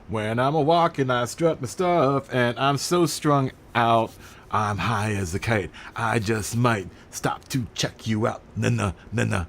When I'm a-walking, I strut my stuff, and I'm so strung out, I'm high as a kite. I just might stop to check you out. Na-na, na-na.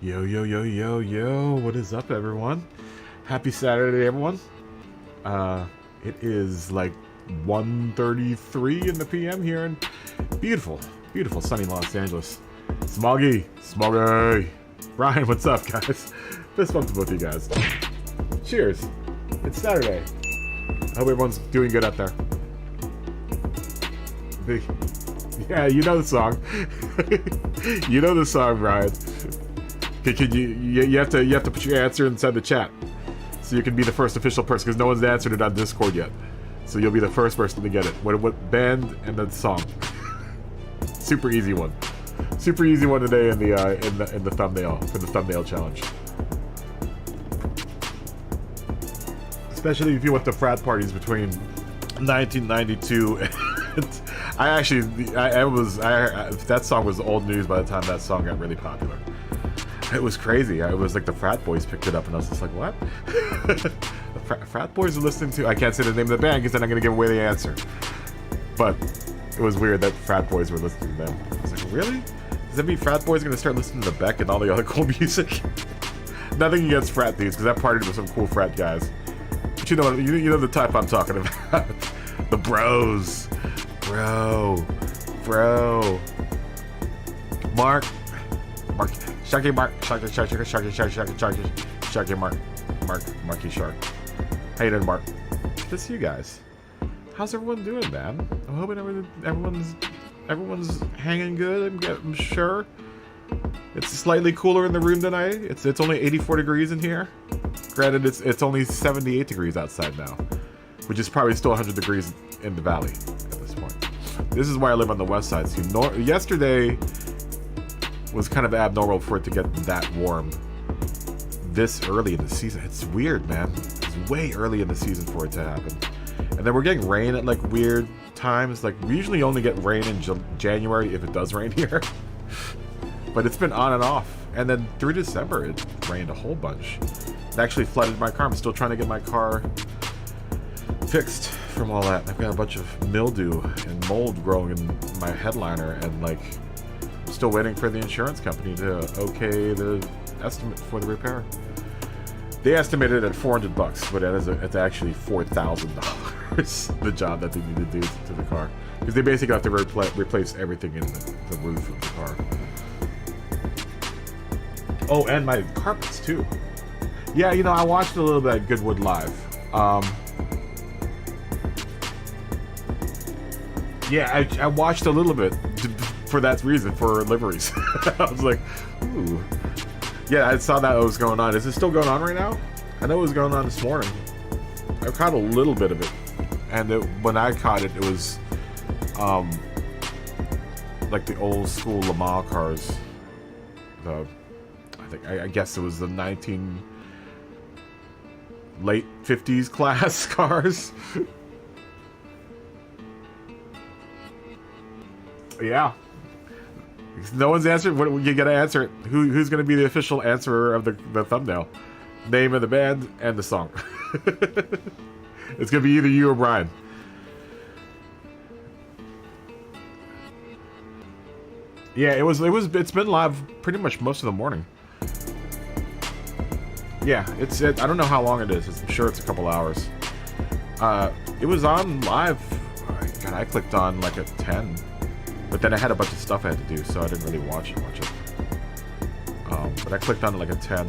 Yo, yo, yo, yo, yo, what is up, everyone? Happy Saturday, everyone. It is like 1:33 in the PM here in beautiful, beautiful sunny Los Angeles. Smoggy. Brian, what's up, guys? Fist bump to both of you guys. Cheers. It's Saturday. I hope everyone's doing good out there. Yeah, you know the song. You know the song, Brian. Can you have to put your answer inside the chat, so you can be the first official person, because no one's answered it on Discord yet. So you'll be the first person to get it. What band and the song? Super easy one. Super easy one today in the thumbnail for the thumbnail challenge. Especially if you went to frat parties between 1992 and that song was old news by the time that song got really popular. It was crazy. It was like the frat boys picked it up, and I was just like, what? The frat boys are listening to... I can't say the name of the band because then I'm going to give away the answer. But it was weird that frat boys were listening to them. I was like, really? Does that mean frat boys are going to start listening to Beck and all the other cool music? Nothing against frat dudes, because I partied with some cool frat guys. But you know the type I'm talking about. The bros. Bro. Mark. Sharky Mark. Sharky Marky Shark. How you doing, Mark? Good to see you guys. How's everyone doing, man? I'm hoping everyone's hanging good. I'm sure. It's slightly cooler in the room tonight. It's only 84 degrees in here. Granted, it's only 78 degrees outside now, which is probably still 100 degrees in the valley at this point. This is why I live on the west side. So yesterday was kind of abnormal for it to get that warm this early in the season. It's weird, man. It's way early in the season for it to happen. And then we're getting rain at like weird times. Like we usually only get rain in January if it does rain here. But it's been on and off. And then through December it rained a whole bunch. It actually flooded my car. I'm still trying to get my car fixed from all that. I've got a bunch of mildew and mold growing in my headliner, and like still waiting for the insurance company to okay the estimate for the repair. They estimated it at $400, but it's actually $4,000 the job that they need to do to the car, because they basically have to replace everything in the roof of the car. Oh, and my carpets too. Yeah, you know, I watched a little bit of Goodwood live. Yeah, I watched a little bit for that reason, for liveries. I was like, ooh. Yeah, I saw that was going on. Is it still going on right now? I know it was going on this morning. I caught a little bit of it. And when I caught it, it was like the old school Le Mans cars. I guess it was the late 50s class cars. Yeah. No one's answered. What you gotta answer it. Who's gonna be the official answerer of the thumbnail? Name of the band and the song. It's gonna be either you or Brian. Yeah, it's been live pretty much most of the morning. Yeah, I don't know how long it is. I'm sure it's a couple hours. It was on live. God, I clicked on like at 10. But then I had a bunch of stuff I had to do, so I didn't really watch it. But I clicked on it like at 10,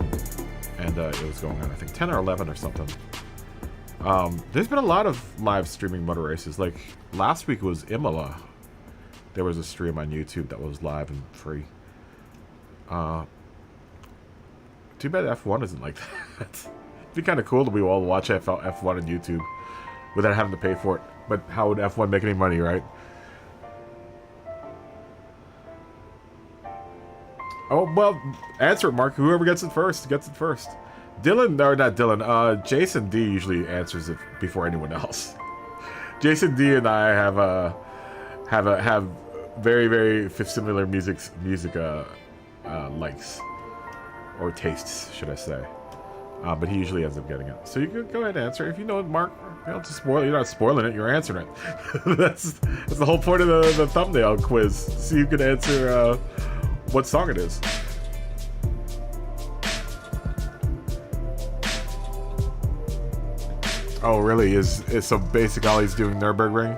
and it was going on, I think, 10 or 11 or something. There's been a lot of live streaming motor races. Like last week was Imola. There was a stream on YouTube that was live and free. Too bad F1 isn't like that. It'd be kind of cool to be all watch F1 on YouTube without having to pay for it. But how would F1 make any money, right? Oh, well, answer it, Mark. Whoever gets it first, gets it first. Dylan, or not Dylan, Jason D usually answers it before anyone else. Jason D and I have very, very similar music likes. Or tastes, should I say. But he usually ends up getting it. So you can go ahead and answer. If you know it, Mark, you don't spoil it. You're not spoiling it, you're answering it. that's the whole point of the thumbnail quiz. So you can answer what song it is. Oh, really? Is so basic Ollie's doing Nürburgring?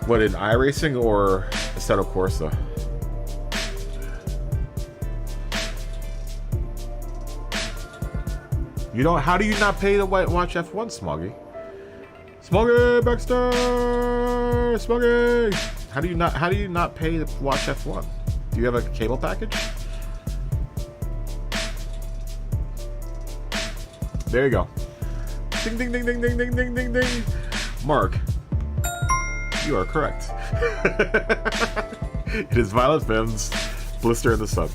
What, in iRacing or Assetto Corsa? You don't. How do you not pay to watch F1, Smoggy? Smoggy Baxter, Smoggy. How do you not pay to watch F1? Do you have a cable package? There you go. Ding ding ding ding ding ding ding ding ding. Mark, you are correct. It is Violet Femmes, Blister in the Sun.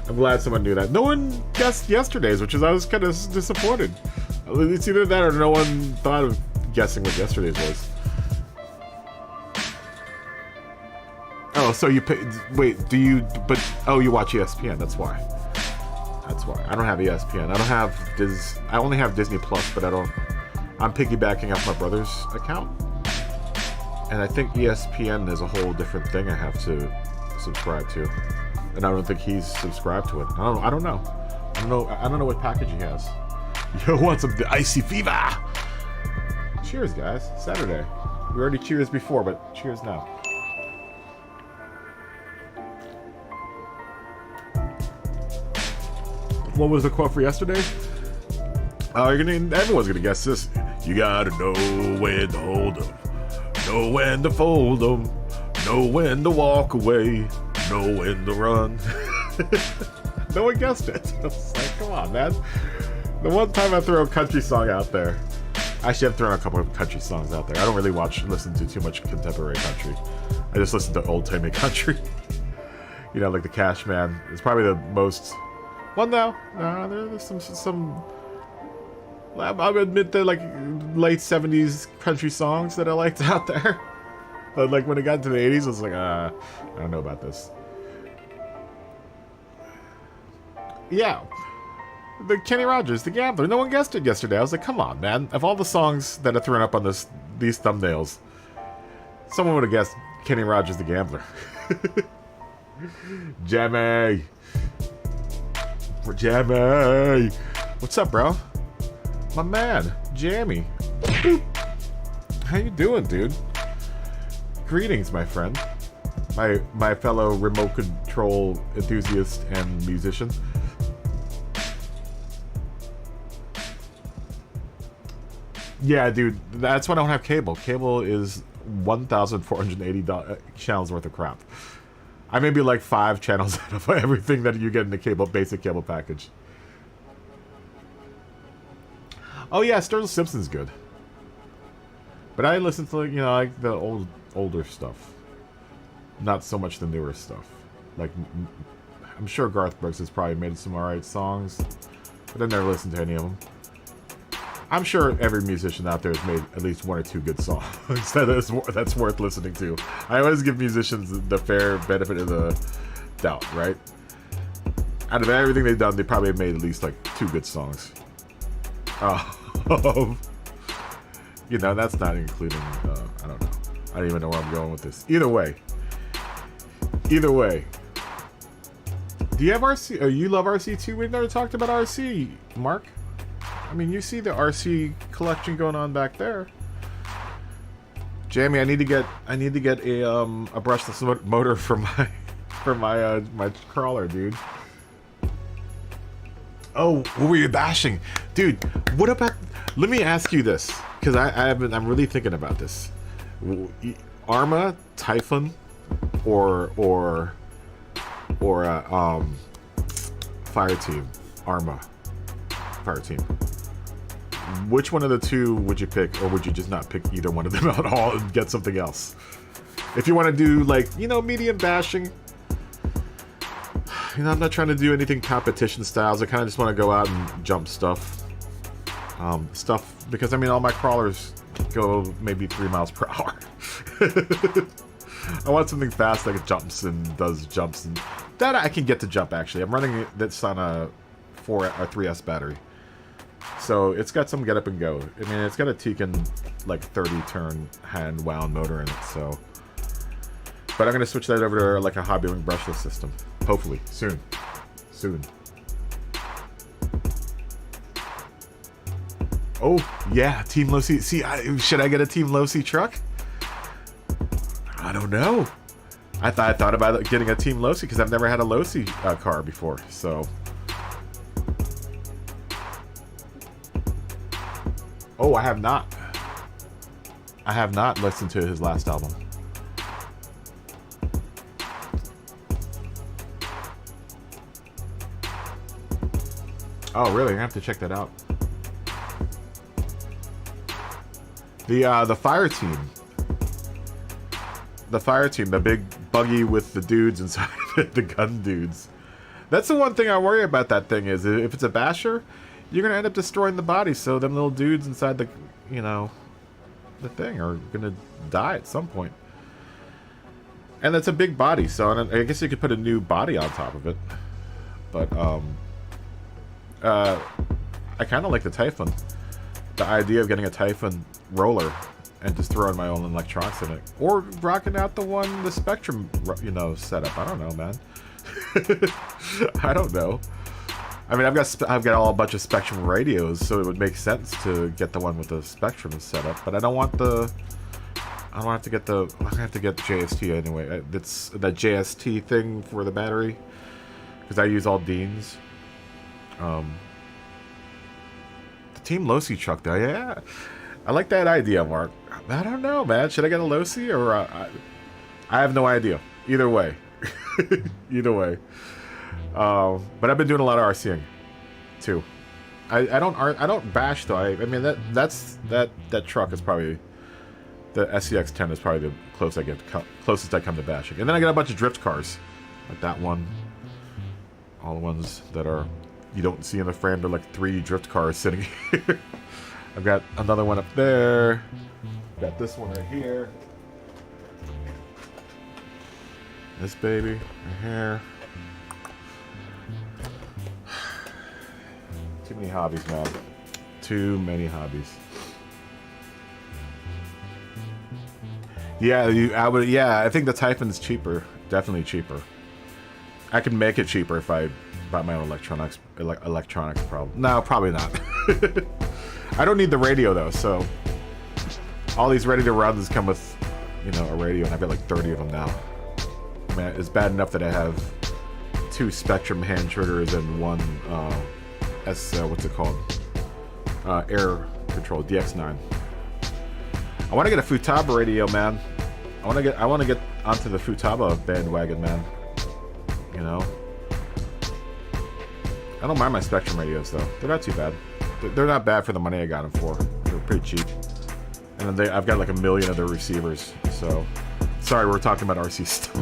I'm glad someone knew that. No one guessed yesterday's, which is I was kind of disappointed. It's either that or no one thought of guessing what yesterday's was. Oh, so you pay? Wait, do you? But oh, you watch ESPN. That's why. That's why. I don't have ESPN. I don't have I only have Disney Plus, but I don't. I'm piggybacking off my brother's account, and I think ESPN is a whole different thing I have to subscribe to. And I don't think he's subscribed to it. I don't know. I don't know what package he has. Yo, want some icy fever? Cheers, guys. Saturday. We already cheers before, but cheers now. What was the quote for yesterday? Everyone's gonna guess this. You gotta know when to hold 'em, know when to fold 'em, know when to walk away. Know when to run. No one guessed it. I was like, come on, man. The one time I throw a country song out there. Actually, I've thrown a couple of country songs out there. I don't really listen to too much contemporary country. I just listen to old-timey country. You know, like the Cash Man. It's probably the most... Well, no, there's some... I'll admit that, like, late 70s country songs that I liked out there. But, like, when it got into the 80s, I was like, I don't know about this. Yeah. The Kenny Rogers, The Gambler. No one guessed it yesterday. I was like, come on, man. Of all the songs that are thrown up on these thumbnails, someone would have guessed Kenny Rogers, The Gambler. Jammy. Jammy. What's up, bro? My man, Jammy. How you doing, dude? Greetings, my friend. My fellow remote control enthusiast and musician. Yeah, dude, that's why I don't have cable. Cable is 1,480 channels worth of crap. I may be like 5 channels out of everything that you get in the basic cable package. Oh yeah, Sturgill Simpson's good. But I listen to, you know, like the older stuff. Not so much the newer stuff. Like, I'm sure Garth Brooks has probably made some alright songs, but I never listened to any of them. I'm sure every musician out there has made at least 1 or 2 good songs that's worth listening to. I always give musicians the fair benefit of the doubt, right? Out of everything they've done, they probably have made at least like 2 good songs. You know, that's not including, I don't know. I don't even know where I'm going with this. Either way. Do you have RC? Oh, you love RC too? We've never talked about RC, Mark. I mean, you see the RC collection going on back there. Jamie, I need to get a brushless motor for my crawler, dude. Oh, what were you bashing? Dude, what about... Let me ask you this, because I'm really thinking about this. Arma, Typhon, or Fire Team. Arma, Fire Team. Which one of the two would you pick, or would you just not pick either one of them at all and get something else? If you want to do, like, you know, medium bashing, you know, I'm not trying to do anything competition styles. I kind of just want to go out and jump stuff. Because I mean, all my crawlers go maybe 3 miles per hour. I want something fast that jumps and does jumps, and that I can get to jump. Actually, I'm running this on a 3S battery, so it's got some get up and go. I mean, it's got a Tekin like 30 turn hand wound motor in it. So, but I'm gonna switch that over to like a hobby ring brushless system. Hopefully soon. Oh, yeah, Team Losi. See, should I get a Team Losi truck? I don't know. I thought about getting a Team Losi because I've never had a Losi car before, so. Oh, I have not. I have not listened to his last album. Oh, really? I have to check that out. The Fire Team. The Fire Team, the big buggy with the dudes inside of it, the gun dudes. That's the one thing I worry about that thing is if it's a basher, you're gonna end up destroying the body, so them little dudes inside the, you know, the thing are gonna die at some point. And that's a big body, so I guess you could put a new body on top of it. But I kind of like the Typhon. The idea of getting a Typhon roller and just throwing my own electronics in it, or rocking out the Spectrum, you know, setup. I don't know, man. I don't know. I mean, I've got all a bunch of Spectrum radios, so it would make sense to get the one with the Spectrum setup. But I don't want the. I don't have to get the. I have to get JST anyway. It's the JST thing for the battery, because I use all Deans. Team Losi truck though, yeah. I like that idea, Mark. I don't know, man. Should I get a Losi or I have no idea. Either way. Either way. But I've been doing a lot of RCing too. I don't bash though. I mean that truck is probably the SCX-10 is probably the closest I come to bashing. And then I got a bunch of drift cars, like that one. All the ones that are you don't see in the frame. They're like 3 drift cars sitting here. I've got another one up there. Got this one right here. This baby right here. Too many hobbies, man. Too many hobbies. Yeah, I think the Typhon's cheaper. Definitely cheaper. I could make it cheaper if I buy my own electronics problem. No, probably not. I don't need the radio though, so all these ready to runs come with, you know, a radio, and I've got like 30 of them now. I mean, it's bad enough that I have 2 Spectrum hand triggers and 1 what's it called? Air control DX9. I want to get a Futaba radio, man. I want to get onto the Futaba bandwagon, man. You know, I don't mind my Spectrum radios though. They're not too bad. They're not bad for the money I got them for. They're pretty cheap. And then I've got like 1 million of their receivers. So, sorry, we're talking about RC stuff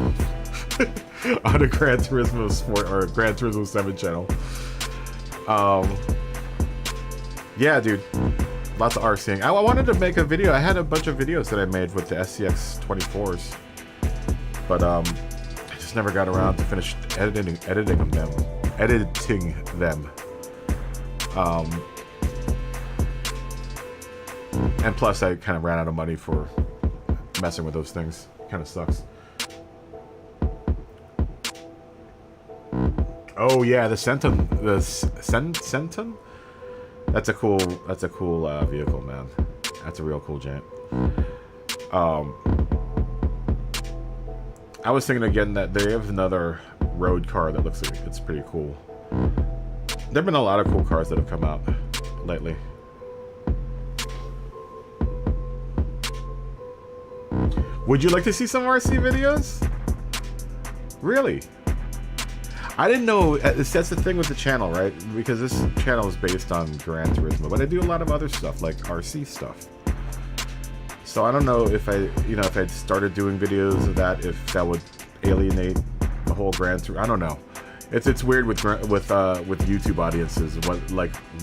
on a Gran Turismo Sport or Gran Turismo 7 channel. Yeah, dude. Lots of RCing. I wanted to make a video. I had a bunch of videos that I made with the SCX 24s, but I just never got around to finish editing them. And plus, I kind of ran out of money for messing with those things. Kind of sucks. Oh yeah, the Centum, the Centum. That's a cool vehicle, man. That's a real cool giant. I was thinking again that they have another road car that looks like it's pretty cool. There've been a lot of cool cars that have come out lately. Would you like to see some RC videos? Really? I didn't know. That's the thing with the channel, right? Because this channel is based on Gran Turismo, but I do a lot of other stuff, like RC stuff. So I don't know if if I started doing videos of that, if that would alienate the whole Gran Turismo. I don't know. It's weird with YouTube audiences.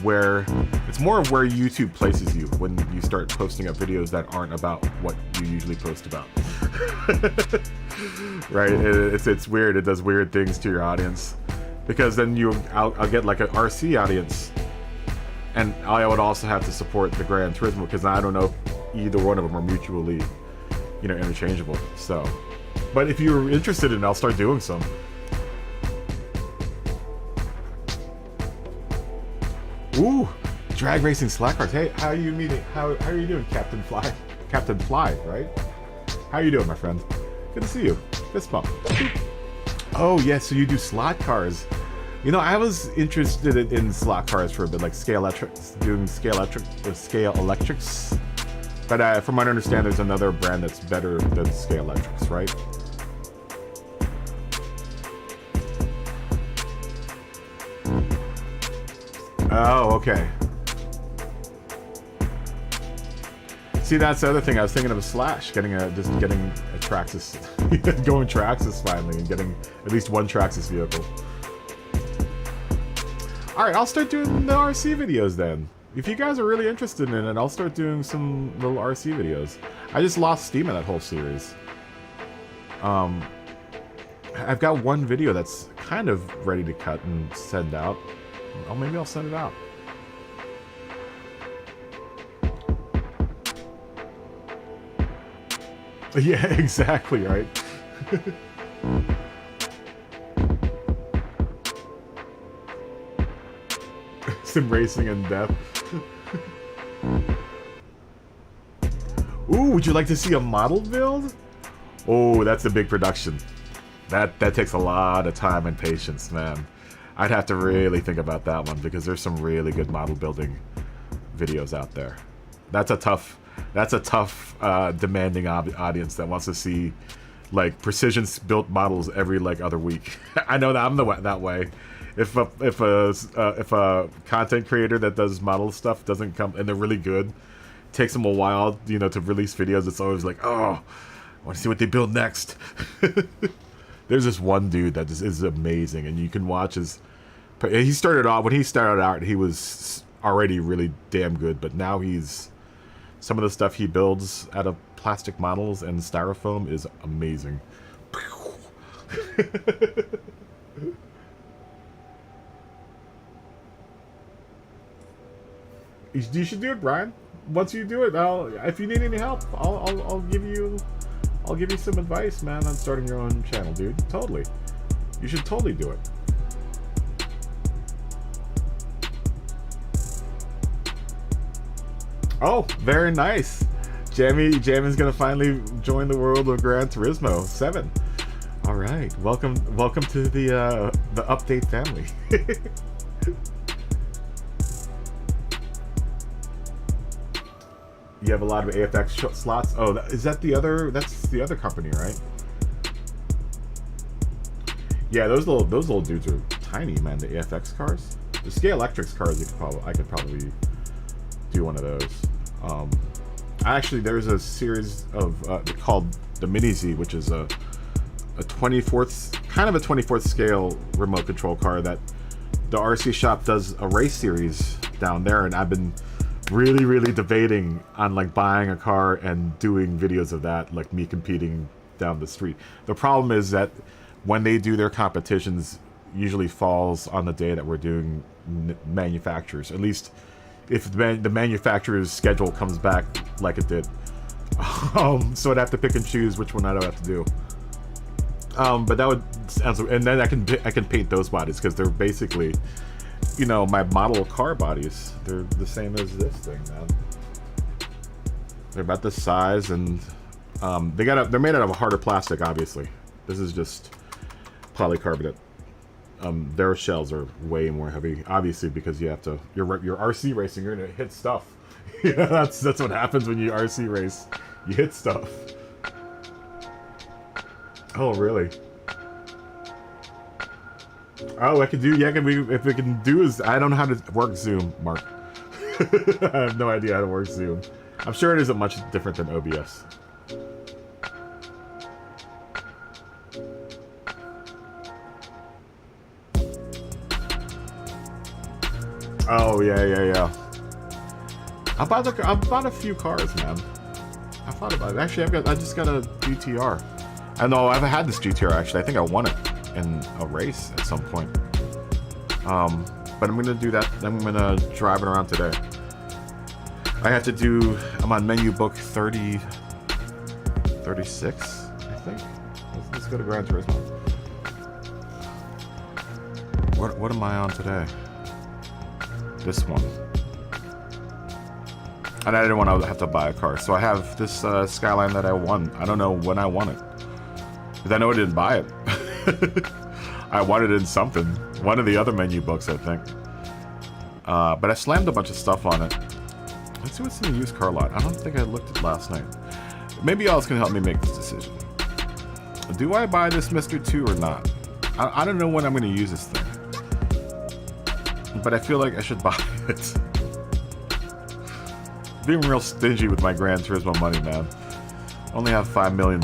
Where it's more of where YouTube places you when you start posting up videos that aren't about what you usually post about. Right? It's weird. It does weird things to your audience, because then I'll get like an RC audience, and I would also have to support the Gran Turismo, because I don't know if either one of them are mutually, interchangeable. So, but if you're interested in it, I'll start doing some. Ooh, drag racing slack cars. Hey, how are you doing, Captain Fly? Captain Fly, right? How are you doing, my friend? Good to see you. Fist bump. Oh yeah, so you do slot cars. I was interested in slot cars for a bit, like scale electrics, doing scale electrics. But from what I understand, there's another brand that's better than scale electrics, right? Oh, okay. See, that's the other thing. I was thinking of a Slash, getting a Traxxas, going Traxxas finally, and getting at least one Traxxas vehicle. All right, I'll start doing the RC videos then. If you guys are really interested in it, I'll start doing some little RC videos. I just lost steam in that whole series. I've got one video that's kind of ready to cut and send out. Oh, maybe I'll send it out. Yeah, exactly, right? Sim racing and death. Ooh, would you like to see a model build? Oh, that's a big production. That takes a lot of time and patience, man. I'd have to really think about that one, because there's some really good model building videos out there. That's a tough, demanding audience that wants to see like precision built models every other week. I know that I'm that way. If a content creator that does model stuff doesn't come, and they're really good, takes them a while, to release videos. It's always like, oh, I want to see what they build next. There's this one dude that is amazing, and you can watch his. When he started out, he was already really damn good, but now some of the stuff he builds out of plastic models and styrofoam is amazing. You should do it, Brian. Once you do it, if you need any help, I'll give you some advice, man, on starting your own channel, dude. Totally. You should totally do it. Oh, very nice. Jamie's gonna finally join the world of Gran Turismo 7. All right, welcome to the update family. You have a lot of AFX slots. Oh, is that the other? That's the other company, right? Yeah, those little dudes are tiny, man. The AFX cars, the Scale Electrics cars. I could probably do one of those. Actually, there's a series of called the Mini Z, which is a 24th scale remote control car that the RC shop does a race series down there, and I've been really debating on buying a car and doing videos of that, like me competing down the street. The problem is that when they do their competitions, usually falls on the day that we're doing manufacturers, at least if the manufacturer's schedule comes back like it did. So I'd have to pick and choose which one I'd have to do. But that would answer, and then I can paint those bodies, because they're basically, my model car bodies. They're the same as this thing, man. They're about this size, and they're made out of a harder plastic, obviously. This is just polycarbonate. Their shells are way more heavy, obviously, because you're RC racing, you're gonna hit stuff. Yeah, that's what happens when you RC race. You hit stuff. Oh, really? Oh, I could do, yeah, if we can do is, I don't know how to work Zoom, Mark. I have no idea how to work Zoom. I'm sure it isn't much different than OBS. Oh, yeah. I bought a few cars, man. I thought about it. Actually, I just got a GTR. I know I've had this GTR, actually. I think I won it in a race at some point. But I'm gonna do that. I'm gonna drive it around today. I have to do, I'm on menu book 36, I think. Let's go to Gran Turismo. What am I on today? This one. And I didn't want to have to buy a car, so I have this Skyline that I won. I don't know when I won it, because I know I didn't buy it. I won it in something, one of the other menu books, I think. But I slammed a bunch of stuff on it. Let's see what's in the used car lot. I don't think I looked at last night. Maybe y'all can help me make this decision. Do I buy this Mr. 2 or not? I don't know when I'm going to use this thing, but I feel like I should buy it. Being real stingy with my Gran Turismo money, man. I only have $5 million.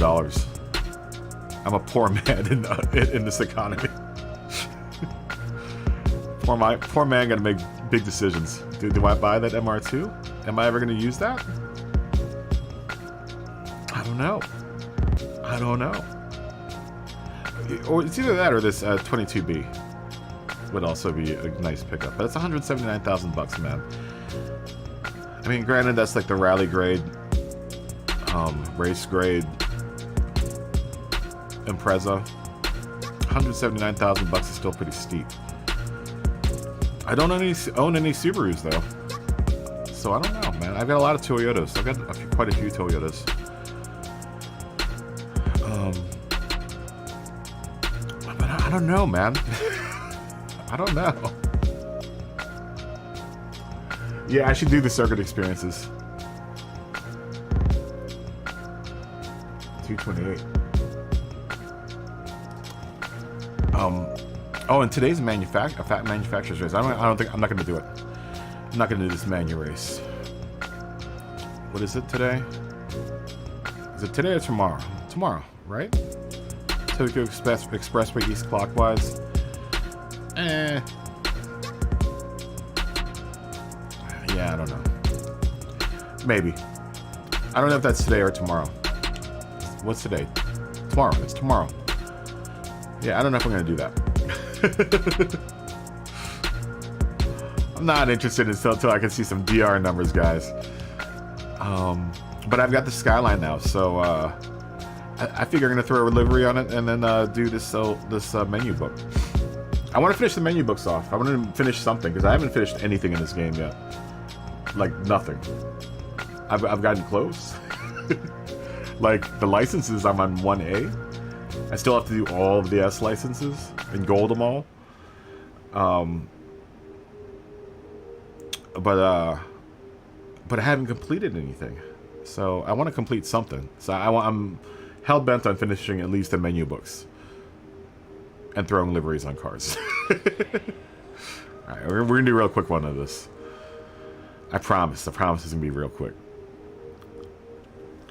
I'm a poor man in this economy. Poor man gotta make big decisions. Do I buy that MR2? Am I ever gonna use that? I don't know. Or it's either that or this 22B would also be a nice pickup. But it's 179,000 bucks, man. I mean, granted, that's like the rally grade, race grade Impreza. 179,000 bucks is still pretty steep. I don't own any Subarus though, so I don't know, man. I've got a lot of Toyotas. I've got quite a few Toyotas. But I don't know, man. I don't know. Yeah, I should do the circuit experiences. 228. Oh, and today's fat manufacturer's race. I'm not gonna do it. I'm not gonna do this manu race. What is it today? Is it today or tomorrow? Tomorrow, right? Tokyo Expressway East clockwise. Yeah, I don't know. Maybe. I don't know if that's today or tomorrow. What's today? Tomorrow. It's tomorrow. Yeah, I don't know if I'm going to do that. I'm not interested until I can see some DR numbers, guys. But I've got the Skyline now, so I figure I'm going to throw a livery on it and then do this menu book. I want to finish the menu books off. I want to finish something, because I haven't finished anything in this game yet. Like, nothing. I've gotten close. Like, the licenses, I'm on 1A. I still have to do all of the S licenses and gold them all. But I haven't completed anything. So I want to complete something. So I'm hell-bent on finishing at least the menu books. And throwing liveries on cars. Alright, we're going to do a real quick one of this. I promise it's going to be real quick.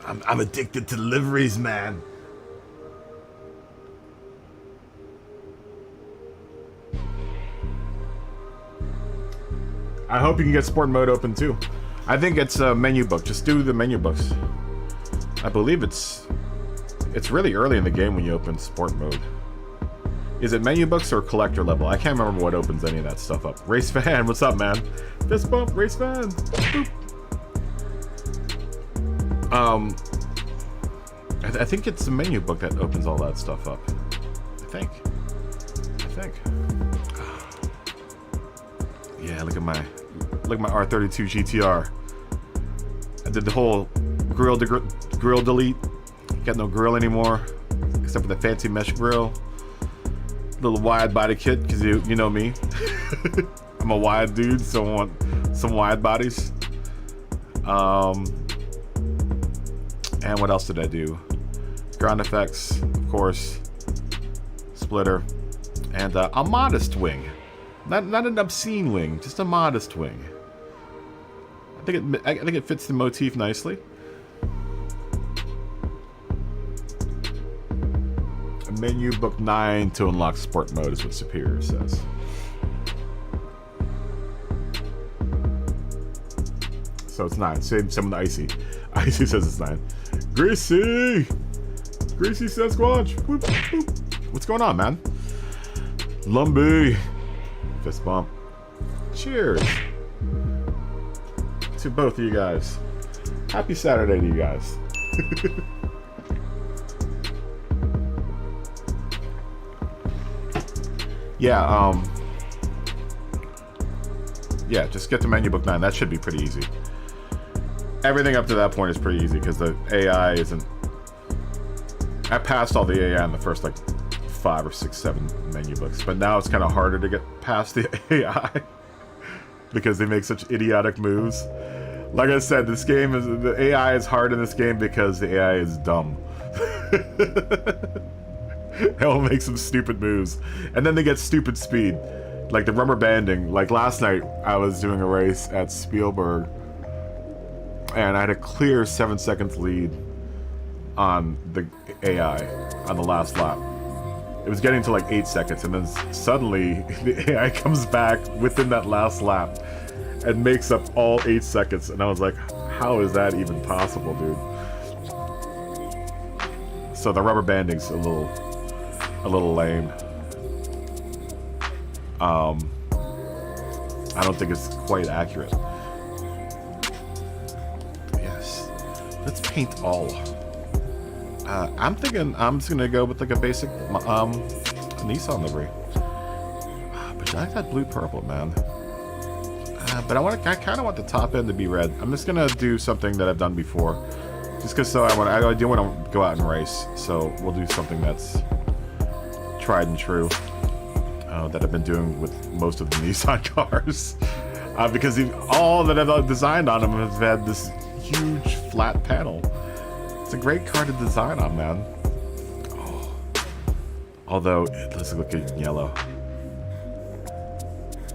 I'm addicted to liveries, man. I hope you can get sport mode open too. I think it's a menu book. Just do the menu books. I believe it's really early in the game when you open sport mode. Is it menu books or collector level? I can't remember what opens any of that stuff up. Race fan, what's up, man? Fist bump, race fan. Boop. I think it's the menu book that opens all that stuff up. I think. Yeah, look at my R32 GTR. I did the whole grill delete. Got no grill anymore, except for the fancy mesh grill. Little wide body kit, because you know me. I'm a wide dude, so I want some wide bodies. And what else did I do? ground effects, of course, splitter, and a modest wing. Not an obscene wing, just a modest wing. I think it fits the motif nicely. Menu book 9 to unlock sport mode is what Superior says. So it's 9. Same with Icy. Icy says it's 9. Greasy! Greasy Sasquatch! Boop, boop. What's going on, man? Lumbee! Fist bump. Cheers! To both of you guys. Happy Saturday to you guys. Yeah, yeah, just get to menu book 9. That should be pretty easy. Everything up to that point is pretty easy because the AI isn't... I passed all the AI in the first, like, 5 or 6, 7 menu books, but now it's kind of harder to get past the AI because they make such idiotic moves. Like I said, this game is... The AI is hard in this game because the AI is dumb. They'll make some stupid moves. And then they get stupid speed. Like the rubber banding. Like last night, I was doing a race at Spielberg. And I had a clear 7 seconds lead on the AI on the last lap. It was getting to like 8 seconds. And then suddenly, the AI comes back within that last lap. And makes up all 8 seconds. And I was like, how is that even possible, dude? So the rubber banding's a little lame. I don't think it's quite accurate. Yes. Let's paint all. I'm thinking I'm just gonna go with like a basic Nissan livery. But I like that blue purple, man. But I kind of want the top end to be red. I'm just gonna do something that I've done before, just because I do want to go out and race. So we'll do something that's tried and true that I've been doing with most of the Nissan cars, because all that I've designed on them have had this huge flat panel. It's a great car to design on, man. Oh. Although it does look good in yellow.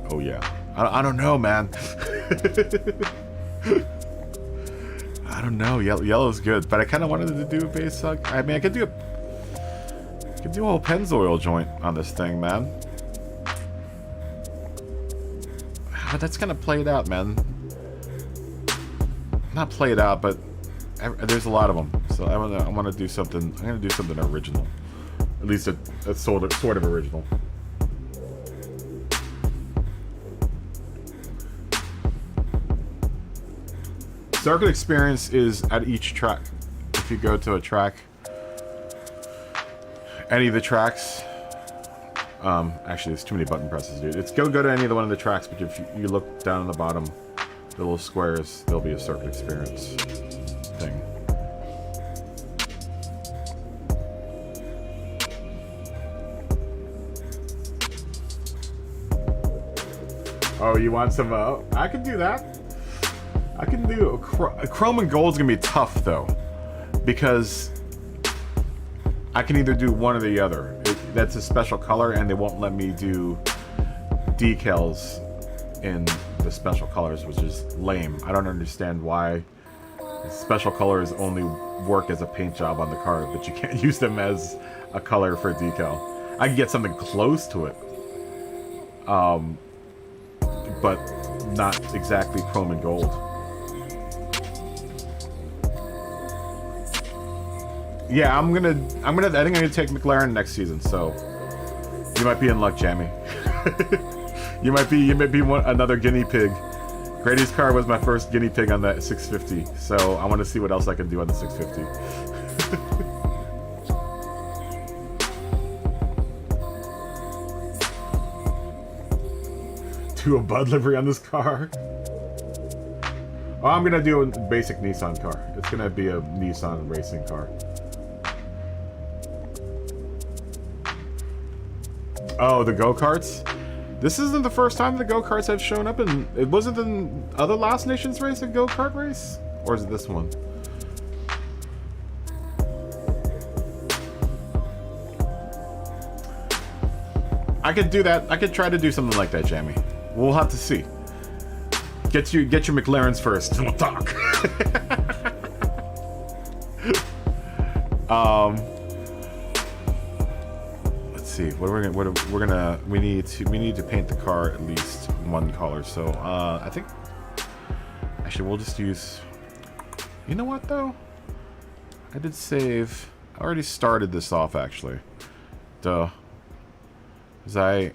Oh yeah. I don't know, man. I don't know. Yellow's good, but I kind of wanted to do a base. I mean, I could do a whole Pennzoil joint on this thing, man. But that's kind of played out, man. Not played out, but there's a lot of them. So I want to do something. I'm gonna do something original. At least a sort of original. Circuit experience is at each track. If you go to a track, any of the tracks, actually there's too many button presses, dude. It's go to any of the one of the tracks, but if you look down on the bottom, the little squares, there'll be a circuit experience thing. Oh, you want some? I can do that. I can do a chrome and gold is gonna be tough though, because I can either do one or the other. That's a special color, and they won't let me do decals in the special colors, which is lame. I don't understand why special colors only work as a paint job on the car, but you can't use them as a color for a decal. I can get something close to it, but not exactly chrome and gold. Yeah, I think I'm gonna take McLaren next season, so you might be in luck, Jamie. you might be another guinea pig. Grady's car was my first guinea pig on that 650, so I want to see what else I can do on the 650. Do a Bud livery on this car. Oh, I'm gonna do a basic Nissan car. It's gonna be a Nissan racing car. Oh, the go-karts? This isn't the first time the go-karts have shown up in... It wasn't in other Last Nations race a go-kart race? Or is it this one? I could do that. I could try to do something like that, Jamie. We'll have to see. Get your McLarens first, and we'll talk. Let's see. We need to paint the car at least one color. So I think actually we'll just use. You know what though? I did save. I already started this off actually. Duh. Because I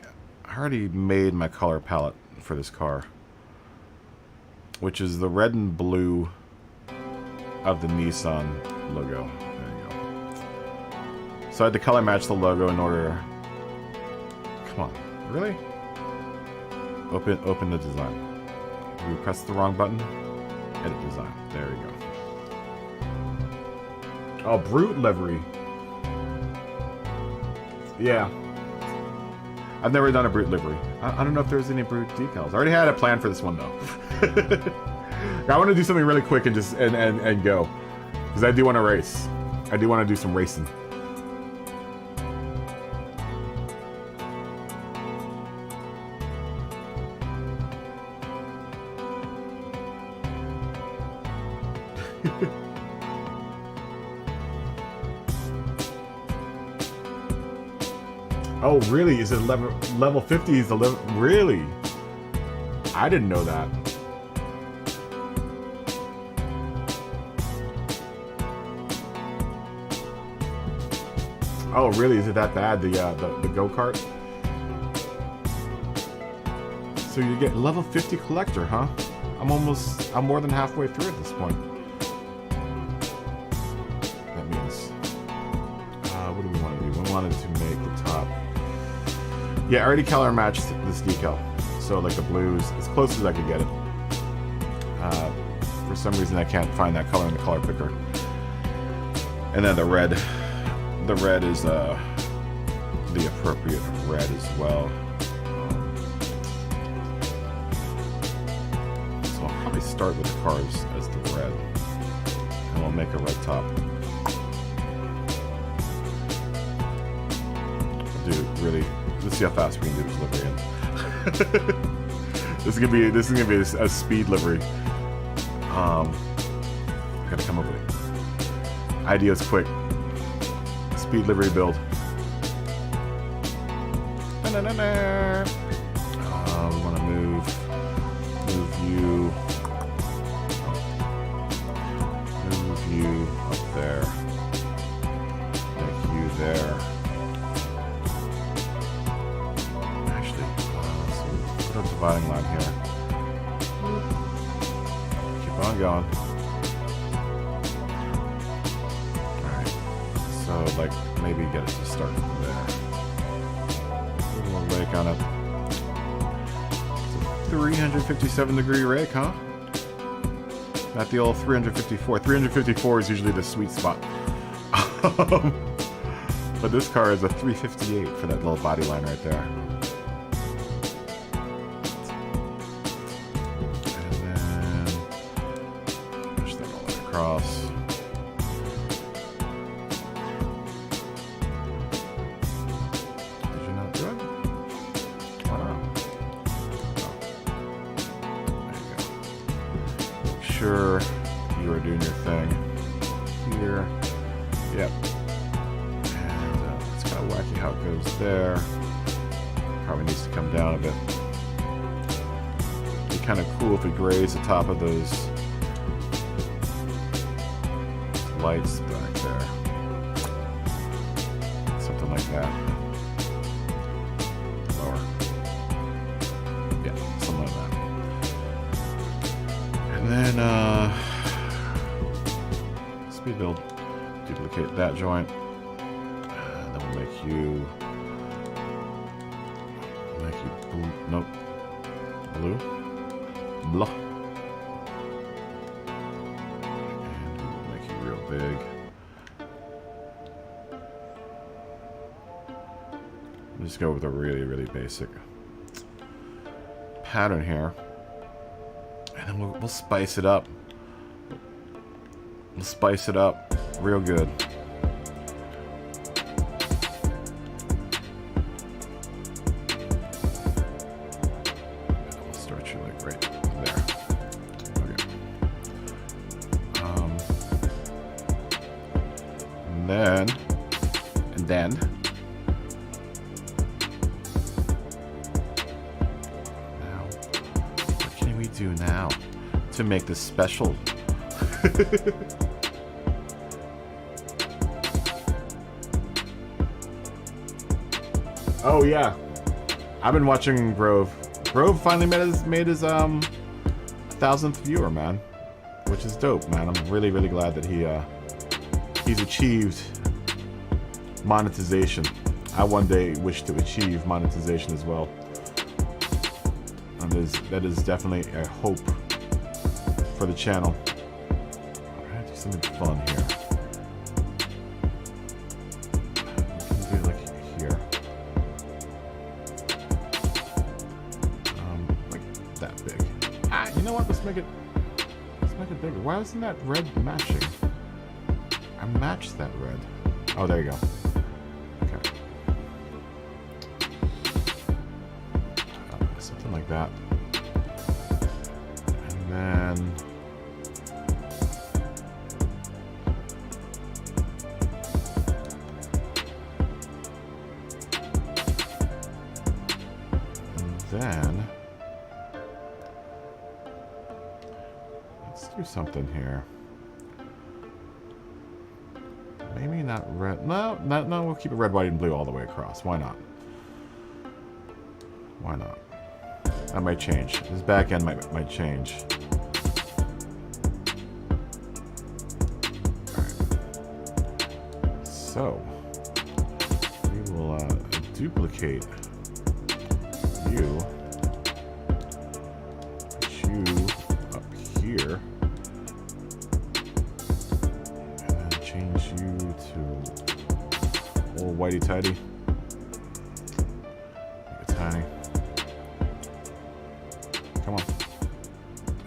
already made my color palette for this car, which is the red and blue of the Nissan logo. There you go. So I had to color match the logo in order. Come on, really? Open the design. Did we press the wrong button? Edit design. There we go. Oh, brute livery. Yeah. I've never done a brute livery. I don't know if there's any brute decals. I already had a plan for this one though. I want to do something really quick and just and go, because I do want to race. I do want to do some racing. Oh, really? Is it level 50 is the level? Really? I didn't know that. Oh, really? Is it that bad? The go-kart? So you get level 50 collector, huh? I'm more than halfway through at this point. That means, what do we want to do? We wanted to make the top. Yeah, I already color matched this decal. So like the blues, as close as I could get it. For some reason I can't find that color in the color picker. And then the red is the appropriate red as well. So I'll probably start with the cars as the red, and we'll make a red top. Dude, really. Let's see how fast we can do this livery in. This is gonna be a speed livery. I gotta come up with it. Ideas quick. Speed livery build. We want to move you up there. Make you there. Dividing line here. Keep on going. Alright. So, like, maybe get it to start from there. A little rake on it. It's a 357 degree rake, huh? Not the old 354. 354 is usually the sweet spot. But this car is a 358 for that little body line right there. Across. Did you not do it? Why not? Oh. There you go. Make sure you are doing your thing here. Yep. And it's kind of wacky how it goes there. Probably needs to come down a bit. It'd be kind of cool if we graze the top of those lights back there. Something like that. Lower. Yeah, something like that. And then, speed build. Duplicate that joint. And then we'll make you blue. Nope. Blue. Blah. Big. Just go with a really basic pattern here, and then we'll spice it up. We'll spice it up real good. And then... Now, what can we do now to make this special? Oh yeah, I've been watching Grove. Grove finally made his 1,000th viewer, man, which is dope, man. I'm really glad that he's achieved monetization. I one day wish to achieve monetization as well. And that is definitely a hope for the channel. I'm gonna do something fun here. We can do like here. Like that big. Ah, you know what? Let's make it bigger. Why isn't that red matching? I matched that red. Oh, there you go. Okay. Something like that. And then... let's do something here. Maybe not red. No, we'll keep it red, white, and blue all the way across. Why not? Why not? That might change. This back end might change. Alright. So, we will duplicate you. Put you up here. Change you to old whitey tidy. Make it tiny. Come on.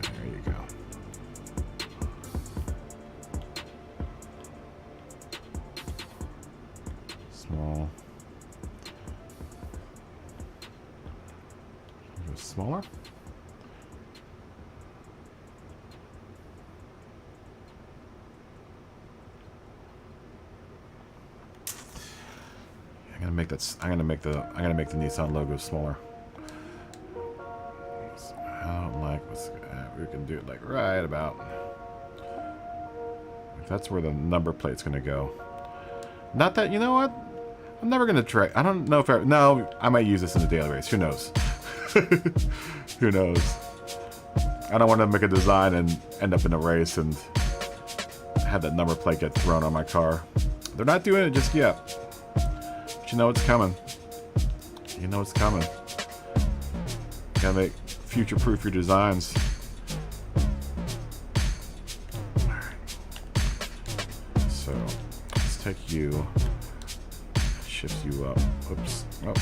There you go. Small. Go smaller. I'm gonna make the Nissan logo smaller. So I don't like we can do it like right about. That's where the number plate's gonna go. Not that, you know what? I'm never gonna try. I don't know if I might use this in a daily race. Who knows? Who knows? I don't want to make a design and end up in a race and have that number plate get thrown on my car. They're not doing it just yet. But you know it's coming. You know it's coming. You gotta make future-proof your designs. Alright. So, let's take you, shift you up. Oops. Oh.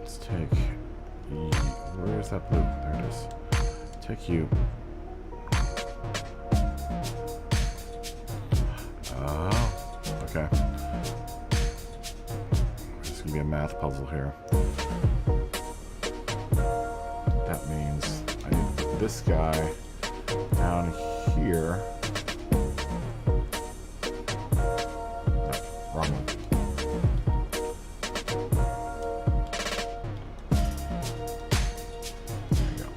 Let's take where's that blue? There it is. Take you. Oh, okay. It's gonna be a math puzzle here. That means I need to put this guy down here. No, wrong one. There you go.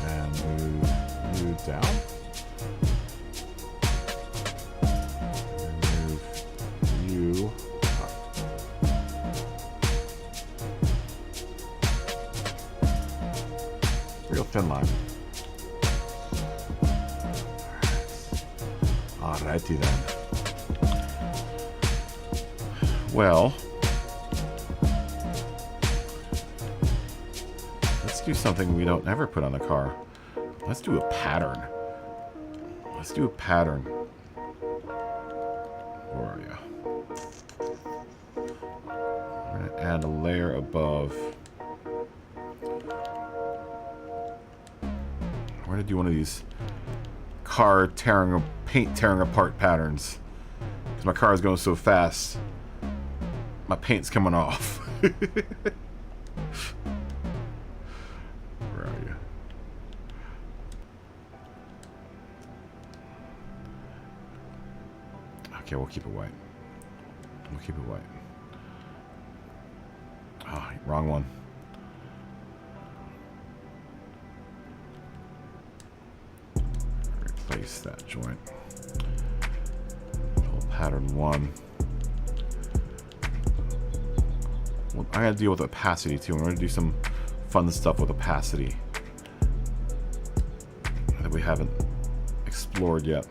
And move you down. Real thin line. Alrighty then. Well, let's do something we don't ever put on the car. Let's do a pattern. Let's do a pattern. Where are you? I'm gonna add a layer above. I'm gonna do one of these paint tearing apart patterns because my car is going so fast. My paint's coming off. Where are you? Okay, we'll keep it white. We'll keep it white. Ah, oh, wrong one. Replace that joint. Pull pattern 1. Well, I gotta deal with opacity too. I'm gonna do some fun stuff with opacity that we haven't explored yet.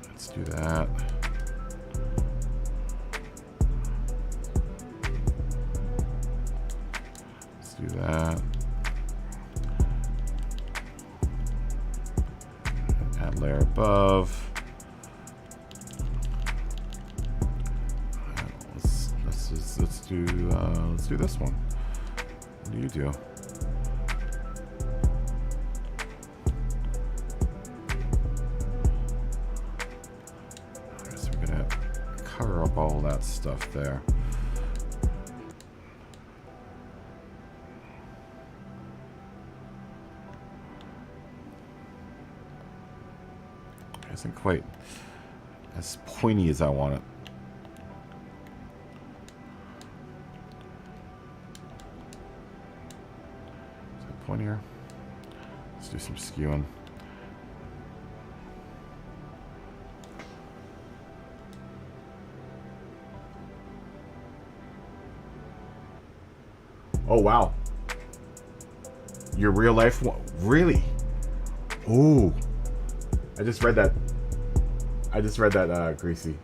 Let's do that. Let's do that. Add layer above. Let's do this one. What do you do? Alright, so we're gonna cover up all that stuff there. It isn't quite as pointy as I want it. Here. Let's do some skewing. Oh wow. Your real life one? Really? Ooh. I just read that. Greasy.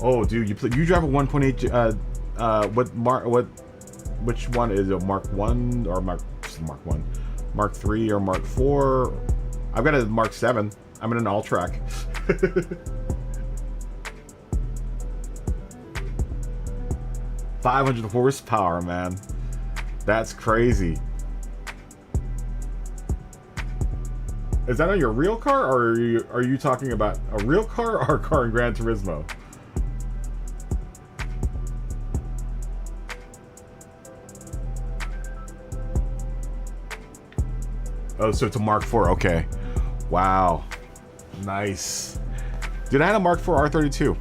Oh, dude, you drive a 1.8 which one is it? Mark 1 or Mark 1? Mark 3 or Mark 4? I've got a Mark 7. I'm in an all-track. $500 horsepower, man. That's crazy. Is that on your real car, or are you talking about a real car or a car in Gran Turismo? Oh, so it's a Mark 4. Okay. Wow. Nice. Dude, I had a Mark 4 R32.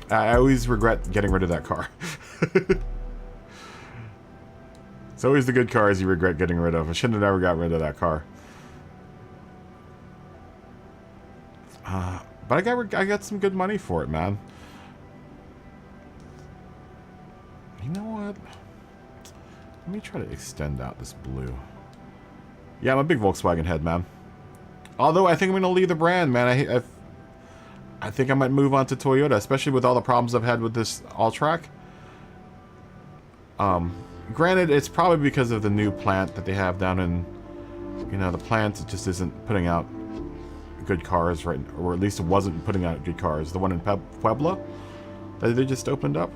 I always regret getting rid of that car. It's always the good cars you regret getting rid of. I shouldn't have ever got rid of that car. But I got some good money for it, man. You know what? Let me try to extend out this blue. Yeah, I'm a big Volkswagen head, man. Although I think I'm going to leave the brand, man. I think I might move on to Toyota, especially with all the problems I've had with this all-track. Granted, it's probably because of the new plant that they have down in... You know, the plant just isn't putting out good cars, right? Or at least it wasn't putting out good cars. The one in Puebla that they just opened up.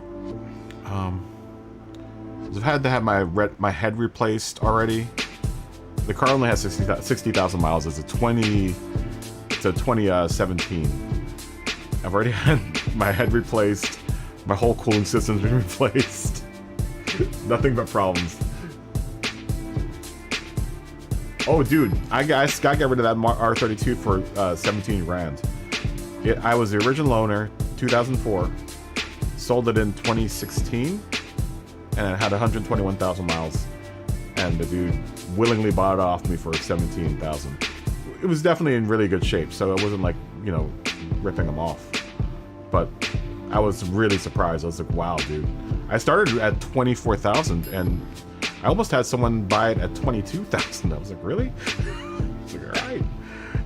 I've had to have my head replaced already. The car only has 60,000 miles. It's a 2017. I've already had my head replaced. My whole cooling system's been replaced. Nothing but problems. Oh, dude, I got rid of that R32 for 17 grand. I was the original owner, 2004. Sold it in 2016, and it had 121,000 miles. And the dude willingly bought it off me for 17,000. It was definitely in really good shape, so it wasn't like, you know, ripping them off. But I was really surprised. I was like, wow, dude. I started at 24,000, and I almost had someone buy it at 22,000. I was like, really? I was like, all right.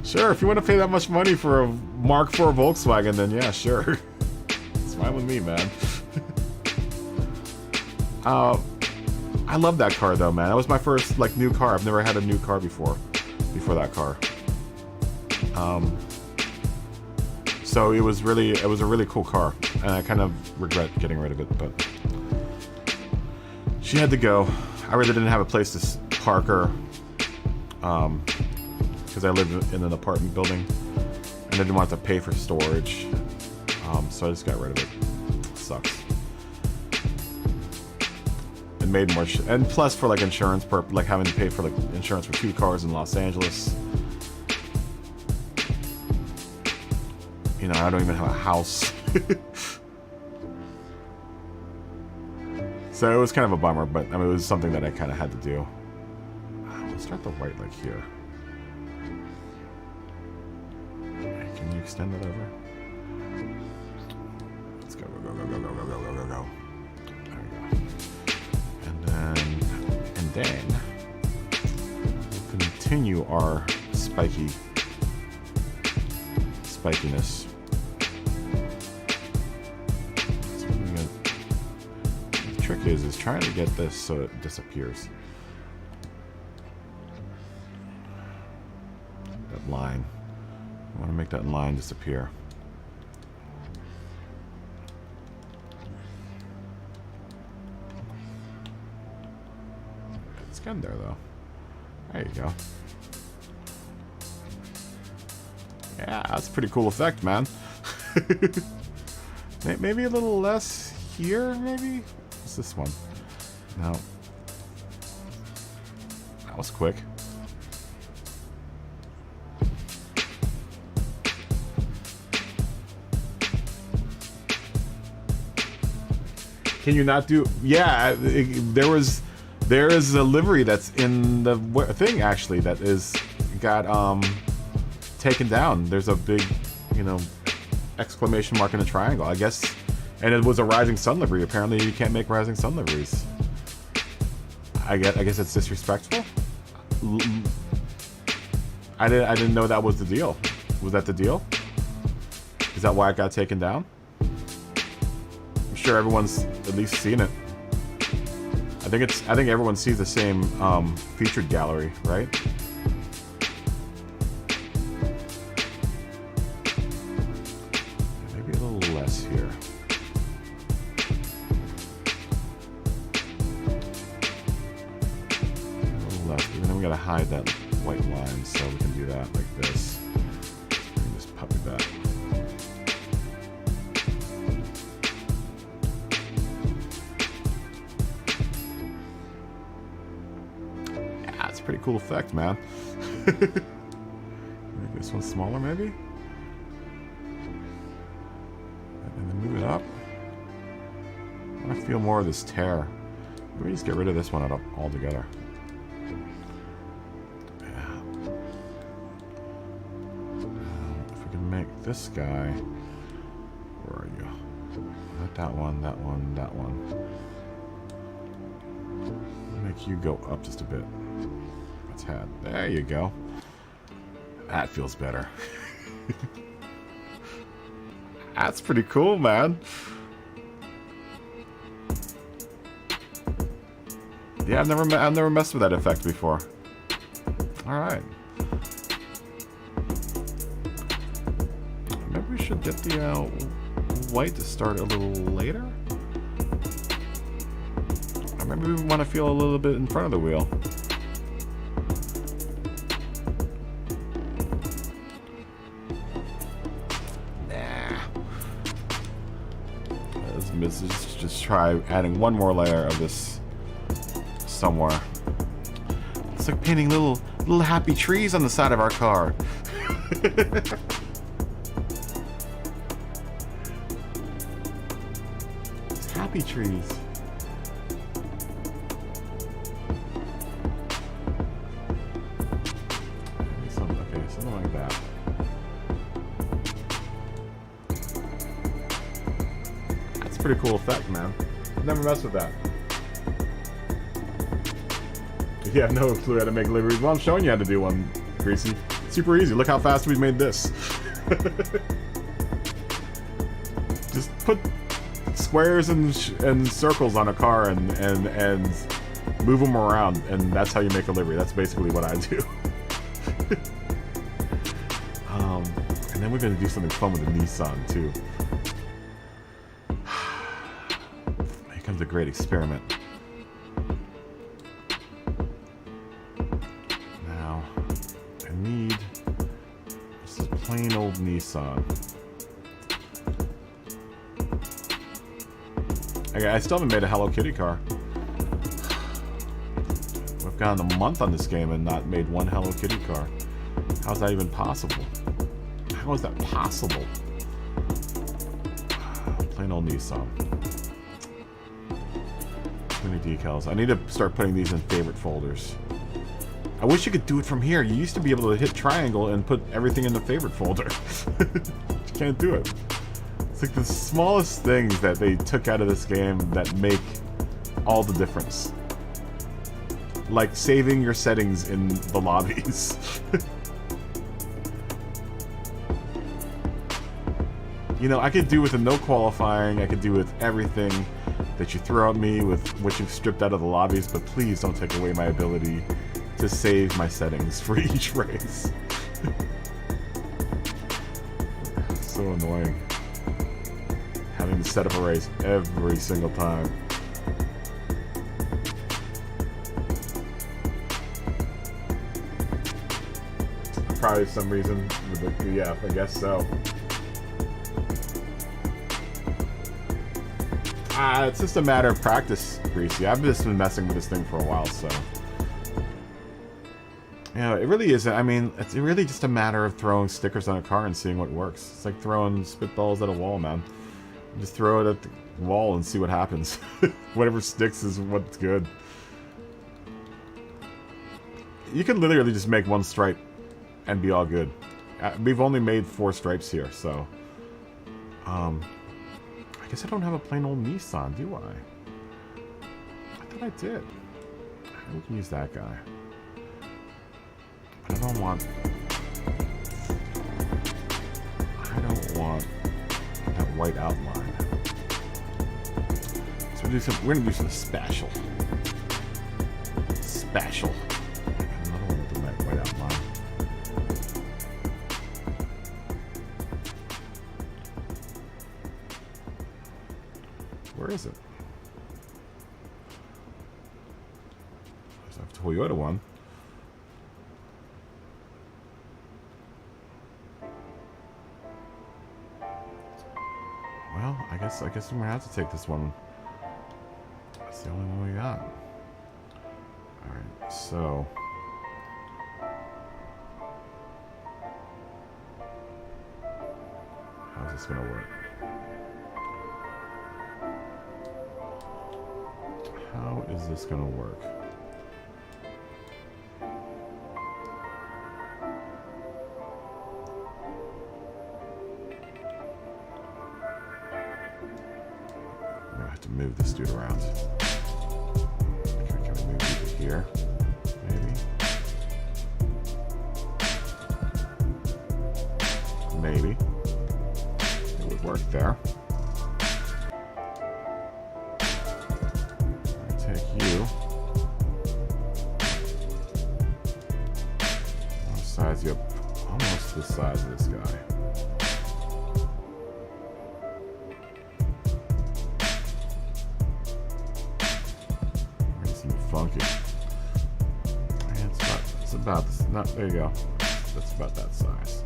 Sure, if you want to pay that much money for a Mark IV Volkswagen, then yeah, sure. It's fine with me, man. I love that car though, man. That was my first like new car. I've never had a new car before that car. So it was a really cool car, and I kind of regret getting rid of it, but she had to go. I really didn't have a place to park her, because I live in an apartment building, and I didn't want to pay for storage, so I just got rid of it. It sucks. And made more, and plus for like insurance, like having to pay for like insurance for 2 cars in Los Angeles. You know, I don't even have a house. So it was kind of a bummer, but I mean, it was something that I kind of had to do. Let's start the white like here. Can you extend it over? Let's go, go, go, go, go, go, go, go, go, go. There we go. And then we'll continue our spikiness. The trick is trying to get this so it disappears. That line. I want to make that line disappear. It's getting there though. There you go. Yeah, that's a pretty cool effect, man. Maybe a little less here, maybe? What's this one? No. That was quick. Can you not do... Yeah, there is a livery that's in the thing, actually, that is got taken down. There's a big, you know, exclamation mark in a triangle, I guess. And it was a Rising Sun livery. Apparently you can't make Rising Sun liveries. I guess it's disrespectful. I didn't know that was the deal. Was that the deal? Is that why it got taken down? I'm sure everyone's at least seen it. I think everyone sees the same featured gallery, right? Maybe a little less here. A little less. And then we gotta hide that white line, so we can do that like this. Bring this puppy back. Pretty cool effect, man. Make this one smaller, maybe? And then move it up. I want to feel more of this tear. Maybe just get rid of this one altogether. Yeah. If we can make this guy... Where are you? Not that one, that one, that one. Make you go up just a bit. Head. There you go. That feels better. That's pretty cool, man. Yeah, I've never messed with that effect before. All right. Maybe we should get the white to start a little later. Or maybe we want to feel a little bit in front of the wheel. Let's just try adding one more layer of this somewhere. It's like painting little happy trees on the side of our car. It's happy trees. Okay, something like that. Pretty cool effect, man. I've never messed with that. If you have no clue how to make liveries, well, I'm showing you how to do one, Greasy. Super easy. Look how fast we've made this. Just put squares and circles on a car and move them around, and that's how you make a livery. That's basically what I do. And then we're going to do something fun with the Nissan, too. A great experiment. Now, I need just a plain old Nissan. I still haven't made a Hello Kitty car. gone a month on this game and not made one Hello Kitty car. How's that even possible? How is that possible? Plain old Nissan. Too many decals. I need to start putting these in favorite folders. I wish you could do it from here. You used to be able to hit triangle and put everything in the favorite folder. You can't do it. It's like the smallest things that they took out of this game that make all the difference. Like saving your settings in the lobbies. You know, I could do with a no qualifying, I could do with everything that you throw at me with what you've stripped out of the lobbies, but please don't take away my ability to save my settings for each race. So annoying. Having to set up a race every single time. Probably some reason with the, yeah, I guess so. It's just a matter of practice, Greasy. I've just been messing with this thing for a while, so. Yeah, it really isn't. I mean, it's really just a matter of throwing stickers on a car and seeing what works. It's like throwing spitballs at a wall, man. You just throw it at the wall and see what happens. Whatever sticks is what's good. You can literally just make one stripe and be all good. We've only made 4 stripes here, so. I guess I don't have a plain old Nissan, do I? I thought I did. We can use that guy. But I don't want that white outline. So we're gonna do something special. Special. Another one with that white outline. Where is it? There's a Toyota one. Well, I guess we're gonna have to take this one. That's the only one we got. Alright, so how's this gonna work? How is this gonna work? I'm gonna have to move this dude around. Can we move it here? Maybe. Maybe. It would work there. You. I'll size you up almost the size of this guy. It's funky. It's about this. Not, there you go. That's about that size.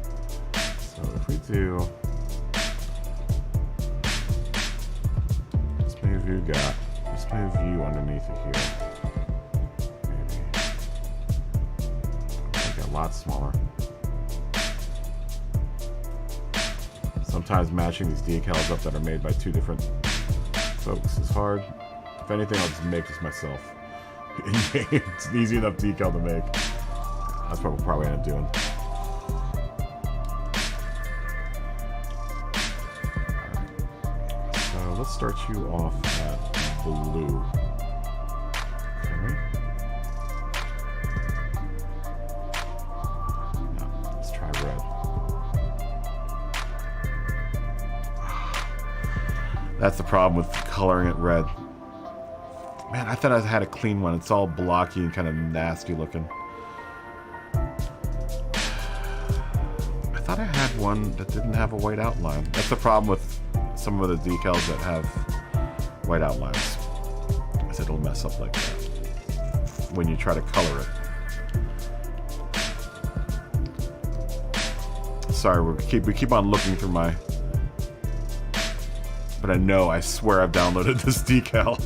So if we do, let's move you got. Let's move you underneath it here. Maybe. Make it a lot smaller. Sometimes matching these decals up that are made by 2 different folks is hard. If anything, I'll just make this myself. It's an easy enough decal to make. That's what we'll probably end up doing. Alright. So let's start you off at blue. Can we? No, let's try red. That's the problem with coloring it red. Man, I thought I had a clean one. It's all blocky and kind of nasty looking. I thought I had one that didn't have a white outline. That's the problem with some of the decals that have white outlines. It'll mess up like that when you try to color it. Sorry, we keep on looking through my. But I swear I've downloaded this decal.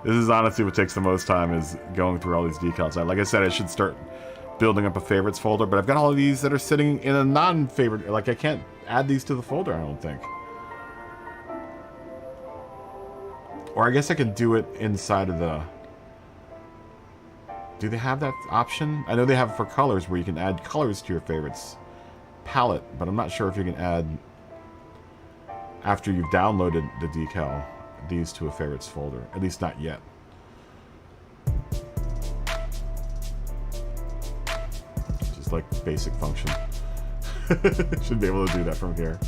This is honestly what takes the most time, is going through all these decals. Like I said, I should start building up a favorites folder, but I've got all of these that are sitting in a non-favorite. Like, I can't add these to the folder, I don't think. Or I guess I could do it inside of the... Do they have that option? I know they have it for colors, where you can add colors to your favorites palette, but I'm not sure if you can add, after you've downloaded the decal, these to a favorites folder. At least not yet. Just like basic function. Should be able to do that from here.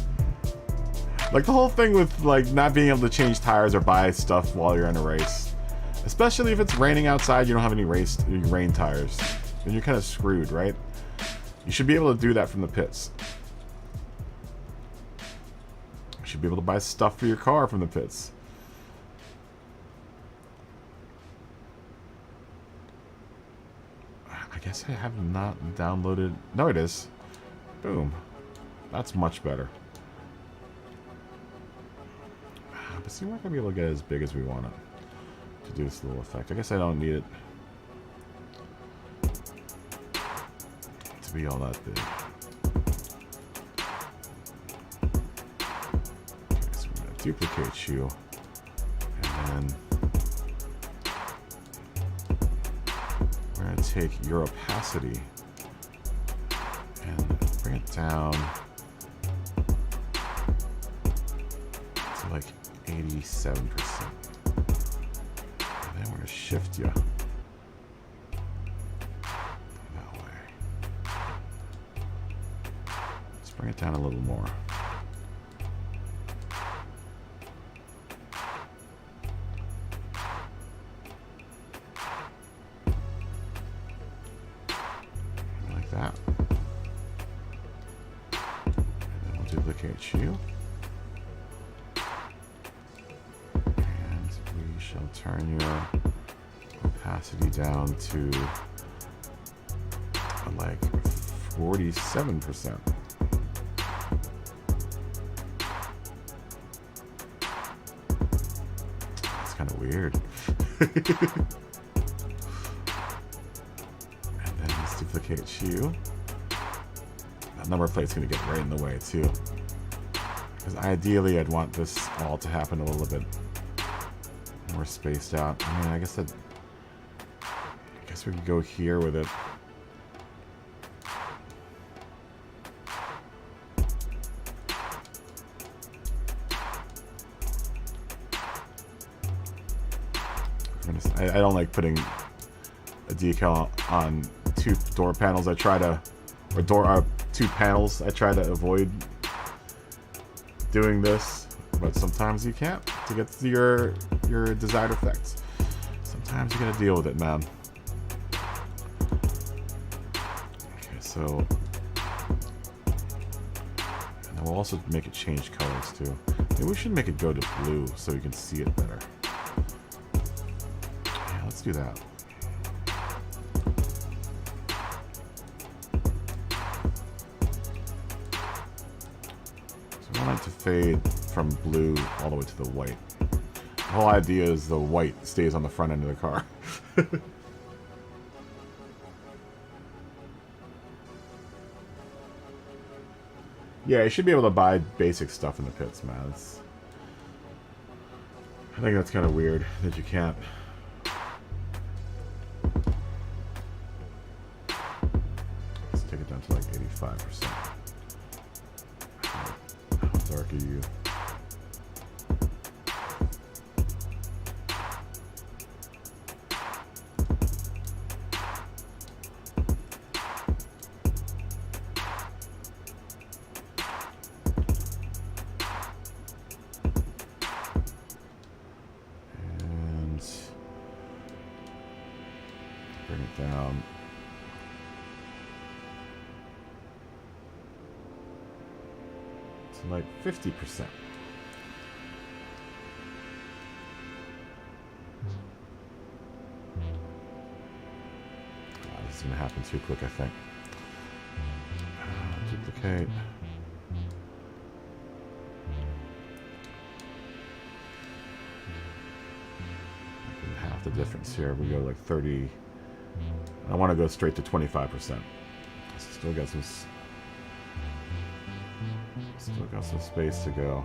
Like the whole thing with like not being able to change tires or buy stuff while you're in a race. Especially if it's raining outside, you don't have any rain tires. Then you're kind of screwed, right? You should be able to do that from the pits. You should be able to buy stuff for your car from the pits. I guess I have not downloaded... No, it is. Boom. That's much better. But see, we're not going to be able to get it as big as we want it to do this little effect. I guess I don't need it to be all that big. Okay, so we're going to duplicate you. And then we're going to take your opacity and bring it down to like 87%. And then we're going to shift you that way. Let's bring it down a little more. Like that. And then we'll duplicate you. Shall turn your opacity down to like 47%. That's kind of weird. And then let's duplicate you. That number plate's going to get right in the way too. Because ideally I'd want this all to happen a little bit more spaced out. I mean, I guess we could go here with it. I don't like putting a decal on two door panels. I try to, or two panels. I try to avoid doing this. But sometimes you can't to get to your desired effects. Sometimes you gotta deal with it, man. Okay, so and then we'll also make it change colors too. Maybe we should make it go to blue so you can see it better. Yeah, let's do that. So I want it to fade from blue all the way to the white. The whole idea is the white stays on the front end of the car. Yeah, you should be able to buy basic stuff in the pits, man. I think that's kind of weird that you can't. Let's take it down to like 85%. How dark are you? Bring it down. To like 50%. This is going to happen too quick, I think. Duplicate. Half. the difference here. We go like 30. I want to go straight to 25%. Still got some space to go.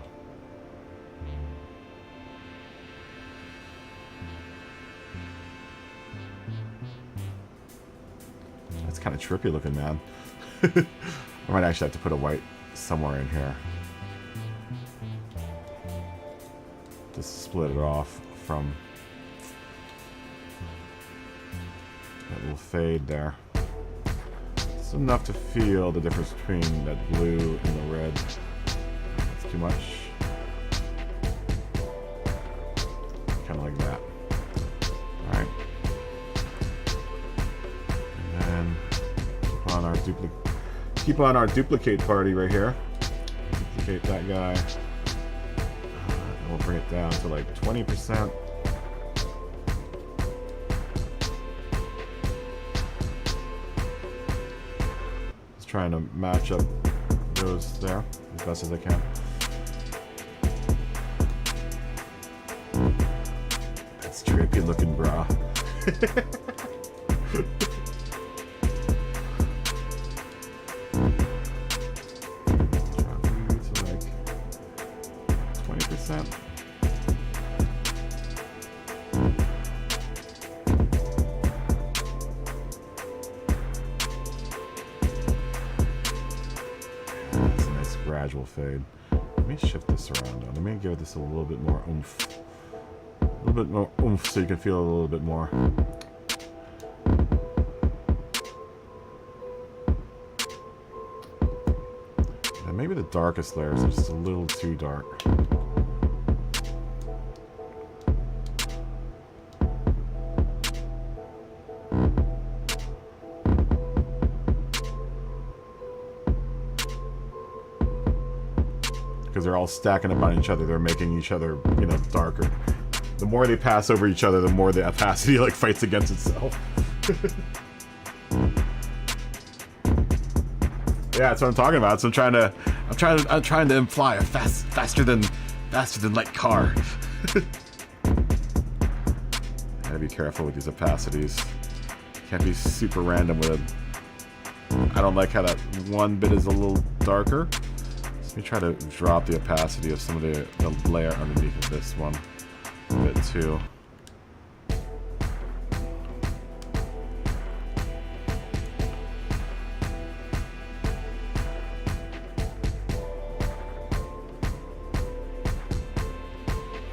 That's kind of trippy looking, man. I might actually have to put a white somewhere in here. Just split it off from that little fade there. It's enough to feel the difference between that blue and the red. That's too much. Kind of like that. Alright. And then keep on our duplicate party right here. Duplicate that guy. And we'll bring it down to like 20%. Trying to match up those there as best as I can. That's trippy looking, bra. To like 20%. Gradual fade. Let me shift this around. Let me give this a little bit more oomph. A little bit more oomph so you can feel a little bit more. And maybe the darkest layers are just a little too dark. Because they're all stacking up on each other, they're making each other, you know, darker. The more they pass over each other, the more the opacity like fights against itself. Yeah, that's what I'm talking about. So I'm trying to imply a faster than light car. Gotta be careful with these opacities. Can't be super random with it. I don't like how that one bit is a little darker. Let me try to drop the opacity of some of the layer underneath of this one a bit too.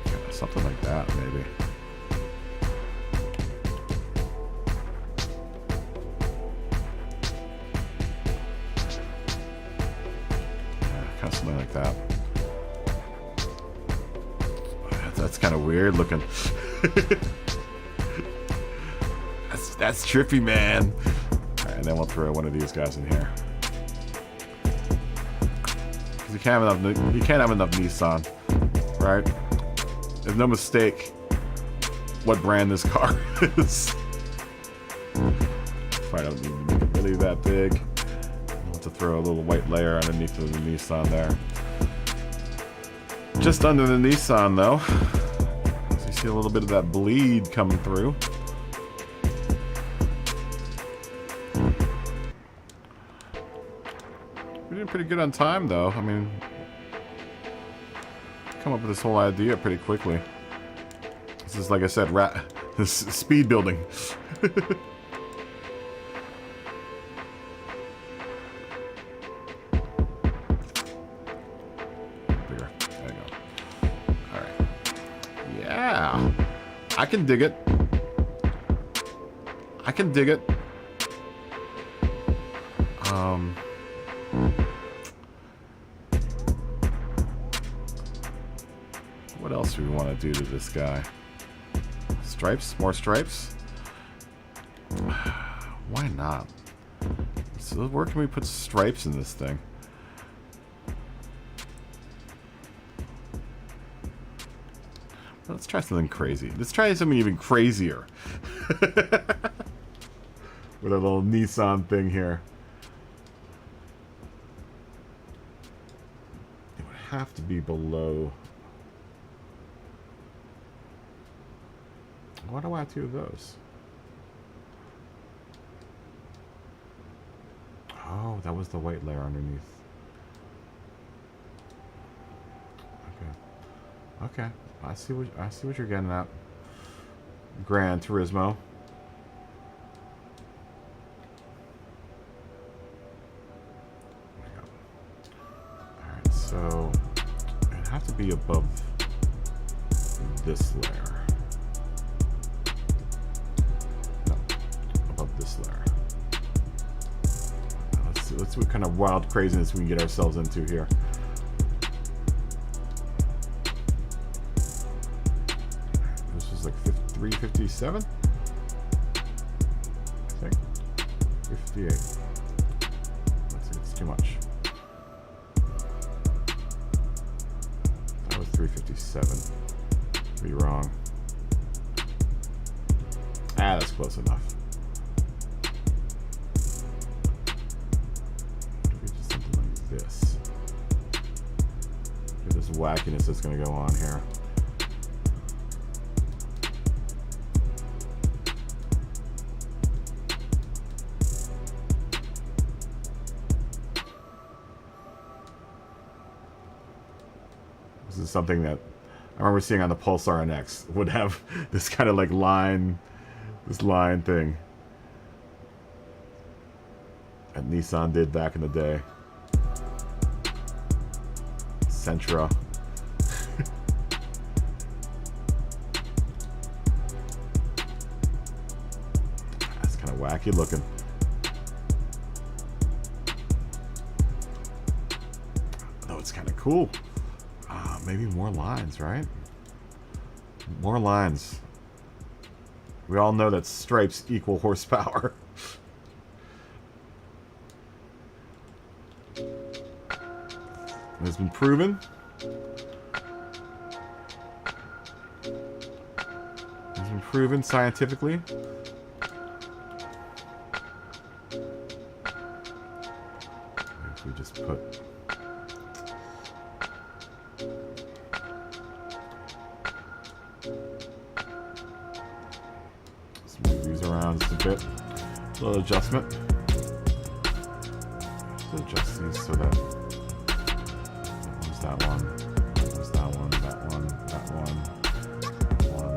Yeah, something like that, maybe. Something like that. That's kind of weird looking. that's trippy, man. Alright, and then we'll throw one of these guys in here. Because you can't have enough Nissan, right? There's no mistake what brand this car is. If I don't need to make it really that big. To throw a little white layer underneath of the Nissan there. Just under the Nissan though. So you see a little bit of that bleed coming through. We're doing pretty good on time though. I mean, come up with this whole idea pretty quickly. This is, like I said, this speed building. I can dig it. I can dig it. What else do we want to do to this guy? Stripes? More stripes? Why not? So where can we put stripes in this thing? Let's try something crazy. Let's try something even crazier. With a little Nissan thing here. It would have to be below. Why do I have two of those? Oh, that was the white layer underneath. Okay. Okay. I see what you're getting at. Gran Turismo. Alright, so it'd have to be above this layer. No, above this layer. Let's see what kind of wild craziness we can get ourselves into here. This was like 357, I think. 358. Let's see, it's too much. That was 357. Be wrong. Ah, that's close enough. This. Look at this wackiness that's going to go on here. This is something that I remember seeing on the Pulsar NX. Would have this kind of like line, this line thing that Nissan did back in the day. Sentra. That's kind of wacky looking. Though it's kind of cool. Maybe more lines, right? More lines. We all know that stripes equal horsepower. It has been proven. It has been proven scientifically. If we just put let's move these around just a bit. A little adjustment. Just adjust these so that that one, was that one, that one, that one, that one,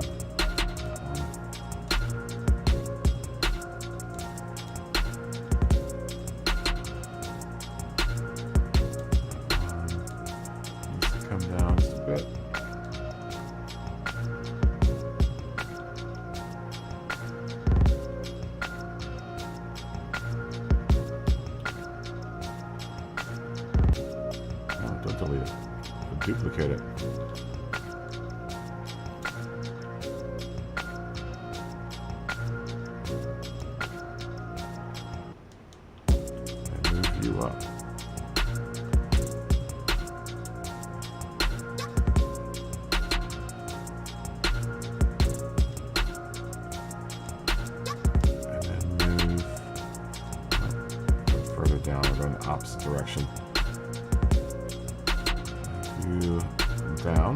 needs to come down just a bit. Don't delete it. Duplicate it. And move you up. And then move further down. We're going the opposite direction. You down.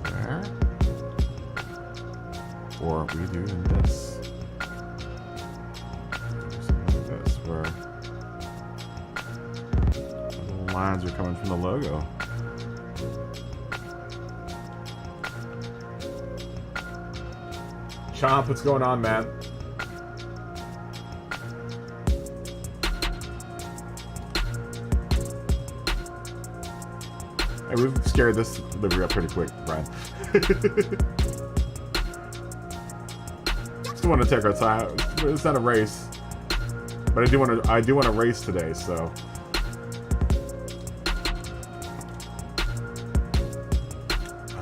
There. Or we do in this. Something like this, where the little lines are coming from the logo. Chomp, what's going on, man? Hey, we've scared this livery up pretty quick, Brian. Still want to take our time. It's not a race, but I do want to race today. So,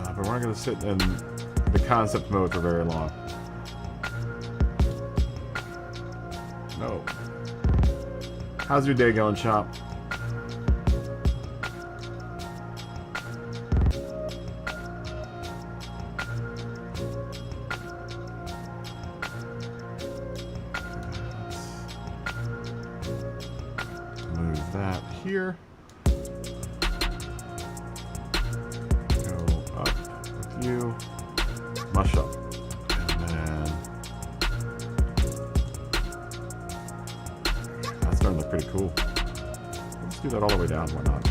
but we're not going to sit in the concept mode for very long. No. How's your day going, Chomp? Move that here. you. Mush up. And then that's starting to look pretty cool. Let's do that all the way down. Why not?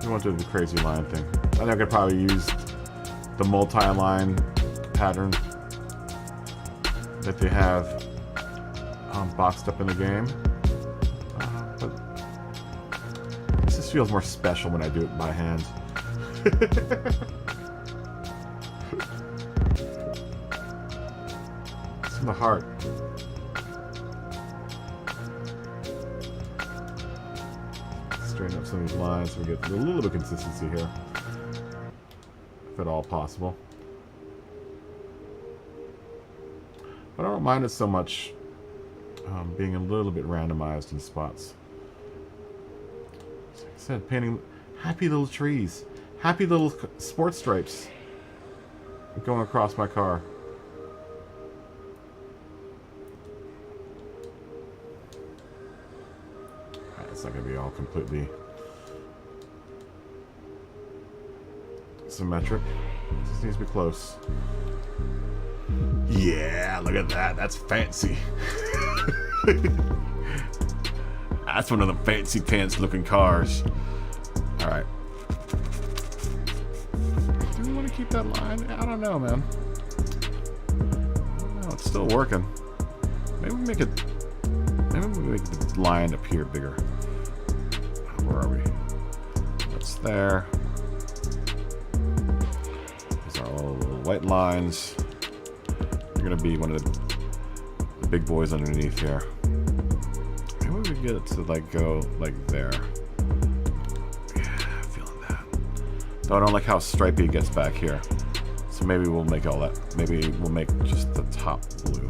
We won't do the crazy line thing. I think I could probably use the multi-line pattern that they have boxed up in the game. But this just feels more special when I do it by hand. It's in the heart. Straighten up some of these lines so we get a little bit of consistency here, if at all possible. But I don't mind it so much being a little bit randomized in spots. Like I said, painting happy little trees, happy little sports stripes going across my car. It's not going to be all completely symmetric. It just needs to be close. Yeah, look at that. That's fancy. That's one of the fancy pants looking cars. Alright. Do we want to keep that line? I don't know, man. No, it's still working. Maybe we make it. Maybe we make the line up here bigger. Where are we? That's there. These are all little white lines. You're gonna be one of the big boys underneath here. Maybe we get it to like go like there. Yeah, feeling that. Though I don't like how stripey it gets back here. So maybe we'll make all that. Maybe we'll make just the top blue.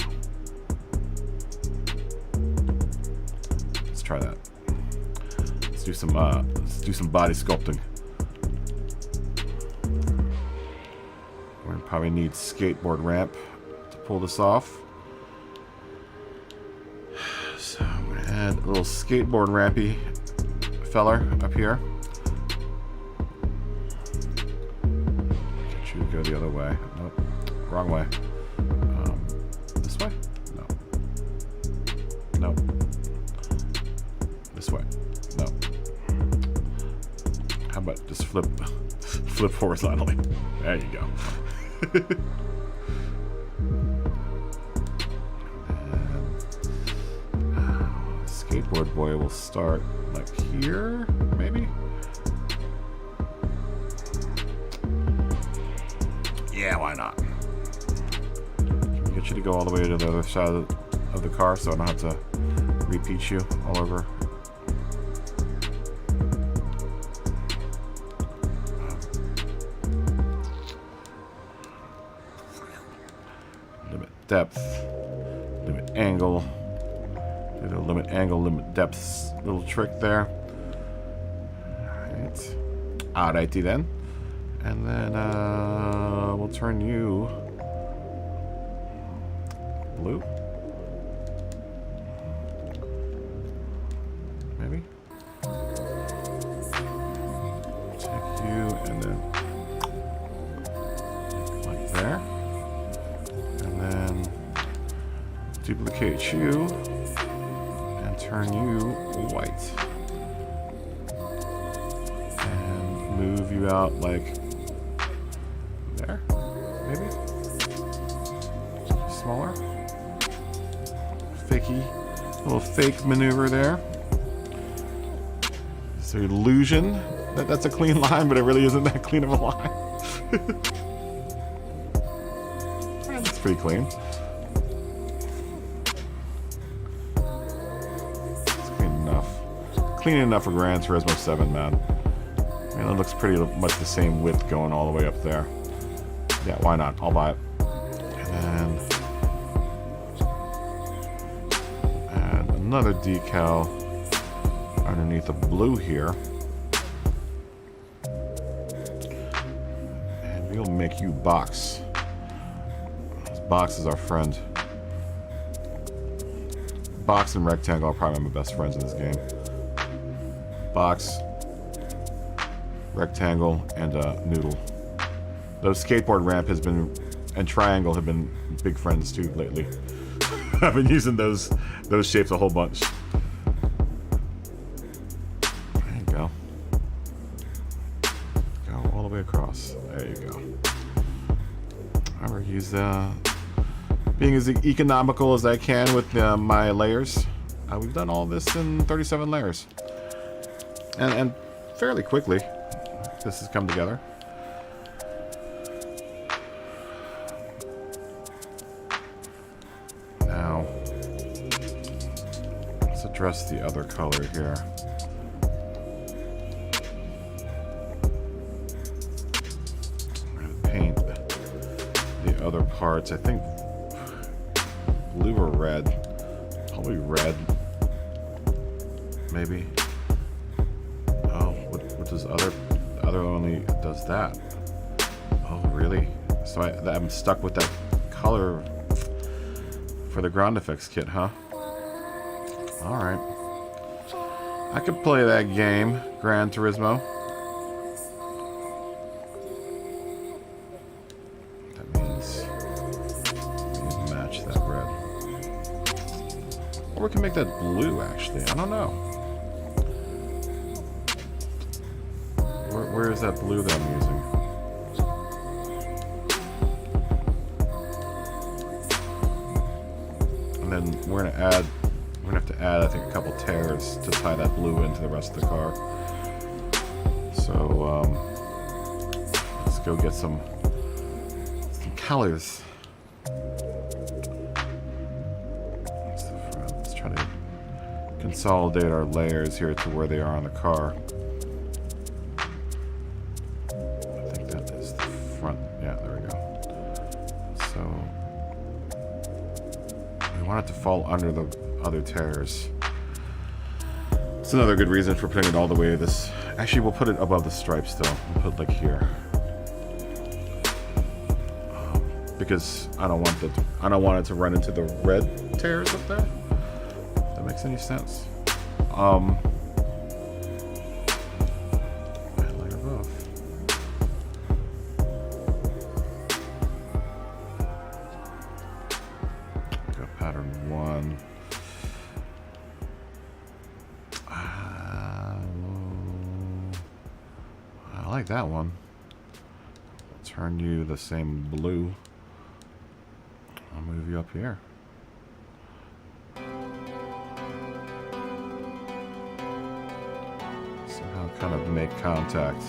Let's try that. Let's do some body sculpting. We're gonna probably need skateboard ramp to pull this off. So I'm gonna add a little skateboard rampy feller up here. Get you to go the other way. Nope, wrong way. This way? No. Nope. This way. No. How about just flip horizontally? There you go. And skateboard boy will start like here, maybe? Yeah, why not? Can we get you to go all the way to the other side of the car so I don't have to repeat you all over? Depth, limit angle, did a limit angle, limit depth little trick there. Alrighty then, and then we'll turn you blue, maybe. Take you and then like there. Then duplicate you and turn you white and move you out like there, maybe smaller. Little fake maneuver there. So illusion that that's a clean line, but it really isn't that clean of a line. Pretty clean. It's clean enough. Clean enough for Gran Turismo 7, man. Man, it looks pretty much the same width going all the way up there. Yeah, why not? I'll buy it. And then add another decal underneath the blue here. And we'll make you box. Box is our friend. Box and rectangle are probably my best friends in this game. Box, rectangle, and noodle. Though skateboard ramp has been, and triangle have been big friends too lately. I've been using those shapes a whole bunch. There you go. Go all the way across. There you go. I will use being as economical as I can with my layers. We've done all this in 37 layers, and fairly quickly. This has come together. Now, let's address the other color here. I'm going to paint the other parts. I think blue or red. Probably red. Maybe. Oh, what does other only does that? Oh, really? So I'm stuck with that color for the ground effects kit, huh? Alright. I could play that game, Gran Turismo. That means we need to match that red. Or we can make that blue, actually. I don't know. Where is that blue that I'm using? And then we're gonna have to add, I think, a couple tears to tie that blue into the rest of the car. So let's go get some colors. Let's try to consolidate our layers here to where they are on the car. Want it to fall under the other tears. It's another good reason for putting it all the way to this. Actually, we'll put it above the stripe still. We'll put it like here, because I don't want it to run into the red tears up there. If that makes any sense. Layer above. Pattern 1. I like that one. I'll turn you the same blue. I'll move you up here. Somehow kind of make contact.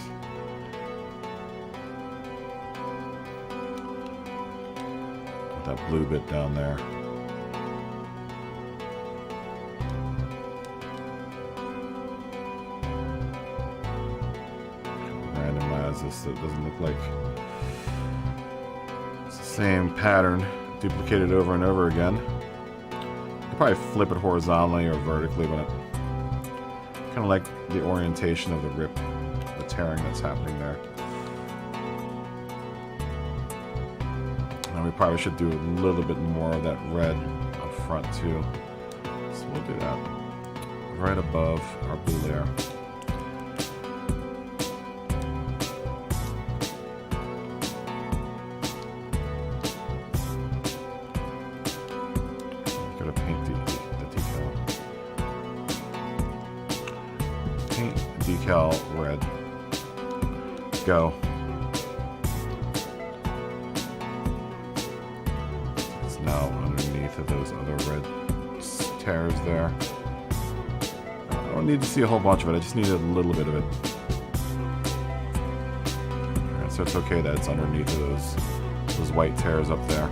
With that blue bit down there. This, so it doesn't look like it's the same pattern duplicated over and over again. You probably flip it horizontally or vertically, but kind of like the orientation of the rip, the tearing that's happening there. And we probably should do a little bit more of that red up front too. So we'll do that right above our blue layer. Decal red. Go. It's now underneath of those other red tears there. I don't need to see a whole bunch of it. I just need a little bit of it. Alright, so it's okay that it's underneath of those white tears up there.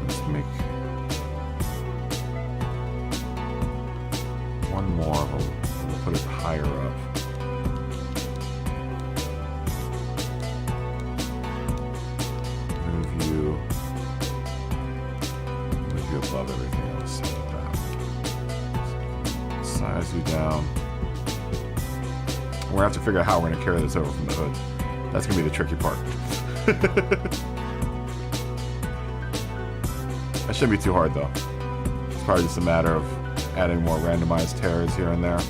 Let's make one more of them. We'll put it higher up. Move you above everything else. Like that. Size you down. We're gonna have to figure out how we're gonna carry this over from the hood. That's gonna be the tricky part. That shouldn't be too hard though. It's probably just a matter of adding more randomized tears here and there.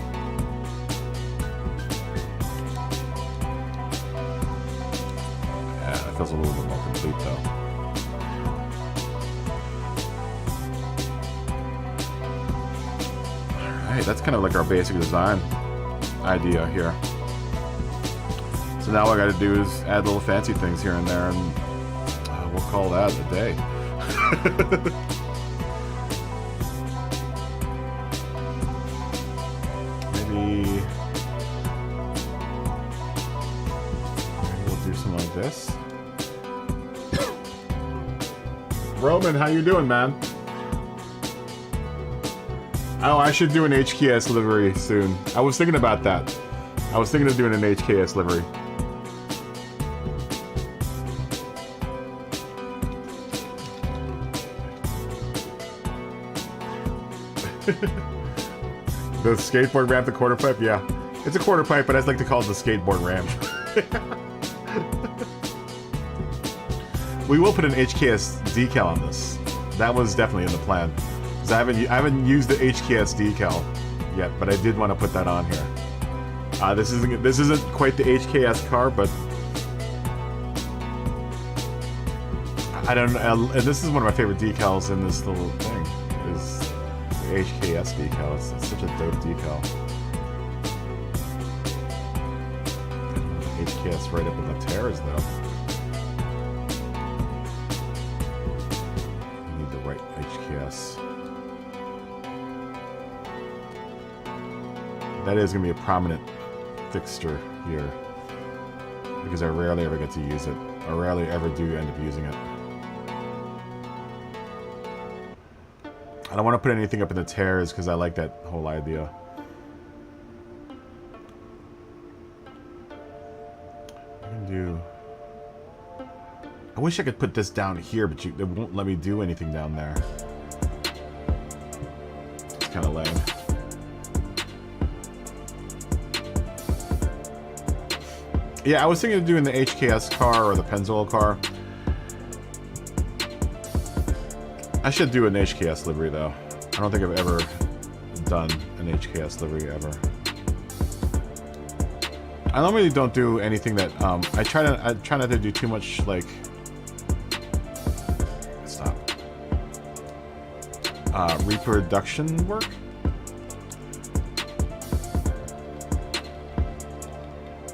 feels a little bit more complete though. Alright, that's kind of like our basic design idea here. So now what I gotta do is add little fancy things here and there, and we'll call that a day. Maybe we'll do something like this. Roman, how you doing, man? Oh, I should do an HKS livery soon. I was thinking about that. I was thinking of doing an HKS livery. The skateboard ramp, the quarter pipe? Yeah. It's a quarter pipe, but I like to call it the skateboard ramp. We will put an HKS decal on this. That was definitely in the plan. Because I haven't used the HKS decal yet, but I did want to put that on here. This isn't quite the HKS car, but I don't know. And this is one of my favorite decals in this little thing. Is the HKS decal. It's such a dope decal. HKS right up in the tears, though. I need the right HKS. That is going to be a prominent fixture here, because I rarely ever get to use it. I rarely ever do end up using it. I don't want to put anything up in the tears because I like that whole idea. I can do... I wish I could put this down here, but it won't let me do anything down there. It's kind of lame. Yeah, I was thinking of doing the HKS car or the Pennzoil car. I should do an HKS livery though. I don't think I've ever done an HKS livery ever. I normally don't do anything that I try not to do too much like reproduction work.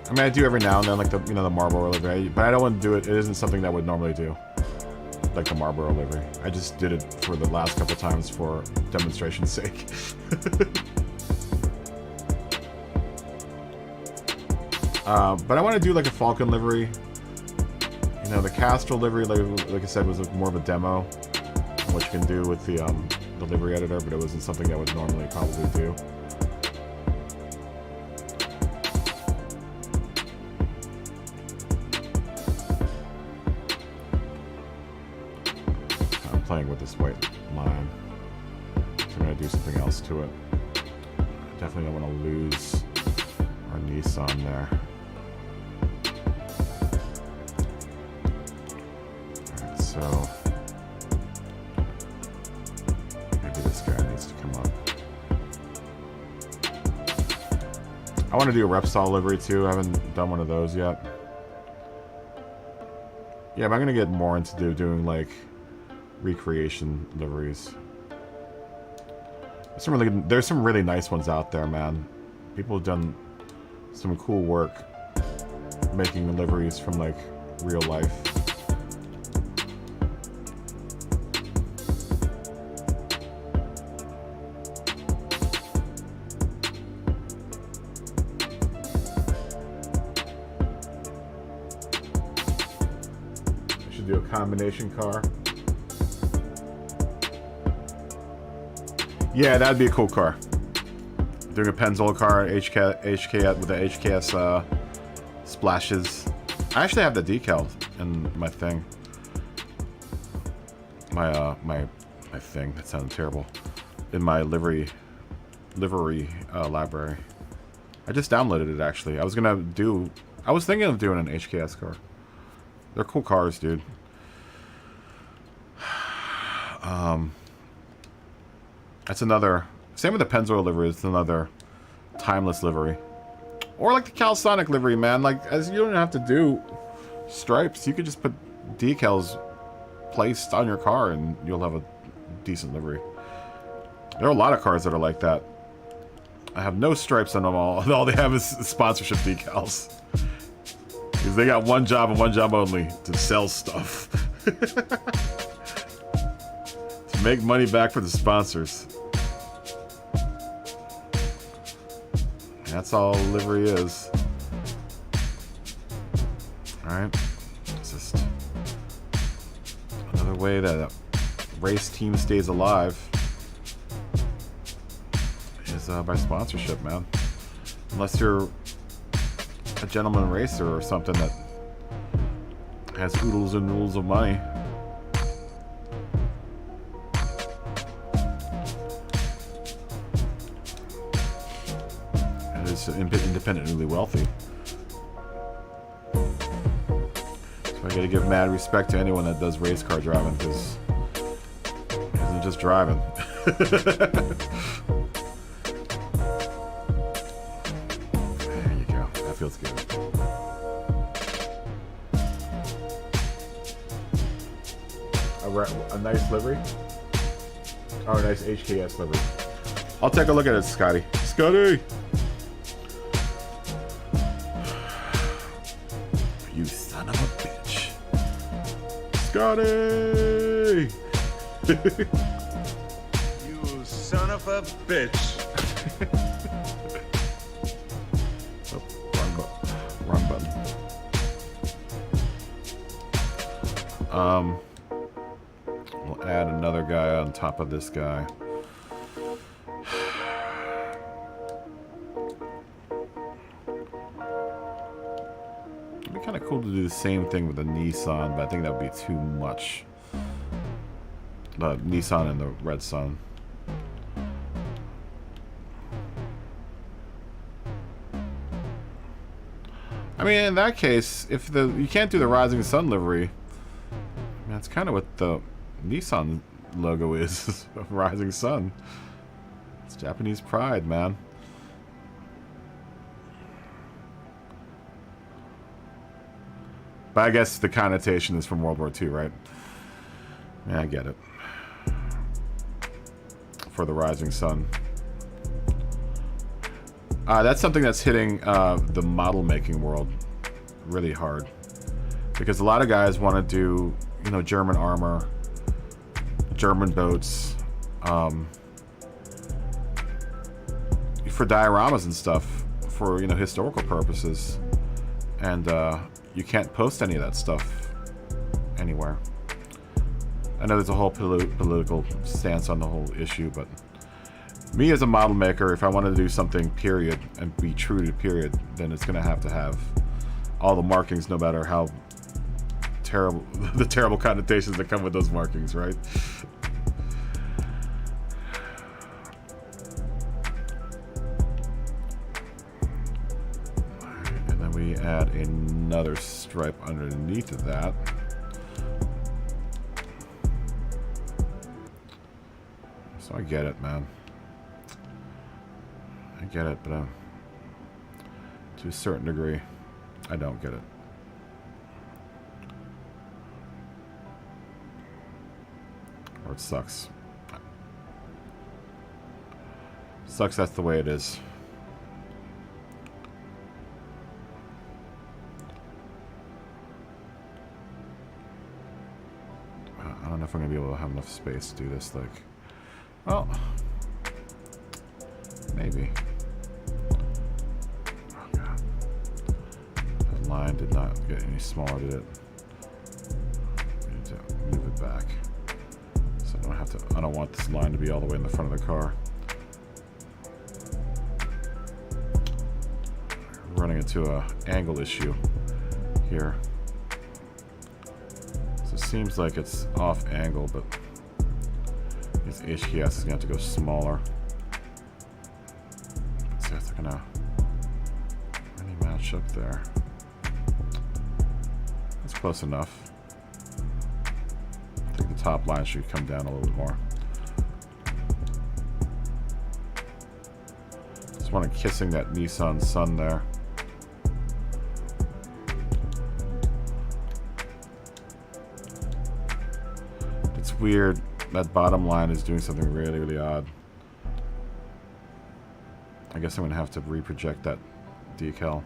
I mean, I do every now and then, like the the Marlboro livery, but I don't want to do it. It isn't something that I would normally do, like the Marlboro livery. I just did it for the last couple times for demonstration's sake. But I want to do like a Falcon livery. You know, the Castrol livery, like I said, was more of a demo of what you can do with the livery editor, but it wasn't something I would normally probably do. Playing with this white line, so I'm going to do something else to it. I definitely don't want to lose our Nissan there. Alright, so maybe this guy needs to come up. I want to do a Repsol livery too. I haven't done one of those yet. Yeah, but I'm going to get more into doing like recreation liveries. There's some really nice ones out there, man. People have done some cool work making liveries from like real life. I should do a combination car. Yeah, that'd be a cool car. Doing a Pennzoil car, HK with the HKS splashes. I actually have the decal in my thing. My thing. That sounded terrible. In my livery library. I just downloaded it actually. I was thinking of doing an HKS car. They're cool cars, dude. That's another... Same with the Pennzoil livery. It's another timeless livery. Or like the Calisonic livery, man. Like, as you don't have to do Stripes, you could just put decals placed on your car and you'll have a decent livery. There are a lot of cars that are like that. I have no stripes on them all. All they have is sponsorship decals. Because they got one job and one job only, to sell stuff. To make money back for the sponsors. And that's all livery is. Alright. It's just another way that a race team stays alive. Is by sponsorship, man. Unless you're a gentleman racer or something that has oodles and oodles of money. And is independently wealthy. So I gotta give mad respect to anyone that does race car driving, because it isn't just driving. Feels good. A nice livery? Oh, a nice HKS livery. I'll take a look at it, Scotty. Scotty! You son of a bitch. Scotty! You son of a bitch. Wrong button. We'll add another guy on top of this guy. It'd be kind of cool to do the same thing with the Nissan, but I think that would be too much. The Nissan and the Red Sun. I mean, in that case, if you can't do the Rising Sun livery, that's kind of what the Nissan logo is. Rising Sun. It's Japanese pride, man. But I guess the connotation is from World War II, right? Yeah, I get it. For the Rising Sun. That's something that's hitting the model making world really hard, because a lot of guys want to do, you know, German armor, German boats, for dioramas and stuff, for, you know, historical purposes, and you can't post any of that stuff anywhere. I know there's a whole political stance on the whole issue, but me as a model maker, if I wanted to do something period and be true to period, then it's gonna have to have all the markings, no matter how terrible the terrible connotations that come with those markings, right? And then we add another stripe underneath of that. So I get it, man. I get it, but to a certain degree, I don't get it. Or it sucks. Sucks that's the way it is. I don't know if I'm going to be able to have enough space to do this, like... Well... Maybe. Oh god. That line did not get any smaller, did it? I need to move it back. So I don't have to, I don't want this line to be all the way in the front of the car. Running into a angle issue here. So it seems like it's off angle, but this HKS is gonna have to go smaller. Gonna any match up there. That's close enough. I think the top line should come down a little bit more. Just want to kissing that Nissan Sun there. weird. That bottom line is doing something really, really odd. I guess I'm going to have to reproject that decal.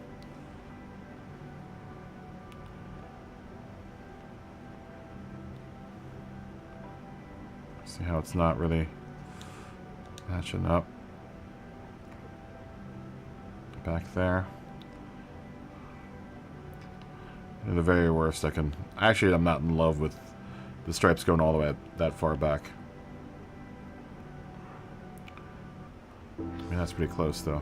See how it's not really matching up. Back there. In the very worst, I can... Actually, I'm not in love with the stripes going all the way that far back. I mean, that's pretty close, though.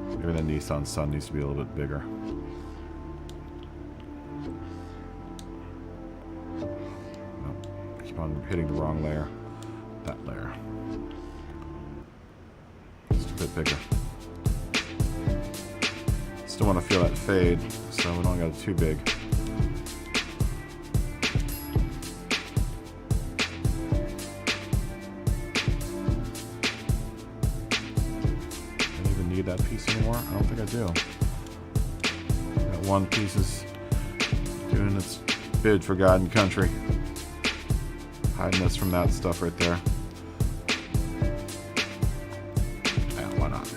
Maybe the Nissan Sun needs to be a little bit bigger. Nope. Keep on hitting the wrong layer. That layer. Just a bit bigger. Still want to feel that fade, so we don't got it too big. Don't even need that piece anymore? I don't think I do. That one piece is doing its bid for God and country. Hiding us from that stuff right there. Yeah, why not?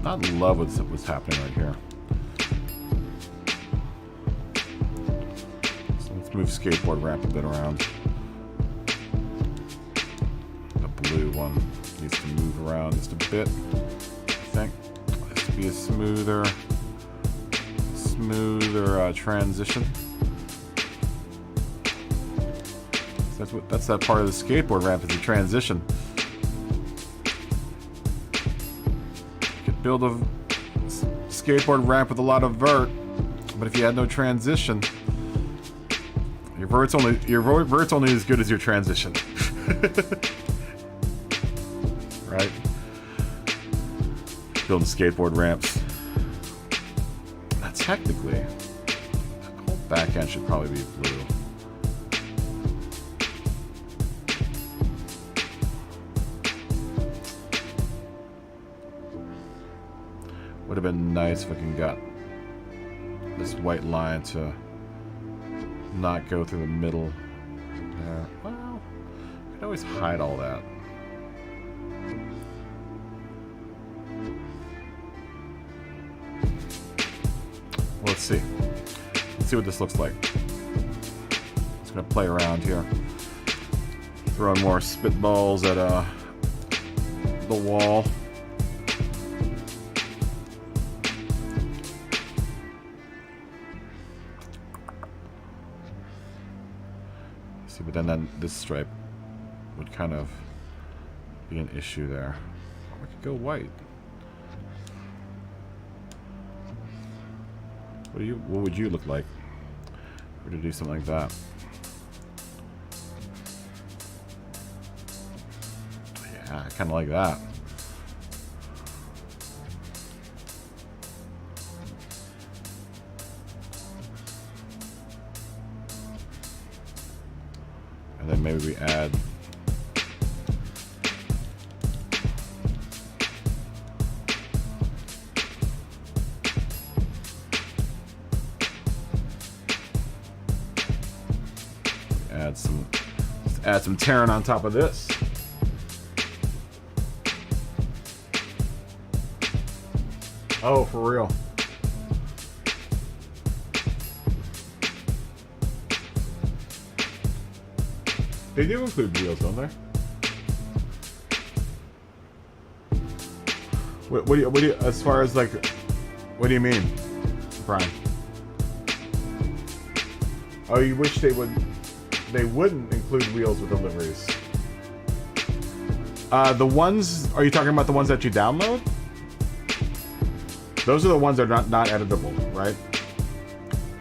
Not in love with what's happening right here. So let's move skateboard ramp a bit around. The blue one needs to move around just a bit. I think this to be a smoother transition. So that's that part of the skateboard ramp is the transition. Build a skateboard ramp with a lot of vert, but if you had no transition, your vert's only as good as your transition. Right? Building skateboard ramps. Now, technically, the whole back end should probably be blue. Would have been nice if I can got this white line to not go through the middle there. Well, I could always hide all that. Well, let's see. Let's see what this looks like. Just gonna play around here. Throwing more spitballs at the wall. But then this stripe would kind of be an issue there. Or we could go white. What would you look like if we were to do something like that? Yeah, I kind of like that. And then maybe we add add some Terran on top of this. Oh, for real. They do include wheels, don't they? What do you, as far as like, what do you mean, Brian? Oh, you wish they wouldn't include wheels with the liveries. The ones, are you talking about the ones that you download? Those are the ones that are not editable, right?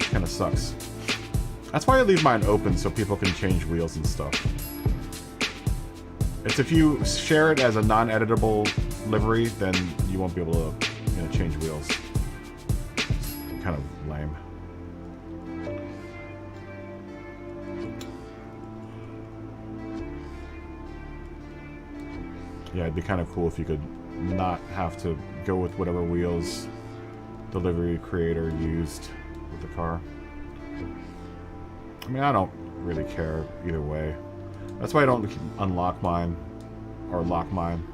Kind of sucks. That's why I leave mine open so people can change wheels and stuff. It's if you share it as a non-editable livery, then you won't be able to, you know, change wheels. It's kind of lame. Yeah, it'd be kind of cool if you could not have to go with whatever wheels the livery creator used with the car. I mean, I don't really care either way. That's why I don't unlock mine or lock mine.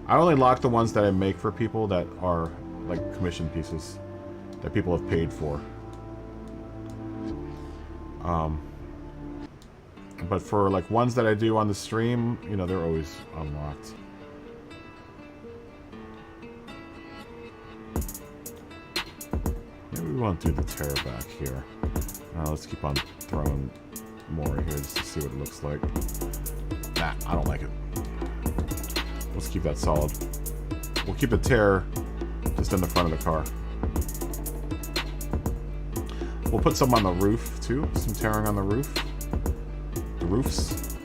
I only lock the ones that I make for people that are like commission pieces that people have paid for. But for like ones that I do on the stream, you know, they're always unlocked. Maybe we won't do the tear back here. Let's keep on throwing more here just to see what it looks like. Nah, I don't like it. Let's keep that solid. We'll keep the tear just in the front of the car. We'll put some on the roof too. Some tearing on the roof. The roofs.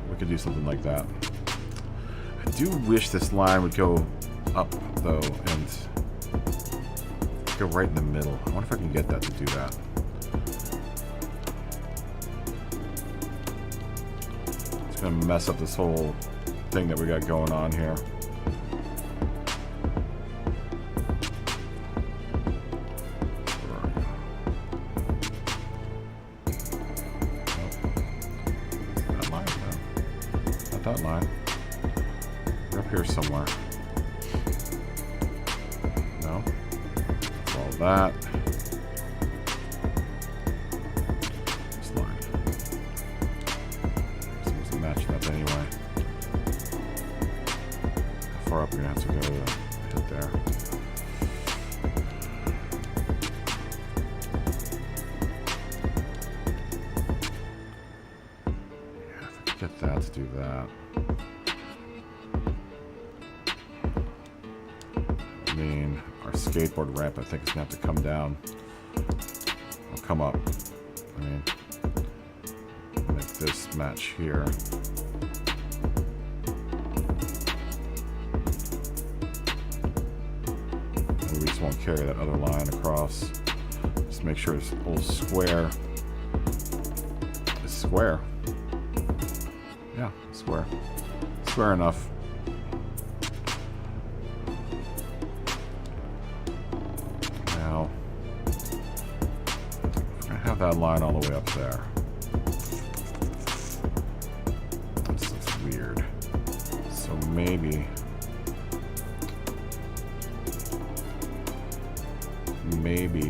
We could do something like that. I do wish this line would go up though and go right in the middle. I wonder if I can get that to do that. It's gonna mess up this whole thing that we got going on here. That line, no. Not that line. We're up here somewhere. No. All that. This line. This wasn't matching up anyway. How far up we're gonna have to go to hit there. Yeah, if I could get that to do that. I mean, our skateboard ramp, I think, is going to have to come down. Or come up. I mean, make this match here. And we just won't carry that other line across. Just make sure this whole square is square. Yeah, square. Square enough. Now, I have that line all the way up there. This looks weird. So maybe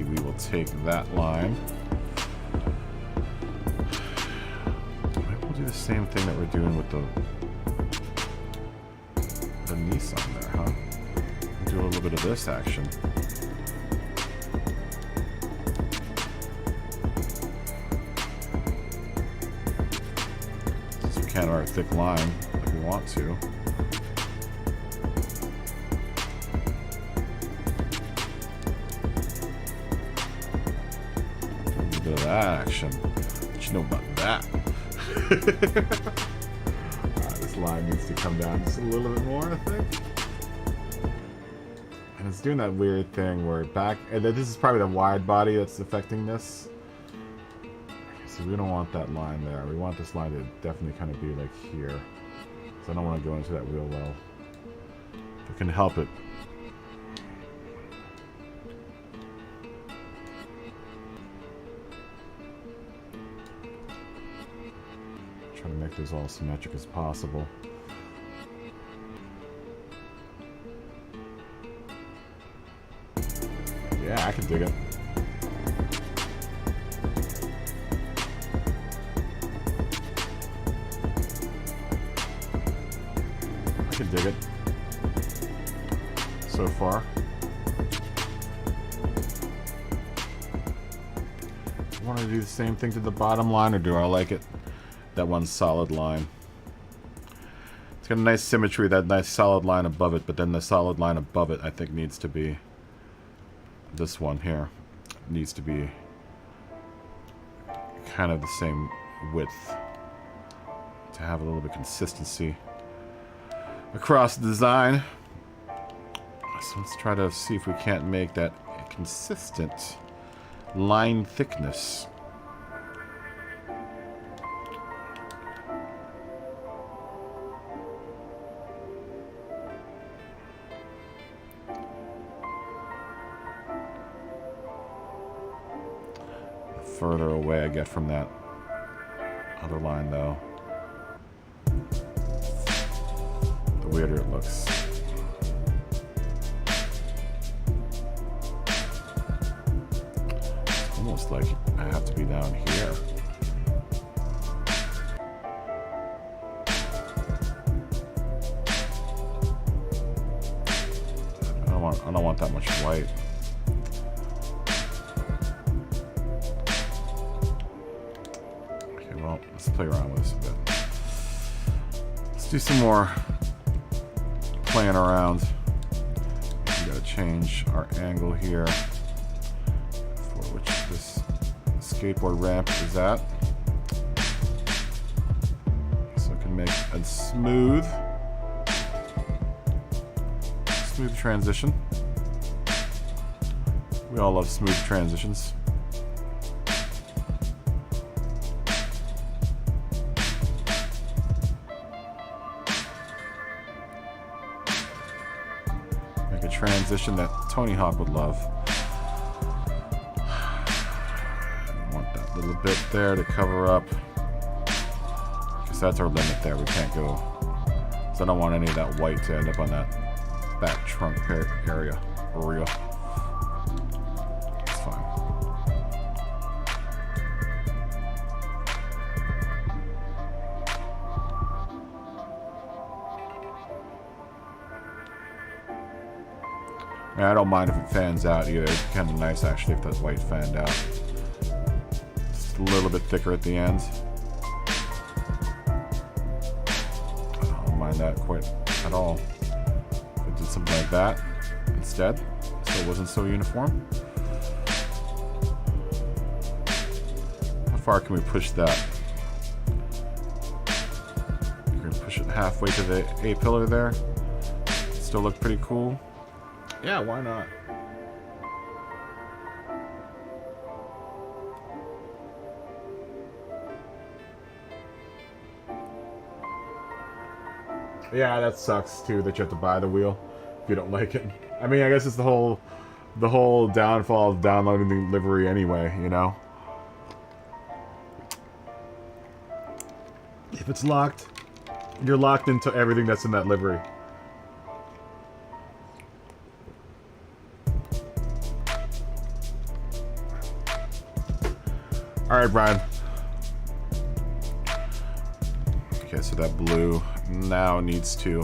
we will take that line. Maybe we'll do the same thing that we're doing with the Nissan there, huh? We'll do a little bit of this action. Since we can't have our thick line like we want to. Do a little bit of that action. What you know about that? This line needs to come down just a little bit more, I think. And it's doing that weird thing where back, and this is probably the wide body that's affecting this. So we don't want that line there. We want this line to definitely kind of be like here. So I don't want to go into that wheel well. If I can help it. Try to make those all symmetric as possible. Yeah, I can dig it. I can dig it. So far. Want to do the same thing to the bottom line, or do I like it? That one solid line. It's got a nice symmetry, that nice solid line above it, but then the solid line above it, I think, needs to be this one here. Needs to be kind of the same width to have a little bit of consistency across the design. So let's try to see if we can't make that a consistent line thickness. further away I get from that other line, though, the weirder it looks. It's almost like I have to be down here. I don't want that much white. Okay, well, let's play around with this a bit. Let's do some more playing around. We gotta change our angle here for which this skateboard ramp is at, so I can make a smooth transition. We all love smooth transitions. Make a transition that Tony Hawk would love. I want that little bit there to cover up, because that's our limit there. We can't go, so I don't want any of that white to end up on that back trunk area. It's fine. I don't mind if it fans out either. It's kind of nice actually if that white fanned out. Just a little bit thicker at the ends. I don't mind that quite at all. Did something like that instead, so it wasn't so uniform. How far can we push that? We're gonna push it halfway to the A pillar there. Still look pretty cool. Yeah, why not? Yeah, that sucks too that you have to buy the wheel if you don't like it. I mean, I guess it's the whole downfall of downloading the livery anyway, you know? If it's locked, you're locked into everything that's in that livery. Alright, Brian. Okay, so that blue now needs to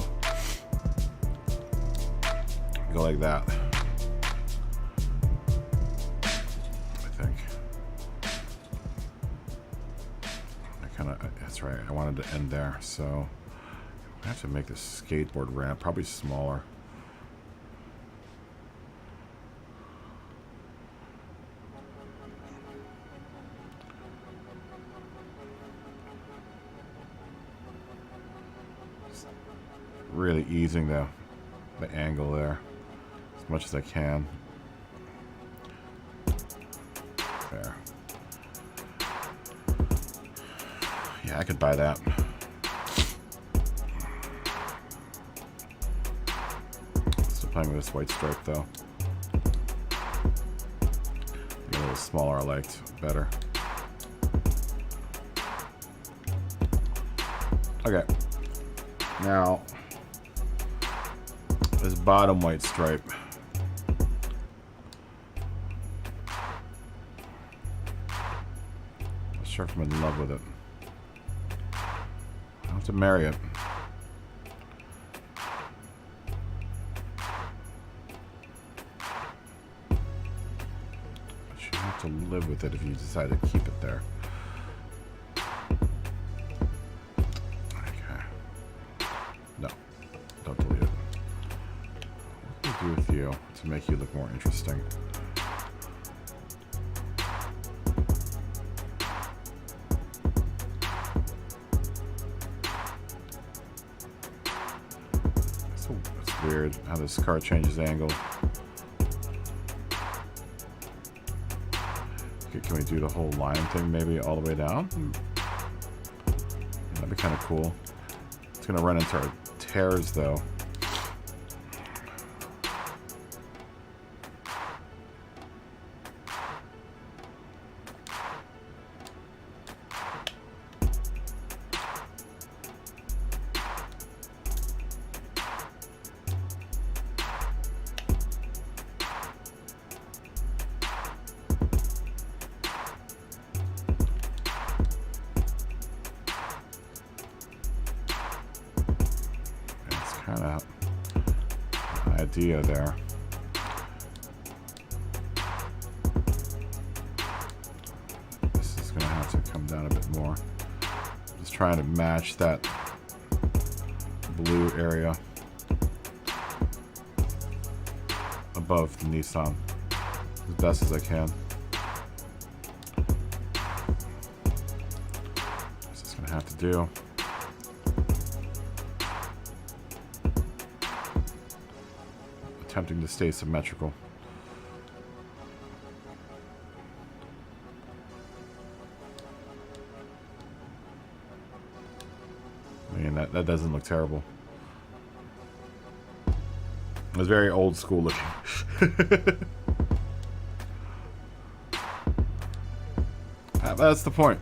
go like that, I think. That's right, I wanted to end there, so I have to make this skateboard ramp probably smaller. Really easing the angle there as much as I can. There. Yeah, I could buy that. Still playing with this white stripe though. A little smaller I liked better. Okay. Now this bottom white stripe. Not sure if I'm in love with it. I have to marry it. But you have to live with it if you decide to keep it there. Okay. No. Don't delete it. What can I do with you to make you look more interesting? It's weird how this car changes angle. Okay, can we do the whole line thing maybe all the way down? That'd be kind of cool. It's gonna run into our tears though. kind of idea there. This is going to have to come down a bit more. Just trying to match that blue area above the Nissan as best as I can. This is going to have to do. Attempting to stay symmetrical. I mean, that doesn't look terrible. It's very old school looking. That's the point.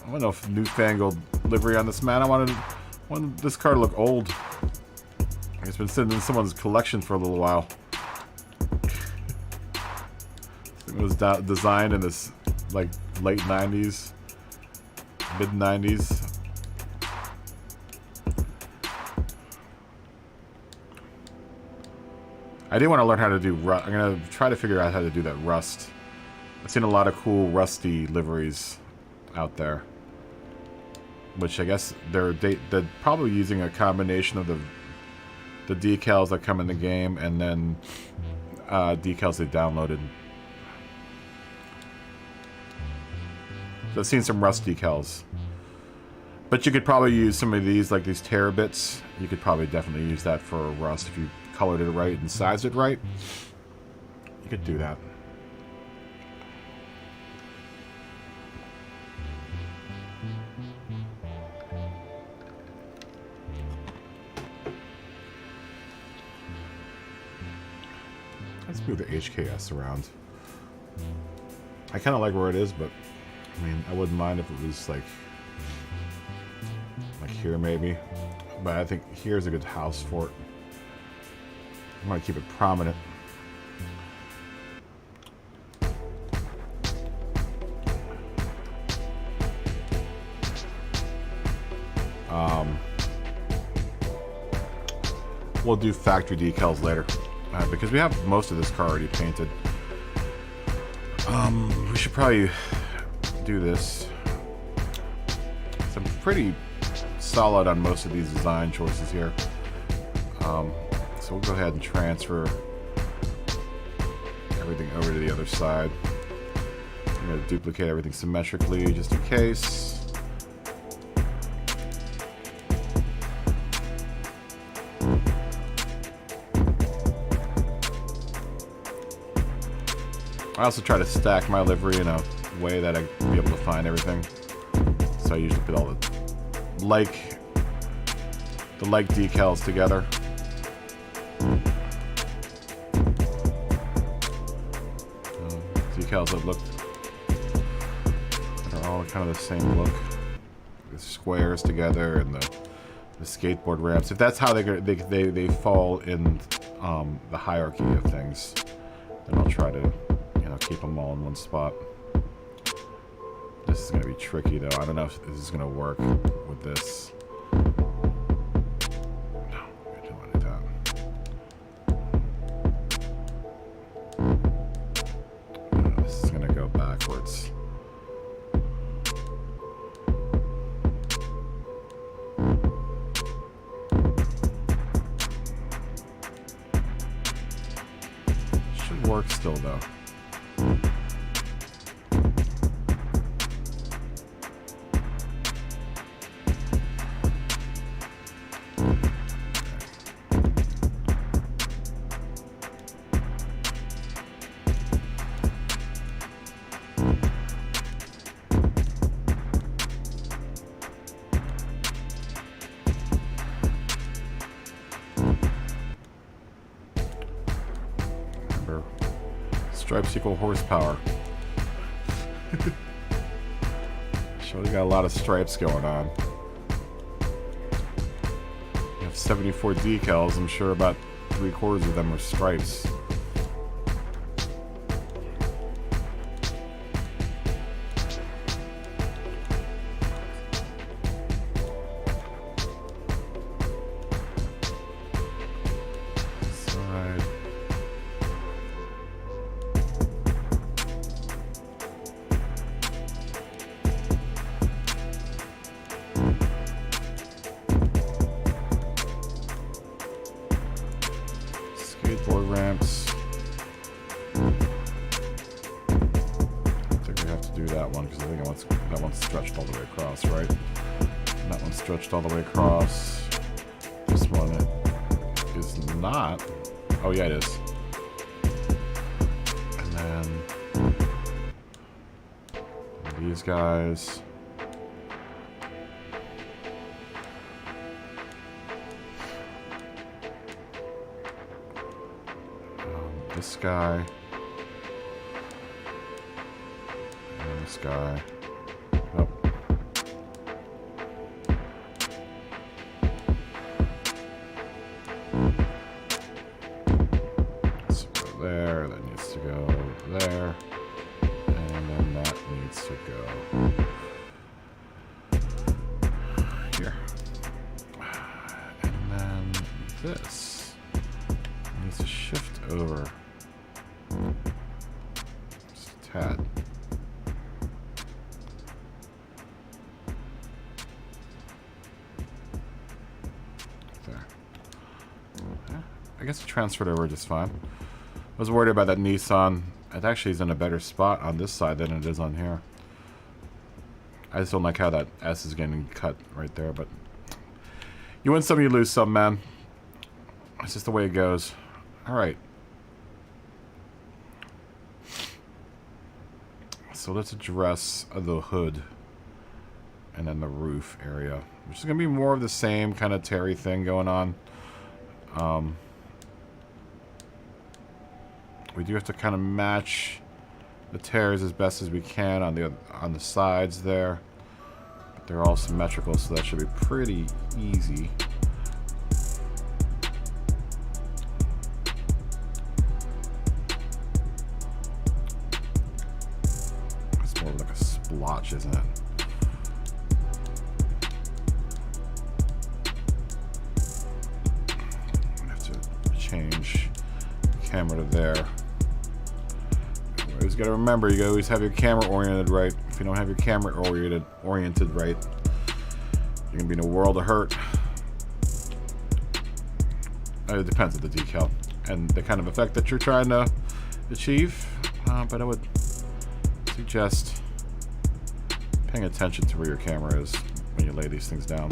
I want no newfangled livery on this, man. I wanted this car to look old. It's been sitting in someone's collection for a little while. It was designed in this like late 90s, mid 90s. I do want to learn how to do rust. I'm gonna try to figure out how to do that rust. I've seen a lot of cool rusty liveries out there, which I guess they're probably using a combination of the decals that come in the game and then decals they downloaded. So I've seen some rust decals, but you could probably use some of these, like these terabits. You could probably definitely use that for rust if you colored it right and sized it right. You could do that. Let's move the HKS around. I kind of like where it is, but I mean, I wouldn't mind if it was like here maybe. But I think here's a good house for it. I want to keep it prominent. We'll do factory decals later. Because we have most of this car already painted. We should probably do this. So I'm pretty solid on most of these design choices here. So we'll go ahead and transfer everything over to the other side. I'm going to duplicate everything symmetrically just in case. I also try to stack my livery in a way that I can be able to find everything. So I usually put all the like decals together. Decals that look that are all kind of the same look. The squares together and the skateboard ramps. If that's how they fall in the hierarchy of things, then I'll try to keep them all in one spot. This is going to be tricky though. I don't know if this is going to work with this. No, I don't want to do that. This is going to go backwards. Should work still though. Stripes equal horsepower. Surely got a lot of stripes going on. You have 74 decals. I'm sure about 3/4 of them are stripes. stretched all the way across. This one is not. Oh yeah, it is. And then these guys. This guy. And this guy. Oh. Let's go there. That needs to go there. And then that needs to go here. And then this needs to shift over. Just a tad. There. I guess it transferred over just fine. I was worried about that Nissan. It actually is in a better spot on this side than it is on here. I just don't like how that S is getting cut right there, but you win some, you lose some, man. It's just the way it goes. Alright. So let's address the hood and then the roof area, which is going to be more of the same kind of Terry thing going on. We do have to kind of match the tears as best as we can on the sides there, but they're all symmetrical, so that should be pretty easy. It's more like a splotch, isn't it? I have to change the camera to there. You always got to remember, you always have your camera oriented right. If you don't have your camera oriented right, you're gonna be in a world of hurt. It depends on the decal and the kind of effect that you're trying to achieve, but I would suggest paying attention to where your camera is when you lay these things down.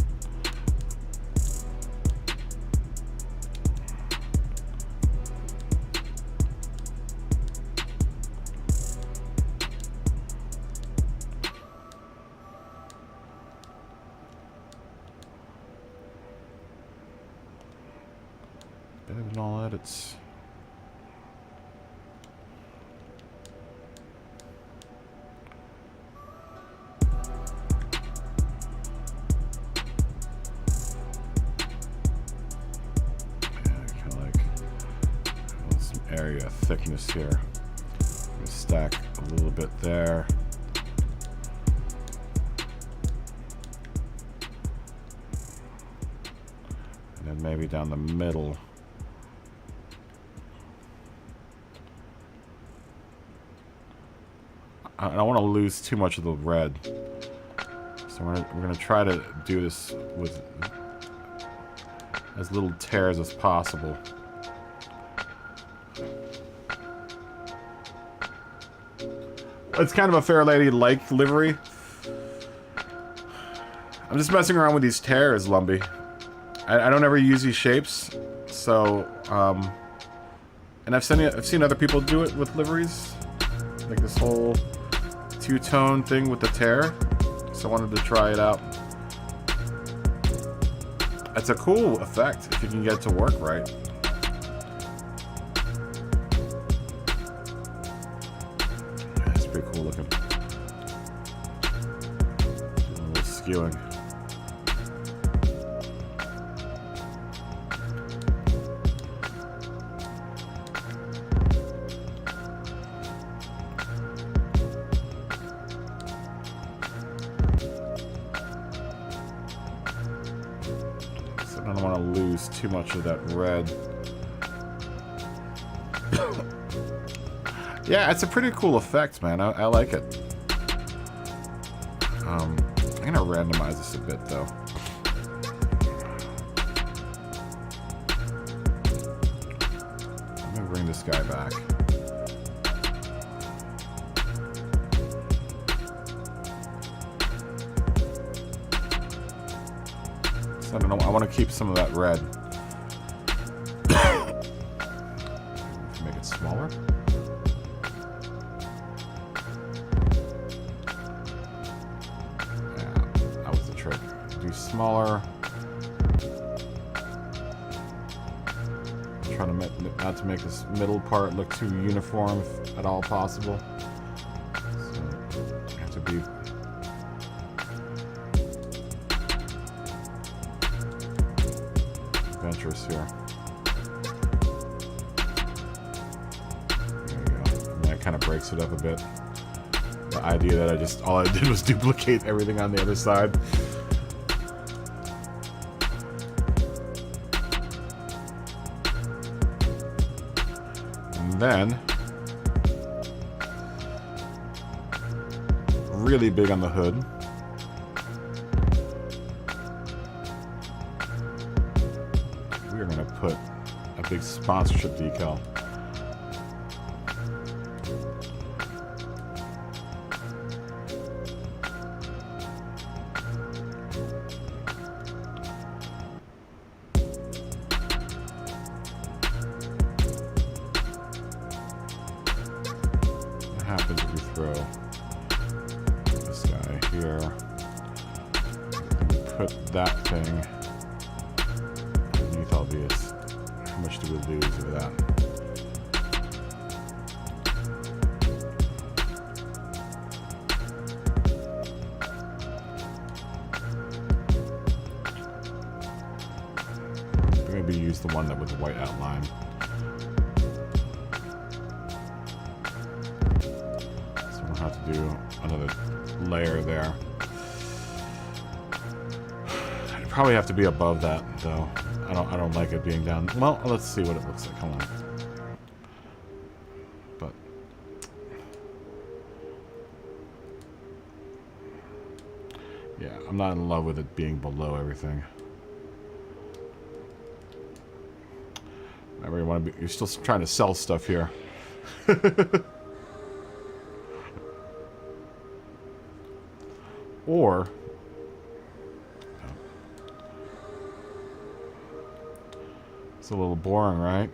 Better than all that, it's area thickness here. I'm gonna stack a little bit there. And then maybe down the middle. I don't want to lose too much of the red. So we're gonna try to do this with as little tears as possible. It's kind of a Fair Lady like livery. I'm just messing around with these tears, Lumpy. I don't ever use these shapes, so and I've seen other people do it with liveries, like this whole two-tone thing with the tear. So I wanted to try it out. It's a cool effect if you can get it to work right. Pretty cool looking. A little skewing. So I don't want to lose too much of that red. Yeah, it's a pretty cool effect, man. I like it. I'm gonna randomize this a bit, though. I'm gonna bring this guy back. I want to keep some of that red. Make it smaller. Yeah, that was the trick. Do smaller. Trying to not to make this middle part look too uniform if at all possible. So you have to be adventurous here. There you go. And that kind of breaks it up a bit. The idea that all I did was duplicate everything on the other side. And then, really big on the hood. We are going to put a big sponsorship decal. Happens if we throw this guy here. Put that thing underneath all these. How much do we lose of that? Maybe use the one that with the white outline. Have to do another layer there. I'd probably have to be above that though. I don't like it being down. Well, let's see what it looks like. Come on. But yeah, I'm not in love with it being below everything. Remember, you're still trying to sell stuff here. Or it's a little boring, right?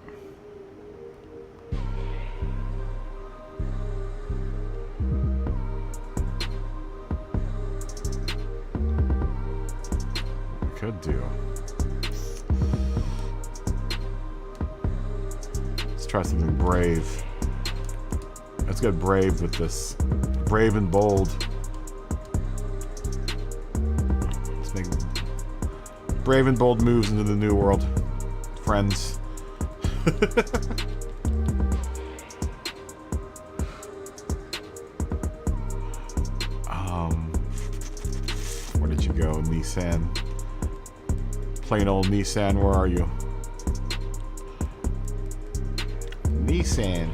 We could do. Let's try something brave. Let's get brave with this. Brave and bold. Brave and bold moves into the new world, friends. Where did you go, Nissan? Plain old Nissan, where are you? Nissan.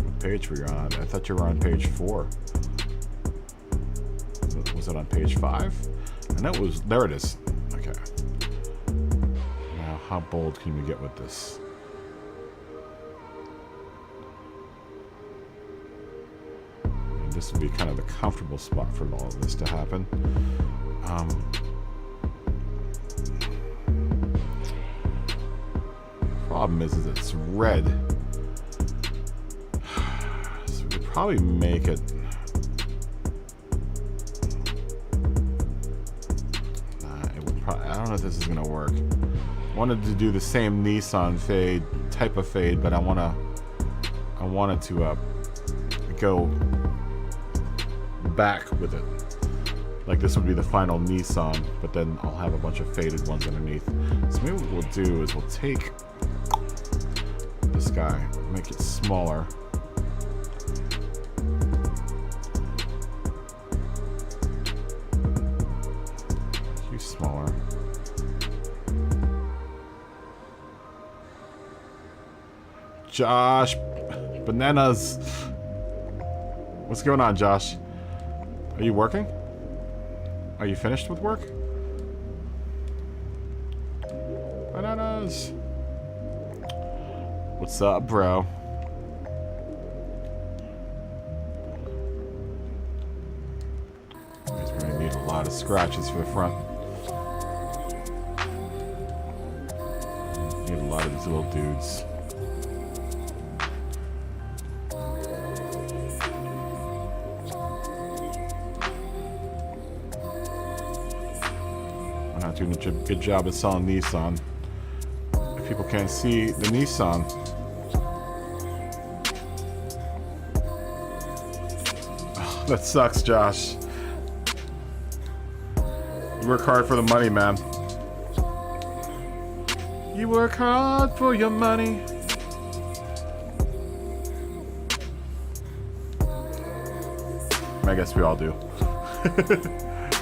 What page were you on? I thought you were on page 4. Was it on page 5? And that was, there it is. Okay. Now, how bold can we get with this? And this would be kind of the comfortable spot for all of this to happen. Problem is it's red. So we could probably make it. I don't know if this is gonna work. I wanted to do the same Nissan fade type of fade, but I wanted to go back with it. Like this would be the final Nissan, but then I'll have a bunch of faded ones underneath. So maybe what we'll do is we'll take this guy, make it smaller. Smaller. Josh, bananas. What's going on, Josh? Are you working? Are you finished with work? Bananas. What's up, bro? of scratches for the front. You have a lot of these little dudes. I'm not doing a good job of selling Nissan. If people can't see the Nissan. Oh, that sucks, Josh. You work hard for the money, man. You work hard for your money. I guess we all do.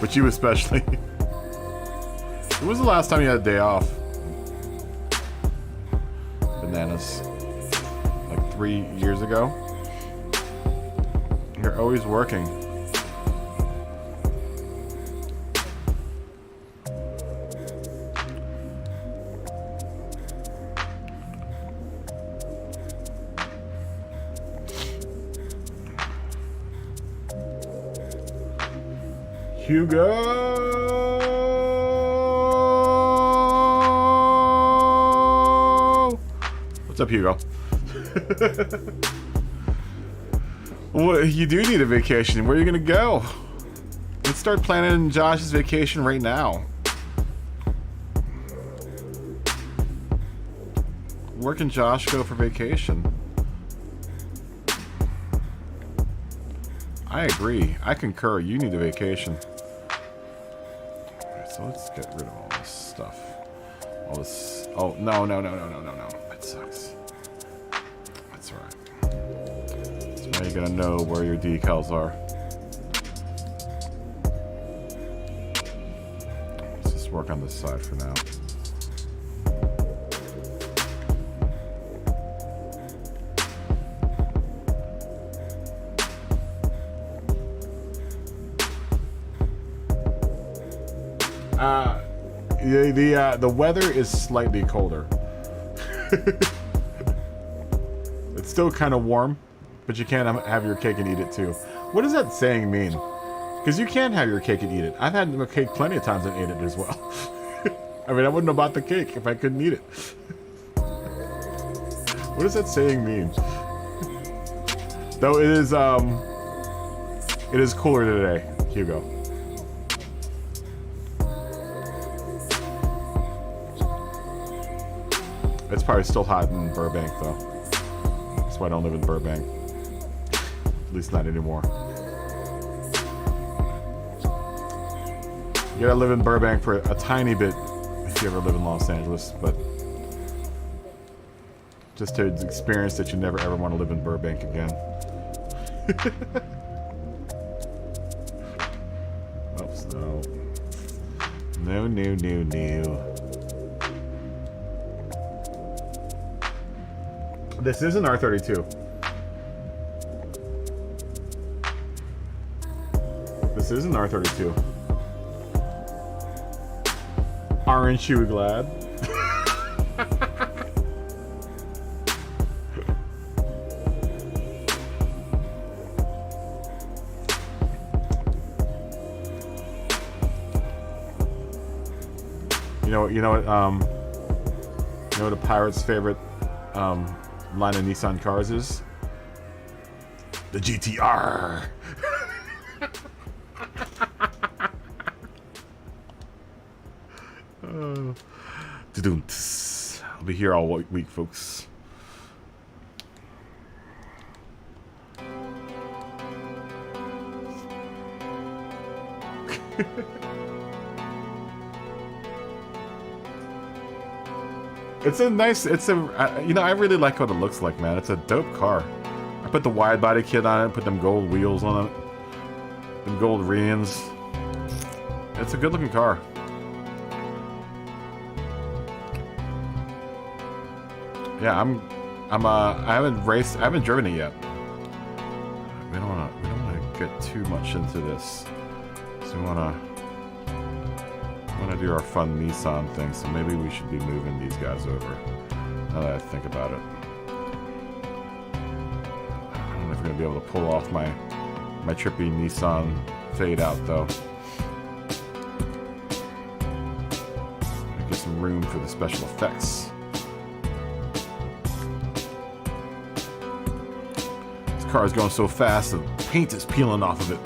But you especially. When was the last time you had a day off? Bananas. Like 3 years ago? You're always working. Hugo! What's up, Hugo? Well, you do need a vacation. Where are you gonna go? Let's start planning Josh's vacation right now. Where can Josh go for vacation? I agree. I concur. You need a vacation. Alright, so let's get rid of all this stuff. All this. Oh, no. That sucks. That's alright. So now you're gonna know where your decals are. Let's just work on this side for now. The weather is slightly colder. It's still kind of warm, but you can't have your cake and eat it too. What does that saying mean? Because you can have your cake and eat it. I've had my cake plenty of times and ate it as well. I mean, I wouldn't have bought the cake if I couldn't eat it. What does that saying mean? Though it is cooler today, Hugo. It's probably still hot in Burbank, though. That's why I don't live in Burbank. At least not anymore. You gotta live in Burbank for a tiny bit if you ever live in Los Angeles, but just to experience that you never ever want to live in Burbank again. Oops, no. No. This is an R32. This is an R32. Aren't you glad? You know what a pirate's favorite line of Nissan cars is? The GTR. I'll be here all week, folks. It's a nice, you know, I really like what it looks like, man. It's a dope car. I put the wide body kit on it, put them gold wheels on it, them gold rims. It's a good looking car. Yeah, I haven't driven it yet. We don't wanna get too much into this. So we wanna do our fun Nissan thing, so maybe we should be moving these guys over, now that I think about it. I don't know if I'm going to be able to pull off my trippy Nissan fade out, though. some room for the special effects. This car is going so fast, the paint is peeling off of it.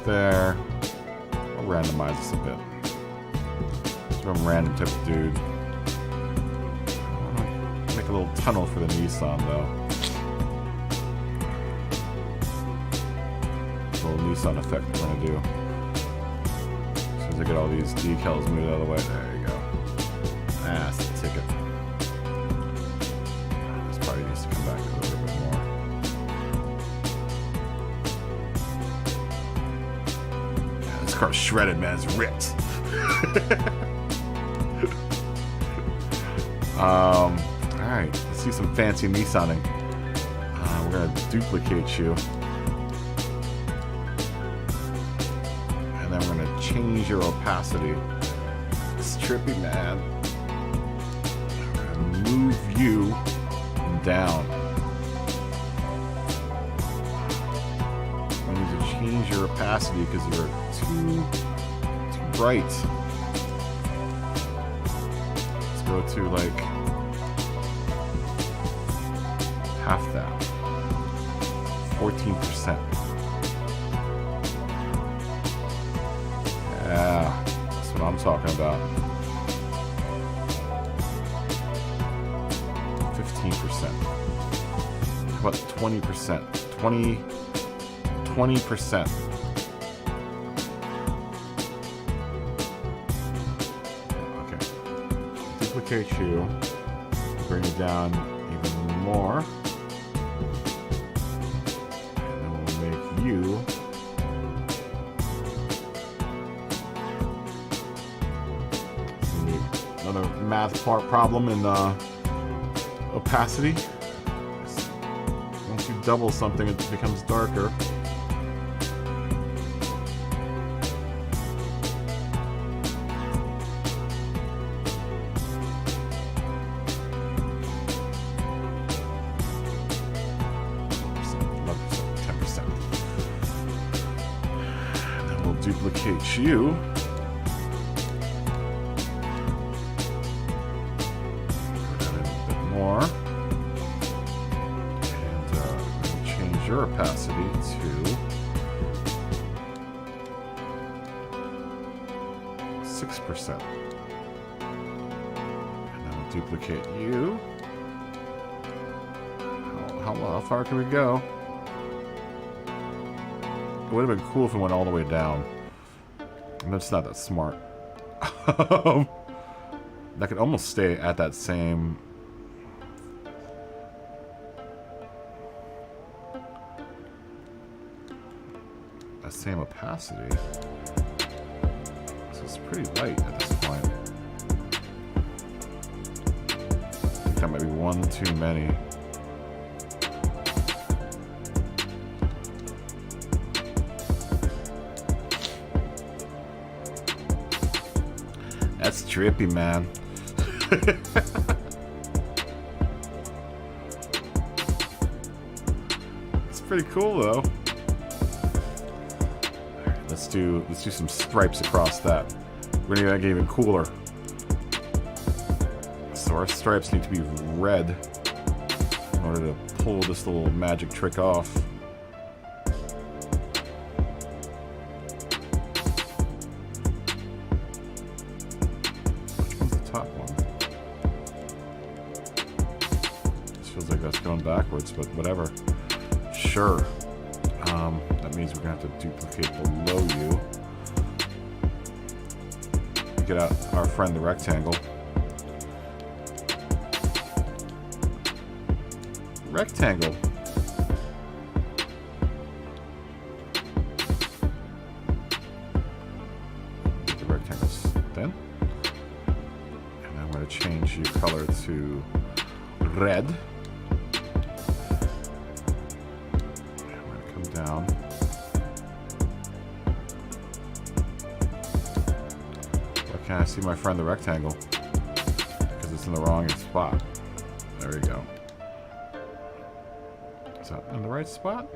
There. I'll randomize this a bit. So I'm a random type of dude. I want to make a little tunnel for the Nissan though. A little Nissan effect we're going to do. As soon as I get all these decals moved out of the way. There you go. That's the ticket. This probably needs to come back a little bit more. This car's shredded, man. It's ripped. Alright, let's see some fancy Nissaning. We're gonna duplicate you. And then we're gonna change your opacity. It's trippy, man. We're gonna move you down. We need to change your opacity because you're too bright. Let's go to like half that. 14%. Yeah, that's what I'm talking about. 15%. How about 20%? 20%. Duplicate you, bring it down even more, and then we'll make you another math part problem in opacity. Once you double something, it becomes darker. Duplicate you. Put that in a bit more. And we'll change your opacity to 6%. And then we'll duplicate you. How far can we go? It would have been cool if it went all the way down. That's not that smart. That could almost stay at that same... opacity. So it's pretty light at this point. I think that might be one too many. That's trippy, man. It's pretty cool, though. Alright, let's do some stripes across that. We're gonna make it even cooler. So our stripes need to be red in order to pull this little magic trick off. Backwards, but whatever. Sure. That means we're gonna have to duplicate below you. Get out our friend the rectangle. Rectangle. Get the rectangles then. And I'm gonna change your color to red. Down. Why can't I see my friend the rectangle? because it's in the wrong spot. There we go. Is that in the right spot?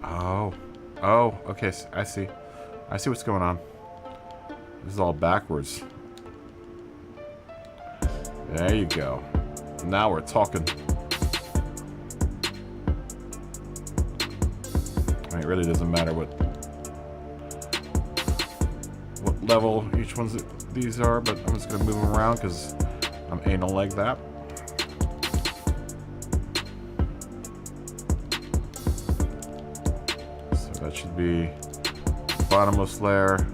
Oh. Oh, okay, I see. I see what's going on. This is all backwards. There you go. Now we're talking. I mean, it really doesn't matter what level each one's these are, but I'm just gonna move them around because I'm anal like that. So that should be bottommost layer.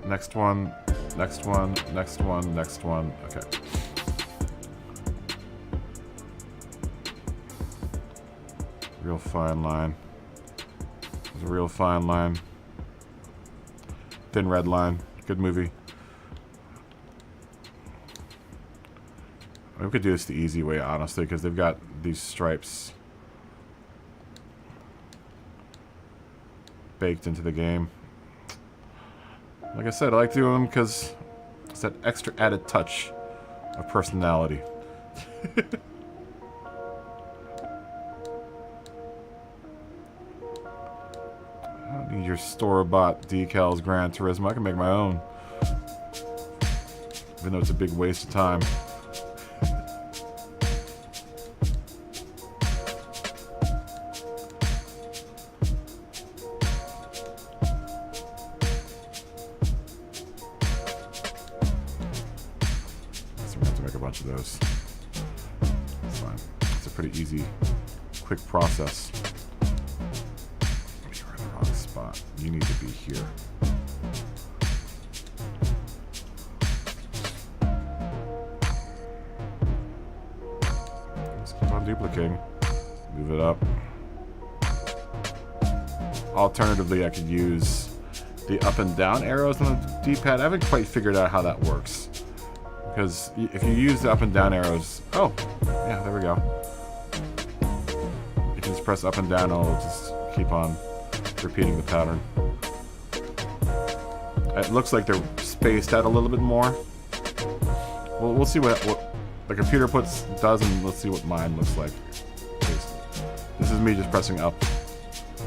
Next one, next one, next one, next one. Okay. Real fine line. There's a real fine line. Thin Red Line. Good movie. We could do this the easy way, honestly, because they've got these stripes baked into the game. Like I said, I like doing them because it's that extra added touch of personality. I don't need your store-bought decals, Gran Turismo. I can make my own. Even though it's a big waste of time. Of those. That's fine. It's a pretty easy, quick process. You're in the wrong spot. You need to be here. Let's keep on duplicating. Move it up. Alternatively, I could use the up and down arrows on the D-pad. I haven't quite figured out how that works. Because if you use the up and down arrows... Oh! Yeah, there we go. You can just press up and down and it'll just keep on repeating the pattern. It looks like they're spaced out a little bit more. We'll see what the computer does, and let's see what mine looks like. This is me just pressing up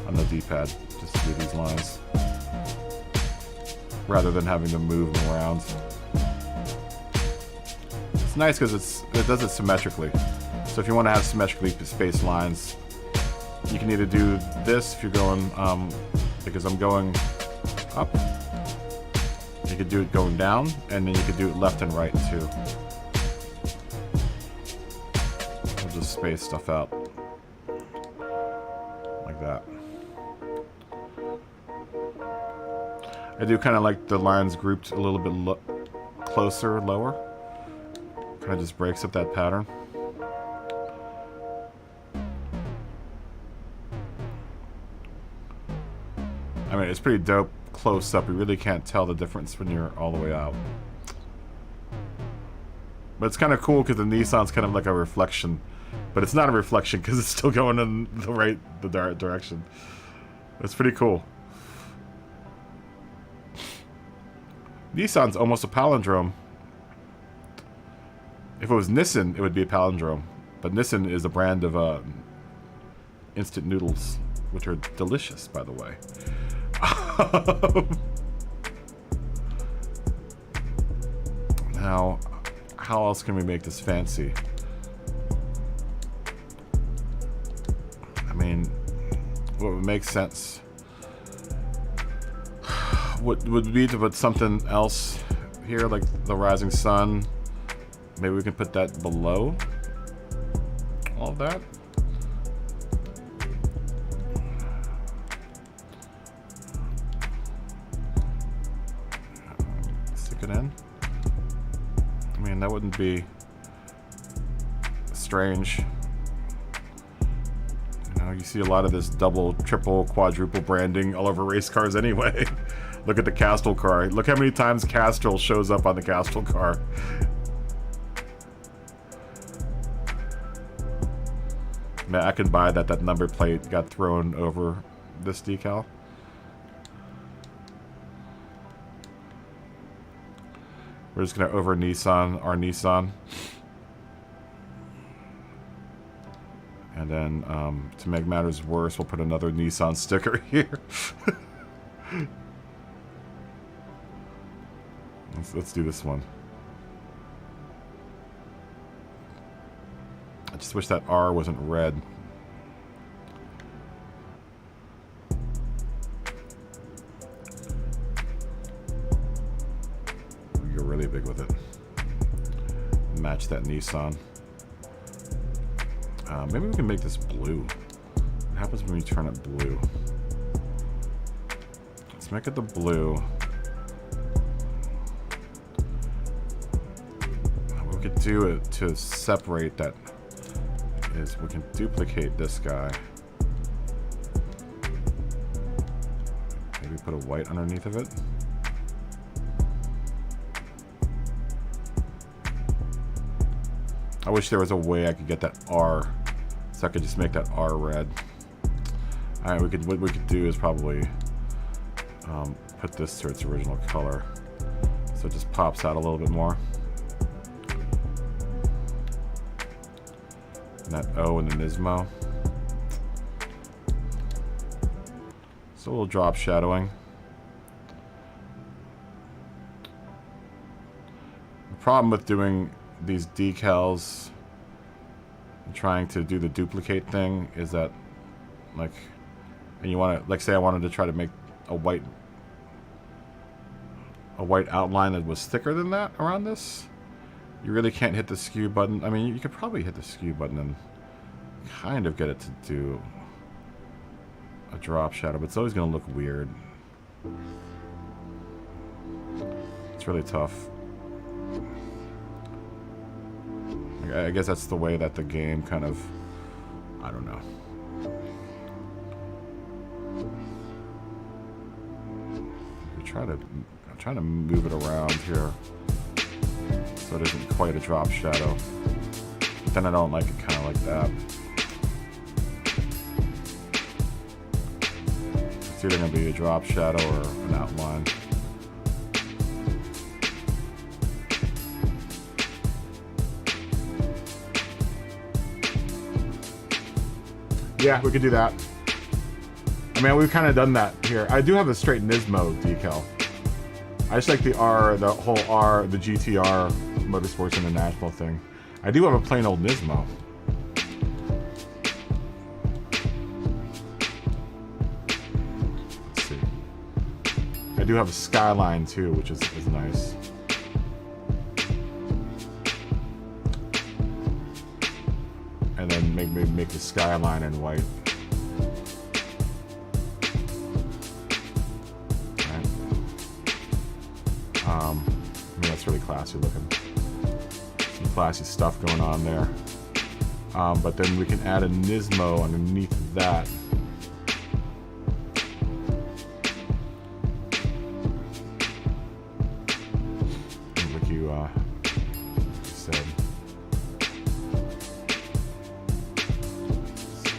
on the D-pad just to do these lines. Rather than having to move them around. It's nice because it does it symmetrically. So if you want to have symmetrically spaced lines, you can either do this if you're going, because I'm going up. You could do it going down, and then you could do it left and right too. We'll just space stuff out like that. I do kind of like the lines grouped a little bit closer, lower. Kind of just breaks up that pattern. I mean, it's pretty dope close up. You really can't tell the difference when you're all the way out. But it's kind of cool because the Nissan's kind of like a reflection. But it's not a reflection because it's still going in the direction. It's pretty cool. Nissan's almost a palindrome. If it was Nissan, it would be a palindrome. But Nissan is a brand of instant noodles, which are delicious, by the way. Now, how else can we make this fancy? I mean, what would make sense would be to put something else here, like the rising sun. Maybe we can put that below all of that. Stick it in. I mean, that wouldn't be strange. You know, you see a lot of this double, triple, quadruple branding all over race cars anyway. Look at the Castrol car. Look how many times Castrol shows up on the Castrol car. Man, I can buy that number plate got thrown over this decal. We're just gonna over Nissan our Nissan. And then, to make matters worse, we'll put another Nissan sticker here. Let's do this one. I just wish that R wasn't red. We go really big with it. Match that Nissan. Maybe we can make this blue. What happens when we turn it blue? Let's make it the blue. What we could do it to separate that is we can duplicate this guy. Maybe put a white underneath of it. I wish there was a way I could get that R, so I could just make that R red. All right, what we could do is probably put this to its original color, so it just pops out a little bit more. And that O in the Nismo. So a little drop shadowing. The problem with doing these decals and trying to do the duplicate thing is that, like, and you want to, like, say I wanted to try to make a white outline that was thicker than that around this, you really can't hit the skew button. I mean, you could probably hit the skew button and kind of get it to do a drop shadow, but it's always going to look weird. It's really tough. I guess that's the way that the game kind of, I don't know. I'm trying to move it around here so it isn't quite a drop shadow. But then I don't like it kind of like that. It's either going to be a drop shadow or an outline. Yeah, we could do that. I mean, we've kind of done that here. I do have a straight Nismo decal. I just like the R, the whole R, the GTR Motorsports International thing. I do have a plain old Nismo. Let's see. I do have a Skyline too, which is nice. And then maybe make the Skyline in white. I mean, that's really classy looking. Some classy stuff going on there. But then we can add a Nismo underneath that. Like you said.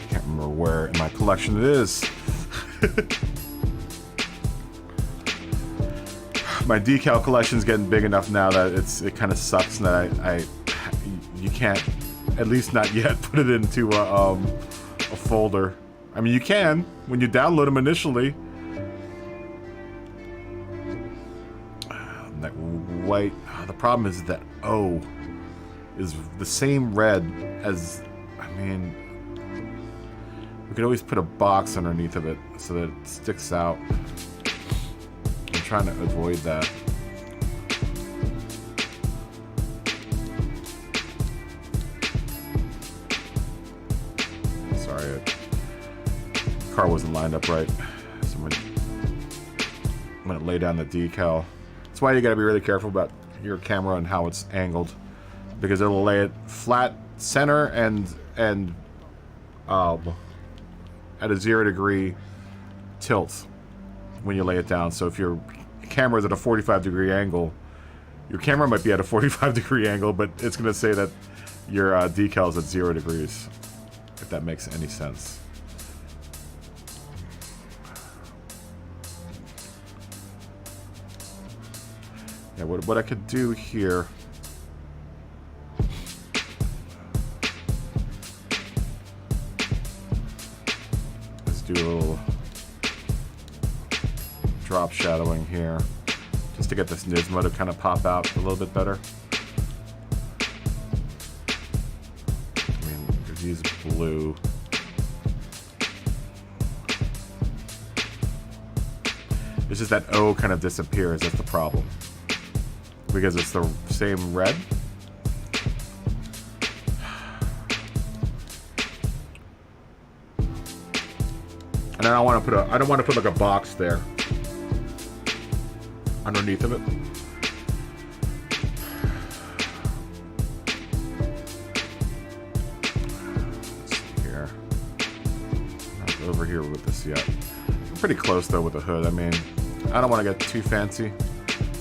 Can't remember where in my collection it is. My decal collection's getting big enough now that it kind of sucks that you can't, at least not yet, put it into a folder. I mean, you can when you download them initially. That white. The problem is that O is the same red as. I mean, we could always put a box underneath of it so that it sticks out. Trying to avoid that. Sorry, the car wasn't lined up right. So I'm gonna lay down the decal. That's why you gotta be really careful about your camera and how it's angled, because it'll lay it flat center and at a 0 degree tilt when you lay it down. So if your camera is at a 45-degree angle, your camera might be at a 45-degree angle, but it's going to say that your decal is at 0 degrees, if that makes any sense. Yeah, what I could do here. Let's do a little drop shadowing here, just to get this Nismo to kind of pop out a little bit better. I mean, if he's blue. It's just that O kind of disappears, that's the problem. Because it's the same red. And I don't want to put like a box there underneath of it. Let's see here. Not over here with this yet. I'm pretty close though with the hood. I mean, I don't want to get too fancy,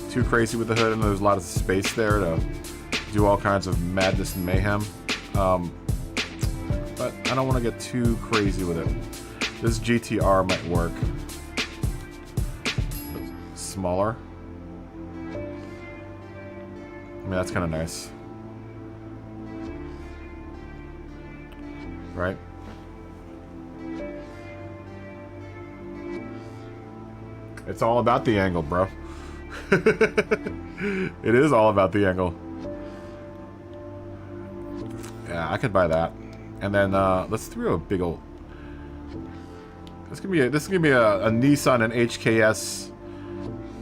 too crazy with the hood, and there's a lot of space there to do all kinds of madness and mayhem. But I don't want to get too crazy with it. This GTR might work. Smaller. I mean, that's kind of nice. Right? It's all about the angle, bro. It is all about the angle. Yeah, I could buy that. And then let's throw a big old... This could be a Nissan and HKS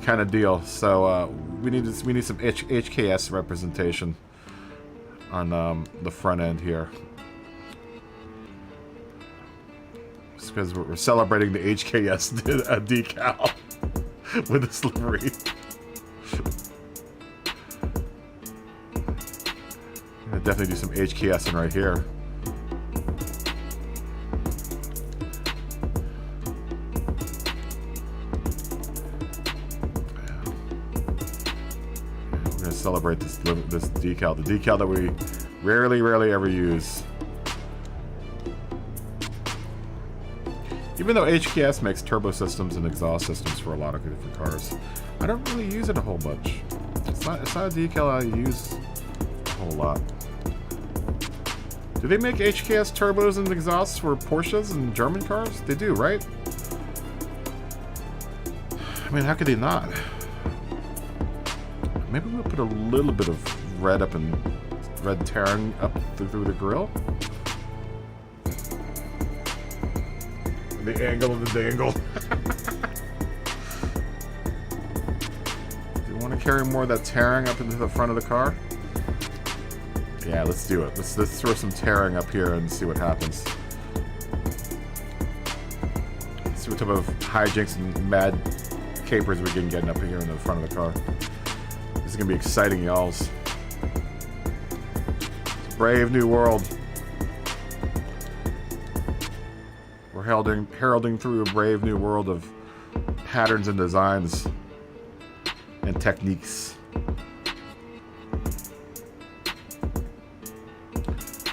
kind of deal. So we need some HKS representation on the front end here. Just because we're celebrating the HKS decal with this livery. I'm gonna definitely do some HKS in right here. Celebrate this decal, the decal that we rarely ever use. Even though HKS makes turbo systems and exhaust systems for a lot of different cars, I don't really use it a whole bunch. It's not a decal I use a whole lot. Do they make HKS turbos and exhausts for Porsches and German cars? They do, right? I mean, how could they not? Maybe we'll put a little bit of red up and red tearing up through the grill. The angle of the dangle. Do you want to carry more of that tearing up into the front of the car? Yeah, let's do it. Let's throw some tearing up here and see what happens. Let's see what type of hijinks and mad capers we can get up here in the front of the car. This is gonna be exciting, y'alls. It's a brave new world. We're heralding through a brave new world of patterns and designs and techniques.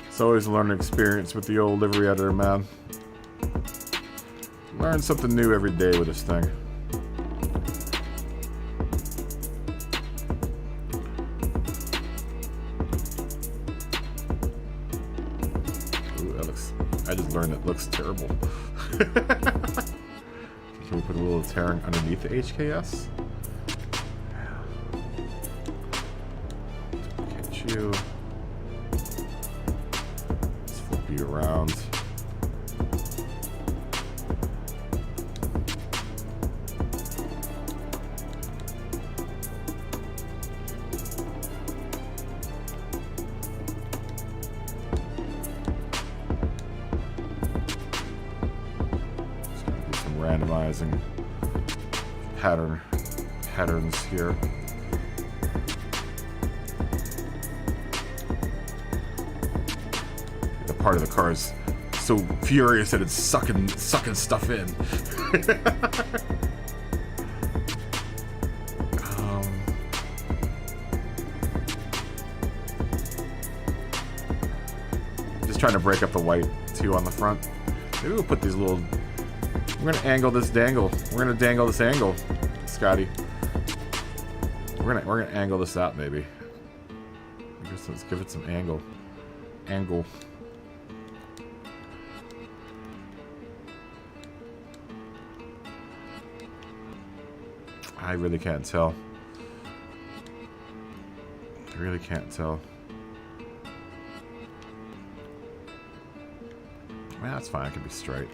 It's always a learning experience with the old livery editor, man. Learn something new every day with this thing. I just learned it looks terrible. Can we put a little tearing underneath the HKS? Get you. Let's flip you around. Randomizing patterns here. The part of the car is so furious that it's sucking stuff in. Just trying to break up the white too on the front. Maybe we'll put these little. We're gonna angle this dangle. We're gonna dangle this angle, Scotty. We're gonna angle this out maybe. Let's give it some angle. Angle. I really can't tell. I really can't tell. Well, that's fine. It can be straight.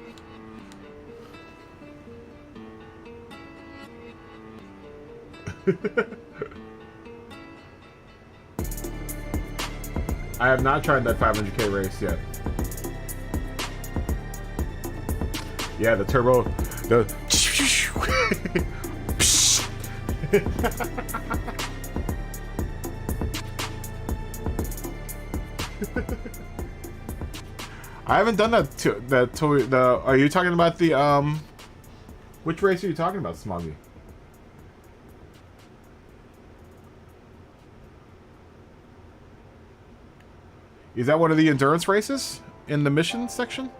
I have not tried that 500k race yet. Yeah, the turbo, the I haven't done that. Are you talking about the which race are you talking about, Smoggy? Is that one of the endurance races in the mission section?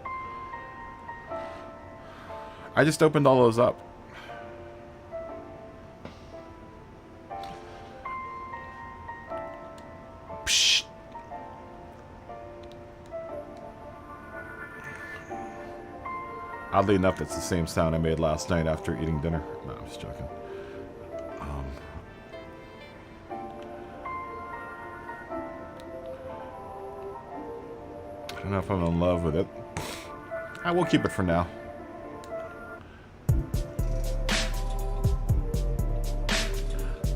I just opened all those up. Psh. Oddly enough, it's the same sound I made last night after eating dinner. No, I'm just joking. I don't know if I'm in love with it. I will keep it for now.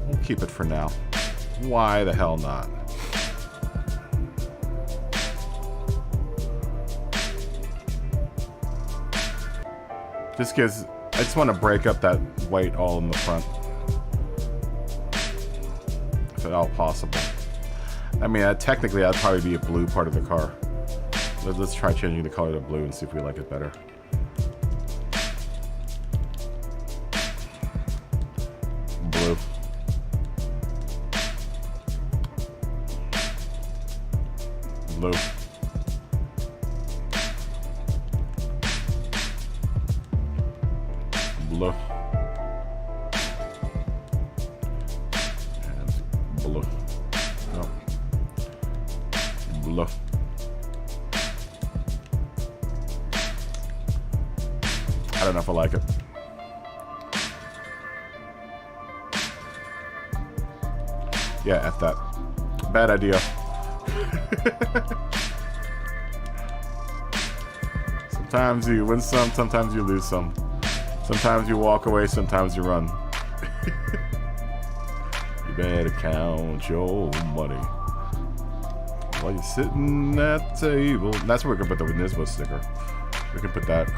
We'll keep it for now. Why the hell not? Just because I just want to break up that white all in the front. If at all possible. I mean, technically that'd probably be a blue part of the car. Let's try changing the color to blue and see if we like it better. Blue. Blue. Blue. And blue. No. Blue. I don't know if I like it. Yeah, F that. Bad idea. Sometimes you win some, sometimes you lose some. Sometimes you walk away, sometimes you run. You better count your money while you're sitting at the table. That's where we can put the Nismo sticker. We can put that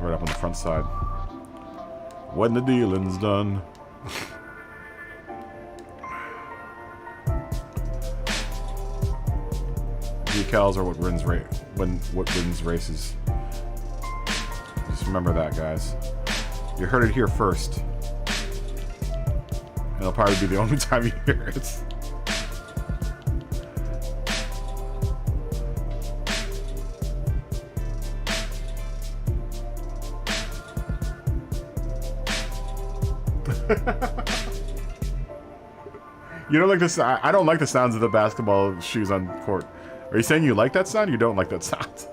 right up on the front side. When the dealing's done. Decals are what wins races. Just remember that, guys. You heard it here first. And it'll probably be the only time you hear it. You don't like this? I don't like the sounds of the basketball shoes on court. Are you saying you like that sound? You don't like that sound?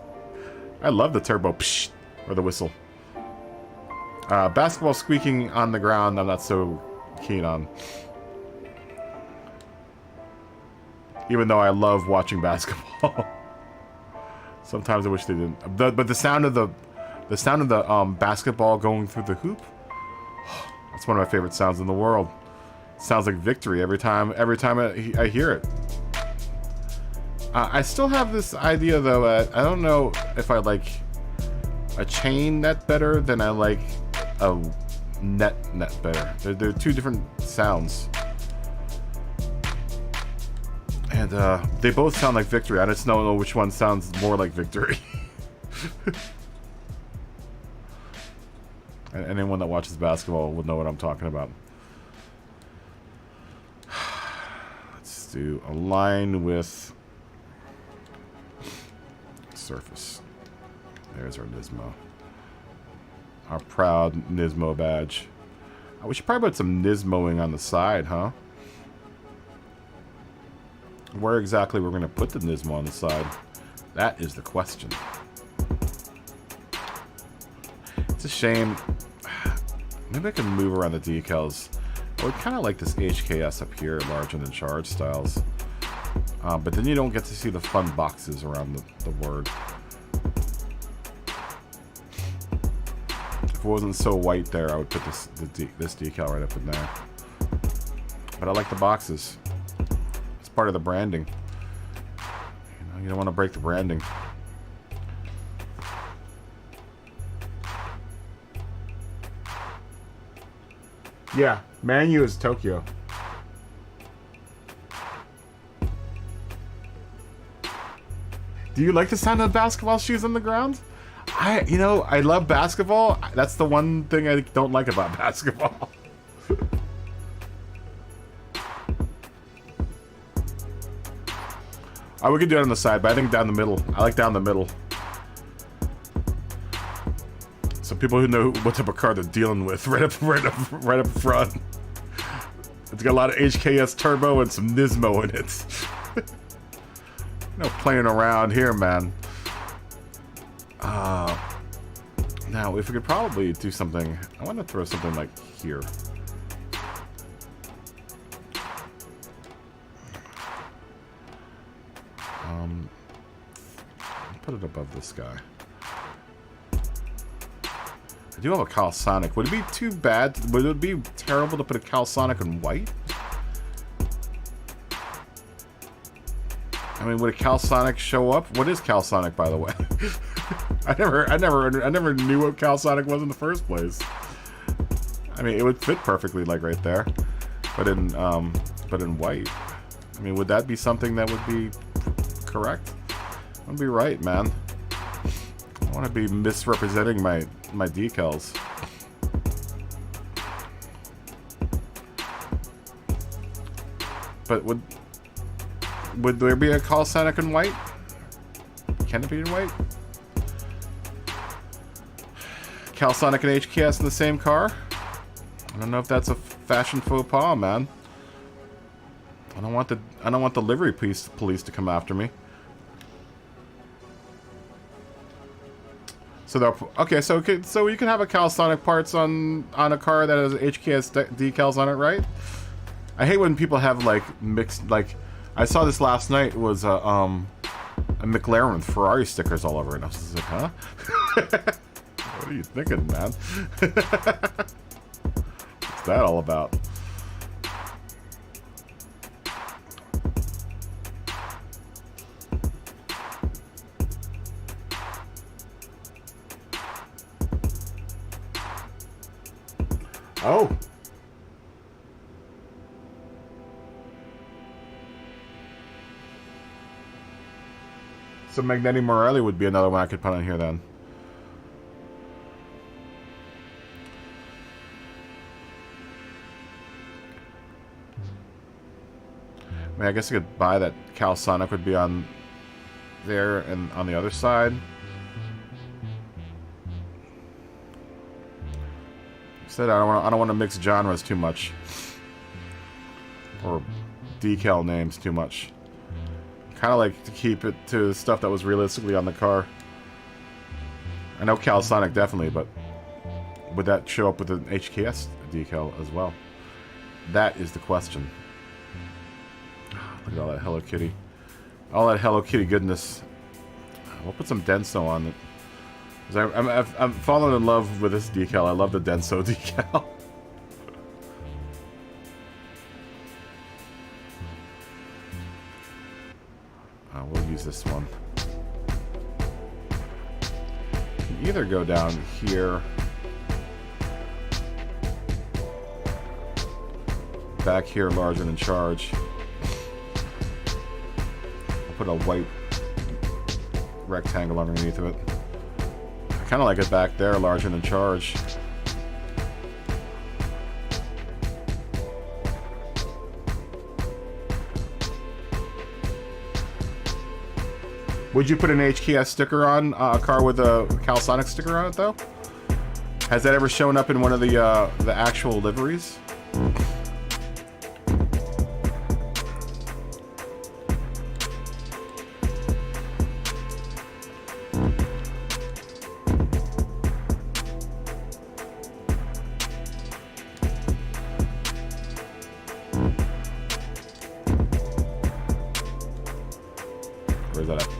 I love the turbo psh, or the whistle. Basketball squeaking on the ground, I'm not so keen on. Even though I love watching basketball. Sometimes I wish they didn't. But the sound of the basketball going through the hoop. That's one of my favorite sounds in the world. It sounds like victory every time I hear it. I still have this idea though. I don't know if I like a chain net better than I like a net better. They're two different sounds, and they both sound like victory. I just don't know which one sounds more like victory. Anyone that watches basketball would know what I'm talking about. Let's do align with surface. There's our Nismo. Our proud Nismo badge. We should probably put some Nismoing on the side, huh? where exactly we're going to put the Nismo on the side. That is the question. It's a shame. Maybe I can move around the decals. I would kind of like this HKS up here, larger than charge styles. But then you don't get to see the fun boxes around the word. If it wasn't so white there, I would put this decal right up in there. But I like the boxes. It's part of the branding. You know, you don't want to break the branding. Yeah, Manu is Tokyo. Do you like the sound of basketball shoes on the ground? You know, I love basketball. That's the one thing I don't like about basketball. We could do it on the side, but I think down the middle. I like down the middle. So people who know what type of car they're dealing with, right up front. It's got a lot of HKS turbo and some Nismo in it. No playing around here, man. Now, if we could probably do something, I want to throw something like here. Put it above this guy. I do have a Calisonic. Would it be too bad? Would it be terrible to put a Calisonic in white? I mean, would a Calisonic show up? What is Calisonic, by the way? I never knew what Calisonic was in the first place. I mean, it would fit perfectly, like right there, but in white. I mean, would that be something that would be correct? I want to be right, man. I want to be misrepresenting my decals. But would there be a Calisonic in white? Can it be in white? Calisonic and HKS in the same car? I don't know if that's a fashion faux pas, man. I don't want the livery police to come after me. So okay, so you can have a Calisonic parts on a car that has HKS decals on it, right? I hate when people have like mixed, like I saw this last night, was a McLaren with Ferrari stickers all over it. And I was just like, huh? What are you thinking, man? What's that all about? Oh. So Magneti Morelli would be another one I could put on here then. I mean, I guess I could buy that Calisonic would be on there and on the other side. Said I don't want to mix genres too much, or decal names too much. Kind of like to keep it to stuff that was realistically on the car. I know Calisonic definitely, but would that show up with an HKS decal as well? That is the question. Look at all that Hello Kitty, all that Hello Kitty goodness. We'll put some Denso on it. I'm falling in love with this decal. I love the Denso decal. We'll use this one. You can either go down here, back here, larger than charge. I'll put a white rectangle underneath of it. I kind of like it back there, larger than charge. Would you put an HKS sticker on a car with a Calisonic sticker on it, though? Has that ever shown up in one of the actual liveries?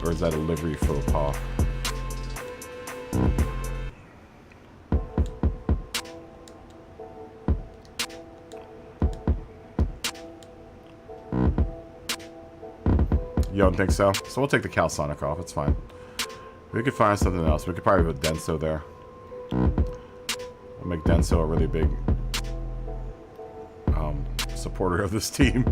or is that a livery faux pas? You don't think so? So we'll take the Calsonic off. It's fine. We could find something else. We could probably put Denso there. We'll make Denso a really big supporter of this team.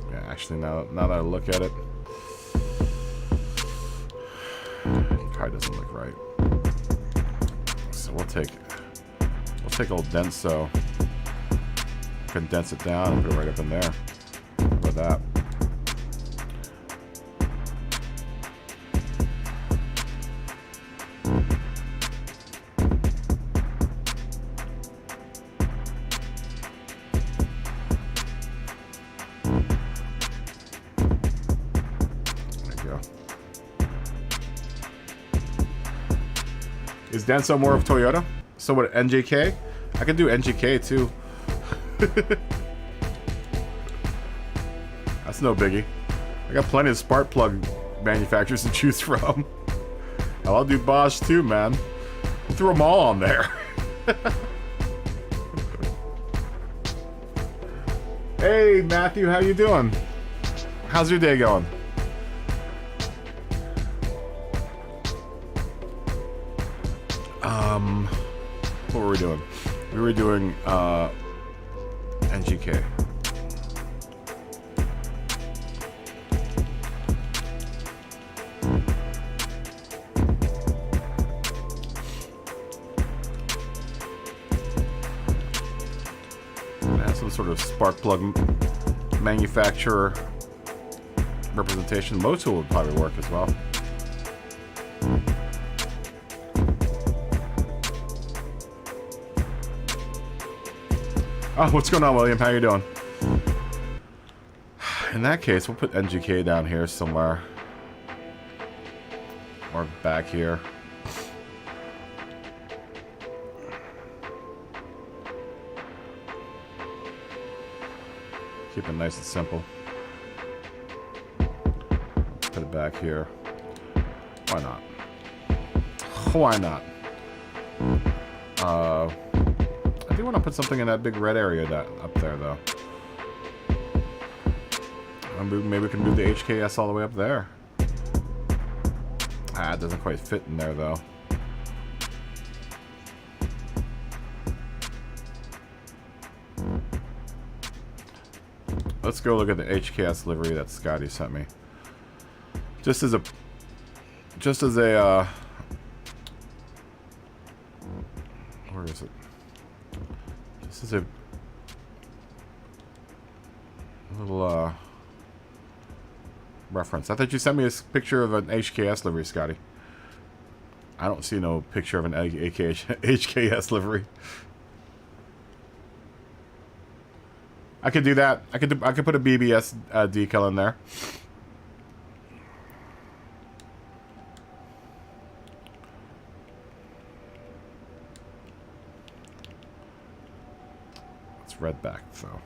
Yeah, actually, now that I look at it, probably doesn't look right. So we'll take old Denso, condense it down, and put it right up in there. How about that? Is Denso more of Toyota? So what, NJK? I can do NJK too. That's no biggie. I got plenty of spark plug manufacturers to choose from. I'll do Bosch too, man. Throw them all on there. Hey, Matthew, how you doing? How's your day going? What were we doing? We were doing NGK. Some sort of spark plug manufacturer representation. Motul would probably work as well. Oh, what's going on, William? How you doing? In that case, we'll put NGK down here somewhere. Or back here. Keep it nice and simple. Put it back here. Why not? Why not? I do want to put something in that big red area up there, though. Maybe we can move the HKS all the way up there. Ah, it doesn't quite fit in there, though. Let's go look at the HKS livery that Scotty sent me. Just as a where is it? Just as a little reference. I thought you sent me a picture of an HKS livery, Scotty. I don't see no picture of an HKS livery. I could do that. I could put a BBS decal in there. It's red back though.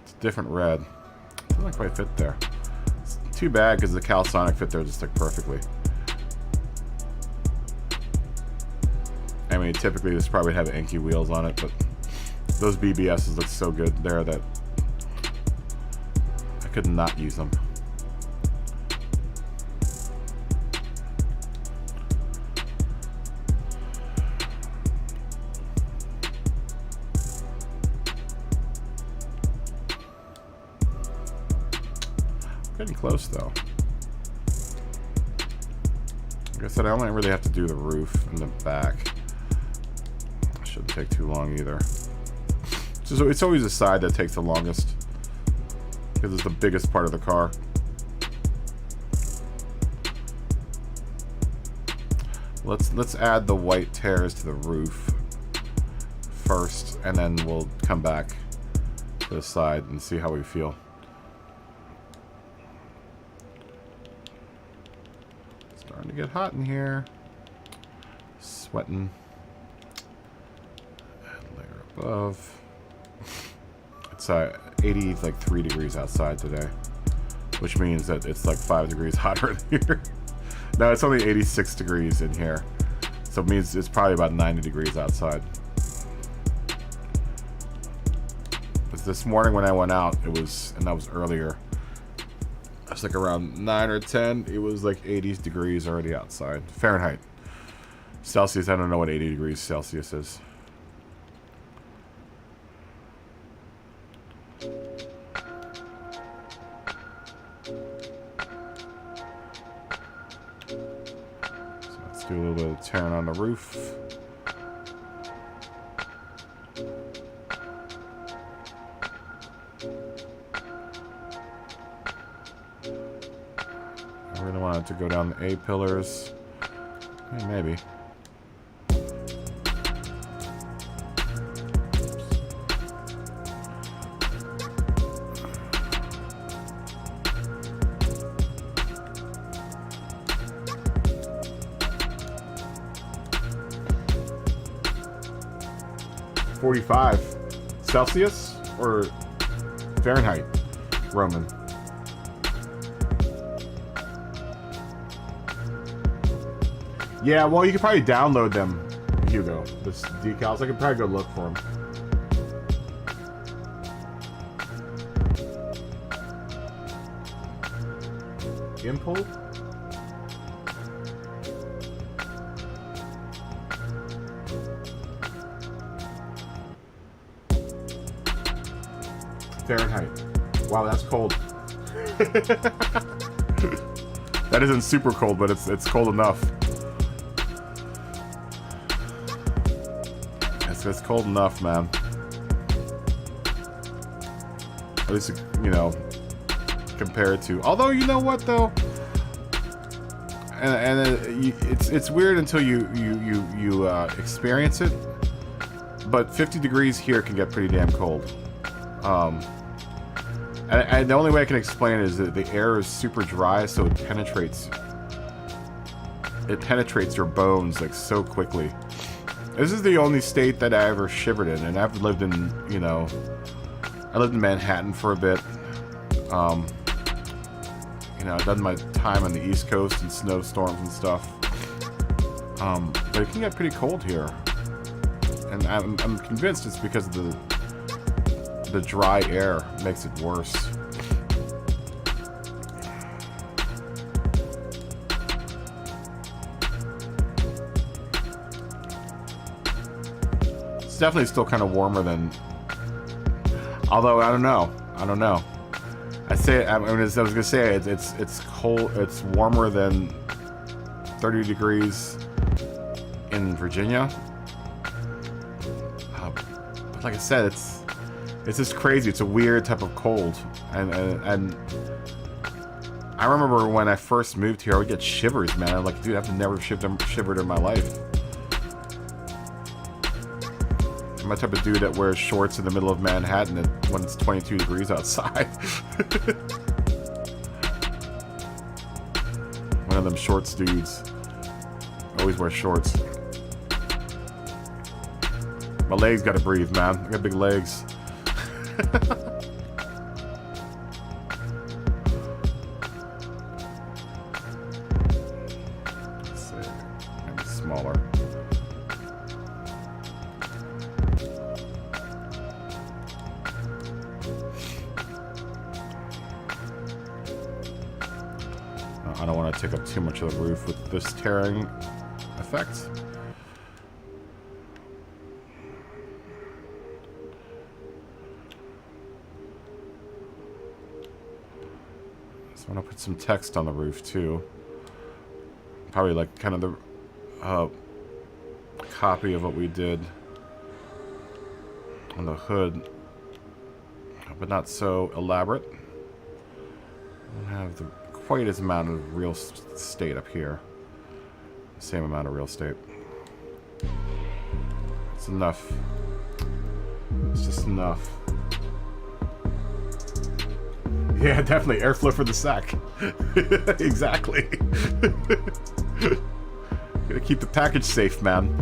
It's a different red. It doesn't quite fit there. It's too bad because the Calsonic fit there just like perfectly. I mean, typically this probably have inky wheels on it, but those BBSs look so good there that I could not use them. Getting close though. Like I said, I only really have to do the roof and the back. Shouldn't take too long either. So it's always the side that takes the longest because it's the biggest part of the car. Let's add the white tears to the roof first, and then we'll come back to the side and see how we feel. Starting to get hot in here. Sweating. above. It's 83 degrees outside today, which means that it's like 5 degrees hotter in here. No, it's only 86 degrees in here, so it means it's probably about 90 degrees outside. Because this morning when I went out, it was, and that was earlier, it was like around 9 or 10, it was like 80 degrees already outside. Fahrenheit. Celsius, I don't know what 80 degrees Celsius is. Do a little bit of tearing on the roof. I really wanted to go down the A-pillars. Yeah, maybe. 45 Celsius or Fahrenheit, Roman? Yeah, well, you could probably download them, Hugo. The decals. I could probably go look for them. Impulse? Fahrenheit. Wow, that's cold. That isn't super cold, but it's cold enough. It's cold enough, man. At least, you know, compared to. Although, you know what though, it's weird until you experience it. But 50 degrees here can get pretty damn cold. And the only way I can explain it is that the air is super dry, so it penetrates your bones like so quickly. This is the only state that I ever shivered in, and I've lived in, you know, I lived in Manhattan for a bit. You know, I've done my time on the East Coast in snowstorms and stuff. But it can get pretty cold here, and I'm convinced it's because of the dry air makes it worse. It's definitely still kind of warmer than. Although I don't know. I was gonna say it's cold. It's warmer than 30 degrees in Virginia. But like I said, it's just crazy. It's a weird type of cold, and I remember when I first moved here, I would get shivers, man. I'm like, dude, I've never shivered in my life. I'm the type of dude that wears shorts in the middle of Manhattan when it's 22 degrees outside. One of them shorts dudes. Always wear shorts. My legs gotta breathe, man. I got big legs. Let's see. Maybe smaller. I don't want to take up too much of the roof with this tearing effect. So I want to put some text on the roof too. Probably like kind of the copy of what we did on the hood, but not so elaborate. I don't have quite as amount of real estate up here. Same amount of real estate. It's enough. It's just enough. Yeah, definitely. Airflow for the sack. Exactly. Gotta keep the package safe, man.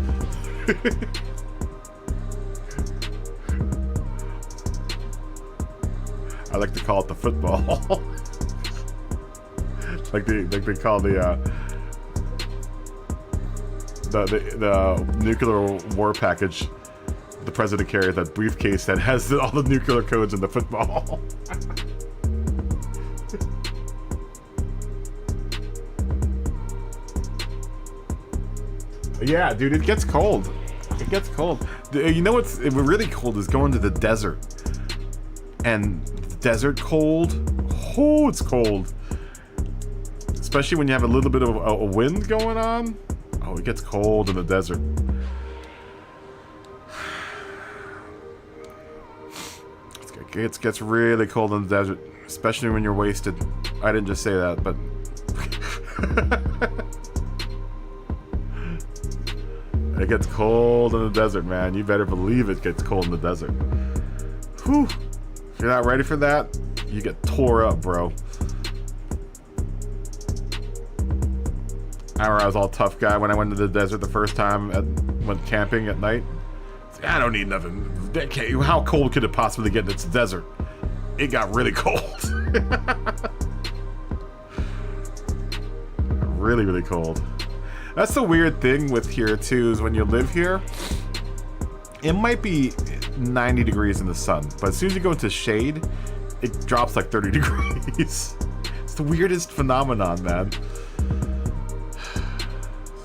I like to call it the football. like they call the nuclear war package. The president carries that briefcase that has all the nuclear codes in the football. Yeah, dude, it gets cold. It gets cold. You know what's really cold is going to the desert. And the desert cold. Oh, it's cold. Especially when you have a little bit of a wind going on. Oh, it gets cold in the desert. It gets really cold in the desert, especially when you're wasted. I didn't just say that, but it gets cold in the desert, man. You better believe it gets cold in the desert. Whew. If you're not ready for that, you get tore up, bro. I remember I was all tough guy when I went to the desert the first time, went camping at night. I don't need nothing. How cold could it possibly get? It's desert. It got really cold. Really, really cold. That's the weird thing with here too, is when you live here, it might be 90 degrees in the sun, but as soon as you go into shade, it drops like 30 degrees. It's the weirdest phenomenon, man.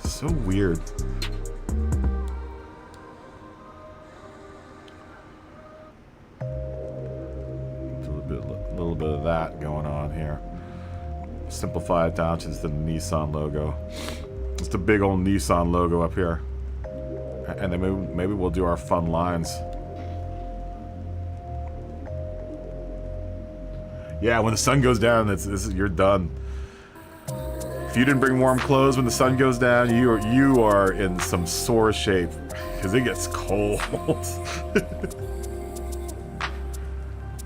So weird. A little bit of that going on here. Simplify it down to just the Nissan logo. It's the big old Nissan logo up here. And then maybe we'll do our fun lines. Yeah, when the sun goes down, you're done. If you didn't bring warm clothes when the sun goes down, you are in some sore shape, because it gets cold.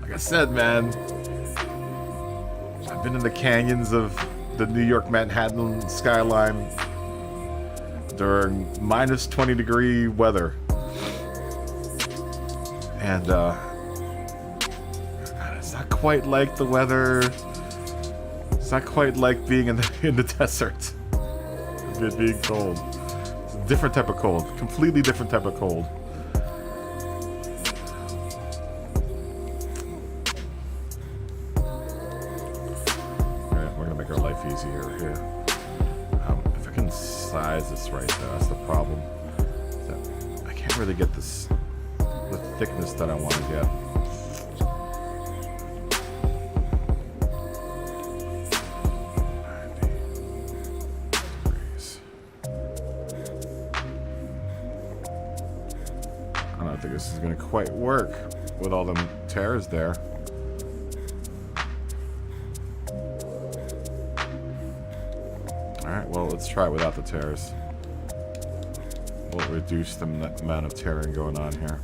Like I said, man, I've been in the canyons of the New York Manhattan skyline during minus 20 degree weather, and it's not quite like the weather. It's not quite like being in the desert. It being cold. It's a different type of cold. Completely different type of cold. Alright, we're gonna make our life easier here. If I can size this right though, that's the problem. I can't really get the thickness that I want to get. This is going to quite work with all them tears there. Alright, well, let's try it without the tears. We'll reduce the amount of tearing going on here.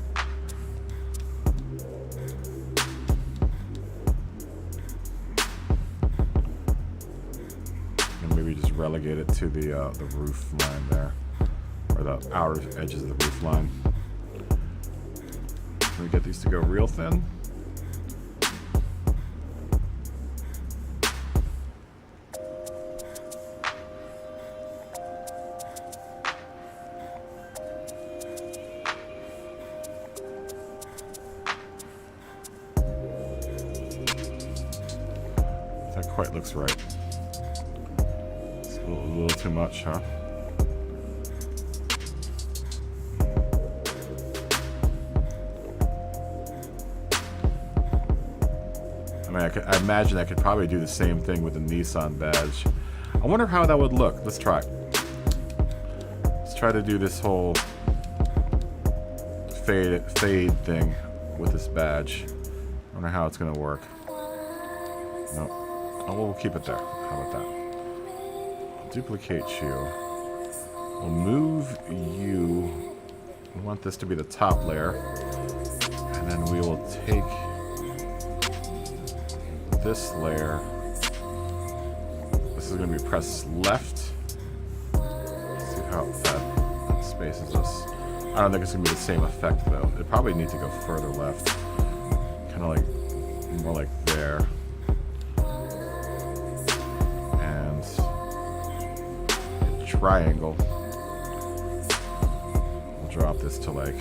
And maybe just relegate it to the roof line there. Or the outer edges of the roof line. Can we get these to go real thin? That quite looks right. It's a little too much, huh? I mean, I imagine I could probably do the same thing with the Nissan badge. I wonder how that would look. Let's try. Let's try to do this whole fade thing with this badge. I wonder how it's gonna work. Nope. Oh, we'll keep it there. How about that? I'll duplicate you. We'll move you. We want this to be the top layer. And then we will take this layer. This is going to be press left. Let's see how that spaces us. I don't think it's going to be the same effect though. It probably needs to go further left. Kind of like more like there. And a triangle. We'll drop this to like...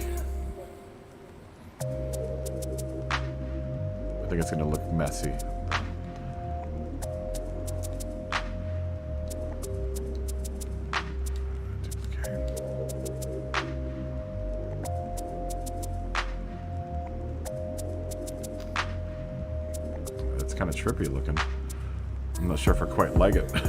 I think it's going to look messy. Kind of trippy looking. I'm not sure if I quite like it. We're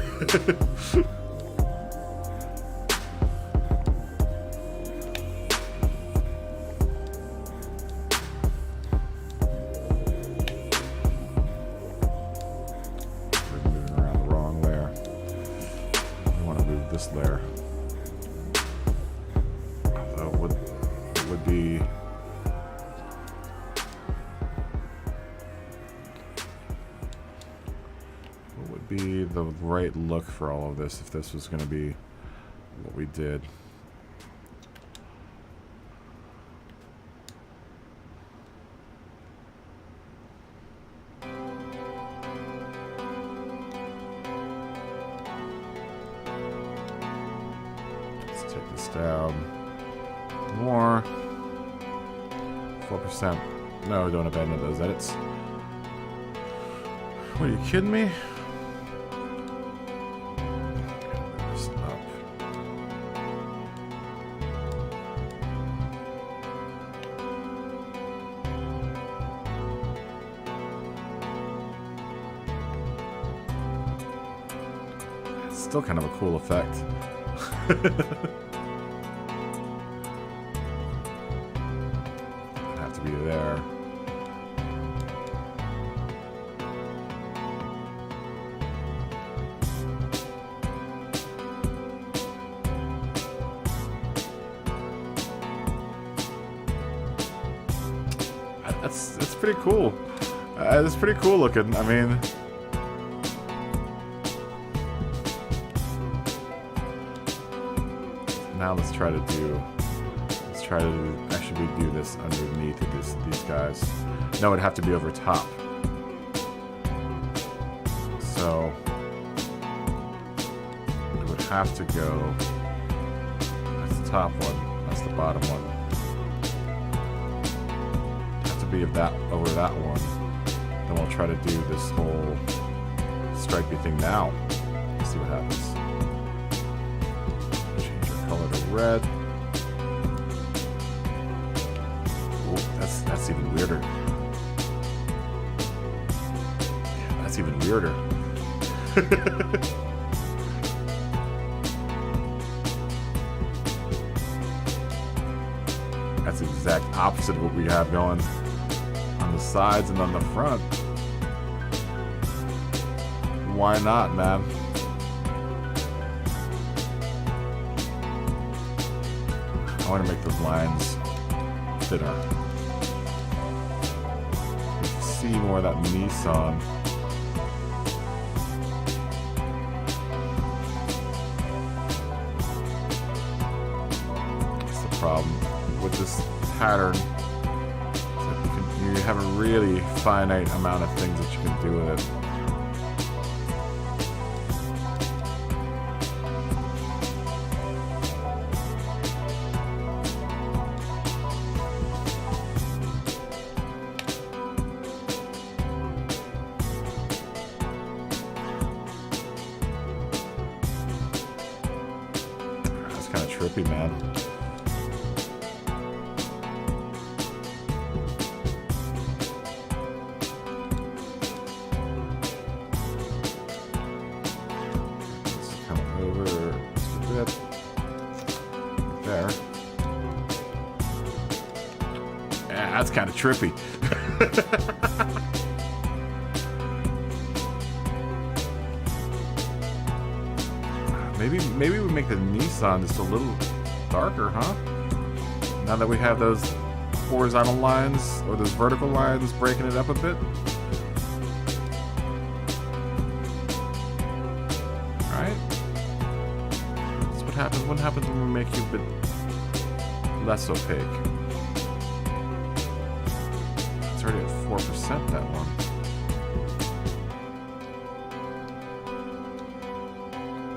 moving around the wrong layer. I want to move this layer. So it would be... be the right look for all of this if this was going to be what we did. Let's take this down more. 4%. No, don't abandon those edits. What, are you kidding me? Still kind of a cool effect. Have to be there. That's pretty cool. It's pretty cool looking. I mean. Now let's try to actually do this underneath of these guys. No, it'd have to be over top. So it would have to go, that's the top one, that's the bottom one. It'd have to be of that over that one. Then we'll try to do this whole stripy thing now. Let's see what happens. Color to red. Oh, that's even weirder. Yeah, that's even weirder. That's the exact opposite of what we have going on the sides and on the front. Why not, man? I want to make those lines thinner. See more of that Nissan. That's the problem with this pattern. You have a really finite amount of things that you can do with it. Kind of trippy, man. Let's come over just a bit. There. Yeah, that's kind of trippy. Maybe we make the Nissan just a little darker, huh? Now that we have those horizontal lines or those vertical lines breaking it up a bit. Right? That's what happens. What happens when we make you a bit less opaque? It's already at 4%, that one.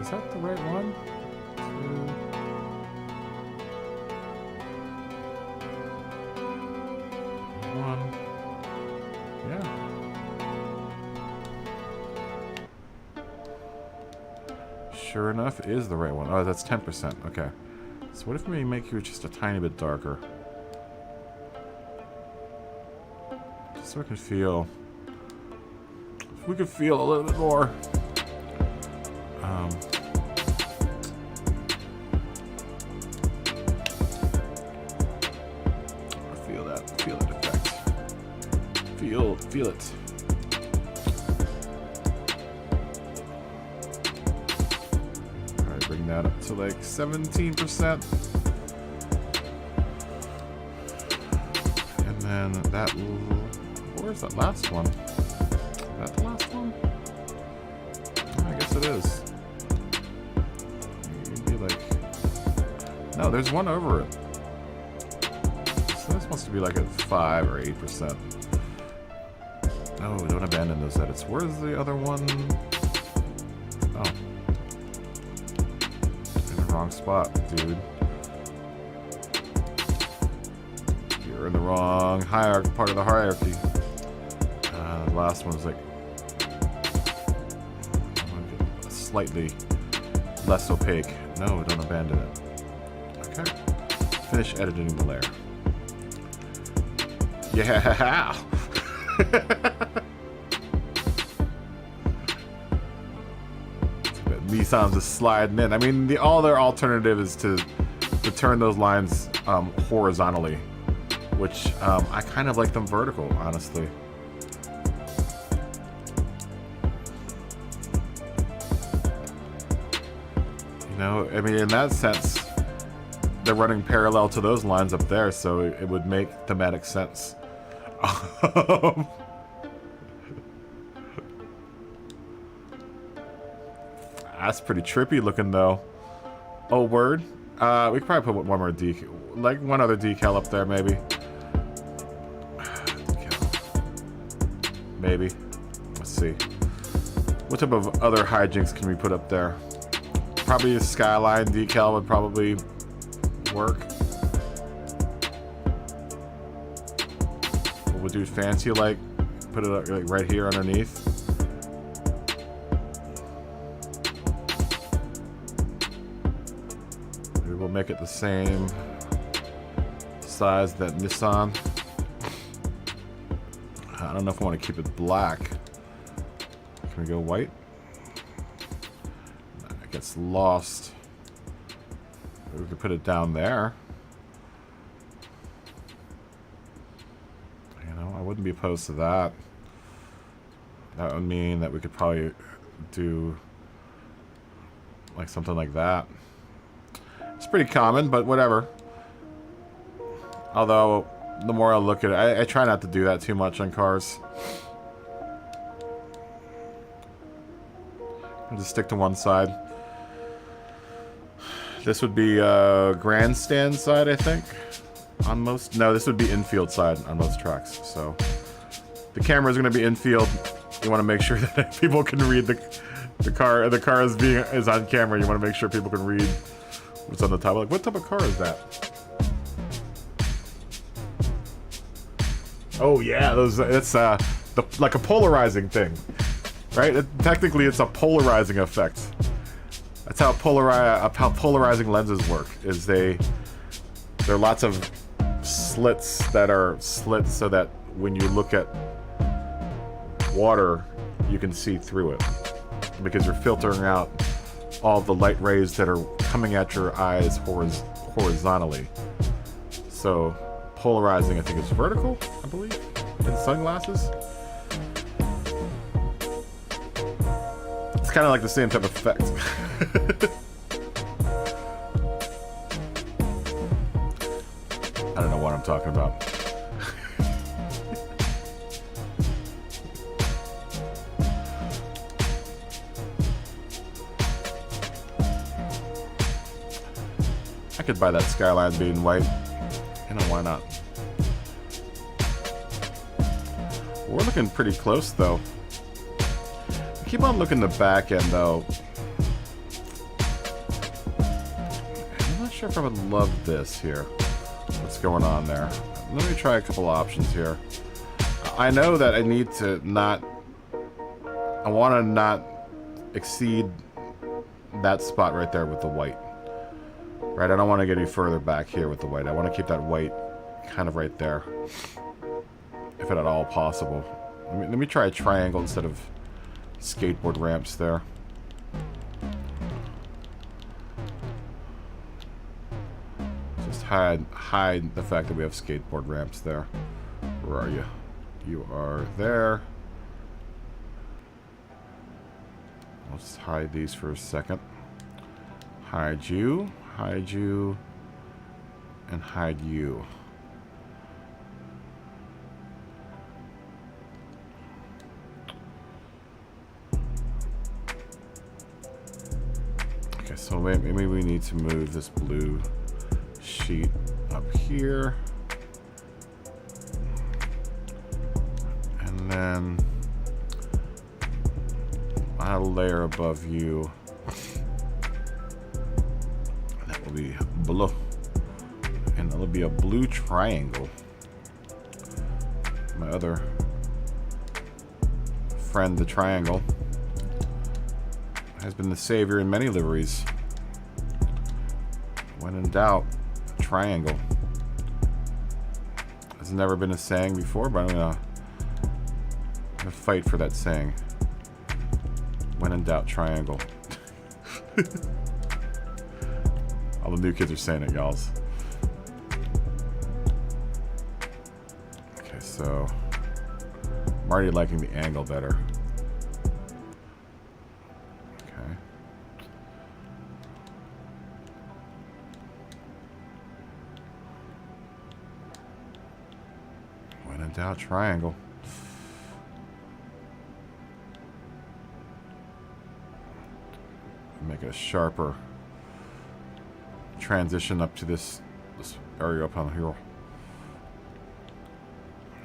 Is that the right one? 2, 1. Yeah. Sure enough, it is the right one. Oh, that's 10%. Okay. So what if we make you just a tiny bit darker? Just so I can feel... If we could feel a little bit more. Feel that effect. Feel it. Bring that up to like 17%. And then that... Where's that last one? Is that the last one? I guess it is. You'd be like... No, there's one over it. So this wants to be like at 5 or 8%. No, don't abandon those edits. Where's the other one? Oh. Wrong spot, dude. You're in the wrong part of the hierarchy. The last one's like slightly less opaque. No, don't abandon it. Okay. Finish editing the layer. Yeah. Nissan's just sliding in. I mean, all their alternative is to turn those lines horizontally, which I kind of like them vertical, honestly. You know, I mean, in that sense, they're running parallel to those lines up there, so it would make thematic sense. That's pretty trippy looking, though. Oh, word. We could probably put one more decal, like one other decal up there, maybe. Decal. Maybe. Let's see. What type of other hijinks can we put up there? Probably a skyline decal would probably work. We'll do fancy, like put it like right here underneath. We'll make it the same size that Nissan. I don't know if I want to keep it black. Can we go white? It gets lost. We could put it down there. You know, I wouldn't be opposed to that. That would mean that we could probably do like something like that. It's pretty common, but whatever. Although, the more I look at it, I try not to do that too much on cars. I'll just stick to one side. This would be grandstand side, I think. On most... No, this would be infield side on most tracks. So, the camera is going to be infield. You want to make sure that people can read the car. The car is on camera. You want to make sure people can read what's on the top. Like, what type of car is that? Oh yeah, it's like a polarizing thing, right? Technically, it's a polarizing effect. That's how polarizing lenses work. Is there are lots of slits that are slit so that when you look at water, you can see through it because you're filtering out all the light rays that are coming at your eyes horizontally. So polarizing, I think, is vertical, I believe, in sunglasses. It's kind of like the same type of effect. I don't know what I'm talking about. I could buy that skyline being white. You know, why not? We're looking pretty close, though. I keep on looking the back end, though. sure if I would love this here. What's going on there? Let me try a couple options here. I know that I need to not... I want to not exceed that spot right there with the white. Right, I don't want to get any further back here with the white. I want to keep that white kind of right there. If at all possible. Let me try a triangle instead of skateboard ramps there. Just hide the fact that we have skateboard ramps there. Where are you? You are there. Let's hide these for a second. Hide you, and hide you. Okay, so maybe we need to move this blue sheet up here. And then add a layer above you. That will be blue. And it'll be a blue triangle. My other friend, the triangle, has been the savior in many liveries. When in doubt, triangle. Has never been a saying before, but I'm gonna fight for that saying. When in doubt, triangle. All the new kids are saying it, y'all. Okay, so I'm already liking the angle better. Okay. When in doubt, triangle. Make it a sharper transition up to this area up on here.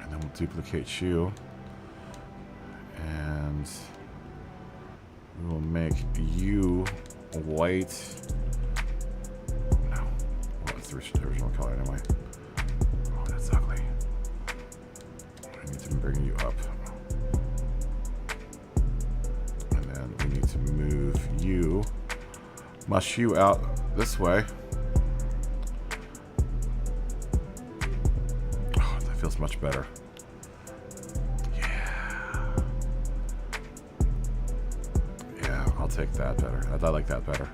And then we'll duplicate you. And we will make you white. No. Well, that's the original color anyway. Oh, that's ugly. I need to bring you up. And then we need to move you. Mush you out this way. Oh, that feels much better. Yeah. Yeah, I'll take that better. I like that better.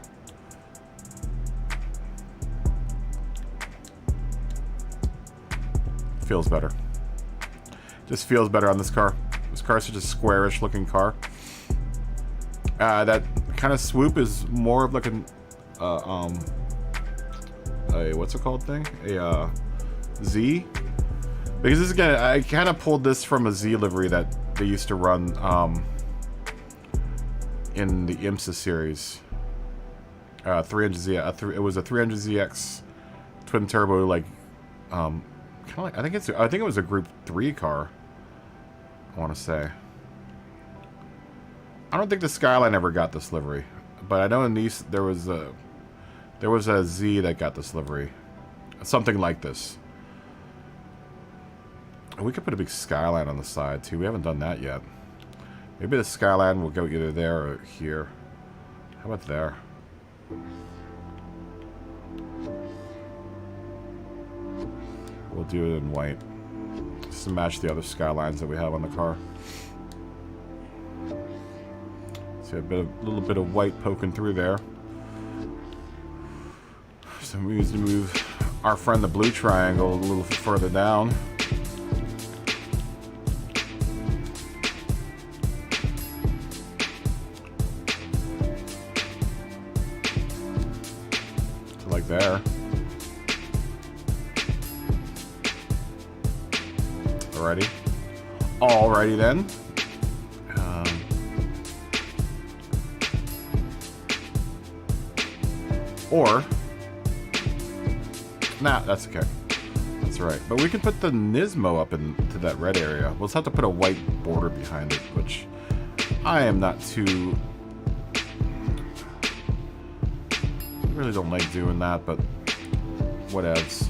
Feels better. Just feels better on this car. This car is such a squarish looking car. That kind of swoop is more of like a what's it called thing? A Z. Because this again, I kind of pulled this from a Z livery that they used to run in the IMSA series. 300Z. It was a 300ZX twin turbo, like kind of like I think it was a Group 3 car. I want to say. I don't think the Skyline ever got this livery, but I know in these there was a Z that got this livery, something like this. And we could put a big Skyline on the side too. We haven't done that yet. Maybe the Skyline will go either there or here. How about there? We'll do it in white, just to match the other Skylines that we have on the car. See a little bit of white poking through there. So we need to move our friend the blue triangle a little further down. So like there. Alrighty then. Or, nah, that's okay. That's right. But we can put the Nismo up into that red area. We'll just have to put a white border behind it, which I am not too... I really don't like doing that, but Whatevs.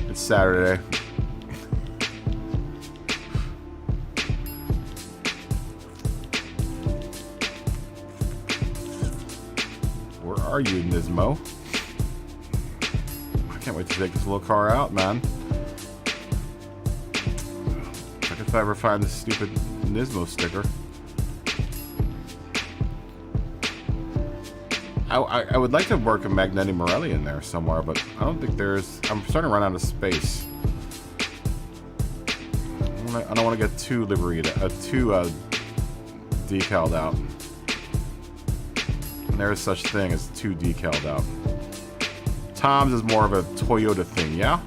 It's Saturday. Where are you, Nismo? I can't wait to take this little car out, man. Like if I ever find this stupid Nismo sticker. I would like to work a Magneti Morelli in there somewhere, but I don't think there's... I'm starting to run out of space. I don't want to get too liveried, too decaled out. And there is such thing as too decaled out. Tom's is more of a Toyota thing, yeah?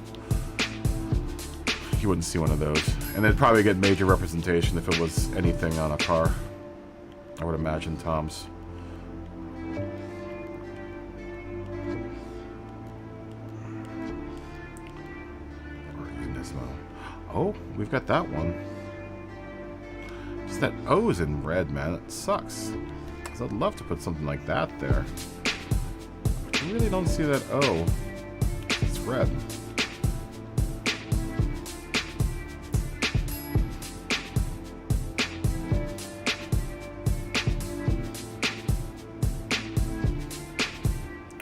You wouldn't see one of those. And they'd probably get major representation if it was anything on a car. I would imagine Tom's. Oh, we've got that one. Just that O's in red, man. It sucks. Because I'd love to put something like that there. I really don't see that O. It's red.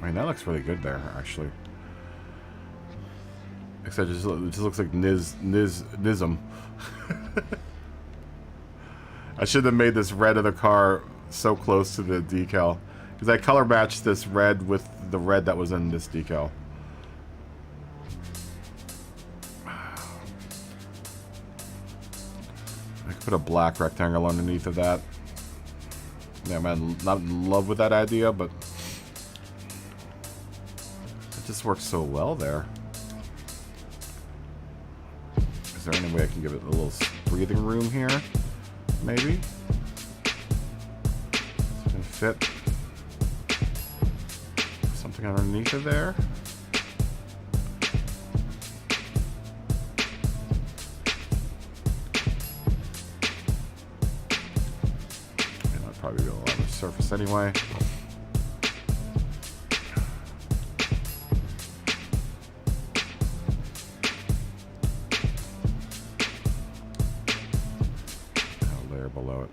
I mean, that looks really good there, actually. Except it just looks like Nism. I should have made this red of the car so close to the decal. Because I color matched this red with the red that was in this decal. I could put a black rectangle underneath of that. Yeah, man, not in love with that idea, but it just works so well there. Is there any way I can give it a little breathing room here? Maybe? So it can fit something underneath of there. And I'd probably be able to on the surface anyway. Below it.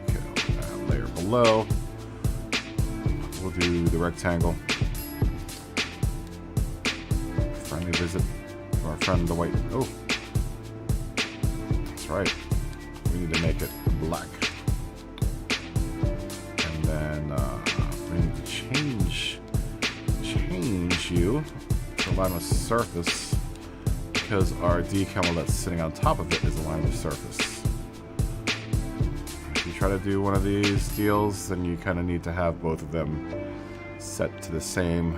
Okay, layer below. We'll do the rectangle. Friendly visit. Our friend the white. Oh, that's right. We need to make it black. And then we need to change you to align with surface. Because our decal that's sitting on top of it is aligned with surface. If you try to do one of these deals, then you kind of need to have both of them set to the same.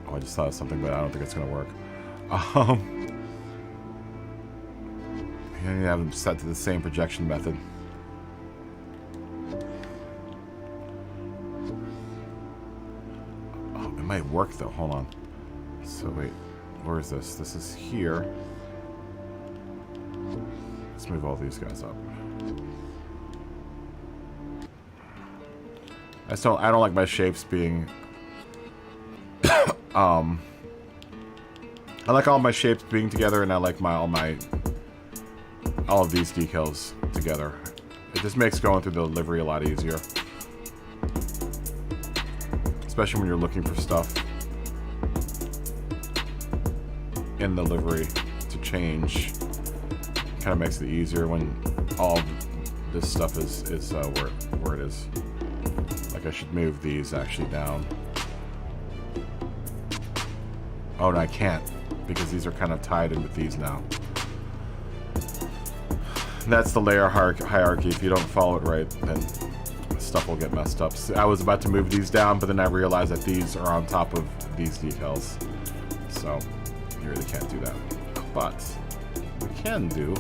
Oh, I just thought of something, but I don't think it's going to work. You need to have them set to the same projection method. Might work though. Hold on. So wait, where is this? This is here. Let's move all these guys up. I don't like my shapes being I like all my shapes being together, and I like all of these decals together. It just makes going through the livery a lot easier. Especially when you're looking for stuff in the livery to change. Kind of makes it easier when all this stuff is where it is. Like I should move these actually down. Oh, no, I can't because these are kind of tied in with these now. And that's the layer hierarchy. If you don't follow it right, then stuff will get messed up. So I was about to move these down, but then I realized that these are on top of these decals. So you really can't do that. But we can do.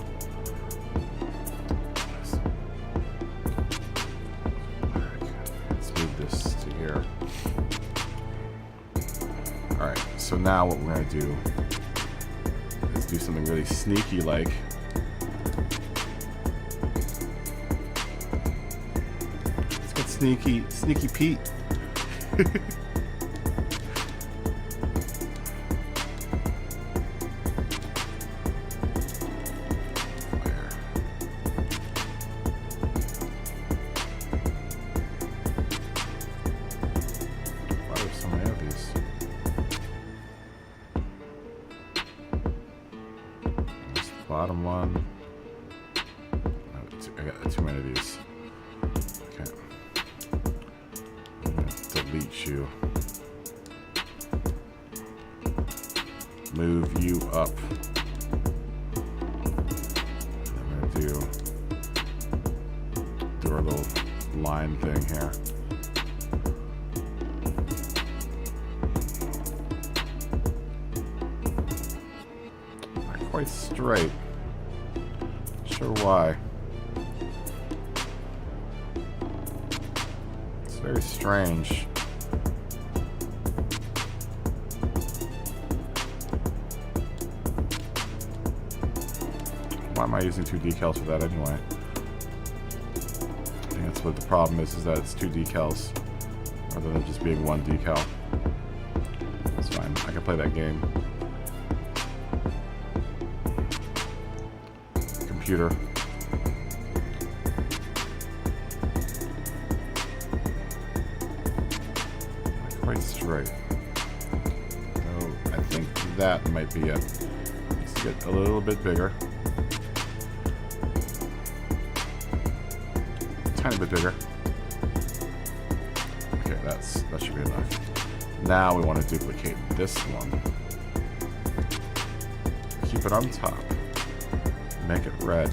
Let's move this to here. Alright, so now what we're going to do is do something really sneaky like. Sneaky Pete. Bottom one. Oh, I got too many of these. Okay. I'm gonna delete you. Move you up. I'm gonna do our little line thing here. Quite straight. Sure why. It's very strange. Why am I using 2 decals for that anyway? I think that's what the problem is that it's 2 decals rather than just being 1 decal. That's fine. I can play that game. Computer. Not quite straight. So I think that might be it. Let's get a little bit bigger. Tiny bit bigger. Okay, that should be enough. Now we want to duplicate this one. Keep it on top. Make it red.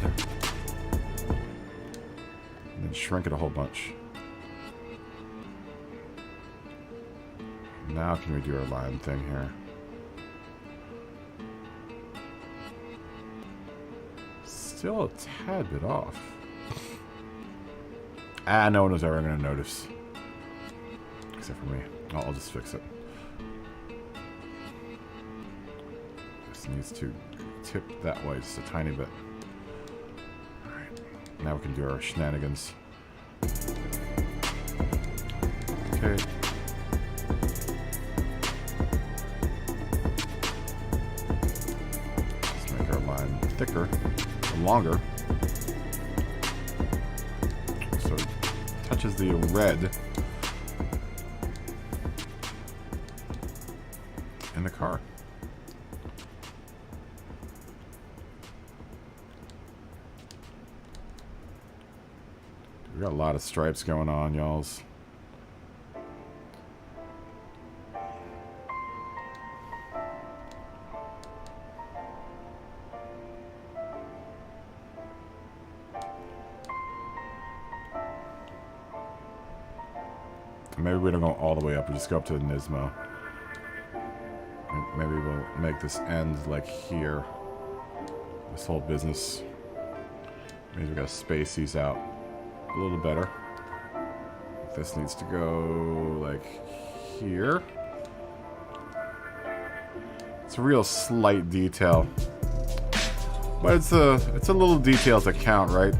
And then shrink it a whole bunch. Now can we do our line thing here? Still a tad bit off. No one was ever going to notice. Except for me. I'll just fix it. This needs to tip that way just a tiny bit. Alright. Now we can do our shenanigans. Okay. Let's make our line thicker or longer. So it touches the red in the car. We got a lot of stripes going on, y'alls. Maybe we don't go all the way up, we just go up to the Nismo. Maybe we'll make this end like here. This whole business. Maybe we gotta space these out a little better. This needs to go like here. It's a real slight detail, but it's a little detail to count, right?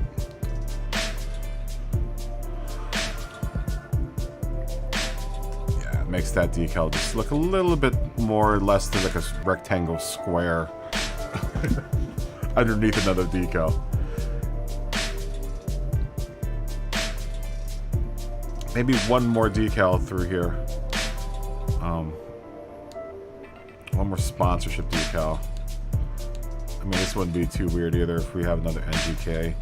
Yeah, it makes that decal just look a little bit more or less than like a rectangle square underneath another decal. Maybe one more decal through here. One more sponsorship decal. I mean, this wouldn't be too weird either if we have another NGK.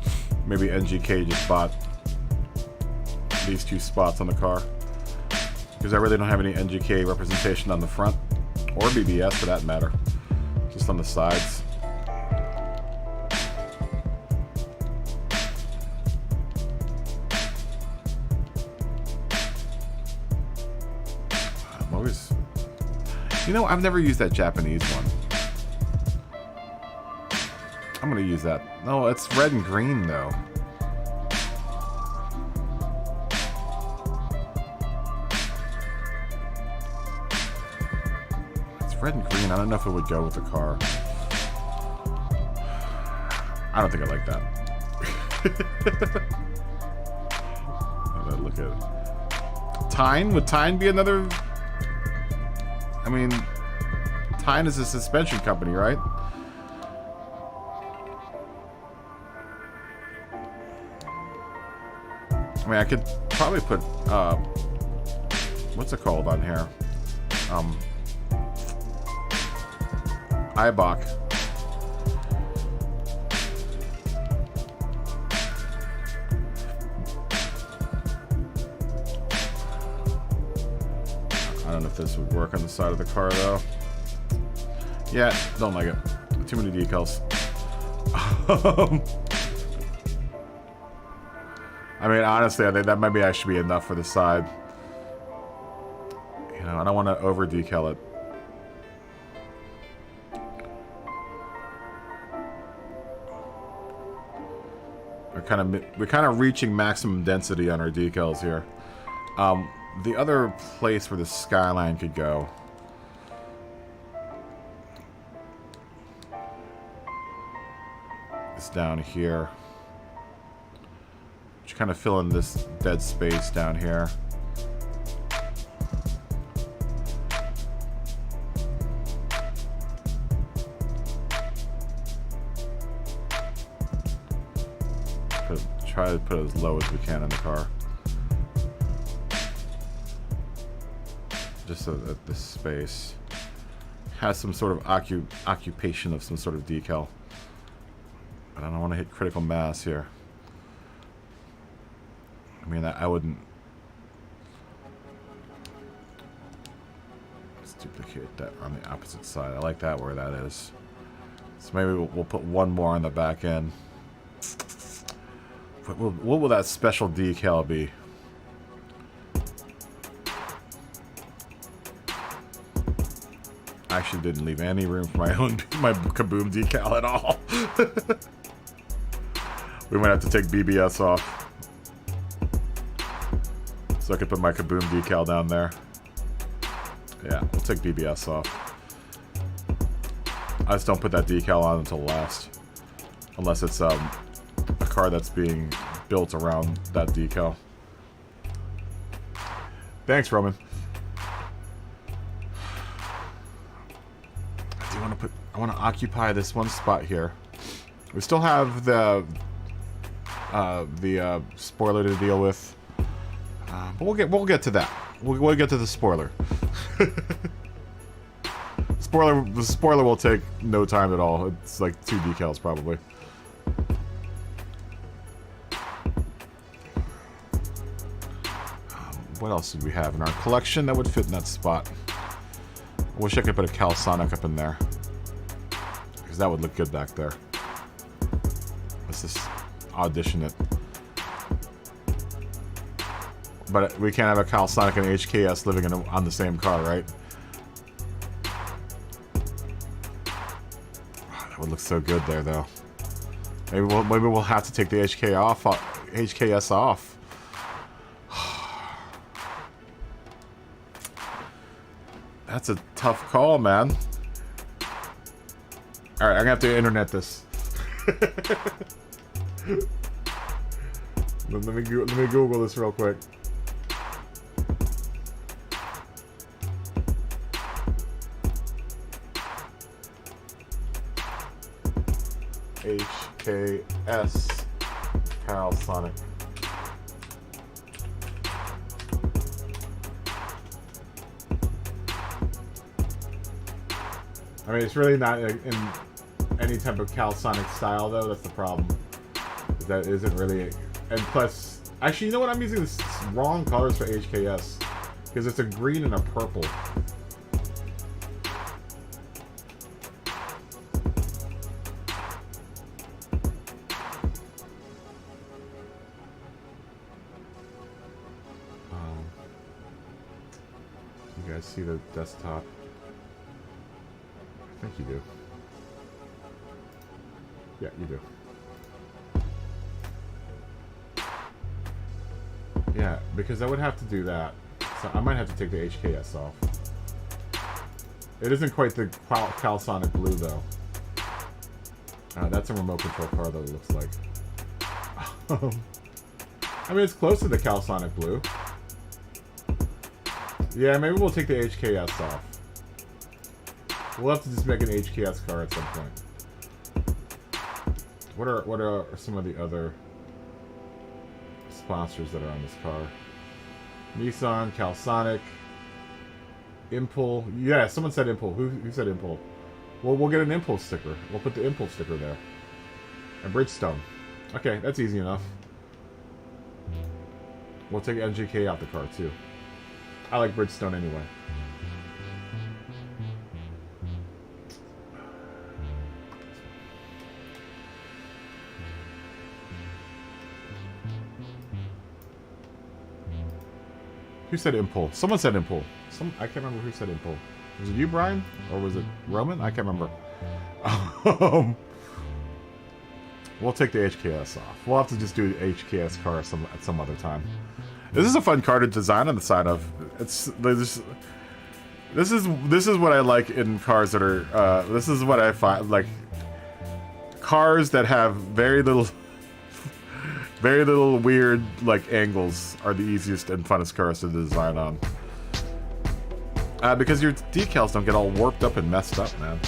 Maybe NGK just bought these 2 spots on the car. Because I really don't have any NGK representation on the front. Or BBS for that matter. Just on the sides. You know, I've never used that Japanese one. I'm gonna use that. No, it's red and green though. It's red and green. I don't know if it would go with the car. I don't think I like that. That look at it. Tyne? Would Tyne be another... I mean, Tyne is a suspension company, right? I mean, I could probably put, what's it called on here? Eibach. I don't know if this would work on the side of the car, though. Yeah, don't like it. Too many decals. I mean, honestly, I think that might actually be enough for the side. You know, I don't want to over decal it. We're kind of reaching maximum density on our decals here. The other place where the skyline could go is down here. Just kind of fill in this dead space down here. Try to put it as low as we can in the car. Just so that this space has some sort of occupation of some sort of decal. But I don't want to hit critical mass here. I mean, I wouldn't... Let's duplicate that on the opposite side. I like that where that is. So maybe we'll put one more on the back end. What will that special decal be? I actually didn't leave any room for my own Kaboom decal at all. We might have to take BBS off. So I could put my Kaboom decal down there. Yeah, we'll take BBS off. I just don't put that decal on until last. Unless it's a car that's being built around that decal. Thanks, Roman. I want to occupy this one spot here. We still have the spoiler to deal with, but we'll get to that. We'll get to the spoiler. The spoiler will take no time at all. It's like 2 decals probably. What else did we have in our collection that would fit in that spot? I wish I could put a Calisonic up in there, because that would look good back there. Let's just audition it. But we can't have a Calisonic and HKS living on the same car, right? Oh, that would look so good there, though. Maybe we'll have to take the HKS off. That's a tough call, man. Alright, I'm gonna have to internet this. let me Google this real quick. HKS Calisonic. I mean, it's really not in any type of Calisonic style, though. That's the problem. That isn't really... And plus... Actually, you know what? I'm using the wrong colors for HKS. Because it's a green and a purple. You guys see the desktop? I think you do. Yeah, you do. Yeah, because I would have to do that. So I might have to take the HKS off. It isn't quite the Calisonic blue, though. That's a remote control car, though, it looks like. I mean, it's close to the Calsonic blue. Yeah, maybe we'll take the HKS off. We'll have to just make an HKS car at some point. What are some of the other sponsors that are on this car? Nissan, Calsonic, Impul. Yeah, someone said Impul. Who said Impul? Well, we'll get an Impul sticker. We'll put the Impul sticker there. And Bridgestone. Okay, that's easy enough. We'll take NGK out the car too. I like Bridgestone anyway. Who said Impul? Someone said Impul. I can't remember who said Impul. Was it you, Brian? Or was it Roman? I can't remember. We'll take the HKS off. We'll have to just do the HKS car at some other time. This is a fun car to design on the side of. This is what I like in cars that are. This is what I find like. Cars that have very little weird like angles are the easiest and funnest cars to design on. Because your decals don't get all warped up and messed up, man.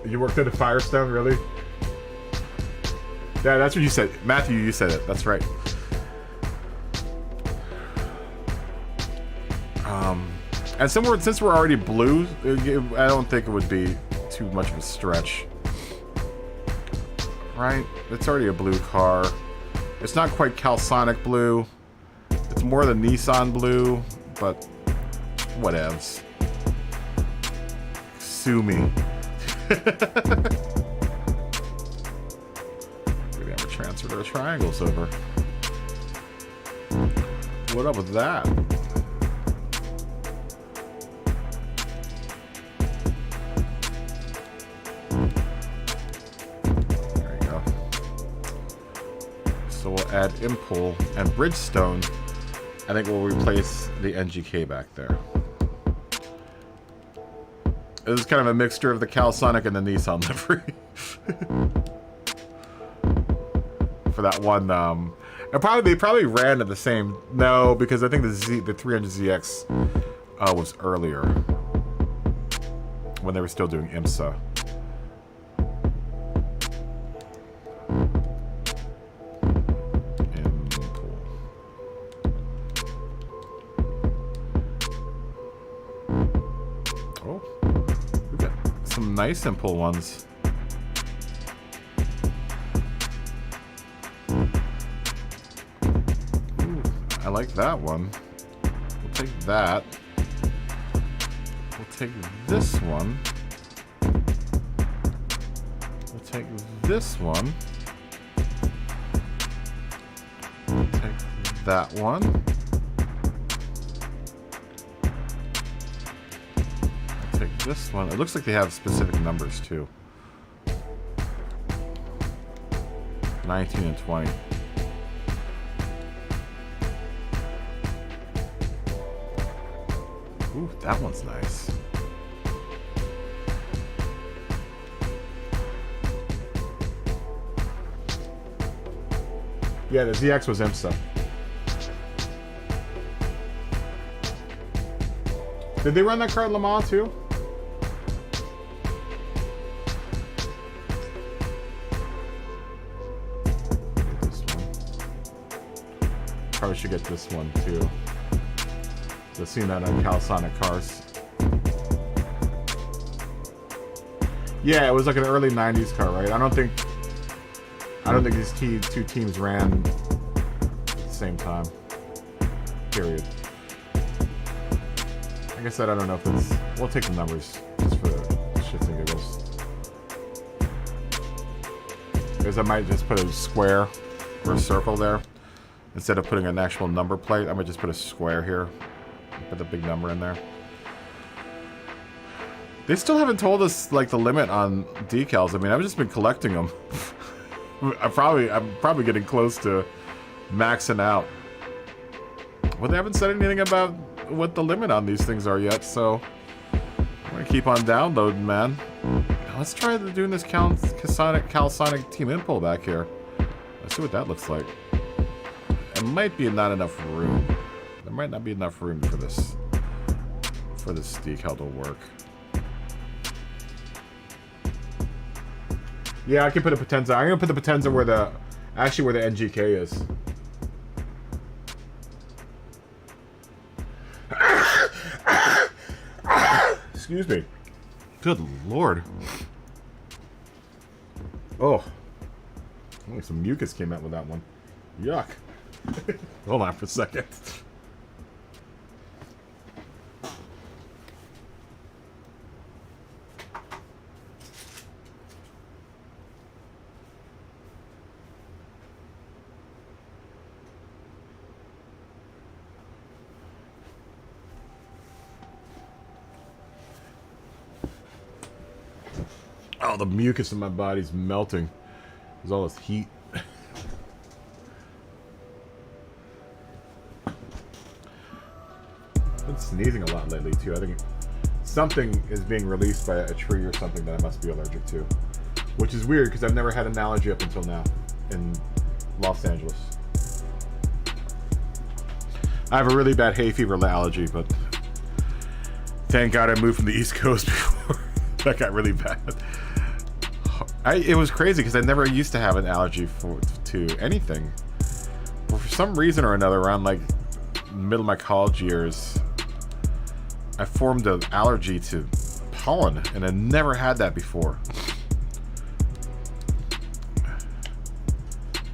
You worked at a Firestone, really? Yeah, that's what you said. Matthew, you said it. That's right. And since we're already blue, I don't think it would be too much of a stretch. Right? It's already a blue car. It's not quite Calsonic blue. It's more the Nissan blue, but whatevs. Sue me. Maybe have to transfer their triangles over. What up with that? There you go. So we'll add Impul and Bridgestone. I think we'll replace the NGK back there. It was kind of a mixture of the Calsonic and the Nissan livery. For that one, they probably ran at the same. No, because I think the 300ZX was earlier when they were still doing IMSA. Nice Impul ones. Ooh, I like that one. We'll take that. We'll take this one. We'll take this one. We'll take that one. This one, it looks like they have specific numbers too. 19 and 20. Ooh, that one's nice. Yeah, the ZX was IMSA. Did they run that car at Le Mans too? Probably should get this one too. I've seen that on Calsonic cars. Yeah, it was like an early '90s car, right? I don't think these two teams ran at the same time. Period. Like I said, I don't know if it's. We'll take the numbers just for shits and giggles. Because I might just put a square or a circle there. Instead of putting an actual number plate, I might just put a square here. Put the big number in there. They still haven't told us like the limit on decals. I mean, I've just been collecting them. I'm probably getting close to maxing out. Well, they haven't said anything about what the limit on these things are yet, so I'm gonna keep on downloading, man. Let's try doing this calsonic Team Impul back here. Let's see what that looks like. It might be not enough room. There might not be enough room for this decal to work. Yeah, I can put a Potenza. I'm gonna put the Potenza where the NGK is. Excuse me. Good lord. Oh. Only some mucus came out with that one. Yuck. Hold on for a second. Oh, the mucus in my body's melting. There's all this heat. I've been sneezing a lot lately too. I think something is being released by a tree or something that I must be allergic to. Which is weird because I've never had an allergy up until now in Los Angeles. I have a really bad hay fever allergy, but thank God I moved from the East Coast before that got really bad. It was crazy because I never used to have an allergy to anything. But for some reason or another, around like middle of my college years, I formed an allergy to pollen, and I never had that before.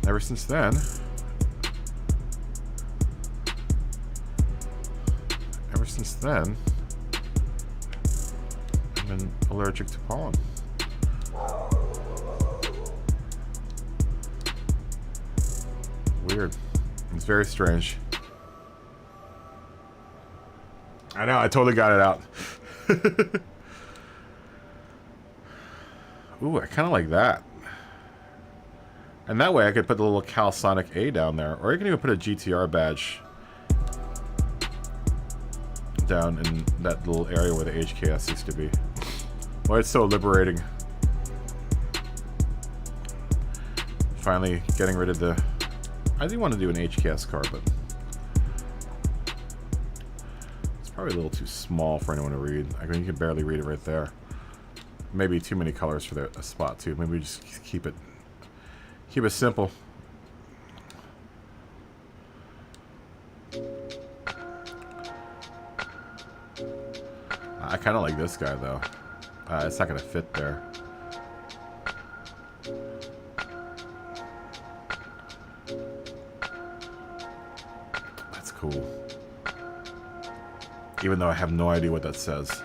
Ever since then, I've been allergic to pollen. Weird. It's very strange. I know, I totally got it out. Ooh, I kind of like that. And that way I could put the little Calsonic A down there. Or you can even put a GTR badge down in that little area where the HKS used to be. Well, it's so liberating. Finally getting rid of the... I do want to do an HKS car, but it's probably a little too small for anyone to read. I mean, you can barely read it right there. Maybe too many colors for a spot too. Maybe we just keep it simple. I kind of like this guy though. It's not gonna fit there. Cool. Even though I have no idea what that says.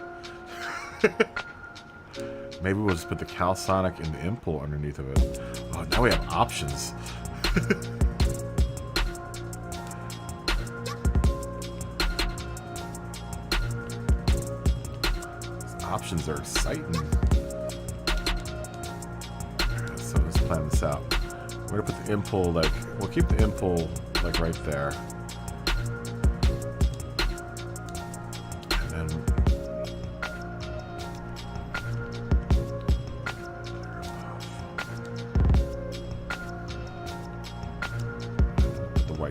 Maybe we'll just put the Calsonic and the Impul underneath of it. Oh, now we have options. These options are exciting. Alright, so let's plan this out. We're gonna put the Impul we'll keep the Impul right there.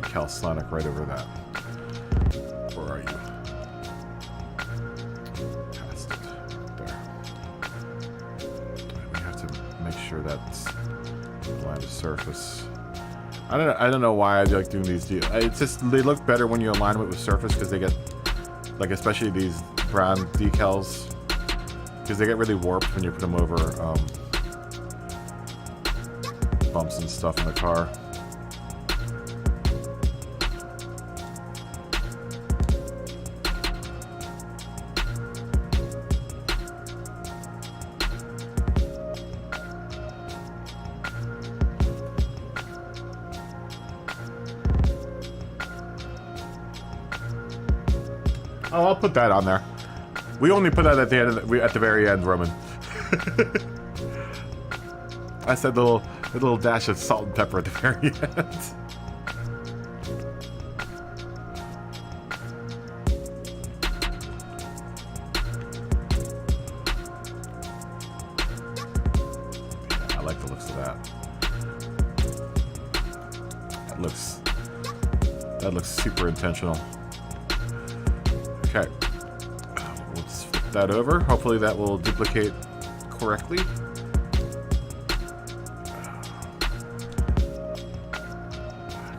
Calsonic right over that. Where are you? Past it. There. We have to make sure that's aligned to surface. I don't know why I like doing these deals. It's just they look better when you align them with surface because they get especially these brown decals because they get really warped when you put them over bumps and stuff in the car. Oh, I'll put that on there. We only put that at the end, at the very end, Roman. I said a little dash of salt and pepper at the very end. like the looks of that. That looks super intentional. Okay. Let's flip that over. Hopefully that will duplicate correctly.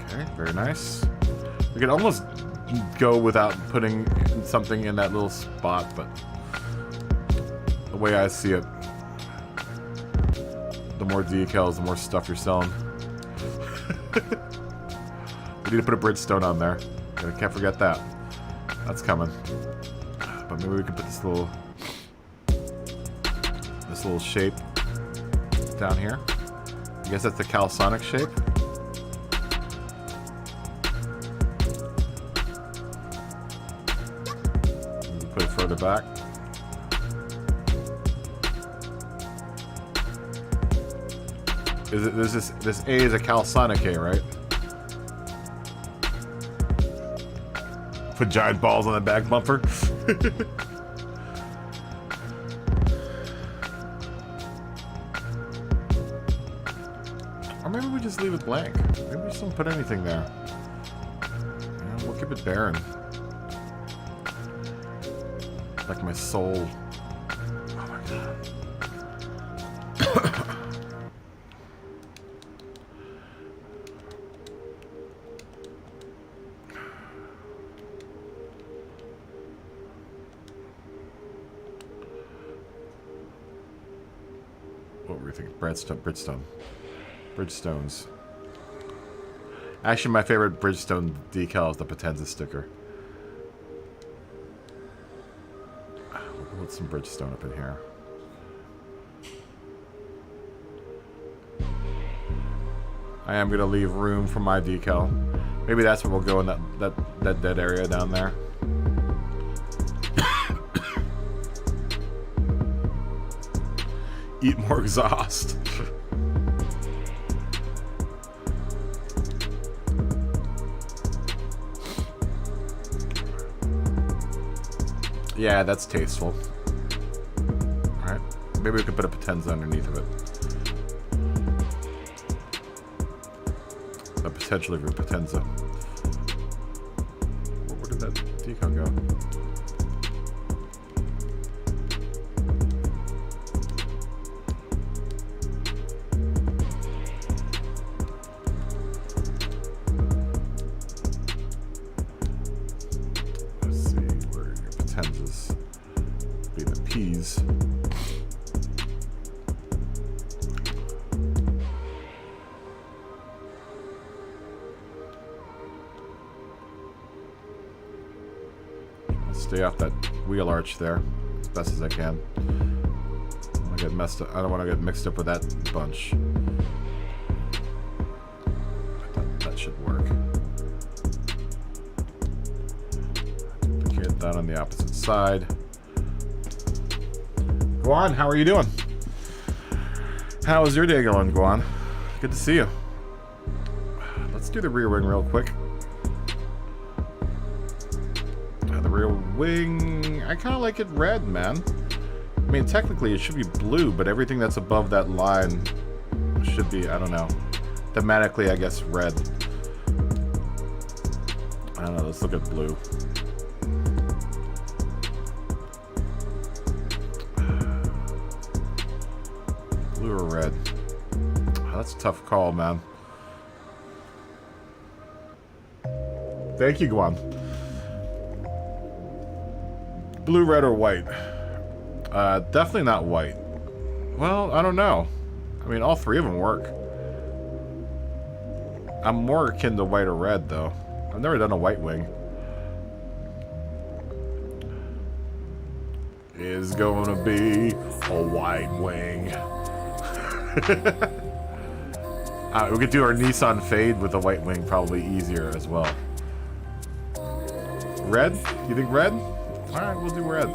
Okay, very nice. We could almost go without putting something in that little spot, but the way I see it, the more decals, the more stuff you're selling. We need to put a Bridgestone on there. I can't forget that. That's coming. But maybe we can put this little shape down here. I guess that's the calsonic shape. Maybe put it further back. This A is a calsonic A, right? Put giant balls on the back bumper. Or maybe we just leave it blank. Maybe we just don't put anything there. Yeah, we'll keep it barren. Like my soul. Oh my god. What were we thinking? Bridgestones. Actually, my favorite Bridgestone decal is the Potenza sticker. We'll put some Bridgestone up in here. I am going to leave room for my decal. Maybe that's where we'll go in that dead area down there. Eat more exhaust. Yeah, that's tasteful. Alright. Maybe we could put a Potenza underneath of it. A potentially for Potenza. Where did that decal go? Be the P's. I'll stay off that wheel arch there as best as I can. I don't want to get messed up. I don't want to get mixed up with that bunch. That should work. Duplicate that on the opposite side. Guan, how are you doing? How is your day going, Guan? Good to see you. Let's do the rear wing real quick. The rear wing, I kind of like it red, man. I mean, technically it should be blue, but everything that's above that line should be, I don't know. Thematically, I guess red. I don't know, let's look at blue. Blue or red? Oh, that's a tough call, man. Thank you, Guan. Blue, red, or white? Definitely not white. Well, I don't know. I mean, all three of them work. I'm more akin to white or red, though. I've never done a white wing. Is going to be a white wing. We could do our Nissan Fade with a white wing, probably easier as well. Red? You think red? Alright, we'll do red.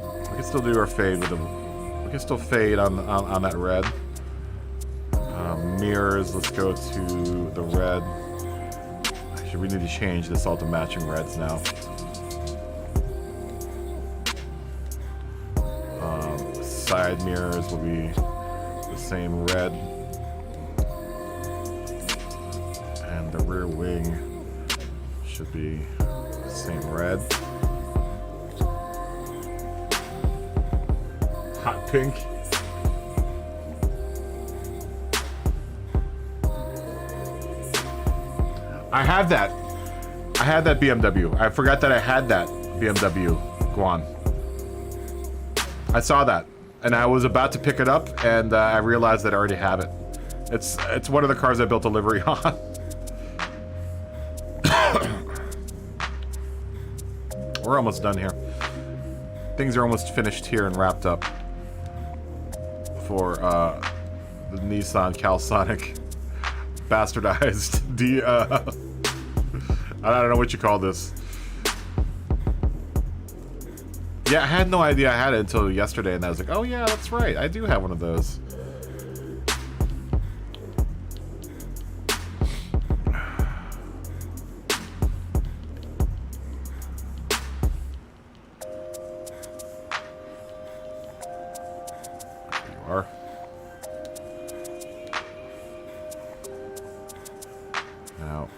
We can still do our fade with a... We can still fade on that red. Mirrors, let's go to the red. Actually, we need to change this all to matching reds now. Side mirrors will be same red. And the rear wing should be the same red. Hot pink. I had that. I had that BMW. I forgot that I had that BMW Guan. I saw that, and I was about to pick it up, and I realized that I already have it. It's one of the cars I built a livery on. We're almost done here. Things are almost finished here and wrapped up for the Nissan Calisonic bastardized I don't know what you call this. Yeah, I had no idea I had it until yesterday, and I was like, oh yeah, that's right, I do have one of those. Now,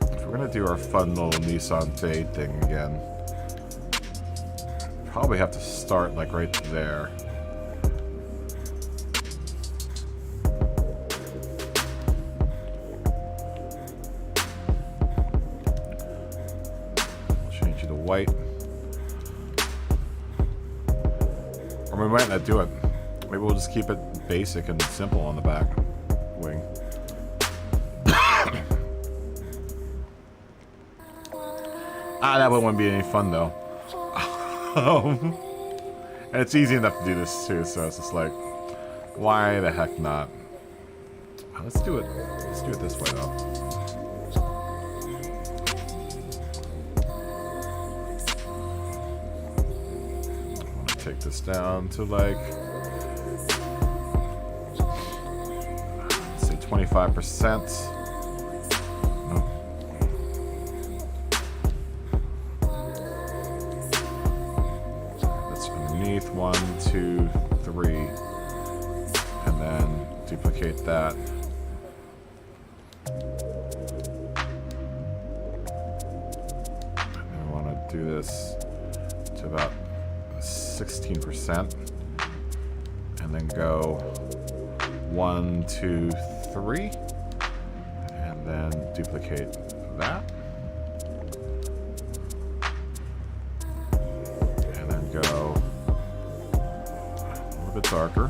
if we're gonna do our fun little Nissan fade thing again, probably have to start like right there. We'll change you to white. Or we might not do it. Maybe we'll just keep it basic and simple on the back wing. That one wouldn't be any fun though. And it's easy enough to do this too, so it's just like, why the heck not? Let's do it. Let's do it this way though. I'm gonna take this down to like, let's say 25%. Underneath 1, 2, 3, and then duplicate that. And then we want to do this to about 16%, and then go 1, 2, 3, and then duplicate that. And then go darker.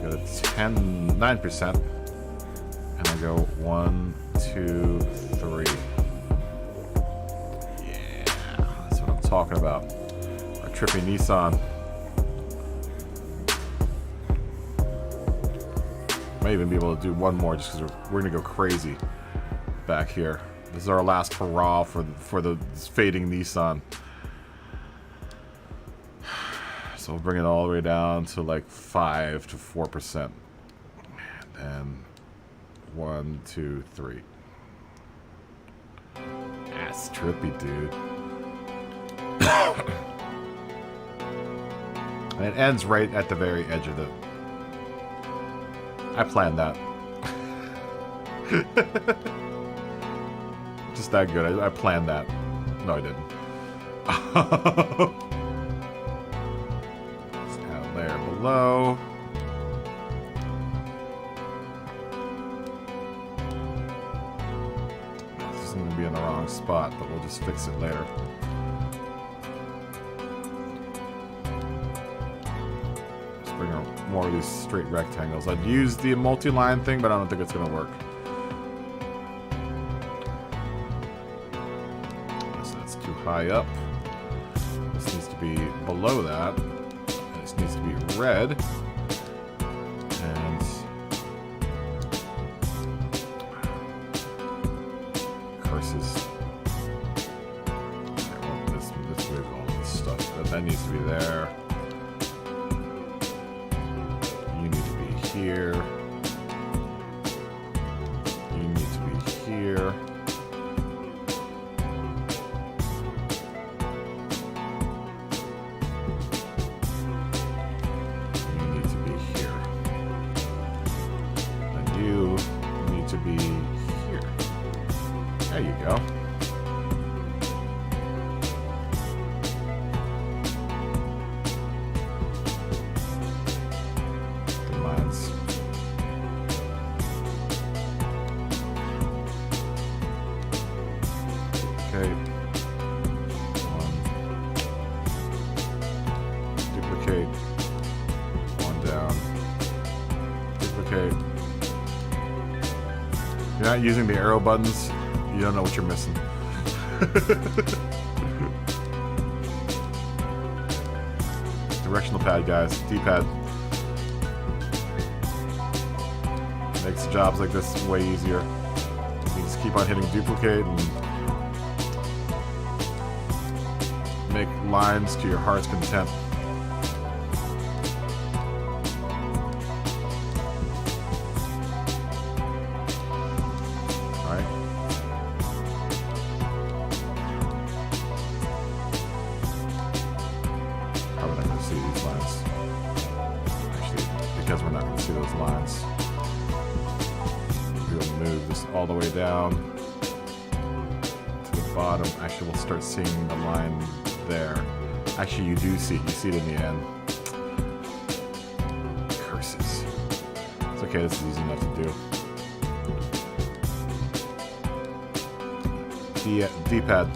Go to 9%, and I go 1, 2, 3. Yeah, that's what I'm talking about. Our trippy Nissan. Might even be able to do one more just because we're gonna go crazy back here. This is our last hurrah for the fading Nissan. So we'll bring it all the way down to like 5 to 4%. And then 1, 2, 3. That's trippy, dude. And it ends right at the very edge of it. I planned that. Just that good. I planned that. No, I didn't. Layer below. This is going to be in the wrong spot, but we'll just fix it later. Just bring more of these straight rectangles. I'd use the multi-line thing, but I don't think it's going to work. So that's too high up. This needs to be below that. Needs to be red, and curses. This with all this stuff, that needs to be there. You need to be here. You need to be here. duplicate. If you're not using the arrow buttons, you don't know what you're missing. Directional pad, guys. D-pad. Makes jobs like this way easier. You just keep on hitting duplicate and make lines to your heart's content. Alright. Probably not going to see these lines. Actually, because we're not going to see those lines. We'll move this all the way down to the bottom. Actually, we'll start seeing the line there. Actually, you do see it. You see it in the end. Curses. It's okay. This is easy enough to do. D-pad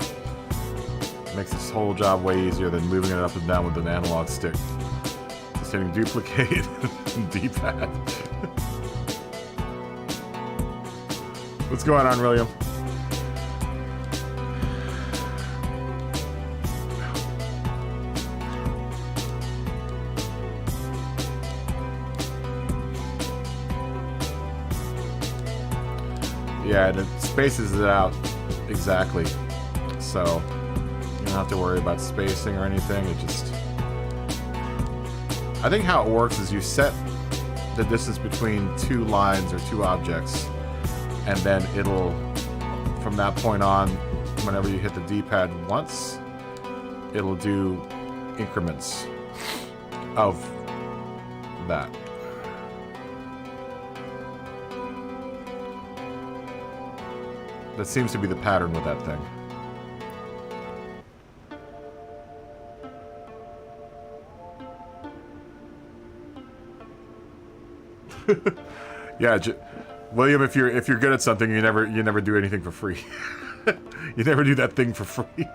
makes this whole job way easier than moving it up and down with an analog stick. Just hitting duplicate and D-pad. What's going on, William? Yeah, and it spaces it out exactly. So you don't have to worry about spacing or anything. It just... I think how it works is you set the distance between two lines or two objects, and then it'll, from that point on, whenever you hit the D-pad once, it'll do increments of that. That seems to be the pattern with that thing. Yeah, William, if you're good at something, you never do anything for free. You never do that thing for free.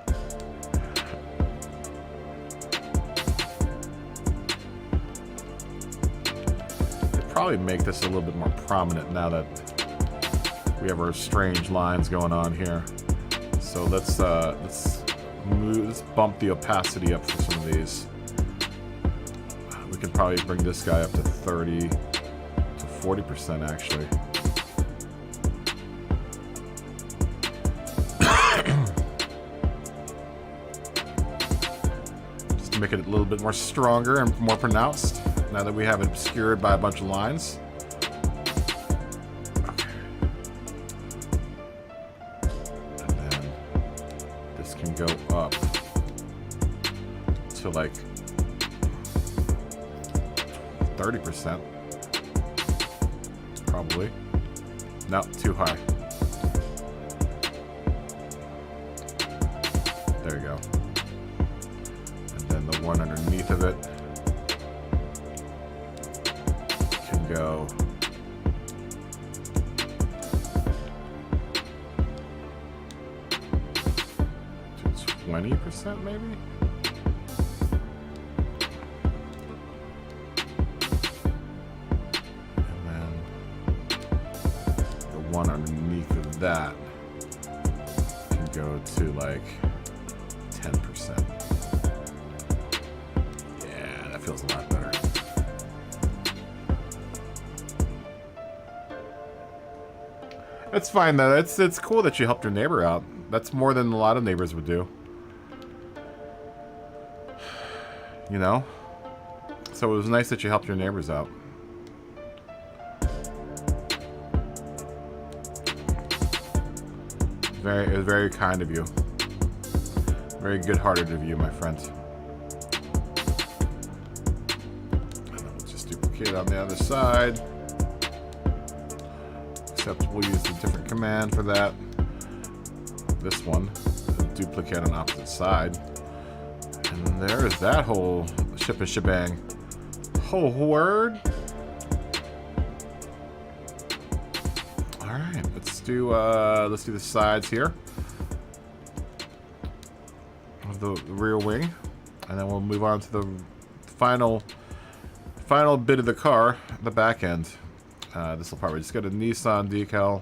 Could probably make this a little bit more prominent now that we have our strange lines going on here. So let's bump the opacity up for some of these. We could probably bring this guy up to 30 to 40% actually. Just to make it a little bit more stronger and more pronounced now that we have it obscured by a bunch of lines. Okay. And then this can go up to like 30%. Probably. No, too high. There you go. And then the one underneath of it can go to 20% maybe? One underneath of that can go to like 10%. Yeah, that feels a lot better. That's fine though. It's cool that you helped your neighbor out. That's more than a lot of neighbors would do. You know? So it was nice that you helped your neighbors out. It was very kind of you. Very good-hearted of you, my friend. And then we'll just duplicate on the other side. Except we'll use a different command for that. This one. Duplicate on opposite side. And there is that whole shebang. Oh, word. Alright, let's do the sides here of the rear wing, and then we'll move on to the final bit of the car, the back end. This will probably just get a Nissan decal,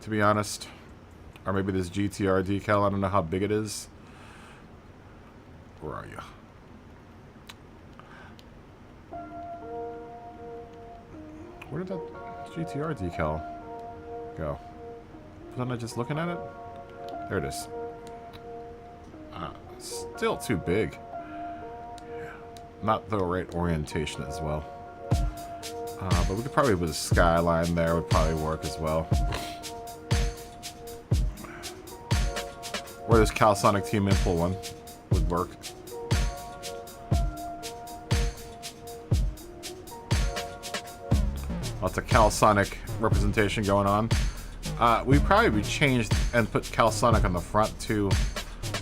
to be honest. Or maybe this GTR decal. I don't know how big it is. Where are you? Where did that GTR decal go? Wasn't I just looking at it? There it is. Still too big. Not the right orientation as well. But we could probably put a skyline there. Would probably work as well. Or this Calisonic Team Impul one would work. Lots of Calisonic representation going on. We probably would change and put Calisonic on the front too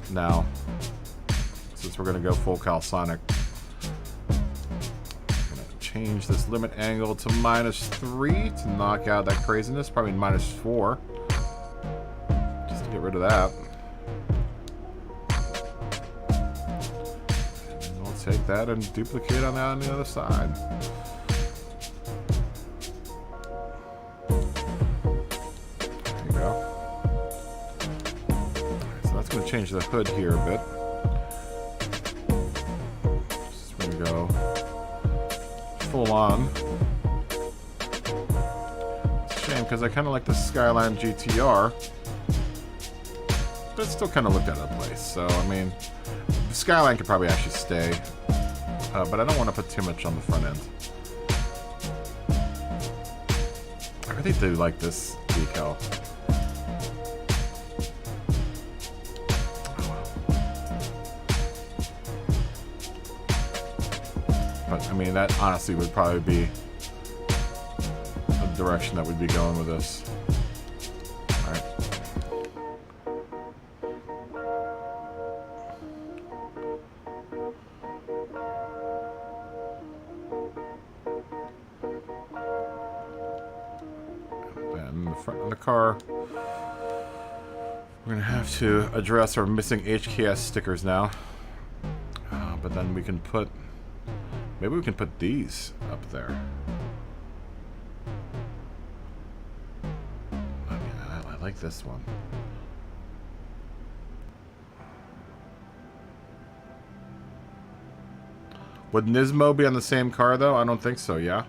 now, since we're going to go full Calisonic. Change this limit angle to -3 to knock out that craziness. Probably -4. Just to get rid of that. And we'll take that and duplicate on that on the other side. There you go. Alright, so that's going to change the hood here a bit. Just going to go full on. It's a shame because I kind of like the Skyline GTR, but it still kind of looked out of place. So I mean, the Skyline could probably actually stay, but I don't want to put too much on the front end. I really do like this decal. I mean, that honestly would probably be the direction that we'd be going with this. Alright. And then the front of the car, we're going to have to address our missing HKS stickers now. But then we can put... Maybe we can put these up there. I mean, I like this one. Would Nismo be on the same car, though? I don't think so, yeah?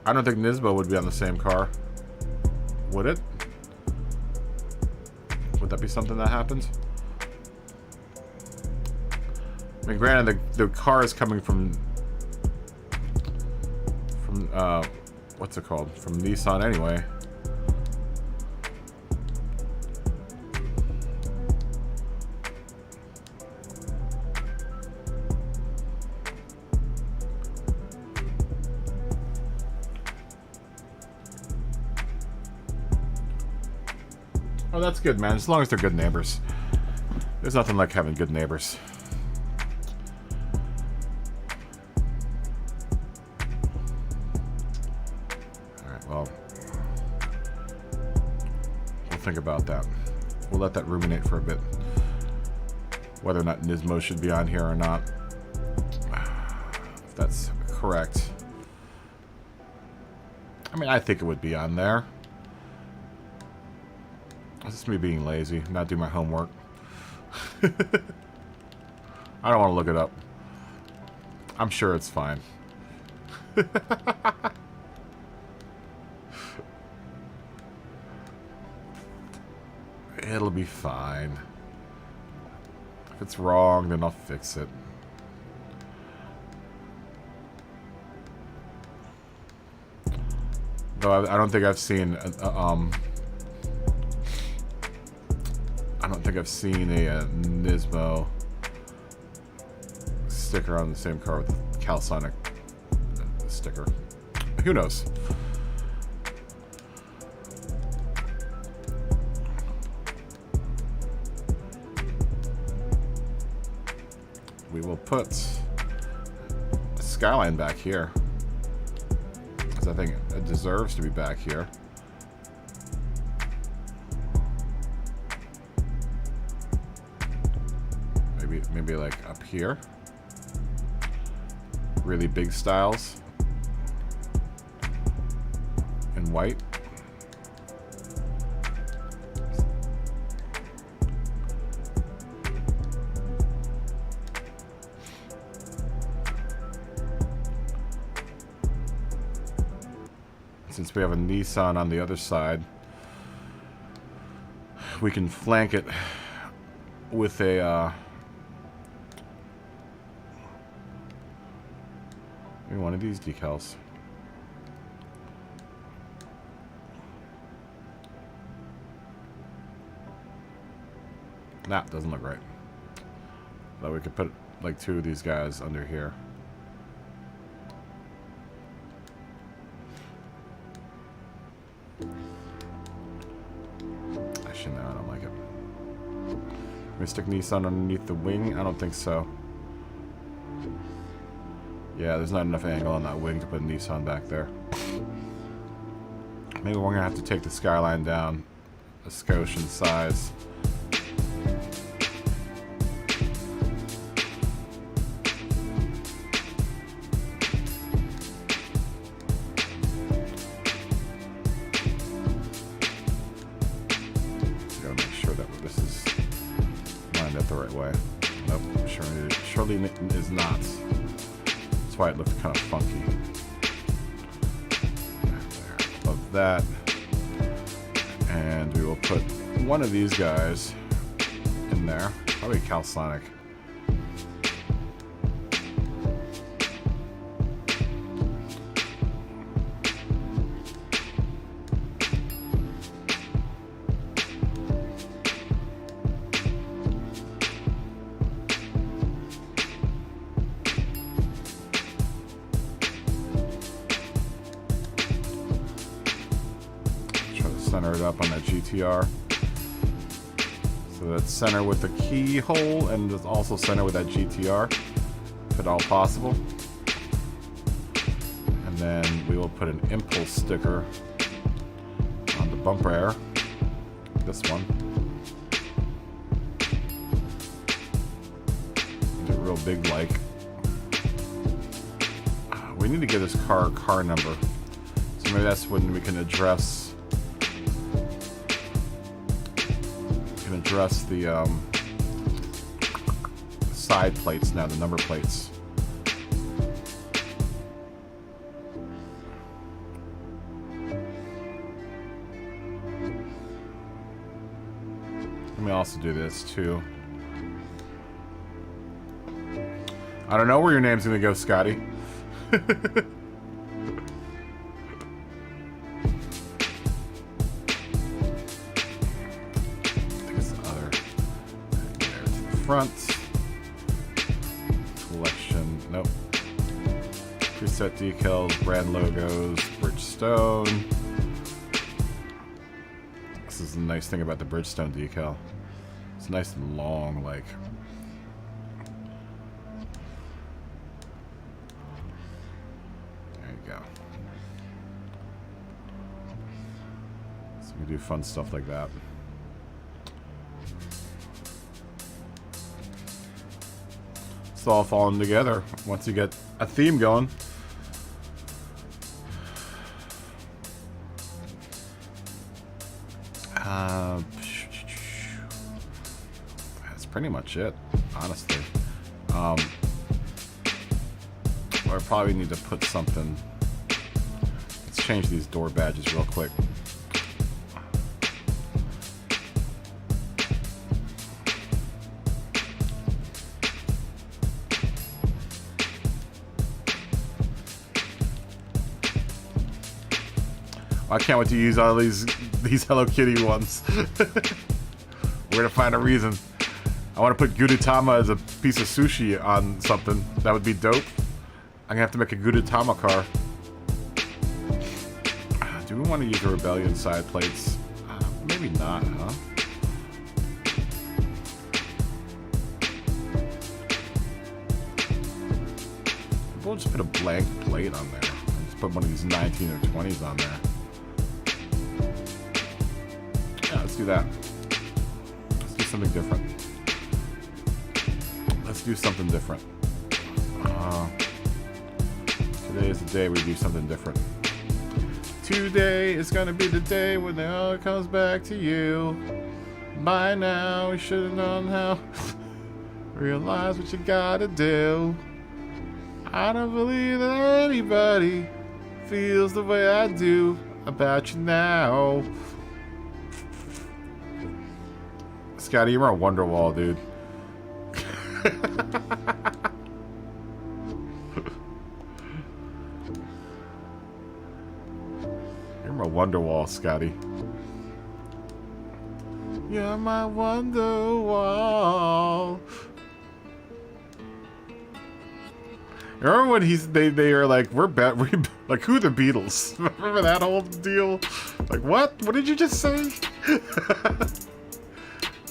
I don't think Nismo would be on the same car. Would it? Would that be something that happens? I mean, granted, the car is coming from what's it called? From Nissan anyway. Oh, that's good, man. As long as they're good neighbors. There's nothing like having good neighbors. Alright, well. We'll think about that. We'll let that ruminate for a bit. Whether or not Nismo should be on here or not. If that's correct. I mean, I think it would be on there. It's just me being lazy, not do my homework. I don't want to look it up. I'm sure it's fine. It'll be fine. If it's wrong, then I'll fix it. Though I don't think I've seen I don't think I've seen a Nismo sticker on the same car with the Calisonic sticker. Who knows? We will put a Skyline back here, because I think it deserves to be back here. Maybe like up here. Really big styles. In white. Since we have a Nissan on the other side, we can flank it with a maybe one of these decals. Nah, doesn't look right. But we could put like 2 of these guys under here. Actually, no, I don't like it. Can we stick Nissan underneath the wing? I don't think so. Yeah, there's not enough angle on that wing to put Nissan back there. Maybe we're gonna have to take the skyline down a skosh in size. Is not. That's why it looks kind of funky. There, above that. And we will put one of these guys in there. Probably Calsonic. Center it up on that GTR. So that's center with the keyhole and it's also center with that GTR, if at all possible. And then we will put an impulse sticker on the bumper air. This one. It's a real big like. We need to get this car number. So maybe that's when we can address the side plates now, the number plates. Let me also do this too. I don't know where your name's gonna go, Scotty. Front collection, nope. Preset decals, brand logos, Bridgestone. This is the nice thing about the Bridgestone decal. It's nice and long, like. There you go. So we do fun stuff like that. It's all falling together once you get a theme going. That's pretty much it, honestly. I probably need to put something. Let's change these door badges real quick. I can't wait to use all these Hello Kitty ones. We're gonna find a reason. I want to put Gudetama as a piece of sushi on something. That would be dope. I'm gonna have to make a Gudetama car. Do we want to use the Rebellion side plates? Maybe not, huh? We'll just put a blank plate on there. Let's put one of these 19 or 20s on there. Yeah, let's do that. Let's do something different. do something different. Today is the day we do something different. Today is gonna be the day when it all comes back to you. By now, we should have known how. Realize what you gotta do. I don't believe that anybody feels the way I do about you now. Scotty, you're on Wonderwall, dude. You're my Wonderwall, Scotty. You're my Wonderwall. Remember when they are like, we're like, who are the Beatles? Remember that whole deal? Like, what? What did you just say?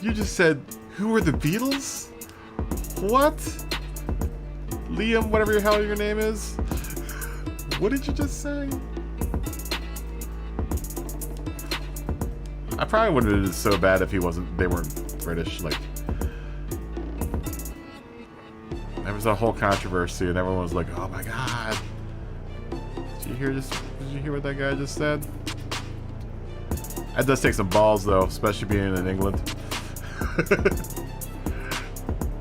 You just said, who are the Beatles? What? Liam, whatever the hell your name is? What did you just say? I probably wouldn't have been so bad if they weren't British, like. There was a whole controversy, and everyone was like, "Oh my god! Did you hear this? Did you hear what that guy just said?" That does take some balls, though, especially being in England.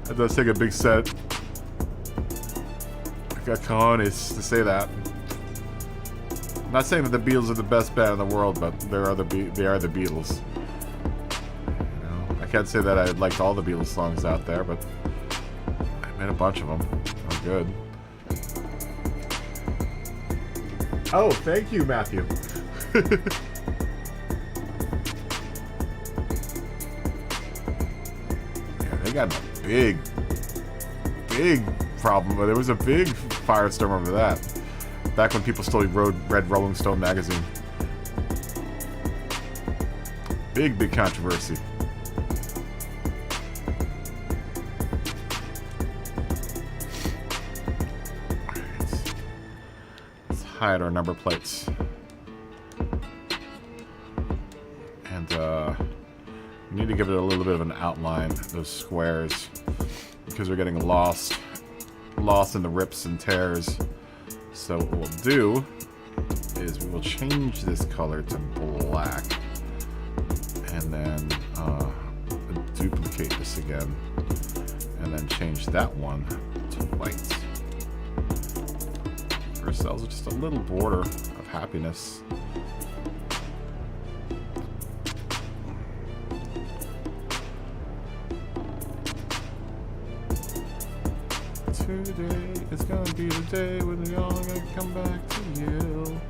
That does take a big set. I got cojones to say that. I'm not saying that the Beatles are the best band in the world, but they are the Beatles. You know, I can't say that I liked all the Beatles songs out there, but. A bunch of them are good. Oh, thank you, Matthew. Yeah, they got a big problem, but there was a big firestorm over that. Back when people still read Rolling Stone magazine. Big controversy. Hide our number plates. And we need to give it a little bit of an outline, those squares, because we're getting lost in the rips and tears. So what we'll do is we will change this color to black, and then duplicate this again, and then change that one to white. Ourselves with just a little border of happiness. Today is gonna be the day when we all gonna come back to you.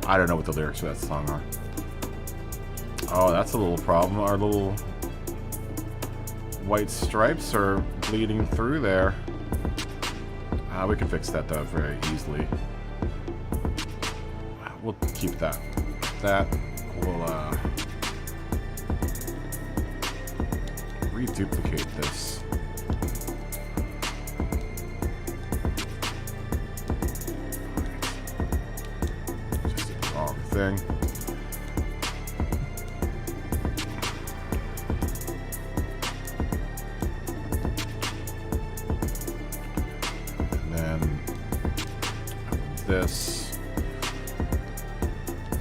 I don't know what the lyrics of that song are. Oh, that's a little problem. Our little white stripes are bleeding through there. We can fix that though very easily. We'll keep that. That will reduplicate this. Just the wrong thing. This.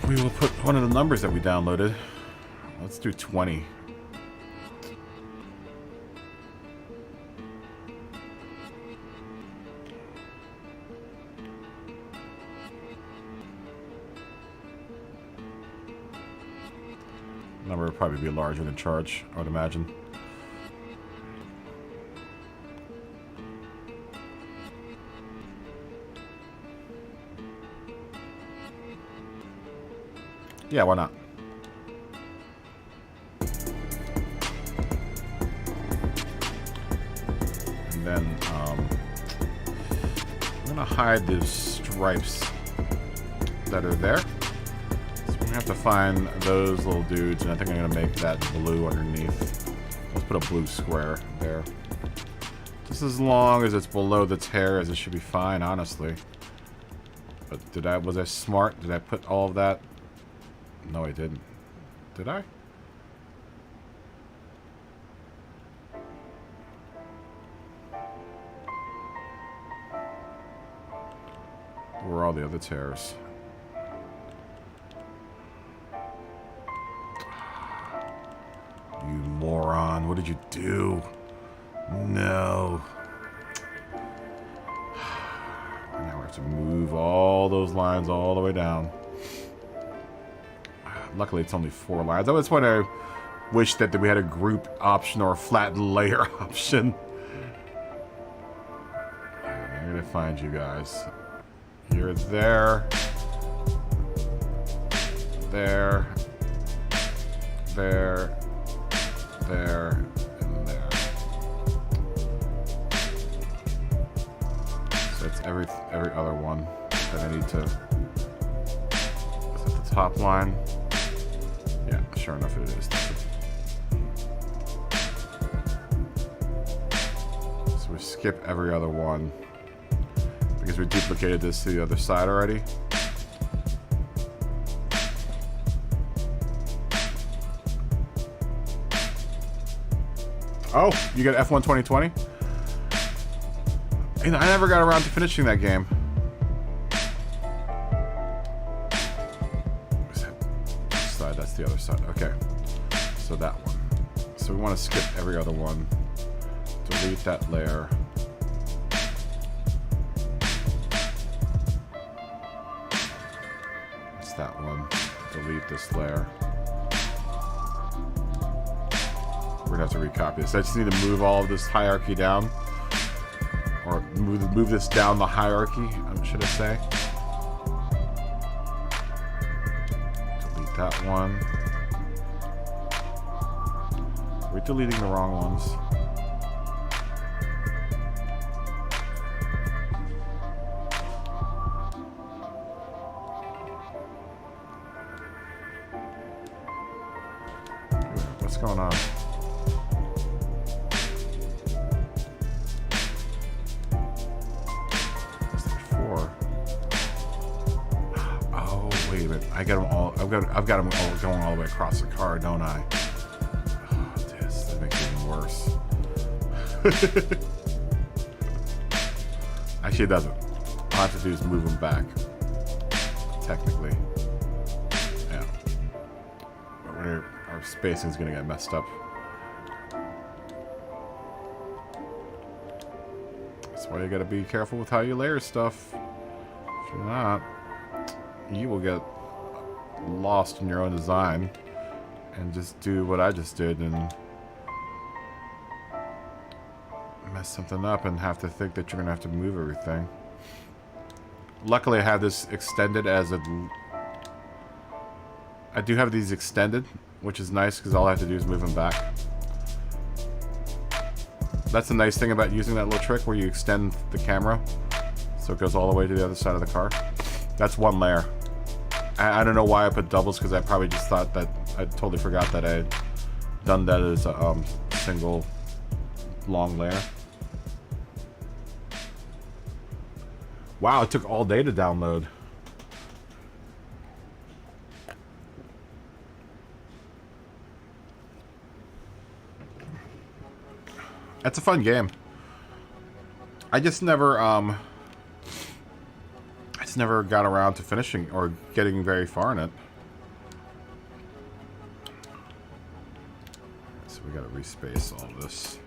We will put one of the numbers that we downloaded. Let's do 20. Number would probably be larger than charge, I would imagine. Yeah, why not? And then I'm gonna hide those stripes that are there. So we're gonna have to find those little dudes, and I think I'm gonna make that blue underneath. Let's put a blue square there. Just as long as it's below the tears, it should be fine, honestly. But was I smart? Did I put all of that? No, I didn't. Did I? are all the other tears? You moron. What did you do? No. Now we have to move all those lines all the way down. Luckily, it's only 4 lines. That's when I wish that we had a group option or a flattened layer option. I'm gonna find you guys. You're there. There. There. There. And there. So it's every other one that I need to. Is it the top line? Yeah, sure enough, it is. So we skip every other one because we duplicated this to the other side already. Oh, you got F1 2020? And I never got around to finishing that game. Side, that's the other side. Okay. So that one. So we want to skip every other one. Delete that layer. It's that one. Delete this layer. We're gonna have to recopy this. I just need to move all of this hierarchy down. Or move this down the hierarchy, should I say. Delete that one. We're deleting the wrong ones. What's going on? I got them all. I've got them all going all the way across the car, don't I? Oh, this that makes it even worse. Actually, it doesn't. All I have to do is move them back. Technically, yeah. But our spacing is going to get messed up. That's why you got to be careful with how you layer stuff. If you're not, you will get lost in your own design and just do what I just did and mess something up and have to think that you're gonna have to move everything. Luckily I have this extended as a... I do have these extended, which is nice because all I have to do is move them back. That's the nice thing about using that little trick where you extend the camera so it goes all the way to the other side of the car. That's one layer. I don't know why I put doubles because I probably just thought that I totally forgot that I had done that as a single long layer. Wow, it took all day to download. That's a fun game. I just never never got around to finishing or getting very far in it. So we gotta respace all this.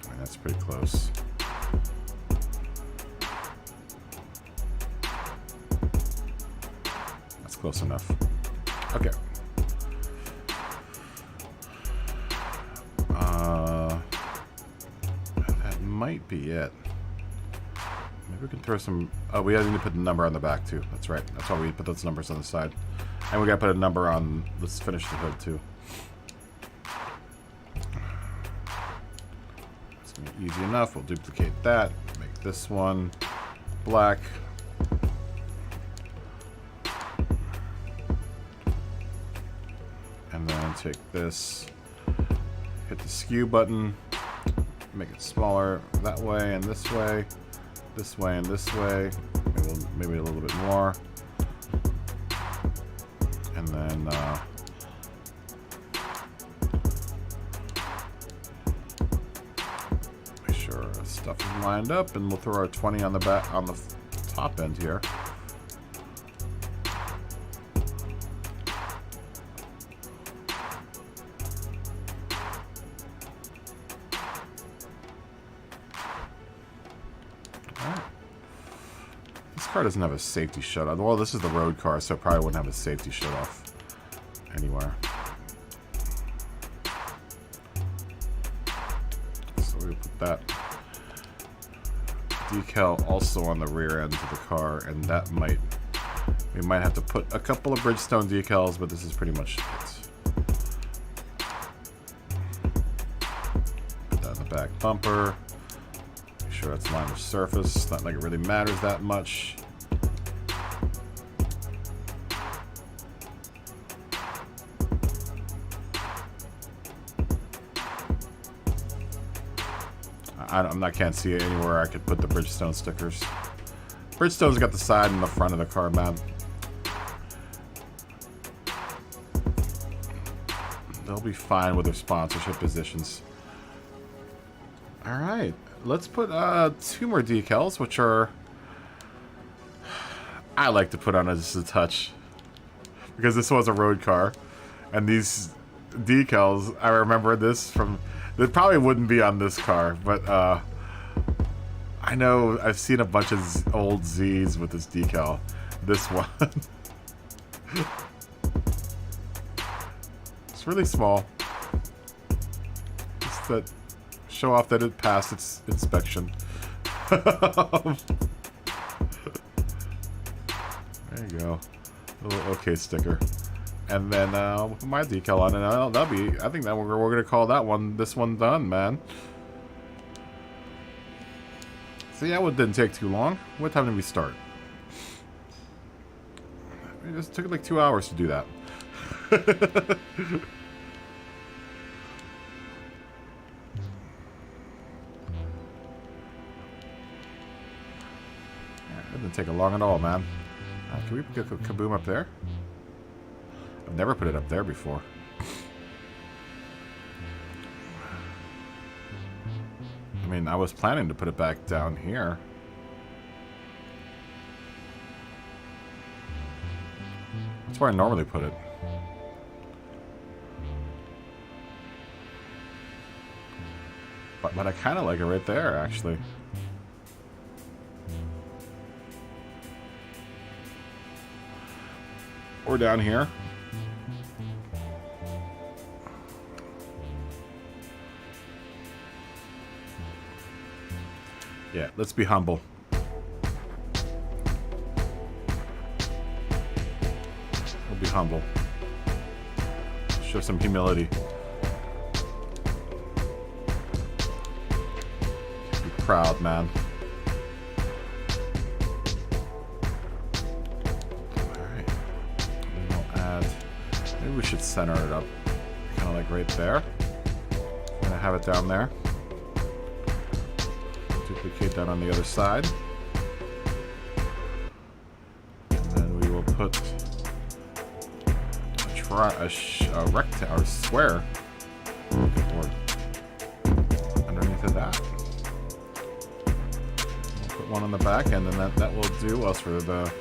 And that's pretty close. That's close enough. Okay. That might be it. Maybe we can throw some... Oh, we need to put the number on the back, too. That's right. That's why we put those numbers on the side. And we gotta put a number on... Let's finish the hood, too. It's gonna be easy enough. We'll duplicate that. Make this one black. And then take this, hit the skew button, make it smaller that way and this way and this way, maybe a little bit more. And then Stuff is lined up, and we'll throw our 20 on the back on the top end here. This car doesn't have a safety shut-off. Well, this is the road car, so it probably wouldn't have a safety shut-off anywhere. So we'll put that decal also on the rear end of the car, and that might... We might have to put a couple of Bridgestone decals, but this is pretty much it. Put that in the back bumper. Make sure that's lined with surface. Not like it really matters that much. Can't see it anywhere I could put the Bridgestone stickers. Bridgestone's got the side and the front of the car, man. They'll be fine with their sponsorship positions. Alright, let's put 2 more decals, which are... I like to put on as a touch. Because this was a road car. And these decals, I remember this from... It probably wouldn't be on this car, but I know I've seen a bunch of old Z's with this decal. This one. It's really small. Just to show off that it passed its inspection. There you go. A little OK sticker. And then we'll put my decal on, and that'll be... I think that we're going to call that one, this one done, man. So yeah, it didn't take too long. What time did we start? It just took like 2 hours to do that. Yeah, it didn't take long at all, man. Can we get a kaboom up there? I've never put it up there before. I mean, I was planning to put it back down here. That's where I normally put it. But I kind of like it right there, actually. Or down here. Yeah, let's be humble. We'll be humble. Show some humility. Be proud, man. Alright. And we'll add... Maybe we should center it up. Kind of like right there. I'm gonna have it down there. Duplicate that on the other side. And then we will put a rectangle, or a square, underneath of that. We'll put one on the back end, and that will do us for the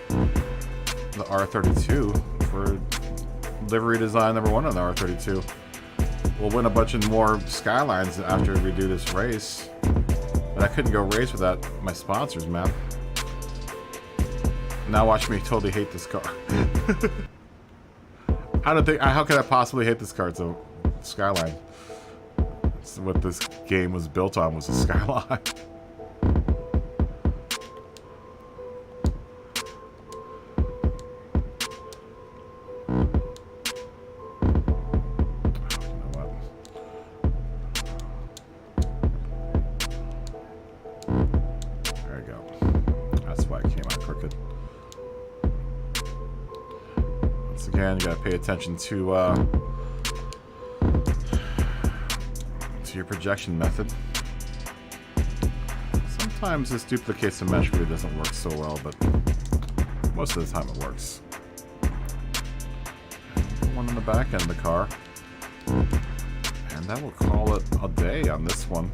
R32, for livery design number 1 on the R32. We'll win a bunch of more Skylines after we do this race. But I couldn't go race without my sponsors, man. Now watch me totally hate this car. I don't think... How could I possibly hate this car? It's a Skyline. It's what this game was built on, was a Skyline. You gotta pay attention to your projection method. Sometimes this duplicates the mesh really doesn't work so well, but most of the time it works. One in the back end of the car, and that will call it a day on this one.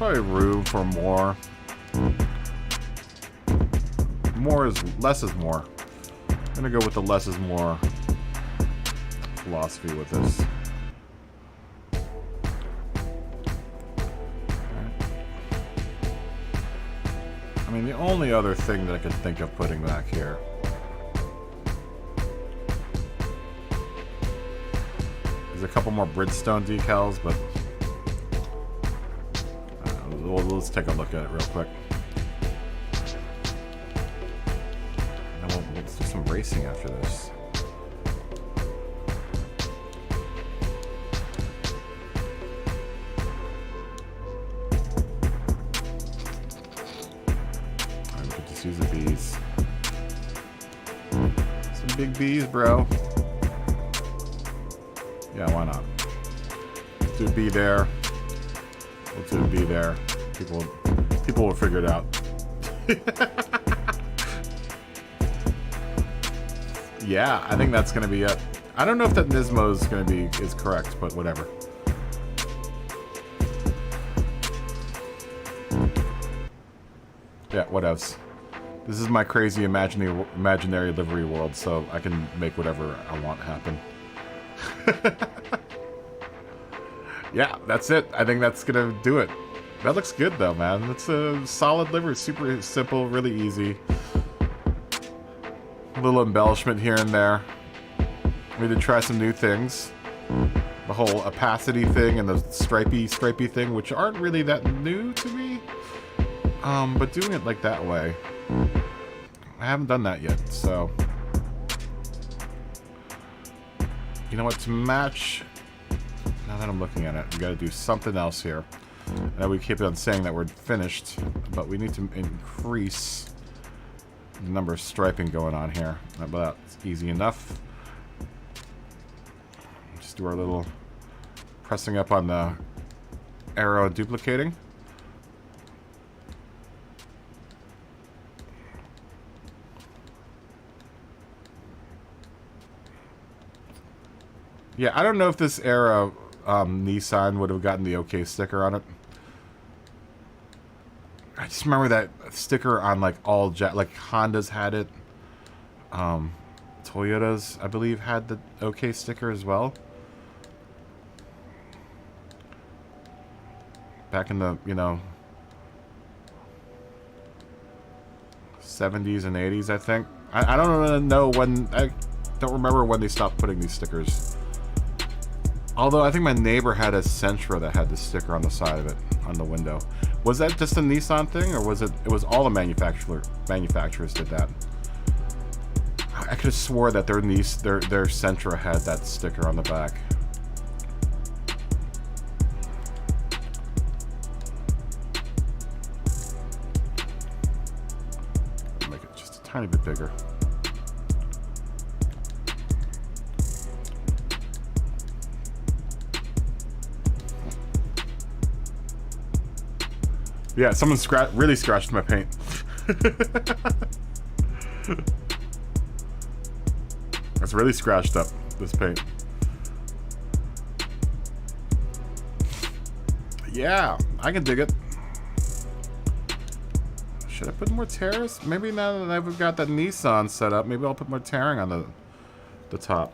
probably room for more. Less is more. I'm gonna go with the less is more philosophy with this. I mean, the only other thing that I could think of putting back here is a couple more Bridgestone decals, but let's take a look at it real quick. And let's do some racing after this. Use the bees. Some big bees, bro. Yeah, why not? Let's do a bee there. Let's do a bee there. People will figure it out. Yeah, I think that's gonna be it. I don't know if that Nismo is correct, but whatever. Yeah, what else? This is my crazy imaginary livery world, so I can make whatever I want happen. Yeah, that's it. I think that's gonna do it. That looks good though, man. It's a solid livery, super simple, really easy. A little embellishment here and there. We did try some new things. The whole opacity thing and the stripy thing, which aren't really that new to me. But doing it like that way, I haven't done that yet, so you know what, to match, now that I'm looking at it, we gotta do something else here. Now we keep on saying that we're finished, but we need to increase the number of striping going on here. But that's easy enough. Just do our little pressing up on the arrow and duplicating. Yeah, I don't know if this era Nissan would have gotten the OK sticker on it. I just remember that sticker on like all like Hondas had it. Toyotas, I believe, had the OK sticker as well. Back in the, 70s and 80s, I think. I don't really know when, I don't remember when they stopped putting these stickers. Although I think my neighbor had a Sentra that had the sticker on the side of it, on the window. Was that just a Nissan thing, or was it was all the manufacturers did that? I could have swore that their Sentra had that sticker on the back. Make it just a tiny bit bigger. Yeah, someone really scratched my paint. It's really scratched up, this paint. Yeah, I can dig it. Should I put more tears? Maybe now that I've got that Nissan set up, maybe I'll put more tearing on the top.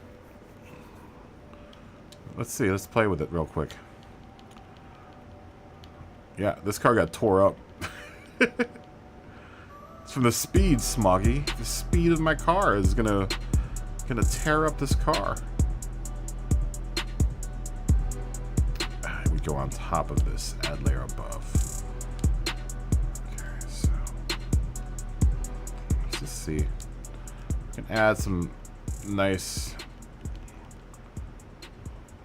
Let's see, let's play with it real quick. Yeah, this car got tore up. It's from the speed, Smoggy. The speed of my car is gonna tear up this car. We go on top of this, add layer above. Okay, so let's just see. We can add some nice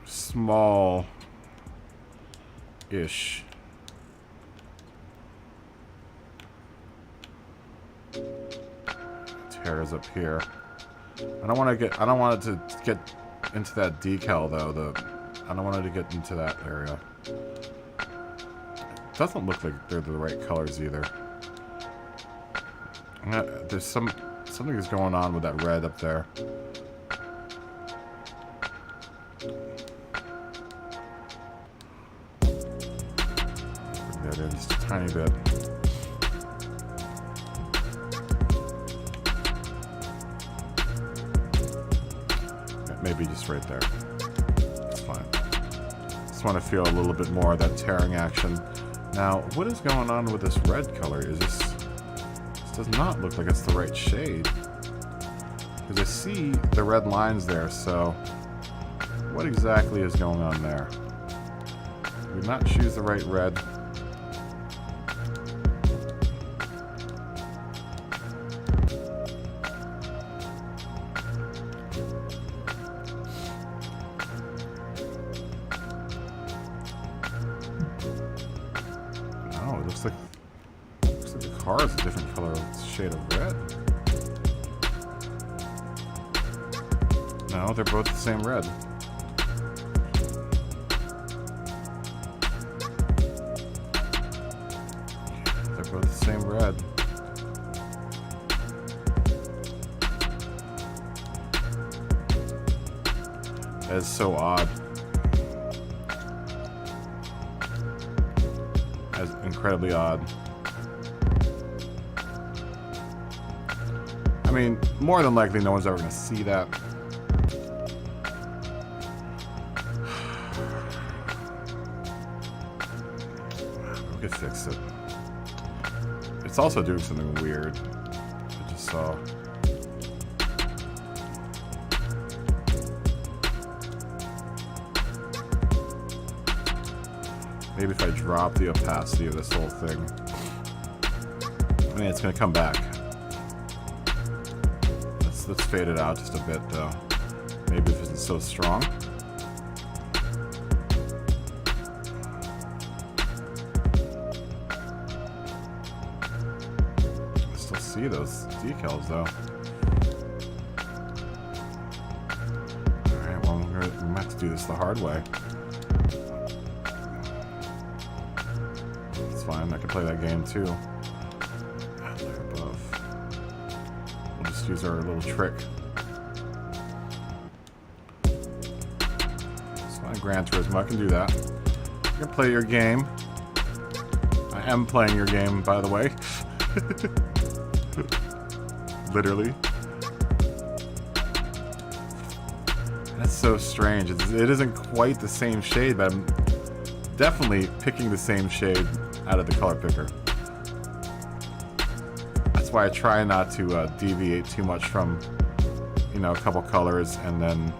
small-ish tears up here. I don't want it to get into that decal though. I don't want it to get into that area. It doesn't look like they're the right colors either. There's something is going on with that red up there. that in just a tiny bit. Maybe just right there. It's fine. Just want to feel a little bit more of that tearing action. Now, what is going on with this red color? Is this does not look like it's the right shade. Because I see the red lines there, so what exactly is going on there? Did we not choose the right red? No, it looks like the car is a different color, shade of red. No, they're both the same red. They're both the same red. That is so odd. That is incredibly odd. I mean, more than likely no one's ever going to see that. We could fix it. It's also doing something weird. I just saw. Maybe if I drop the opacity of this whole thing. I mean, it's going to come back. Let's fade it out just a bit, though. Maybe if it's so strong. I still see those decals, though. Alright, well, we might have to do this the hard way. It's fine, I can play that game, too. Layer above. We'll just use our little trick. It's fine, Gran Turismo, I can do that. You can play your game. I am playing your game, by the way. Literally. That's so strange. It isn't quite the same shade, but I'm definitely picking the same shade out of the color picker. That's why I try not to deviate too much from, you know, a couple colors and then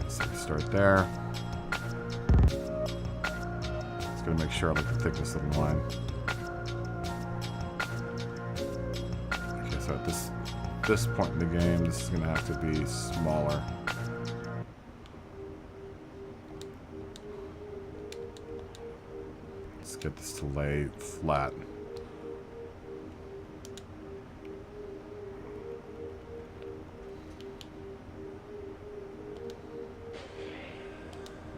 so start there. Just gonna make sure I like the thickness of the line. Okay, so at this point in the game, this is gonna have to be smaller. Get this to lay flat.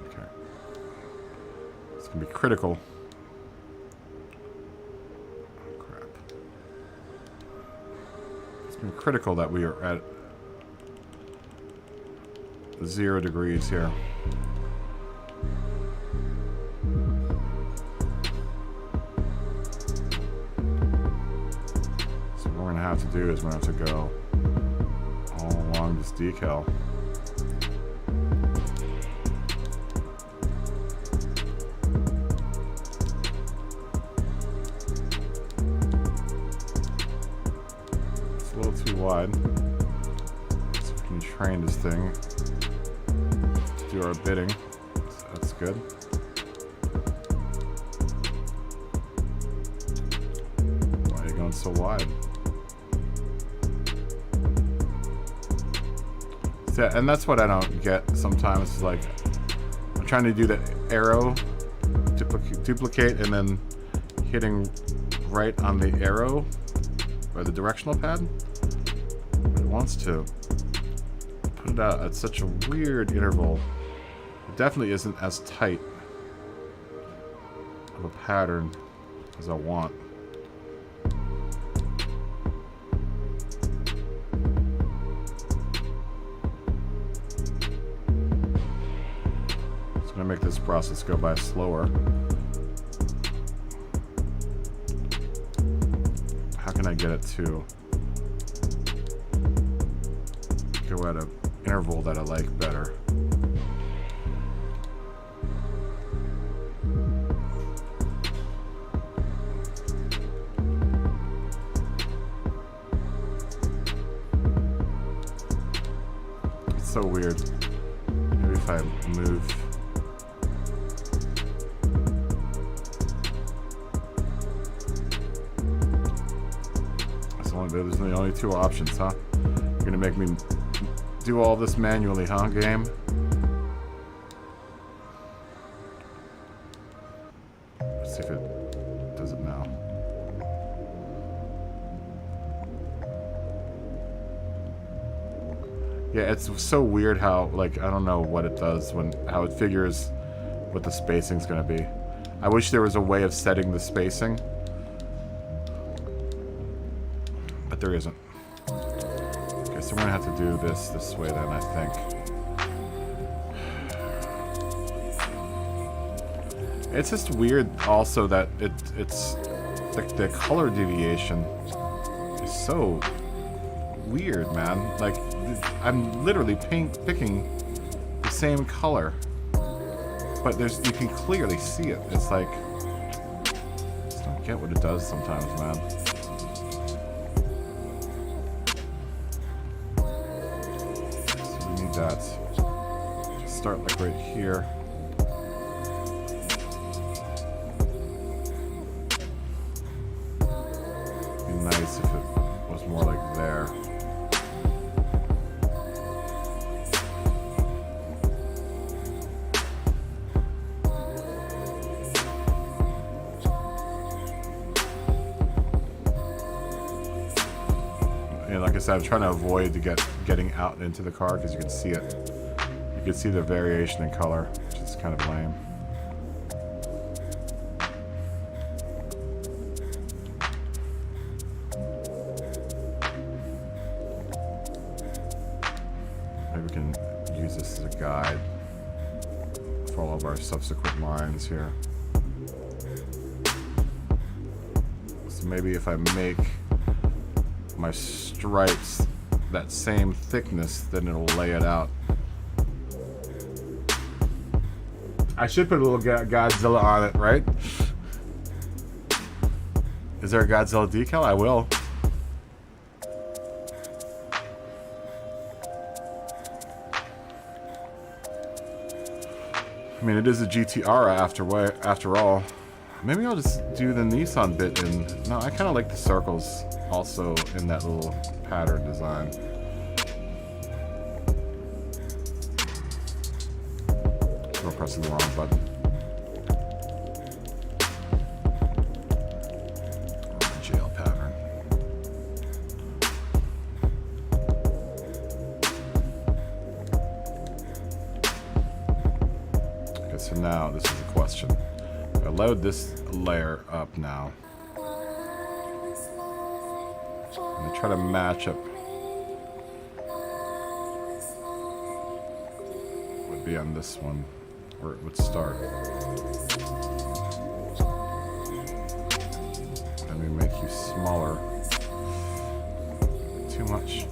Okay. It's gonna be critical. Oh, crap. It's gonna be critical that we are at 0 degrees here. To do is we're going to have to go all along this decal. It's a little too wide. So we can train this thing to do our bidding. So that's good. Why are you going so wide? Yeah, and that's what I don't get sometimes. Is like I'm trying to do the arrow duplicate and then hitting right on the arrow or the directional pad. It wants to put it out at such a weird interval. It definitely isn't as tight of a pattern as I want. It's gonna make this process go by slower. How can I get it to go at an interval that I like better? It's so weird. Maybe if I move. There's the only two options, huh? You're gonna make me do all this manually, huh, game? Let's see if it does it now. Yeah, it's so weird how, like, I don't know what it does how it figures what the spacing's gonna be. I wish there was a way of setting the spacing. But there isn't. Okay, so we're gonna have to do this way then, I think. It's just weird also that it's the color deviation is so weird, man. Like, I'm literally picking the same color, but you can clearly see it. It's like, I just don't get what it does sometimes, man. That start like right here. Be nice if it was more like there. And like I said, I'm trying to avoid getting out into the car because you can see it. You can see the variation in color, which is kind of lame. Maybe we can use this as a guide for all of our subsequent lines here. So maybe if I make my stripes that same thickness, then it'll lay it out. I should put a little Godzilla on it, right? Is there a Godzilla decal? I will. I mean, it is a GTR after all. Maybe I'll just do the Nissan bit in. No, I kind of like the circles also in that little pattern design. We're pressing the wrong button. Jail pattern. Okay, so now this is the question. I load this layer up now. I'm gonna try to match up. Would be on this one, where it would start. Let me make you smaller. Too much.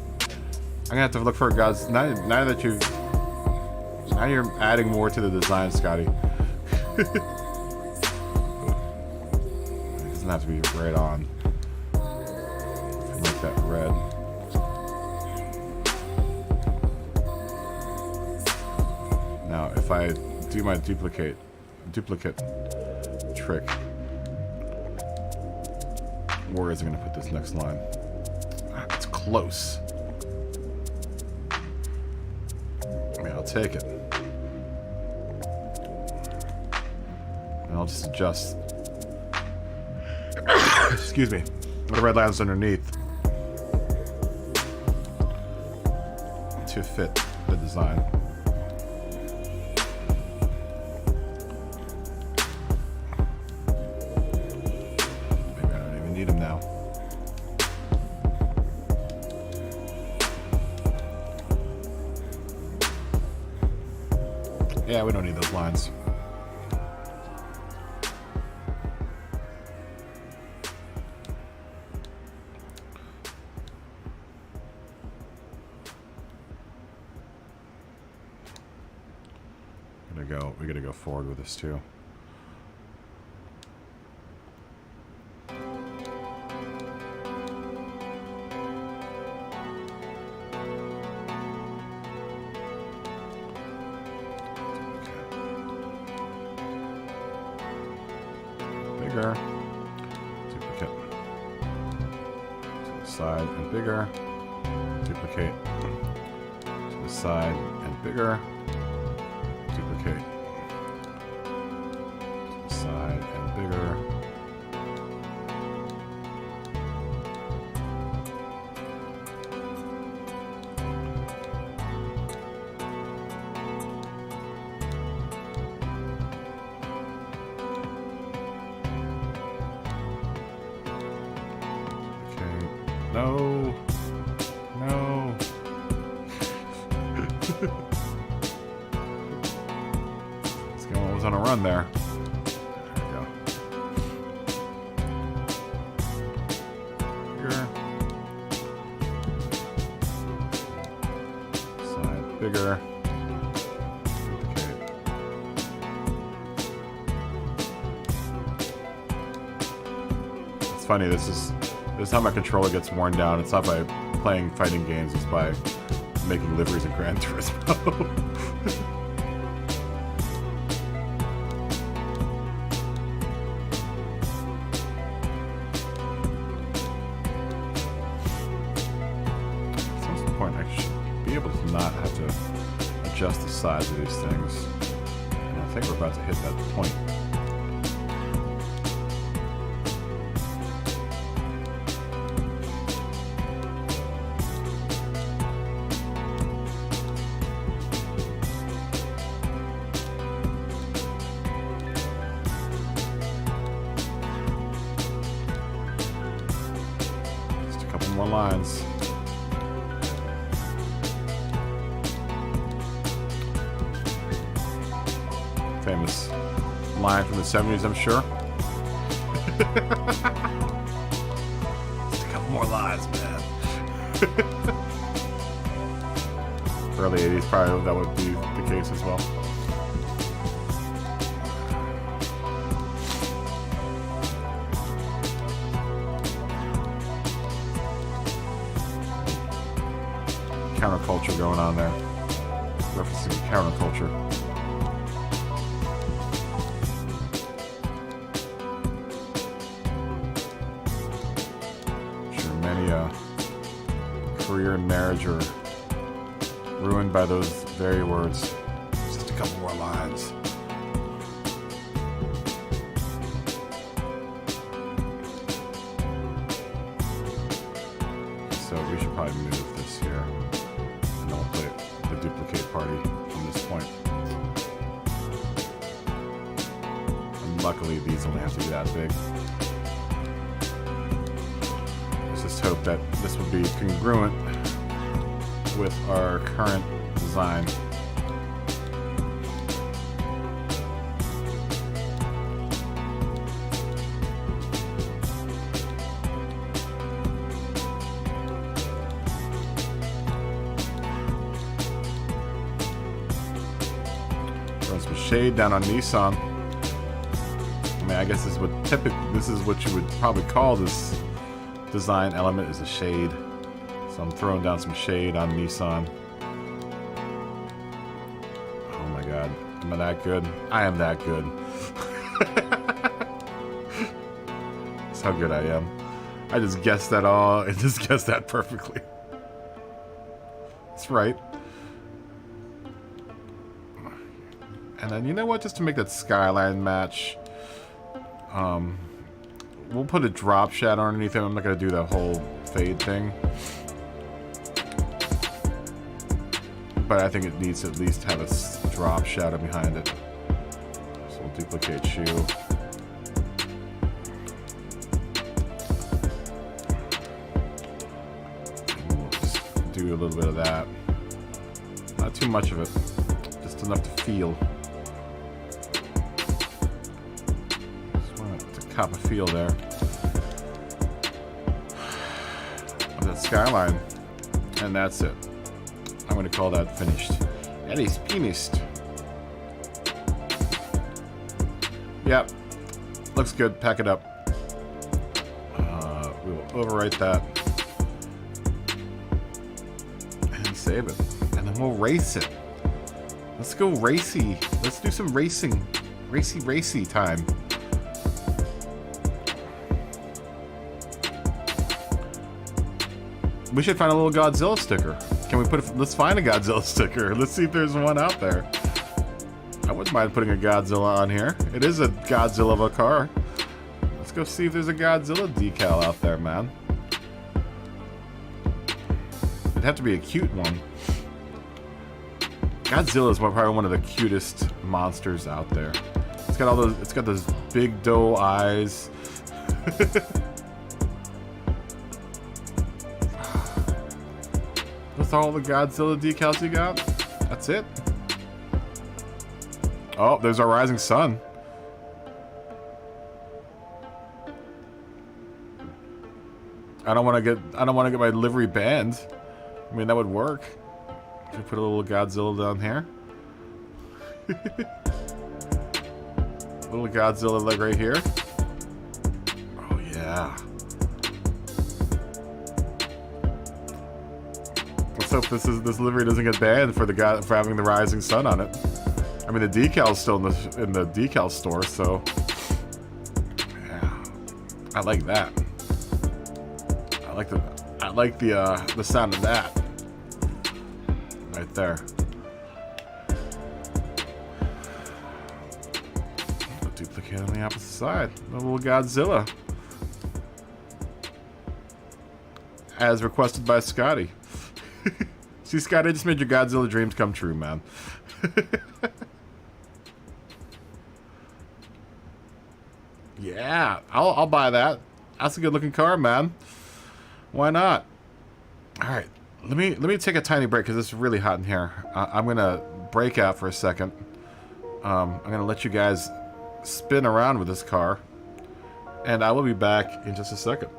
I'm gonna have to look for God's. Now that now you're adding more to the design, Scotty. It doesn't have to be right on. Like that red. Now, if I do my duplicate trick, where is it going to put this next line? It's close. I mean, I'll take it. And I'll just adjust. Excuse me. The red line's underneath to fit the design. Maybe I don't even need them now. Yeah, Yeah, we don't need those lines. We gotta go forward with this too. Bigger. Duplicate. To the side and bigger. Duplicate. To the side and bigger. Duplicate. To the side and bigger. No. No. This guy was on a run there. There we go. Bigger. Side bigger. Duplicate. It's funny, this is how my controller gets worn down. It's not by playing fighting games, it's by making liveries in Gran Turismo. So what's the point? I should be able to not have to adjust the size of these things. And I think we're about to hit that point. More lines. Famous line from the 70s, I'm sure. Just a couple more lines, man. Early 80s, probably that would be the case as well. Counterculture going on there. Referencing counterculture. I'm sure many a career and marriage are ruined by those very words. Just a couple more lines. So we should probably move this here. And then we'll play the duplicate party from this point. And luckily these only have to be that big. Let's just hope that this will be congruent with our current design. Some shade down on Nissan. I mean, I guess this is what you would probably call this design element, is a shade. So I'm throwing down some shade on Nissan. Oh my god, am I that good? I am that good. That's how good I am. I just guessed that all. I just guessed that perfectly. That's right. And then, you know what, just to make that skyline match, we'll put a drop shadow underneath it. I'm not going to do that whole fade thing. But I think it needs to at least have a drop shadow behind it. So we'll duplicate shoe. And we'll just do a little bit of that. Not too much of it. Just enough to feel. cop a feel there. Of that skyline. And that's it. I'm going to call that finished. That is finished. Yep. Looks good. Pack it up. We will overwrite that. And save it. And then we'll race it. Let's go racy. Let's do some racing. Racy time. We should find a little Godzilla sticker. Can we put let's find a Godzilla sticker. Let's see if there's one out there. I wouldn't mind putting a Godzilla on here. It is a Godzilla of a car. Let's go see if there's a Godzilla decal out there, man. It'd have to be a cute one. Godzilla is probably one of the cutest monsters out there. It's got all those. It's got those big doe eyes. That's all the Godzilla decals you got? That's it? Oh, there's our rising sun. I don't want to get my livery banned. I mean, that would work. Should put a little Godzilla down here. Little Godzilla leg right here. Oh yeah. Let's hope this livery doesn't get banned for having the rising sun on it. I mean, the decal's still in the decal store, so yeah, I like that. I like the sound of that right there. I'll duplicate on the opposite side. A little Godzilla, as requested by Scotty. See, Scotty, I just made your Godzilla dreams come true, man. Yeah, I'll buy that. That's a good looking car, man. Why not? All right, let me take a tiny break because it's really hot in here. I'm gonna break out for a second. I'm gonna let you guys spin around with this car, and I will be back in just a second.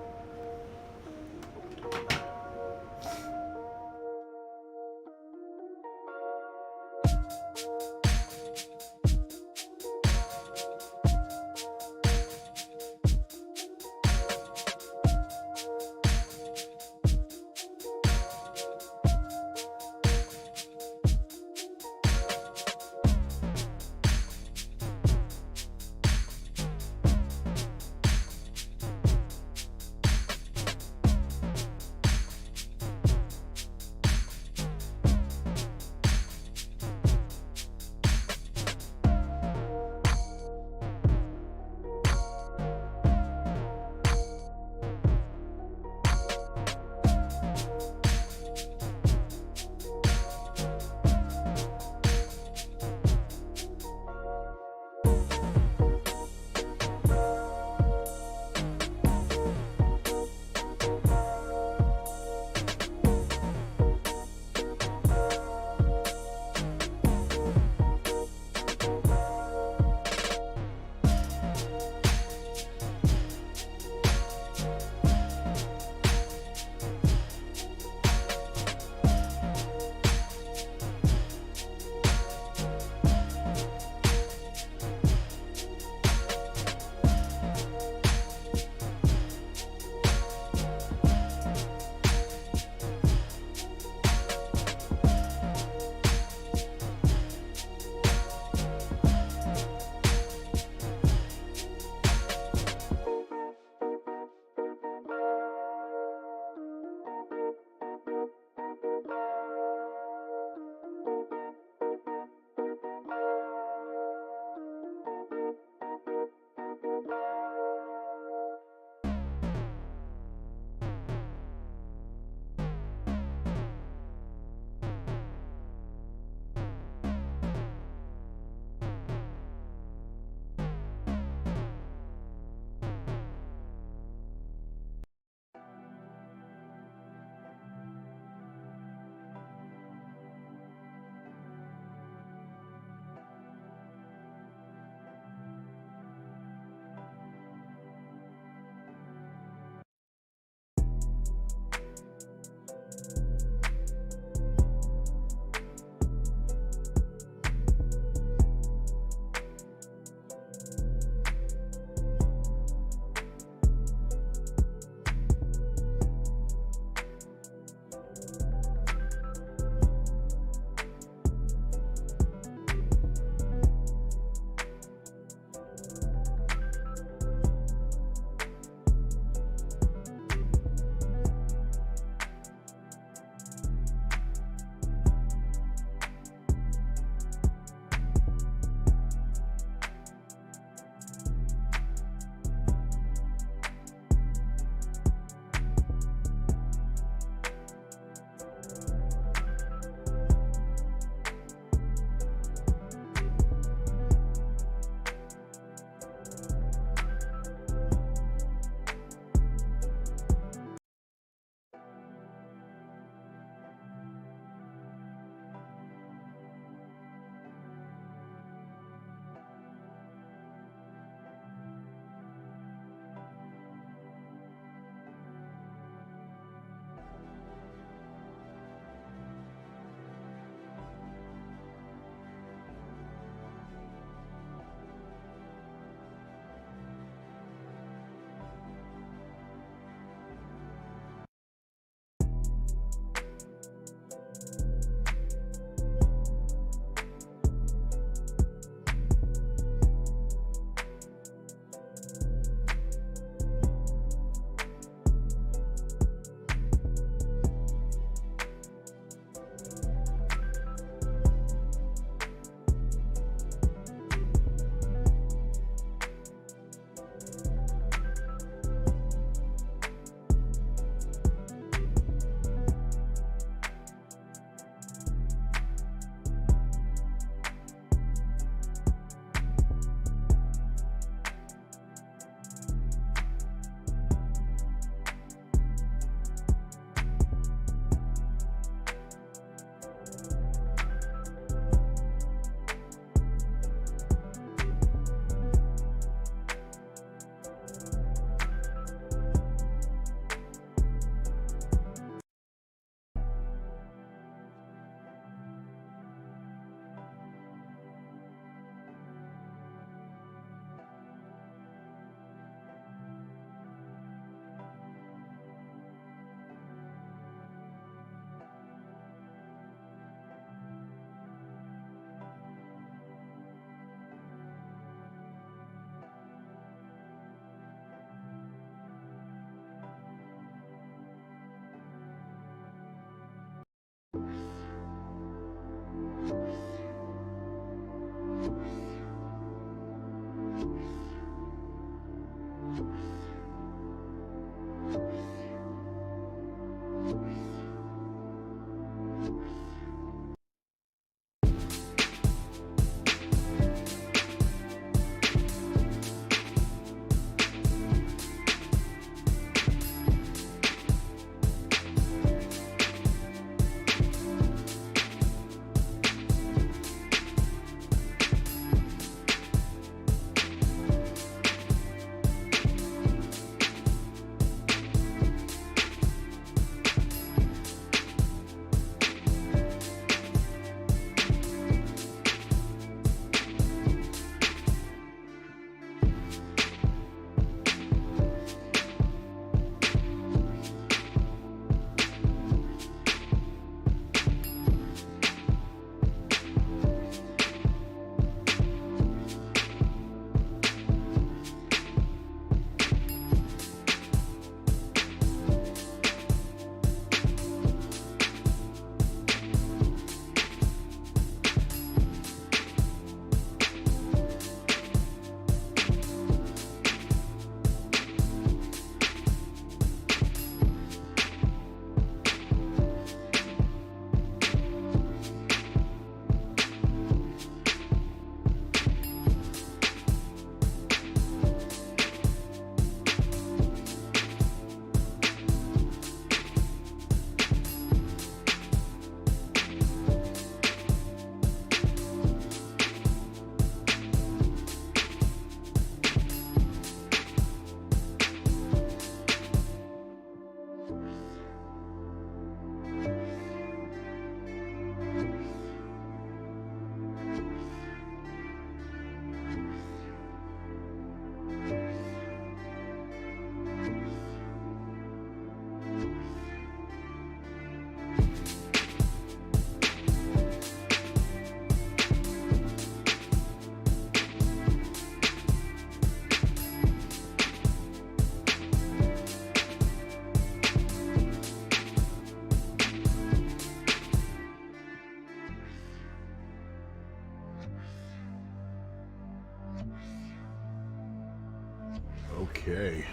Okay.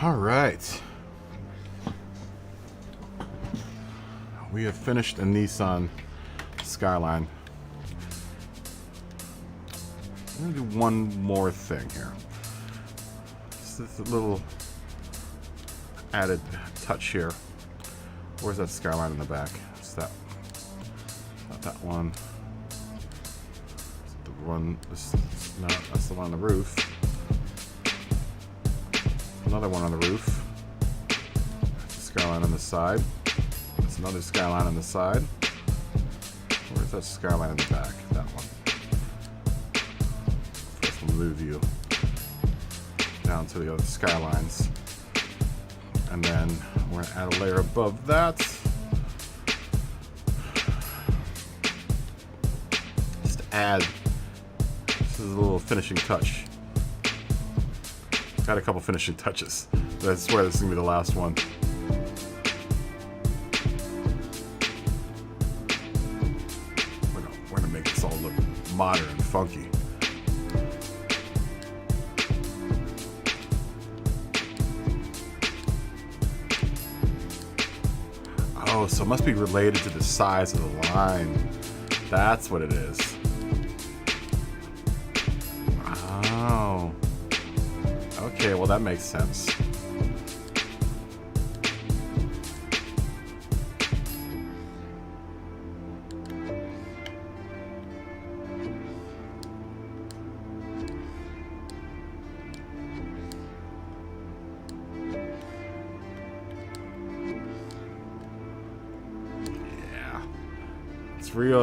All right. We have finished a Nissan Skyline. I'm gonna do one more thing here. Just this little added touch here. Where's that Skyline in the back? It's that. Not that one. Is it the one? No, that's the one on the roof. Another one on the roof. That's a Skyline on the side. That's another Skyline on the side. Where's that Skyline in the back? That one. First we'll move you down to the other Skylines. And then we're going to add a layer above that. Just add, this is a little finishing touch. Got a couple finishing touches. But I swear this is going to be the last one. We're going to make this all look modern and funky. Oh, so it must be related to the size of the line. That's what it is. Oh. Okay, well that makes sense.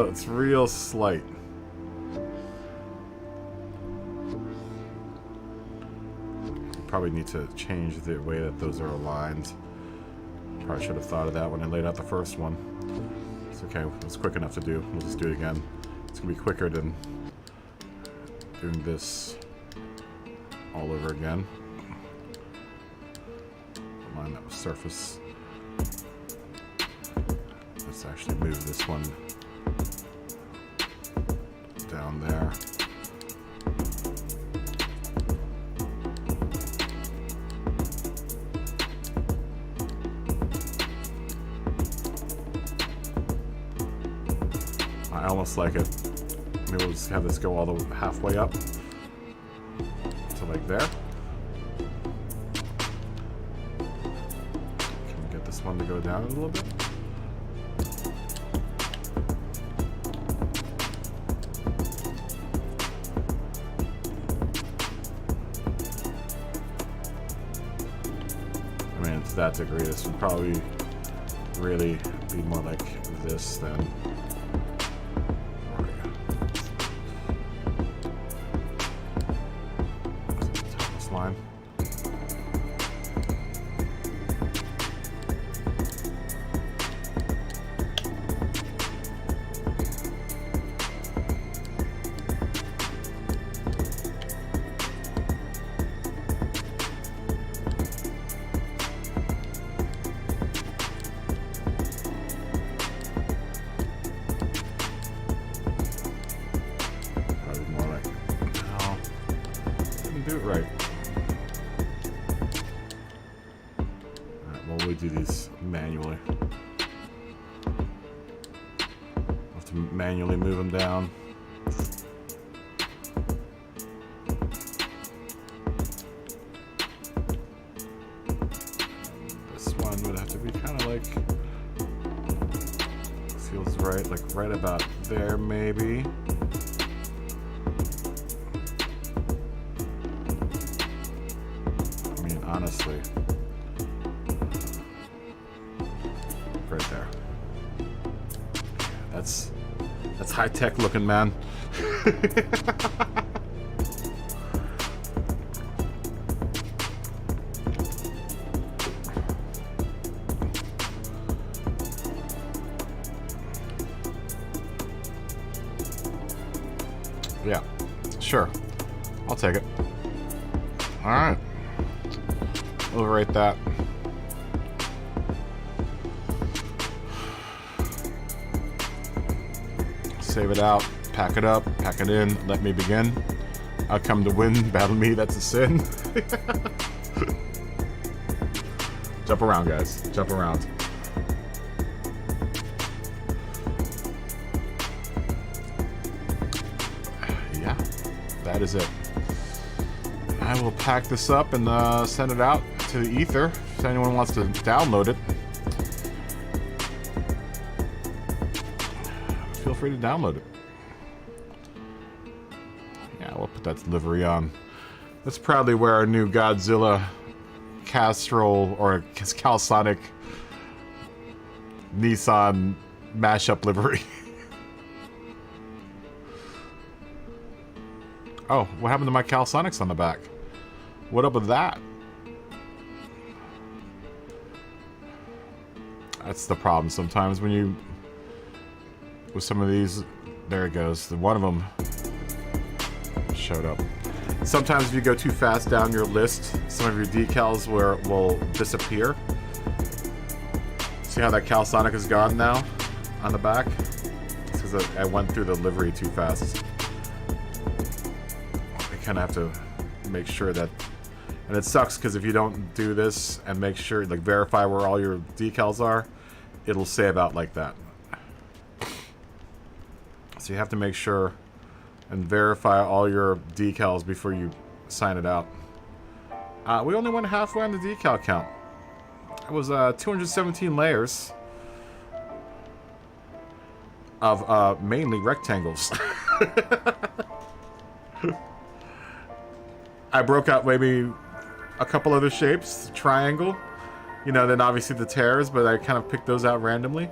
It's real slight. Probably need to change the way that those are aligned. Probably should have thought of that when I laid out the first one. It's okay, it was quick enough to do. We'll just do it again. It's gonna be quicker than doing this all over again. Align that with surface. Let's actually move this one down there. I almost like it. Maybe we'll just have this go all the way halfway up to like there. Can we get this one to go down a little bit? To that degree, this would probably really be more like this then. This line. Right. Alright, well, we do these manually. We'll have to manually move them down. This one would have to be kind of like, feels right, like right about there maybe. Honestly, right there. That's high tech looking, man. Yeah, sure. I'll take it. All right. Overwrite that. Save it out, pack it up, pack it in, let me begin. I come to win, battle me, that's a sin. Jump around, guys. Jump around. Yeah, that is it. I will pack this up and send it out to the ether if anyone wants to download it. Feel free to download it. Yeah, we'll put that livery on. Let's proudly wear our new Godzilla Castrol or Calsonic Nissan mashup livery. Oh, what happened to my Calsonics on the back? What up with that? That's the problem sometimes when you... With some of these... There it goes. One of them showed up. Sometimes if you go too fast down your list, some of your decals will disappear. See how that Calsonic is gone now on the back? It's because I went through the livery too fast. I kind of have to make sure that... And it sucks because if you don't do this and make sure, like verify where all your decals are, it'll save out like that. So you have to make sure and verify all your decals before you sign it out. We only went halfway on the decal count. It was 217 layers of mainly rectangles. I broke out maybe a couple other shapes, triangle, you know, then obviously the tears, but I kind of picked those out randomly.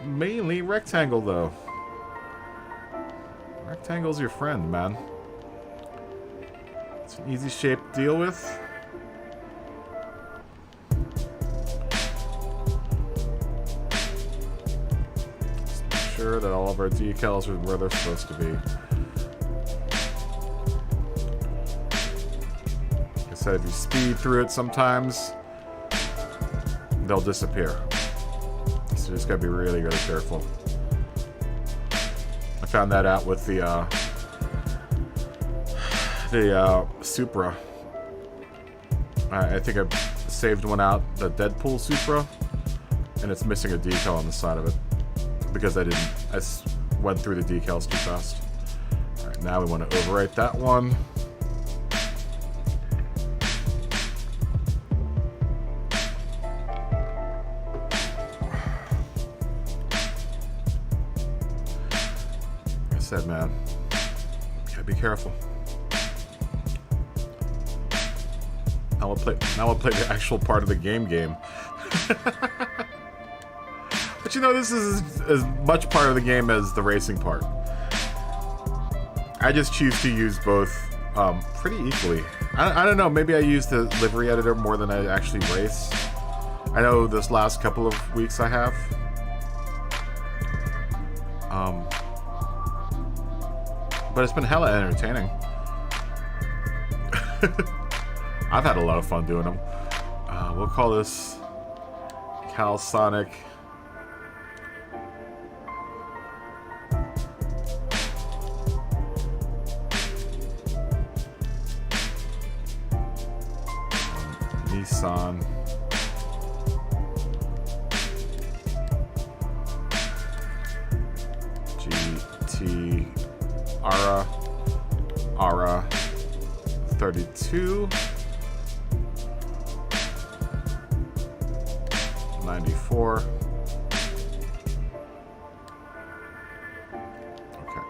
Mainly rectangle though. Rectangle's your friend, man. It's an easy shape to deal with. Just make sure that all of our decals are where they're supposed to be. Like I said, if you speed through it sometimes, they'll disappear. So you just gotta be really, really careful. I found that out with the Supra. I think I saved one out, the Deadpool Supra, and it's missing a decal on the side of it because I went through the decals too fast. All right, now we want to overwrite that one. Said, man, gotta be careful. Now we'll play the actual part of the game. But you know, this is as much part of the game as the racing part. I just choose to use both pretty equally. I don't know, maybe I use the livery editor more than I actually race. I know this last couple of weeks I have. But it's been hella entertaining. I've had a lot of fun doing them. We'll call this Calsonic Nissan GT Ara 32 94. Okay.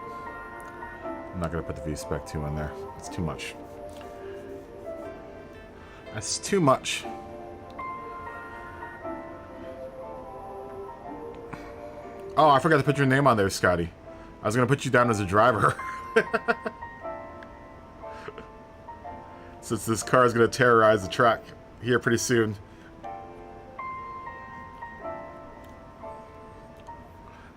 I'm not gonna put the V-Spec 2 in there. It's too much. That's too much. Oh, I forgot to put your name on there, Scotty. I was gonna put you down as a driver. Since this car is gonna terrorize the track here pretty soon.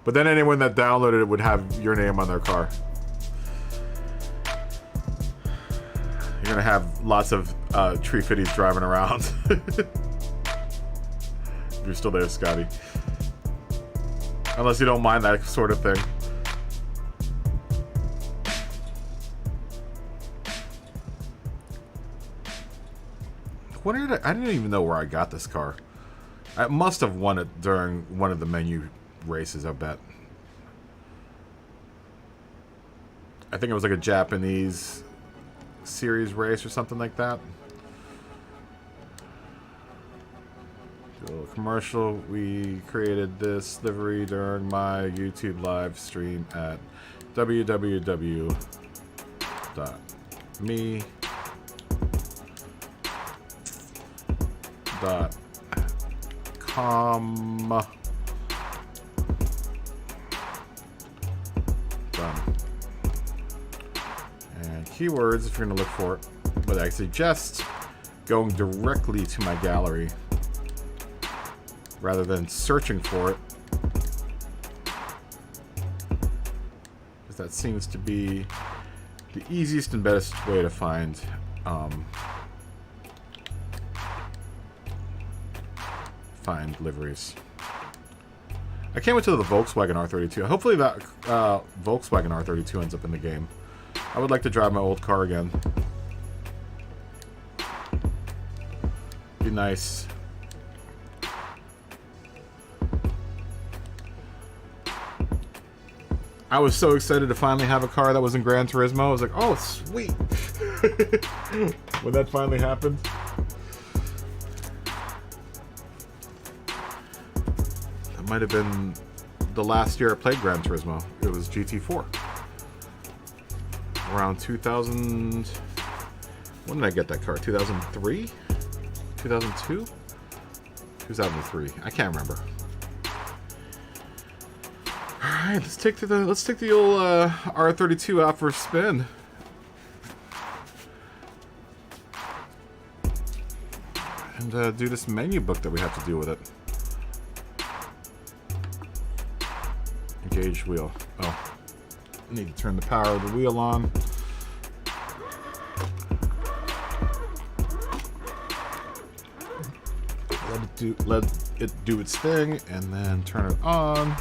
But then anyone that downloaded it would have your name on their car. You're gonna have lots of tree fitties driving around. If you're still there, Scotty. Unless you don't mind that sort of thing. I didn't even know where I got this car. I must have won it during one of the menu races, I bet. I think it was like a Japanese series race or something like that. Do a little commercial. We created this livery during my YouTube live stream at www.me.com. Done. And keywords if you're going to look for it. But I suggest going directly to my gallery rather than searching for it, because that seems to be the easiest and best way to find liveries. I can't wait till the Volkswagen R32. Hopefully that Volkswagen R32 ends up in the game. I would like to drive my old car again. Be nice. I was so excited to finally have a car that was in Gran Turismo. I was like, oh, sweet. When that finally happened. That might have been the last year I played Gran Turismo. It was GT4. Around 2000... When did I get that car? 2003? 2002? 2003. I can't remember. Alright, let's take the old R32 out for a spin. And do this menu book that we have to do with it. Engage wheel. Oh. Need to turn the power of the wheel on. Let it do its thing, and then turn it on.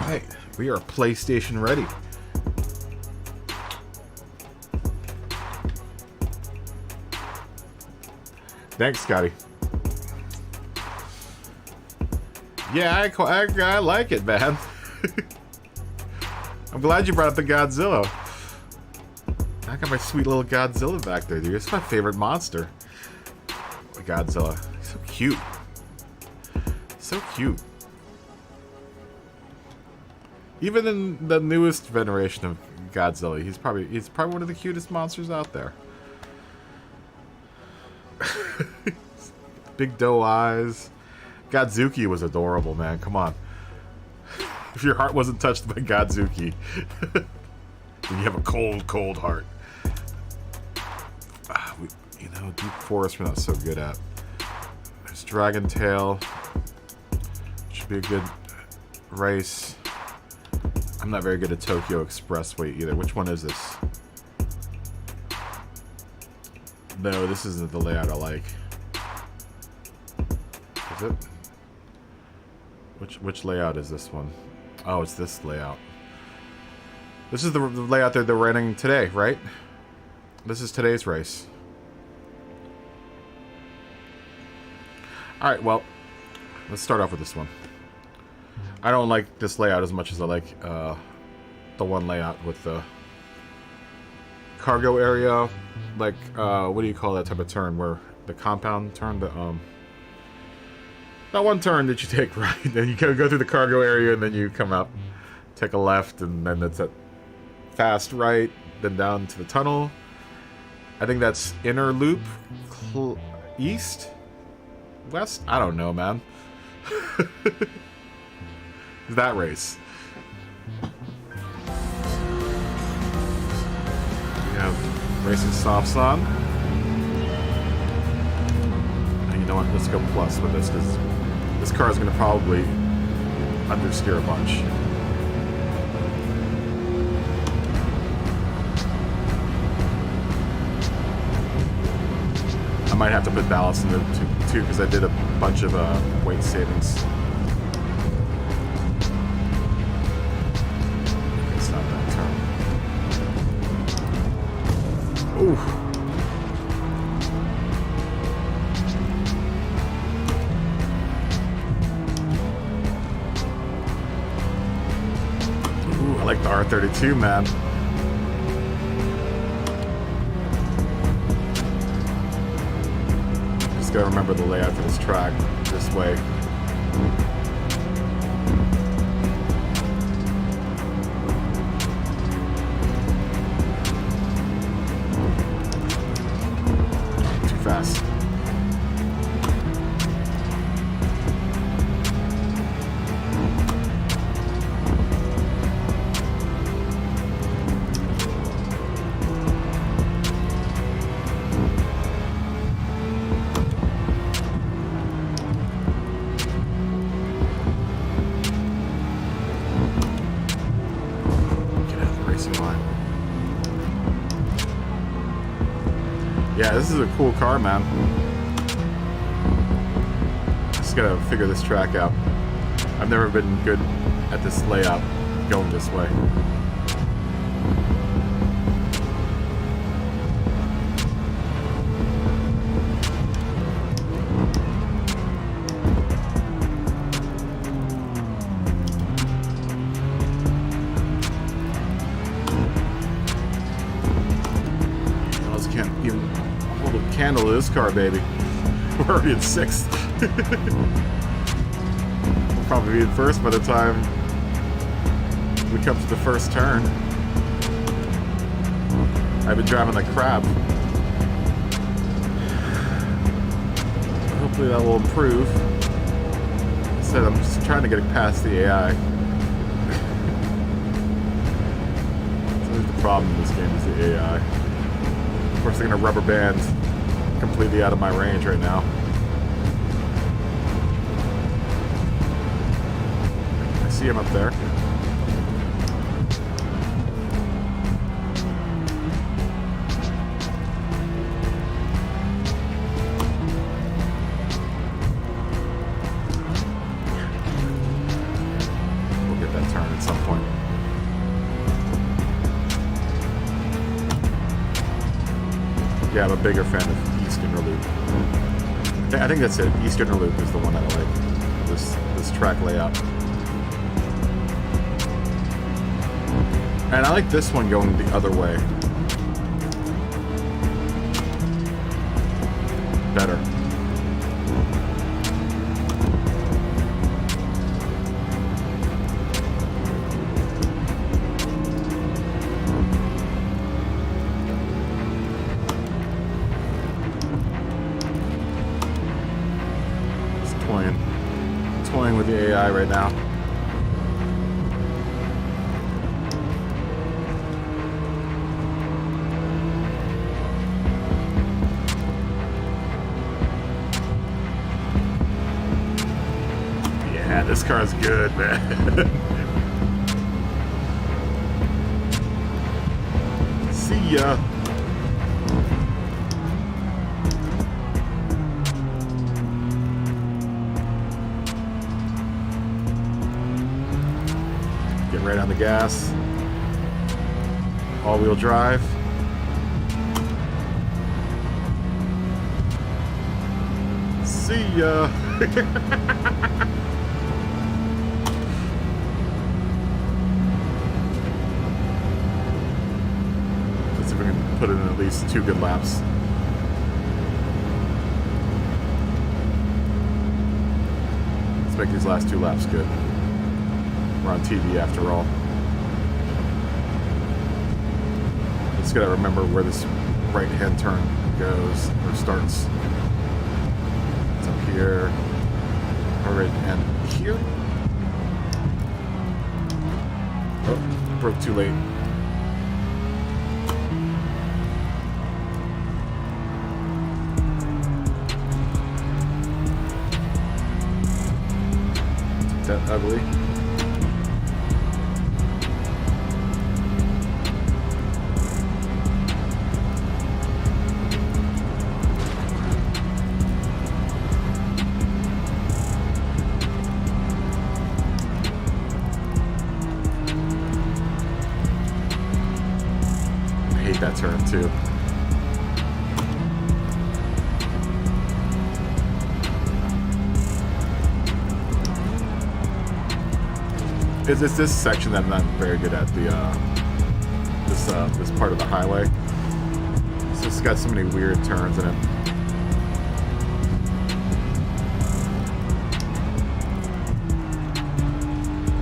Alright, we are PlayStation ready. Thanks, Scotty. Yeah, I like it, man. I'm glad you brought up the Godzilla. I got my sweet little Godzilla back there, dude. It's my favorite monster. Godzilla. He's so cute. So cute. Even in the newest veneration of Godzilla, he's probably one of the cutest monsters out there. Big doe eyes. Godzuki was adorable, man. Come on. If your heart wasn't touched by Godzuki, then you have a cold, cold heart. You know, Deep Forest we're not so good at. There's Dragon Tail. Should be a good race. I'm not very good at Tokyo Expressway either. Which one is this? No, this isn't the layout I like. Is it? Which layout is this one? Oh, it's this layout. This is the layout that they're running today, right? This is today's race. Alright, well, let's start off with this one. I don't like this layout as much as I like the one layout with the cargo area. Like, what do you call that type of turn? Where the compound turn? That one turn that you take right. Then you go through the cargo area and then you come up, take a left, and then it's a fast right, then down to the tunnel. I think that's inner loop, east? West? I don't know, man. That race. We have racing softs on. And you know what? Let's go plus with this, because this car is going to probably understeer a bunch. I might have to put ballast in it too, because I did a bunch of weight savings. It's not that turn. Ooh. 32, man. Just gotta remember the layout for this track this way. Too fast. Yeah, this is a cool car, man. Just gotta figure this track out. I've never been good at this layout going this way. I just can't even hold a candle to this car, baby. We're already in 6th. We'll probably be in 1st by the time we come to the first turn. I've been driving like crap. Hopefully that will improve. I said I'm just trying to get past the AI. The problem in this game is the AI. Of course, they're gonna rubber band completely out of my range right now. I see him up there. We'll get that turn at some point. Yeah, I'm a bigger fan of East Inner Loop. I think that's it. East Inner Loop is the one that I like. This track layout. And I like this one going the other way. Better. Toying with the AI right now. Yeah, this car's good, man. See ya. Right on the gas. All-wheel drive. See ya. Let's see if we can put in at least 2 good laps. Let's make these last 2 laps good. We're on TV after all. Just gotta remember where this right-hand turn goes or starts. It's up here. Alright, and here. Oh, broke too late. That ugly. That turn too. it's this section that I'm not very good at, this part of the highway. So it's got so many weird turns in it.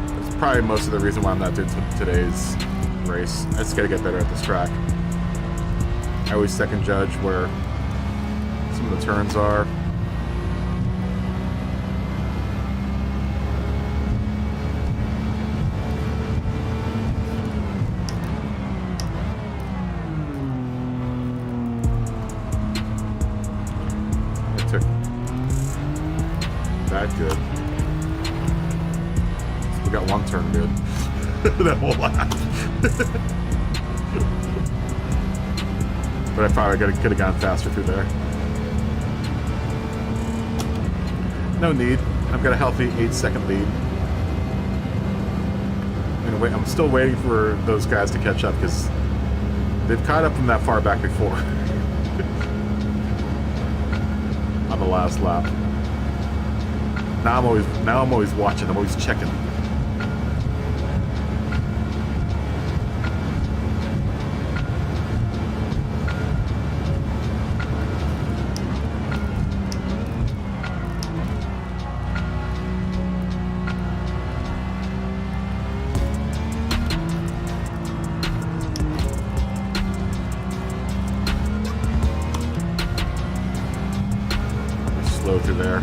That's probably most of the reason why I'm not doing today's race. I just gotta get better at this track. I always second judge where some of the turns are. That good. We got one turn good. That whole lap. But I probably could have gone faster through there. No need. I've got a healthy 8-second lead. Anyway, I'm still waiting for those guys to catch up because they've caught up from that far back before. On the last lap. Now I'm always watching. I'm always checking. Slow through there.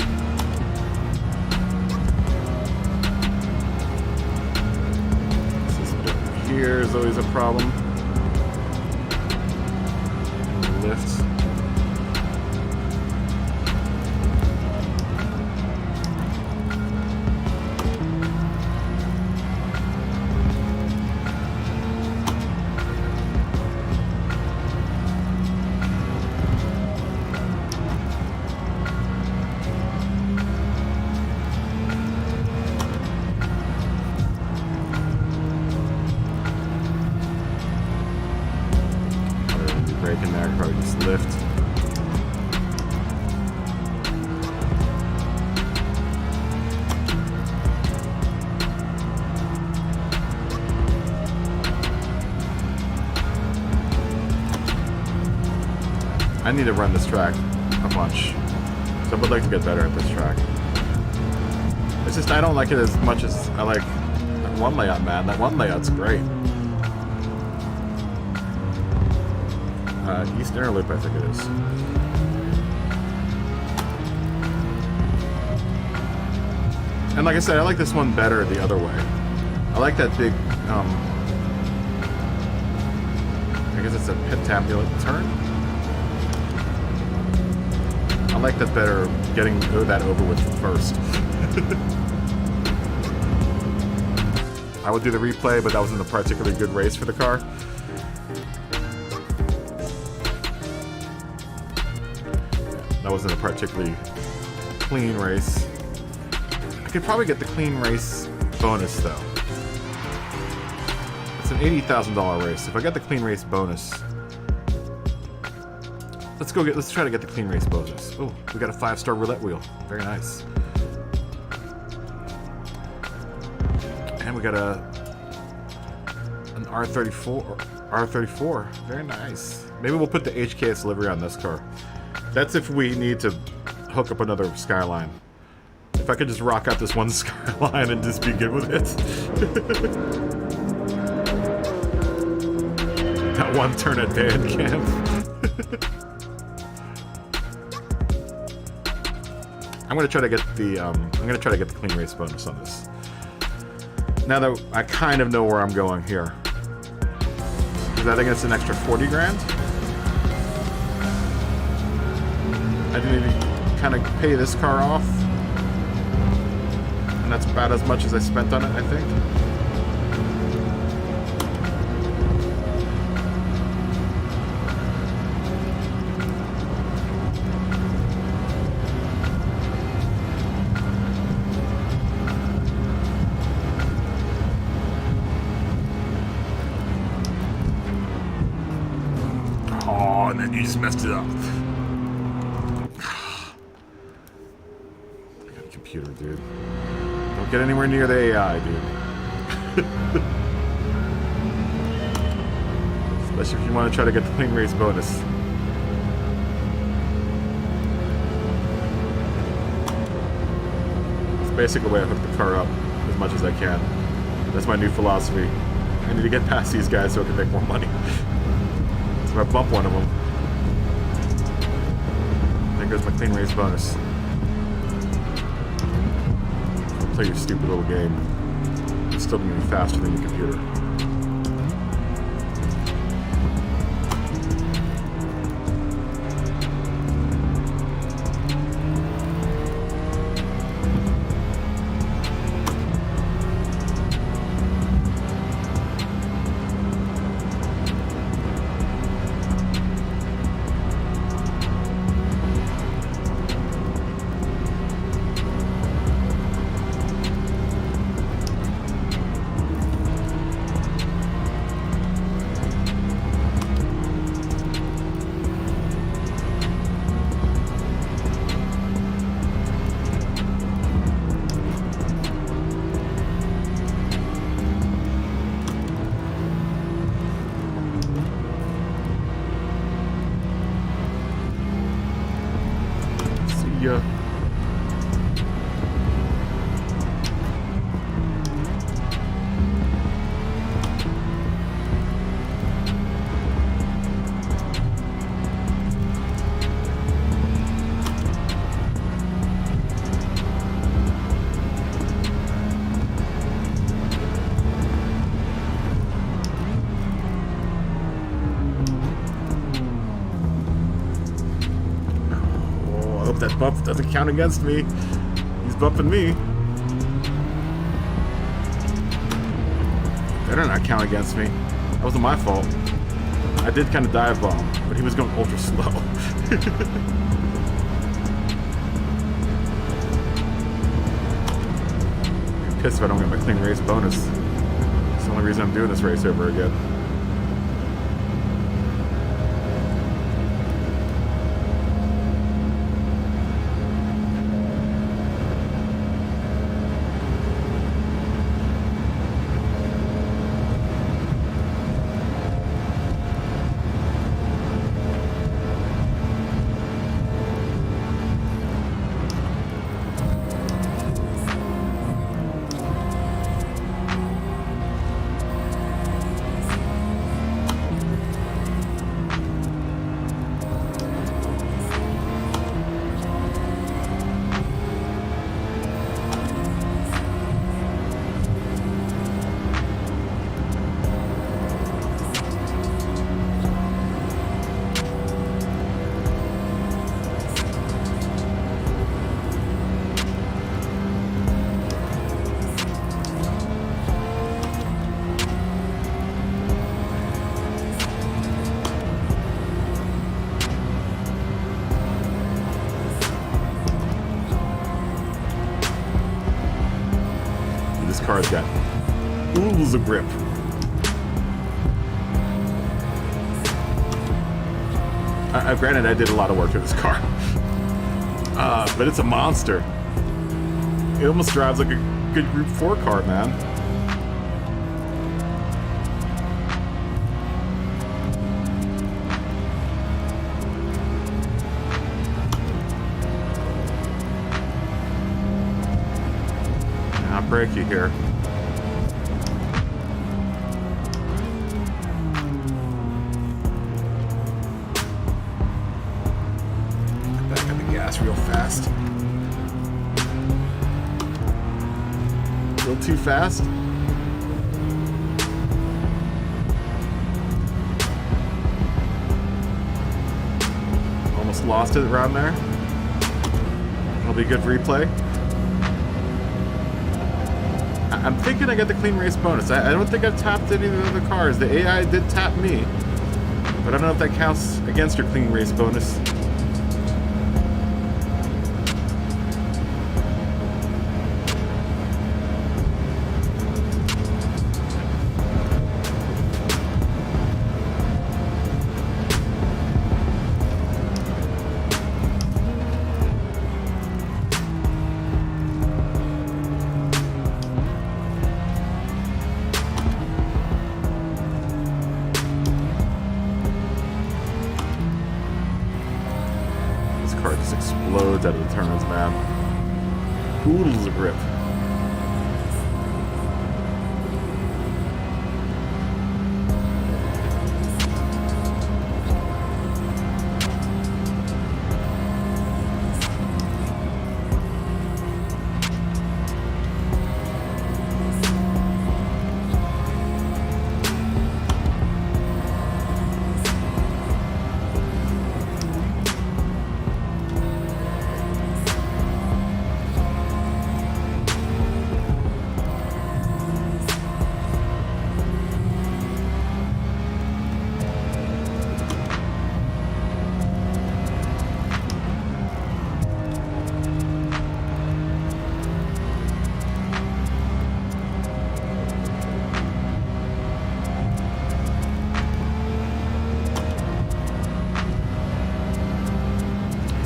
Here is always a problem. Lift. Braking there, probably just lift. I need to run this track a bunch. So I would like to get better at this track. It's just I don't like it as much as I like that one layout, man. That one layout's great. East Inner Loop, I think it is. And like I said, I like this one better the other way. I like that big, I guess it's a pentabulate turn. I like that better, getting that over with first. I would do the replay, but that wasn't a particularly good race for the car. That wasn't a particularly clean race. I could probably get the clean race bonus though. It's an $80,000 race. If I get the clean race bonus, let's try to get the clean race bonus. Oh, we got a 5-star roulette wheel. Very nice. And we got an R34. Very nice. Maybe we'll put the HKS livery on this car. That's if we need to hook up another Skyline. If I could just rock out this one Skyline and just be good with it. That one turn at band camp. I'm gonna try to get the clean race bonus on this. Now that I kind of know where I'm going here. Because I think it's an extra 40 grand. I didn't even kind of pay this car off. And that's about as much as I spent on it, I think. Oh, and then you just messed it up. Computer, dude. Don't get anywhere near the AI, dude. Especially if you want to try to get the clean race bonus. It's basically the way I hook the car up as much as I can. That's my new philosophy. I need to get past these guys so I can make more money. So if I bump one of them, there goes my clean race bonus. Don't play your stupid little game. It's still gonna be faster than your computer. Yeah. That bump doesn't count against me. He's bumping me. Better not count against me. That wasn't my fault. I did kind of dive bomb, but he was going ultra slow. I'm pissed if I don't get my clean race bonus. It's the only reason I'm doing this race over again. Car's got oodles of grip. Granted, I did a lot of work to this car, but it's a monster. It almost drives like a good Group 4 car, man. Breaky here. Get back on the gas real fast. A little too fast. Almost lost it around there. It'll be a good replay. I'm thinking I got the clean race bonus. I don't think I've tapped any of the other cars. The AI did tap me, but I don't know if that counts against your clean race bonus. car just explodes out of the turns, man. Oodles of grip.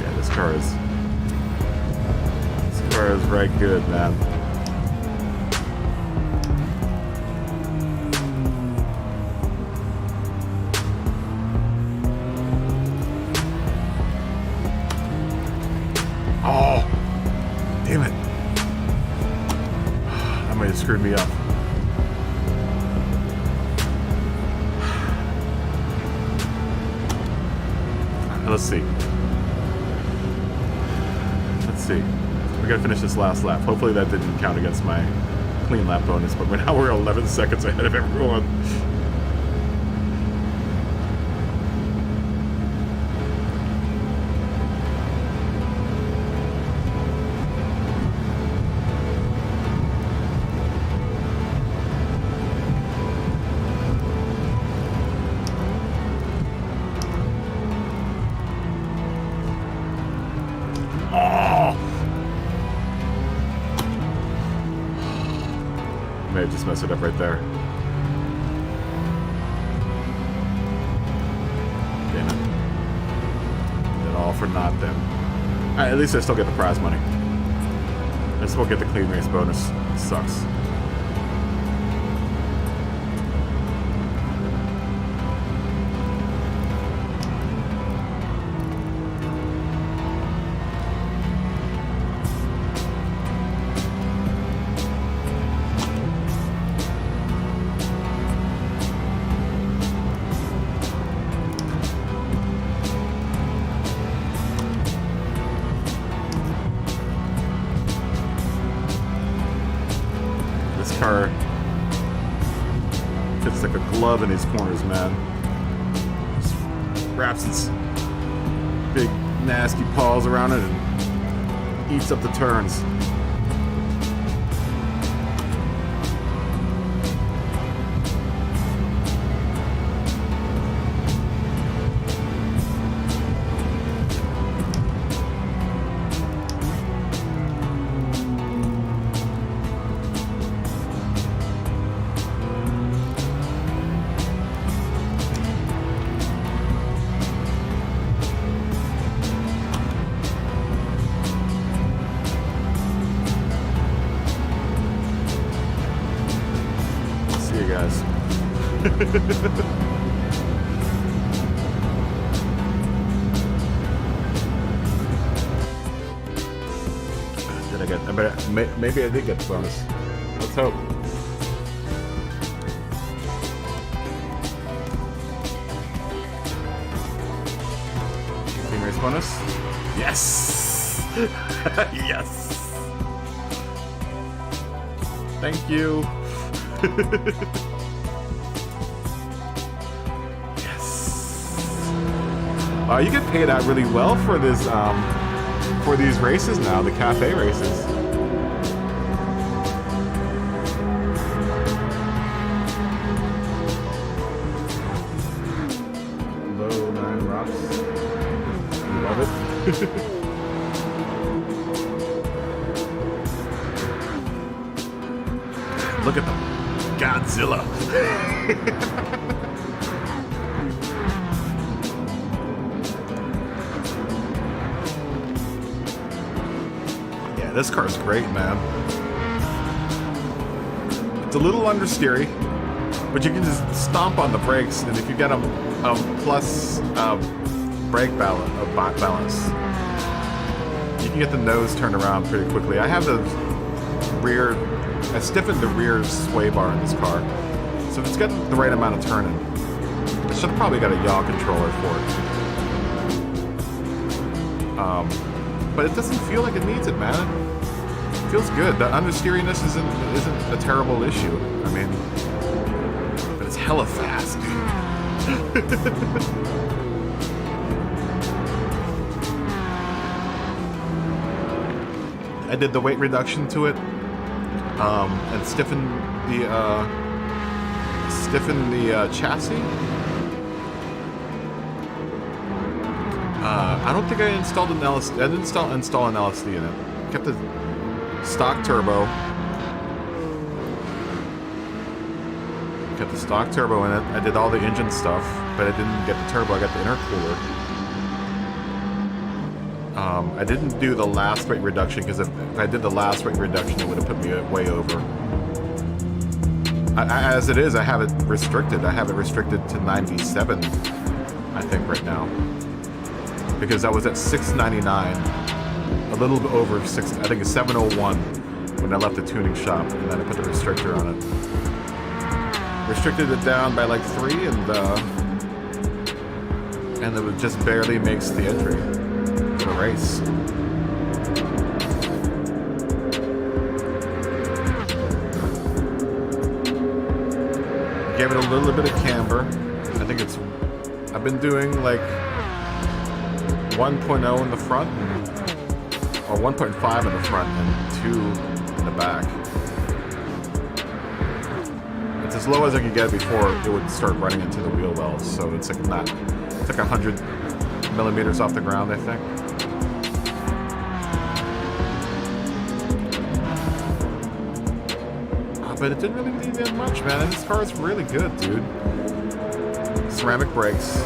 This car is right good, man. Oh, damn it. That might have screwed me up. Let's see. We gotta finish this last lap. Hopefully that didn't count against my clean lap bonus, but now we're 11 seconds ahead of everyone. May have just messed it up right there. Damn it. Did all for naught then. Alright, at least I still get the prize money. I just won't get the clean race bonus. It sucks. Car fits like a glove in these corners, man. Just wraps its big nasty paws around it and eats up the turns. Guys. Did I get? Maybe I did get the bonus. Let's hope. Team race bonus. Yes. Yes. Thank you. Yes. You get paid out really well for this for these races now, the cafe races. Low 9 rocks. Love it. Look at them. Godzilla. Yeah, this car's great, man. It's a little understeery, but you can just stomp on the brakes, and if you get a plus brake balance, you can get the nose turned around pretty quickly. I have the rear, I stiffened the rear sway bar in this car. So if it's got the right amount of turning, I should have probably got a yaw controller for it. But it doesn't feel like it needs it, man. It feels good. The understeeriness isn't a terrible issue. I mean, but it's hella fast, dude. I did the weight reduction to it, and stiffened the chassis. I don't think I installed an LSD. I didn't install an LSD in it. Kept the stock turbo. Kept the stock turbo in it. I did all the engine stuff, but I didn't get the turbo. I got the intercooler. I didn't do the last weight reduction because if I did the last weight reduction, it would have put me way over. As it is, I have it restricted. I have it restricted to 97, I think, right now. Because I was at 699, a little bit over 6, I think it's 701 when I left the tuning shop, and then I put the restrictor on it. Restricted it down by like 3, and it just barely makes the entry for the race. Gave it a little bit of camber. I think I've been doing like 1.0 in the front, or 1.5 in the front and 2 in the back. It's as low as I can get before it would start running into the wheel wells, so it's like it's like 100 millimeters off the ground, I think. But it didn't really need that much, man. And this car is really good, dude. Ceramic brakes.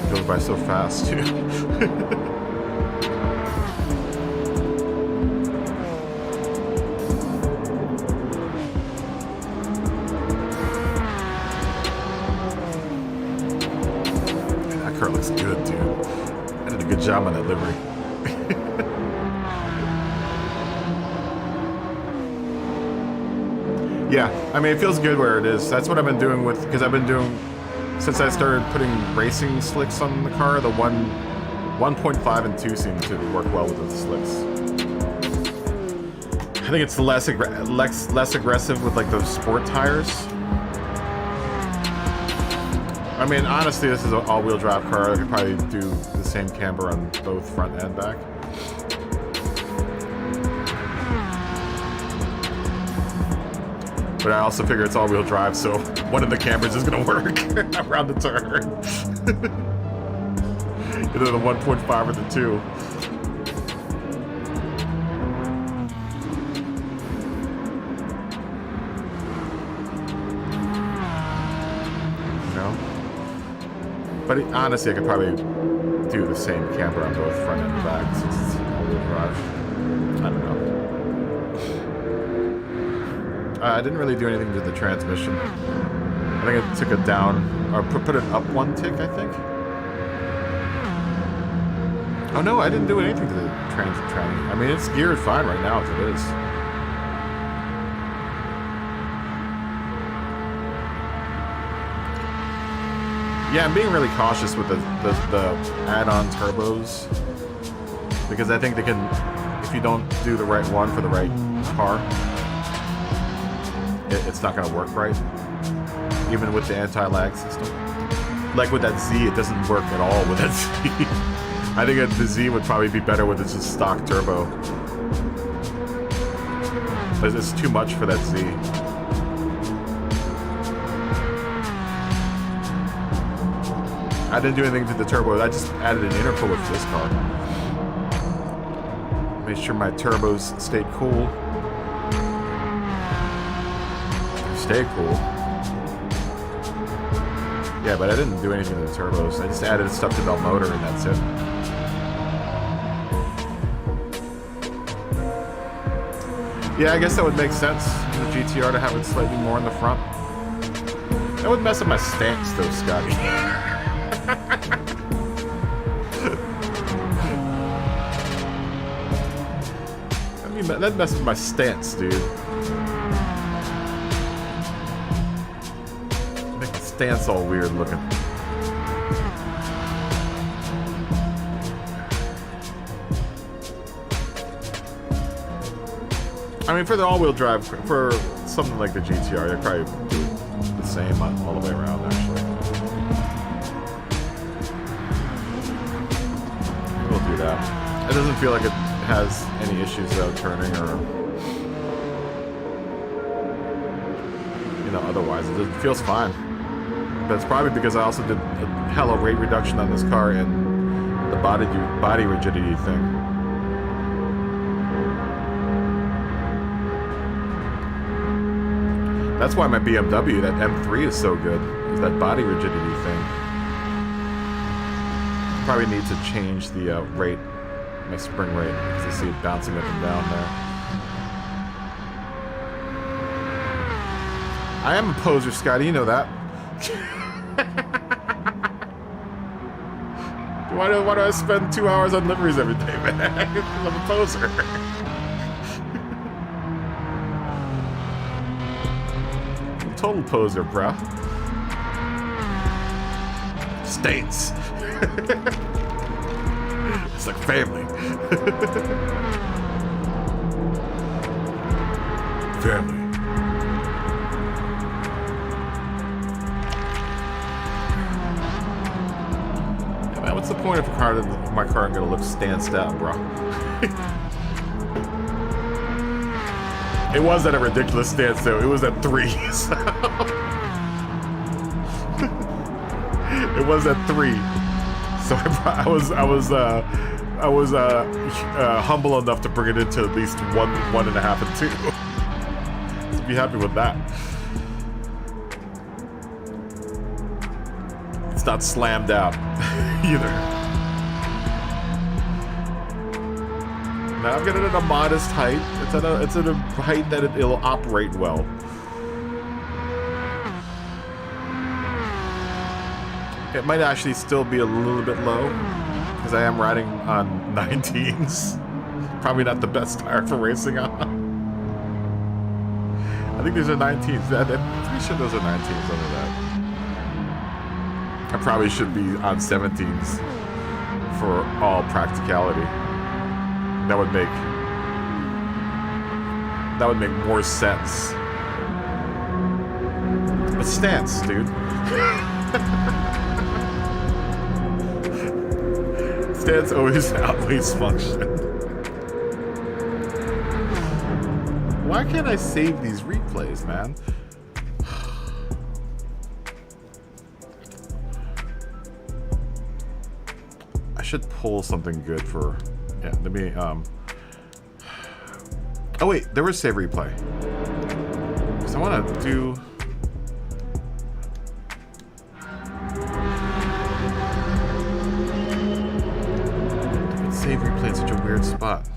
Goes by so fast, too. Looks good, dude. I did a good job on that livery. Yeah, I mean, it feels good where it is. That's what I've been doing because I've been doing, since I started putting racing slicks on the car, the 1.5 and 2 seem to work well with the slicks. I think it's less aggressive with like those sport tires. I mean, honestly, this is an all-wheel drive car. I could probably do the same camber on both front and back. But I also figure it's all-wheel drive, so one of the cambers is going to work around the turn. Either the 1.5 or the 2. You know? But honestly, I could probably do the same camber on both front and back since it's all-wheel drive. I don't know. I didn't really do anything to the transmission. I think I took it down, or put it up 1 tick, I think. Oh no, I didn't do anything to the transit tranny. I mean, it's geared fine right now as it is. Yeah, I'm being really cautious with the add-on turbos because I think they can, if you don't do the right one for the right car, it's not going to work right, even with the anti-lag system. Like with that Z, it doesn't work at all with that Z. I think the Z would probably be better with just stock turbo. But it's too much for that Z. I didn't do anything to the turbo. I just added an intercooler for this car. Made sure my turbos stayed cool. Stay cool. Yeah, but I didn't do anything to the turbos. I just added stuff to the motor and that's it. Yeah, I guess that would make sense. The GTR to have it slightly more in the front. That would mess up my stance though, Scotty. I mean, that messes with my stance, dude. Make the stance all weird looking. I mean, for the all-wheel drive, for something like the GTR, you'd probably do the same all the way around, actually. We'll do that. It doesn't feel like it has any issues, though, turning or... You know, otherwise. It feels fine. But it's probably because I also did a hella weight reduction on this car and the body rigidity thing. That's why my BMW, that M3 is so good, is that body rigidity thing. Probably need to change the rate, my spring rate, because I see it bouncing up and down there. I am a poser, Scotty, you know that. Why do I spend 2 hours on liveries every day, man? I'm a poser. Total poser, bro. States. It's like family. Family. Yeah, man, what's the point of a car that my car ain't gonna look stanced out, bro? It was at a ridiculous stance, though. It was at 3. So. It was at 3. So I was humble enough to bring it into at least 1.5, and 2. So be happy with that. It's not slammed out either. Now I've got it at a modest height. It's at a height that it'll operate well. It might actually still be a little bit low because I am riding on 19s. Probably not the best tire for racing on. I think these are 19s. I'm pretty sure those are 19s under that. I probably should be on 17s for all practicality. That would make more sense. But stance, dude. Stance always outweighs function. Why can't I save these replays, man? I should pull something good for... Yeah, let me, Oh wait, there was save replay. Because I want to do... Save replay in such a weird spot.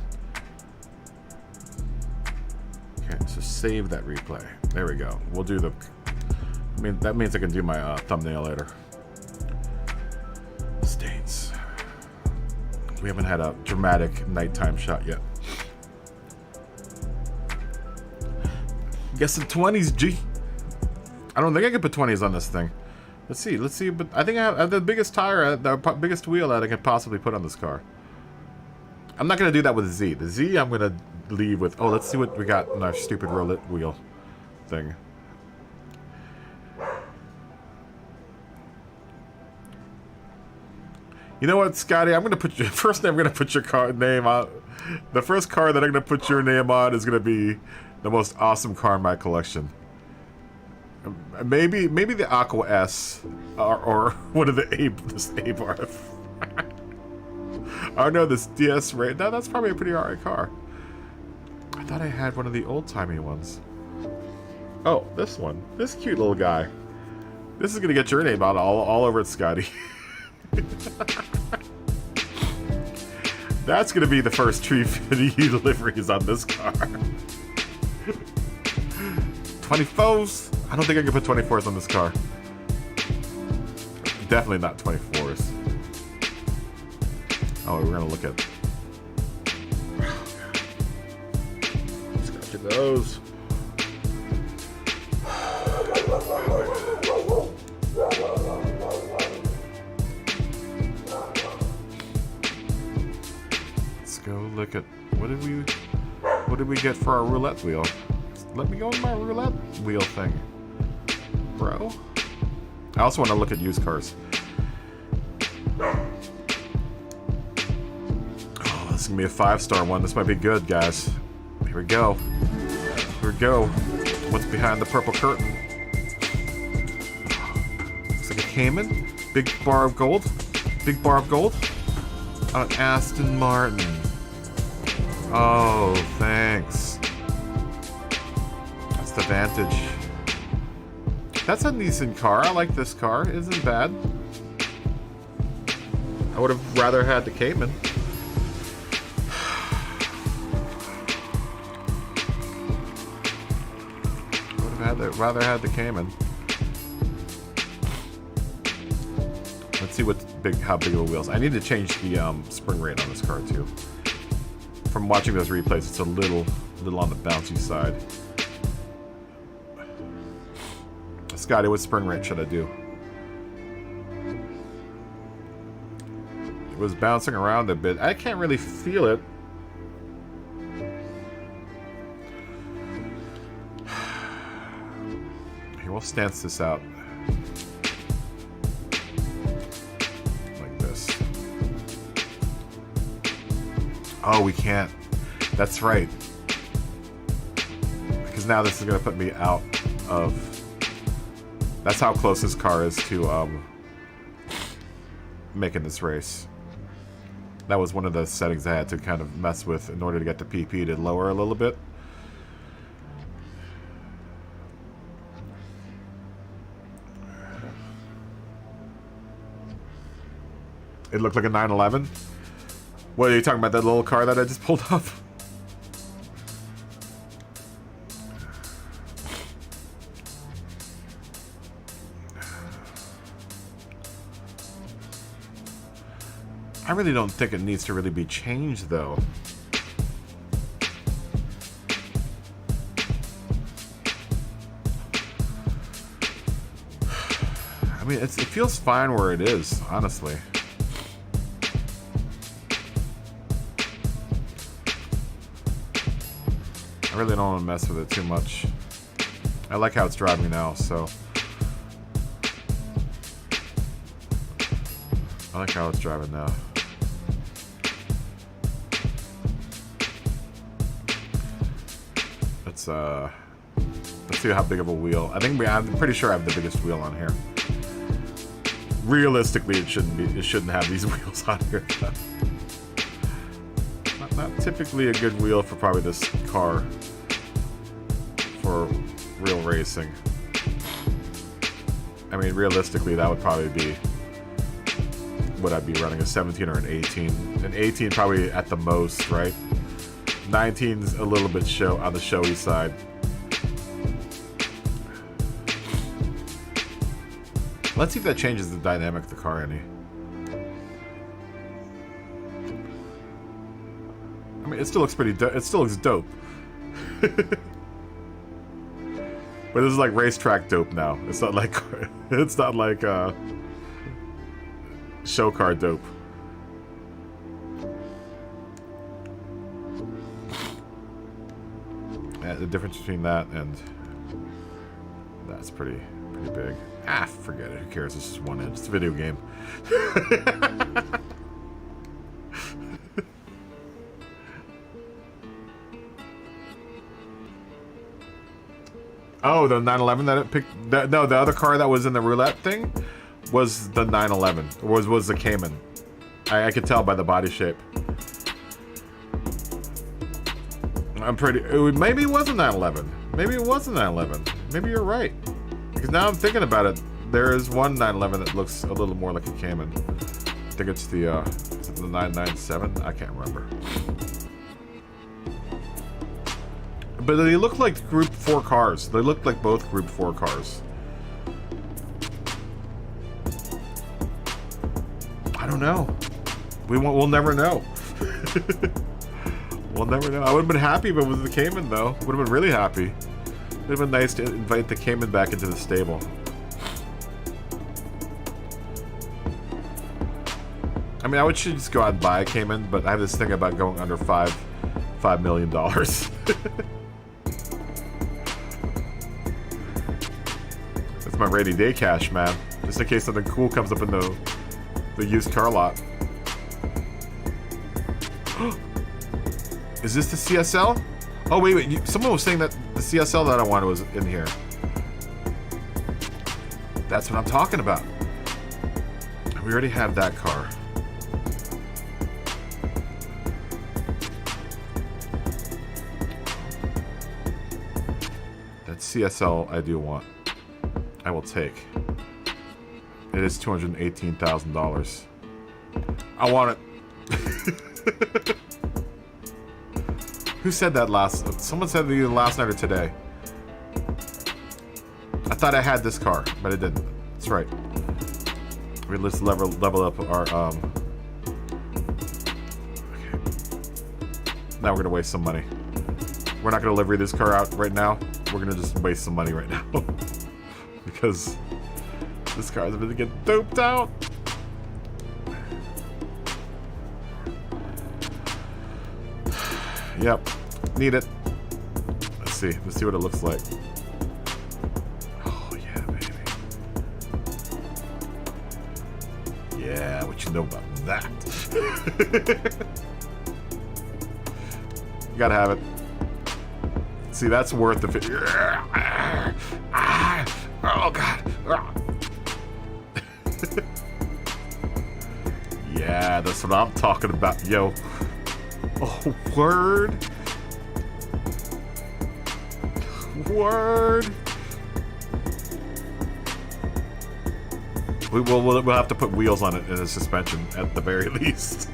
Okay, so save that replay. There we go. We'll do the... I mean, that means I can do my thumbnail later. Stains. We haven't had a dramatic nighttime shot yet. Guess the 20s, G. I don't think I can put 20s on this thing. Let's see. But I think I have the biggest tire, the biggest wheel that I can possibly put on this car. I'm not gonna do that with the Z. The Z I'm gonna leave with. Oh, let's see what we got in our stupid roulette wheel thing. You know what, Scotty? I'm gonna put your first name. I'm gonna put your car name on. The first car that I'm gonna put your name on is gonna be the most awesome car in my collection. Maybe the Aqua S, or one of this Abarth. Oh no, this DS Ray. No, that's probably a pretty alright car. I thought I had one of the old-timey ones. Oh, this one. This cute little guy. This is gonna get your name out all over it, Scotty. That's gonna be the first tree liveries on this car. 24s. I don't think I can put 24s on this car. Definitely not 24s. Oh, we're gonna look at. Let's go to those. Let's go look at what did we get for our roulette wheel? Let me go on my roulette wheel thing, bro. I also want to look at used cars. Oh, this is gonna be a 5-star one. This might be good, guys. Here we go. Here we go. What's behind the purple curtain? Looks like a Cayman. Big bar of gold. Big bar of gold. An Aston Martin. Oh, thanks. That's the Vantage. That's a decent car. I like this car. It isn't bad. I would have rather had the Cayman. Rather had the Cayman. Let's see how big of the wheels. I need to change the spring rate on this car too. From watching those replays, it's a little on the bouncy side. Scotty, what spring rate should I do? It was bouncing around a bit. I can't really feel it. We'll stance this out like this. Oh, we can't. That's right. Because now this is going to put me out of... That's how close this car is to making this race. That was one of the settings I had to kind of mess with in order to get the PP to lower a little bit. It looked like a 911. What are you talking about? That little car that I just pulled up? I really don't think it needs to really be changed, though. I mean, it feels fine where it is, honestly. I really don't want to mess with it too much. I like how it's driving now, so... I like how it's driving now. Let's see how big of a wheel. I'm pretty sure I have the biggest wheel on here. Realistically, it shouldn't have these wheels on here. Not typically a good wheel for probably this car for real racing. I mean, realistically, that would probably be what I'd be running, a 17 or an 18. An 18 probably at the most, right? 19's a little bit on the showy side. Let's see if that changes the dynamic of the car any. I mean, it still looks pretty dope. It still looks dope. But this is like racetrack dope now. It's not like show car dope. Yeah, the difference between that and that's pretty big. Ah, forget it. Who cares? This is 1 inch. It's a video game. Oh, the 911 that it picked. No, the other car that was in the roulette thing was the 911. Was the Cayman. I could tell by the body shape. Maybe it was a 911. Maybe it was a 911. Maybe you're right. Because now I'm thinking about it, there is one 911 that looks a little more like a Cayman. I think it's the is it the 997? I can't remember. But they look like Group 4 cars. They look like both Group 4 cars. I don't know. We'll never know. We'll never know. I would have been happy if it was the Cayman, though. Would have been really happy. It would have been nice to invite the Cayman back into the stable. I mean, I should just go out and buy a Cayman, but I have this thing about going under $5 million. That's my rainy day cash, man. Just in case something cool comes up in the used car lot. Is this the CSL? Oh, wait. Someone was saying that the CSL that I wanted was in here. That's what I'm talking about. We already have that car. That CSL I do want. I will take. It is $218,000. I want it. Who said that last? Someone said it either last night or today. I thought I had this car, but I didn't. That's right. Let's level up our Okay. Now we're gonna waste some money. We're not gonna livery this car out right now. We're gonna just waste some money right now because this car is gonna get doped out. Yep, need it. Let's see what it looks like. Oh yeah, baby. Yeah, what you know about that? You gotta have it. See, that's worth the oh god. Yeah, that's what I'm talking about, yo. Oh, word. Word. We'll have to put wheels on it in a suspension at the very least.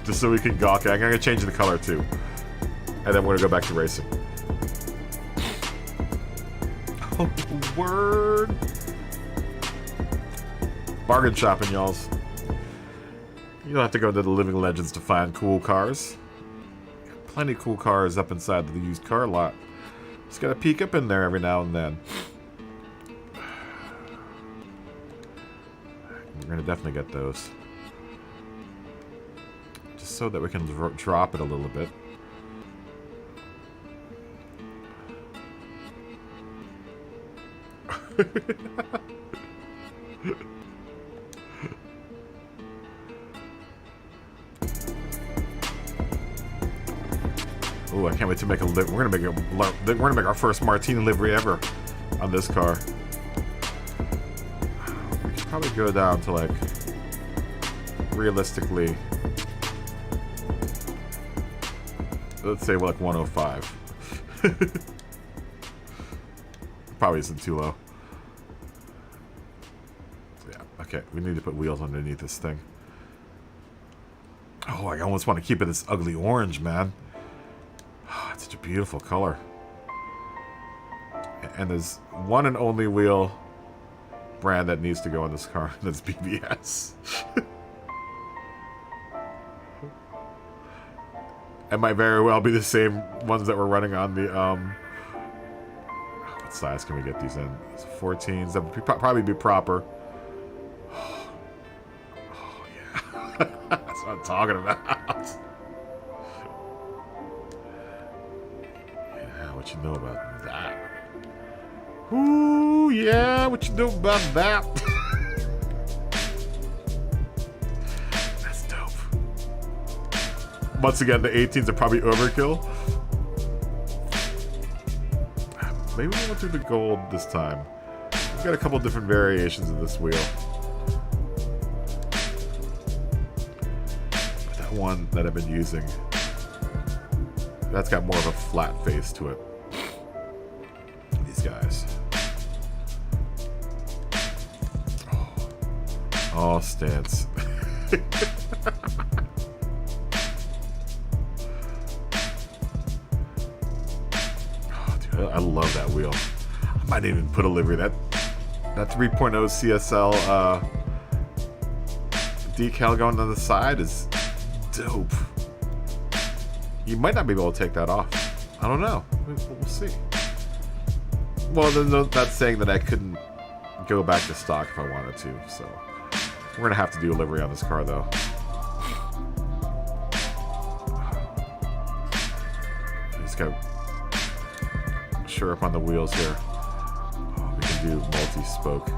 Just so we can gawk. I'm gonna change the color too. And then we're gonna go back to racing. Oh, word. Bargain shopping, y'alls. You don't have to go to the Living Legends to find cool cars. Plenty of cool cars up inside the used car lot. Just gotta peek up in there every now and then. We're gonna definitely get those. Just so that we can drop it a little bit. Ooh, I can't wait to make a livery. We're gonna make our first Martini livery ever on this car. We could probably go down to like realistically, let's say like 105. Probably isn't too low. Yeah. Okay, we need to put wheels underneath this thing. Oh, I almost want to keep it this ugly orange, man. It's such a beautiful color. And there's one and only wheel brand that needs to go in this car. That's BBS. It might very well be the same ones that we're running on the what size can we get these in? It's 14s. That would probably be proper. Oh yeah. That's what I'm talking about. What you know about that? Ooh, yeah, what you know about that? That's dope. Once again, the 18s are probably overkill. Maybe we went through the gold this time. We've got a couple different variations of this wheel. But that one that I've been using, that's got more of a flat face to it. These guys. Oh, stance. I love that wheel. I might even put a livery. That 3.0 CSL decal going on the side is dope. You might not be able to take that off. I don't know. We'll see. Well, then that's saying that I couldn't go back to stock if I wanted to. So we're gonna have to do a livery on this car, though. Just got sure up on the wheels here. Oh, we can do multi-spoke.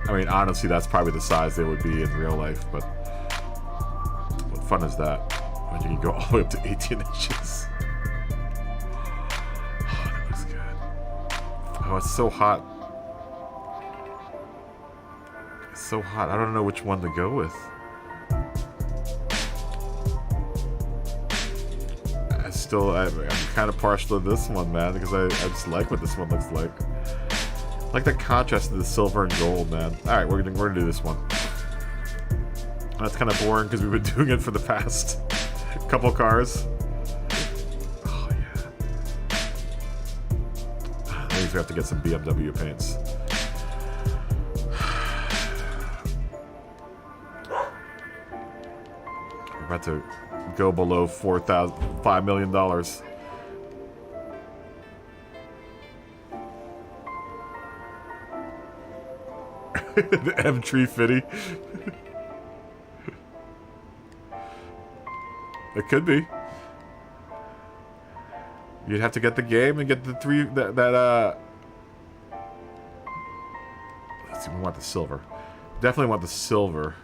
I mean, honestly, that's probably the size they would be in real life, but what fun is that when you can go all the way up to 18 inches? Oh, that looks good. Oh, it's so hot. It's so hot. I don't know which one to go with. I'm kind of partial to this one, man, because I just like what this one looks like. I like the contrast of the silver and gold, man. All right, we're gonna do this one. That's kind of boring because we've been doing it for the past couple cars. Oh yeah. I think we have to get some BMW paints. We're about to go below $5 million. The M350. It could be. You'd have to get the game and get the let's see, we want the silver. Definitely want the silver.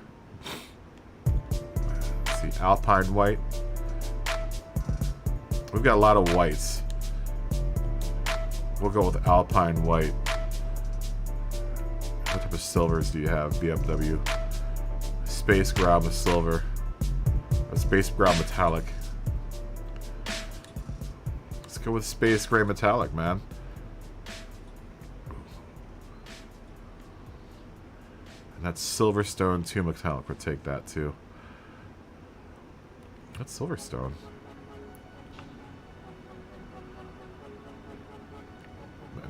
Let's see, Alpine white. We've got a lot of whites. We'll go with Alpine white. What type of silvers do you have, BMW? Space Ground with silver. A Space Ground metallic. Let's go with Space Gray metallic, man. And that's Silverstone 2 metallic. We'll take that too. That's Silverstone.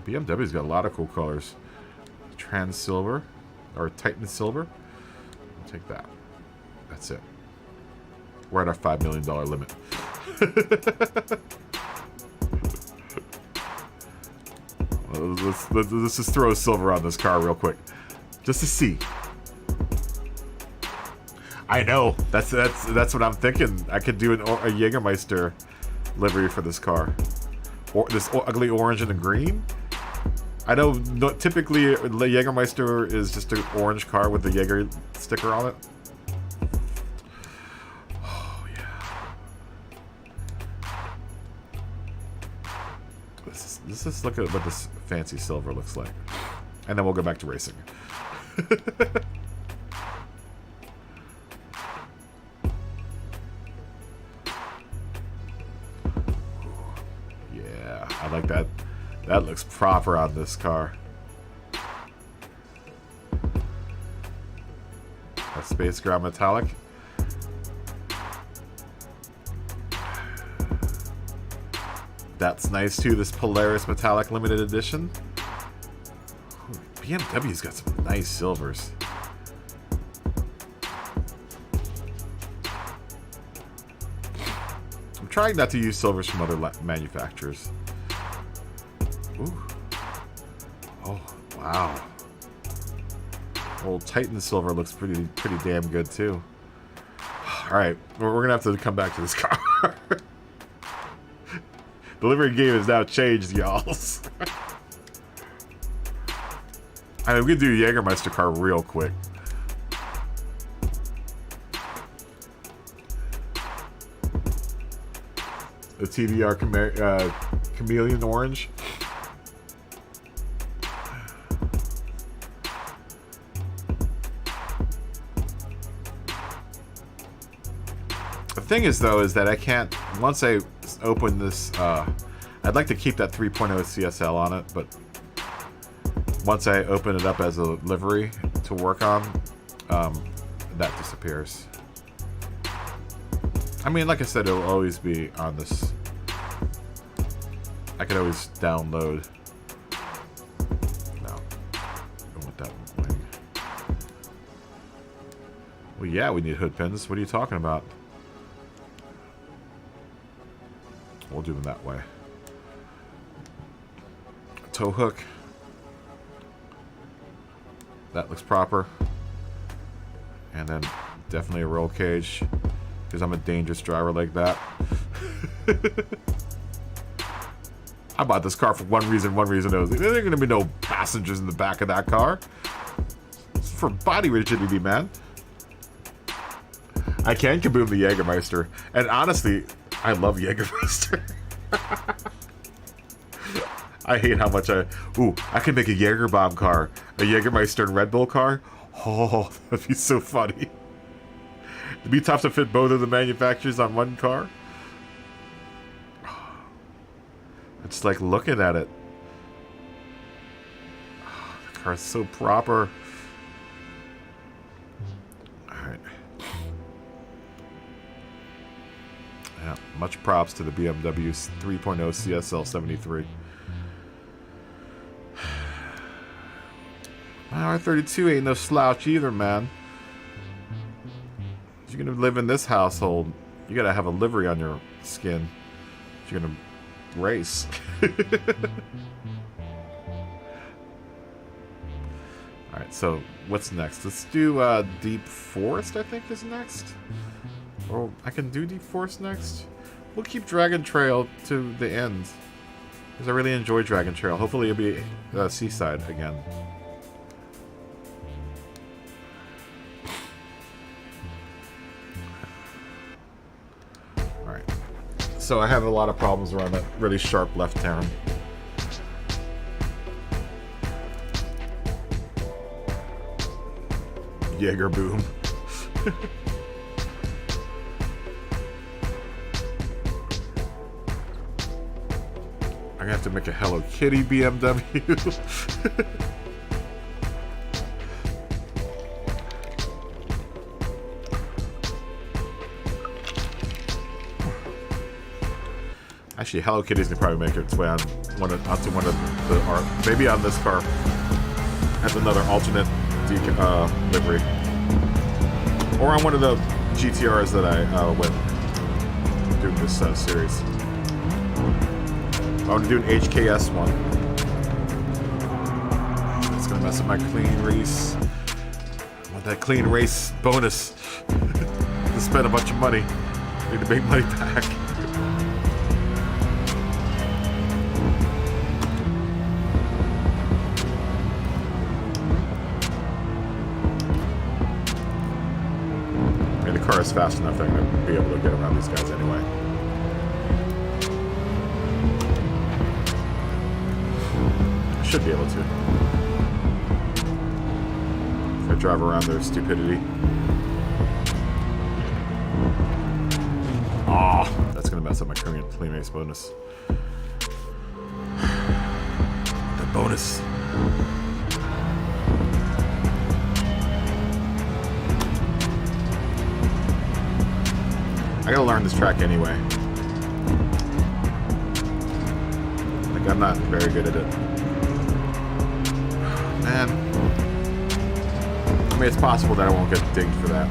BMW's got a lot of cool colors. Trans silver, or Titan silver. I'll take that. That's it. We're at our $5 million limit. Let's just throw silver on this car real quick, just to see. I know that's what I'm thinking. I could do a Jägermeister livery for this car, or this ugly orange and a green. I know typically the Jägermeister is just an orange car with the Jäger sticker on it. Oh yeah. Let's just look at what this fancy silver looks like, and then we'll go back to racing. Yeah, I like that. That looks proper on this car. A Space Ground metallic. That's nice too. This Polaris metallic limited edition. Ooh, BMW's got some nice silvers. I'm trying not to use silvers from other manufacturers. Ooh. Oh, wow. Old Titan silver looks pretty damn good too. Alright, we're gonna have to come back to this car. The livery game has now changed, y'all. I mean, we can do a Jägermeister car real quick. The TBR Chameleon Orange. The thing is, though, is that I can't, once I open this, I'd like to keep that 3.0 CSL on it, but once I open it up as a livery to work on, that disappears. I mean, like I said, it'll always be on this. I could always download. No. I want that wing. Well, yeah, we need hood pins. What are you talking about? We'll do them that way. Tow hook. That looks proper. And then definitely a roll cage, because I'm a dangerous driver like that. I bought this car for one reason only. There ain't gonna be no passengers in the back of that car. It's for body rigidity, man. I can kaboom the Jägermeister. And honestly, I love Jägermeister. I hate how much I can make a Jaeger bomb car. A Jägermeister and Red Bull car. Oh, that'd be so funny. It'd be tough to fit both of the manufacturers on one car. I just like looking at it. The car's so proper. Alright. Yeah, much props to the BMW 3.0 CSL 73. R32 ain't no slouch either, man. If you're gonna live in this household, you gotta have a livery on your skin. If you're gonna race. Alright, so what's next? Let's do Deep Forest, I think is next. Or I can do Deep Forest next. We'll keep Dragon Trail to the end, because I really enjoy Dragon Trail. Hopefully it'll be Seaside again. Alright. So I have a lot of problems around that really sharp left turn. Jaeger boom. I'm gonna have to make a Hello Kitty BMW. Actually, Hello Kitty's gonna probably make its way on onto one of the art. Maybe on this car. Has another alternate livery. Or on one of the GTRs that I went doing this series. I'm gonna do an HKS one. It's gonna mess up my clean race. I want that clean race bonus. To spend a bunch of money. Need to make money back. And the car is fast enough that I'm gonna be able to get around these guys anyway. Should be able to. If I drive around their stupidity. Aw, that's gonna mess up my clean race bonus. The bonus. I gotta learn this track anyway. Like, I'm not very good at it. Man. I mean, it's possible that I won't get dinged for that.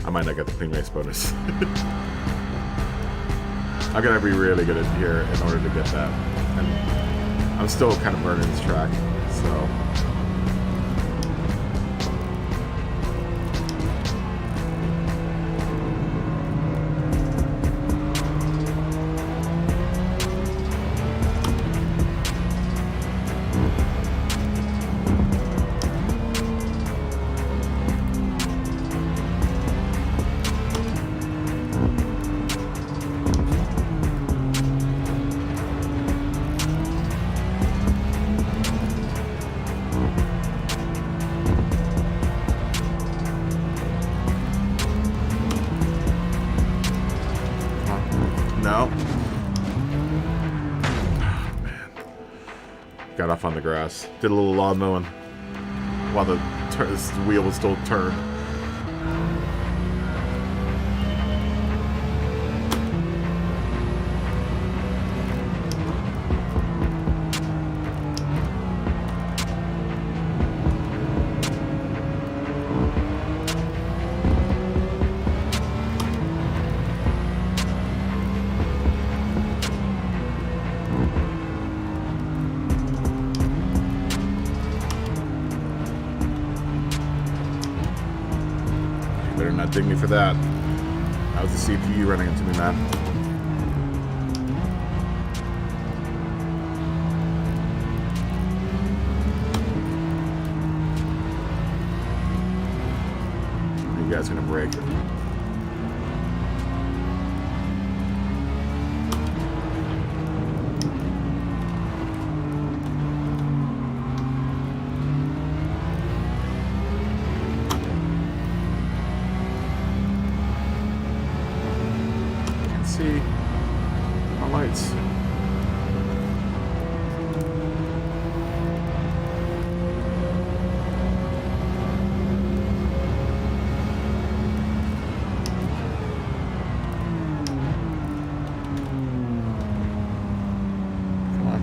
I might not get the clean race bonus. I gotta be really good at here in order to get that. And I'm still kind of learning this track, so. Oh. Oh, man. Got off on the grass. Did a little lawn mowing while the wheel was still turned. Dig me for that. That was the CPU running into me, man. You guys gonna break it? See my lights. Come on.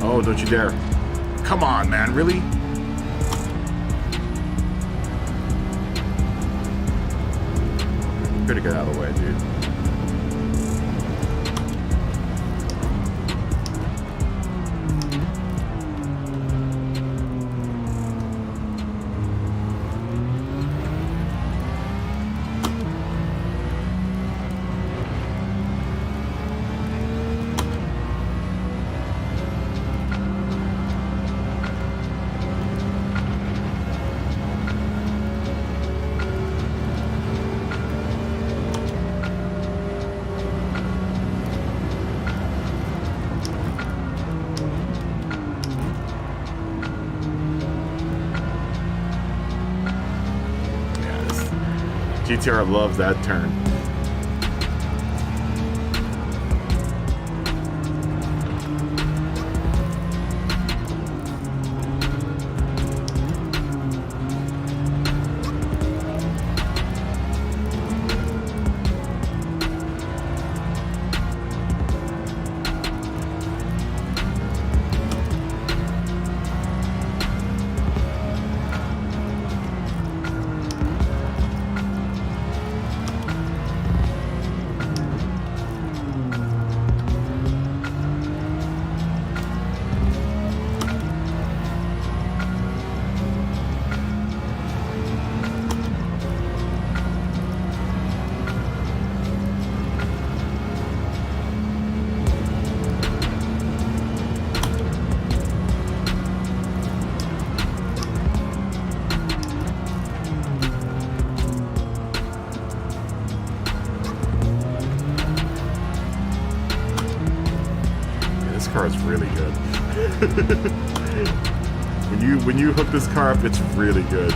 Oh, don't you dare. Come on, man, really? Better get out of the way, dude. GTR loves that turn. Car is really good. when you hook this car up, it's really good.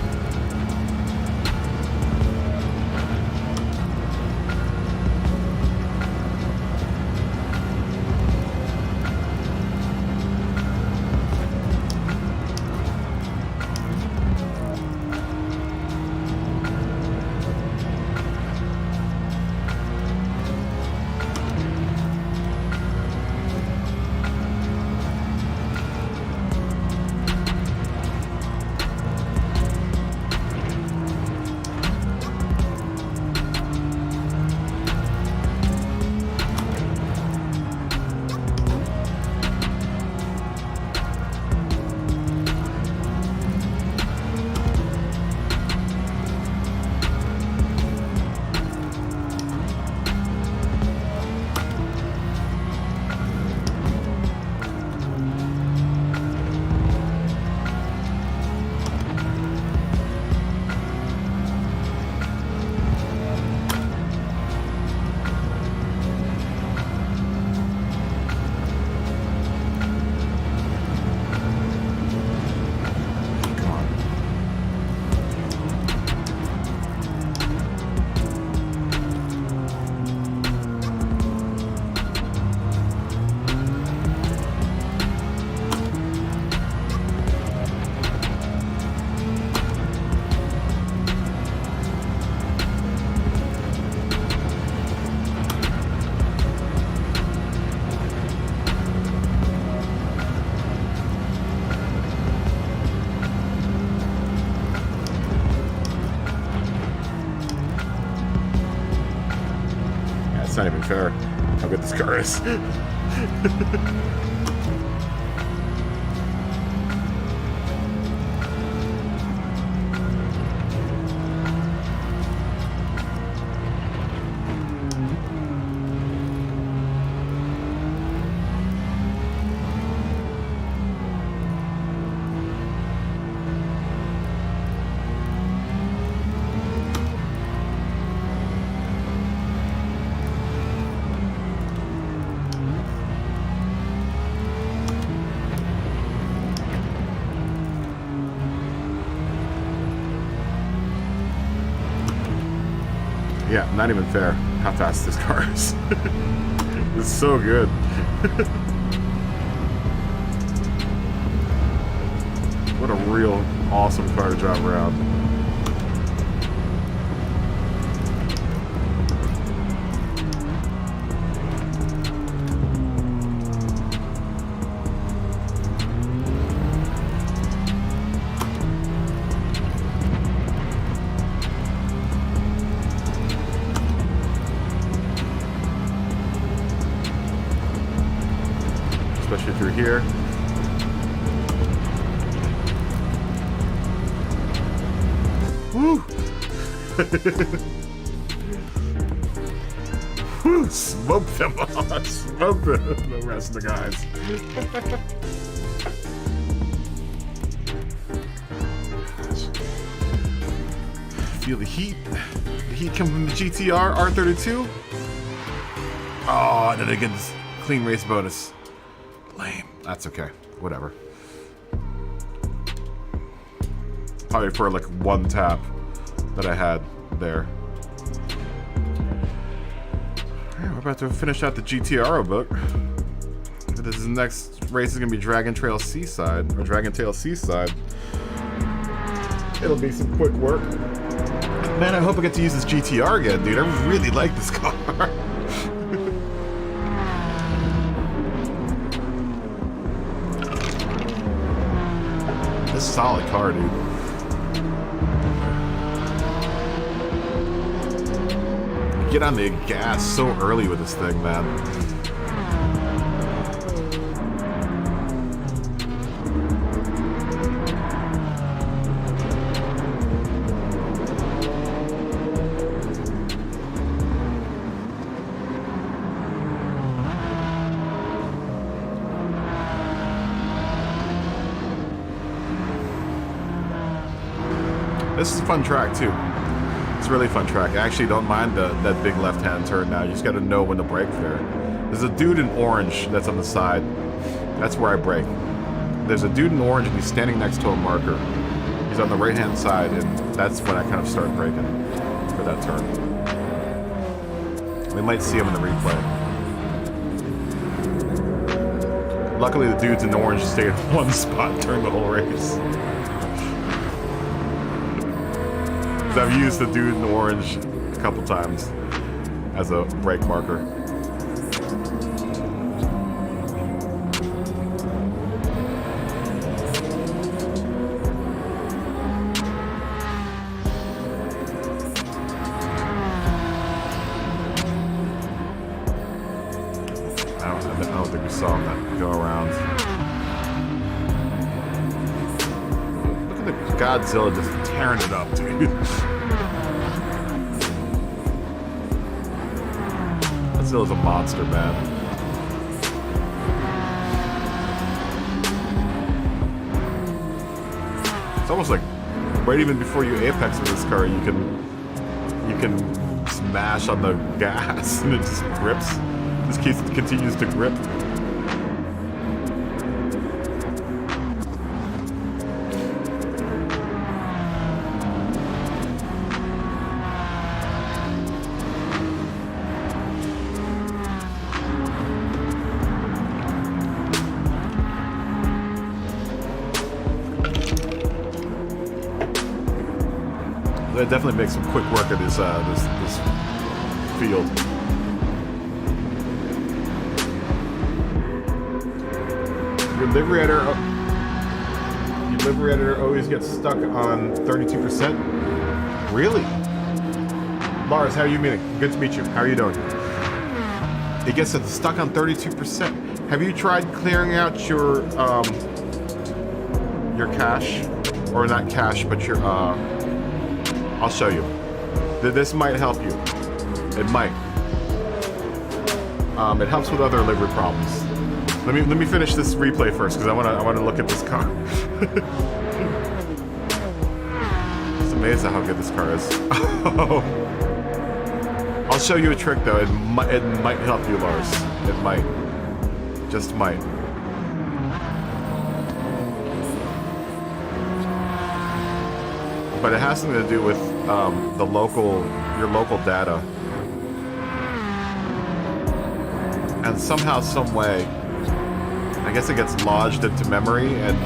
even fair how good this car is. Yeah, not even fair how fast this car is. It's so good. What a real awesome car to drive around. Especially through here. Woo! Woo! Smoke them all! Smoke the rest of the guys. Feel the heat. The heat coming from the GTR R32. Oh, and then it gets clean race bonus. Lame. That's okay. Whatever. Probably for like one tap that I had there. Alright, we're about to finish out the GTR book. This is the next race is gonna be Dragon Trail Seaside or Dragon Tail Seaside. It'll be some quick work. Man, I hope I get to use this GTR again, dude. I really like this car. This is a solid car, dude. Get on the gas so early with this thing, man. This is a fun track too. It's a really fun track. I actually don't mind that big left-hand turn now. You just got to know when to brake there. There's a dude in orange that's on the side. That's where I brake. There's a dude in orange and he's standing next to a marker. He's on the right-hand side, and that's when I kind of start braking for that turn. We might see him in the replay. Luckily, the dudes in orange stayed in one spot during the whole race. I've used the dude in orange a couple times as a brake marker. I don't think we saw him that go around. Look at the Godzilla just tearing it up, dude. Godzilla's a monster, man. It's almost like right even before you apex with this car, you can smash on the gas and it just grips. This case continues to grip. That definitely makes some quick work of this this field. Your livery editor always gets stuck on 32%. Really? Lars, how are you meeting? Good to meet you. How are you doing? it gets stuck on 32%. Have you tried clearing out your cache? Or not cache, but your, I'll show you. This might help you. It might. It helps with other livery problems. Let me finish this replay first, because I wanna look at this car. Just amazed at how good this car is. I'll show you a trick though. It might help you, Lars. It might. Just might. But it has something to do with your local data. And somehow, some way, I guess it gets lodged into memory, and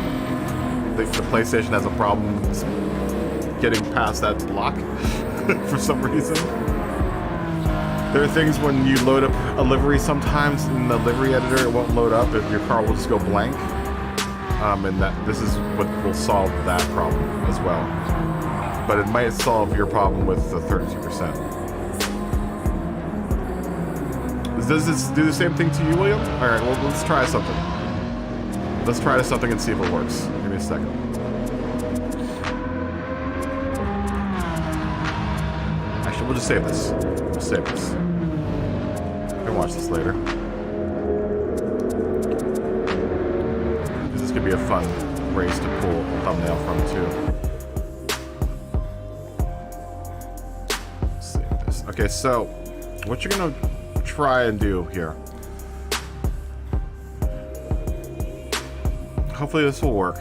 the PlayStation has a problem getting past that block for some reason. There are things when you load up a livery sometimes in the livery editor, it won't load up, and your car will just go blank. And this is what will solve that problem as well. But it might solve your problem with the 32%. Does this do the same thing to you, William? Alright, well, let's try something. Let's try something and see if it works. Give me a second. Actually, we'll just save this. We'll save this. We can watch this later. Because this could be a fun race to pull a thumbnail from, too. Okay, so what you're gonna try and do here. Hopefully this will work.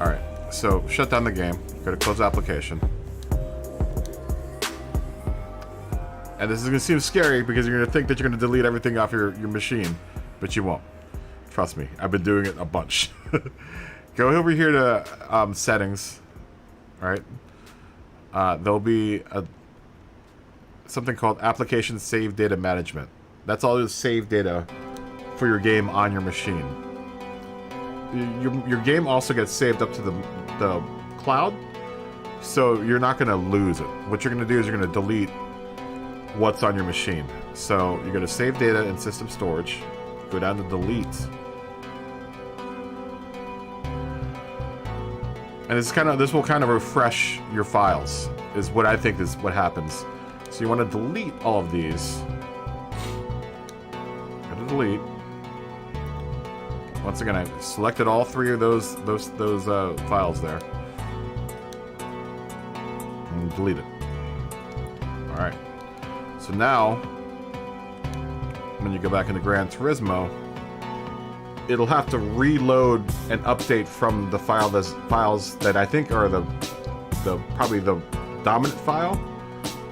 Alright, so shut down the game. Go to close application. And this is gonna seem scary because you're gonna think that you're gonna delete everything off your machine, but you won't. Trust me, I've been doing it a bunch. Go over here to settings. Alright. There'll be something called Application Save Data Management. That's all the save data for your game on your machine. Your game also gets saved up to the cloud, so you're not going to lose it. What you're going to do is you're going to delete what's on your machine. So you're going to save data in system storage, go down to delete. And this will kind of refresh your files, is what I think is what happens. So you want to delete all of these. Go to delete. Once again, I selected all three of those files there. And delete it. Alright. So now, when you go back into Gran Turismo, it'll have to reload and update from the files that I think are probably the dominant file,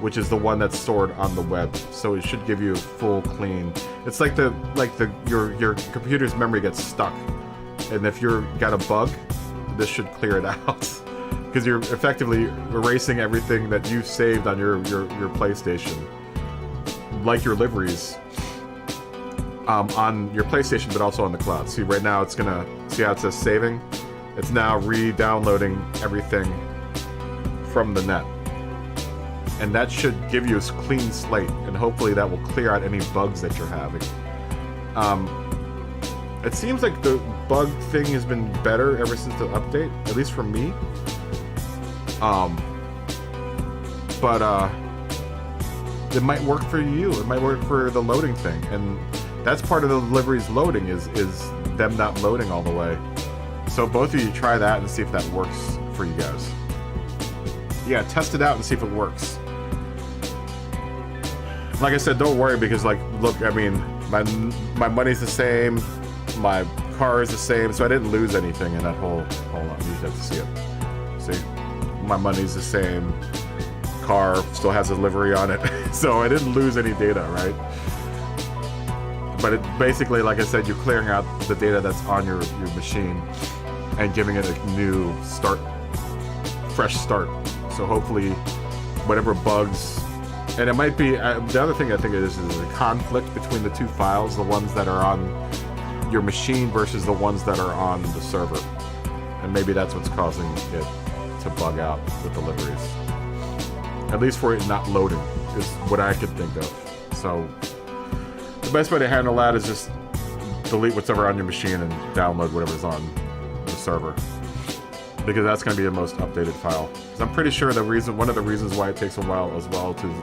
which is the one that's stored on the web. So it should give you a full clean. It's like your computer's memory gets stuck, and if you're got a bug, this should clear it out because you're effectively erasing everything that you saved on your PlayStation, like your liveries. On your PlayStation, but also on the cloud. See, right now it's gonna see how it says saving. It's now re-downloading everything from the net, and that should give you a clean slate, and hopefully that will clear out any bugs that you're having. It seems like the bug thing has been better ever since the update, at least for me. But it might work for you. It might work for the loading thing, and that's part of the livery's loading is them not loading all the way. So both of you try that and see if that works for you guys. Yeah, test it out and see if it works. Like I said, don't worry because, like, look, I mean, my money's the same, my car is the same, so I didn't lose anything in that whole. Hold on, you have to see it. See, my money's the same, car still has a livery on it, so I didn't lose any data, right? But it basically, like I said, you're clearing out the data that's on your machine and giving it a new start, fresh start. So hopefully, whatever bugs, and it might be, the other thing I think it is a conflict between the two files, the ones that are on your machine versus the ones that are on the server. And maybe that's what's causing it to bug out with deliveries. At least for it not loading. is what I could think of. So the best way to handle that is just delete whatever on your machine and download whatever's on the server, because that's going to be the most updated file. Because I'm pretty sure one of the reasons why it takes a while as well to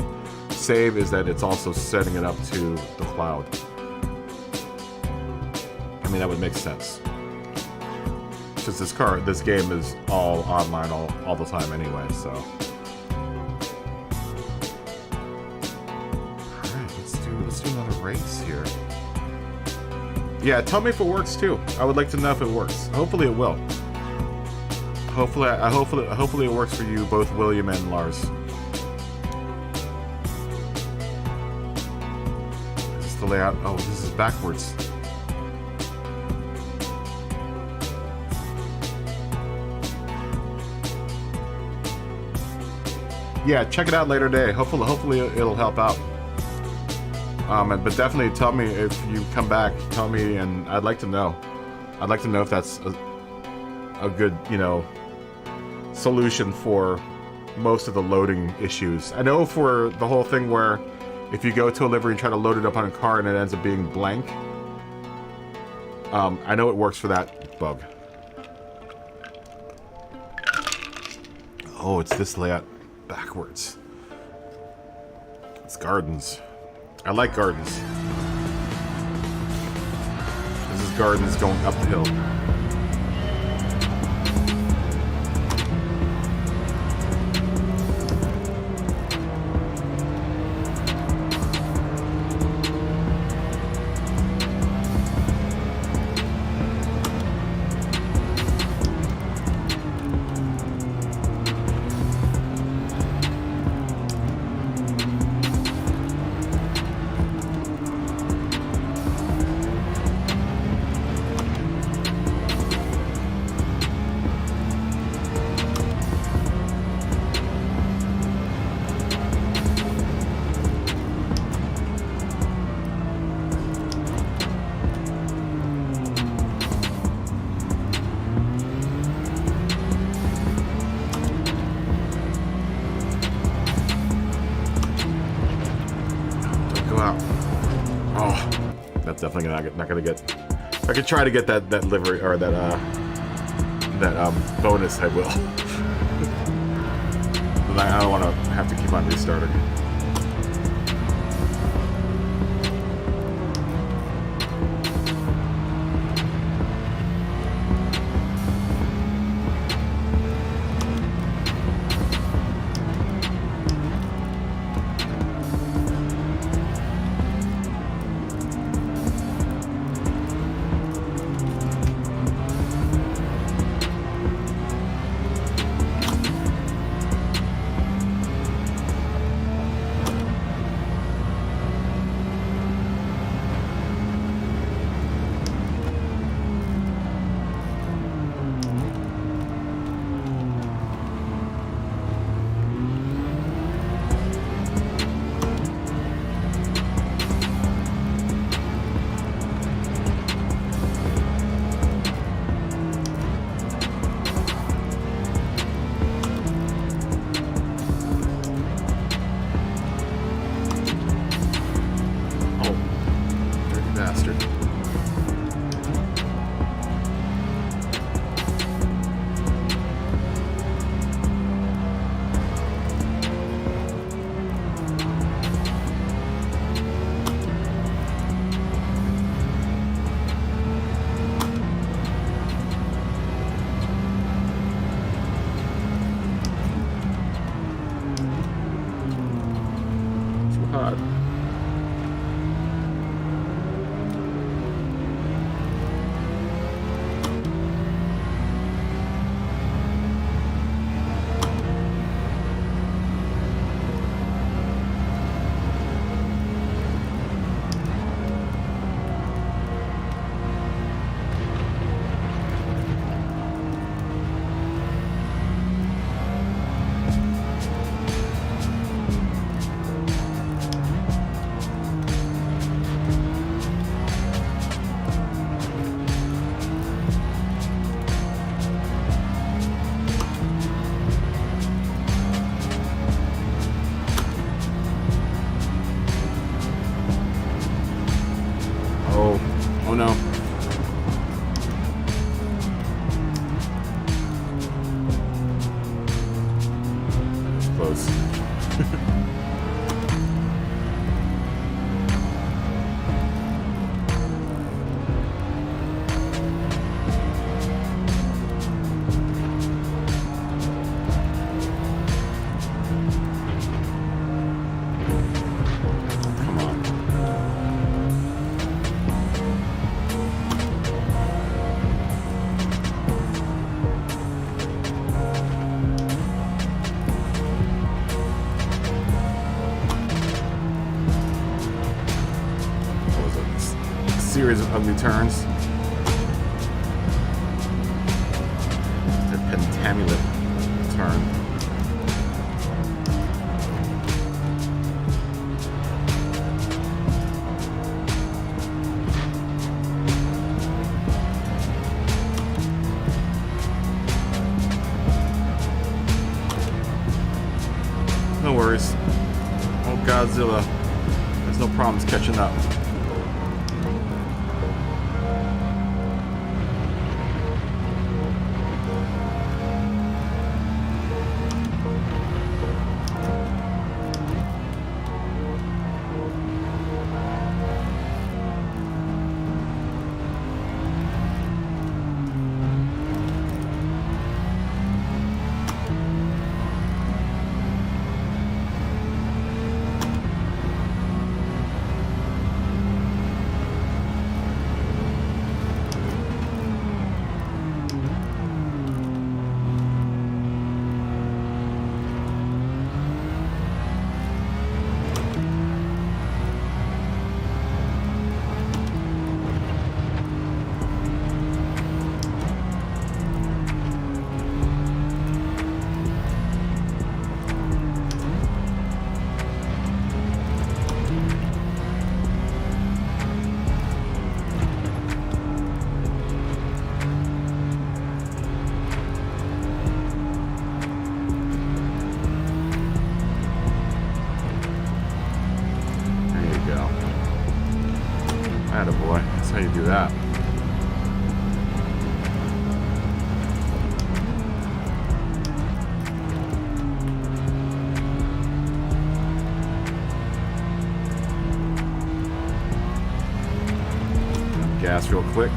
save is that it's also setting it up to the cloud. I mean, that would make sense, since this game is all online all the time anyway. So, all right, let's do another race here. Yeah, tell me if it works too. I would like to know if it works. Hopefully, it will. Hopefully it works for you, both William and Lars. Is this the layout? Oh, this is backwards. Yeah, check it out later today. Hopefully it'll help out. But definitely tell me if you come back. Tell me, and I'd like to know. I'd like to know if that's a good, solution for most of the loading issues. I know for the whole thing where if you go to a livery and try to load it up on a car and it ends up being blank, I know it works for that bug. Oh, it's this layout backwards. It's gardens. I like gardens. This is gardens going up the hill. Definitely not gonna get. If I could try to get that livery or that bonus, I will. But I don't want to have to keep on restarting. series of ugly turns. The pentamulate turn. No worries. Oh, Godzilla. There's no problems catching up. Attaboy. That's how you do that. Gas real quick.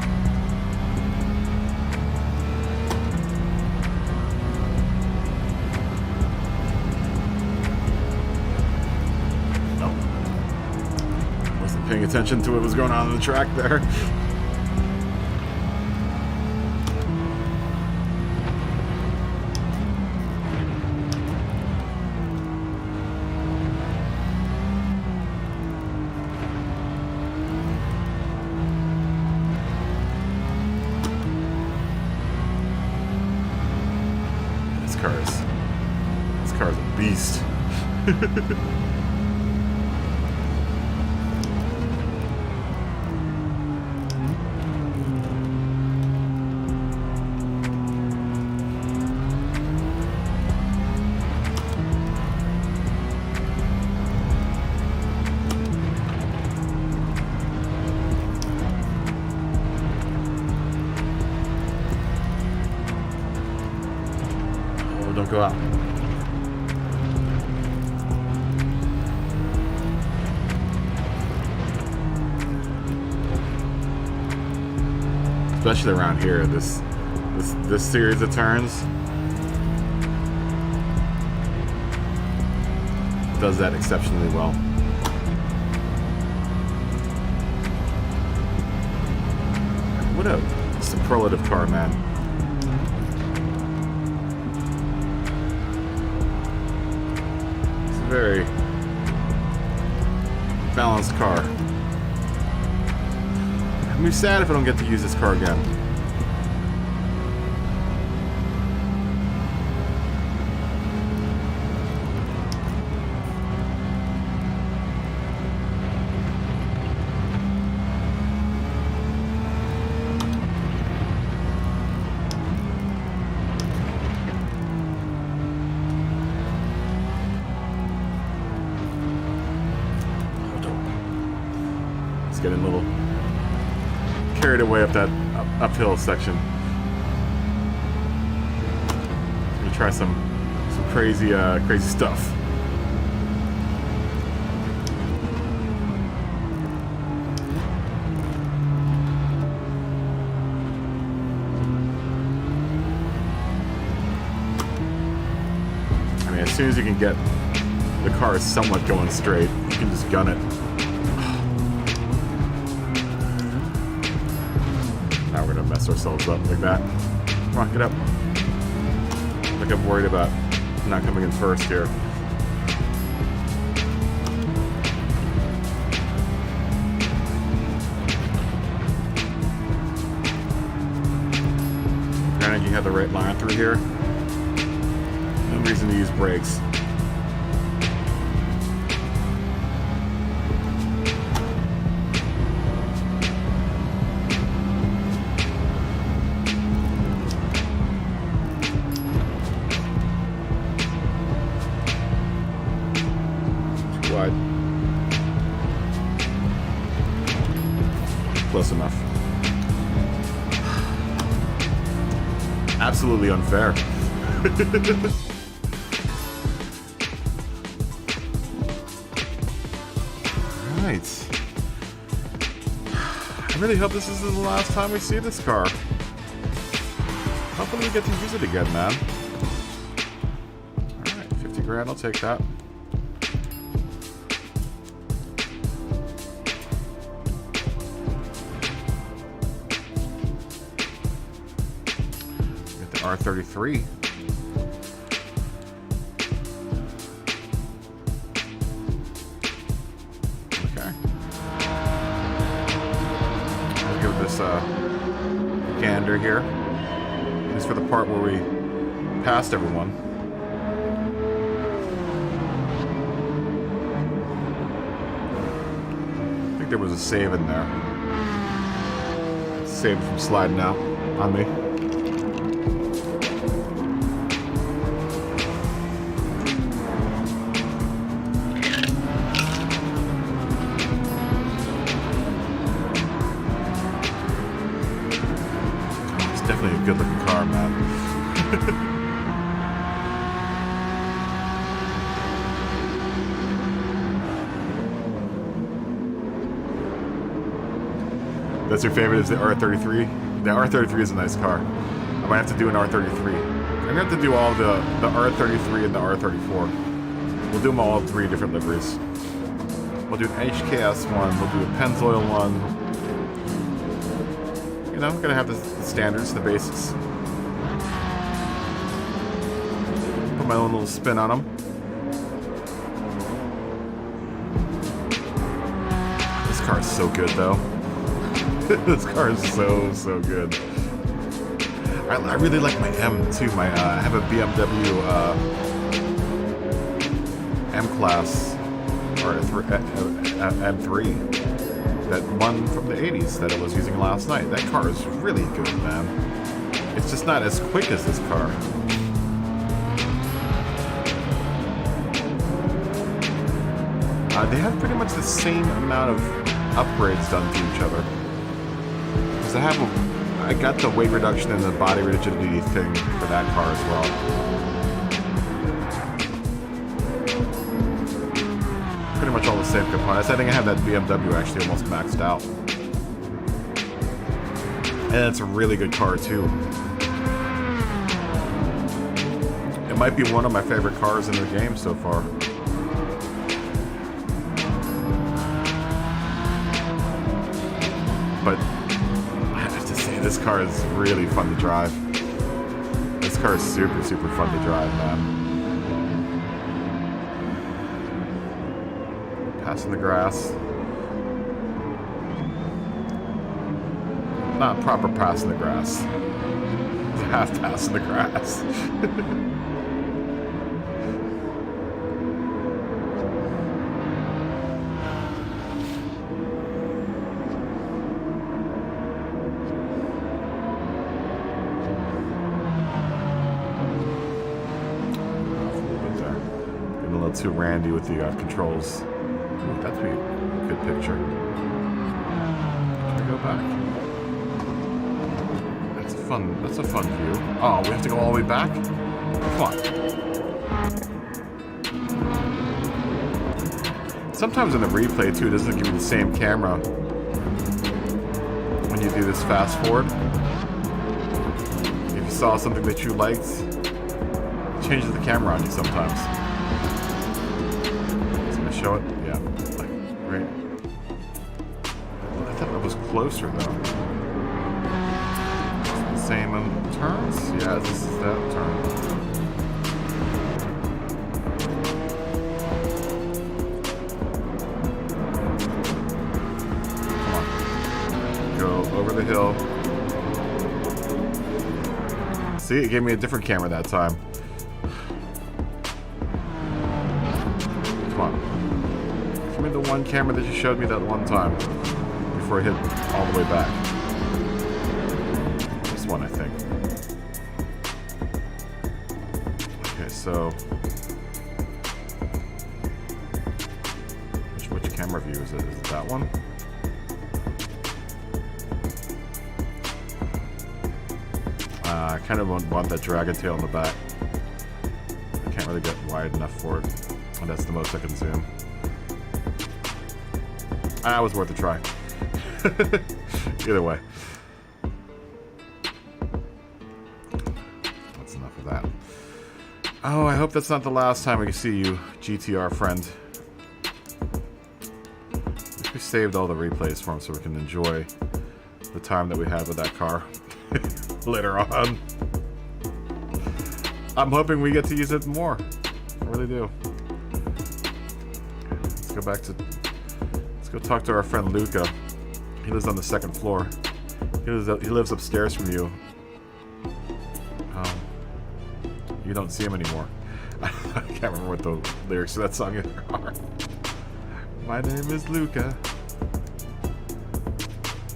Paying attention to what was going on the track there. This car is a beast. Don't go out. Especially around here, this series of turns does that exceptionally well. What a superlative car, man. Very balanced car. I'm be sad if I don't get to use this car again. Getting a little carried away up that uphill section. I'm gonna try some crazy stuff. I mean, as soon as you can get the car somewhat going straight, you can just gun it. Now we're gonna mess ourselves up like that. Come on, get up. Like I'm worried about not coming in first here. have the right line through here. No reason to use brakes. Too wide. Close enough. Absolutely unfair. Right. I really hope this isn't the last time we see this car. Hopefully we get to use it again, man. Alright, 50 grand, I'll take that. R33. Okay. We'll give this a gander here. At least for the part where we passed everyone. I think there was a save in there. Saved from sliding out on me. Definitely a good looking car, man. That's your favorite, is the R33? The R33 is a nice car. I might have to do an R33. I'm gonna have to do all the R33 and the R34. We'll do them all 3 different liveries. We'll do an HKS one, we'll do a Pennzoil one. You know, I'm gonna have the standards, the basics. Put my own little spin on them. This car is so good, though. This car is so good. I really like my M too. I have a BMW M class or M3. That one from the 80s that I was using last night. That car is really good, man. It's just not as quick as this car. They have pretty much the same amount of upgrades done to each other. Because I got the weight reduction and the body rigidity thing for that car as well. Pretty much all the same components. I think I have that BMW actually almost maxed out. And it's a really good car too. It might be one of my favorite cars in the game so far. But I have to say, this car is really fun to drive. This car is super fun to drive, man. Passing the grass. Not proper passing the grass. Half passing the grass. Getting a little too randy with the controls. Ooh, that'd be a good picture. Can we go back? That's a fun view. Oh, we have to go all the way back? Come on. Sometimes in the replay too, it doesn't give you the same camera when you do this fast forward. If you saw something that you liked, it changes the camera on you sometimes. It's gonna show it? Yeah. Like, right. I thought that was closer though. Same turns? Yeah, this is that turn. Come on. Go over the hill. See, it gave me a different camera that time. Come on. Give me the one camera that you showed me that one time. Before I hit all the way back. This one, I think. Okay, so... Which camera view is it? Is it that one? I kind of want that dragon tail in the back. I can't really get wide enough for it. And that's the most I can zoom. Ah, it was worth a try. Either way. That's enough of that. Oh, I hope that's not the last time we can see you, GTR friend. We saved all the replays for him so we can enjoy the time that we had with that car later on. I'm hoping we get to use it more. I really do. Let's go back to... Let's go talk to our friend Luca. He lives on the second floor. He lives upstairs from you. You don't see him anymore. I can't remember what the lyrics of that song are. My name is Luca.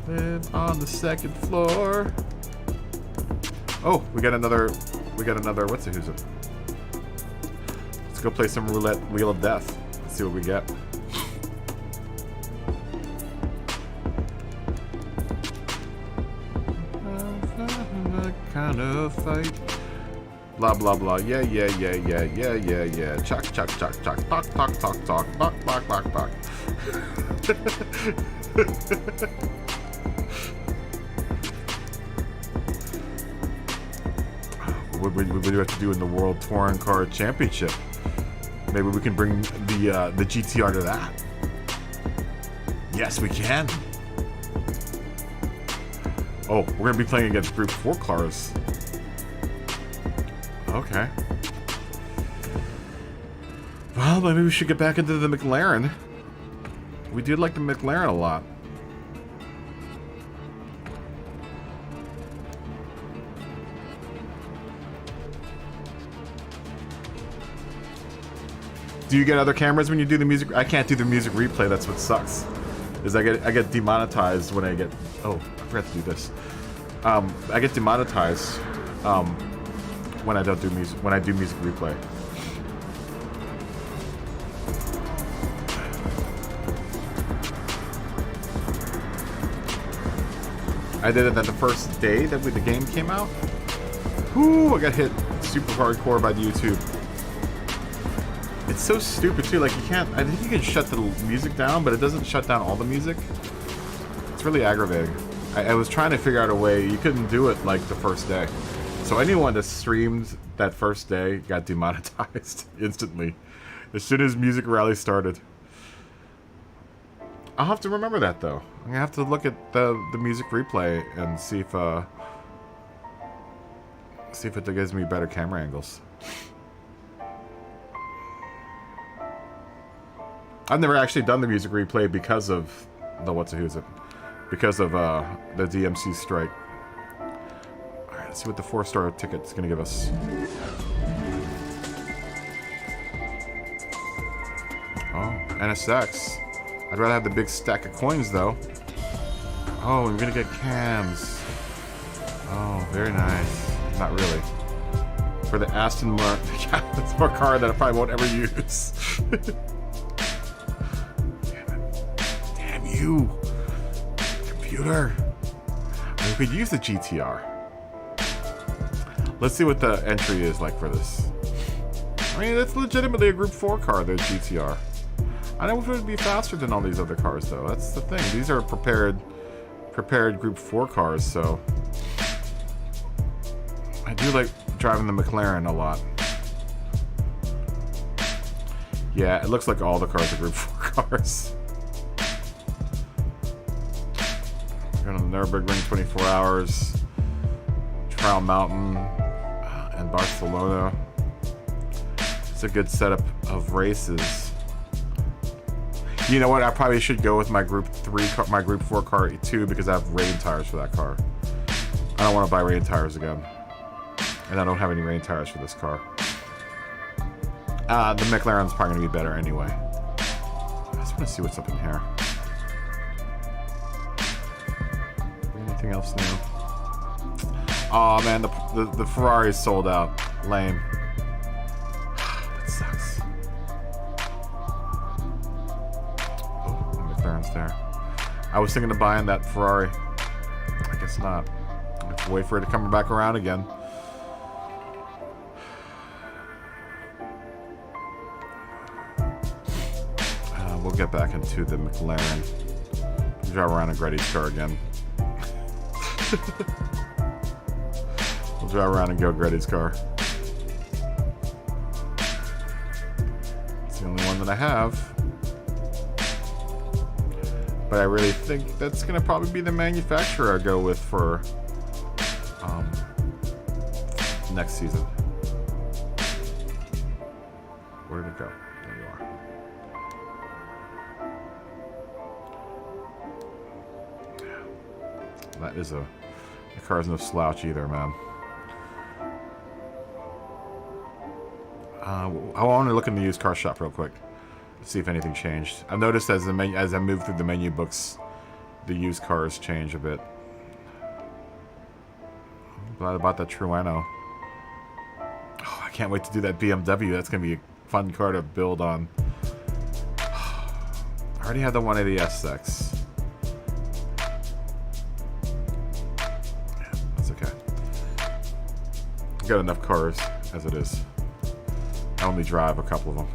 Live on the second floor. Oh, we got another. What's it? Who's it? Let's go play some roulette wheel of death. Let's see what we get. Kind of fight. Blah blah blah. Yeah. Chuck. Talk. Talk. What do we have to do in the World Touring Car Championship? Maybe we can bring the GTR to that. Yes, we can. Oh, we're gonna be playing against Group 4 cars. Okay. Well, maybe we should get back into the McLaren. We did like the McLaren a lot. Do you get other cameras when you do the music? I can't do the music replay. That's what sucks. Is I get demonetized when I get. Oh, I forgot to do this. I get demonetized when I don't do music. When I do music replay. I did it on the first day that the game came out. Ooh, I got hit super hardcore by YouTube. It's so stupid too, like you can't, I think you can shut the music down, but it doesn't shut down all the music. It's really aggravating. I was trying to figure out a way, you couldn't do it like the first day. So anyone that streamed that first day got demonetized instantly. As soon as Music Rally started. I'll have to remember that though. I'm gonna have to look at the music replay and see if it gives me better camera angles. I've never actually done the music replay because of the because of the DMC strike. Alright, let's see what the 4-star ticket's gonna give us. Oh, NSX. I'd rather have the big stack of coins though. Oh, we're gonna get cams. Oh, very nice. Not really. For the Aston Martin. Yeah, that's a car that I probably won't ever use. You computer. We could use the GTR. Let's see what the entry is like for this. I mean, it's legitimately a Group 4 car, the GTR. I know it would be faster than all these other cars, though. That's the thing. These are prepared Group 4 cars, so I do like driving the McLaren a lot. Yeah, it looks like all the cars are Group 4 cars. Going on the Nürburgring 24 hours, Trial Mountain, and Barcelona. It's a good setup of races. You know what? I probably should go with my Group 3 car, my Group 4 car too, because I have rain tires for that car. I don't want to buy rain tires again. And I don't have any rain tires for this car. The McLaren's probably going to be better anyway. I just want to see what's up in here. Anything else new? Oh man, the Ferrari is sold out. Lame. That sucks. Oh, the McLaren's there. I was thinking of buying that Ferrari. I guess not. I have to wait for it to come back around again. We'll get back into the McLaren. Drive around in Gretty's car again. We'll drive around and go Gretty's car. It's the only one that I have. But I really think that's going to probably be the manufacturer I go with for next season. Where did it go? There you are. That is the car's no slouch either, man. I want to look in the used car shop real quick. See if anything changed. I've noticed as I move through the menu books, the used cars change a bit. I'm glad about that Trueno. Oh, I can't wait to do that BMW. That's going to be a fun car to build on. I already have the 180SX. Yeah, that's okay. I've got enough cars as it is. I only drive a couple of them.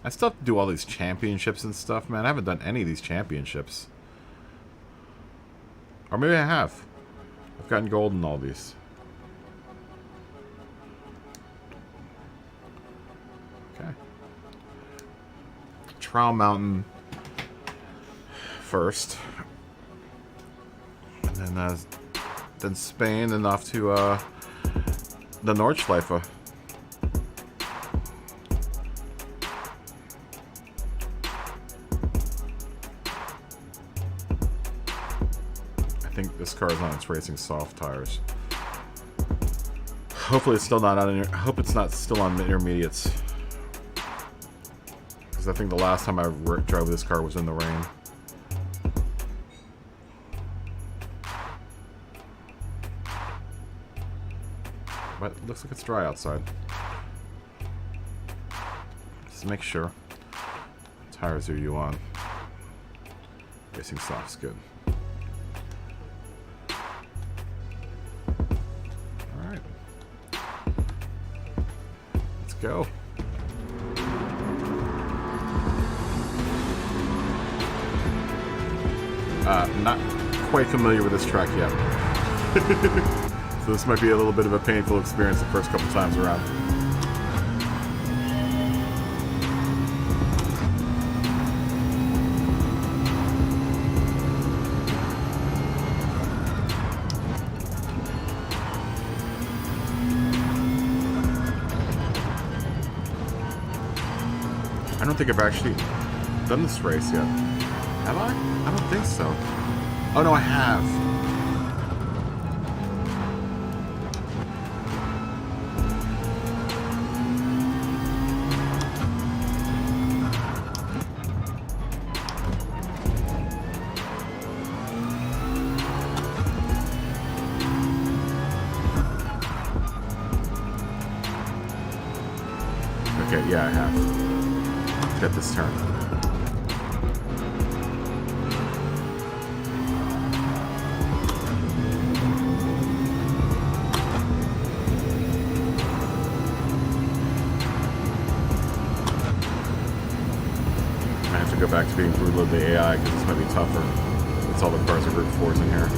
I still have to do all these championships and stuff, man. I haven't done any of these championships. Or maybe I have. I've gotten gold in all these. Okay. Trial Mountain first. And then Spain and off to the Nordschleife. I think this car is on its racing soft tires. Hopefully it's still not on. I hope it's not still on the intermediates. Because I think the last time I drove this car was in the rain. But it looks like it's dry outside. Just make sure. What tires are you on? Racing soft's good. Alright. Let's go. Not quite familiar with this track yet. So this might be a little bit of a painful experience the first couple times around. I don't think I've actually done this race yet. Have I? I don't think so. Oh no, I have. Okay, yeah, I have. Let's get this turn. I have to go back to being brutal with the AI because this might be tougher. It's all the cars are group 4s in here.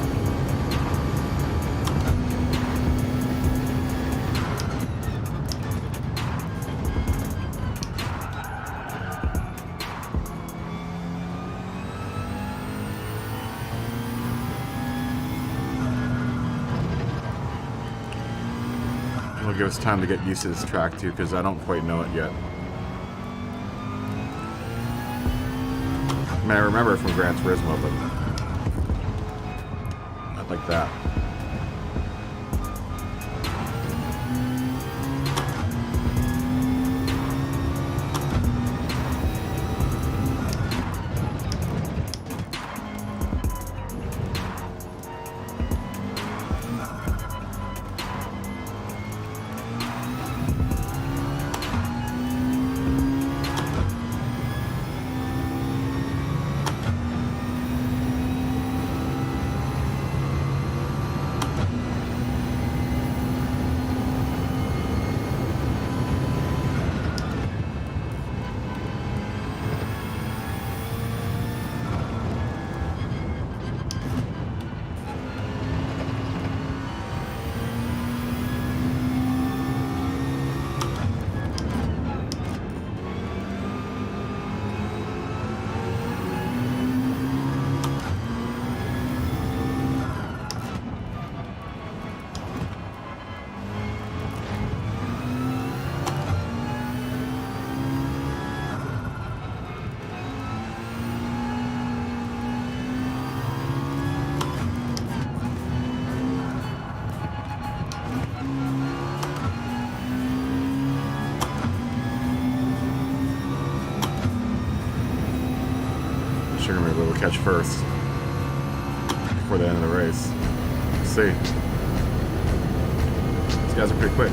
It'll give us time to get used to this track too, because I don't quite know it yet. mean, I remember it from Gran Turismo, but not like that. Sure gonna be able to catch first before the end of the race. Let's see. These guys are pretty quick.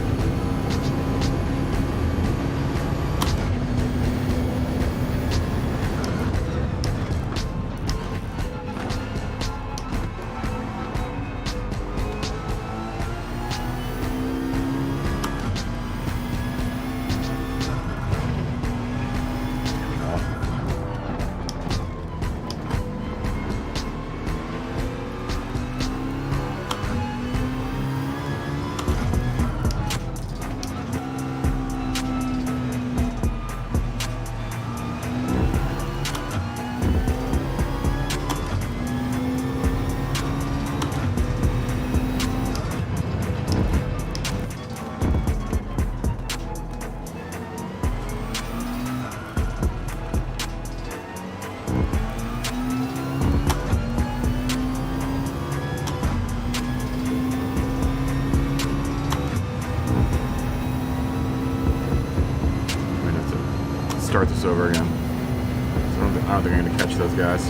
Start this over again. So I don't think I'm going to catch those guys.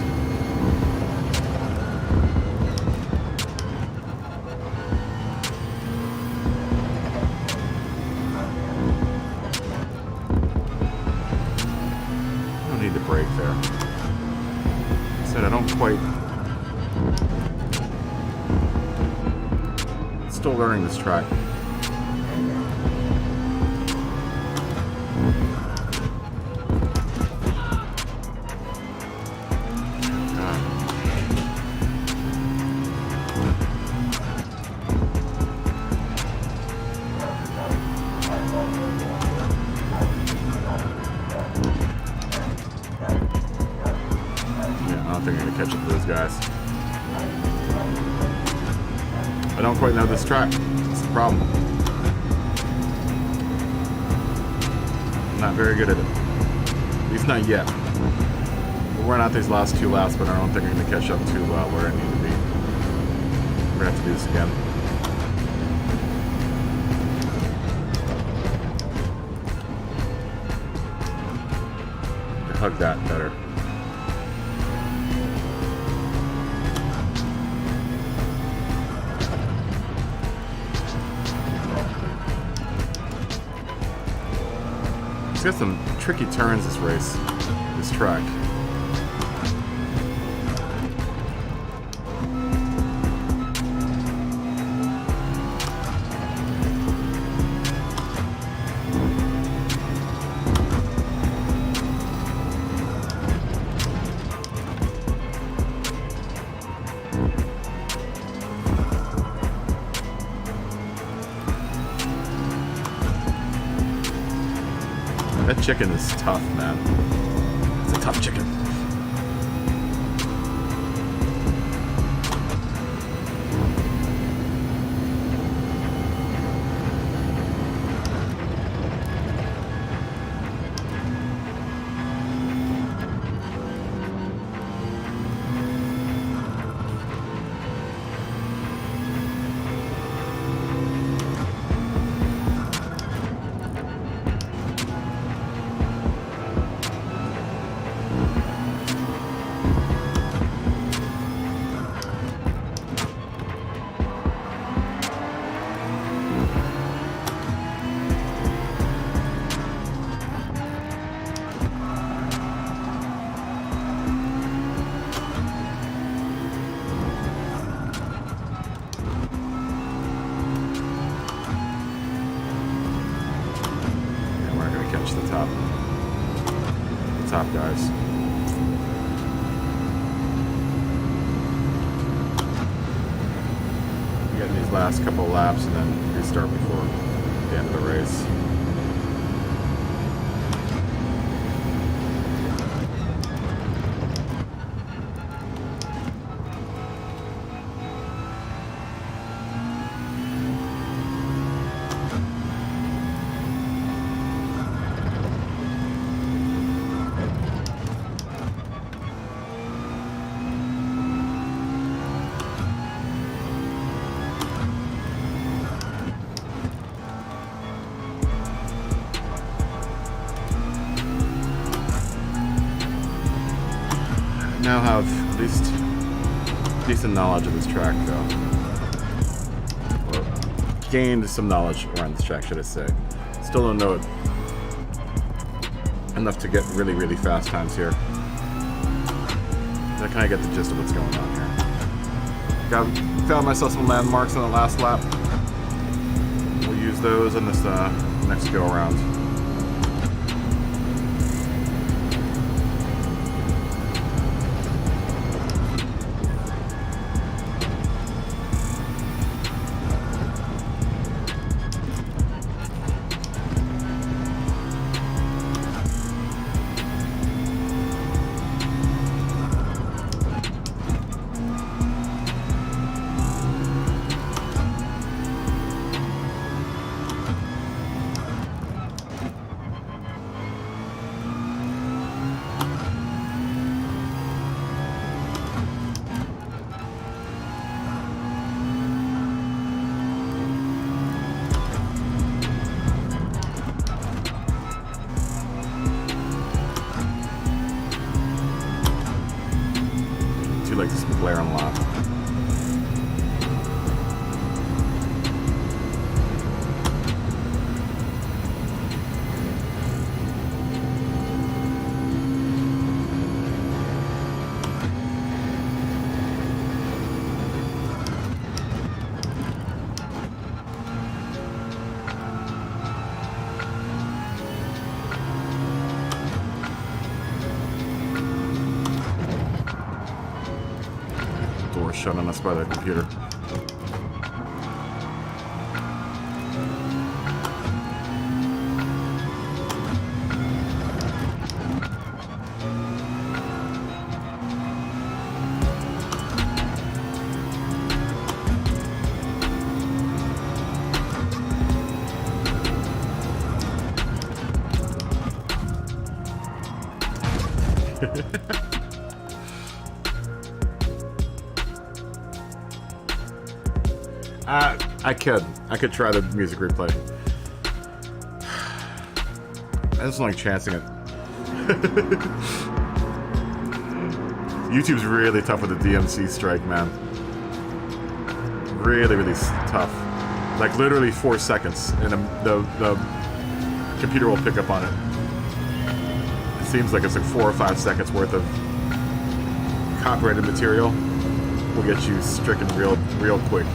I don't need to brake there. I said I don't quite... Still learning this track. Guys, I don't quite know this track. That's the problem. I'm not very good at it. At least not yet. We'll run out these last 2 laps, but I don't think I'm going to catch up to where I need to be. We're going to have to do this again. Hug that better. It's got some tricky turns this race, this track. That chicken is tough, man. It's a tough chicken. finish the top guys. Getting these last couple laps and then restart before the end of the race. Now have at least decent knowledge of this track, though. Or gained some knowledge around this track, should I say. Still don't know it enough to get really, really fast times here. I kind of get the gist of what's going on here. Found myself some landmarks on the last lap. We'll use those on this next go around. Like this McLaren lot. Shut on us by the computer. I could try the music replay. I just don't like chancing it. YouTube's really tough with the DMC strike, man. Really, really tough. Like literally 4 seconds, and the computer will pick up on it. It seems like it's like 4 or 5 seconds worth of copyrighted material will get you stricken real quick.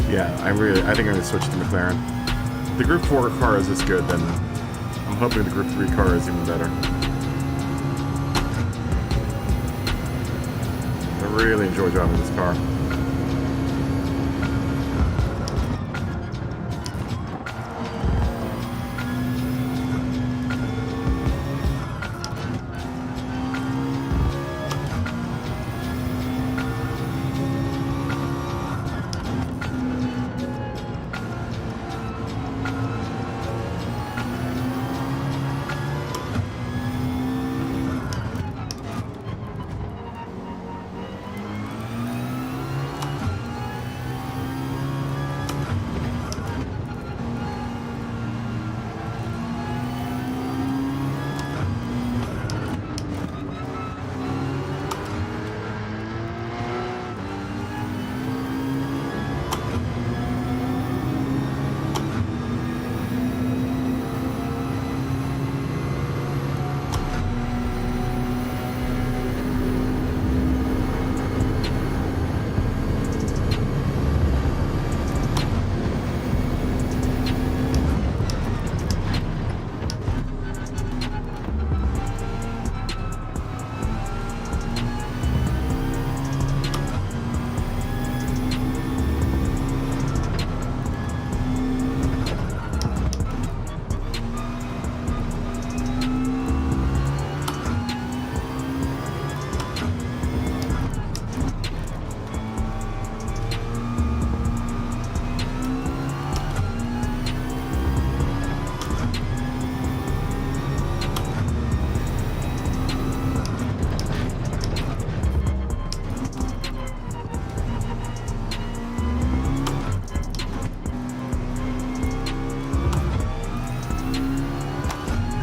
Yeah, I think I'm gonna switch to McLaren. If the Group 4 car is this good, then I'm hoping the Group 3 car is even better. I really enjoy driving this car.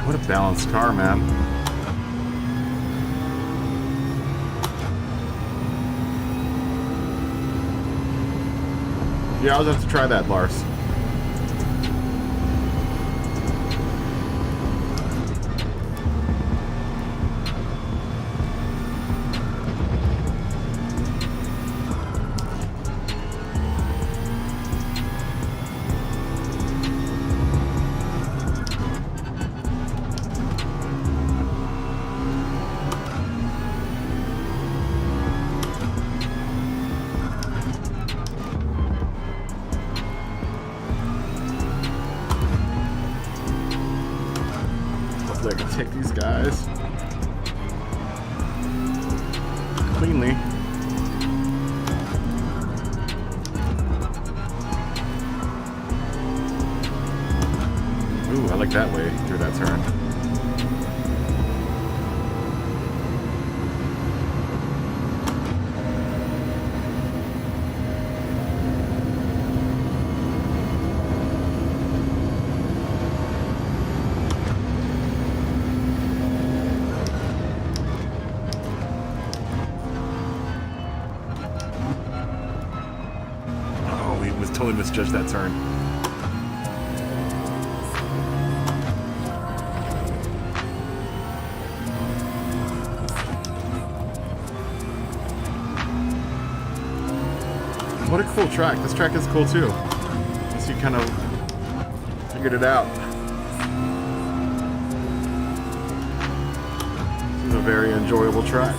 What a balanced car, man. Yeah, I'll have to try that, Lars. Hopefully I can take these guys cleanly. Ooh, I like that way through that turn. Totally misjudged that turn. What a cool track. This track is cool too. So you kind of figured it out. This is a very enjoyable track.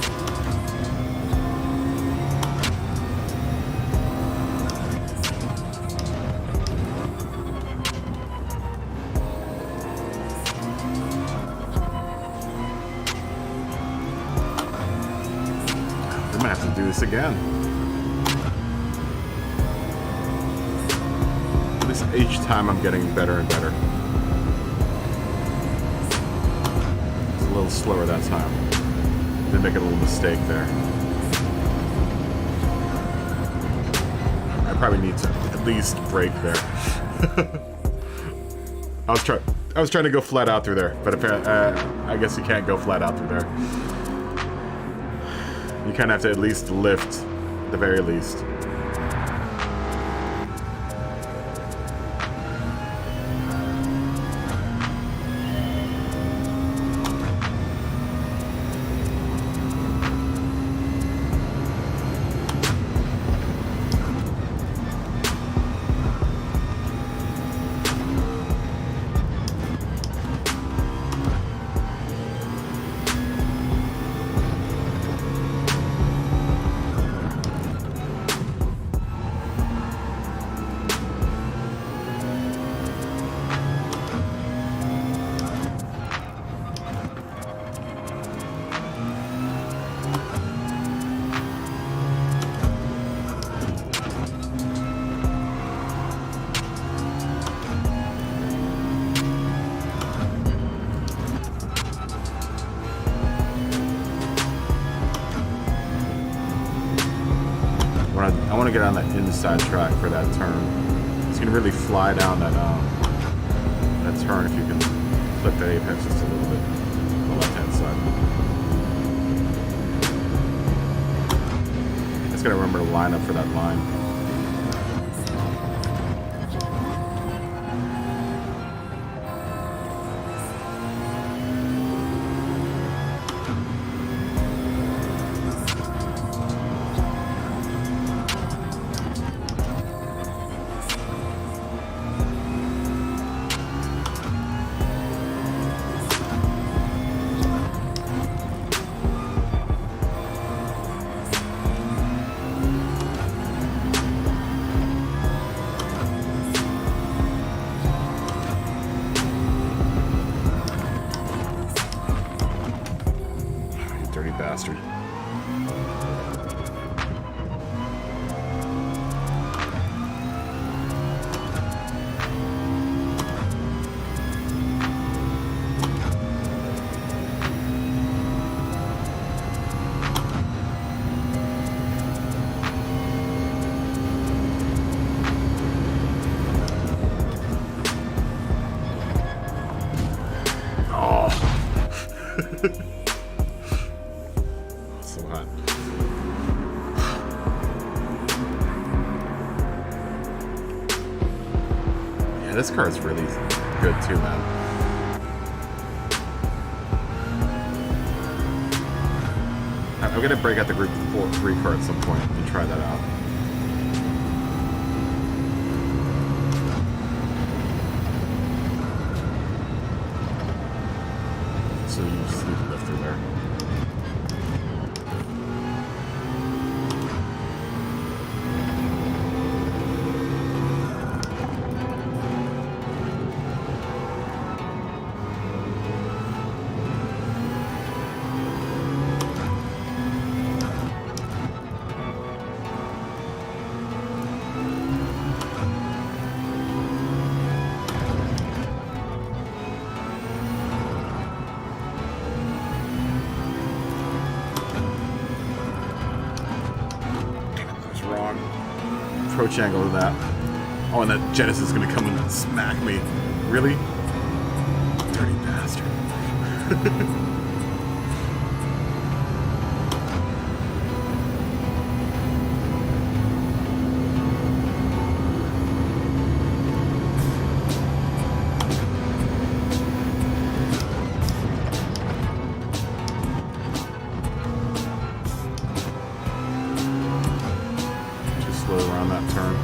I'm gonna have to do this again. Each time I'm getting better and better. It's a little slower that time. Did make a little mistake there. I probably need to at least brake there. I was trying to go flat out through there, but apparently I guess you can't go flat out through there. You kind of have to at least lift, at the very least. I want to get on that inside track for that turn. It's gonna really fly down that turn if you can flip that apex just a little bit on the left hand side. Just gotta remember to line up for that line. Bastard. This car is really good too, man. I'm gonna break out the Group 3 car at some point and try that out. So you just need to lift through there. Approach angle of that. Oh, and that Genesis is gonna come and smack me. Really? Dirty bastard. Around that turn.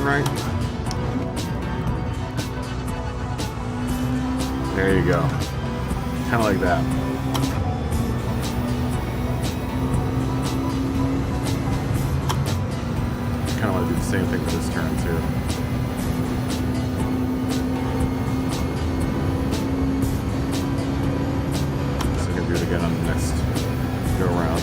Right. There you go. Kind of like that. Kind of want to do the same thing for this turn too. So I'm gonna do it again on the next go around.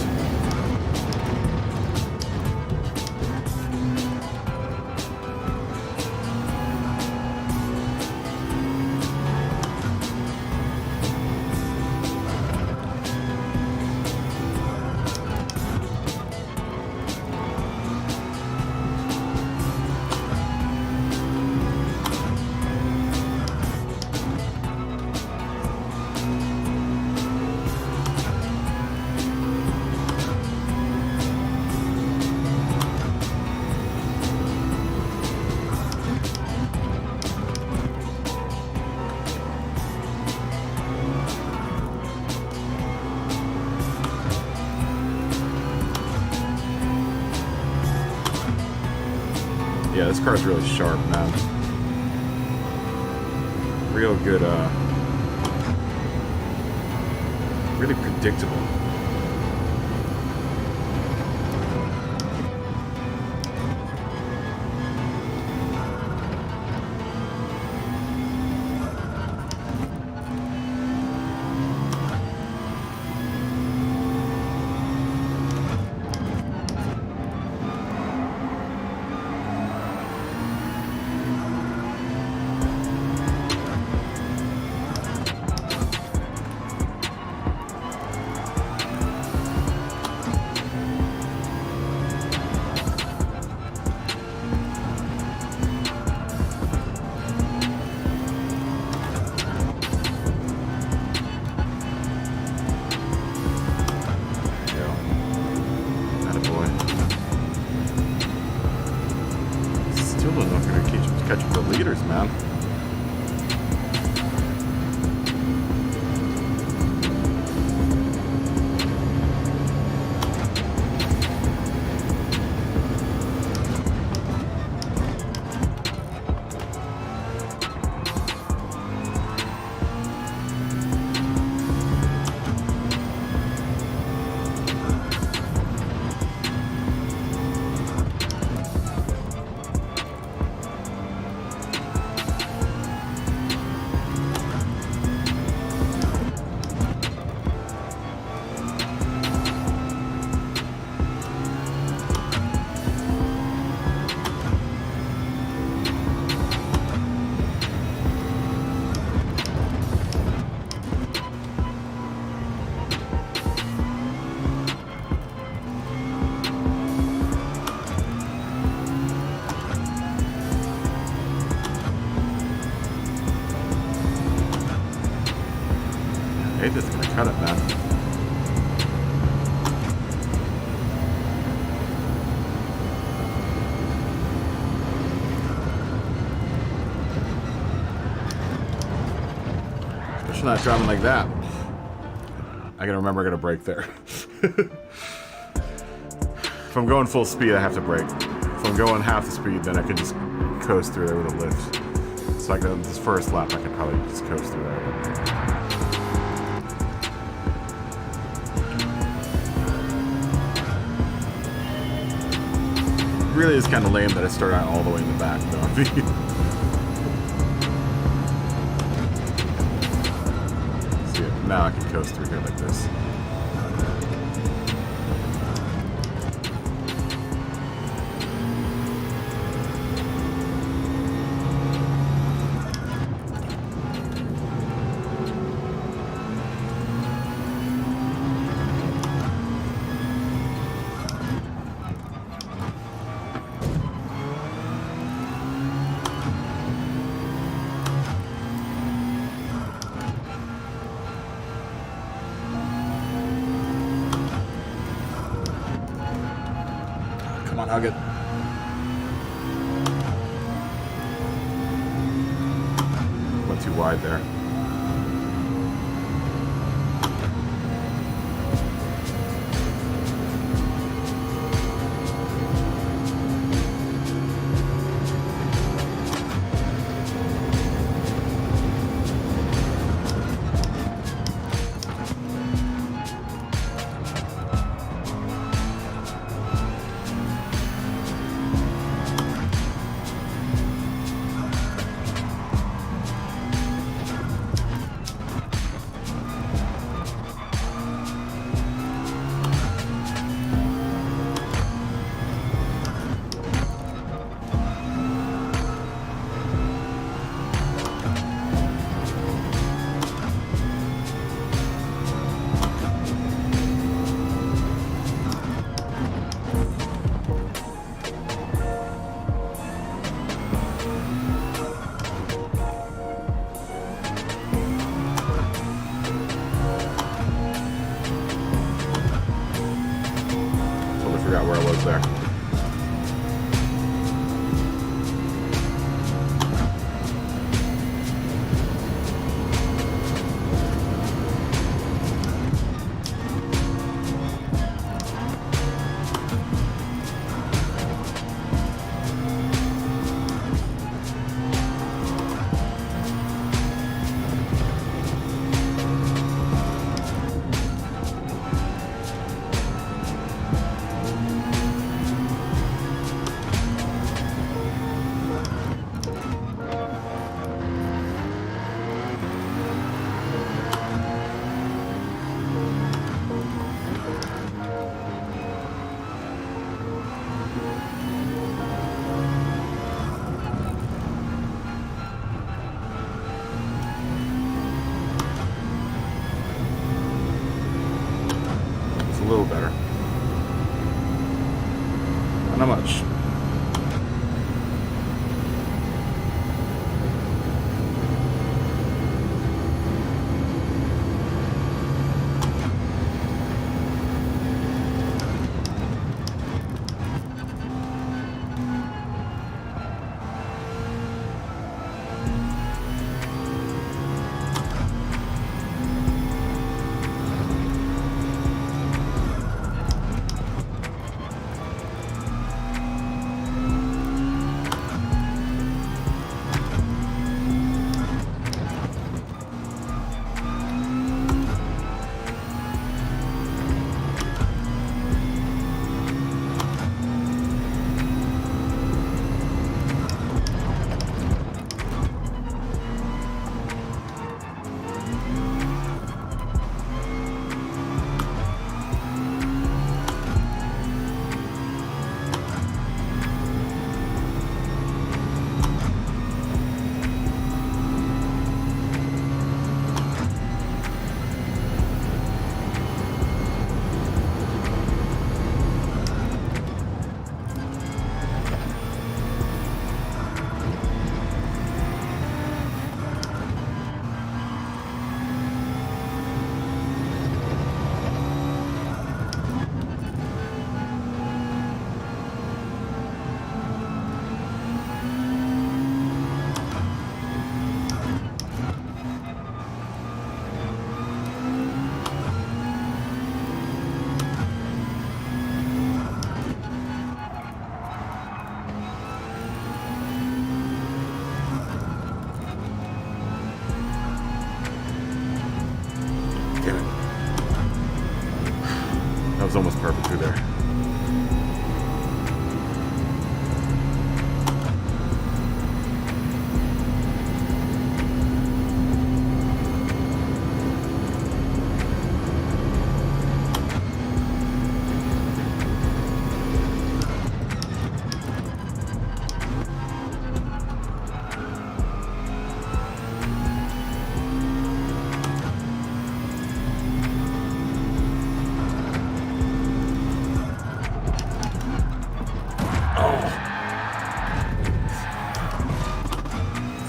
Yeah, this car's really sharp, man. Real good, really predictable. Man. Just gonna cut it, man. Especially not driving like that. I gotta remember I gotta brake there. If I'm going full speed, I have to brake. If I'm going half the speed, then I can just coast through there with a lift. So like this first lap, I could probably just coast through there. Really is kind of lame that I start out all the way in the back, though. See, now I can coast through here like this. Hug it. Went too wide there. was almost perfectly there.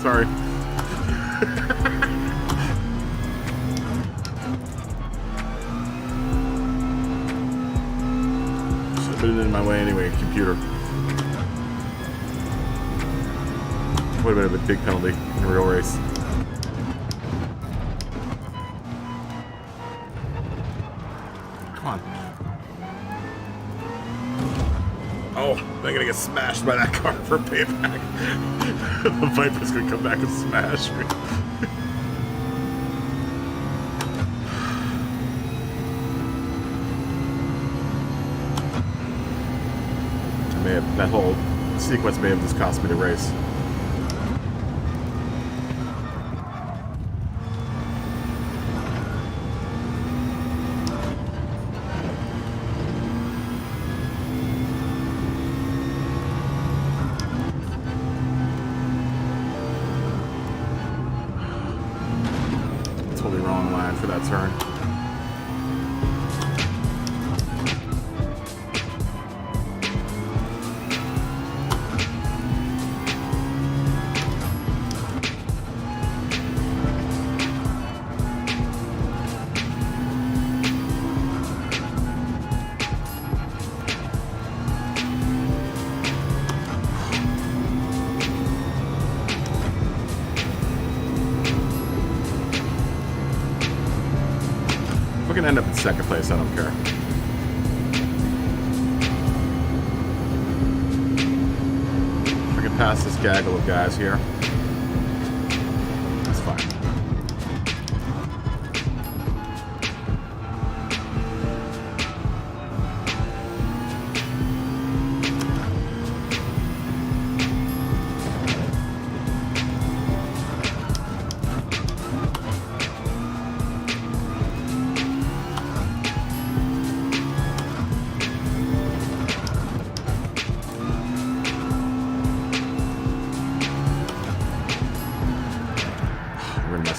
Sorry. Should have put it in my way anyway, computer. Would have been a big penalty in a real race. Come on. Oh, I'm gonna get smashed by that car for payback. The Viper's gonna come back and smash me. That whole sequence may have just cost me the race. Totally wrong line for that turn. We're gonna end up in second place, I don't care. If I can pass this gaggle of guys here, that's fine.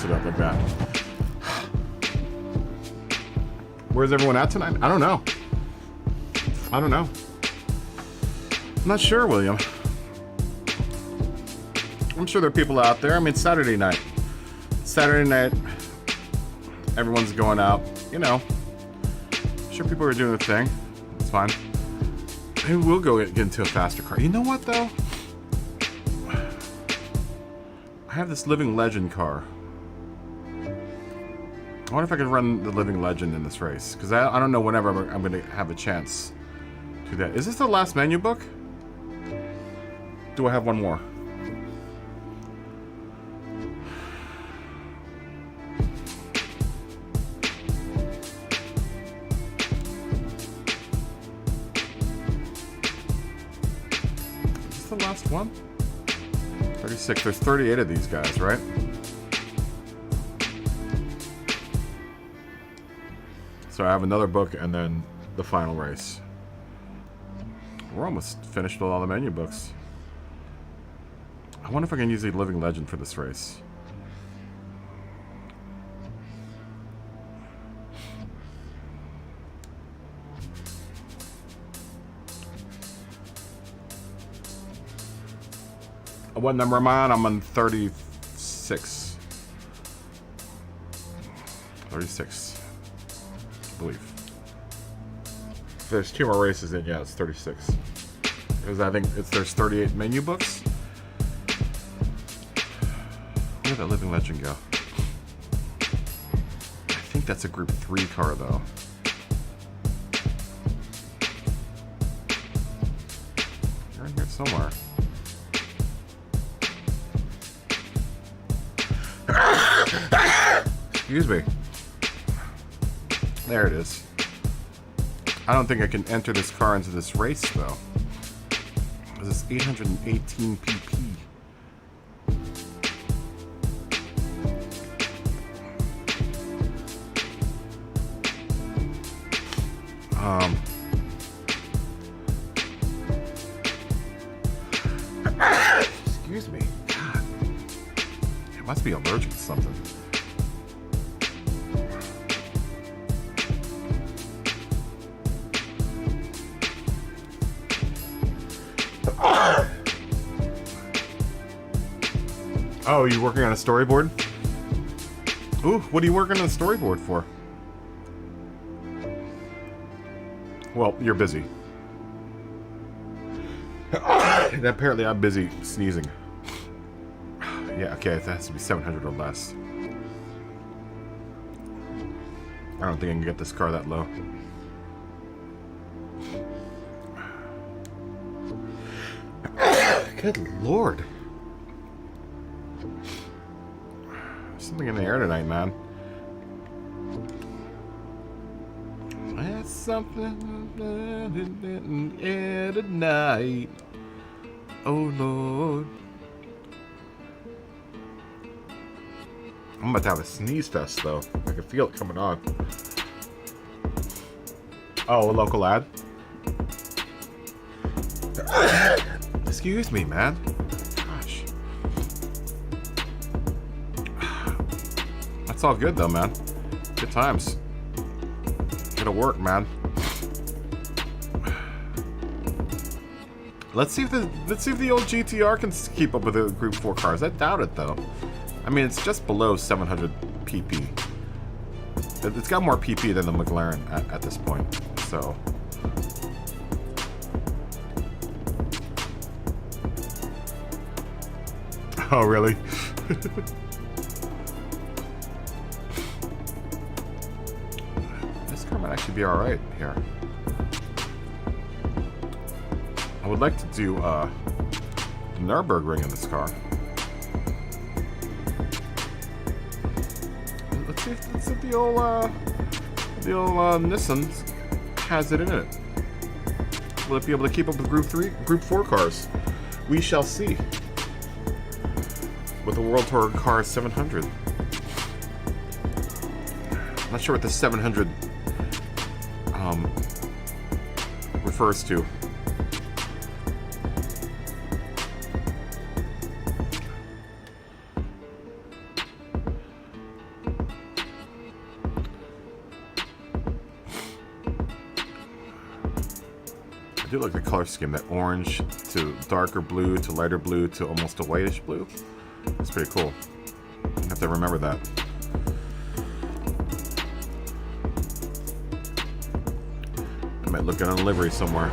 It up like that. Where's everyone at tonight? I don't know. I'm not sure, William. I'm sure there are people out there. I mean, Saturday night, everyone's going out. You know, I'm sure people are doing their thing. It's fine. Maybe we'll go get into a faster car. You know what, though? I have this Living Legend car. I wonder if I could run the Living Legend in this race, because I don't know whenever I'm going to have a chance to do that. Is this the last menu book? Do I have one more? Is this the last one? 36. There's 38 of these guys, right? So I have another book and then the final race. We're almost finished with all the menu books. I wonder if I can use the Living Legend for this race. What number am I on? I'm on 36. 36. I believe. If there's 2 more races in, yeah, it's 36. Because I think there's 38 menu books. Where did that Living Legend go? I think that's a Group 3 car, though. They're in here somewhere. Excuse me. There it is. I don't think I can enter this car into this race, though. This is 818 pp. Excuse me. God. I must be allergic to something. Oh, you working on a storyboard? Ooh, what are you working on a storyboard for? Well, you're busy. And apparently I'm busy sneezing. Yeah, okay, it has to be 700 or less. I don't think I can get this car that low. Good lord. There's something in the air tonight, man. There's something in the air tonight. Oh lord. I'm about to have a sneeze fest, though. I can feel it coming on. Oh, a local ad? Excuse me, man. Gosh. That's all good, though, man. Good times. Gotta work, man. Let's see if the old GTR can keep up with the Group 4 cars. I doubt it, though. I mean, it's just below 700 pp. It's got more pp than the McLaren at this point, so. Oh, really? This car might actually be alright here. I would like to do the Nürburgring in this car. Let's see if the old Nissan has it in it. Will it be able to keep up with Group 4 cars? We shall see. With the World Tour Car 700. I'm not sure what the 700 refers to. I do like the color scheme, that orange to darker blue to lighter blue to almost a whitish blue. That's pretty cool. I have to remember that. I might look at a livery somewhere.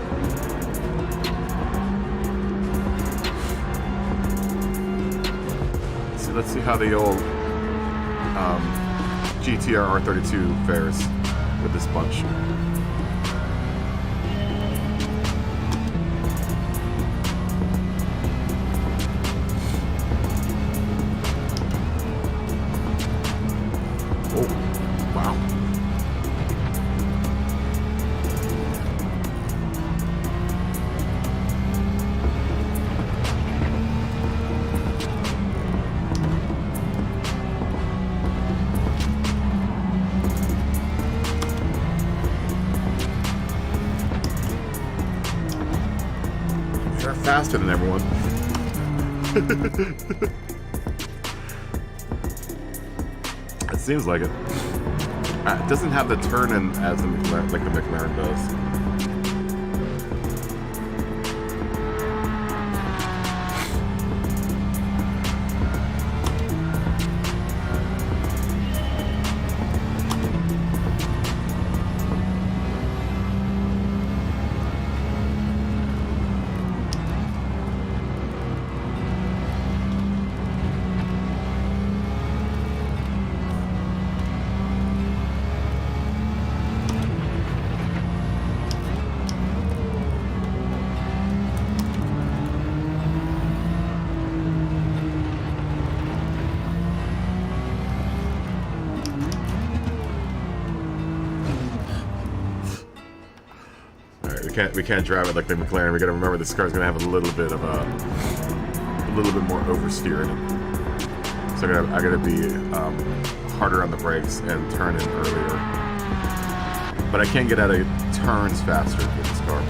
Let's see how the old GTR R32 fares with this bunch. Faster than everyone. It seems like it. It doesn't have the turn-in as the McLaren, like the McLaren does. We can't drive it like the McLaren. We got to remember this car's gonna have a little bit of a little bit more oversteer in it. So I gotta be harder on the brakes and turn in earlier. But I can get out of turns faster with this car.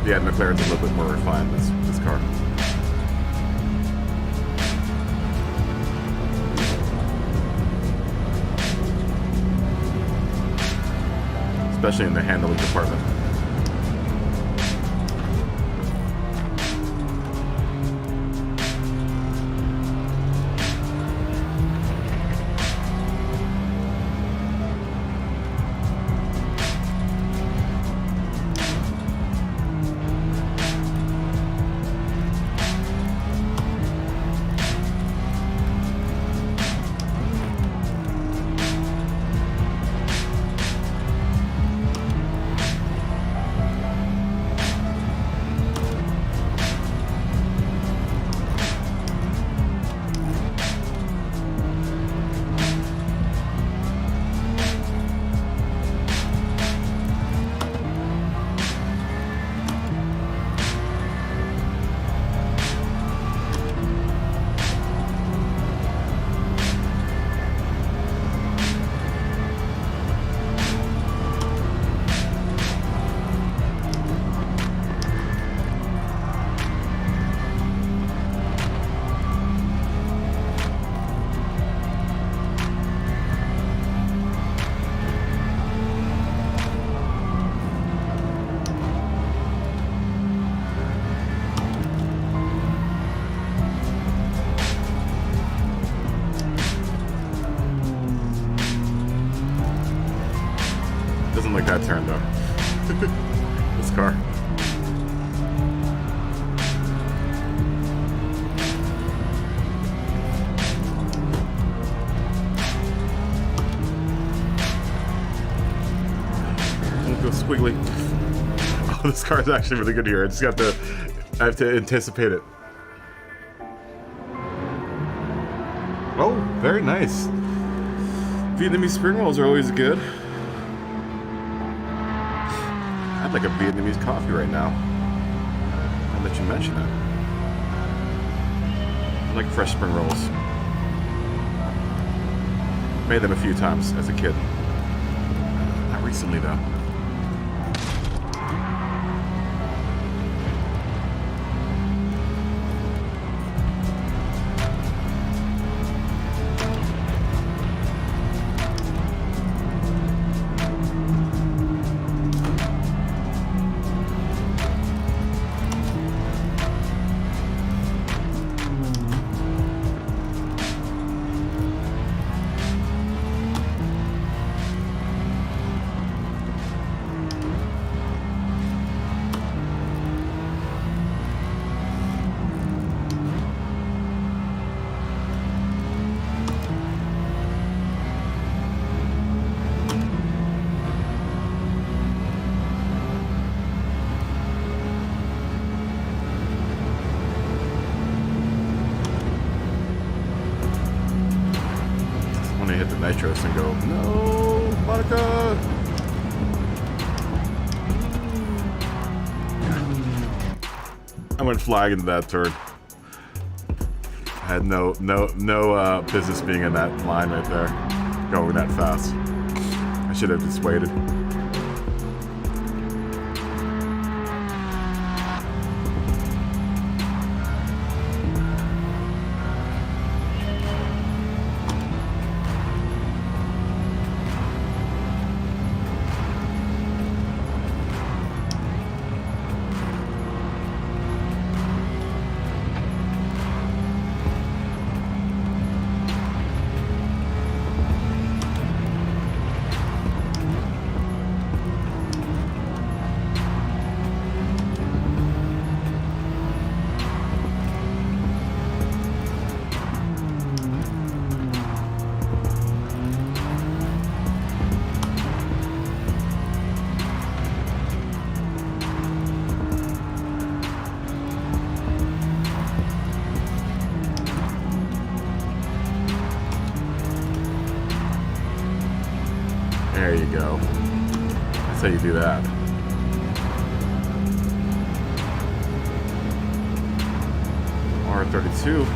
Yeah, McLaren's a little bit more refined, this car. Especially in the handling department. Doesn't like that turn though. This car. Don't go squiggly. Oh, this car is actually really good here. I have to anticipate it. Oh, very nice. Vietnamese spring rolls are always good. I'd like a Vietnamese coffee right now. Now that you mention it. I like fresh spring rolls. Made them a few times as a kid. Not recently though. Hit the nitros and go, no, Monica! I went flying into that turn. I had no business being in that line right there, going that fast. I should have just waited. There you go. That's how you do that. R32.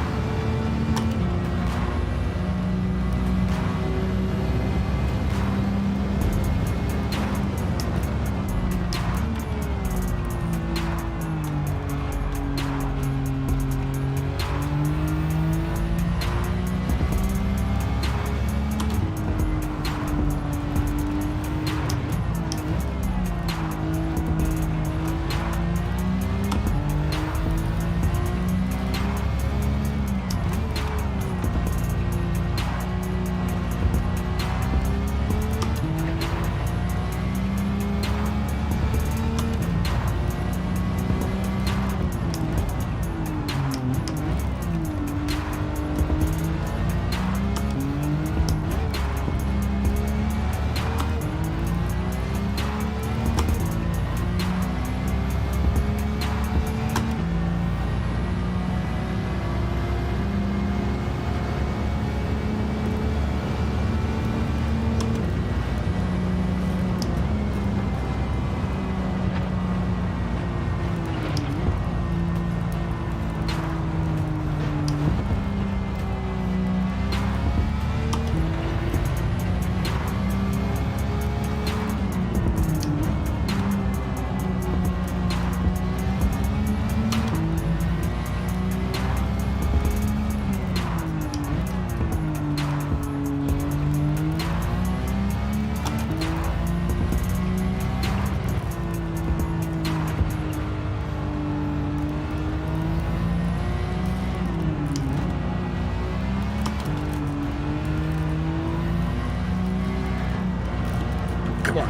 Come on.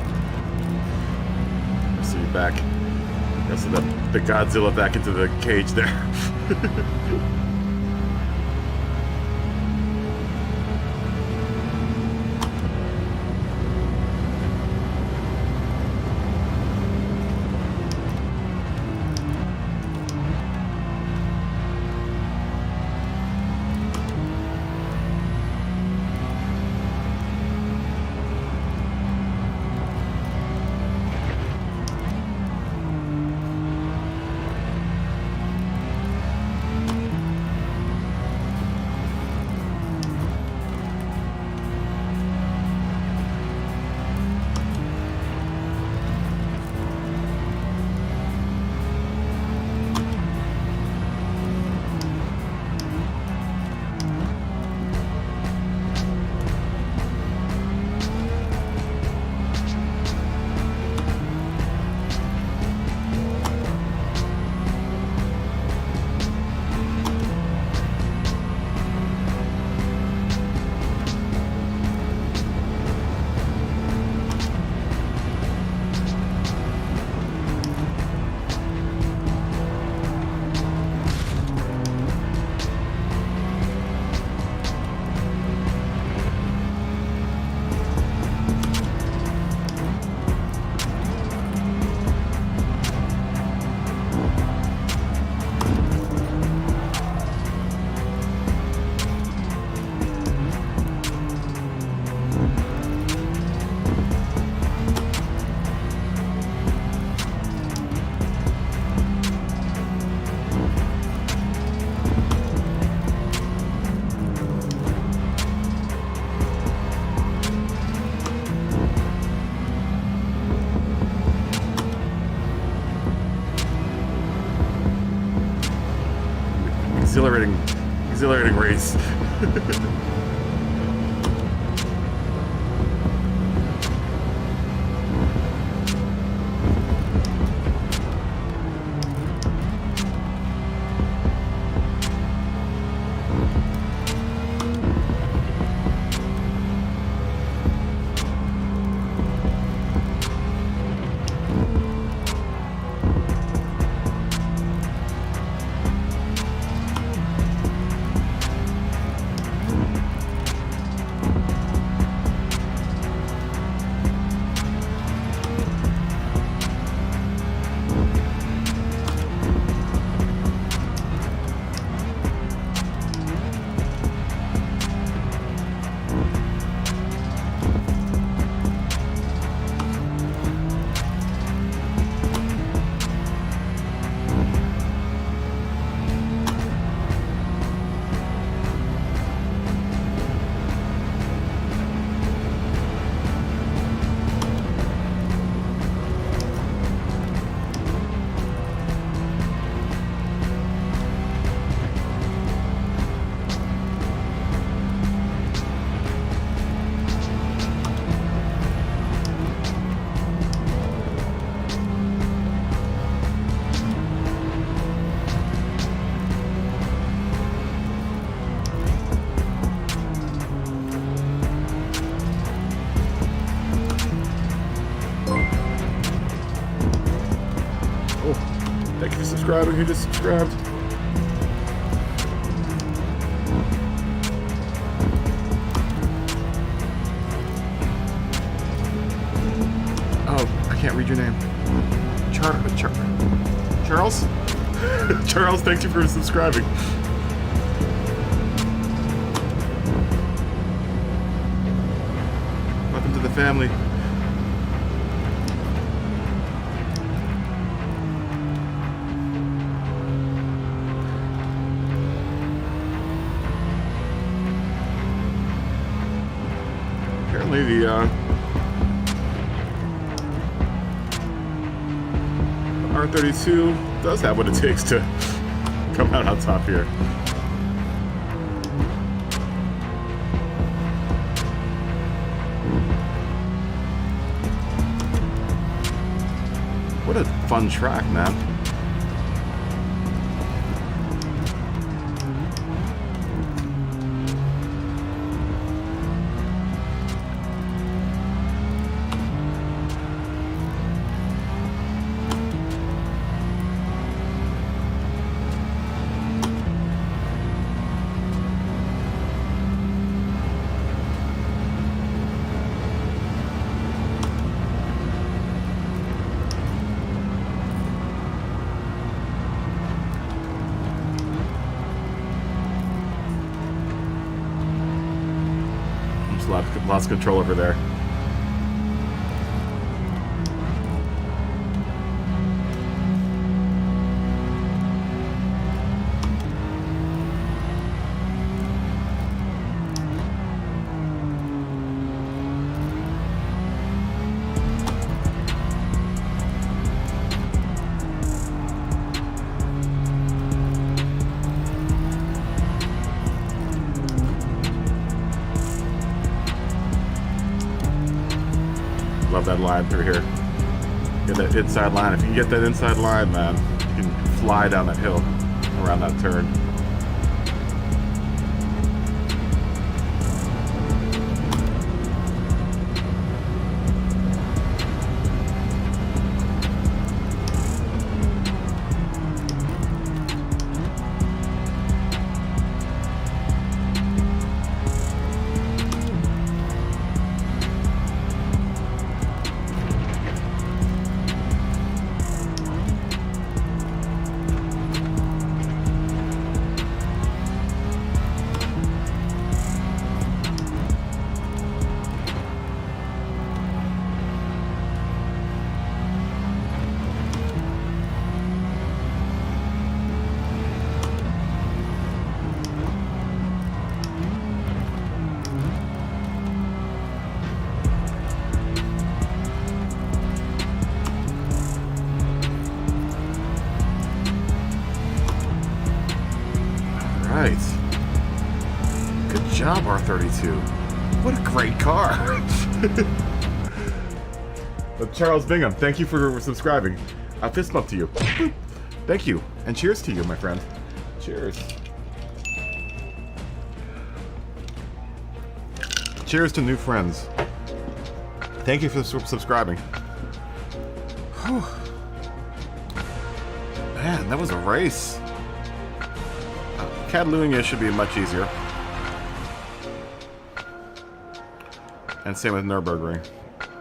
I see you back. That's the Godzilla back into the cage there. Exhilarating race. subscribing. Who just subscribed? Oh, I can't read your name. Charles? Charles, thank you for subscribing. Welcome to the family. Apparently the R32 does have what it takes to come out on top here. What a fun track, man. Lots of control over there. Love that line through here. Get that inside line. If you can get that inside line, man, you can fly down that hill around that turn. Right. Good job, R32. What a great car. Charles Bingham, thank you for subscribing. A fist bump to you. Boop. Thank you. And cheers to you, my friend. Cheers. Cheers to new friends. Thank you for subscribing. Whew. Man, that was a race. Catalunya should be much easier. And same with Nürburgring,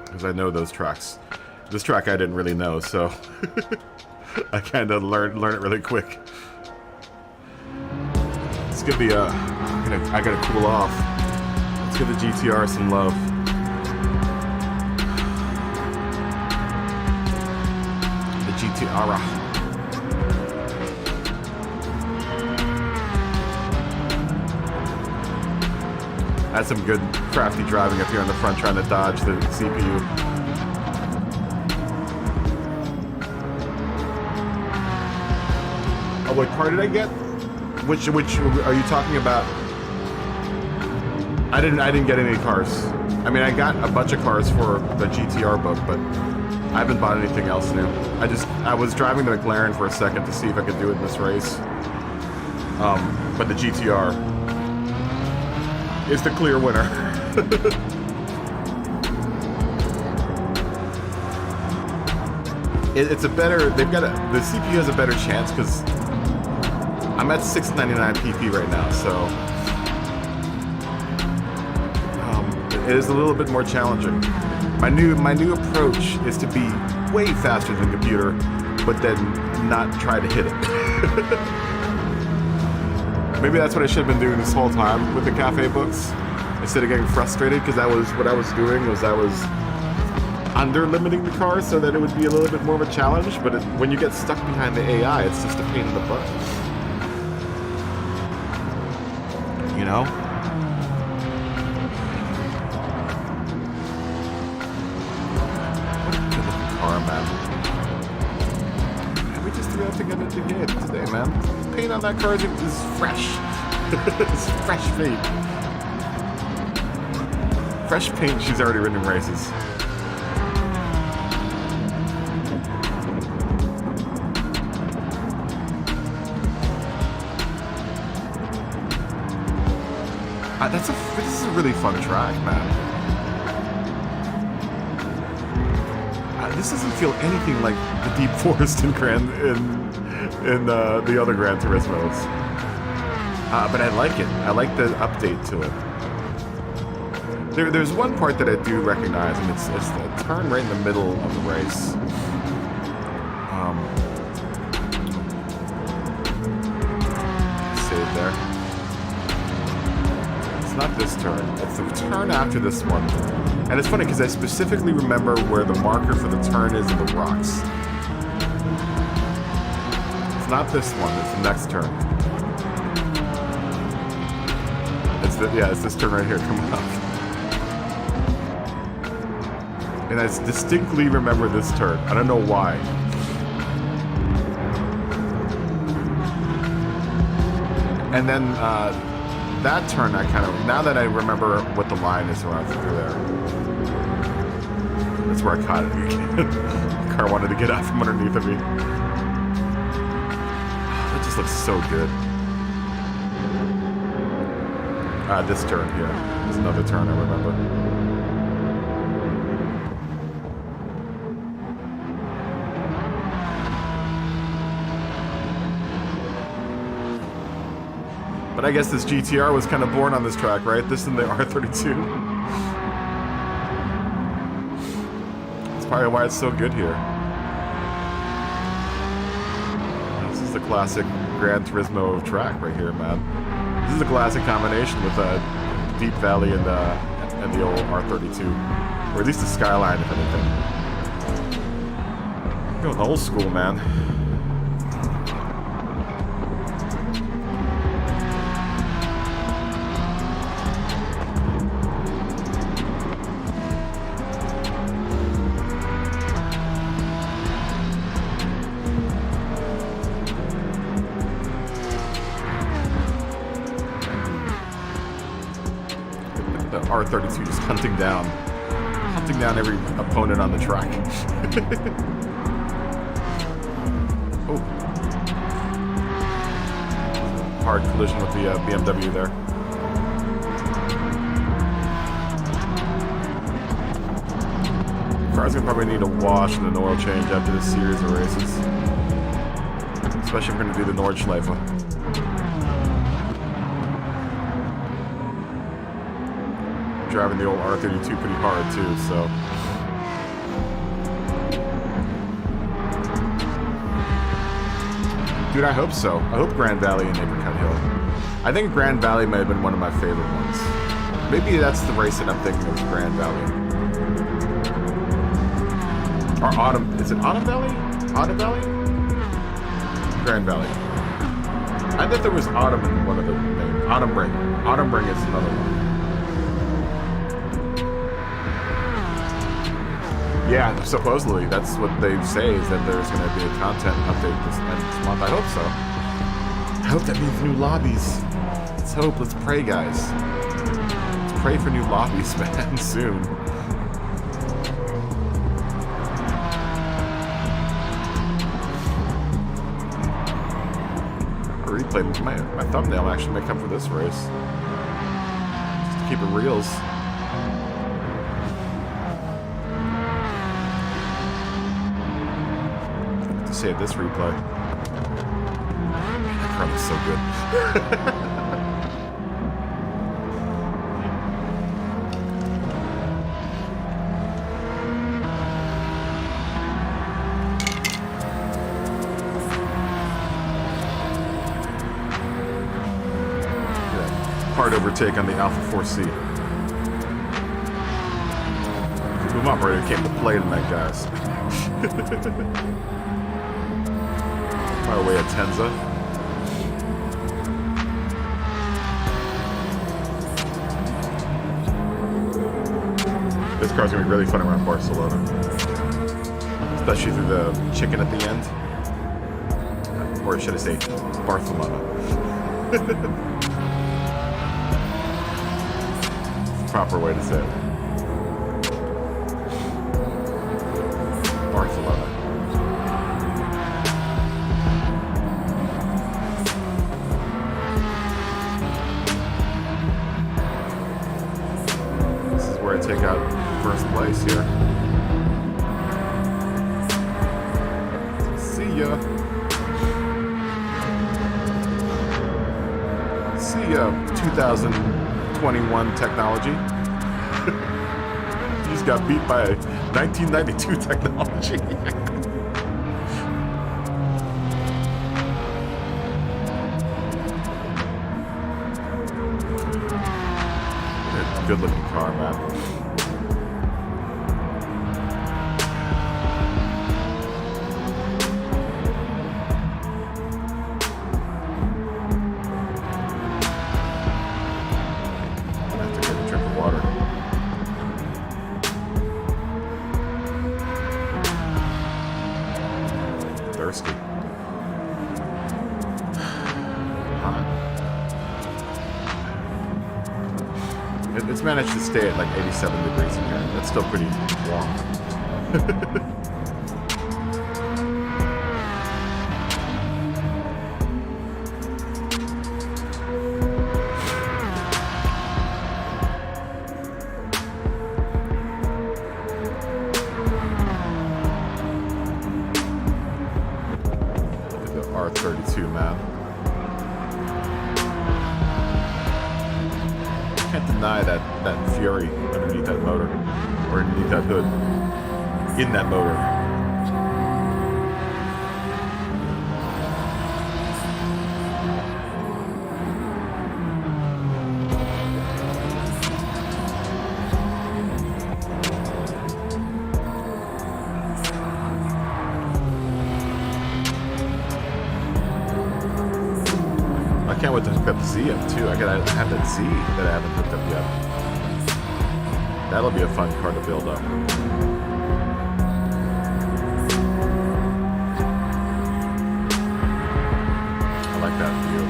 because I know those tracks. This track I didn't really know, so I kind of learn it really quick. Let's give the I gotta cool off. Let's give the GTR some love. The GTR. That's some good crafty driving up here in the front, trying to dodge the CPU. Oh, what car did I get? Which are you talking about? I didn't get any cars. I mean, I got a bunch of cars for the GTR book, but I haven't bought anything else new. I was driving the McLaren for a second to see if I could do it in this race. But the GTR is the clear winner. it's a better. They've got the CPU has a better chance because I'm at 699 PP right now, so it is a little bit more challenging. My new approach is to be way faster than the computer, but then not try to hit it. Maybe that's what I should have been doing this whole time with the cafe books, instead of getting frustrated, because that was what I was doing. Was I was under limiting the car so that it would be a little bit more of a challenge. But when you get stuck behind the AI, it's just a pain in the butt. You know. Car, man. We just threw out together today, man. The paint on that car is fresh. It's fresh paint. Fresh paint. She's already ridden in races. This is a really fun track, man. This doesn't feel anything like the deep forest in the other Gran Turismos. But I like it. I like the update to it. There's one part that I do recognize, and it's the turn right in the middle of the race. Save there. It's not this turn. It's the turn after this one. And it's funny because I specifically remember where the marker for the turn is in the rocks. It's not this one, it's the next turn. It's this turn right here coming up. And I distinctly remember this turn. I don't know why. And then that turn, now that I remember what the line is around through there. That's where I caught it again. The car wanted to get out from underneath of me. That just looks so good. This turn here. There's another turn I remember. But I guess this GTR was kind of born on this track, right? This and the R32. That's probably why it's so good here. This is the classic Gran Turismo track right here, man. This is a classic combination with Deep Valley and the old R32, or at least the Skyline, if anything. Going old school, man. R32 just hunting down every opponent on the track. Oh, hard collision with the BMW there. Car's gonna probably need a wash and an oil change after this series of races, especially if we're gonna do the Nordschleife. Driving the old R32 pretty hard too, so. Dude, I hope so. I hope Grand Valley and Apricot Hill. I think Grand Valley might have been one of my favorite ones. Maybe that's the race that I'm thinking of, Grand Valley. Or Autumn, is it Autumn Valley? Autumn Valley? Grand Valley. I thought there was Autumn in one of the names. Autumn Ring. Autumn Ring is another one. Yeah, supposedly that's what they say, is that there's going to be a content update this month. I hope so. I hope that means new lobbies. Let's hope. Let's pray, guys. Let's pray for new lobbies, man, soon. A replay. My thumbnail actually may come for this race. Just to keep it reals. to save this replay. That car looks so good. Hard overtake on the Alpha 4C. The boom operator came to play tonight, guys. By the way, a Tenza. This car's gonna be really fun around Barcelona, especially through the chicken at the end, or should I say, Barcelona. Proper way to say it. Barcelona. This is where I take out first place here. See ya. See ya, 2021 technology. He just got beat by 1992 technology. Good looking car, man. I have to get a drink of water. Thirsty. Hot. It's managed to stay at like 87 degrees in here. That's still pretty warm. Look at the R32, man. Can't deny that fury underneath that motor, or underneath that hood, in that motor. I can't wait to hook up the Z up too. I have that Z that I haven't hooked up yet. That'll be a fun car to build up. I like that view.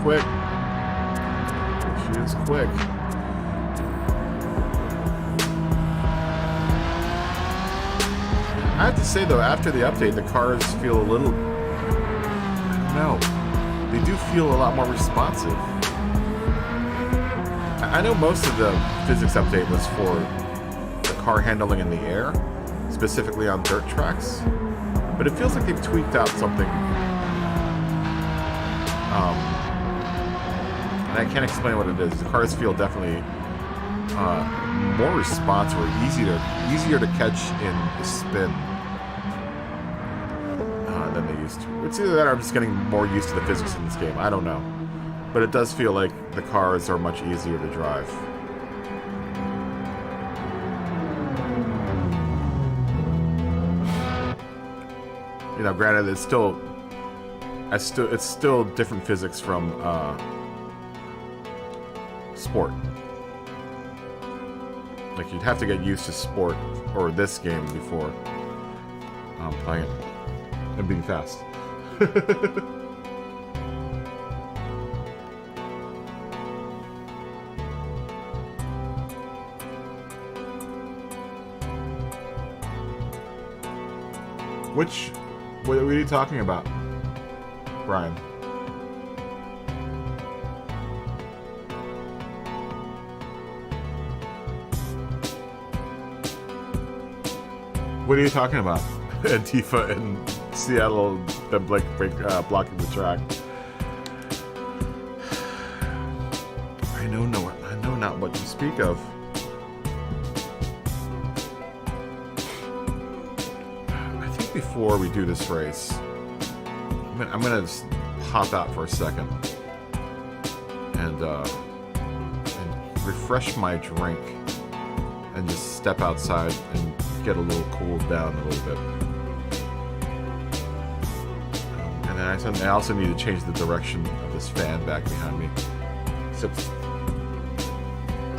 Quick. She is quick. I have to say though, after the update, the cars feel a little, I don't know, they do feel a lot more responsive. I know most of the physics update was for the car handling in the air, specifically on dirt tracks, but it feels like they've tweaked out something. And I can't explain what it is. The cars feel definitely more responsive, or easier to catch in the spin than they used to. It's either that or I'm just getting more used to the physics in this game. I don't know. But it does feel like the cars are much easier to drive. You know, granted, it's still different physics from sport. Like, you'd have to get used to sport or this game before playing it and being fast. What are you talking about, Brian? What are you talking about? Antifa in Seattle, them blocking the track. I know not what you speak of. I think before we do this race, I'm gonna just hop out for a second and refresh my drink and just step outside and get a little cooled down a little bit. And then I also need to change the direction of this fan back behind me. So it's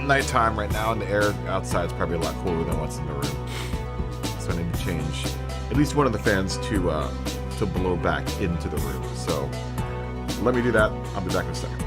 nighttime right now, and the air outside is probably a lot cooler than what's in the room. So I need to change at least one of the fans to blow back into the room. So let me do that. I'll be back in a second.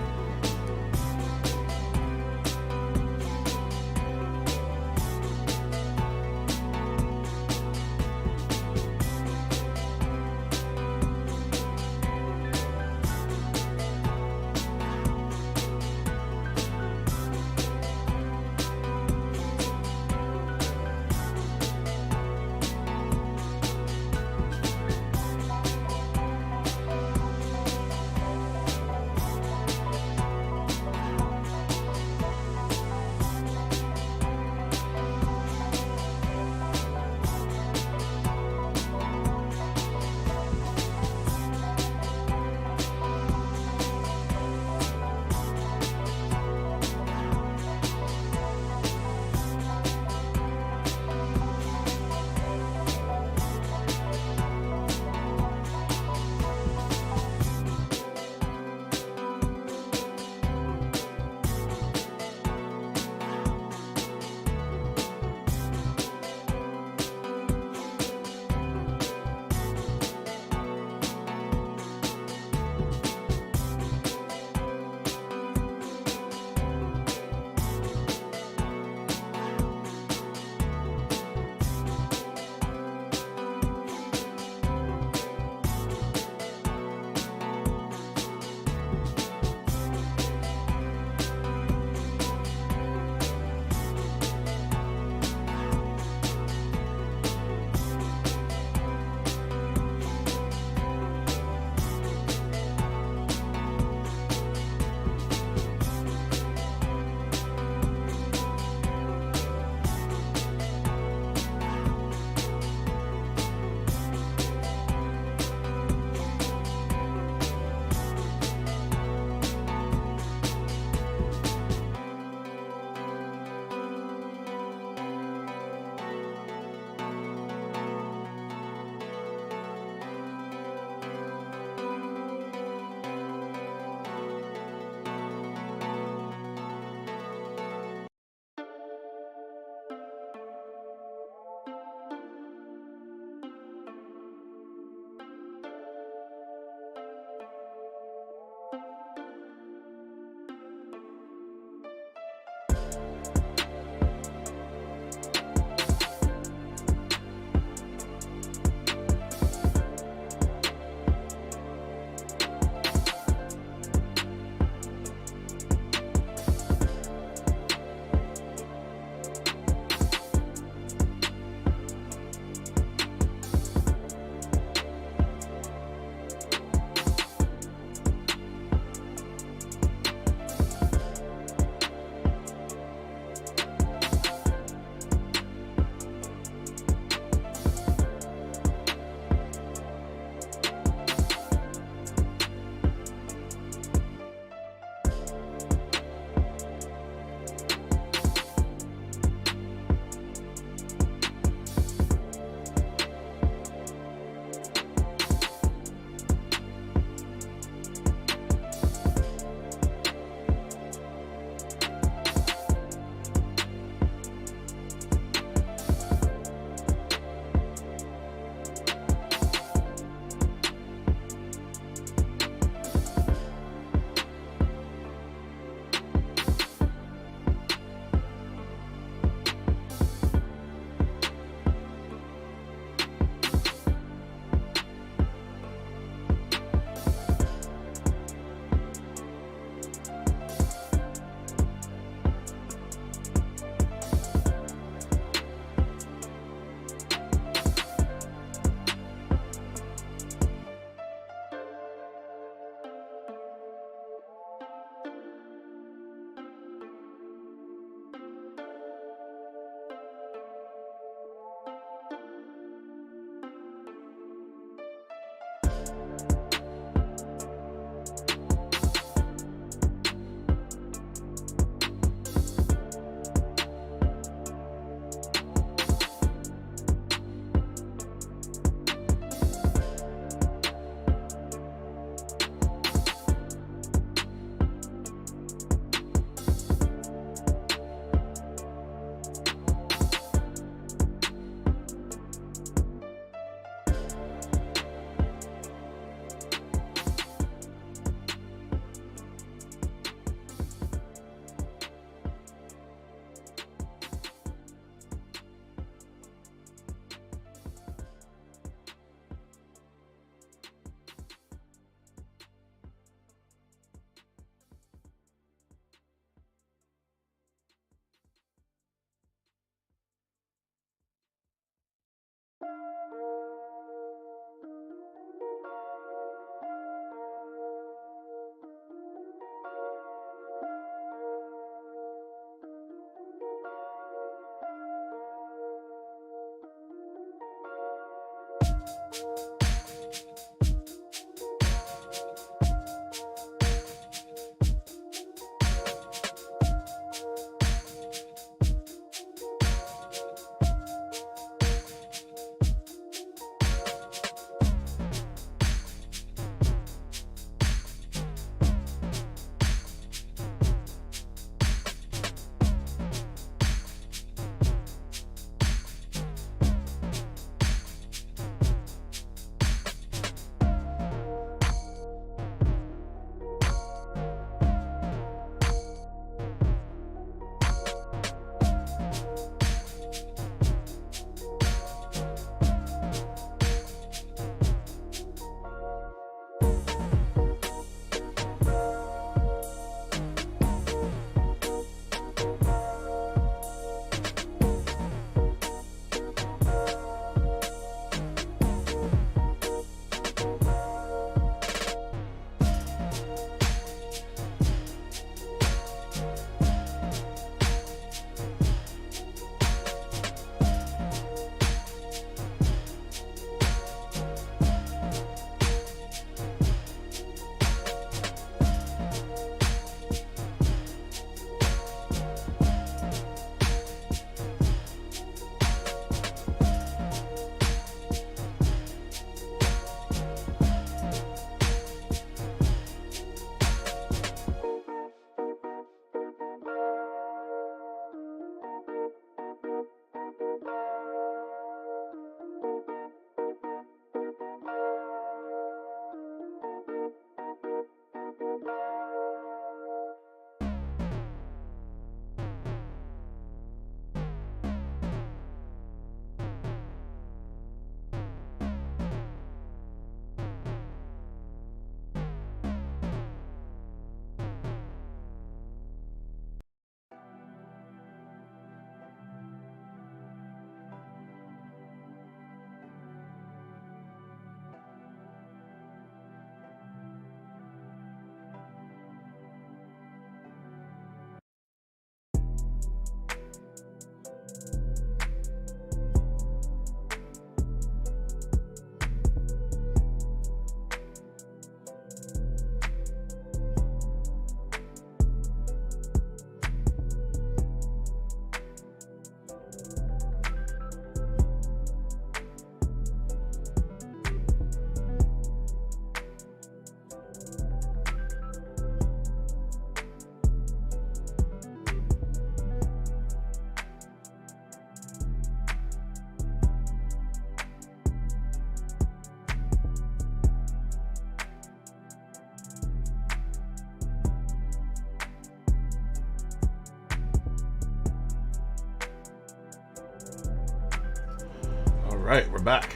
Alright, we're back.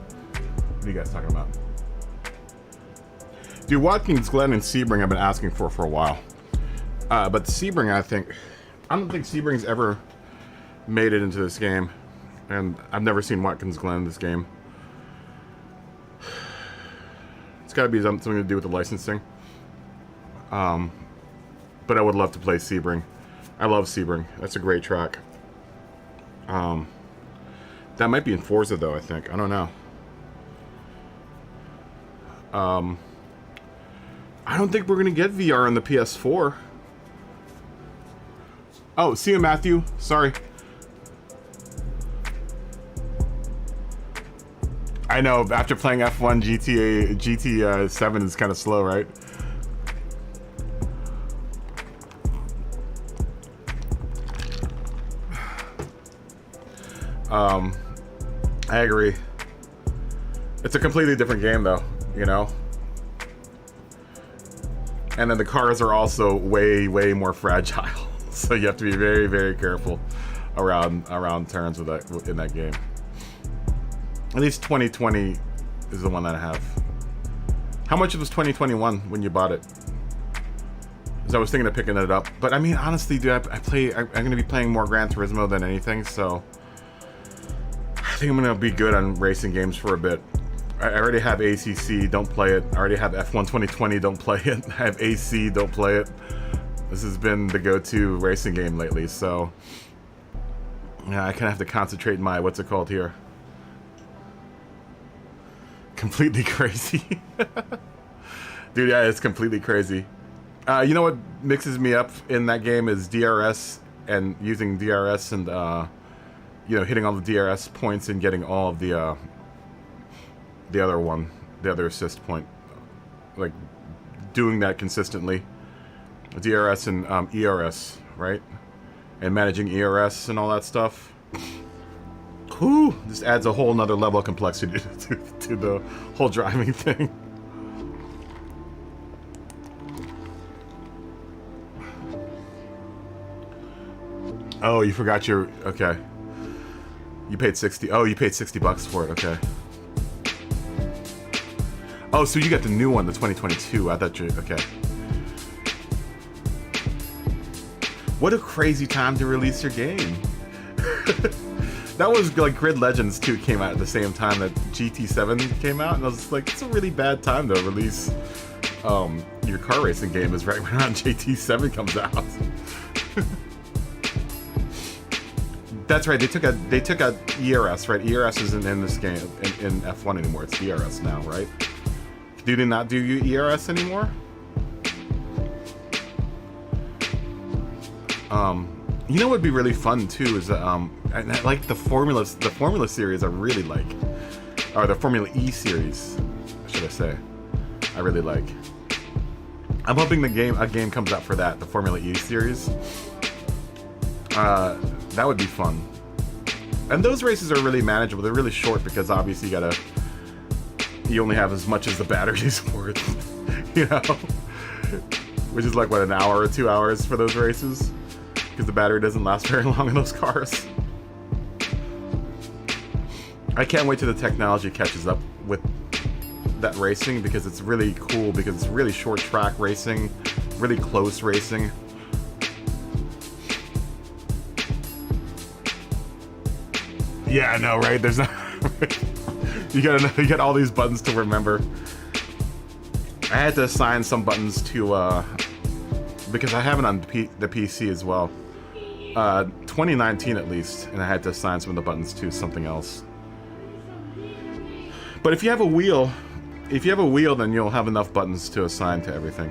What are you guys talking about? Dude, Watkins Glen and Sebring I've been asking for a while. But Sebring, I don't think Sebring's ever made it into this game. And I've never seen Watkins Glen in this game. It's gotta be something to do with the licensing. But I would love to play Sebring. I love Sebring. That's a great track. That might be in Forza though, I think. I don't know. I don't think we're gonna get VR on the PS4. Oh, see you, Matthew. Sorry. I know, after playing F1, GT7 is kind of slow, right? I agree. It's a completely different game though, you know? And then the cars are also way more fragile. So you have to be very careful around turns with that in that game. At least 2020 is the one that I have. How much was 2021 when you bought it? Because I was thinking of picking it up. But I mean, honestly, dude, I'm going to be playing more Gran Turismo than anything, so I think I'm going to be good on racing games for a bit. I already have ACC, don't play it. I already have F1 2020, don't play it. I have AC, don't play it. This has been the go-to racing game lately, so yeah, I kind of have to concentrate my, what's it called here? Completely crazy. Dude, yeah, it's completely crazy. You know what mixes me up in that game is DRS and using DRS and, you know, hitting all the DRS points and getting all of the other assist point. Like, doing that consistently. DRS and ERS, right? And managing ERS and all that stuff. Whew, this adds a whole nother level of complexity to the whole driving thing. Oh, you forgot your... Okay. You paid 60... Oh, you paid 60 bucks for it. Okay. Oh, so you got the new one, the 2022. I thought you... Okay. What a crazy time to release your game. That was like Grid Legends 2 came out at the same time that GT7 came out, and I was like, it's a really bad time to release your car racing game is right when GT7 comes out. That's right. They took a ERS, right? ERS isn't in this game in F1 anymore. It's DRS now, right? Do they not do ERS anymore? You know what would be really fun too is I like the Formula series. I really like, or the Formula E series, should I say? I really like. I'm hoping a game comes out for that, the Formula E series. That would be fun. And those races are really manageable. They're really short because obviously you only have as much as the battery's worth, you know? Which is like, what, an hour or 2 hours for those races? Because the battery doesn't last very long in those cars. I can't wait till the technology catches up with that racing because it's really cool, because it's really short track racing, really close racing. Yeah, I know, right? There's not... you got all these buttons to remember. I had to assign some buttons to, because I have it on the PC as well. 2019 at least, and I had to assign some of the buttons to something else. But if you have a wheel, then you'll have enough buttons to assign to everything.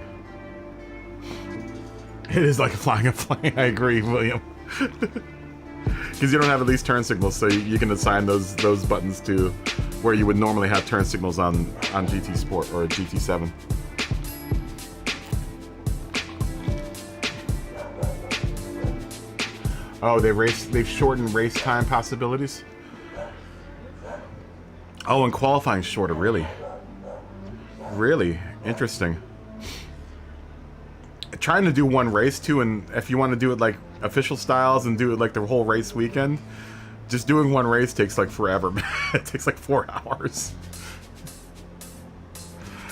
It is like flying a plane, I agree, William. Because you don't have at least turn signals, so you can assign those buttons to where you would normally have turn signals on GT Sport or GT7. Oh, they've shortened race time possibilities. Oh, and qualifying's shorter, really. Really interesting. Trying to do one race too, and if you want to do it like official styles and do it like the whole race weekend, just doing one race takes like forever. It takes like 4 hours.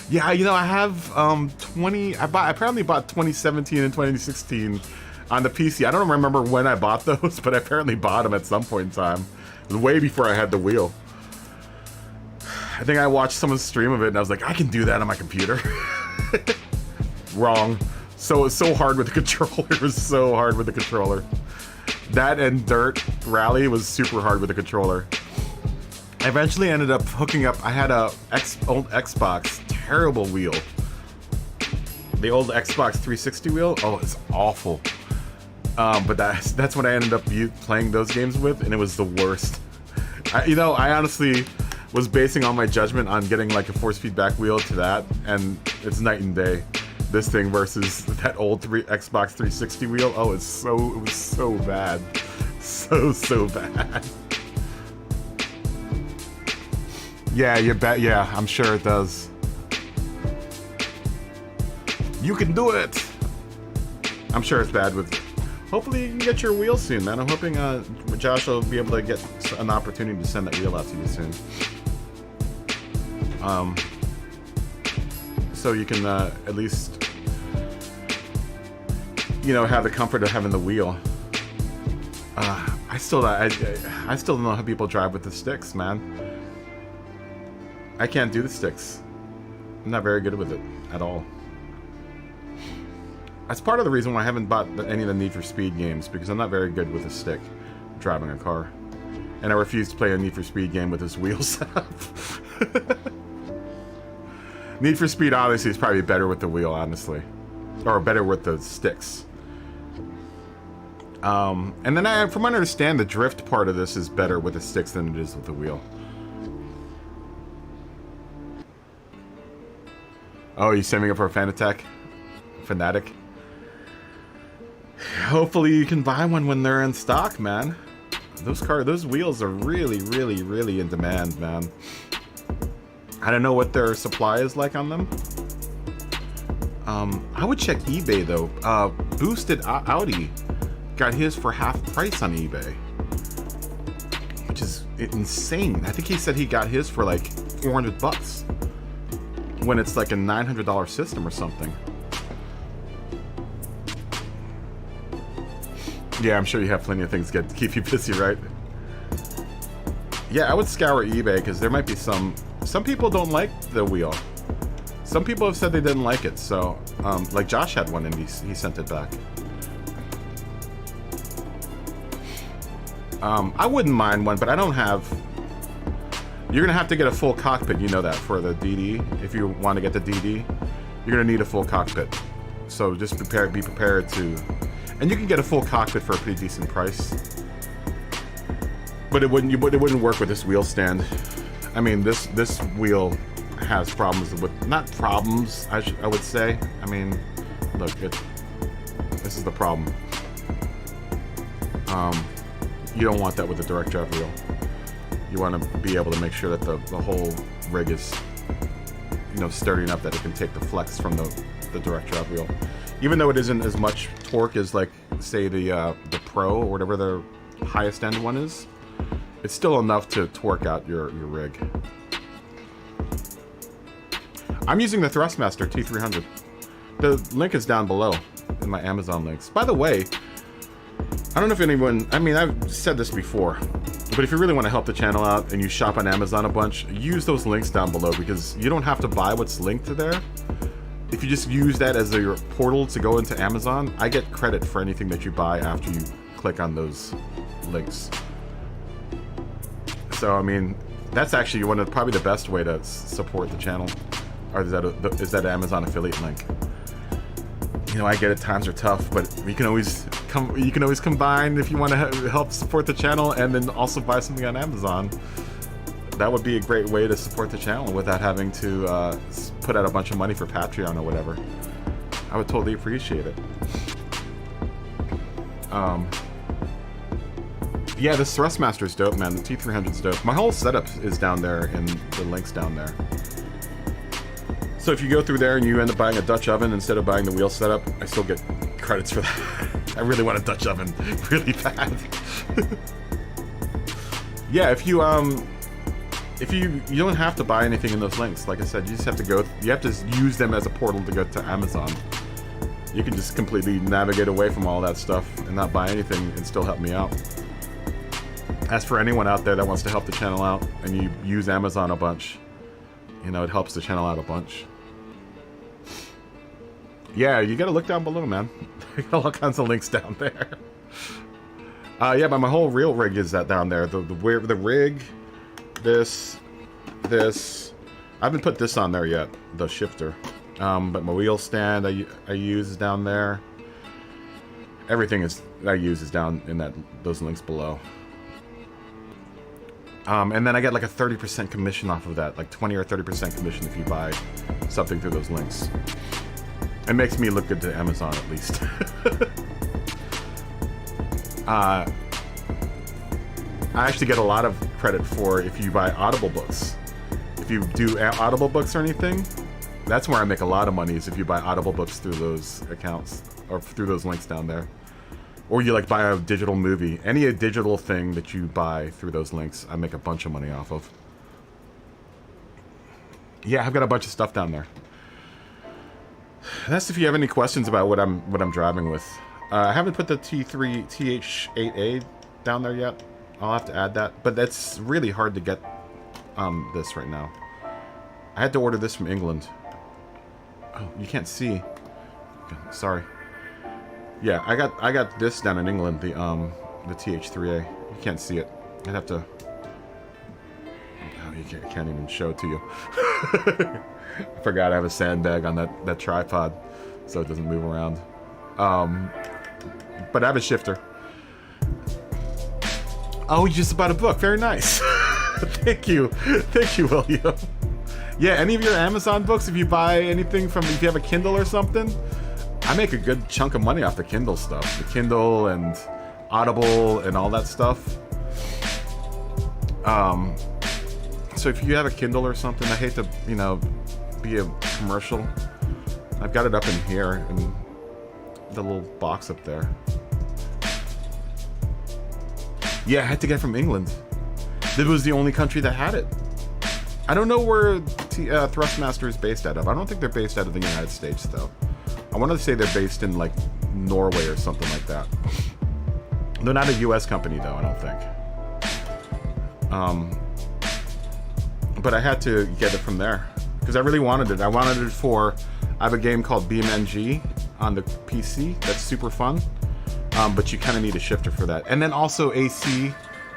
Yeah, you know, I have I apparently bought 2017 and 2016 on the PC. I don't remember when I bought those, but I apparently bought them at some point in time. It was way before I had the wheel. I think I watched someone's stream of it and I was like, I can do that on my computer. Wrong. So it's so hard with the controller. It was so hard with the controller. That and Dirt Rally was super hard with the controller. I eventually ended up hooking up. I had a old Xbox, terrible wheel. The old Xbox 360 wheel. Oh, it's awful. But that's what I ended up playing those games with, and it was the worst. I honestly was basing all my judgment on getting like a force feedback wheel to that, and it's night and day. This thing versus that old Xbox 360 wheel. Oh, it was so bad. So bad. Yeah, you bet. Yeah, I'm sure it does. You can do it. I'm sure it's bad with... Hopefully you can get your wheel soon, man. I'm hoping Josh will be able to get an opportunity to send that wheel out to you soon. So you can at least, you know, have the comfort of having the wheel. I still don't know how people drive with the sticks, man. I can't do the sticks. I'm not very good with it at all. That's part of the reason why I haven't bought any of the Need for Speed games, because I'm not very good with a stick driving a car. And I refuse to play a Need for Speed game with this wheel setup. Need for Speed Odyssey is probably better with the wheel, honestly. Or better with the sticks. And then from what I understand, the drift part of this is better with the sticks than it is with the wheel. Oh, you saving up for a Fanatec? Fanatic? Hopefully you can buy one when they're in stock, man. Those wheels are really, really, really in demand, man. I don't know what their supply is like on them. I would check eBay though. Boosted Audi got his for half price on eBay, which is insane. I think he said he got his for like 400 bucks when it's like a $900 system or something. Yeah, I'm sure you have plenty of things to keep you busy, right? Yeah, I would scour eBay because there might be some people don't like the wheel. Some people have said they didn't like it, so like Josh had one and he sent it back. I wouldn't mind one, but I don't have. You're gonna have to get a full cockpit, you know that, for the DD. If you want to get the DD, you're gonna need a full cockpit. So just be prepared to. And you can get a full cockpit for a pretty decent price. But it wouldn't work with this wheel stand. I mean, this wheel has problems with, not problems, I would say. I mean, look, this is the problem. You don't want that with a direct drive wheel. You want to be able to make sure that the whole rig is, you know, sturdy enough that it can take the flex from the direct drive wheel. Even though it isn't as much torque as, like, say the Pro or whatever the highest end one is, it's still enough to torque out your rig. I'm using the Thrustmaster T300. The link is down below in my Amazon links. By the way, I don't know if anyone, I mean, I've said this before, but if you really want to help the channel out and you shop on Amazon a bunch, use those links down below because you don't have to buy what's linked to there. If you just use that as your portal to go into Amazon, I get credit for anything that you buy after you click on those links. So, I mean, that's actually probably the best way to support the channel. Or is that an Amazon affiliate link? You know, I get it, times are tough, but you can always combine if you want to help support the channel and then also buy something on Amazon. That would be a great way to support the channel without having to put out a bunch of money for Patreon or whatever. I would totally appreciate it. Yeah, this Thrustmaster's dope, man. The T300's dope. My whole setup is down there in the links down there. So if you go through there and you end up buying a Dutch oven instead of buying the wheel setup, I still get credits for that. I really want a Dutch oven really bad. Yeah, if you don't have to buy anything in those links. Like I said, you just have to you have to use them as a portal to go to Amazon. You can just completely navigate away from all that stuff and not buy anything and still help me out. As for anyone out there that wants to help the channel out and you use Amazon a bunch, you know, it helps the channel out a bunch. Yeah, you gotta look down below, man. I got all kinds of links down there. Yeah, but my whole real rig is down there. The rig, this. I haven't put this on there yet, the shifter. But my wheel stand I use is down there. Everything I use is down in those links below. And then I get like a 30% commission off of that, like 20 or 30% commission if you buy something through those links. It makes me look good to Amazon at least. I actually get a lot of credit for if you buy Audible books. If you do Audible books or anything, that's where I make a lot of money, is if you buy Audible books through those accounts or through those links down there. Or you like buy a digital movie. Any digital thing that you buy through those links, I make a bunch of money off of. Yeah, I've got a bunch of stuff down there. That's if you have any questions about what I'm driving with. I haven't put the TH8A down there yet. I'll have to add that, but that's really hard to get this right now. I had to order this from England. Oh, you can't see. Okay, sorry. Yeah, I got this down in England, the TH3A. You can't see it. I'd have to. Oh, can't even show it to you. I forgot I have a sandbag on that tripod, so it doesn't move around. But I have a shifter. Oh, you just bought a book. Very nice. Thank you, William. Yeah, any of your Amazon books, if you buy anything from, if you have a Kindle or something, I make a good chunk of money off the Kindle stuff. The Kindle and Audible and all that stuff. So if you have a Kindle or something, I hate to, you know, be a commercial. I've got it up in here in the little box up there. Yeah, I had to get it from England. It was the only country that had it. I don't know where Thrustmaster is based out of. I don't think they're based out of the United States, though. I want to say they're based in, like, Norway or something like that. They're not a US company, though, I don't think. But I had to get it from there. Because I really wanted it. I wanted it for... I have a game called BeamNG on the PC. That's super fun. But you kind of need a shifter for that. And then also AC...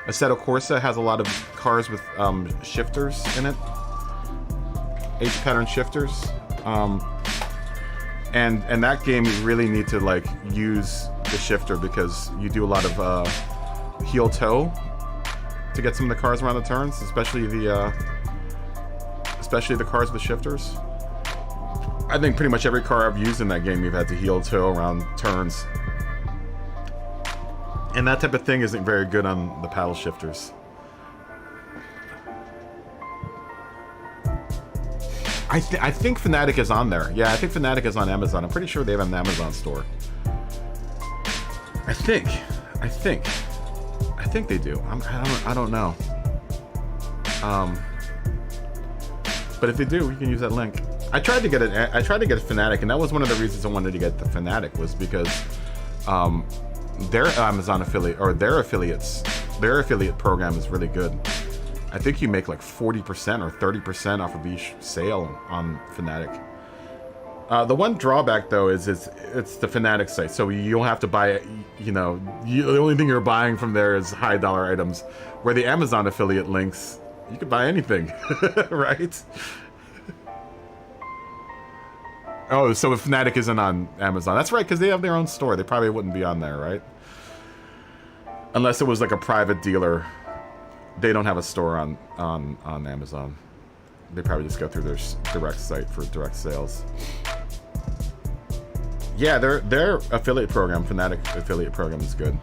Assetto Corsa has a lot of cars with shifters in it. H-pattern shifters. And that game you really need to like use the shifter because you do a lot of heel toe to get some of the cars around the turns, especially the cars with shifters. I think pretty much every car I've used in that game you've had to heel toe around turns. And that type of thing isn't very good on the paddle shifters. I think Fnatic is on there. Yeah, I think Fnatic is on Amazon. I'm pretty sure they have an Amazon store. I think they do. I don't know. But if they do, we can use that link. I tried to get it. I tried to get a Fnatic, and that was one of the reasons I wanted to get the Fnatic was because their Amazon affiliate or their affiliate program is really good. I think you make like 40% or 30% off of each sale on Fnatic. The one drawback though is it's the Fnatic site, so you'll have to buy it. You know, the only thing you're buying from there is high dollar items. Where the Amazon affiliate links, you can buy anything, right? Oh, so if Fnatic isn't on Amazon, that's right, because they have their own store. They probably wouldn't be on there, right? Unless it was like a private dealer. They don't have a store on Amazon. They probably just go through their direct site for direct sales. Yeah, their affiliate program, Fnatic affiliate program, is good.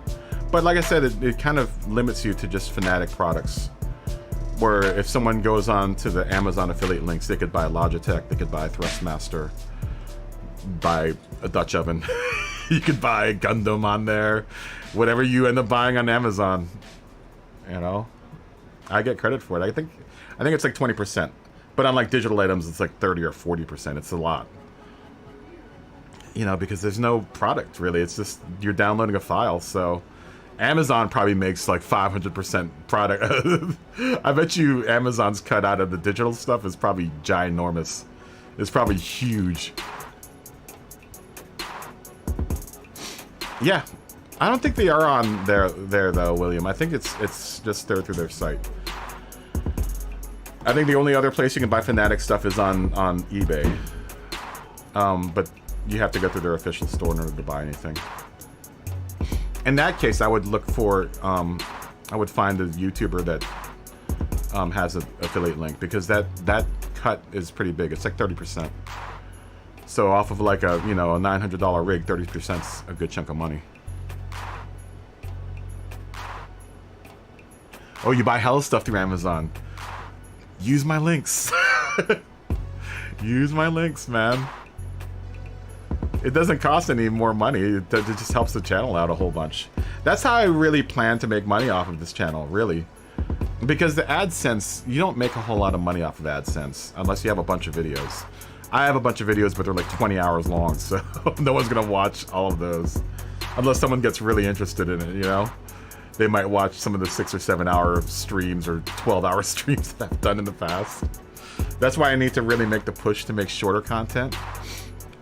But like I said, it kind of limits you to just Fnatic products. Where if someone goes on to the Amazon affiliate links, they could buy Logitech, they could buy Thrustmaster, buy a Dutch oven. You could buy Gundam on there. Whatever you end up buying on Amazon, you know, I get credit for it. I think it's like 20%, but on like digital items, it's like 30 or 40%. It's a lot, you know, because there's no product really. It's just you're downloading a file. So Amazon probably makes like 500% product. I bet you Amazon's cut out of the digital stuff is probably ginormous. It's probably huge. Yeah, I don't think they are on there though, William. I think it's just there through their site. I think the only other place you can buy Fnatic stuff is on eBay. But you have to go through their official store in order to buy anything. In that case, I would look for I would find a YouTuber that has an affiliate link, because that cut is pretty big. It's like 30%. So off of like a, you know, a $900 rig, 30%'s a good chunk of money. Oh, you buy hella stuff through Amazon. Use my links. Use my links, man. It doesn't cost any more money. It just helps the channel out a whole bunch. That's how I really plan to make money off of this channel, really. Because the AdSense, you don't make a whole lot of money off of AdSense unless you have a bunch of videos. I have a bunch of videos, but they're like 20 hours long, so no one's gonna watch all of those. Unless someone gets really interested in it, you know? They might watch some of the 6 or 7 hour streams or 12-hour streams that I've done in the past. That's why I need to really make the push to make shorter content.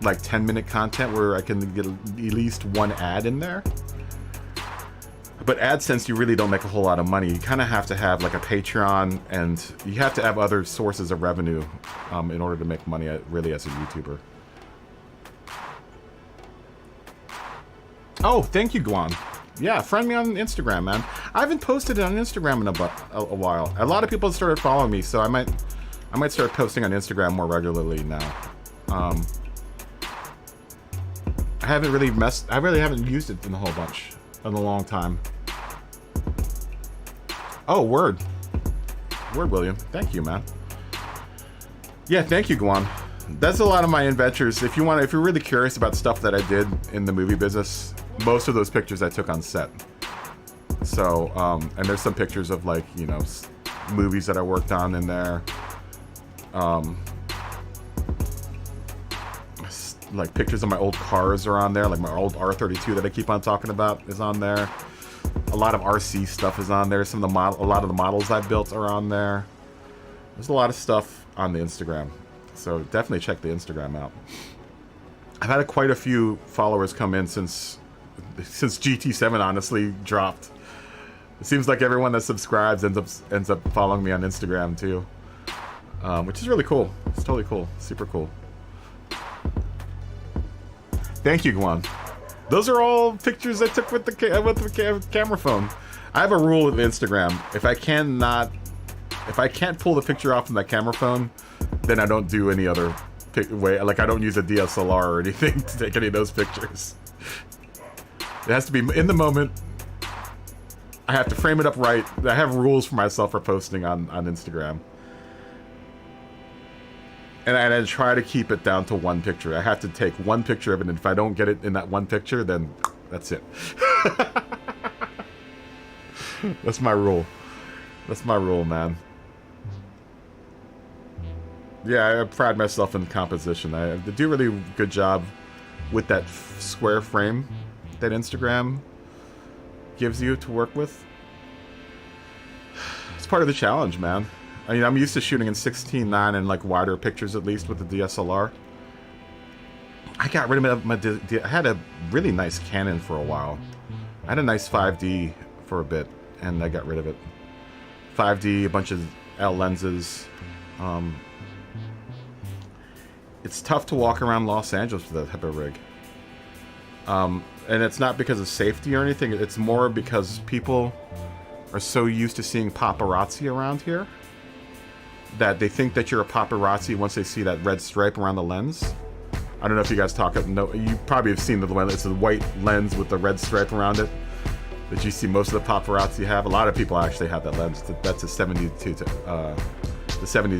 Like 10-minute content where I can get at least one ad in there. But AdSense, you really don't make a whole lot of money. You kind of have to have like a Patreon, and you have to have other sources of revenue in order to make money really as a YouTuber. Oh, thank you, Guan. Yeah, friend me on Instagram, man. I haven't posted it on Instagram in a while. A lot of people started following me, so I might start posting on Instagram more regularly now. I really haven't used it in a whole bunch in a long time. Oh, word, William. Thank you, man. Yeah, thank you, Guan. That's a lot of my adventures. If you're really curious about stuff that I did in the movie business, most of those pictures I took on set. So, and there's some pictures of, like, you know, movies that I worked on in there. Like pictures of my old cars are on there, like my old R32 that I keep on talking about is on there. A lot of RC stuff is on there. A lot of the models I built are on there. There's a lot of stuff on the Instagram, so definitely check the Instagram out. I've had quite a few followers come in since GT7 honestly dropped. It seems like everyone that subscribes ends up following me on Instagram too, which is really cool. It's totally cool, super cool. Thank you, Guan. Those are all pictures I took with the camera phone. I have a rule with Instagram: if I can't pull the picture off from that camera phone, then I don't do any other way. Like, I don't use a DSLR or anything to take any of those pictures. It has to be in the moment. I have to frame it up right. I have rules for myself for posting on Instagram. And I try to keep it down to one picture. I have to take one picture of it, and if I don't get it in that one picture, then that's it. That's my rule. That's my rule, man. Yeah, I pride myself in composition. I do a really good job with that square frame that Instagram gives you to work with. It's part of the challenge, man. I mean, I'm used to shooting in 16:9 and like wider pictures, at least with the DSLR. I got rid of I had a really nice Canon for a while. I had a nice 5D for a bit, and I got rid of it. 5D, a bunch of L lenses. It's tough to walk around Los Angeles with that type of rig. And it's not because of safety or anything. It's more because people are so used to seeing paparazzi around here that they think that you're a paparazzi once they see that red stripe around the lens. I don't know if you guys you probably have seen the lens. It's a white lens with the red stripe around it that you see most of the paparazzi have. A lot of people actually have that lens. That's a 70 to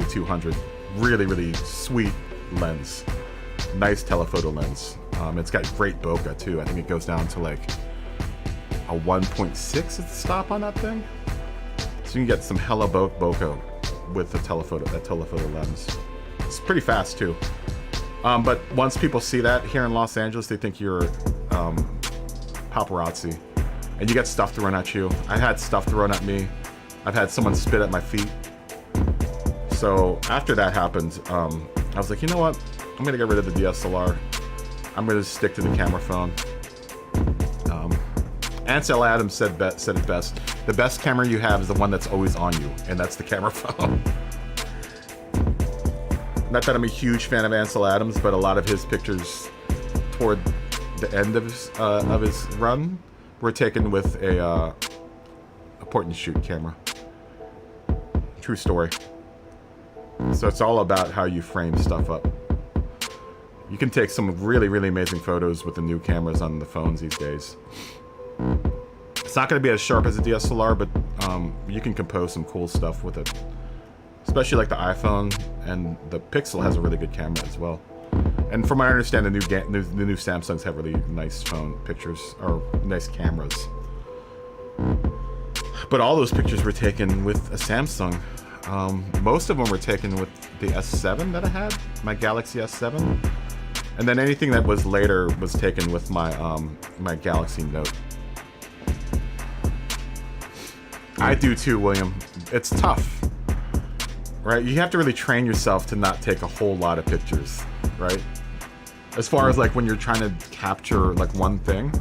200. Really, really sweet lens. Nice telephoto lens. It's got great bokeh too. I think it goes down to like a 1.6 at the stop on that thing. So you can get some hella bokeh with that telephoto lens. It's pretty fast too. But once people see that here in Los Angeles, they think you're paparazzi, and you get stuff thrown at you. I had stuff thrown at me. I've had someone spit at my feet. So after that happened, I was like, you know what? I'm gonna get rid of the DSLR. I'm gonna stick to the camera phone. Ansel Adams said it best. The best camera you have is the one that's always on you, and that's the camera phone. Not that I'm a huge fan of Ansel Adams, but a lot of his pictures toward the end of his run were taken with a point-and-shoot camera. True story. So it's all about how you frame stuff up. You can take some really, really amazing photos with the new cameras on the phones these days. It's not going to be as sharp as a DSLR, but you can compose some cool stuff with it. Especially like the iPhone, and the Pixel has a really good camera as well. And from what I understand, the new Samsungs have really nice phone pictures, or nice cameras. But all those pictures were taken with a Samsung. Most of them were taken with the S7 that I had, my Galaxy S7. And then anything that was later was taken with my my Galaxy Note. I do too, William. It's tough, right? You have to really train yourself to not take a whole lot of pictures, right? As far as like when you're trying to capture like one thing.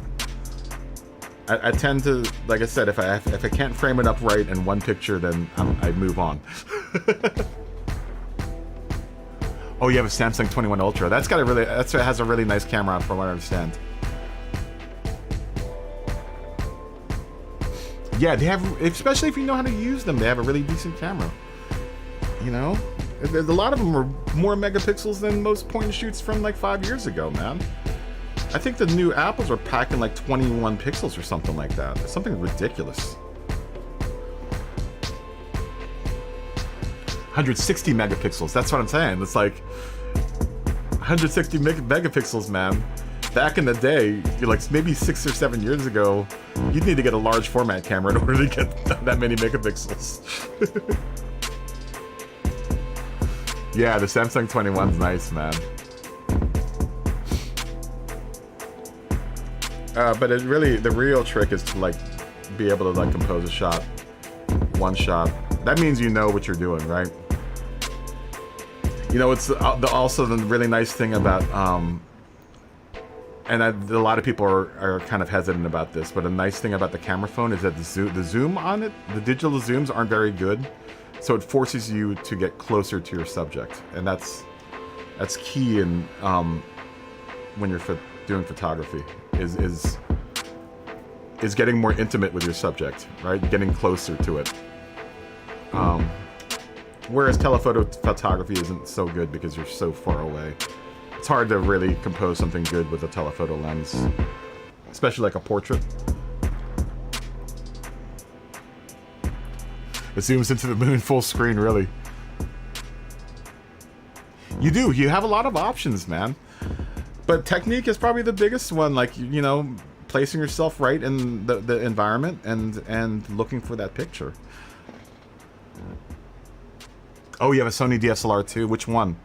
I tend to, like I said, if I can't frame it up right in one picture, then I move on. Oh, you have a Samsung 21 Ultra. That's got a really, it has a really nice camera on, from what I understand. Yeah, they have, especially if you know how to use them, they have a really decent camera. You know, a lot of them are more megapixels than most point and shoots from like 5 years ago, man. I think the new Apples are packing like 21 pixels or something like that. It's something ridiculous. 160 megapixels, that's what I'm saying. It's like 160 megapixels, man. Back in the day, you're like maybe 6 or 7 years ago, you'd need to get a large format camera in order to get that many megapixels. Yeah, the Samsung 21's nice, man. But it really, the real trick is to like be able to like compose a shot, one shot. That means you know what you're doing, right? You know, it's also the really nice thing about, and a lot of people are kind of hesitant about this, but a nice thing about the camera phone is that the zoom on it, the digital zooms aren't very good, so it forces you to get closer to your subject, and that's key in when you're doing photography. Is getting more intimate with your subject, right? Getting closer to it. Whereas telephoto photography isn't so good because you're so far away. It's hard to really compose something good with a telephoto lens, especially like a portrait. It zooms into the moon full screen, really. You have a lot of options, man. But technique is probably the biggest one, like, you know, placing yourself right in the environment and looking for that picture. Oh, you have a Sony DSLR too? Which one?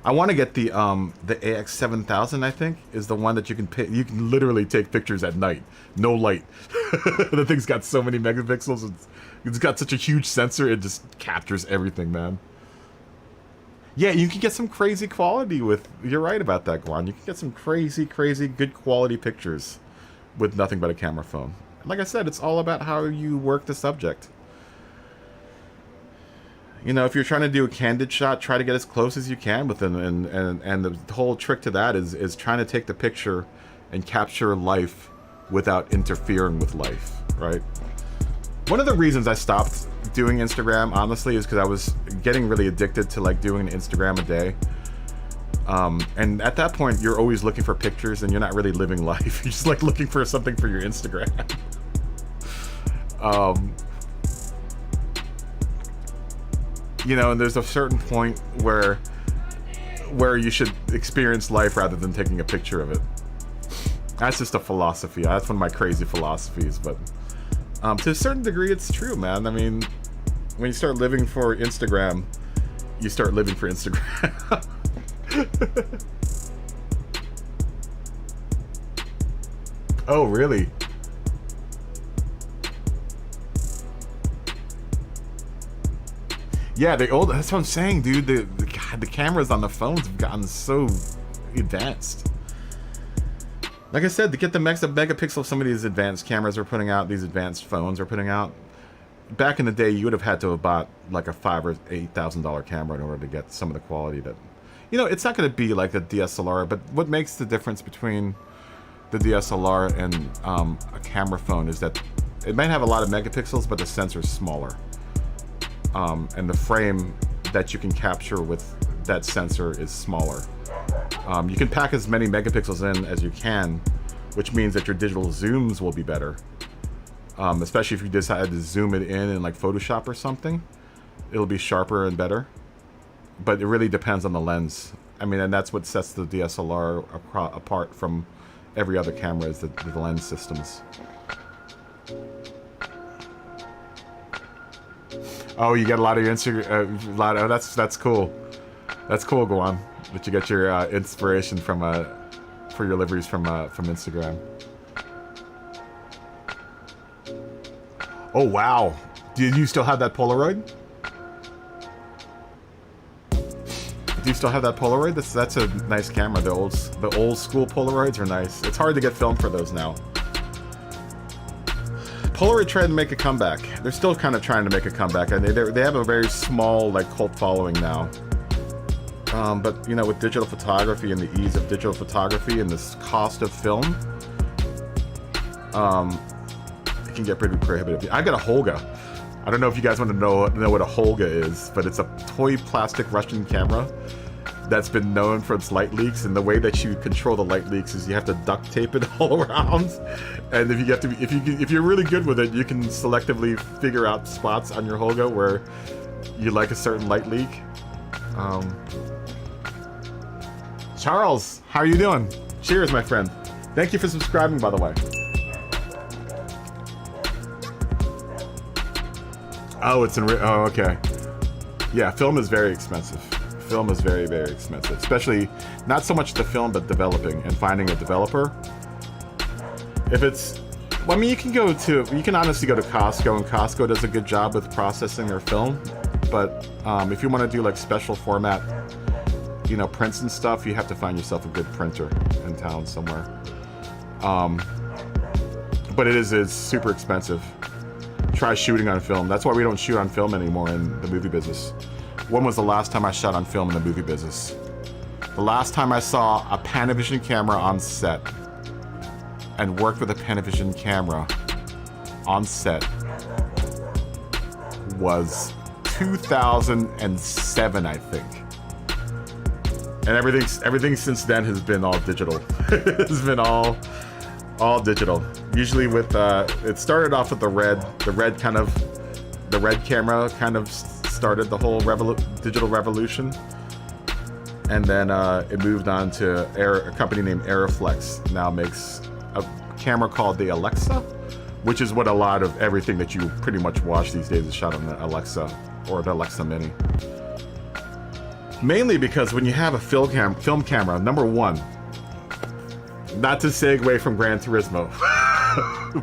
I want to get the AX7000, I think, is the one that you can literally take pictures at night. No light. The thing's got so many megapixels. It's got such a huge sensor, it just captures everything, man. Yeah, you can get some crazy quality with... You're right about that, Guan. You can get some crazy, crazy good quality pictures with nothing but a camera phone. Like I said, it's all about how you work the subject. You know, if you're trying to do a candid shot, try to get as close as you can with them. And the whole trick to that is trying to take the picture and capture life without interfering with life, right? One of the reasons I stopped doing Instagram, honestly, is because I was getting really addicted to like doing an Instagram a day. And at that point, you're always looking for pictures and you're not really living life. You're just like looking for something for your Instagram. You know, and there's a certain point where you should experience life rather than taking a picture of it. That's just a philosophy. That's one of my crazy philosophies, but to a certain degree, it's true, man. I mean, when you start living for Instagram, you start living for Instagram. Oh, really? Yeah, that's what I'm saying, dude. The cameras on the phones have gotten so advanced. Like I said, to get the megapixel some of these advanced cameras are putting out, these advanced phones are putting out, back in the day, you would have had to have bought like a $5,000 or $8,000 camera in order to get some of the quality that... You know, it's not going to be like a DSLR, but what makes the difference between the DSLR and a camera phone is that it might have a lot of megapixels, but the sensor's smaller. And the frame that you can capture with that sensor is smaller. You can pack as many megapixels in as you can, which means that your digital zooms will be better. Especially if you decide to zoom it in like Photoshop or something, it'll be sharper and better. But it really depends on the lens. I mean, and that's what sets the DSLR apart from every other camera is the lens systems. Oh, you get a lot of your Instagram. That's cool. That's cool, Guan. That you get your inspiration from for your liveries from Instagram. Oh wow! Do you still have that Polaroid? Do you still have that Polaroid? That's a nice camera. The old school Polaroids are nice. It's hard to get film for those now. Polaroid tried to make a comeback. They're still kind of trying to make a comeback, and they have a very small like cult following now. But you know, with digital photography and the ease of digital photography and this cost of film, it can get pretty prohibitive. I got a Holga. I don't know if you guys want to know what a Holga is, but it's a toy plastic Russian camera that's been known for its light leaks, and the way that you control the light leaks is you have to duct tape it all around. And if you're really good with it, you can selectively figure out spots on your Holga where you like a certain light leak. Charles, how are you doing? Cheers, my friend. Thank you for subscribing, by the way. Oh, it's in. Oh, okay. Yeah, film is very expensive. Film is very, very expensive, especially not so much the film, but developing and finding a developer. If it's, well, I mean, you can honestly go to Costco, and Costco does a good job with processing their film. But if you want to do like special format, you know, prints and stuff, you have to find yourself a good printer in town somewhere. But it's super expensive. Try shooting on film. That's why we don't shoot on film anymore in the movie business. When was the last time I shot on film in the movie business? The last time I saw a Panavision camera on set and worked with a Panavision camera on set was 2007, I think. And everything since then has been all digital. It's been all digital. Usually with it started off with the red camera kind of started the whole digital revolution, and then it moved on to a company named Aeroflex. Now makes a camera called the Alexa, which is what a lot of everything that you pretty much watch these days is shot on the Alexa or the Alexa Mini. Mainly because when you have a film camera, number one, not to segue from Gran Turismo,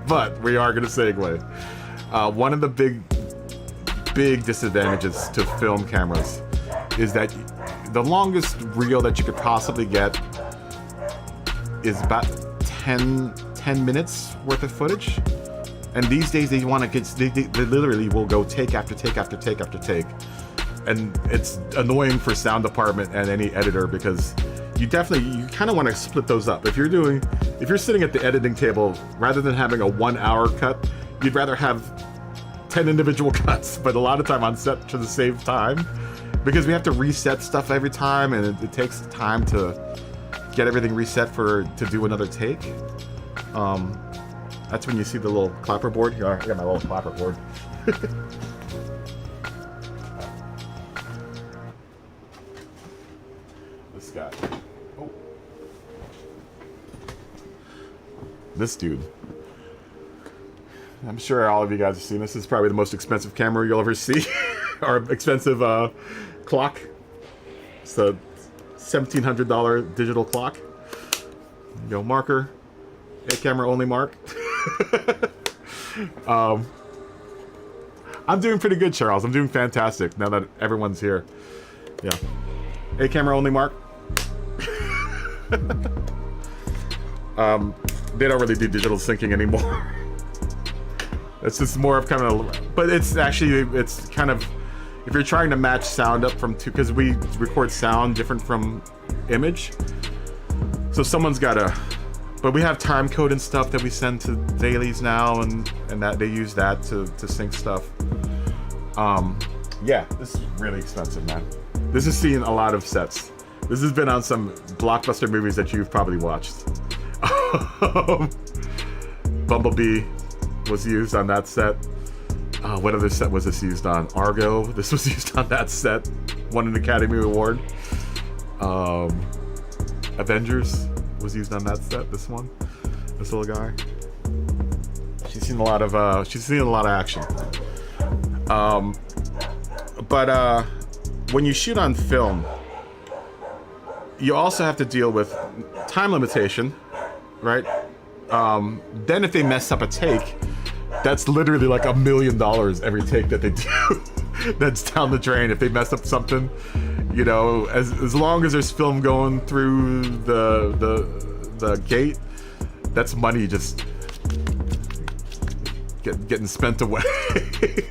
but we are going to segue. One of the big disadvantages to film cameras is that the longest reel that you could possibly get is about 10 minutes worth of footage. And these days they want to get, they literally will go take after take after take after take. And it's annoying for sound department and any editor because you kind of want to split those up. If you're sitting at the editing table, rather than having a 1 hour cut, you'd rather have 10 individual cuts, but a lot of time on set to the same time because we have to reset stuff every time, and it takes time to get everything reset to do another take. That's when you see the little clapper board. Here, I got my little clapper board. This guy. Oh. This dude. I'm sure all of you guys have seen this. This is probably the most expensive camera you'll ever see. Or expensive clock. It's a $1,700 digital clock. You go, marker. A camera only mark. I'm doing pretty good, Charles. I'm doing fantastic now that everyone's here. Yeah. A camera only mark. They don't really do digital syncing anymore. It's just more of kind of, but it's kind of, if you're trying to match sound up from two, because we record sound different from image, so someone's gotta, but we have time code and stuff that we send to dailies now, and that they use that to sync stuff. Yeah, this is really expensive, man. This has seen a lot of sets. This has been on some blockbuster movies that you've probably watched. Bumblebee was used on that set. What other set was this used on? Argo. This was used on that set. Won an Academy Award. Avengers was used on that set. This one, this little guy. She's seen a lot of action. But when you shoot on film, you also have to deal with time limitation, right? Then if they mess up a take, that's literally like $1 million every take that they do. That's down the drain. If they mess up something, you know, as long as there's film going through the gate, that's money just getting spent away.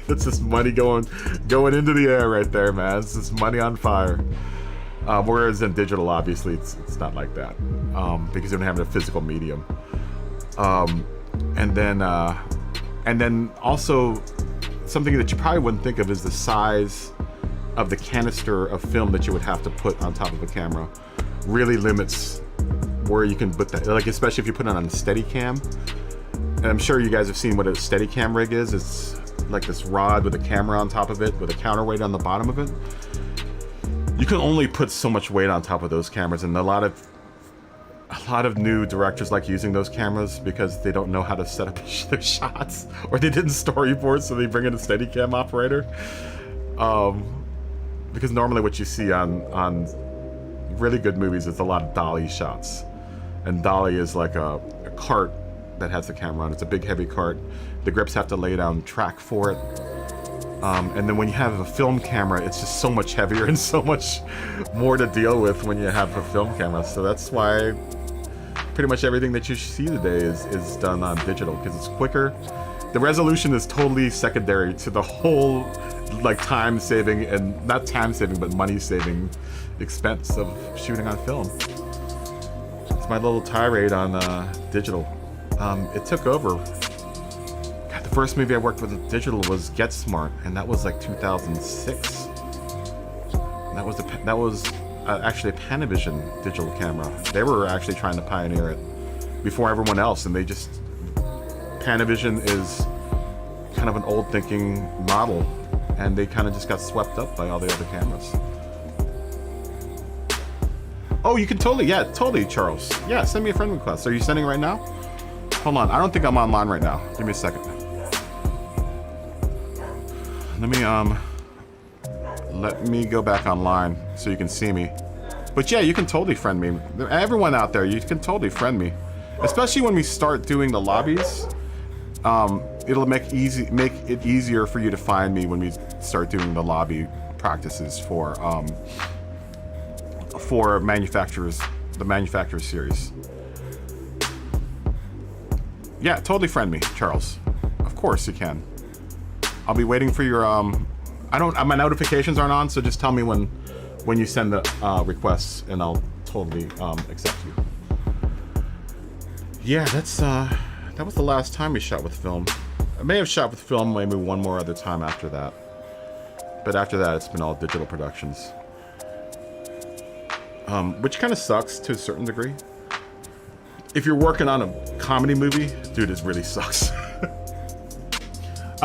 That's just money going into the air right there, man. It's just money on fire. Whereas in digital, obviously, it's not like that because you don't have a physical medium. And then also something that you probably wouldn't think of is the size of the canister of film that you would have to put on top of a camera. Really limits where you can put that, like especially if you put it on a Steadicam. And I'm sure you guys have seen what a Steadicam rig is. It's like this rod with a camera on top of it with a counterweight on the bottom of it. You can only put so much weight on top of those cameras, and a lot of new directors like using those cameras because they don't know how to set up their shots, or they didn't storyboard, so they bring in a Steadicam operator. Because normally what you see on really good movies is a lot of dolly shots, and dolly is like a cart that has the camera on. It's a big heavy cart. The grips have to lay down track for it. And then when you have a film camera, it's just so much heavier and so much more to deal with when you have a film camera. So that's why pretty much everything that you see today is done on digital, because it's quicker. The resolution is totally secondary to the whole like time saving, and not time saving, but money saving expense of shooting on film. It's my little tirade on digital. It took over. God, the first movie I worked with digital was Get Smart, and that was like 2006. That was actually a Panavision digital camera. They were actually trying to pioneer it before everyone else, and Panavision is kind of an old thinking model, and they kind of just got swept up by all the other cameras. Oh, you can totally, Charles. Yeah, send me a friend request. Are you sending right now? Hold on, I don't think I'm online right now. Give me a second. Let me go back online so you can see me. But yeah, you can totally friend me. Everyone out there, you can totally friend me. Especially when we start doing the lobbies. It'll make it easier for you to find me when we start doing the lobby practices for manufacturers, the manufacturer series. Yeah, totally friend me, Charles. Of course you can. I'll be waiting for your my notifications aren't on, so just tell me when you send the requests, and I'll totally accept you. Yeah, that was the last time we shot with film. I may have shot with film maybe one more other time after that. But after that, it's been all digital productions. Which kind of sucks to a certain degree. If you're working on a comedy movie, dude, it really sucks.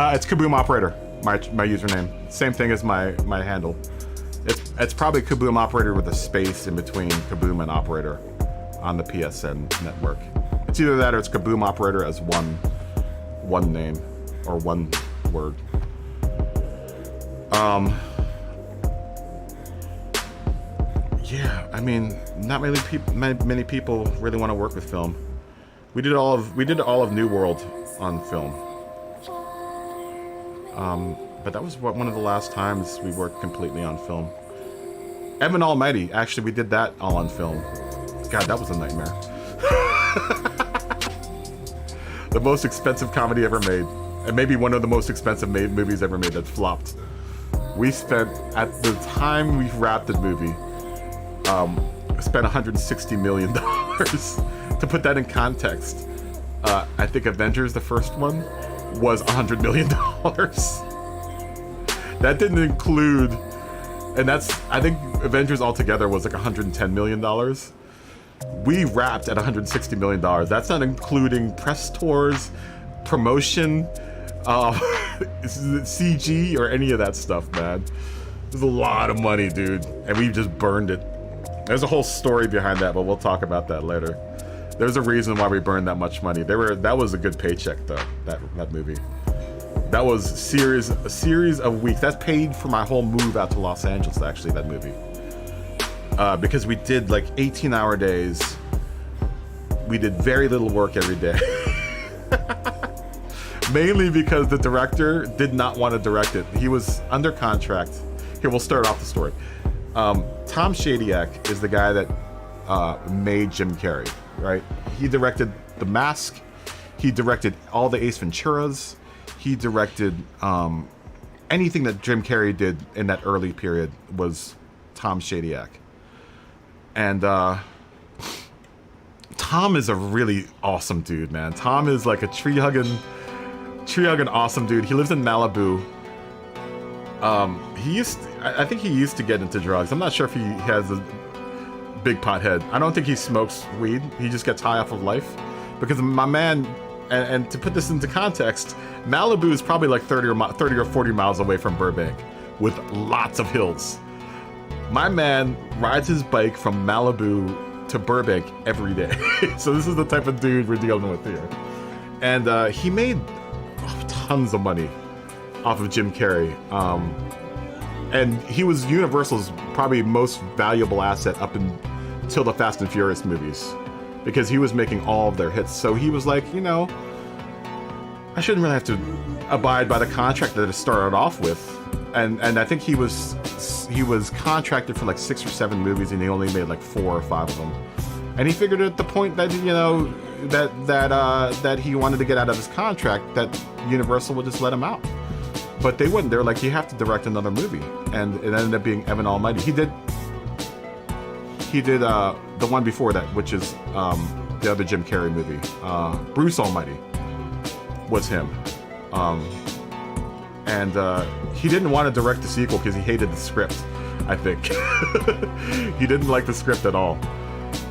It's Kaboom Operator, my username. Same thing as my handle. It's probably Kaboom Operator with a space in between Kaboom and Operator on the PSN network. It's either that or it's Kaboom Operator as one name or one word. Yeah, I mean, not many people really want to work with film. We did all of New World on film. But that was one of the last times we worked completely on film. Evan Almighty, actually, we did that all on film. God, that was a nightmare. The most expensive comedy ever made, and maybe one of the most expensive movies ever made that flopped. We spent, at the time we wrapped the movie, spent $160 million. To put that in context, I think Avengers, the first one, was $100 million. That didn't include, and I think Avengers altogether was like $110 million. We wrapped at $160 million. That's not including press tours, promotion, CG, or any of that stuff, man. There's a lot of money, dude, and we just burned it. There's a whole story behind that, but we'll talk about that later. There's a reason why we burned that much money. That was a good paycheck, though. That movie. That was a series of weeks. That's paid for my whole move out to Los Angeles. Actually, that movie. Because we did like 18-hour days. We did very little work every day. Mainly because the director did not want to direct it. He was under contract. Here, we'll start off the story. Tom Shadyac is the guy that made Jim Carrey, right? He directed The Mask. He directed all the Ace Venturas. he directed anything that Jim Carrey did in that early period was Tom Shadyac. And Tom is a really awesome dude, man. Tom is like a tree-hugging awesome dude. He lives in Malibu. I think he used to get into drugs. I'm not sure if he has a big pothead. I don't think he smokes weed. He just gets high off of life. Because my man, and to put this into context, Malibu is probably like 30 or 40 miles away from Burbank with lots of hills. My man rides his bike from Malibu to Burbank every day. So this is the type of dude we're dealing with here. And he made tons of money off of Jim Carrey. And he was Universal's probably most valuable asset up until the Fast and Furious movies, because he was making all of their hits. So he was like, you know, I shouldn't really have to abide by the contract that it started off with. And I think he was contracted for like 6 or 7 movies, and he only made like 4 or 5 of them. And he figured at the point that, you know, that he wanted to get out of his contract, that Universal would just let him out. But they wouldn't. They were like, you have to direct another movie. And it ended up being Evan Almighty. He did the one before that, which is the other Jim Carrey movie. Bruce Almighty was him. And he didn't want to direct the sequel because he hated the script, I think. He didn't like the script at all.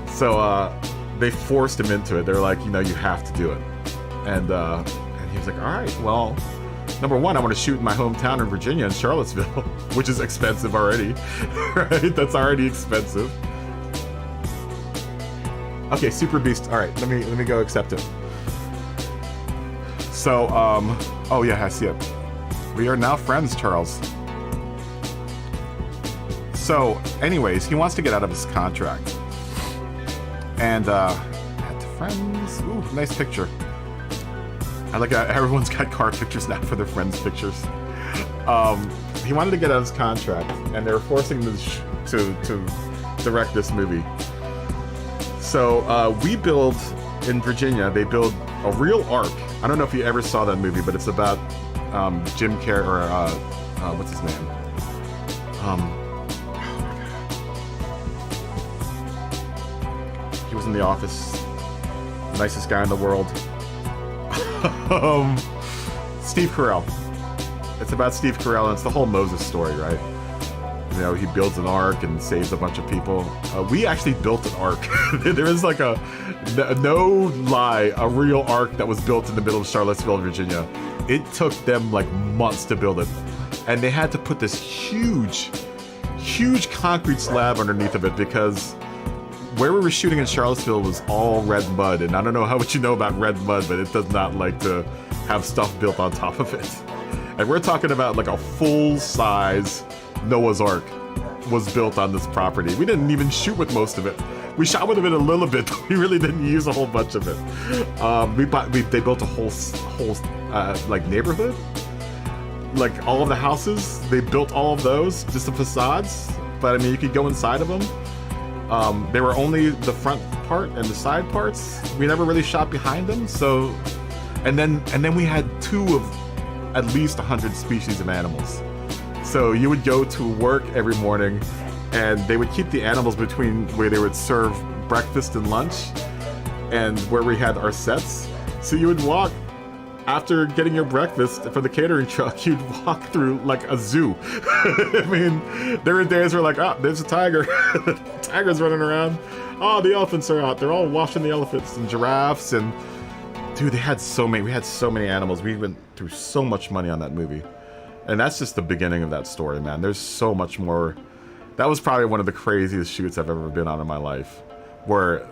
So they forced him into it. They're like, you know, you have to do it. And he was like, all right, well, number one, I want to shoot in my hometown in Virginia, in Charlottesville, which is expensive already, right? That's already expensive. Okay, Super Beast. All right, let me go accept it. So, oh yeah, I see it. We are now friends, Charles. So, anyways, he wants to get out of his contract. And, add to friends. Ooh, nice picture. I like everyone's got car pictures now for their friends' pictures. He wanted to get out of his contract, and they were forcing him to direct this movie. So we build in Virginia. They build a real ark. I don't know if you ever saw that movie, but it's about Jim Carrey, or what's his name? He was in The Office. Nicest guy in the world. Steve Carell. It's about Steve Carell, and it's the whole Moses story, right? You know, he builds an ark and saves a bunch of people. We actually built an ark. There is like no lie, a real ark that was built in the middle of Charlottesville, Virginia. It took them like months to build it. And they had to put this huge concrete slab underneath of it, because where we were shooting in Charlottesville was all red mud, and I don't know how much you know about red mud, but it does not like to have stuff built on top of it. And we're talking about like a full-size Noah's Ark was built on this property. We didn't even shoot with most of it. We shot with it a little bit, but we really didn't use a whole bunch of it. They built a whole like neighborhood. Like all of the houses, they built all of those, just the facades. But I mean, you could go inside of them. They were only the front part and the side parts. We never really shot behind them. So, and then we had 2 of at least 100 species of animals. So you would go to work every morning, and they would keep the animals between where they would serve breakfast and lunch and where we had our sets. So you would walk after getting your breakfast from the catering truck, you'd walk through like a zoo. I mean, there were days where like, oh, there's a tiger. Tiger's running around. Oh, the elephants are out. They're all washing the elephants and giraffes. And dude, we had so many animals. We went through so much money on that movie. And that's just the beginning of that story, man. There's so much more. That was probably one of the craziest shoots I've ever been on in my life, where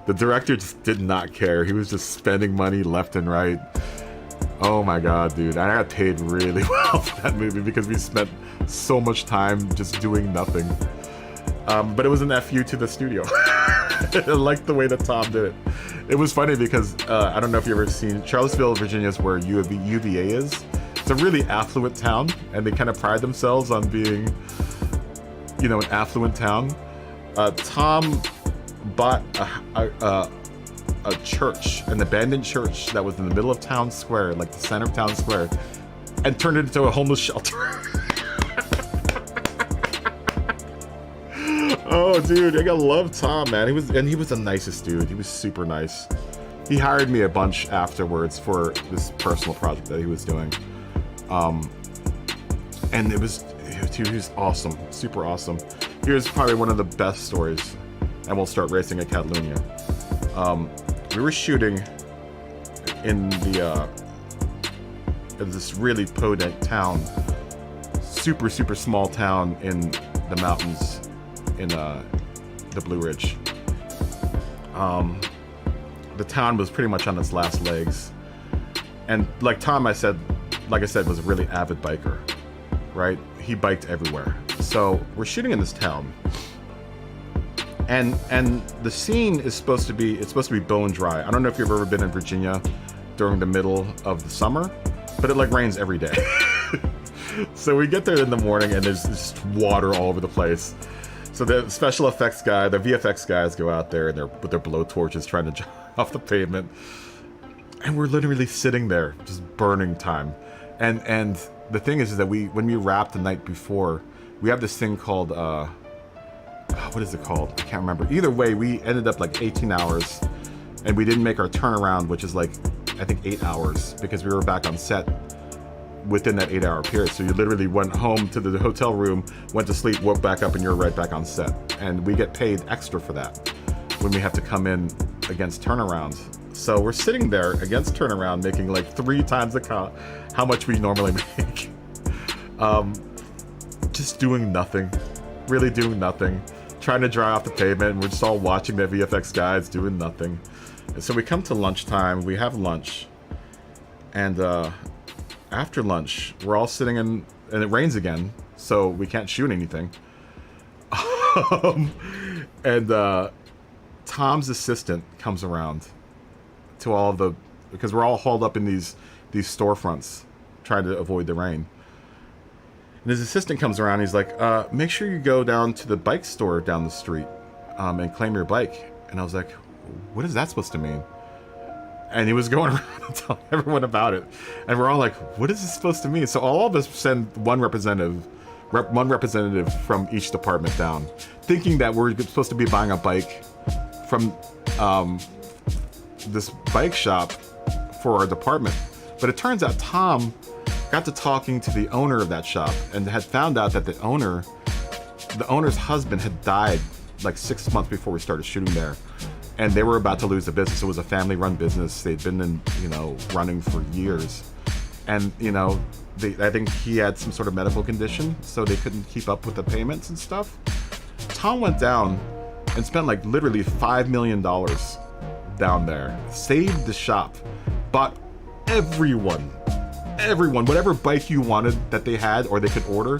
the director just did not care. He was just spending money left and right. Oh my god, dude. I got paid really well for that movie because we spent so much time just doing nothing. But it was an FU to the studio. I liked the way that Tom did it. It was funny because, I don't know if you've ever seen, Charlottesville, Virginia is where UVA is. It's a really affluent town, and they kind of pride themselves on being, you know, an affluent town. Tom bought a church, an abandoned church that was in the middle of town square, like the center of town square, and turned it into a homeless shelter. Oh, dude, I gotta love Tom, man. He was the nicest dude. He was super nice. He hired me a bunch afterwards for this personal project that he was doing. And it was, dude, he was awesome, super awesome. Here's probably one of the best stories, and we'll start racing at Catalunya. We were shooting in this really podunk town, super small town in the mountains in the Blue Ridge. The town was pretty much on its last legs, and like I said, was a really avid biker, right? He biked everywhere. So we're shooting in this town, and the scene is supposed to be bone dry. I don't know if you've ever been in Virginia during the middle of the summer, but it like rains every day. So we get there in the morning and there's just water all over the place. So the special effects guy, the VFX guys go out there and they're with their blow torches trying to dry off the pavement, and we're literally sitting there just burning time. And the thing is that when we wrapped the night before, we have this thing called what is it called? I can't remember. Either way, we ended up like 18 hours, and we didn't make our turnaround, which is like I think 8 hours, because we were back on set within that 8-hour period. So you literally went home to the hotel room, went to sleep, woke back up, and you're right back on set. And we get paid extra for that when we have to come in against turnarounds. So we're sitting there against turnaround, making like 3 times how much we normally make. Just doing nothing, really doing nothing, trying to dry off the pavement, and we're just all watching the VFX guys doing nothing. And so we come to lunchtime, we have lunch, and after lunch, we're all sitting in, and it rains again, so we can't shoot anything. And Tom's assistant comes around to all of the, because we're all hauled up in these storefronts trying to avoid the rain. And his assistant comes around, he's like, make sure you go down to the bike store down the street and claim your bike. And I was like, what is that supposed to mean? And he was going around and telling everyone about it. And we're all like, what is this supposed to mean? So all of us send one representative from each department down, thinking that we're supposed to be buying a bike from this bike shop for our department. But it turns out Tom got to talking to the owner of that shop and had found out that the owner's husband had died like 6 months before we started shooting there. And they were about to lose the business. It was a family-run business. They'd been in, running for years. And, I think he had some sort of medical condition, so they couldn't keep up with the payments and stuff. Tom went down and spent like literally $5 million down there. Saved the shop. Bought everyone, whatever bike you wanted that they had or they could order.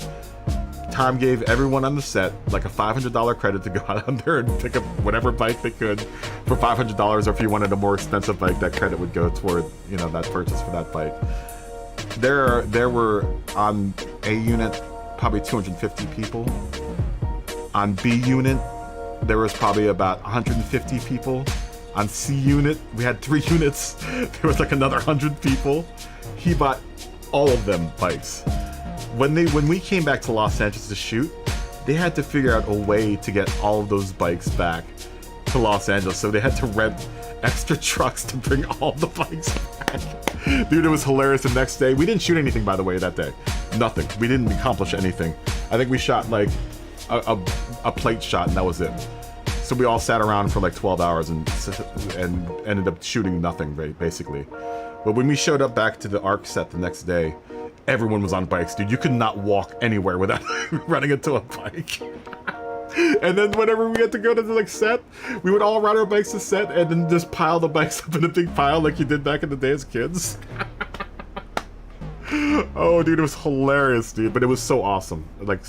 Tom gave everyone on the set like a $500 credit to go out on there and pick up whatever bike they could for $500, or if you wanted a more expensive bike, that credit would go toward, that purchase for that bike. There were on A unit probably 250 people. On B unit, there was probably about 150 people. On C unit, we had 3 units. There was like another 100 people. He bought all of them bikes. When we came back to Los Angeles to shoot, they had to figure out a way to get all of those bikes back to Los Angeles. So they had to rent extra trucks to bring all the bikes back. Dude, it was hilarious. The next day, we didn't shoot anything, by the way, that day. Nothing. We didn't accomplish anything. I think we shot like a plate shot, and that was it. So we all sat around for like 12 hours and ended up shooting nothing, basically. But when we showed up back to the ARC set the next day, everyone was on bikes, dude. You could not walk anywhere without running into a bike. And then whenever we had to go to the set, we would all ride our bikes to set and then just pile the bikes up in a big pile like you did back in the day as kids. Oh, dude, it was hilarious, dude. But it was so awesome. Like,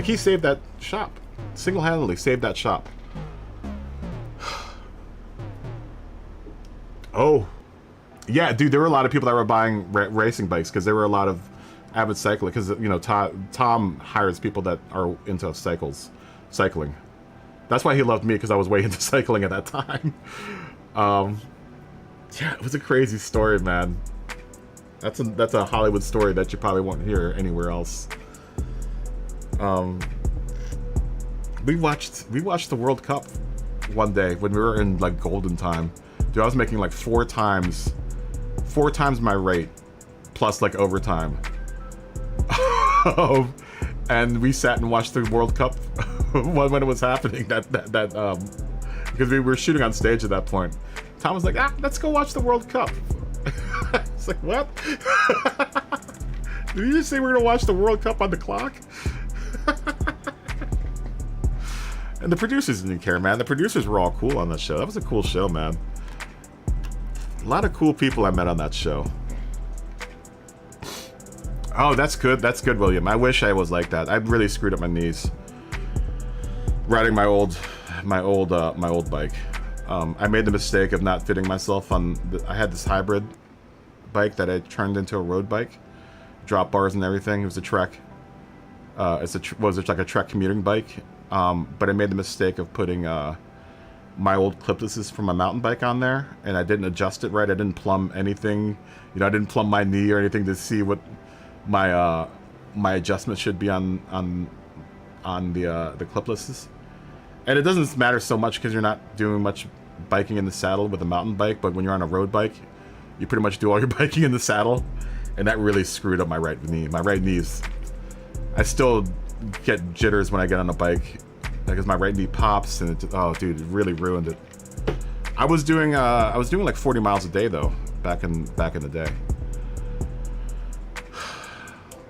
he saved that shop. Single-handedly saved that shop. Oh. Yeah, dude, there were a lot of people that were buying racing bikes because there were a lot of avid cyclists. Because, Tom hires people that are into cycling. That's why he loved me, because I was way into cycling at that time. Yeah, it was a crazy story, man. That's a Hollywood story that you probably won't hear anywhere else. We watched the World Cup one day when we were in like golden time. Dude, I was making like four times my rate plus like overtime. And we sat and watched the World Cup when it was happening. Because we were shooting on stage at that point. Tom was like, let's go watch the World Cup. It's like, what? Did you just say we're gonna watch the World Cup on the clock? And the producers didn't care, man. The producers were all cool on that show. That was a cool show, man. A lot of cool people I met on that show. Oh, that's good. That's good, William. I wish I was like that. I really screwed up my knees riding my old bike. I made the mistake of not fitting myself on. I had this hybrid bike that I turned into a road bike, drop bars and everything. It was a Trek. It's like a Trek commuting bike. But I made the mistake of putting my old cliplesses from my mountain bike on there, and I didn't adjust it right. I didn't plumb anything. You know, I didn't plumb my knee or anything to see what my adjustment should be on the cliplesses. And it doesn't matter so much because you're not doing much biking in the saddle with a mountain bike, but when you're on a road bike, you pretty much do all your biking in the saddle, and that really screwed up my right knee. My right knee's... I still get jitters when I get on a bike because my right knee pops, and oh, dude, it really ruined it. I was doing like 40 miles a day though, back in the day.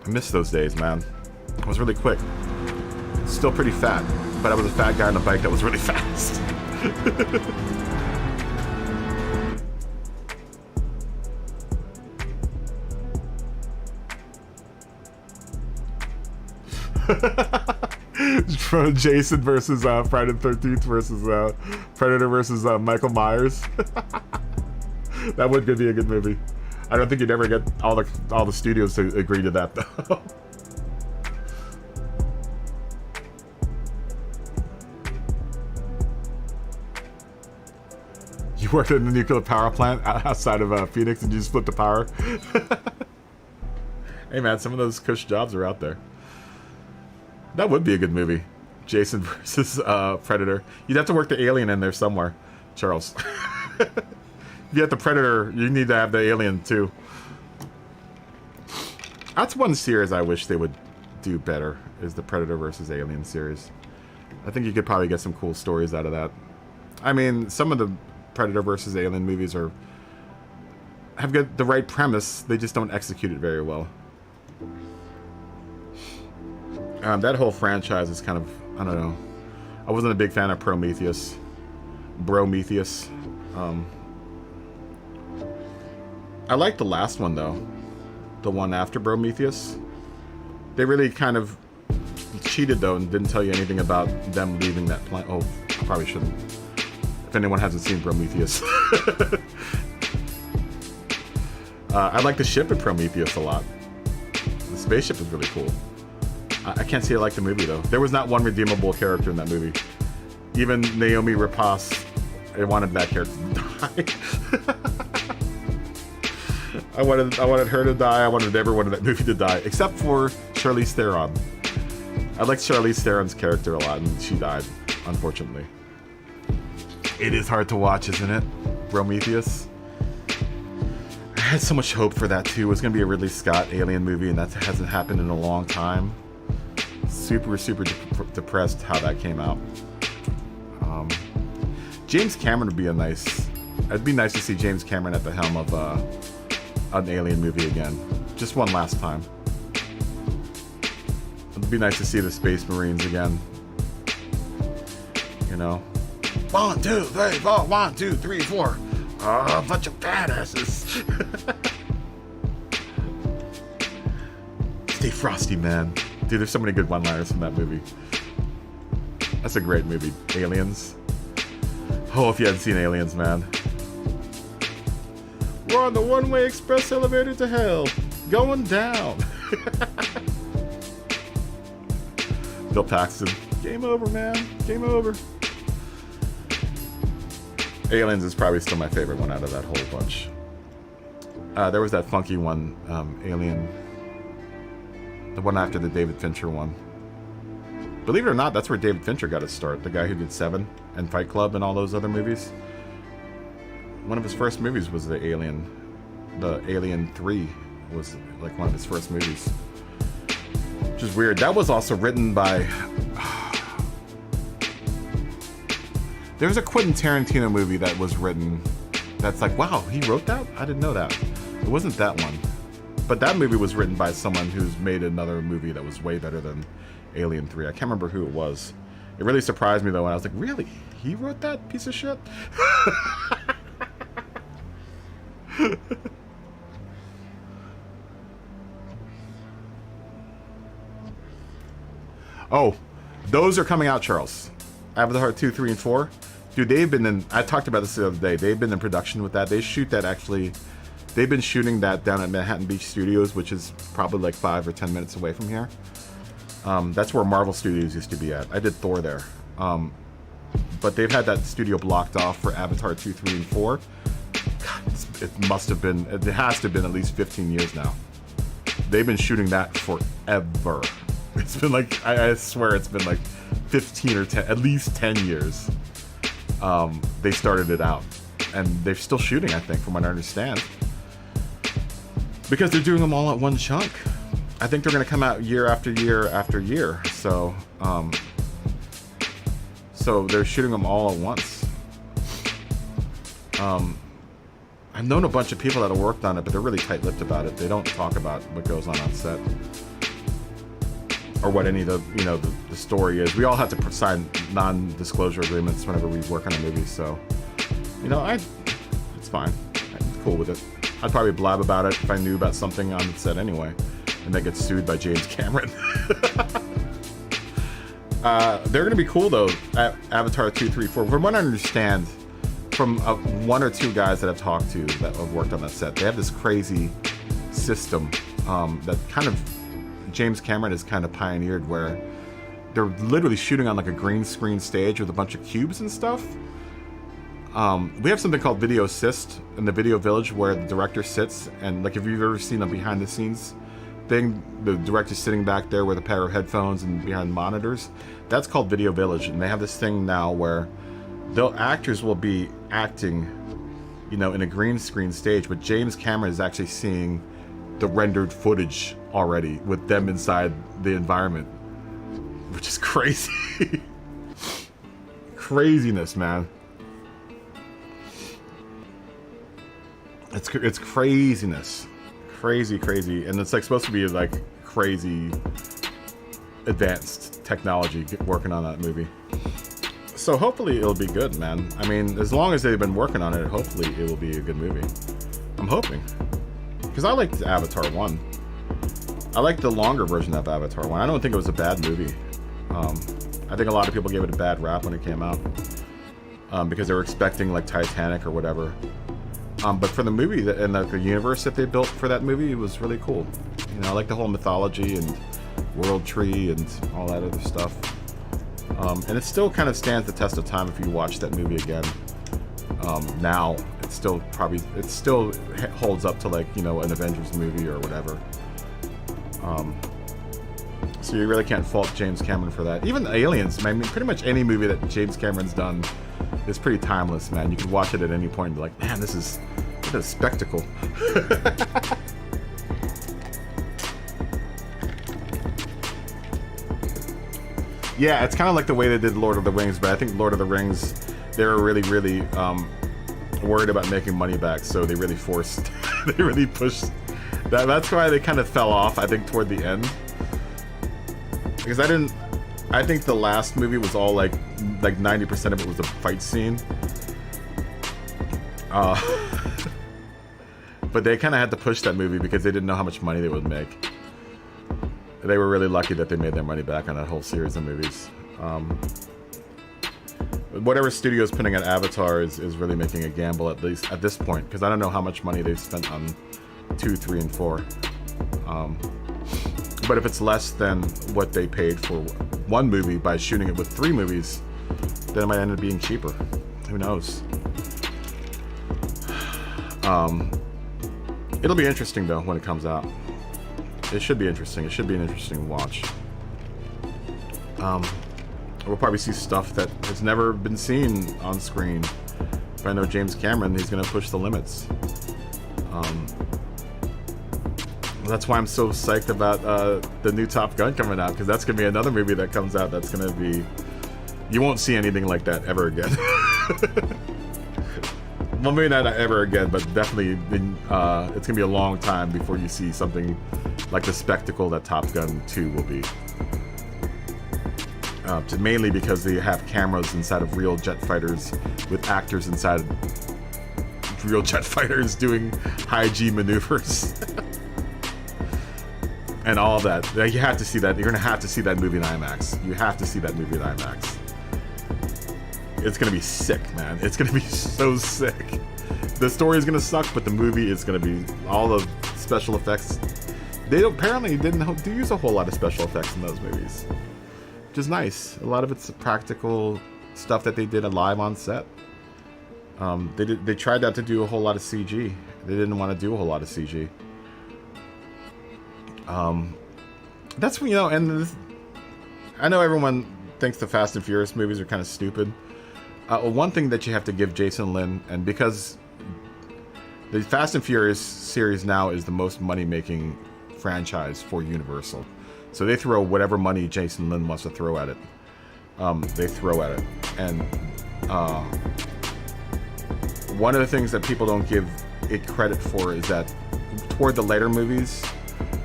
I miss those days, man. I was really quick. Still pretty fat, but I was a fat guy on a bike that was really fast. From Jason versus Friday the 13th versus Predator versus Michael Myers. That would be a good movie. I don't think you'd ever get all the studios to agree to that though. You worked in the nuclear power plant outside of Phoenix and you split the power. Hey man, some of those cush jobs are out there. That would be a good movie. Jason versus Predator. You'd have to work the alien in there somewhere, Charles. If you have the Predator, you need to have the alien too. That's one series I wish they would do better, is the Predator versus Alien series. I think you could probably get some cool stories out of that. I mean, some of the Predator versus Alien movies have got the right premise, they just don't execute it very well. That whole franchise is kind of, I don't know. I wasn't a big fan of Prometheus. Brometheus. I liked the last one though. The one after Brometheus. They really kind of cheated though and didn't tell you anything about them leaving that planet. Oh, I probably shouldn't. If anyone hasn't seen Prometheus. I like the ship in Prometheus a lot. The spaceship is really cool. I can't say I like the movie though. There was not one redeemable character in that movie. Even Naomi Rapace, I wanted that character to die. I wanted her to die. I wanted everyone in that movie to die, except for Charlize Theron. I liked Charlize Theron's character a lot, and she died, unfortunately. It is hard to watch, isn't it? Prometheus. I had so much hope for that too. It was gonna be a Ridley Scott alien movie, and that hasn't happened in a long time. Super depressed how that came out. James Cameron would be a nice... It'd be nice to see James Cameron at the helm of an alien movie again. Just one last time. It'd be nice to see the Space Marines again. You know? 1, 2, 3, 4. 1, 2, 3, 4. Oh, a bunch of badasses. Stay frosty, man. Dude, there's so many good one-liners from that movie. That's a great movie. Aliens. Oh, if you hadn't seen Aliens, man. We're on the one-way express elevator to hell. Going down. Bill Paxton. Game over, man. Game over. Aliens is probably still my favorite one out of that whole bunch. There was that funky one, Alien, the one after the David Fincher one. Believe it or not, that's where David Fincher got his start. The guy who did Seven and Fight Club and all those other movies. One of his first movies was the Alien. The Alien 3 was like one of his first movies. Which is weird. That was also written by... There's a Quentin Tarantino movie that was written that's like, wow, he wrote that? I didn't know that. It wasn't that one. But that movie was written by someone who's made another movie that was way better than Alien 3. I can't remember who it was. It really surprised me though when I was like, really? He wrote that piece of shit? Oh, those are coming out, Charles. Avatar 2, 3, and 4. Dude, they've been in... I talked about this the other day. They've been in production with that. They shoot that actually... They've been shooting that down at Manhattan Beach Studios, which is probably like 5 or 10 minutes away from here. That's where Marvel Studios used to be at. I did Thor there. But they've had that studio blocked off for Avatar 2, 3, and 4. God, it must have been... It has to have been at least 15 years now. They've been shooting that forever. It's been like... I swear it's been like 15 or 10... At least 10 years. They started it out. And they're still shooting, I think, from what I understand. Because they're doing them all at one chunk. I think they're going to come out year after year after year. So, so they're shooting them all at once. I've known a bunch of people that have worked on it, but they're really tight-lipped about it. They don't talk about what goes on set. Or what any of the, you know, the story is. We all have to sign non-disclosure agreements whenever we work on a movie, so... You know, it's fine. I'm cool with it. I'd probably blab about it if I knew about something on the set anyway, and then get sued by James Cameron. They're gonna be cool though. Avatar 2, 3, 4. From what I understand, from one or two guys that I've talked to that have worked on that set, they have this crazy system that kind of James Cameron has kind of pioneered, where they're literally shooting on like a green screen stage with a bunch of cubes and stuff. We have something called Video Assist in the Video Village, where the director sits and, like, if you've ever seen a behind the scenes thing, the director's sitting back there with a pair of headphones and behind monitors. That's called Video Village, and they have this thing now where actors will be acting, you know, in a green screen stage, but James Cameron is actually seeing the rendered footage already with them inside the environment, which is crazy. Craziness, man. It's craziness. Crazy. And it's like supposed to be like crazy advanced technology working on that movie. So hopefully it'll be good, man. I mean, as long as they've been working on it, hopefully it will be a good movie. I'm hoping. Because I liked Avatar 1. I liked the longer version of Avatar 1. I don't think it was a bad movie. I think a lot of people gave it a bad rap when it came out. Because they were expecting like Titanic or whatever. But for the movie and the universe that they built for that movie, it was really cool. You know, I like the whole mythology and world tree and all that other stuff. And it still kind of stands the test of time if you watch that movie again. Now, it still holds up to, like, you know, an Avengers movie or whatever. So you really can't fault James Cameron for that. Even Aliens, I mean, pretty much any movie that James Cameron's done is pretty timeless, man. You can watch it at any point and be like, man, this is a spectacle. Yeah, it's kind of like the way they did Lord of the Rings, but I think Lord of the Rings, they were really worried about making money back, so they really forced, they really pushed. That's why they kind of fell off, I think, toward the end. Because I think the last movie was all like 90% of it was a fight scene. But they kind of had to push that movie because they didn't know how much money they would make. They were really lucky that they made their money back on that whole series of movies. Whatever studio's putting out Avatar is really making a gamble, at least at this point, because I don't know how much money they've spent on 2, 3, and 4. But if it's less than what they paid for one movie by shooting it with 3 movies, then it might end up being cheaper. Who knows? It'll be interesting though when it comes out. It should be interesting. It should be an interesting watch. We'll probably see stuff that has never been seen on screen. But I know James Cameron, he's gonna push the limits. That's why I'm so psyched about the new Top Gun coming out, because that's gonna be another movie that comes out that's gonna be, you won't see anything like that ever again. Well, maybe not ever again, but definitely it's gonna be a long time before you see something like the spectacle that Top Gun 2 will be. Mainly because they have cameras inside of real jet fighters with actors inside of real jet fighters doing high G maneuvers. And all that. You have to see that. You're gonna have to see that movie in IMAX. You have to see that movie in IMAX. It's gonna be sick, man. It's gonna be so sick. The story is gonna suck, but the movie is gonna be all the special effects. They apparently didn't use a whole lot of special effects in those movies, which is nice. A lot of it's practical stuff that they did live on set. They tried not to do a whole lot of CG. They didn't want to do a whole lot of CG. That's when, you know, and this, I know everyone thinks the Fast and Furious movies are kind of stupid. One thing that you have to give Jason Lin, and because the Fast and Furious series now is the most money-making franchise for Universal, so they throw whatever money Jason Lin wants to throw at it. They throw at it, and one of the things that people don't give it credit for is that toward the later movies,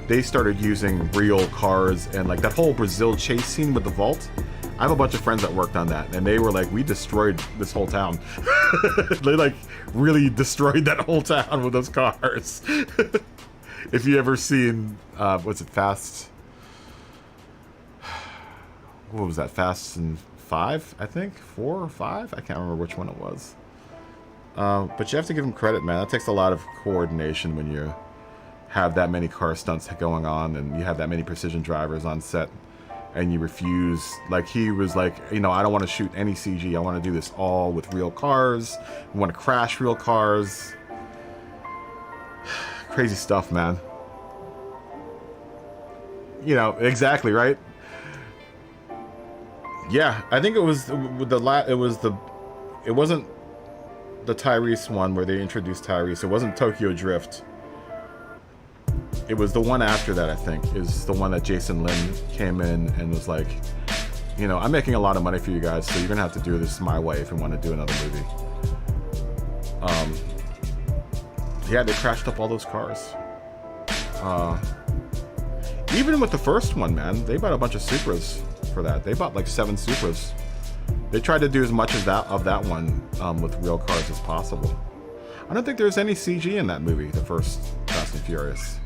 they started using real cars, and like that whole Brazil chase scene with the vault. I have a bunch of friends that worked on that, and they were like, we destroyed this whole town. They like really destroyed that whole town with those cars. If you ever seen, what's it, Fast? What was that, Fast and 5, I think? 4 or 5? I can't remember which one it was. But you have to give them credit, man. That takes a lot of coordination when you have that many car stunts going on and you have that many precision drivers on set, and you refuse. Like, he was like, you know, I don't want to shoot any CG. I want to do this all with real cars. I want to crash real cars. Crazy stuff, man. You know, exactly, right? Yeah, I think it was it wasn't the Tyrese one where they introduced Tyrese. It wasn't Tokyo Drift. It was the one after that, I think, is the one that Jason Lin came in and was like, you know, I'm making a lot of money for you guys, so you're gonna have to do this my way if you want to do another movie. Yeah, they crashed up all those cars. Even with the first one, man, they bought a bunch of Supras for that. They bought like 7 Supras. They tried to do as much as that one with real cars as possible. I don't think there's any CG in that movie, the first Fast and Furious.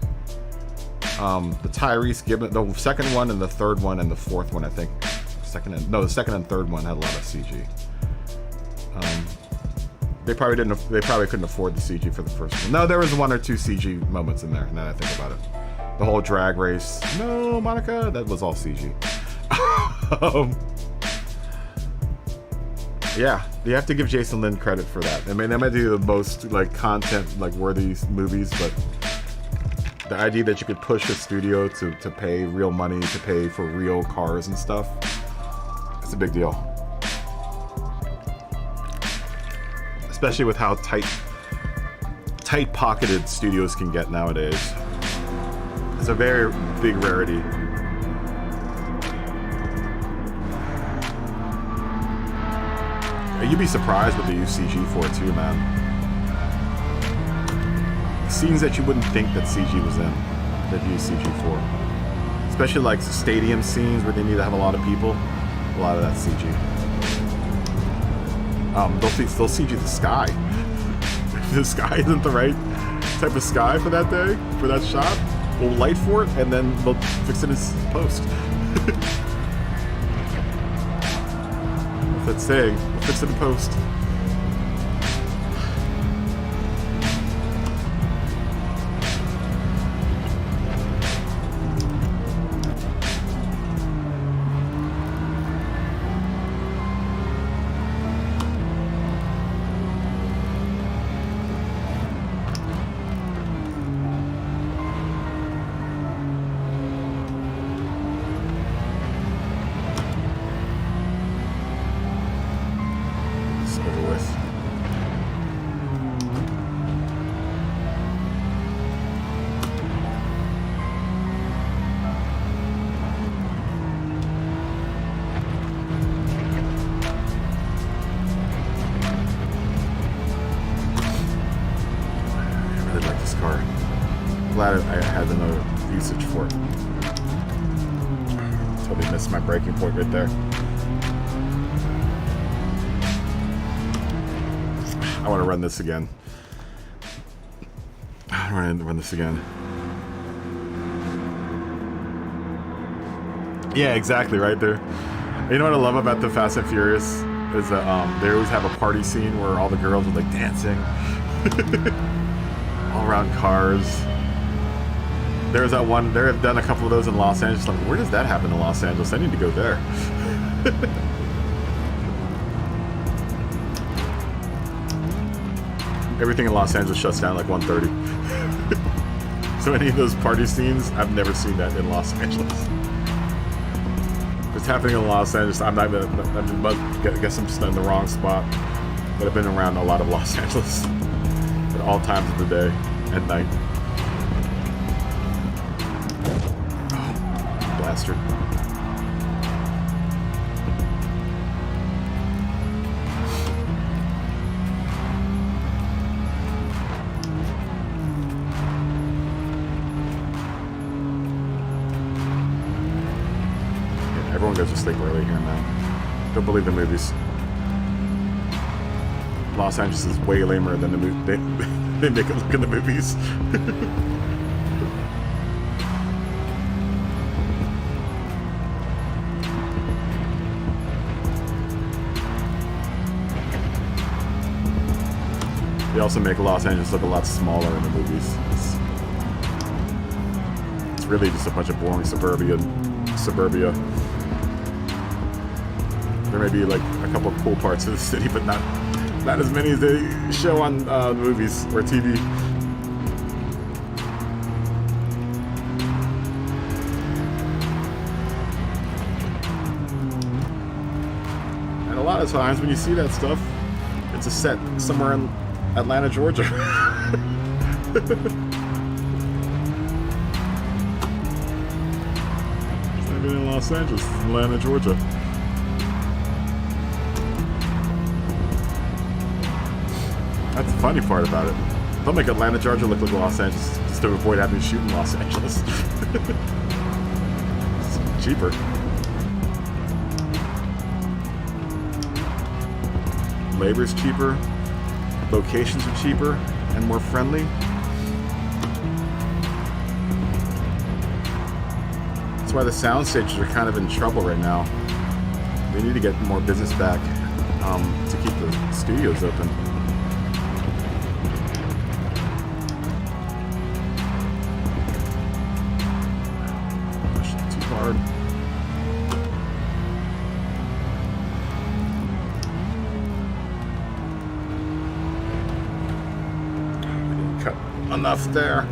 The Tyrese Gibbon, the second one and the third one and the fourth one, I think. The second and third one had a lot of CG. They probably couldn't afford the CG for the first one. No, there was 1 or 2 CG moments in there, now that I think about it. The whole drag race. No, Monica, that was all CG. Yeah, you have to give Jason Lin credit for that. I mean, that might be the most like content like worthy movies, but the idea that you could push a studio to pay real money, to pay for real cars and stuff, it's a big deal. Especially with how tight-pocketed studios can get nowadays. It's a very big rarity. You'd be surprised what they use CG for too, man. Scenes that you wouldn't think that CG was in, they'd use CG for. Especially like stadium scenes where they need to have a lot of people. A lot of that CG. They'll CG the sky. If the sky isn't the right type of sky for that day, for that shot, we'll light for it and then they'll fix it in post. That's saying, we'll fix it in post. glad I had another usage for it. Totally missed my breaking point right there. I want to run this again. I want to run this again. Yeah, exactly, right there. You know what I love about the Fast and Furious is that they always have a party scene where all the girls are like dancing all around cars. There's that one. They've done a couple of those in Los Angeles. Like, where does that happen in Los Angeles? I need to go there. Everything in Los Angeles shuts down like 1:30. So any of those party scenes, I've never seen that in Los Angeles. If it's happening in Los Angeles, I guess I'm just in the wrong spot. But I've been around a lot of Los Angeles at all times of the day and night. Oh, bastard. Everyone goes to sleep early here now. Don't believe the movies. Los Angeles is way lamer than the movie. They make it look in the movies. They also make Los Angeles look a lot smaller in the movies. It's really just a bunch of boring suburbia. There may be like a couple of cool parts of the city, but not as many as they show on movies or TV. And a lot of times when you see that stuff, it's a set somewhere in Atlanta, Georgia. It's not even in Los Angeles, it's in Atlanta, Georgia. That's the funny part about it. They'll make Atlanta, Georgia look like Los Angeles just to avoid having to shoot in Los Angeles. It's cheaper. Labor's cheaper. Locations are cheaper and more friendly. That's why the sound stages are kind of in trouble right now. They need to get more business back to keep the studios open. Hard. We didn't cut enough there.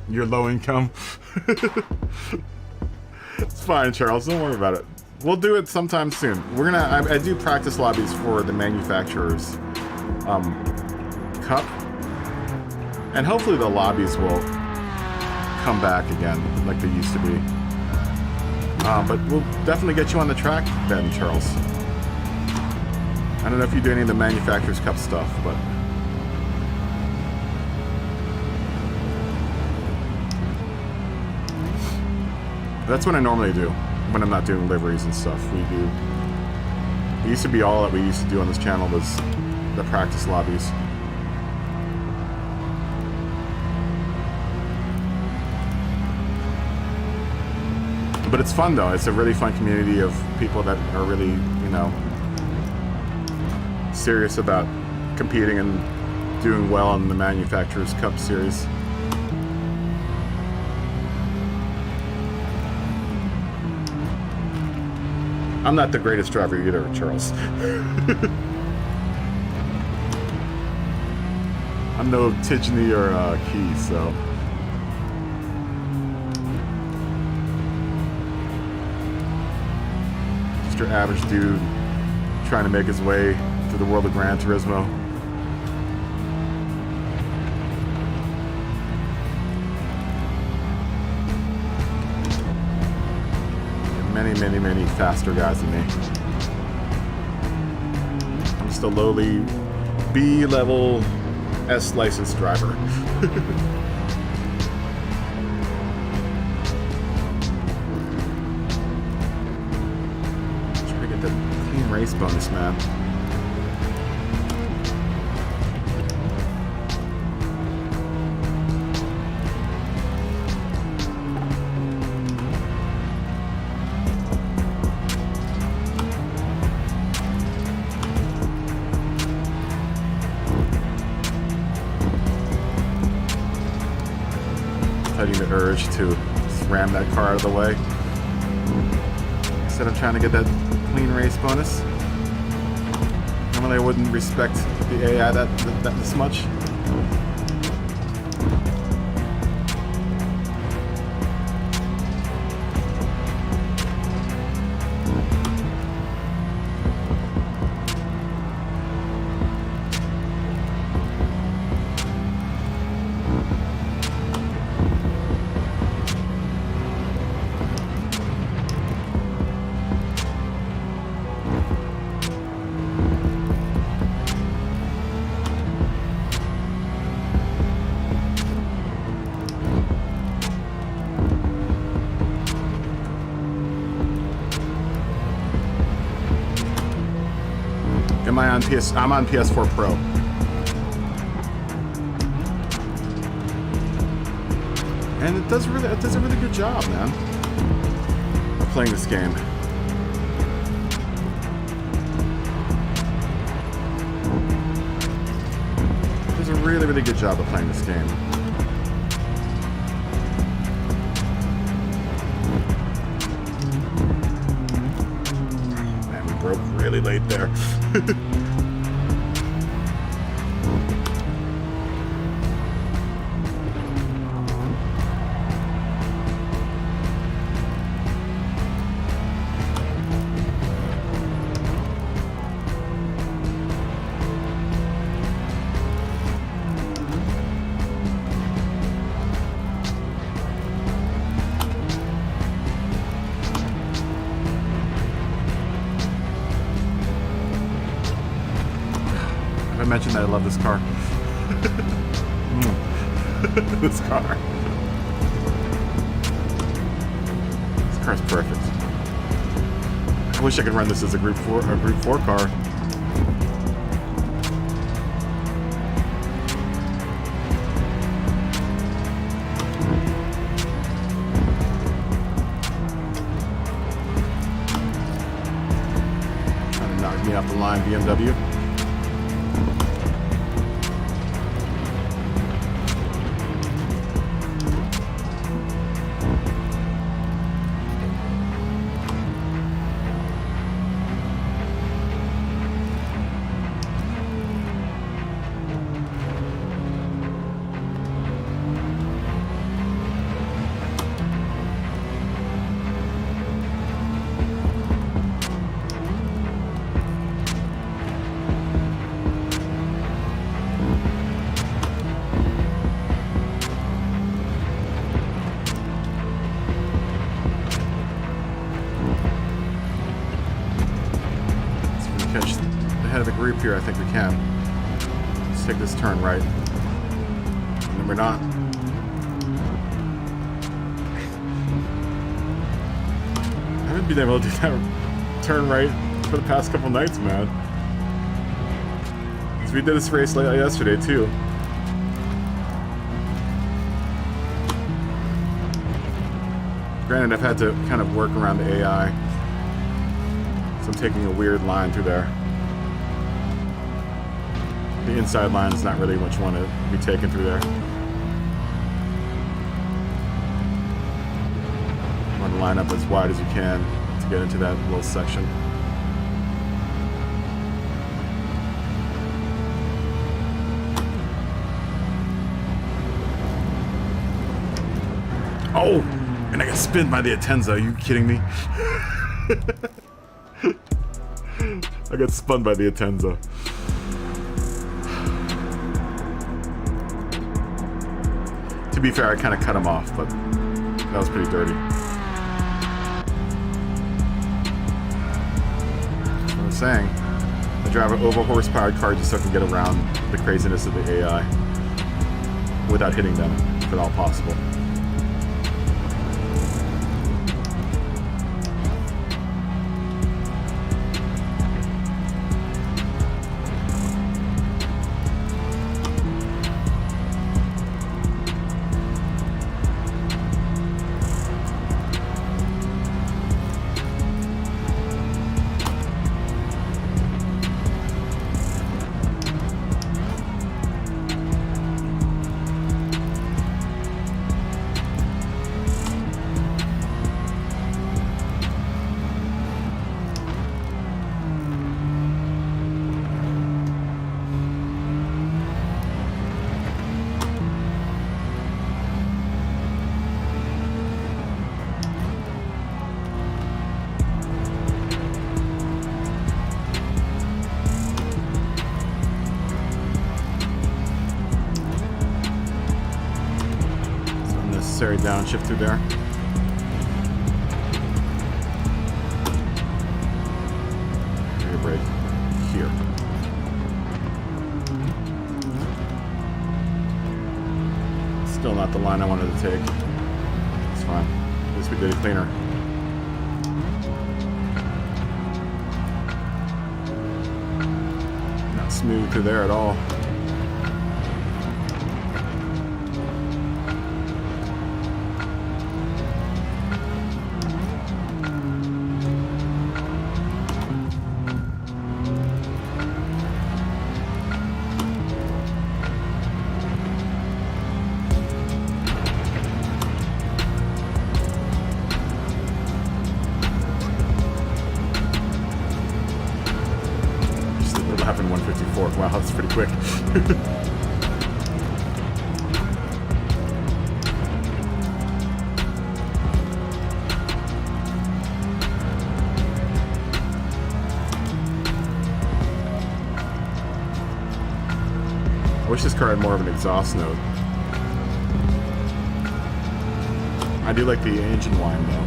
You're low income. It's fine, Charles. Don't worry about it. We'll do it sometime soon. We're gonna. I do practice lobbies for the manufacturers. Cup, and hopefully the lobbies will come back again like they used to be. But we'll definitely get you on the track then, Charles. I don't know if you do any of the manufacturers cup stuff, but that's what I normally do when I'm not doing liveries and stuff. It used to be all that we used to do on this channel was the practice lobbies. But it's fun though. It's a really fun community of people that are really, you know, serious about competing and doing well in the Manufacturers Cup series. I'm not the greatest driver either, Charles. I'm no Tidgeny or Key, so. Just your average dude trying to make his way through the world of Gran Turismo. Many, many, many faster guys than me. just a lowly B-level S licensed driver. Try to get that clean race bonus, man. Fighting the urge to just ram that car out of the way instead of trying to get that clean race bonus. Normally I wouldn't respect the AI that this much. Am I on PS? I'm on PS4 Pro. And it does a really good job, man, of playing this game. It does a really good job of playing this game. Man, we broke really late there. I mentioned that I love this car. This car. This car's perfect. I wish I could run this as a Group 4 car. Trying to knock me off the line, BMW. Catch the head of the group here. I think we can. Let's take this turn right. And then we're not. I haven't been able to do that turn right for the past couple nights, man. So we did this race late yesterday too. Granted, I've had to kind of work around the AI. So I'm taking a weird line through there. The inside line is not really much one to be taken through there. You want to line up as wide as you can to get into that little section. Oh! And I got spinned by the Atenza. Are you kidding me? I got spun by the Atenza. To be fair, I kind of cut him off, but that was pretty dirty. That's what I'm saying. I drive an over horsepowered car just so I can get around the craziness of the AI without hitting them, if at all possible. Unnecessary downshift through there. Rear brake here. Still not the line I wanted to take. It's fine. At least we did it cleaner. Not smooth through there at all. Happened 154. Wow, that's pretty quick. I wish this car had more of an exhaust note. I do like the engine whine though.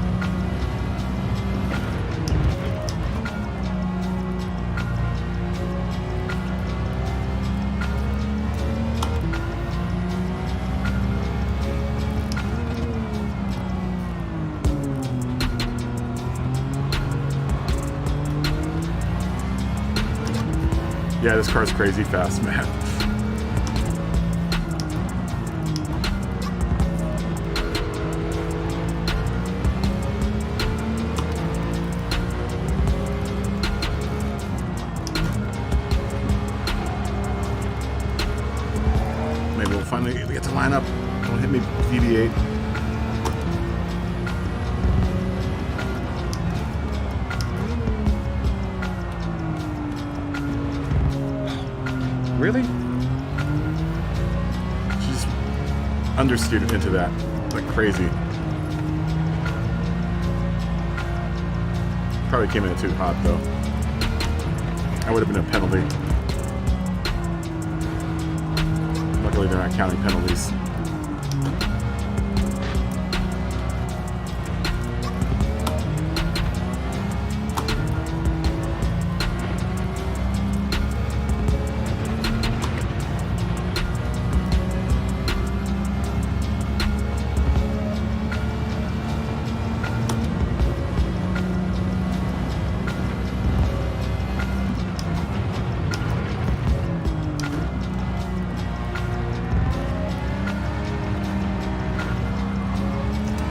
Yeah, this car's crazy fast, man. Maybe we'll finally get to line up. Don't hit me, deviate. Really? She's understeered into that like crazy. Probably came in too hot though. That would have been a penalty. Luckily they're not counting penalties.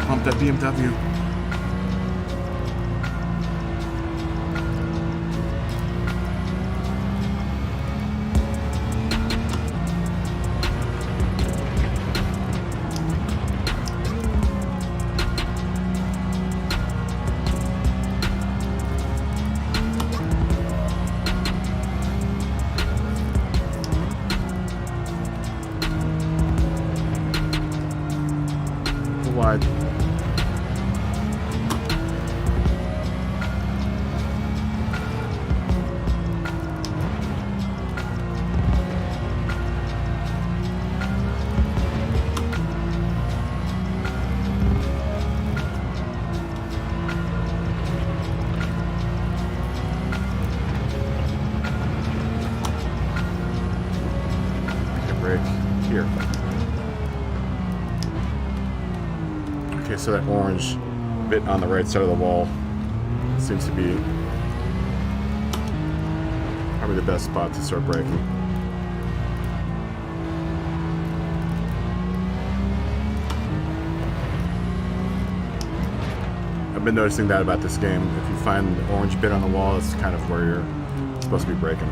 Pump that BMW. Wide. brake here. Okay, so that orange bit on the right side of the wall seems to be probably the best spot to start braking. I've been noticing that about this game. If you find the orange bit on the wall, that's kind of where you're supposed to be braking.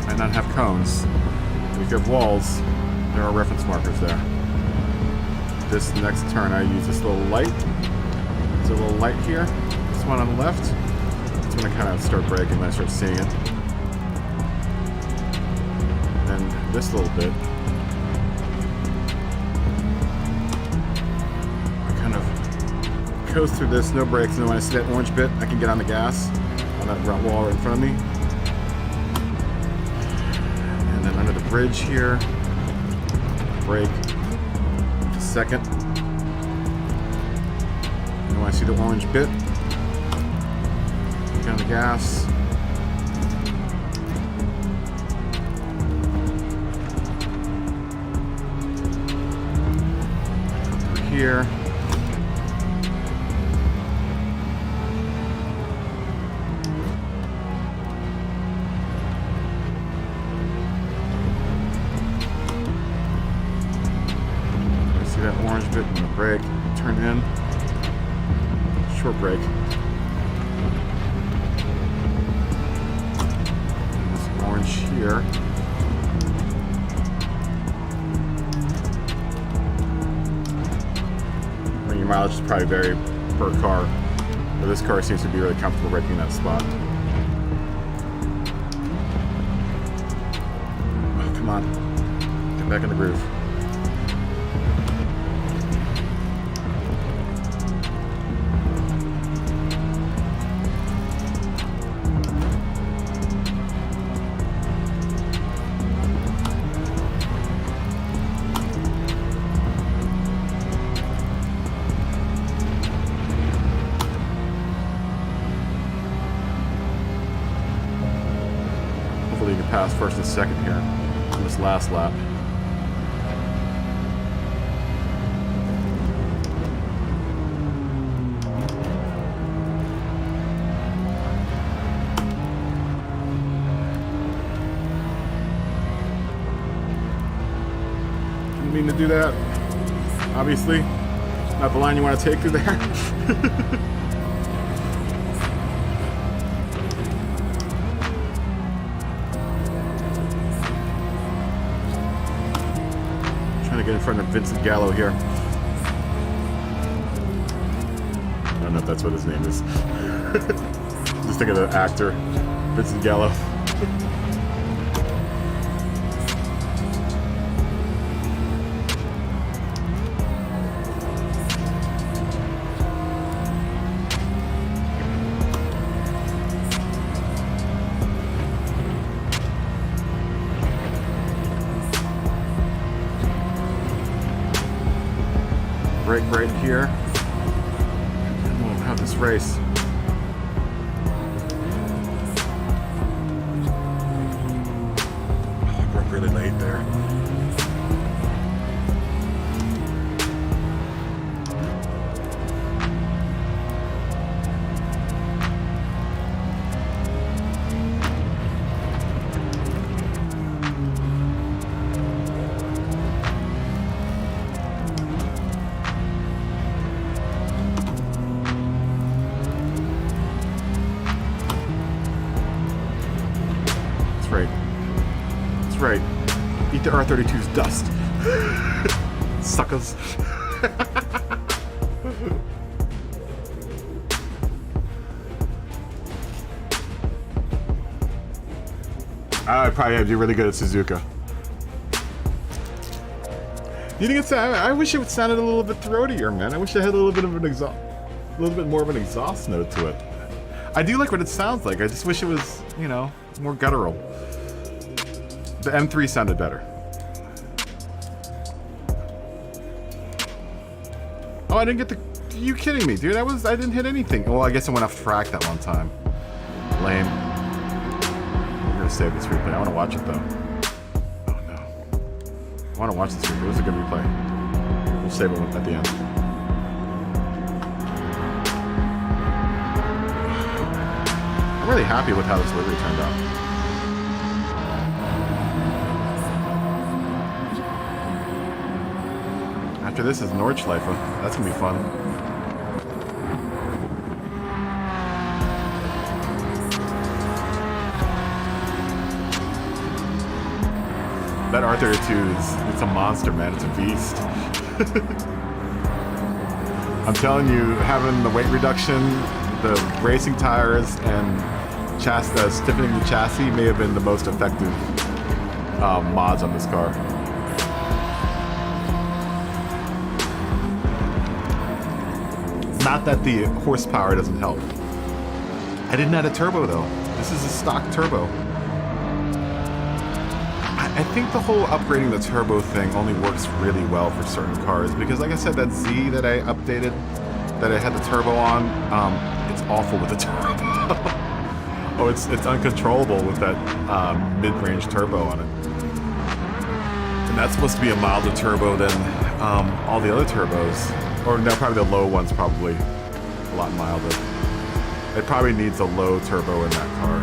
Might not have cones. If you have walls, there are reference markers there. This next turn, I use this little light. There's a little light here. This one on the left. It's when I kind of start braking when I start seeing it. Then this little bit, I kind of coast through this, no brakes, and then when I see that orange bit, I can get on the gas on that front wall right in front of me. And then under the bridge here, brake, second. And when I see the orange bit, get on the gas. Over here. See that orange bit in the brake, turn in, short brake. And this orange here. I mean, your mileage is probably vary per car, but this car seems to be really comfortable braking that spot. Oh, come on, get back in the groove. Hopefully you can pass first and second here on this last lap. Didn't mean to do that. Obviously, not the line you want to take through there. Trying to get in front of Vincent Gallo here. I don't know if that's what his name is. Just think of the actor, Vincent Gallo. Brake right here, and we'll have this race. Oh, I broke really late there. Right. Eat the R32's dust. Suckers. I probably have to be really good at Suzuka. You think it's? I wish it sounded a little bit throatier, man. I wish it had a little bit of an exhaust, a little bit more of an exhaust note to it. I do like what it sounds like. I just wish it was, you know, more guttural. The M3 sounded better. Oh, I didn't get the... Are you kidding me, dude? I didn't hit anything. Well, I guess I went off track that one time. Lame. We're gonna save this replay. I want to watch it, though. Oh, no. I want to watch this replay. It was a good replay. We'll save it at the end. I'm really happy with how this livery turned out. After this is Nordschleife. That's gonna be fun. That R32 it's a monster, man. It's a beast. I'm telling you, having the weight reduction, the racing tires, and stiffening the chassis may have been the most effective mods on this car. Not that the horsepower doesn't help. I didn't add a turbo though. This is a stock turbo. I think the whole upgrading the turbo thing only works really well for certain cars because, like I said, that Z that I updated, that I had the turbo on, it's awful with the turbo. Oh, it's uncontrollable with that mid-range turbo on it. And that's supposed to be a milder turbo than all the other turbos. Or no, probably the low one's probably a lot milder. It probably needs a low turbo in that car.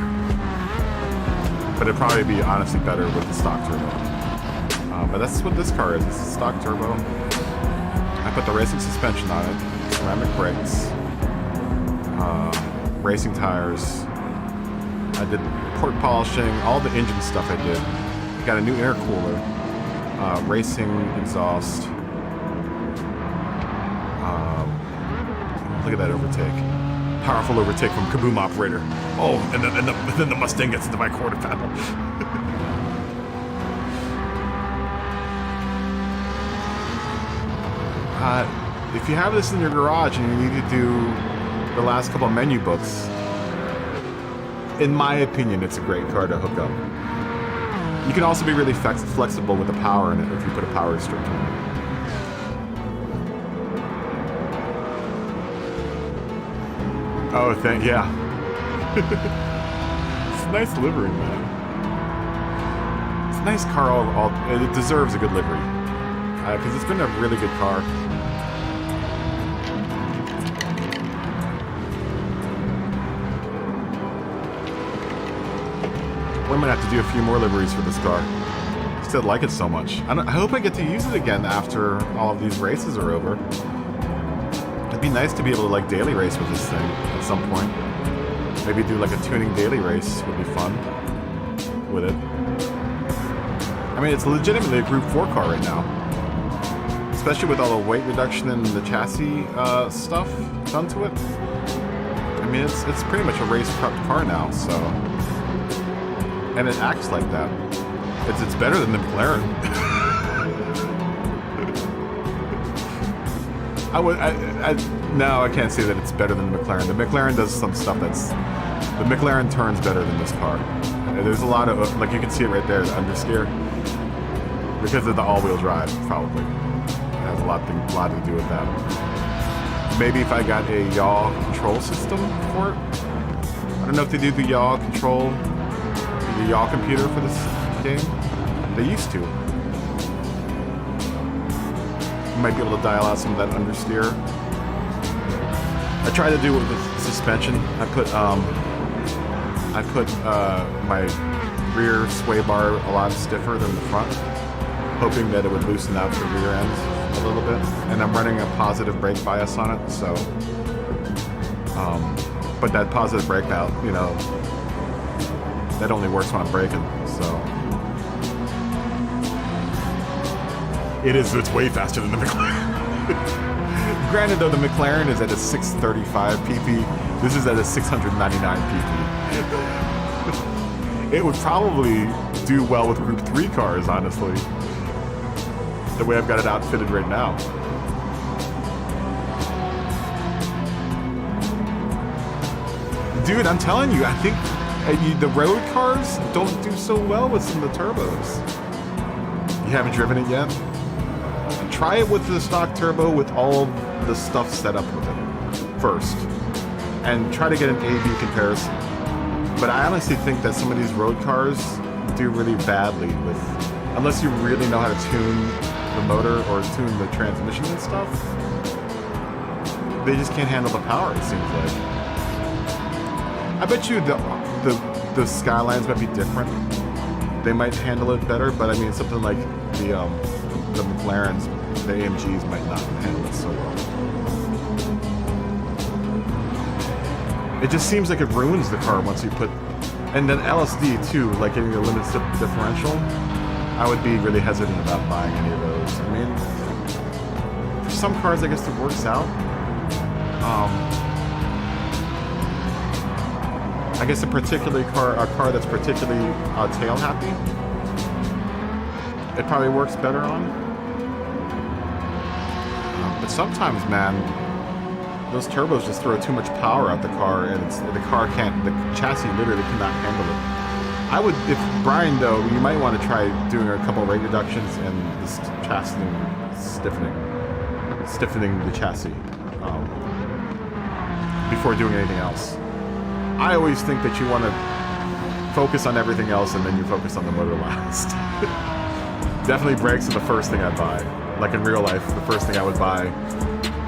But it'd probably be honestly better with the stock turbo. But that's what this car is. This is stock turbo. I put the racing suspension on it, ceramic brakes, racing tires. I did port polishing, all the engine stuff I did. Got a new intercooler, racing exhaust. Look at that overtake. Powerful overtake from Kaboom Operator. Oh, and then the Mustang gets into my quarter panel. If you have this in your garage and you need to do the last couple of menu books, in my opinion, it's a great car to hook up. You can also be really flexible with the power in it if you put a power restrictor on it. Oh, yeah. It's a nice livery, man. It's a nice car. It deserves a good livery. Because it's been a really good car. We might have to do a few more liveries for this car. I still like it so much. I hope I get to use it again after all of these races are over. It'd be nice to be able to like daily race with this thing at some point. Maybe do like a tuning daily race would be fun with it. I mean, it's legitimately a Group 4 car right now. Especially with all the weight reduction and the chassis stuff done to it. I mean, it's pretty much a race prep car now, so. And it acts like that. It's better than the McLaren. No, I can't say that it's better than the McLaren. The McLaren does some stuff the McLaren turns better than this car. There's a lot of, like you can see it right there, the understeer. Because of the all-wheel drive, probably. It has a lot to do with that. Maybe if I got a yaw control system for it. I don't know if they do the yaw control, the yaw computer for this game. They used to. You might be able to dial out some of that understeer. I tried to do it with the suspension. I put my rear sway bar a lot stiffer than the front, hoping that it would loosen out the rear end a little bit. And I'm running a positive brake bias on it, so. But that positive brake out, you know, that only works when I'm braking, so. It's way faster than the McLaren. Granted, though, the McLaren is at a 635 pp. This is at a 699 pp. It would probably do well with Group 3 cars, honestly. The way I've got it outfitted right now. Dude, I'm telling you, I think the road cars don't do so well with some of the turbos. You haven't driven it yet? Try it with the stock turbo with all the stuff set up with it first and try to get an A-B comparison. But I honestly think that some of these road cars do really badly with, unless you really know how to tune the motor or tune the transmission and stuff, they just can't handle the power, it seems like. I bet you the Skylines might be different. They might handle it better, but I mean something like the McLarens, the AMGs might not handle it so well. It just seems like it ruins the car once you put, and then LSD too, like getting the limited differential. I would be really hesitant about buying any of those. I mean, for some cars, I guess it works out. I guess a car that's particularly tail happy, it probably works better on. But sometimes, man, those turbos just throw too much power at the car, and the chassis literally cannot handle it. I would, if Brian though, you might want to try doing a couple rate reductions and this chassis stiffening the chassis before doing anything else. I always think that you want to focus on everything else and then you focus on the motor last. Definitely brakes are the first thing I buy. Like in real life, the first thing I would buy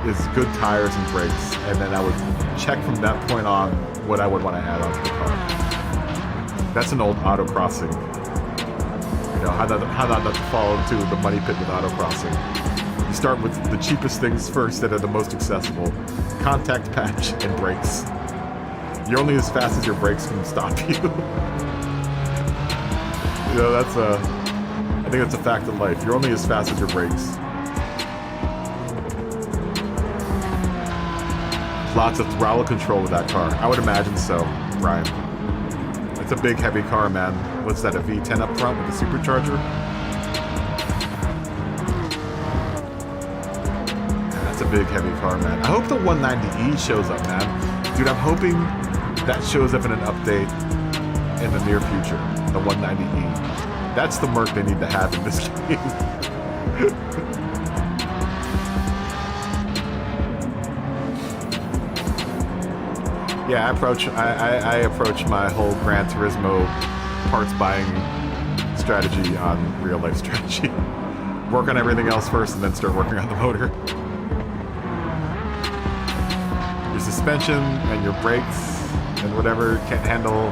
is good tires and brakes, and then I would check from that point on what I would want to add onto the car. That's an old autocrossing. You know, how not to fall into the money pit with autocrossing. You start with the cheapest things first that are the most accessible. Contact patch and brakes. You're only as fast as your brakes can stop you. You know, I think that's a fact of life. You're only as fast as your brakes. Lots of throttle control with that car. I would imagine so, Brian. It's a big, heavy car, man. What's that, a V10 up front with a supercharger? That's a big, heavy car, man. I hope the 190E shows up, man. Dude, I'm hoping that shows up in an update in the near future. The 190E. That's the Merc they need to have in this game. Yeah, I approach my whole Gran Turismo parts buying strategy on real life strategy. Work on everything else first and then start working on the motor. Your suspension and your brakes and whatever can't handle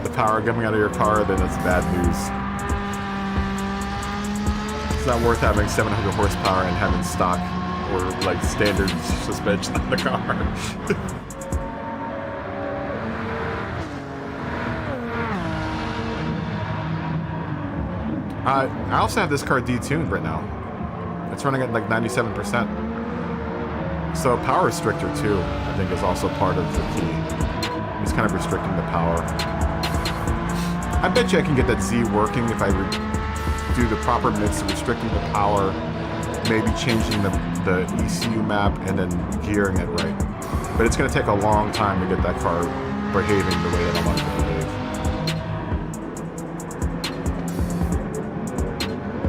the power coming out of your car, then it's bad news. It's not worth having 700 horsepower and having stock or like standard suspension on the car. I also have this car detuned right now. It's running at like 97%. So power restrictor too, I think, is also part of the key. It's kind of restricting the power. I bet you I can get that Z working if I do the proper mix of restricting the power, maybe changing the ECU map, and then gearing it right. But it's going to take a long time to get that car behaving the way that I want it to behave.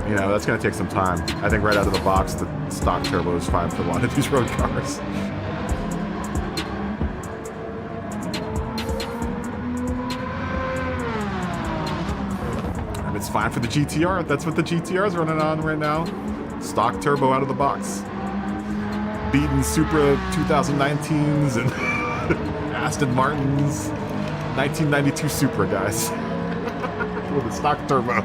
You know, that's going to take some time. I think right out of the box, the stock turbo is fine for a lot of these road cars. And it's fine for the GTR. That's what the GTR is running on right now. Stock turbo out of the box. Beating Supra 2019s and Aston Martins. 1992 Supra, guys. With a stock turbo.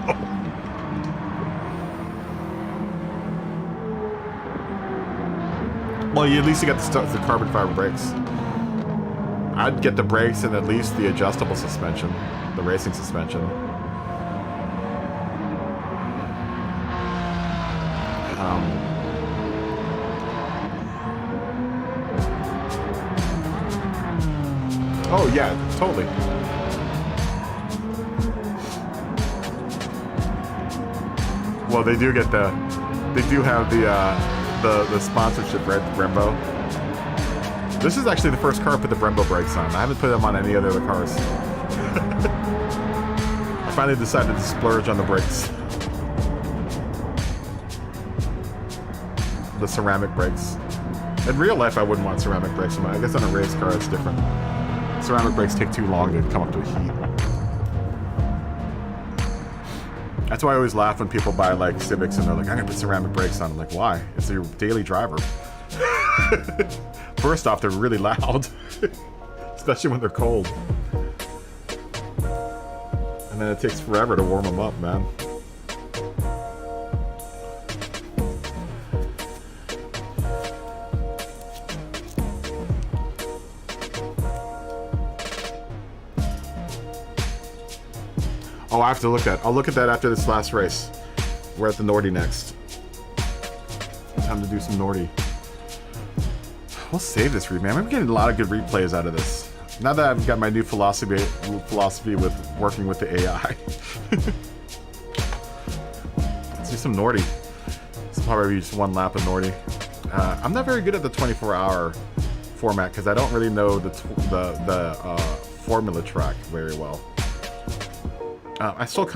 Well, at least you got the carbon fiber brakes. I'd get the brakes and at least the adjustable suspension, the racing suspension. Oh yeah, totally. Well, they do have the sponsorship, right? The Brembo. This is actually the first car I put the Brembo brakes on. I haven't put them on any other cars. I finally decided to splurge on the brakes. The ceramic brakes. In real life, I wouldn't want ceramic brakes. I guess on a race car, it's different. Ceramic brakes take too long to come up to heat. That's why I always laugh when people buy like Civics and they're like, I'm gonna put ceramic brakes on. I'm like, why? It's your daily driver. First off, they're really loud, especially when they're cold. And then it takes forever to warm them up, man. Oh, I have to look at. I'll look at that after this last race. We're at the Nordy next. Time to do some Nordy. We'll save this replay. I'm getting a lot of good replays out of this. Now that I've got my new philosophy with working with the AI. Let's do some Nordy. This will probably be just one lap of Nordy. I'm not very good at the 24-hour format because I don't really know the formula track very well. I'll still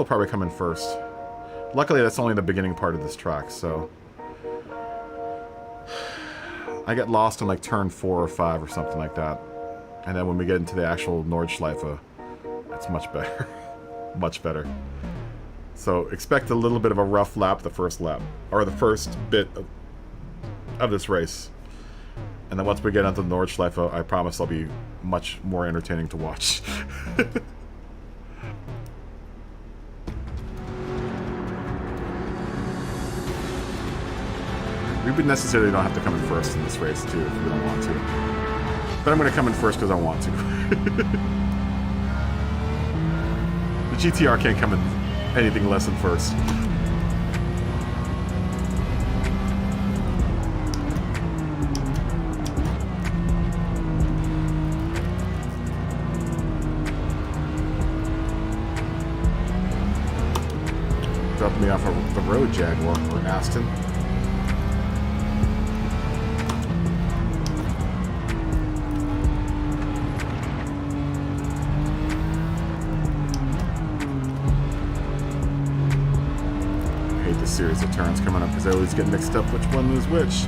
probably come in first. Luckily, that's only the beginning part of this track, so I get lost in like turn 4 or 5 or something like that, and then when we get into the actual Nordschleife, it's much better, much better. So expect a little bit of a rough lap the first lap, or the first bit of this race, and then once we get into the Nordschleife, I promise I'll be much more entertaining to watch. We necessarily don't have to come in first in this race, too, if we don't want to. But I'm going to come in first because I want to. The GTR can't come in anything less than first. Dropped me off of the road Jaguar or Aston. Series of turns coming up because I always get mixed up which one is which.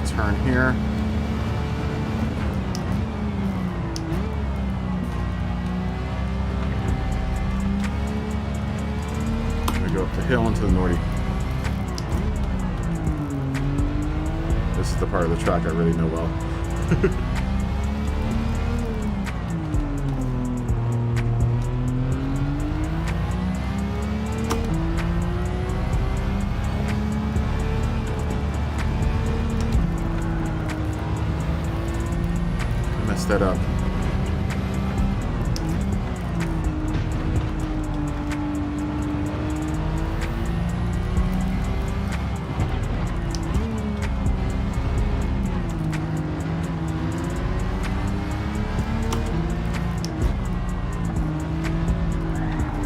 Turn here. I'm gonna go up the hill into the Nordy. This is the part of the track I really know well. That up.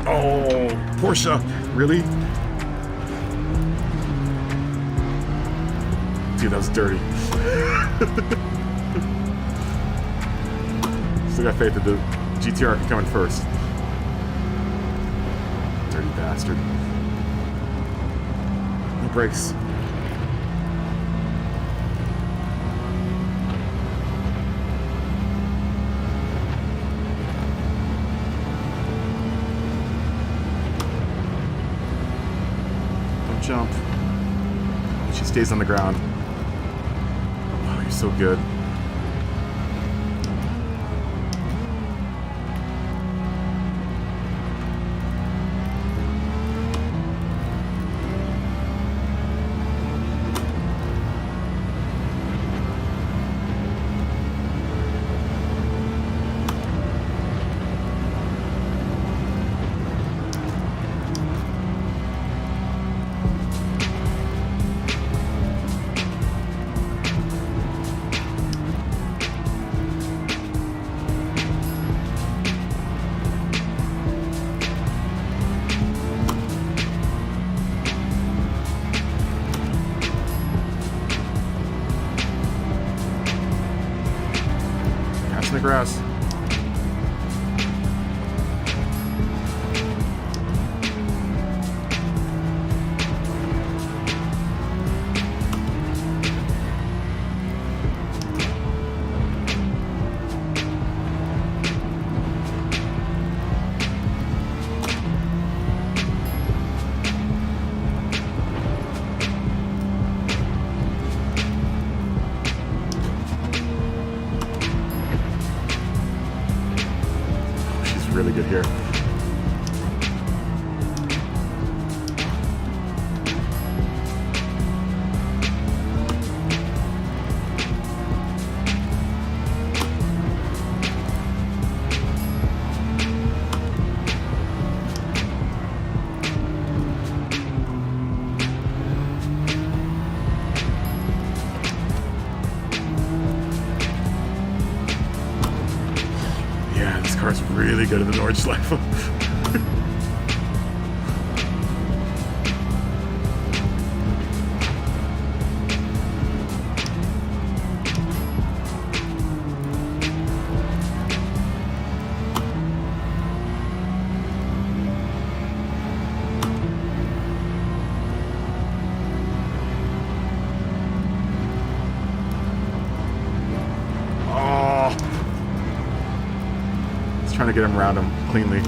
Oh, Porsche, really? Dude, that was dirty. Still got faith that the GTR can come in first. Dirty bastard. No brakes. Don't jump. She stays on the ground. Oh, you're so good. grass. Really good here. Yeah, this car's really good in the orange life. Trying to get him around him cleanly.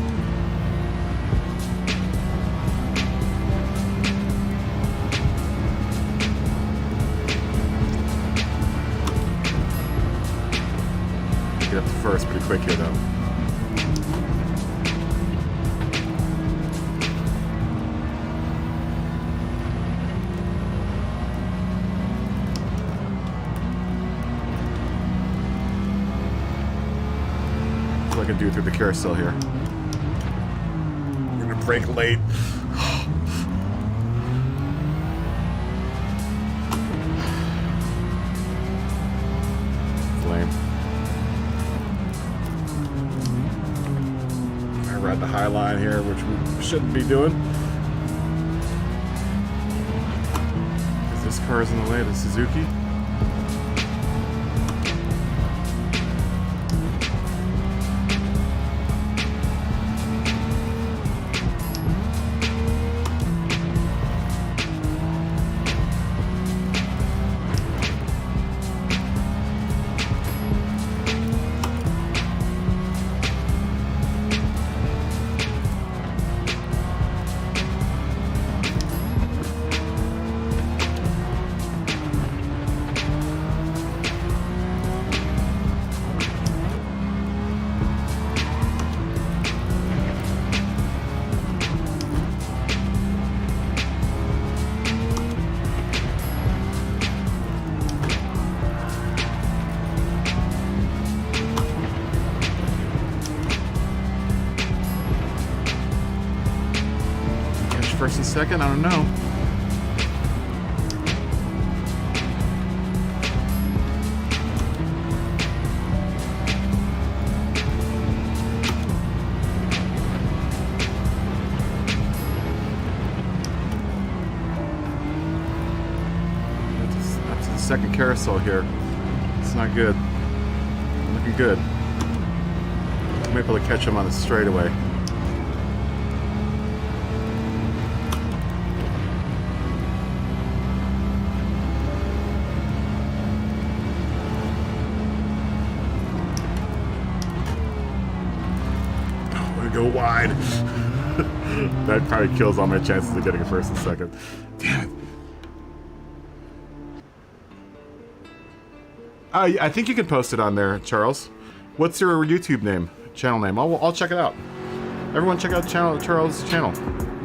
Get up to first pretty quick here though. I can do through the carousel here. We're gonna brake late. Flame. I ride the high line here, which we shouldn't be doing. Because this car is in the way of the Suzuki. First and second, I don't know. That's the second carousel here. It's not good. Looking good. I'm able to catch him on the straightaway. Go wide. That probably kills all my chances of getting a first and second. Damn it. I think you can post it on there, Charles. What's your YouTube name? Channel name? I'll check it out. Everyone check out Charles' channel.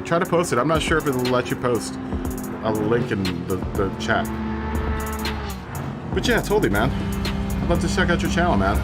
Try to post it. I'm not sure if it'll let you post a link in the chat. But yeah, totally, man. I'd love to check out your channel, man.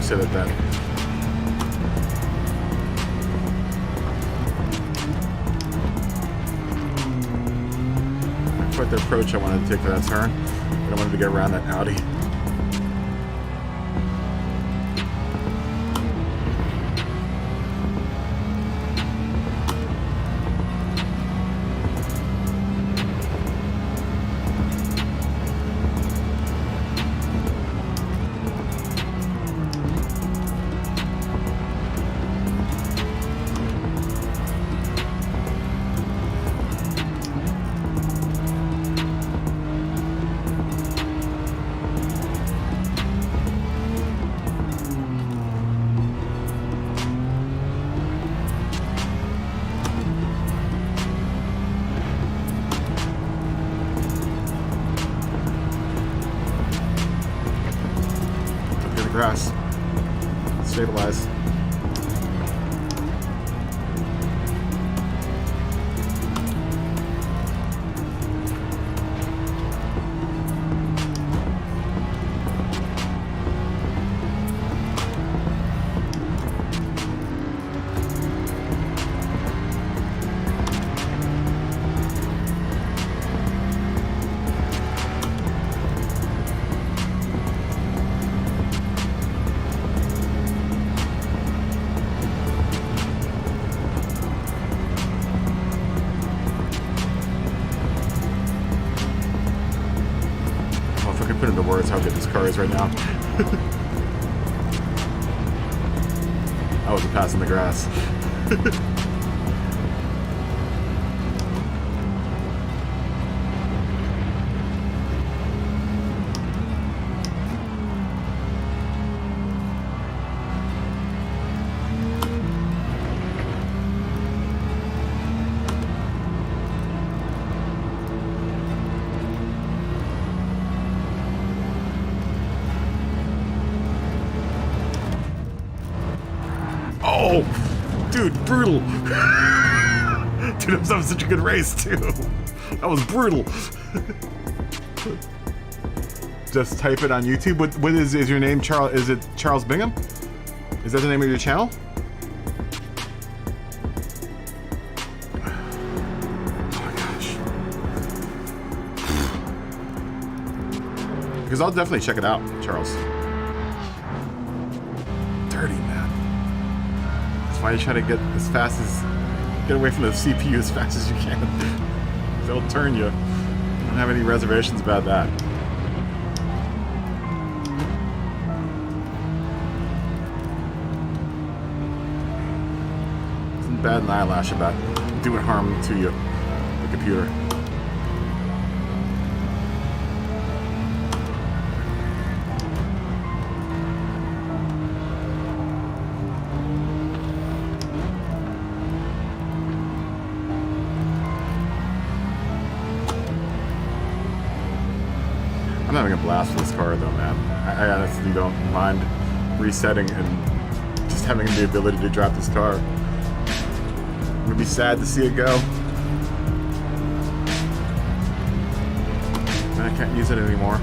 just hit it then. Quite the approach I wanted to take for that turn. But I wanted to get around that Audi. Grass. Stabilize. Put into words how good this car is right now. I wasn't passing the grass. Oh, dude, brutal. Dude, I was having such a good race, too. That was brutal. Just type it on YouTube. What is your name, Charles? Is it Charles Bingham? Is that the name of your channel? Oh my gosh. Because I'll definitely check it out, Charles. Dirty, man. That's why you try to get as fast as... Get away from the CPU as fast as you can. They'll turn you. I don't have any reservations about that. Isn't bad an eyelash about doing harm to you, the computer. I'm having a blast with this car though, man. I honestly don't mind resetting and just having the ability to drop this car. I'm gonna be sad to see it go. And I can't use it anymore.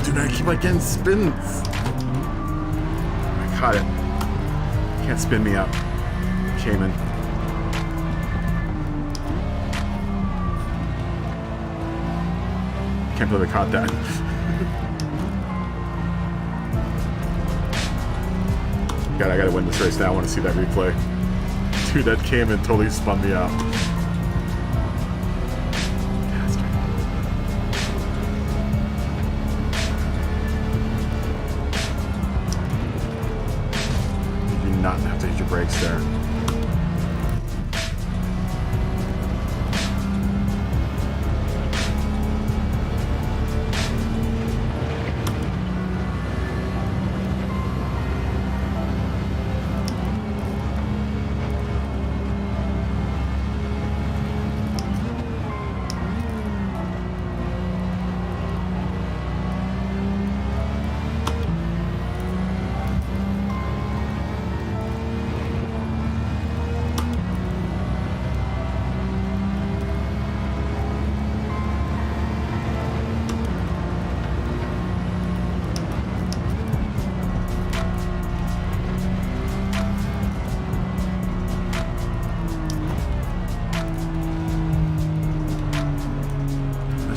Dude, I keep like getting spins. I caught it. Can't spin me up. Cayman. Can't believe I caught that. God, I gotta win this race now. I want to see that replay. Dude, that came and totally spun me out. You do not have to hit your brakes there.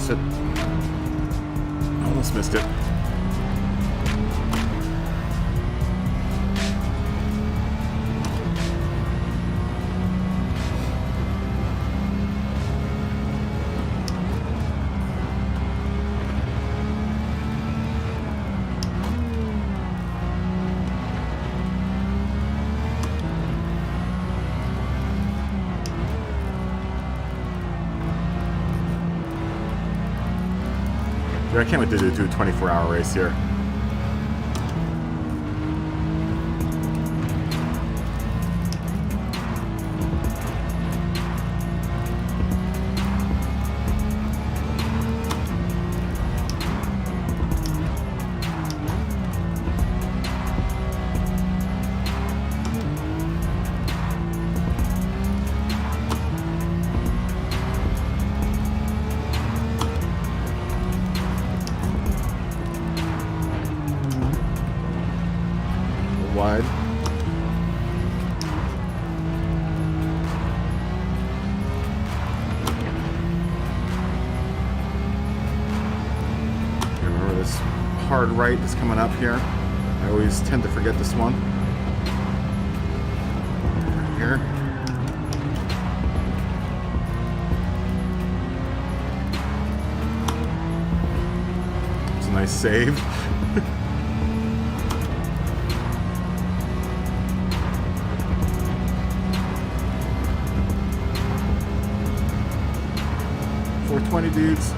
It. Almost missed it. I can't wait to do a 24-hour race here. Wide. Remember this hard right that's coming up here. I always tend to forget this one. Right here. It's a nice save. .420 dudes.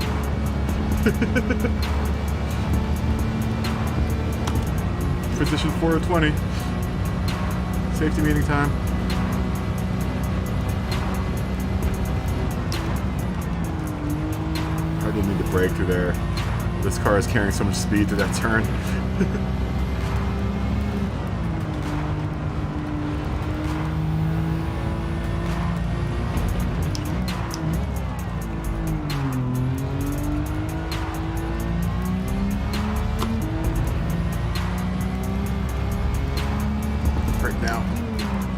Position 420. Safety meeting time. I didn't need to brake through there. This car is carrying so much speed through that turn. Now,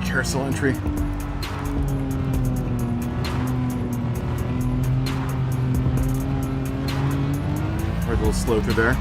carousel entry. We're a little slow through there.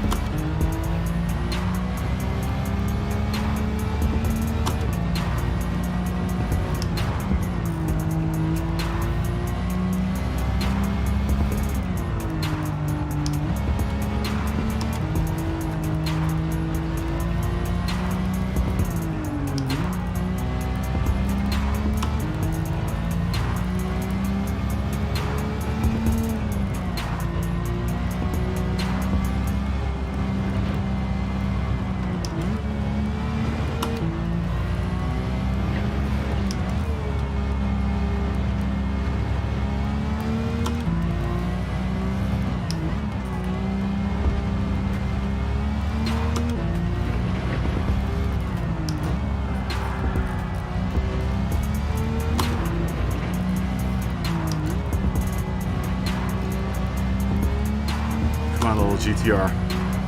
Come on, little GTR.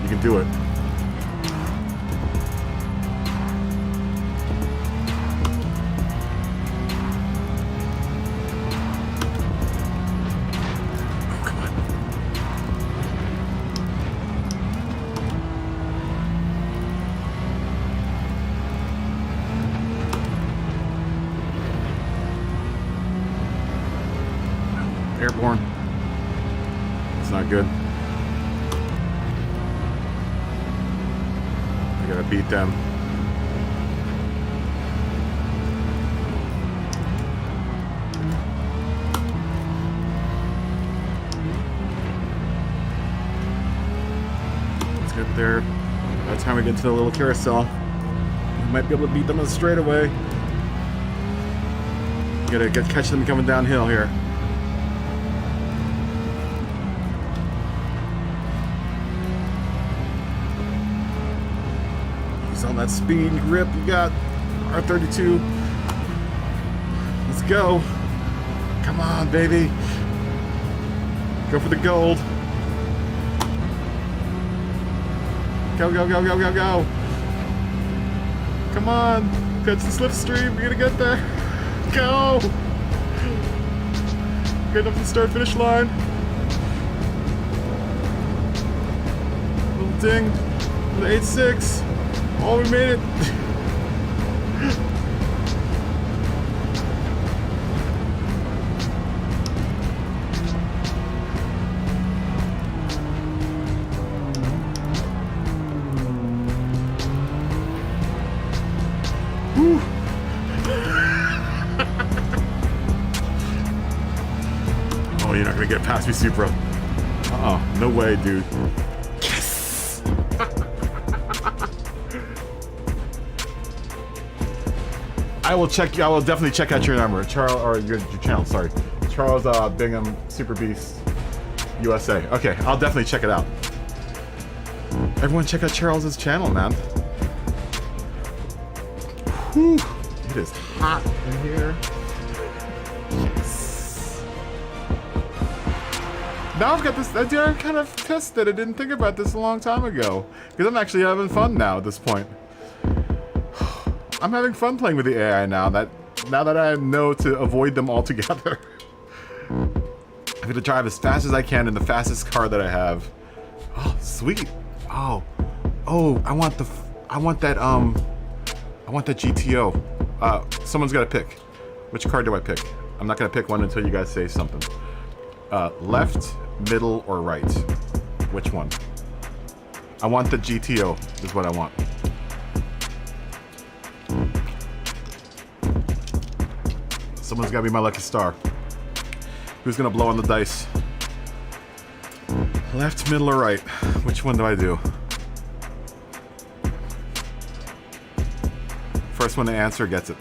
You can do it. It's not good. I gotta beat them. Let's get there. By the time we get to the little carousel, we might be able to beat them on the straightaway. Gotta catch them coming downhill here. Use all that speed and grip you got. R32. Let's go. Come on, baby. Go for the gold. Go, go, go, go, go, go. Come on. Catch the slipstream. We're gonna get there. Go. Get up to the start-finish line. Little ding. With 8.6. Oh, we made it. Whew. Oh, you're not gonna get past me, Supra. Uh-oh, no way, dude. Yes! I will definitely check out your number, Charles, or your channel, sorry. Charles Bingham Super Beast USA. Okay, I'll definitely check it out. Everyone check out Charles's channel, man. Whew, it is hot in here. Yes. Now I've got this idea. I'm kind of pissed that I didn't think about this a long time ago. Because I'm actually having fun now at this point. I'm having fun playing with the AI now that I know to avoid them altogether. I'm gonna drive as fast as I can in the fastest car that I have. Oh, sweet. Oh, I want that GTO. Someone's gotta pick. Which car do I pick? I'm not gonna pick one until you guys say something. Left, middle, or right? Which one? I want the GTO, is what I want. Someone's gotta be my lucky star. Who's gonna blow on the dice? Left, middle, or right? Which one do I do? First one to answer gets it.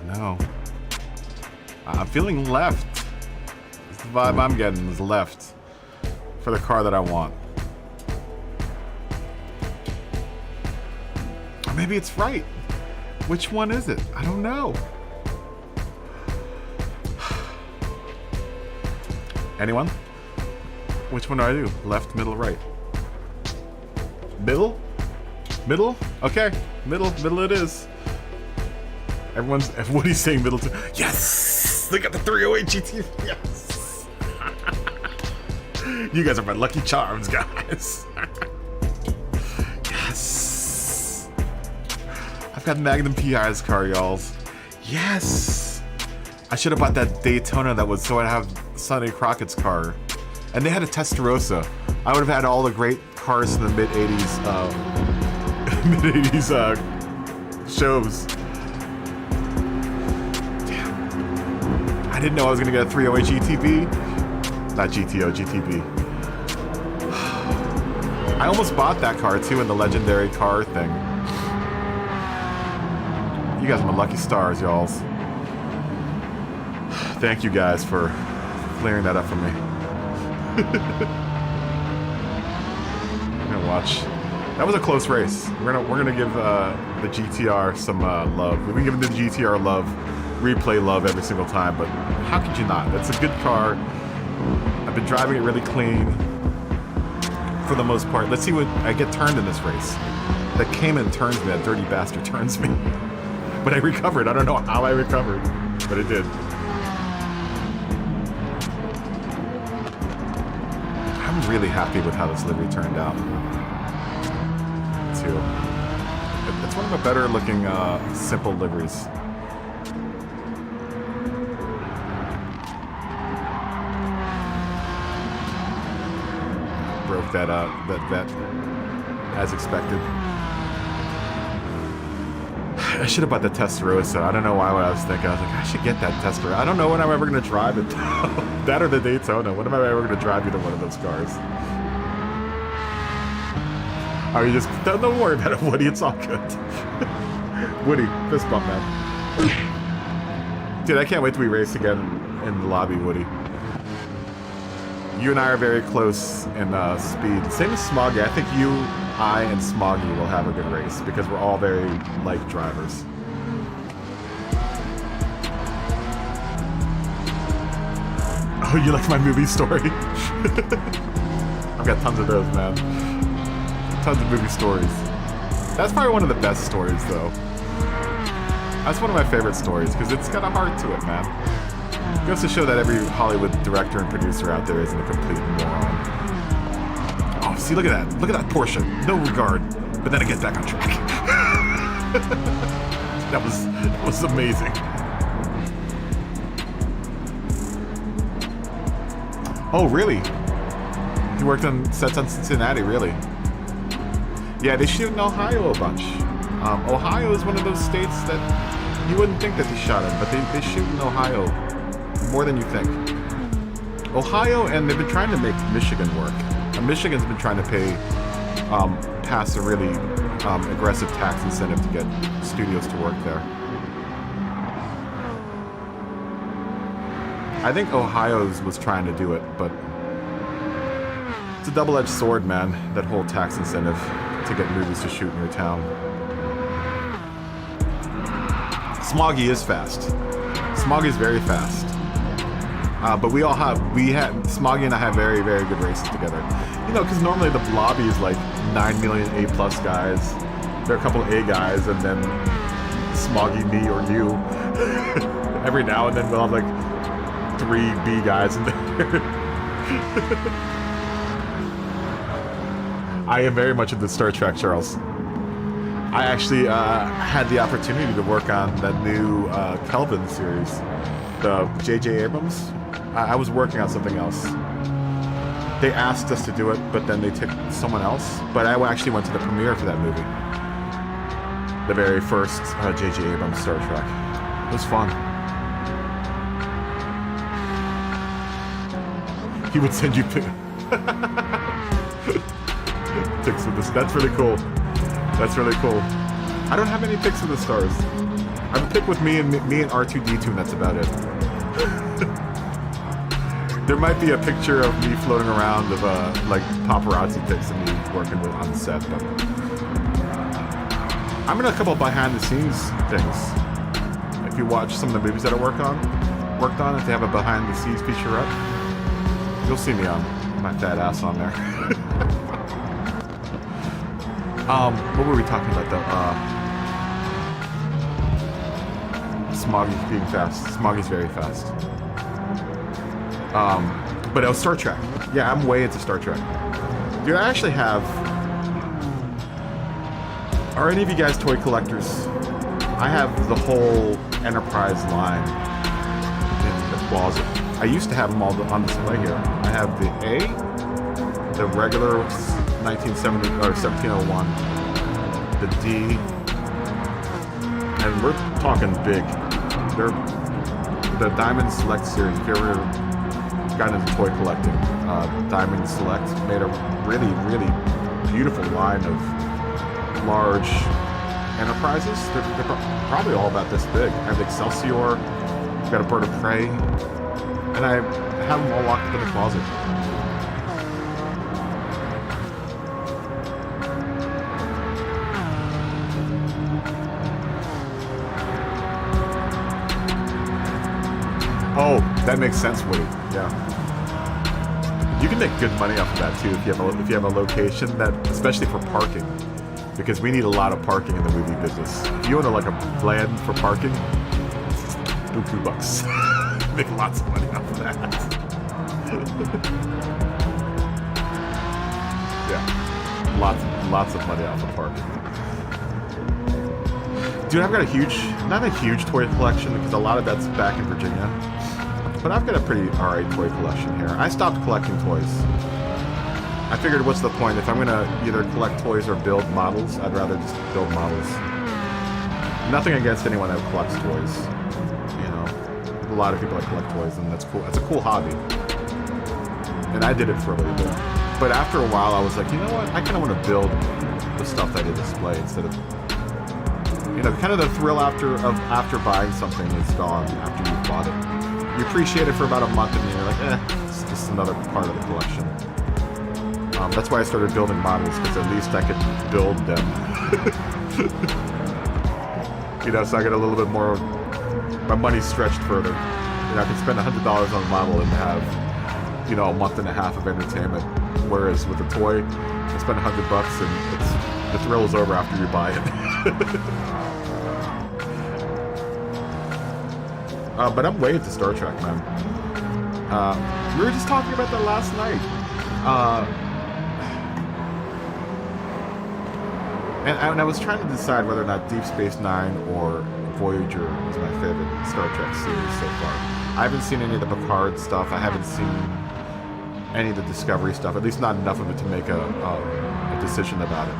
No. I'm feeling left. That's the vibe I'm getting, is left. For the car that I want. Or maybe it's right. Which one is it? I don't know. Anyone? Which one do I do? Left, middle, right? Middle? Middle? Okay. Middle it is. Everybody's saying middle too. Yes! They got the 308 GT. Yes! You guys are my lucky charms, guys. Yes! I've got Magnum PI's car, y'all. Yes! I should have bought that Daytona that was so I'd have Sonny Crockett's car. And they had a Testarossa. I would have had all the great cars in the mid-80s, shows. Damn. I didn't know I was gonna get a 308 GTB. Not GTO, GTB. I almost bought that car too in the legendary car thing. You guys are my lucky stars, y'all. Thank you guys for clearing that up for me. I'm gonna watch. That was a close race. We're gonna give the GTR some love. We've been giving the GTR love, replay love every single time. But how could you not? It's a good car. I've been driving it really clean for the most part. Let's see what I get turned in this race. That Cayman turns me. That dirty bastard turns me. But I recovered. I don't know how I recovered, but it did. I'm really happy with how this livery turned out, too. It's one of the better looking, simple liveries. broke that as expected. I should have bought the Testarossa. I don't know why what I was thinking. I was like, I should get that Testarossa. I don't know when I'm ever going to drive it. That or the Daytona. When am I ever going to drive either one of those cars? Oh, you just don't worry about it, Woody. It's all good. Woody, fist bump, man. Dude, I can't wait till we race again in the lobby, Woody. You and I are very close in speed. Same as Smoggy. I think you, I, and Smoggy will have a good race because we're all very light drivers. Oh, you like my movie story? I've got tons of those, man. Tons of movie stories. That's probably one of the best stories, though. That's one of my favorite stories because it's got a heart to it, man. It goes to show that every Hollywood director and producer out there isn't a complete moron. Oh, see, look at that. Look at that Porsche. No regard. But then it gets back on track. That was amazing. Oh, really? He worked on sets on Cincinnati, really? Yeah, they shoot in Ohio a bunch. Ohio is one of those states that you wouldn't think that they shot in, but they shoot in Ohio more than you think. Ohio, and they've been trying to make Michigan work. Michigan's been trying to pass a really aggressive tax incentive to get studios to work there. I think Ohio's was trying to do it, but it's a double-edged sword, man, that whole tax incentive to get movies to shoot in your town. Smoggy is fast. Smoggy is very fast. But Smoggy and I have very, very good races together. You know, because normally the lobby is like 9 million A+ guys. There are a couple A guys, and then Smoggy, me, or you. Every now and then we'll have like 3 B guys in there. I am very much into Star Trek, Charles. I actually had the opportunity to work on that new Kelvin series, the J.J. Abrams. I was working on something else. They asked us to do it, but then they took someone else. But I actually went to the premiere for that movie. The very first J.J. Abrams Star Trek. It was fun. He would send you pics with this. That's really cool. That's really cool. I don't have any pics of the stars. I have a pic with me and R2-D2, and that's about it. There might be a picture of me floating around of like paparazzi pics of me working with on the set, but I'm in a couple behind-the-scenes things. If you watch some of the movies that I worked on, if they have a behind-the-scenes feature up, you'll see me on my fat ass on there. What were we talking about though? Smoggy being fast. Smoggy's very fast. But it was Star Trek. Yeah, I'm way into Star Trek. Dude, I actually have... Are any of you guys toy collectors? I have the whole Enterprise line in the closet. I used to have them all on display here. I have the A, the regular 1970 or 1701, the D, and we're talking big. They're the Diamond Select series. If you ever got into toy collecting, Diamond Select made a really, really beautiful line of large Enterprises. They're probably all about this big. I have Excelsior, I've got a Bird of Prey, and I have them all locked up in the closet. Oh, that makes sense, Woody. Yeah. You can make good money off of that too if you have a location that, especially for parking, because we need a lot of parking in the movie business. If you own like a land for parking, buku bucks. Make lots of money off of that. Yeah, lots of money off of parking. Dude, I've got not a huge toy collection because a lot of that's back in Virginia. But I've got a pretty alright toy collection here. I stopped collecting toys I figured, what's the point? If I'm gonna either collect toys or build models, I'd rather just build models. Nothing against anyone that collects toys. You know, a lot of people that collect toys, and that's cool. That's a cool hobby. And I did it for a little bit. But after a while, I was like, you know what? I kind of want to build the stuff that I display instead of, you know, kind of the thrill after buying something is gone after you've bought it. You appreciate it for about a month, and then you're like, it's just another part of the collection. That's why I started building models, because at least I could build them. You know, so I get a little bit more, my money stretched further. You know, I can spend $100 on a model and have, you know, a month and a half of entertainment. Whereas with a toy, I spend $100 and the thrill is over after you buy it. But I'm way into Star Trek, man. We were just talking about that last night. And I was trying to decide whether or not Deep Space Nine or Voyager was my favorite Star Trek series so far. I haven't seen any of the Picard stuff. I haven't seen any of the Discovery stuff. At least not enough of it to make a decision about it.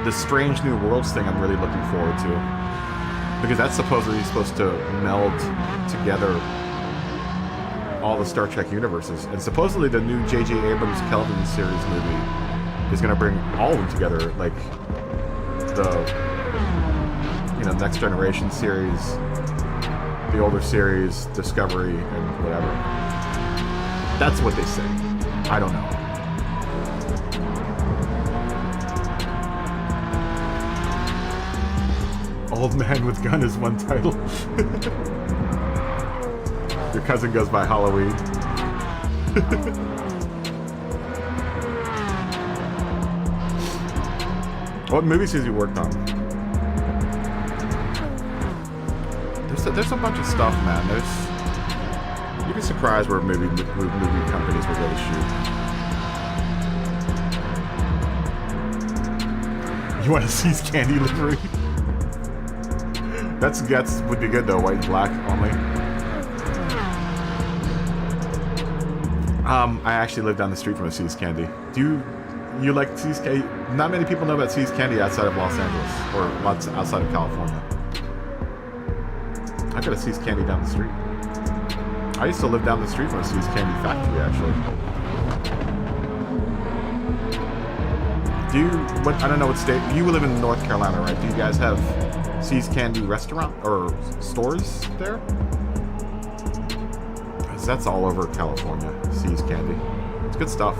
The Strange New Worlds thing I'm really looking forward to, because that's supposedly supposed to meld together all the Star Trek universes. And supposedly the new J.J. Abrams Kelvin series movie is going to bring all of them together, like the, you know, Next Generation series, the older series, Discovery, and whatever. That's what they say. I don't know. Old Man with Gun is one title. Your cousin goes by Halloween. What movies has he worked on? There's a bunch of stuff, man. You'd be surprised where movie companies will go to shoot. You want to seize candy livery? That's would be good though. White and black only. I actually live down the street from a See's Candy. Do you like See's Candy? Not many people know about See's Candy outside of Los Angeles, or lots outside of California. I got a See's Candy down the street. I used to live down the street from a See's Candy factory, actually. I don't know what state, you live in North Carolina, right? Do you guys have See's Candy restaurant, or stores there? That's all over California. See's Candy. It's good stuff.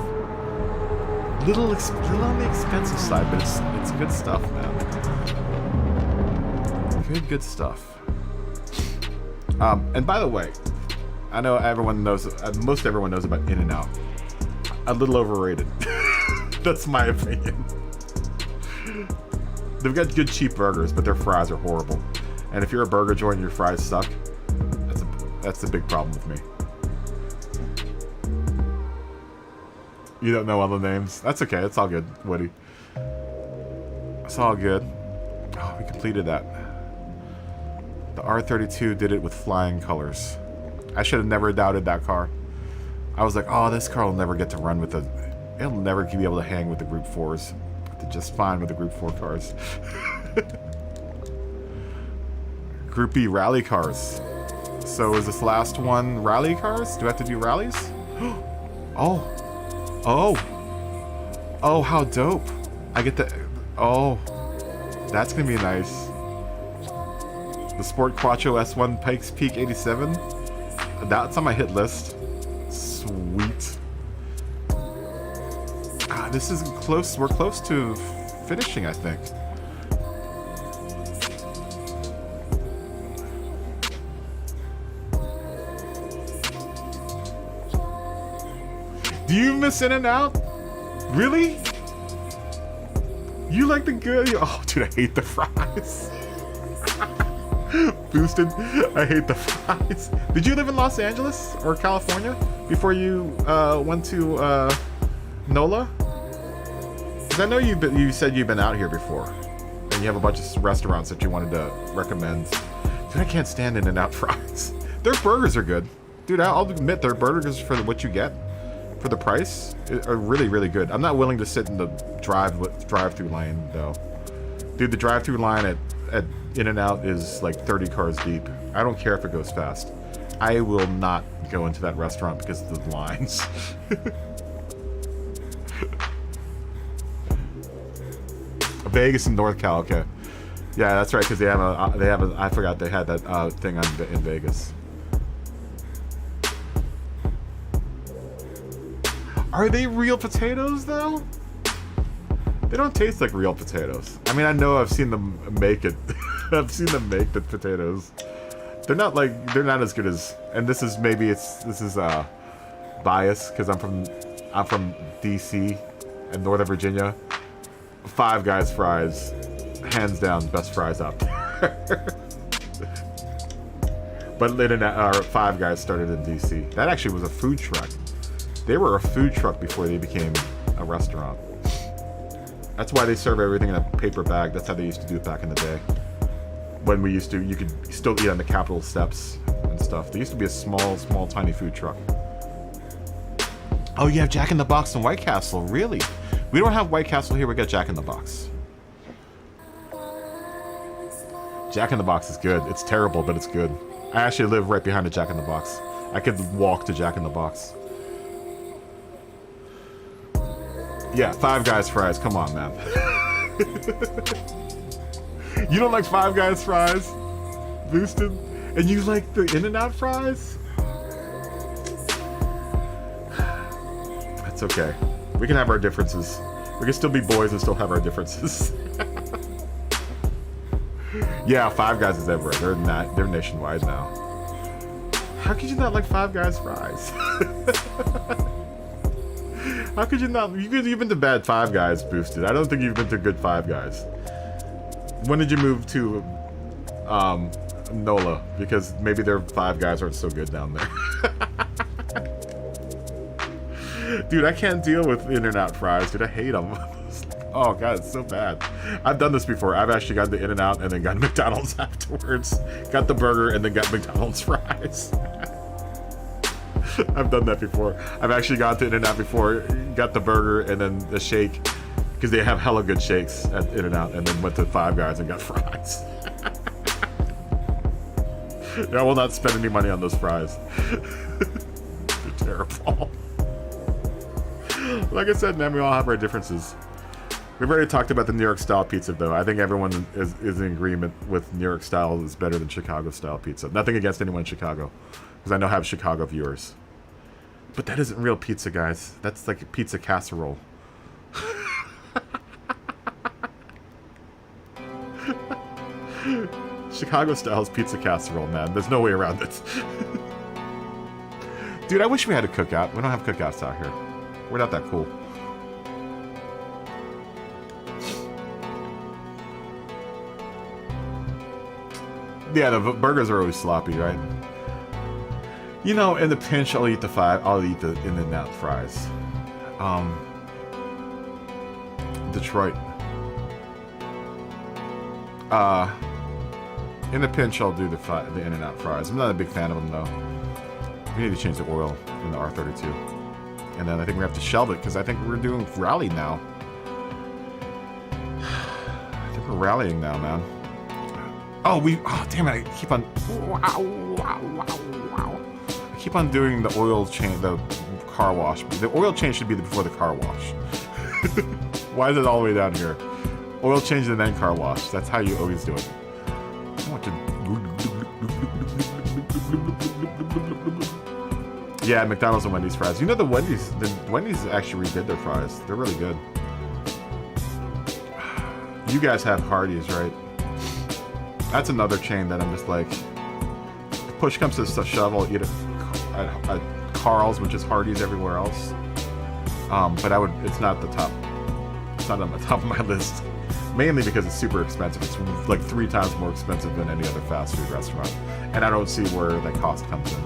Little on the expensive side, but it's good stuff, man. Good stuff. And by the way, I know everyone knows. Most everyone knows about In-N-Out. A little overrated. That's my opinion. They've got good cheap burgers, but their fries are horrible. And if you're a burger joint and your fries suck, that's a big problem with me. You don't know all the names. That's okay. It's all good, Woody. It's all good. Oh, we completed that. The R32 did it with flying colors. I should have never doubted that car. I was like, oh, this car will never get to run with it'll never be able to hang with the Group 4s. But they're just fine with the Group 4 cars. Group B rally cars. So is this last one rally cars? Do I have to do rallies? Oh, how dope. I get the, that's gonna be nice. The Sport Quattro S1 Pikes Peak 87. That's on my hit list. Sweet. This is close. We're close to finishing, I think. Do you miss In-N-Out? Really? You like the good? Oh, dude, I hate the fries. Boosted. I hate the fries. Did you live in Los Angeles or California before you went to NOLA? Because I know you said you've been out here before, and you have a bunch of restaurants that you wanted to recommend. Dude, I can't stand In-N-Out fries. Their burgers are good. Dude, I'll admit their burgers for what you get. for the price are really, really good. I'm not willing to sit in the drive-through line though. Dude, the drive-through line at In-N-Out is like 30 cars deep. I don't care if it goes fast. I will not go into that restaurant because of the lines. Vegas and North Cal, okay. Yeah, that's right, because they have a, I forgot they had that thing in Vegas. Are they real potatoes, though? They don't taste like real potatoes. I mean, I know I've seen them make it. I've seen them make the potatoes. They're not as good as, and this is bias, because I'm from DC and Northern Virginia. Five Guys fries, hands down, best fries out there. But Five Guys started in DC. That actually was a food truck. They were a food truck before they became a restaurant. That's why they serve everything in a paper bag. That's how they used to do it back in the day. When you could still eat on the Capitol steps and stuff. There used to be a small, tiny food truck. Oh, you have Jack in the Box and White Castle, really? We don't have White Castle here, we got Jack in the Box. Jack in the Box is good. It's terrible, but it's good. I actually live right behind the Jack in the Box. I could walk to Jack in the Box. Yeah, Five Guys fries. Come on, man. You don't like Five Guys fries? Boosted? And you like the In-N-Out fries? It's okay. We can have our differences. We can still be boys and still have our differences. Yeah, Five Guys is everywhere. They're nationwide now. How could you not like Five Guys fries? How could you not? You've been to bad Five Guys, Boosted. I don't think you've been to good Five Guys. When did you move to NOLA? Because maybe their Five Guys aren't so good down there. Dude, I can't deal with In-N-Out fries, dude. I hate them. Oh god, it's so bad. I've done this before. I've actually got the In-N-Out and then got McDonald's afterwards. Got the burger and then got McDonald's fries. I've done that before. I've actually gone to In-N-Out before, got the burger and then the shake, because they have hella good shakes at In-N-Out, and then went to Five Guys and got fries. I will not spend any money on those fries. They're terrible. Like I said, man, we all have our differences. We've already talked about the New York style pizza, though. I think everyone is in agreement with New York style is better than Chicago style pizza. Nothing against anyone in Chicago, because I know I have Chicago viewers. But that isn't real pizza, guys. That's like a pizza casserole. Chicago style is pizza casserole, man. There's no way around it. Dude, I wish we had a cookout. We don't have cookouts out here. We're not that cool. Yeah, the burgers are always sloppy, right? You know, in the pinch, I'll eat the In-N-Out fries. Detroit. In the pinch, I'll do the In-N-Out fries. I'm not a big fan of them, though. We need to change the oil in the R32. And then I think we have to shelve it, because I think we're doing rally now. I think we're rallying now, man. Oh, damn it, I keep on... I keep on doing the oil change, the car wash. The oil change should be before the car wash. Why is it all the way down here? Oil change and then car wash. That's how you always do it. I want to... Yeah, McDonald's and Wendy's fries. You know the Wendy's actually redid their fries. They're really good. You guys have Hardee's, right? That's another chain that I'm just like, if push comes to shove, I'll eat at Carl's, which is Hardee's everywhere else. But it's not the top. It's not on the top of my list. Mainly because it's super expensive. It's like 3 times more expensive than any other fast food restaurant. And I don't see where that cost comes in.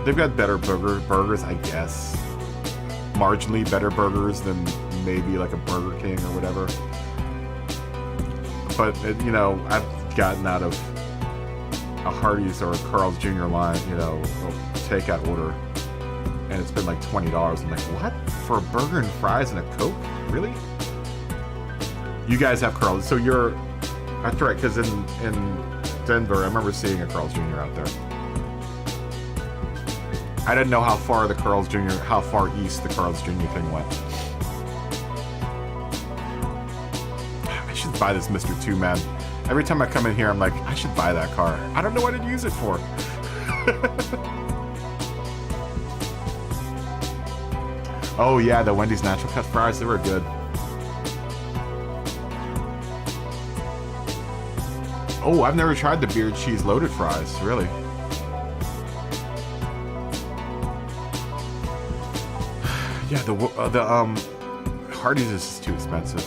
They've got better burgers, I guess. Marginally better burgers than maybe like a Burger King or whatever. But, you know, I've gotten out of a Hardee's or a Carl's Jr. line, you know, takeout order, and it's been like $20. I'm like, what? For a burger and fries and a Coke? Really? You guys have Carl's, so you're... That's right, because in Denver, I remember seeing a Carl's Jr. out there. I didn't know how far the Carl's Jr., how far east the Carl's Jr. thing went. I should buy this Mr. 2 Man. Every time I come in here, I'm like, I should buy that car. I don't know what to use it for. Oh yeah, the Wendy's Natural Cut fries, they were good. Oh, I've never tried the beer cheese loaded fries, really. Yeah, the Hardee's is too expensive.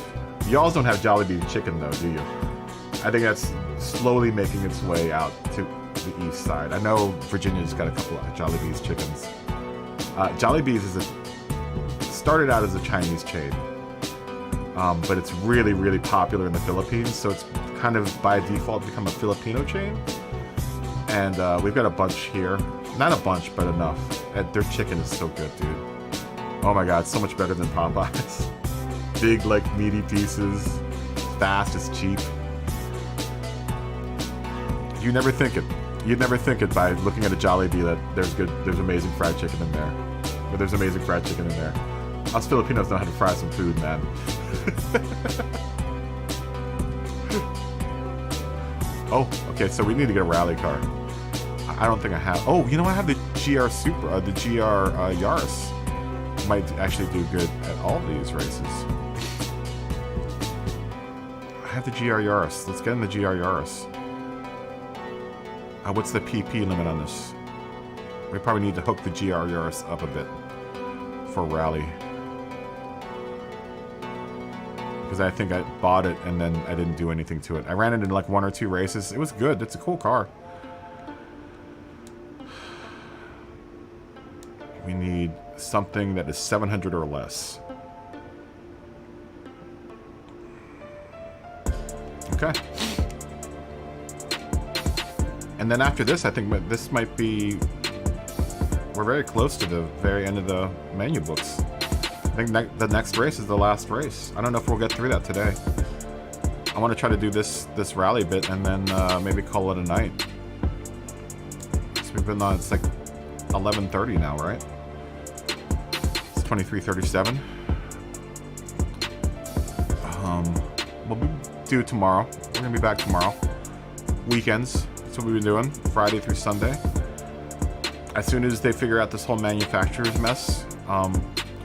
Y'all don't have Jollibee chicken though, do you? I think that's slowly making its way out to the east side. I know Virginia's got a couple of Jollibee's chickens. Jollibee's started out as a Chinese chain, but it's really, really popular in the Philippines, so it's kind of by default become a Filipino chain. And we've got a bunch here. Not a bunch, but enough. And their chicken is so good, dude. Oh my god, it's so much better than Popeyes. Big, like, meaty pieces. Fast, it's cheap. You never think it. You'd never think it by looking at a Jollibee that there's amazing fried chicken in there. Or there's amazing fried chicken in there. Us Filipinos know how to fry some food, man. Oh, okay, so we need to get a rally car. I don't think I have. Oh, you know, I have the GR Supra, the GR Yaris. Might actually do good at all these races. I have the GR Yaris. Let's get in the GR Yaris. What's the PP limit on this? We probably need to hook the GR Yaris up a bit for rally. Because I think I bought it and then I didn't do anything to it. I ran it in like 1 or 2 races. It was good. It's a cool car. We need something that is 700 or less. Okay. And then after this, I think this might be... We're very close to the very end of the menu books. I think the next race is the last race. I don't know if we'll get through that today. I want to try to do this rally bit and then maybe call it a night. So we've been on, it's like 11:30 now, right? It's 23:37. We'll do it tomorrow. We're gonna be back tomorrow. Weekends. That's what we've been doing. Friday through Sunday. As soon as they figure out this whole manufacturer's mess,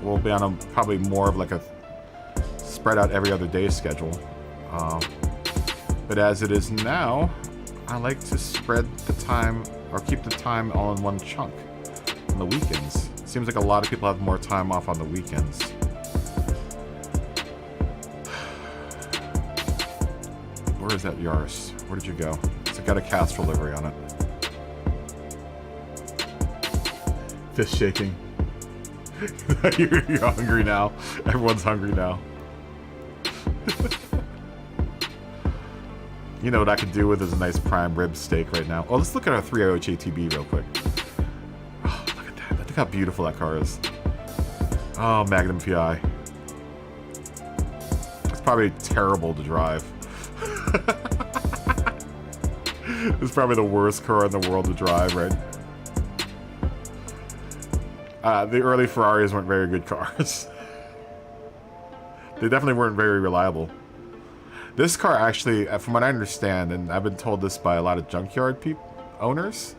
we'll be on probably more of like a spread out every other day schedule. But as it is now, I like to spread the time or keep the time all in one chunk on the weekends. It seems like a lot of people have more time off on the weekends. Where is that Yaris? Where did you go? It's got a Castrol livery on it. Fist shaking. You're hungry now. Everyone's hungry now. You know what I could do with is a nice prime rib steak right now. Oh, let's look at our 308 ATB real quick. Oh, look at that. Look how beautiful that car is. Oh, Magnum PI. It's probably terrible to drive. It's probably the worst car in the world to drive, right? The early Ferraris weren't very good cars. They definitely weren't very reliable. This car actually, from what I understand, and I've been told this by a lot of junkyard owners,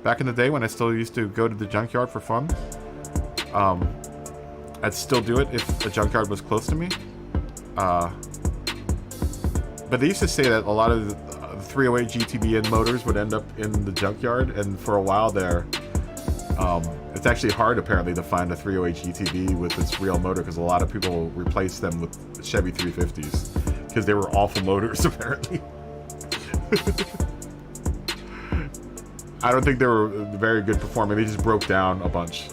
back in the day when I still used to go to the junkyard for fun, I'd still do it if the junkyard was close to me. But they used to say that a lot of the 308 GTB motors would end up in the junkyard, and for a while there, it's actually hard apparently to find a 308 GTB with its real motor because a lot of people replace them with Chevy 350s because they were awful motors apparently. I don't think they were very good performing. They just broke down a bunch.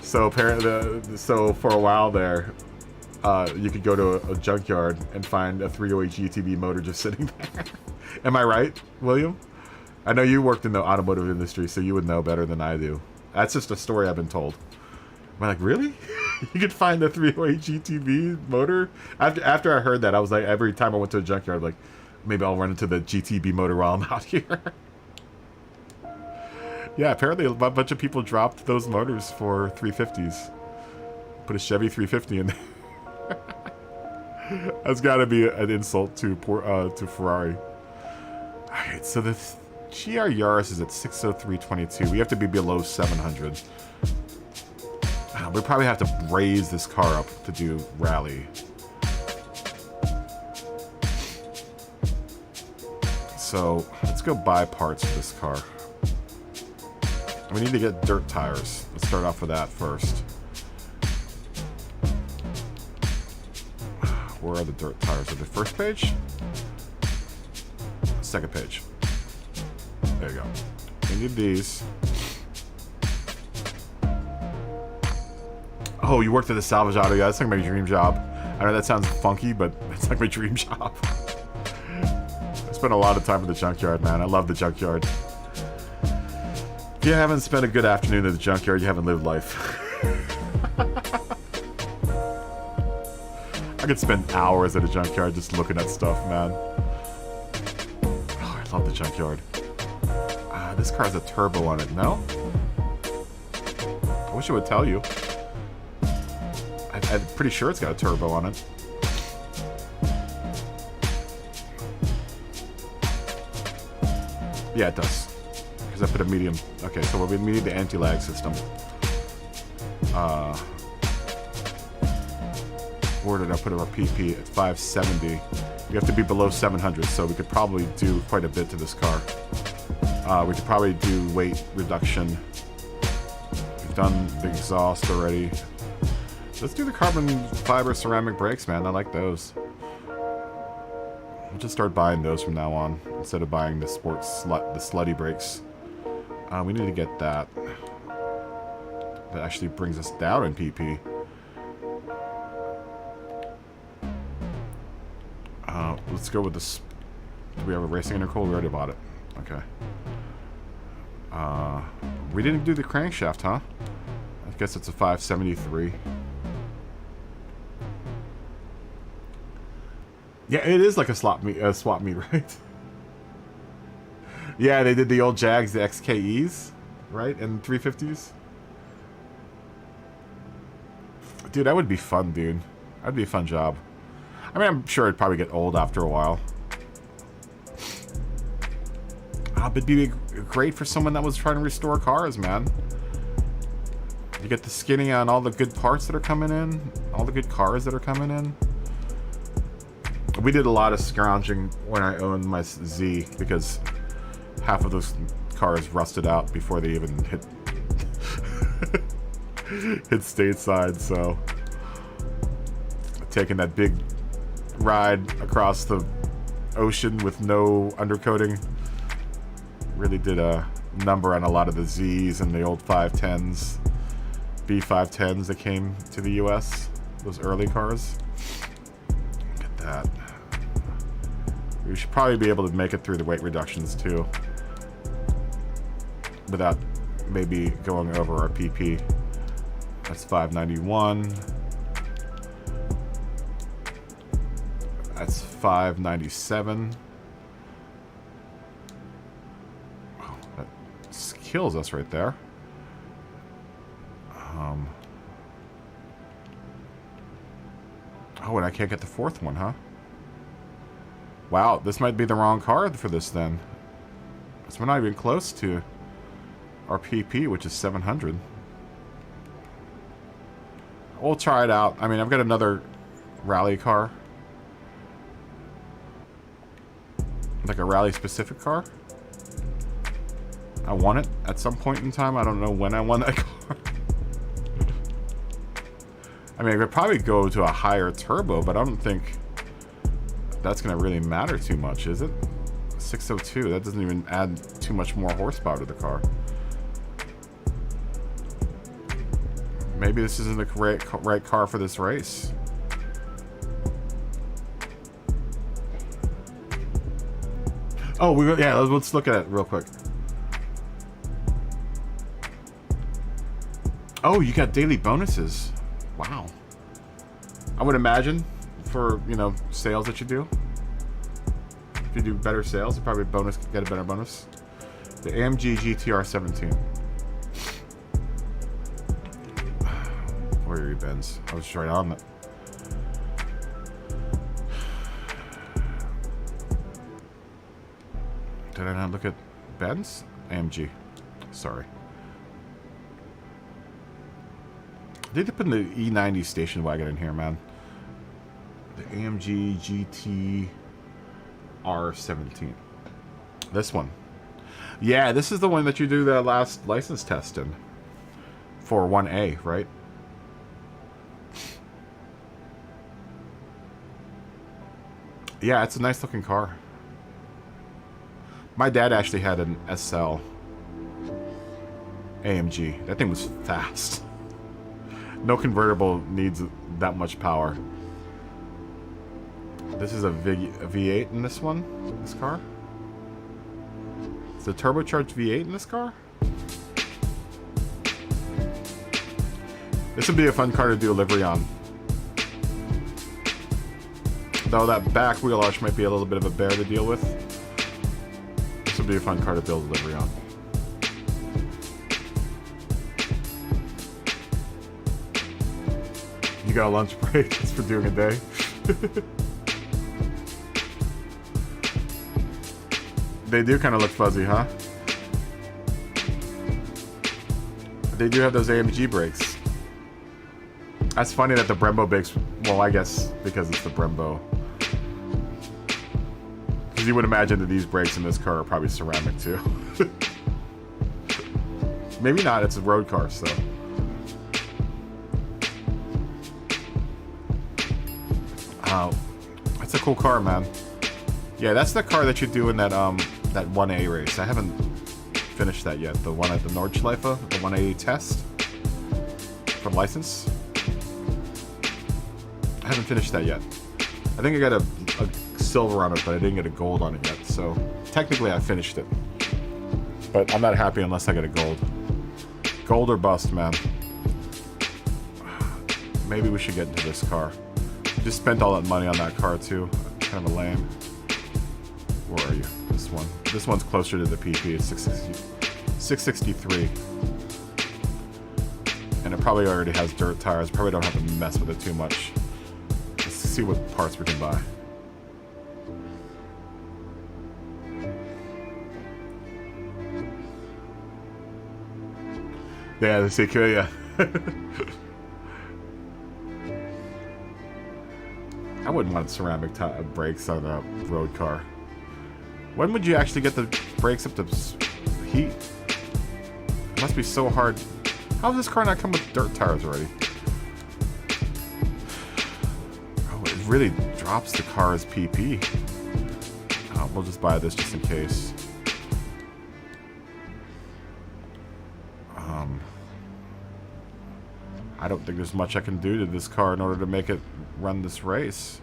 So apparently, so for a while there, you could go to a junkyard and find a 308 GTB motor just sitting there. Am I right, William? I know you worked in the automotive industry, so you would know better than I do. That's just a story I've been told. I'm like, really? You could find the 308 GTB motor? After I heard that, I was like, every time I went to a junkyard, like, maybe I'll run into the GTB motor while I'm out here. Yeah, apparently a bunch of people dropped those motors for 350s. Put a Chevy 350 in there. That's got to be an insult to Ferrari. Alright, so the GR Yaris is at 603.22. We have to be below 700. We probably have to raise this car up to do rally. So let's go buy parts for this car. We need to get dirt tires. Let's start off with that first. Where are the dirt tires? Are they first page? Second page. There you go. We need these. Oh, you worked at the salvage auto. Yeah, that's like my dream job. I know that sounds funky, but it's like my dream job. I spent a lot of time at the junkyard, man. I love the junkyard. If you haven't spent a good afternoon at the junkyard, you haven't lived life. I could spend hours at a junkyard just looking at stuff, man. Oh, I love the junkyard. This car has a turbo on it, no? I wish it would tell you. I'm pretty sure it's got a turbo on it. Yeah, it does. Because I put a medium. Okay, so we need the anti-lag system. Where did I put our PP? At 570. We have to be below 700, so we could probably do quite a bit to this car. We could probably do weight reduction. We've done the exhaust already. Let's do the carbon fiber ceramic brakes, man. I like those. We'll just start buying those from now on instead of buying the slutty brakes. We need to get that. That actually brings us down in PP. Let's go with this. Do we have a racing intercooler? We already bought it. Okay. We didn't do the crankshaft, huh? I guess it's a 573. Yeah, it is like a swap meet, right? Yeah, they did the old Jags, the XKEs, right? And 350s. Dude, that would be fun, dude. That'd be a fun job. I mean, I'm sure it'd probably get old after a while. But it'd be great for someone that was trying to restore cars, man. You get the skinny on all the good parts that are coming in, all the good cars that are coming in. We did a lot of scrounging when I owned my Z because half of those cars rusted out before they even hit hit stateside. So taking that big ride across the ocean with no undercoating really did a number on a lot of the Zs and the old 510s, B510s that came to the US. Those early cars. Look at that. We should probably be able to make it through the weight reductions too, without maybe going over our PP. That's 591. That's 597. Oh, that kills us right there. Oh, and I can't get the fourth one, huh? Wow, this might be the wrong card for this then. So we're not even close to our PP, which is 700. We'll try it out. I mean, I've got another rally car. Like a rally specific car. I won it at some point in time. I don't know when I won that car. I mean, I could probably go to a higher turbo, but I don't think that's going to really matter too much, is it? 602, that doesn't even add too much more horsepower to the car. Maybe this isn't the right car for this race. Oh, yeah, let's look at it real quick. Oh, you got daily bonuses. Wow. I would imagine for, you know, sales that you do. If you do better sales, you probably get a better bonus. The AMG GTR 17. Where are your bins? I was just right on that. Did I not look at Benz? AMG. Sorry. They did put the E90 station wagon in here, man. The AMG GTR 17. This one. Yeah, this is the one that you do the last license test in. For 1A, right? Yeah, it's a nice looking car. My dad actually had an SL AMG. That thing was fast. No convertible needs that much power. This is a V8 in this one, this car. It's a turbocharged V8 in this car. This would be a fun car to do a livery on. Though that back wheel arch might be a little bit of a bear to deal with. This would be a fun car to build a livery on. You got a lunch break just for doing a day. They do kind of look fuzzy, huh? They do have those AMG brakes. That's funny that the Brembo brakes, well, I guess because it's the Brembo. Because you would imagine that these brakes in this car are probably ceramic too. Maybe not, it's a road car, so. That's a cool car, man. Yeah, that's the car that you do in that that 1A race. I haven't finished that yet. The one at the Nordschleife, the 1A test for license. I haven't finished that yet. I think I got a silver on it, but I didn't get a gold on it yet. So technically, I finished it. But I'm not happy unless I get a gold. Gold or bust, man. Maybe we should get into this car. Just spent all that money on that car too. Kind of a lame. Where are you? This one. This one's closer to the PP. It's 663. And it probably already has dirt tires. Probably don't have to mess with it too much. Let's see what parts we can buy. Yeah, the Sequoia. I wouldn't want ceramic brakes on a road car. When would you actually get the brakes up to heat? It must be so hard. How does this car not come with dirt tires already? Oh, it really drops the car's PP. Oh, we'll just buy this just in case. I don't think there's much I can do to this car in order to make it run this race.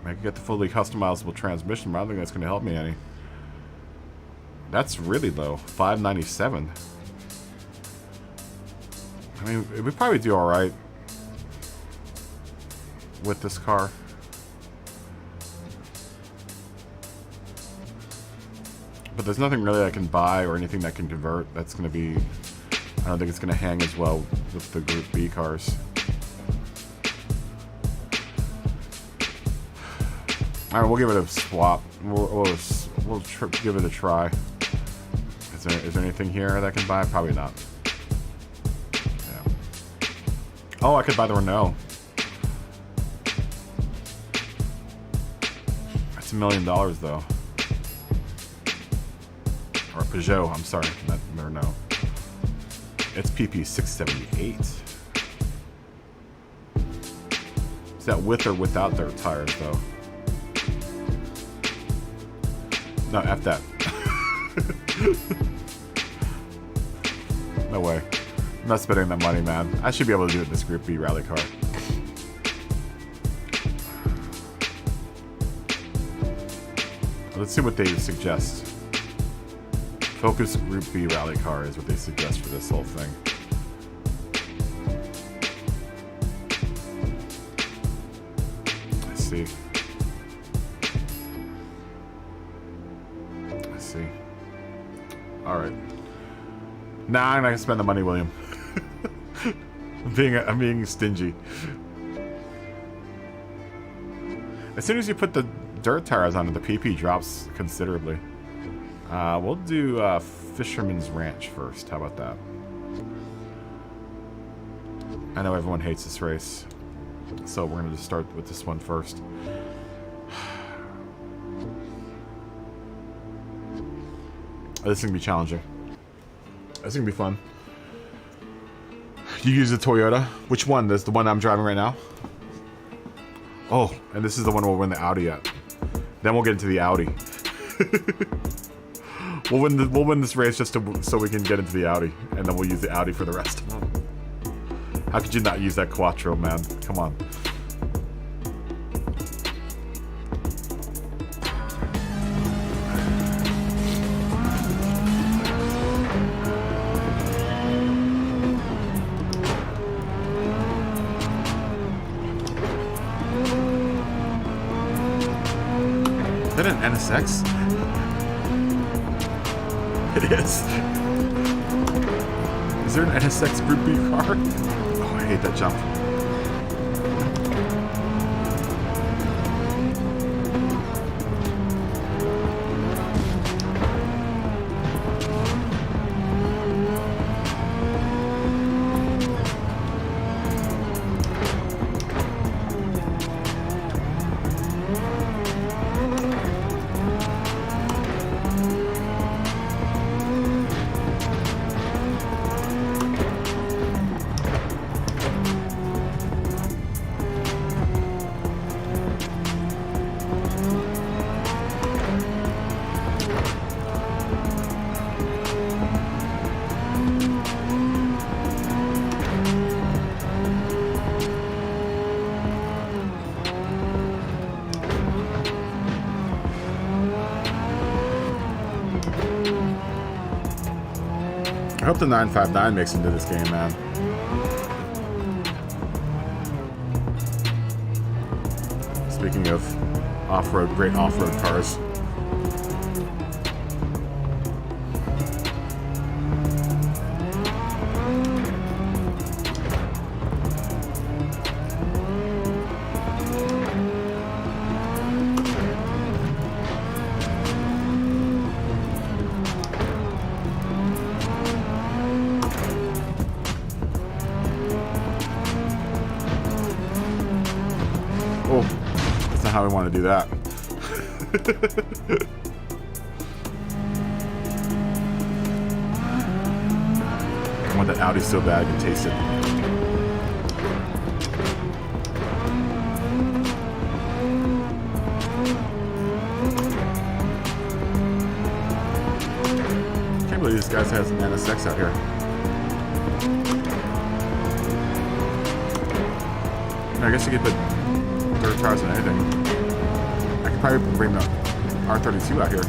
Maybe get the fully customizable transmission, but I don't think that's going to help me any. That's really low. $597. I mean, we probably do alright with this car. But there's nothing really I can buy or anything that can convert that's going to be... I don't think it's going to hang as well with the Group B cars. Alright, we'll give it a swap. We'll give it a try. Is there anything here that I can buy? Probably not. Yeah. Oh, I could buy the Renault. That's $1 million though. Or Peugeot, I'm sorry, not Renault. It's PP 678. Is that with or without their tires though? No, F that. No way. I'm not spending that money, man. I should be able to do it in this Group B rally car. Let's see what they suggest. Focus Group B rally car is what they suggest for this whole thing. I see. I see. Alright. Nah, I'm not gonna spend the money, William. I'm being stingy. As soon as you put the dirt tires on it, the PP drops considerably. We'll do Fisherman's Ranch first. How about that? I know everyone hates this race, so we're going to just start with this one first. This is going to be challenging. This is going to be fun. You use the Toyota. Which one? This is the one I'm driving right now? Oh, and this is the one we'll win the Audi at. Then we'll get into the Audi. We'll win this race just so we can get into the Audi, and then we'll use the Audi for the rest. How could you not use that Quattro, man? Come on. Is that an NSX? It is. Is there an NSX Group B car? Oh, I hate that jump. I hope the 959 makes into this game, man. Speaking of off-road, great off-road cars. Oh, that's not how we want to do that. I want that Audi so bad I can taste it. Can't believe this guy has an NSX out here. I guess you could put dirt tires on anything. I could probably bring the R32 out here.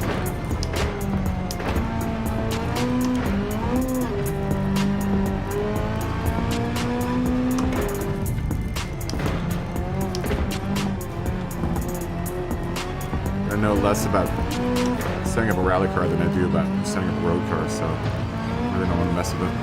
I know less about setting up a rally car than I do about setting up a road car, so I really don't want to mess with it.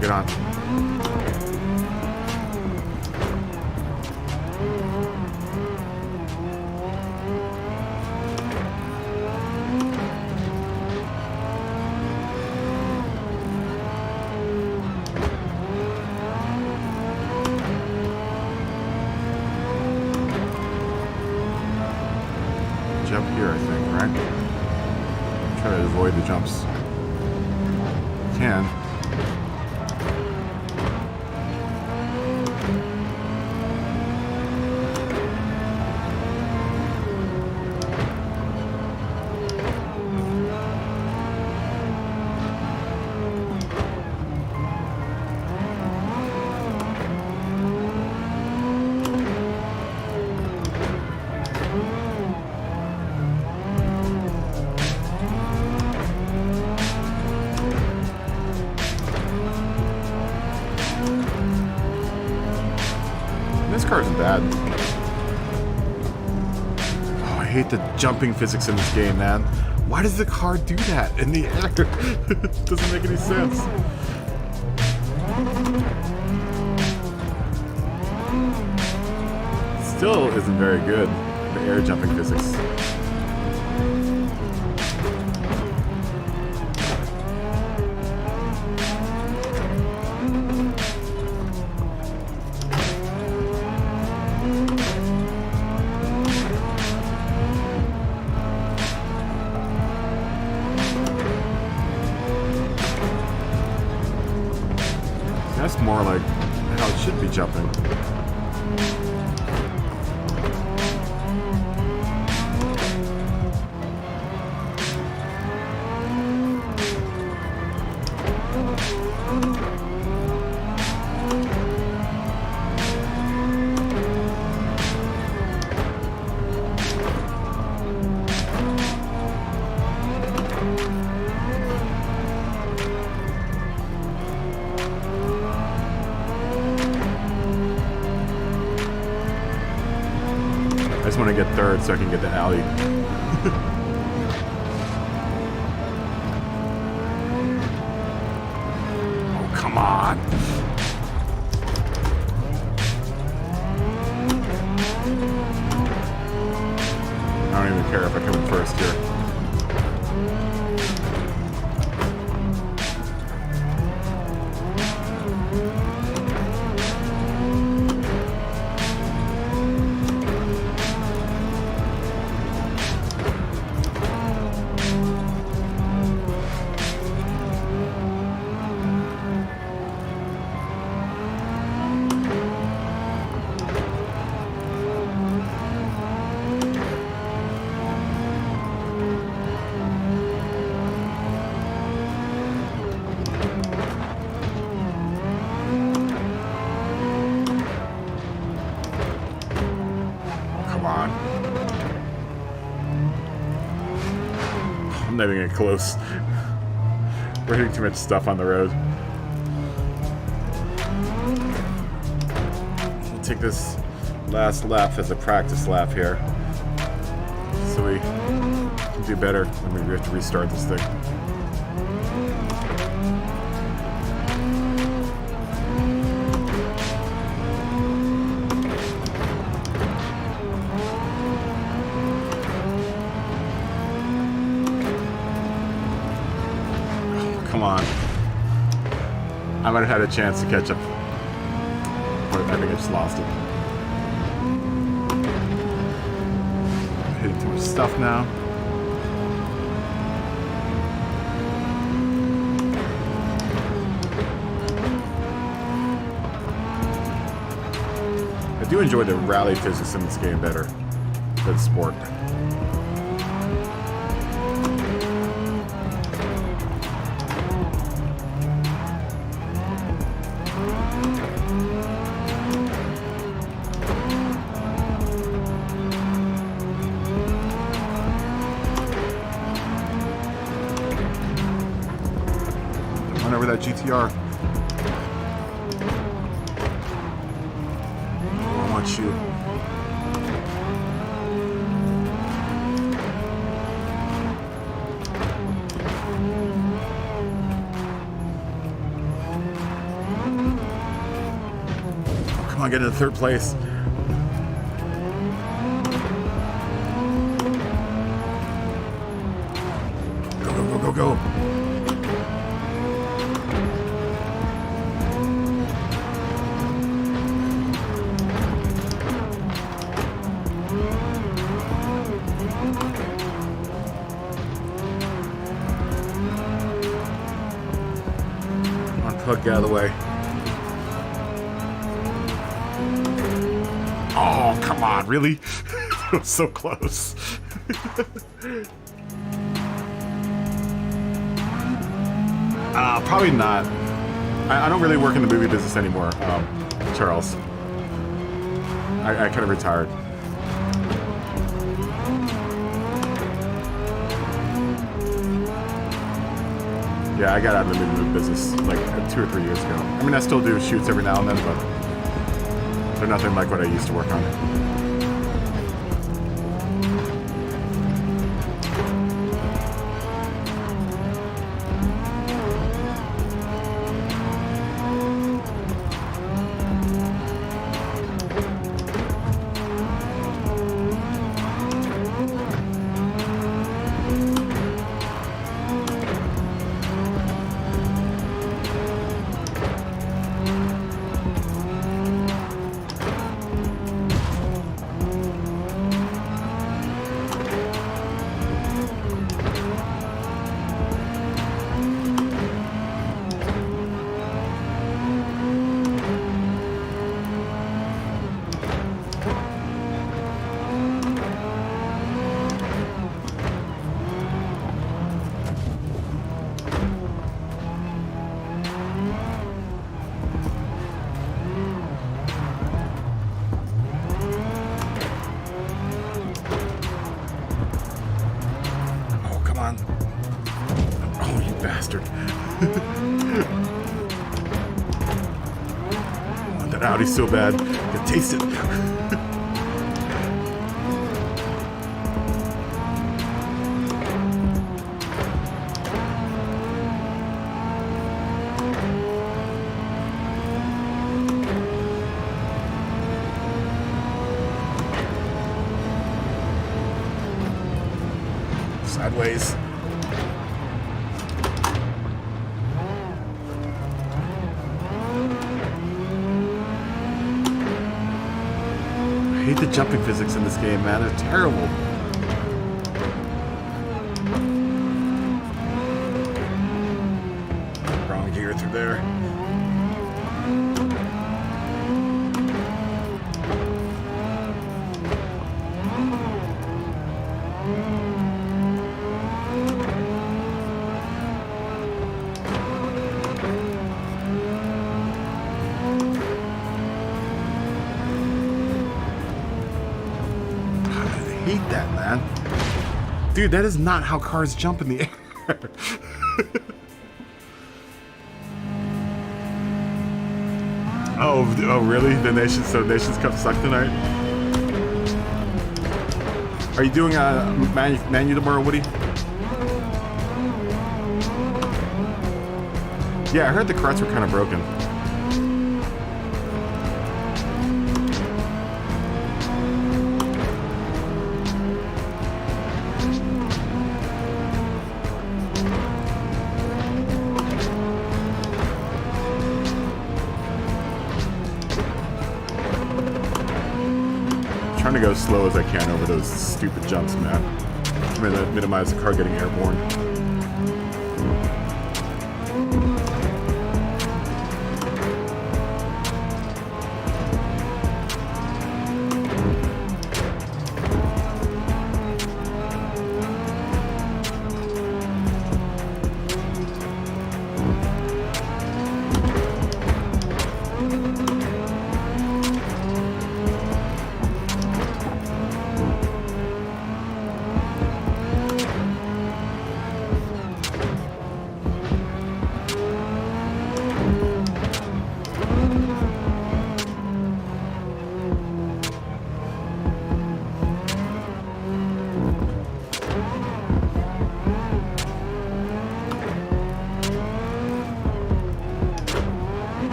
Get on. to avoid the jumps. Can. This car isn't bad. Oh, I hate the jumping physics in this game, man. Why does the car do that in the air? It doesn't make any sense. Still isn't very good, the air jumping physics. That's more like how it should be jumping. I just want to get third so I can get the alley. Oh, come on. I don't even care if I come in first here. I'm not even getting close. We're hitting too much stuff on the road. We'll take this last lap as a practice lap here, so we can do better when we have to restart this thing. Come on. I might have had a chance to catch up, but I think I just lost it. Hitting too much stuff now. I do enjoy the rally physics in this game better than sport. Over that GTR. I want you. Oh, come on, get into third place. Go, go, go, go, go. plug, get out of the way. Oh, come on, really? It was so close. Probably not. I don't really work in the movie business anymore, Charles. I kind of retired. Yeah, I got out of the movie business like 2 or 3 years ago. I mean, I still do shoots every now and then, but they're nothing like what I used to work on. Audi so bad. I can taste it. Sideways. I hate the jumping physics in this game, man. They're terrible. Wrong gear through there. Dude, that is not how cars jump in the air. Oh, really? The Nations Cup sucked tonight? Are you doing a manu tomorrow, Woody? Yeah, I heard the carts were kind of broken. To go as slow as I can over those stupid jumps, man. I'm gonna minimize the car getting airborne.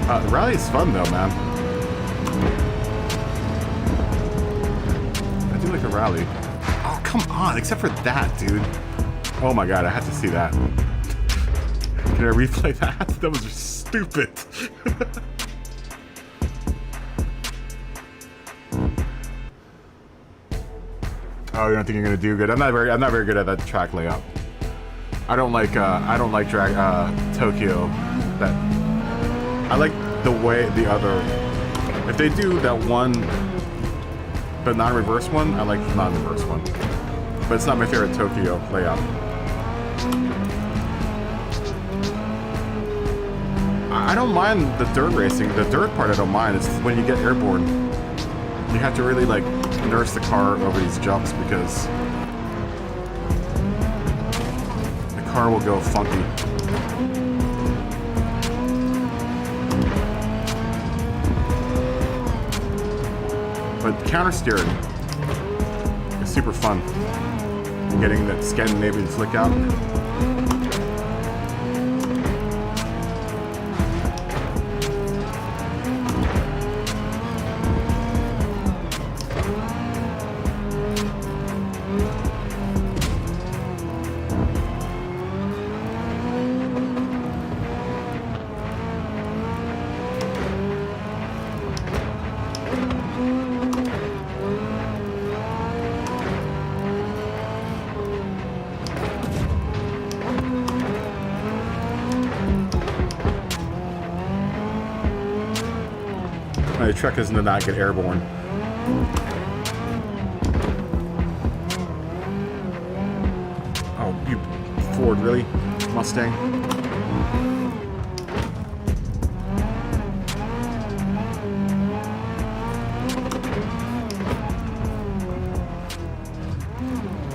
The rally is fun though, man. I do like a rally. come on, except for that, dude. Oh my god, I had to see that. Can I replay that? That was just stupid. Oh, you don't think you're gonna do good? I'm not very good at that track layout. I don't like Tokyo. That I like the way the other. If they do that one, the non-reverse one, I like the non-reverse one. But it's not my favorite Tokyo layout. I don't mind the dirt racing. The dirt part I don't mind. It's when you get airborne. You have to really like nurse the car over these jumps because the car will go funky. But counter steering is super fun. Getting that Scandinavian flick out. The truck is to not get airborne. Oh, you Ford, really? Mustang?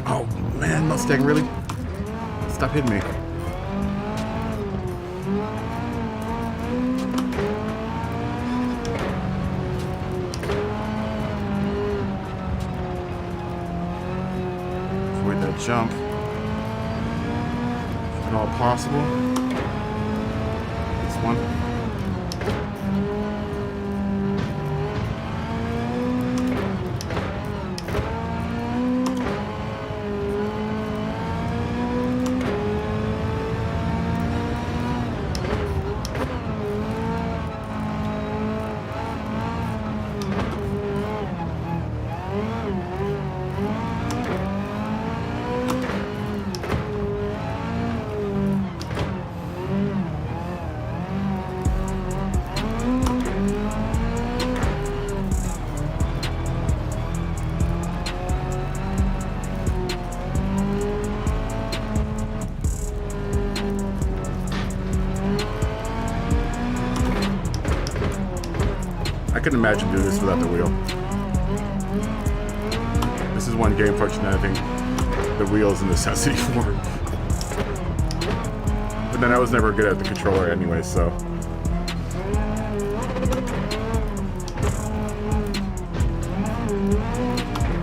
Oh, man, Mustang, really? Stop hitting me. Jump if at all possible. This one. I couldn't imagine doing this without the wheel. This is one game function that I think the wheel is a necessity for. But then I was never good at the controller anyway, so.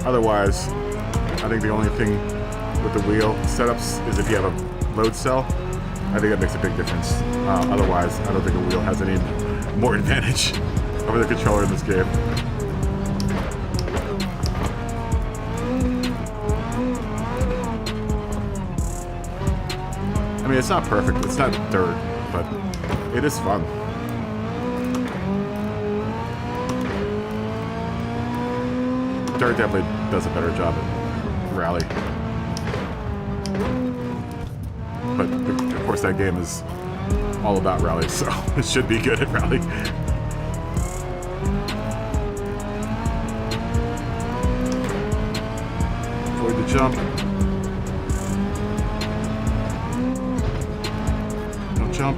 Otherwise, I think the only thing with the wheel setups is if you have a load cell. I think that makes a big difference. Otherwise, I don't think a wheel has any more advantage over the controller in this game. I mean, it's not perfect. It's not dirt, but it is fun. Dirt definitely does a better job at rally. But of course, that game is all about rally, so it should be good at rally. Avoid the jump. Don't jump.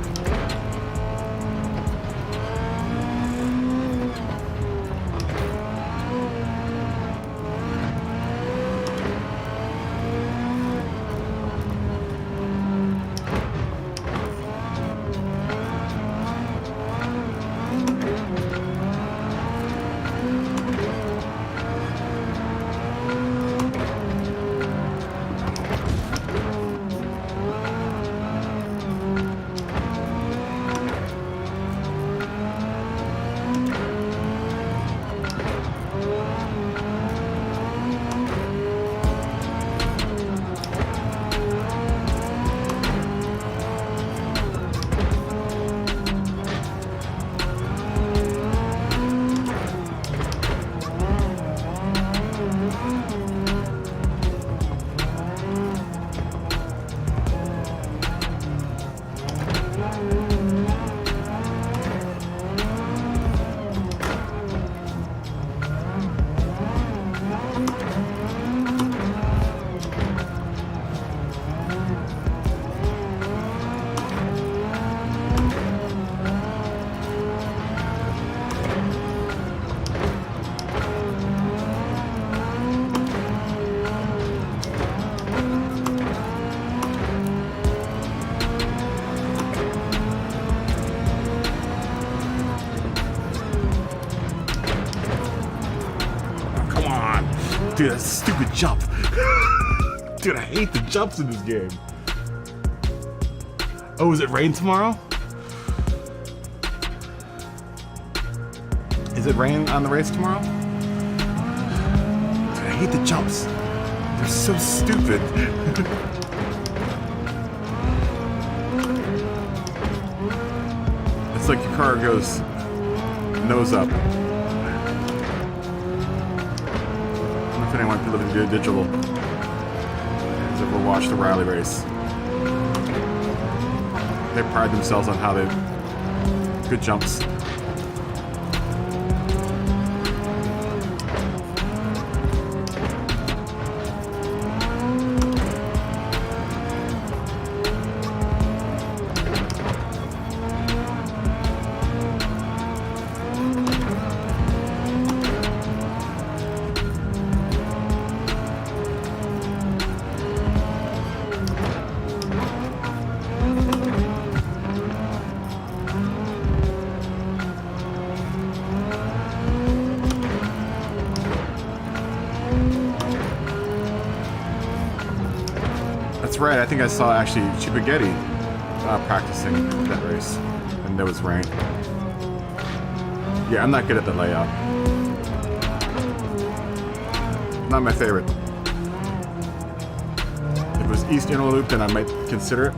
Dude, that stupid jump. Dude, I hate the jumps in this game. Oh, is it rain tomorrow? Is it rain on the race tomorrow? Dude, I hate the jumps. They're so stupid. It's like your car goes nose up. If anyone could live in digital has ever watched the rally race, they pride themselves on how they good jumps. Right, I think I saw actually Chipaghetti practicing that race, and there was rain. Yeah, I'm not good at the layout. Not my favorite. If it was East Inner Loop, then I might consider it.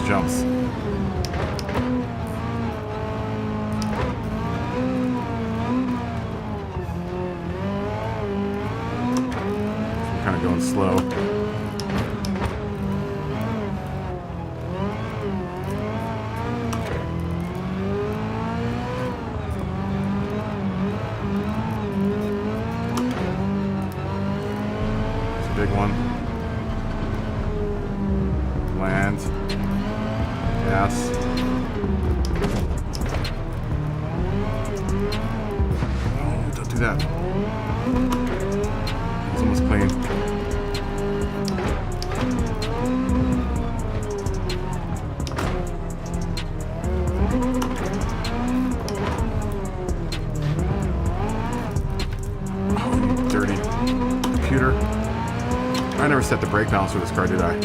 Jumps. I'm kind of going slow. It's a big one. Land. Yes. Oh, don't do that. It's almost clean. Oh, you dirty computer. I never set the brake balance for this car, did I?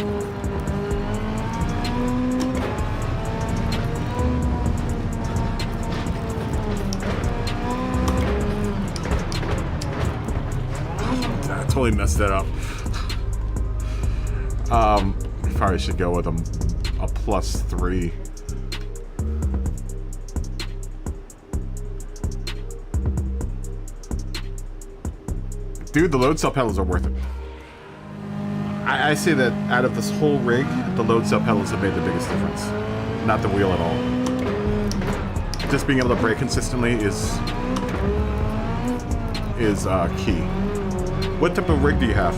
Totally messed that up. Probably should go with a +3. Dude, the load cell pedals are worth it. I say that out of this whole rig, the load cell pedals have made the biggest difference. Not the wheel at all. Just being able to brake consistently is key. What type of rig do you have,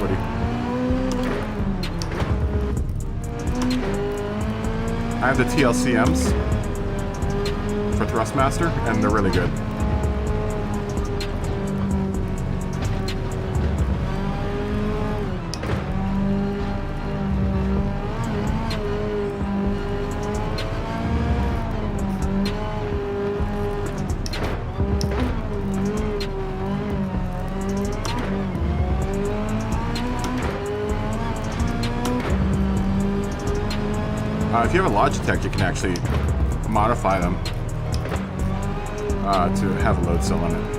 Woody? I have the TLCMs for Thrustmaster, and they're really good. If you have a Logitech, you can actually modify them to have a load cell on it.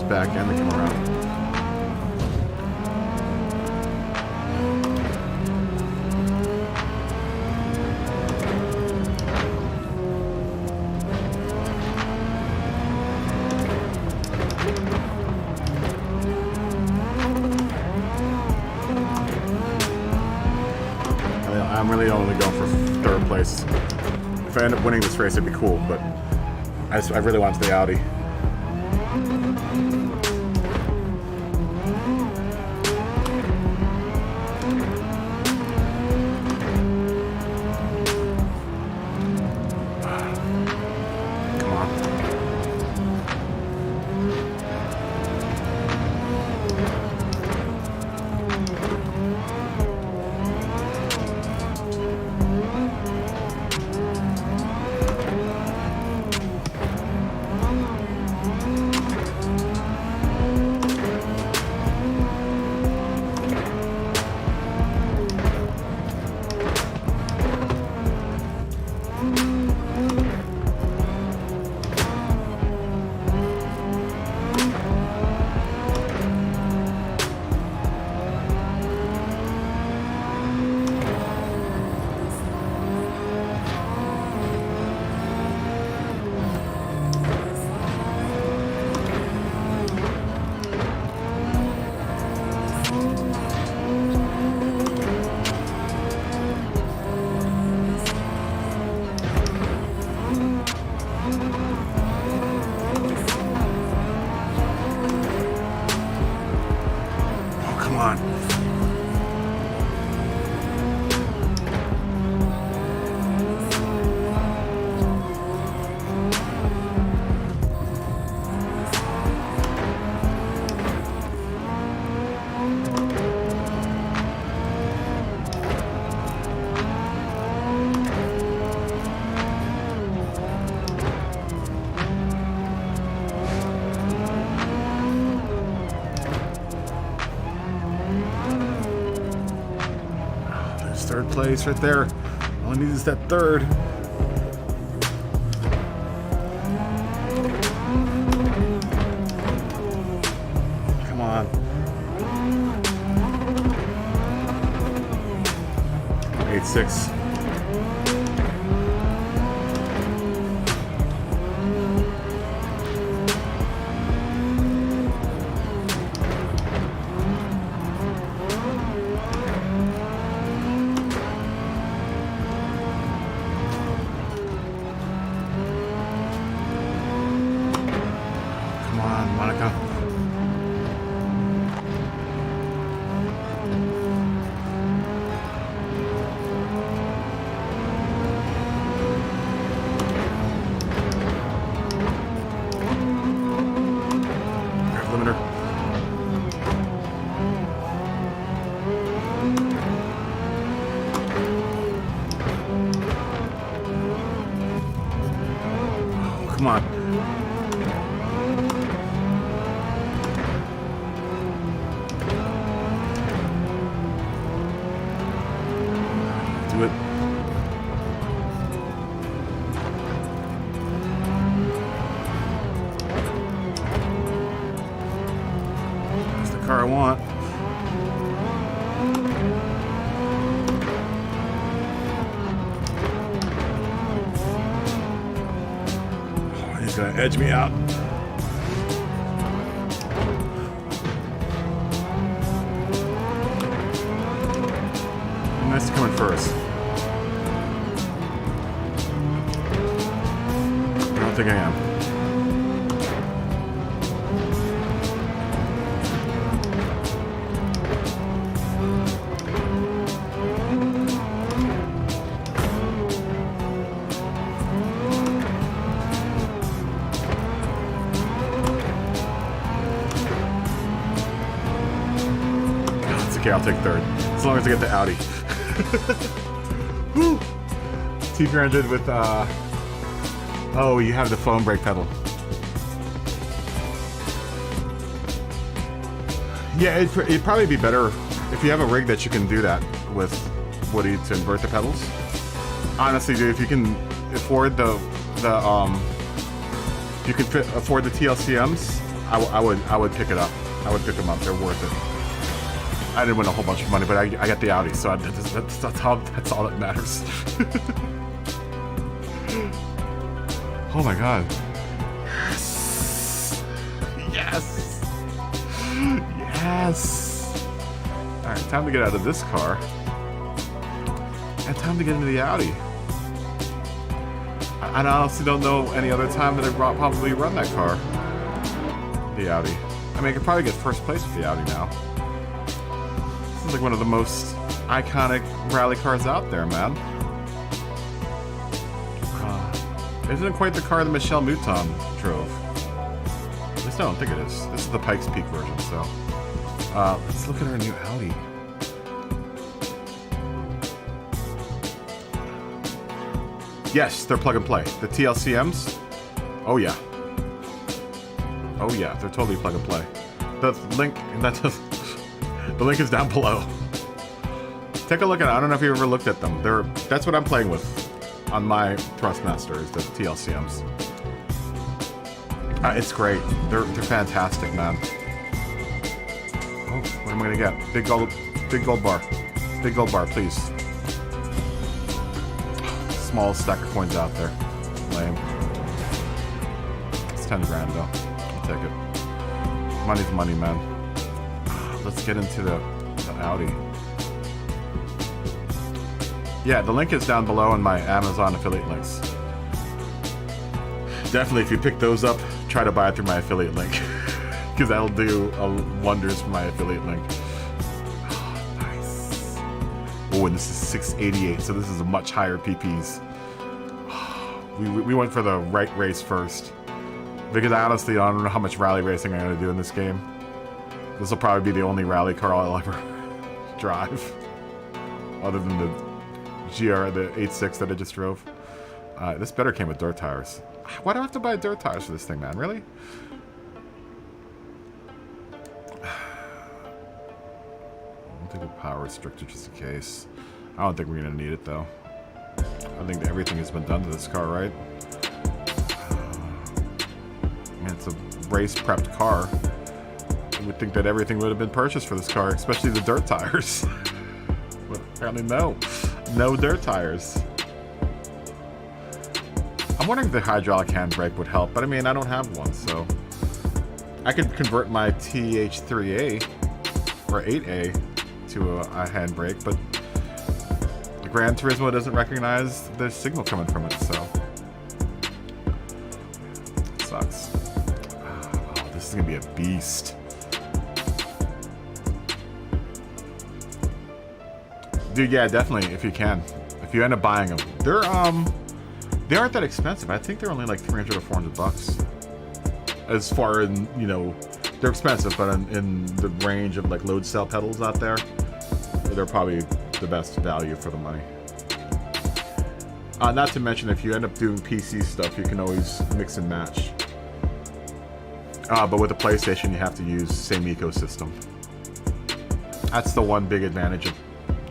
Back and they come around. I'm really only going for third place. If I end up winning this race, it'd be cool, but I really want the Audi. Third place right there. All I need is that third. Come on. 8-6. come on. Do it. That's the car I want. Oh, he's gonna edge me out. Nice to come in first. I don't think I am. It's okay, I'll take third. As long as I get the Audi. Woo! T300 with, oh, you have the foam brake pedal. Yeah, it'd probably be better if you have a rig that you can do that with Woody to invert the pedals. Honestly, dude, if you can afford you can afford the TLCMs, I would pick it up. I would pick them up. They're worth it. I didn't win a whole bunch of money, but I got the Audi, so that's all that matters. Oh my god. Yes! Yes! Yes! Alright, time to get out of this car. And time to get into the Audi. I honestly don't know any other time that I'd probably run that car. The Audi. I mean, I could probably get first place with the Audi now. This is like one of the most iconic rally cars out there, man. Isn't it quite the car that Michelle Mouton drove? At least I don't think it is. This is the Pikes Peak version, so. Let's look at our new Audi. Yes, they're plug and play. The TLCMs? Oh yeah. Oh yeah, they're totally plug and play. The link, the link is down below. Take a look at it. I don't know if you ever looked at them. That's what I'm playing with on my Thrustmaster, is the TLCMs. It's great. They're fantastic, man. Oh, what am I gonna get? Big gold bar. Big gold bar, please. Smallest stack of coins out there. Lame. It's 10 grand though. I'll take it. Money's money, man. Let's get into the Audi. Yeah, the link is down below in my Amazon affiliate links. Definitely, if you pick those up, try to buy it through my affiliate link. Because that'll do wonders for my affiliate link. Oh, nice. Oh, and this is 688, so this is a much higher PPs. We went for the right race first. Because honestly, I don't know how much rally racing I'm going to do in this game. This will probably be the only rally car I'll ever drive. Other than the GR, the 8.6 that I just drove. This better came with dirt tires. Why do I have to buy dirt tires for this thing, man? Really? I'll take a power restrictor just in case. I don't think we're going to need it, though. I think that everything has been done to this car, right? Man, it's a race-prepped car. I would think that everything would have been purchased for this car, especially the dirt tires. But apparently no. No dirt tires. I'm wondering if the hydraulic handbrake would help, but I mean, I don't have one, so... I could convert my TH3A, or 8A, to a handbrake, but... the Gran Turismo doesn't recognize the signal coming from it, so... It sucks. Oh, this is gonna be a beast. Dude, yeah, definitely, if you can. If you end up buying them. They aren't that expensive. I think they're only like 300 or 400 bucks. As far as, you know, they're expensive, but in the range of like load cell pedals out there, they're probably the best value for the money. Not to mention, if you end up doing PC stuff, you can always mix and match. But with the PlayStation, you have to use the same ecosystem. That's the one big advantage of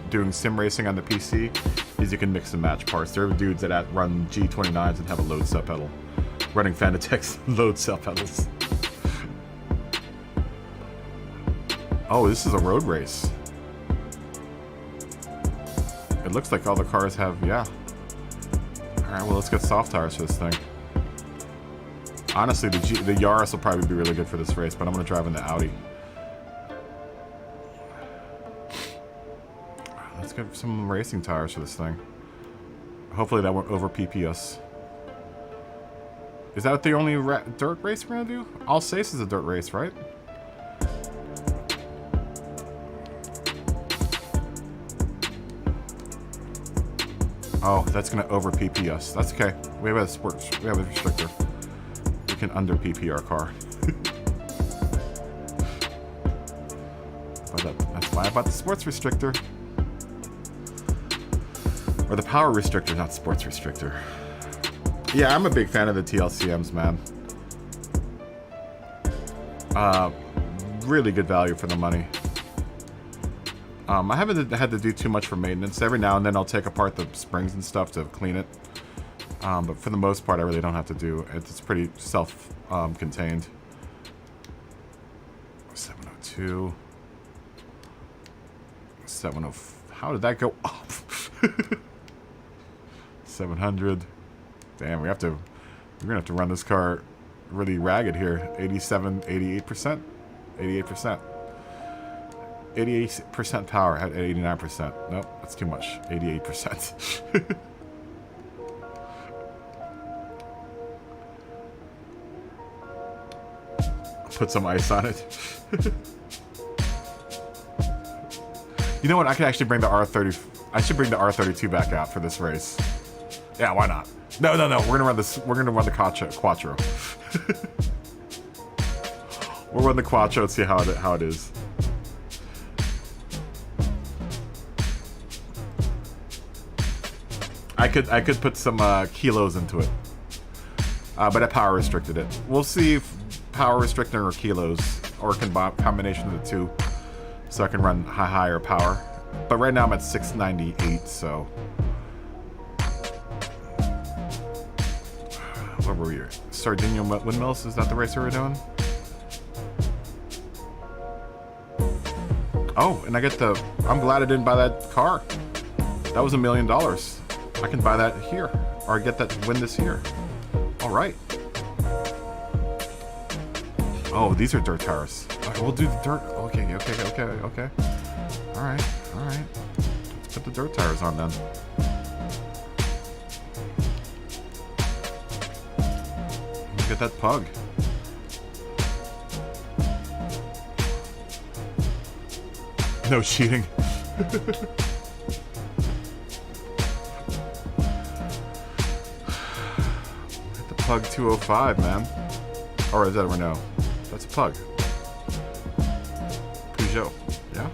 doing sim racing on the PC, is you can mix and match parts. There are dudes that run G29s and have a load cell pedal. Running Fanatec's load cell pedals. Oh, this is a road race. It looks like all the cars have, yeah. Alright, well, let's get soft tires for this thing. Honestly, the Yaris will probably be really good for this race, but I'm going to drive in the Audi. Let's get some racing tires for this thing. Hopefully that won't over PP us. Is that the only dirt race we're going to do? Alsace is a dirt race, right? Oh, that's going to over PP us. That's okay. We have a restrictor. We can under PP our car. That's why I bought the sports restrictor. Or the power restrictor, not sports restrictor. Yeah, I'm a big fan of the TLCMs, man. Really good value for the money. I haven't had to do too much for maintenance. Every now and then I'll take apart the springs and stuff to clean it. But for the most part, I really don't have to do it. It's pretty self-contained. 702. 704. How did that go up? 700. Damn, we're gonna have to run this car really ragged here. 88%. 88%. 88% power at 89%. Nope, that's too much. 88%. Put some ice on it. You know what? I could actually bring the R30. I should bring the R32 back out for this race. Yeah, why not? No. We're gonna run this. We're gonna run the Quattro. We'll run the Quattro and see how it is. I could put some kilos into it, but I power restricted it. We'll see if power restricting or kilos, or combination of the two, so I can run higher power. But right now I'm at 698, so where were we? Sardinia Windmills, is that the race we were doing? Oh, and I get the. I'm glad I didn't buy that car. That was $1 million. I can buy that here, or get that, win this here. All right. Oh, these are dirt tires. Okay, we'll do the dirt. Okay. All right. Let's put the dirt tires on then. Look at that pug. No cheating. Pug 205, man. Or is that a Renault? That's a Pug. Peugeot, yeah?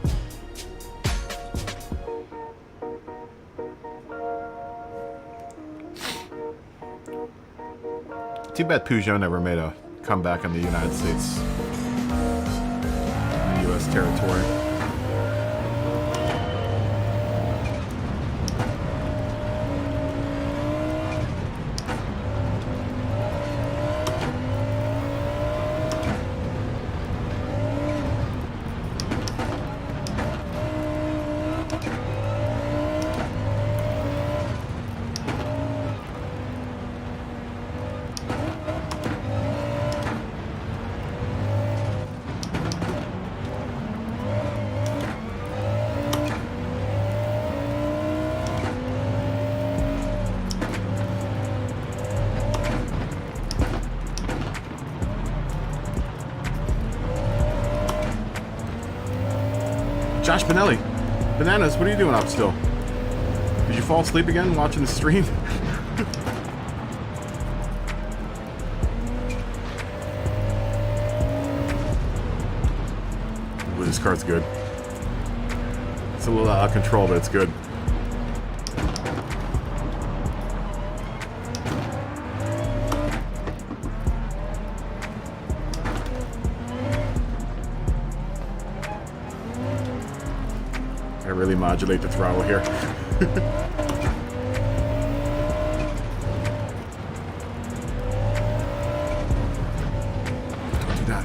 Too bad Peugeot never made a comeback in the United States. The U.S. territory. Josh Benelli. Bananas, what are you doing up still? Did you fall asleep again watching the stream? Ooh, this car's good. It's a little out of control, but it's good. really modulate the throttle here. Don't do that.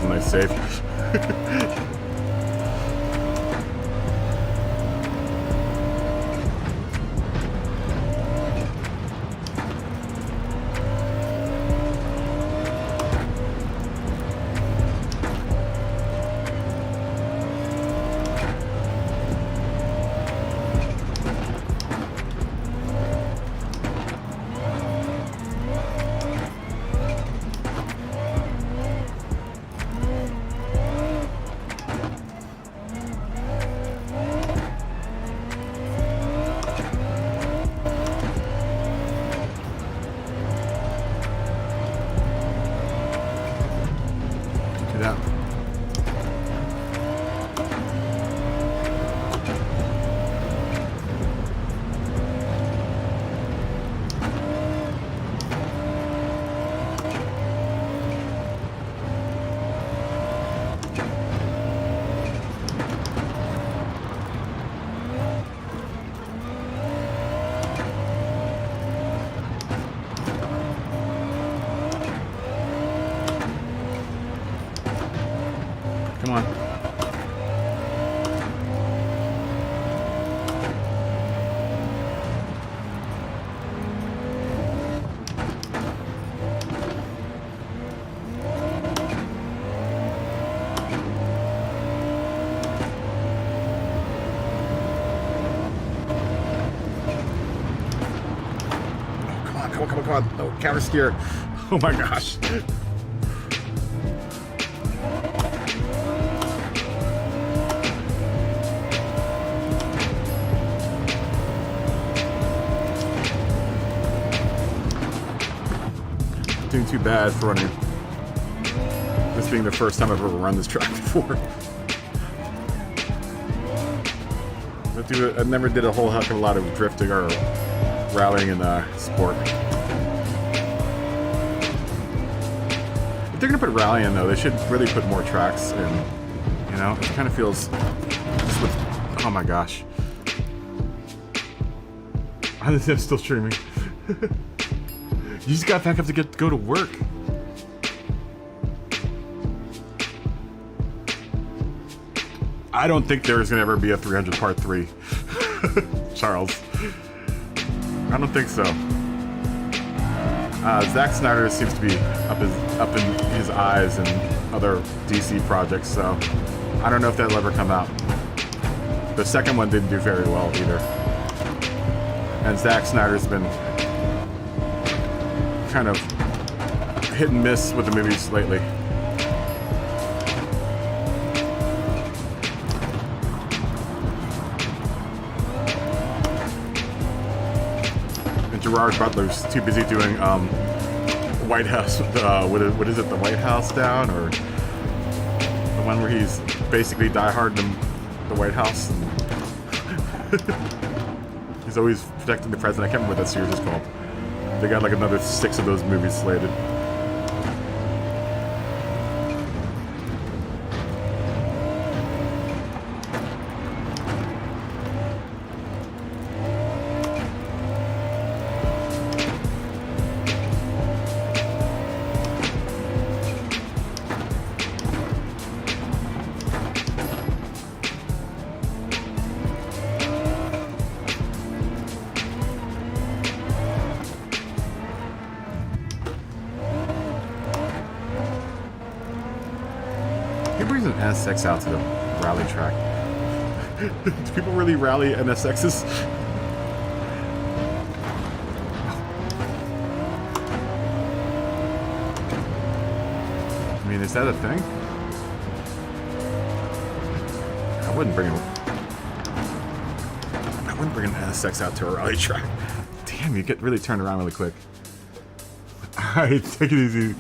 Nice save. Come on. Come on. Oh, counter steer. Oh my gosh. Doing too bad for running. This being the first time I've ever run this track before. I never did a whole heck of a lot of drifting or rallying in sport. If they're gonna put rally in though, they should really put more tracks in. You know, it kind of feels. Oh my gosh! I'm still streaming. You just got back up to go to work. I don't think there's gonna ever be a 300 part 3. Charles. I don't think so. Zack Snyder seems to be up in his eyes and other DC projects, so I don't know if that'll ever come out. The second one didn't do very well either. And Zack Snyder's been kind of hit and miss with the movies lately. And Gerard Butler's too busy doing White House, what is it, the White House Down, or the one where he's basically diehard in the White House. And he's always protecting the president. I can't remember what that series is called. They got like another 6 of those movies slated. He brings an SX out to the rally track. Do people really rally NSXs? I mean, is that a thing? I wouldn't bring an NSX out to a rally track. Damn, you get really turned around really quick. Alright, take it easy.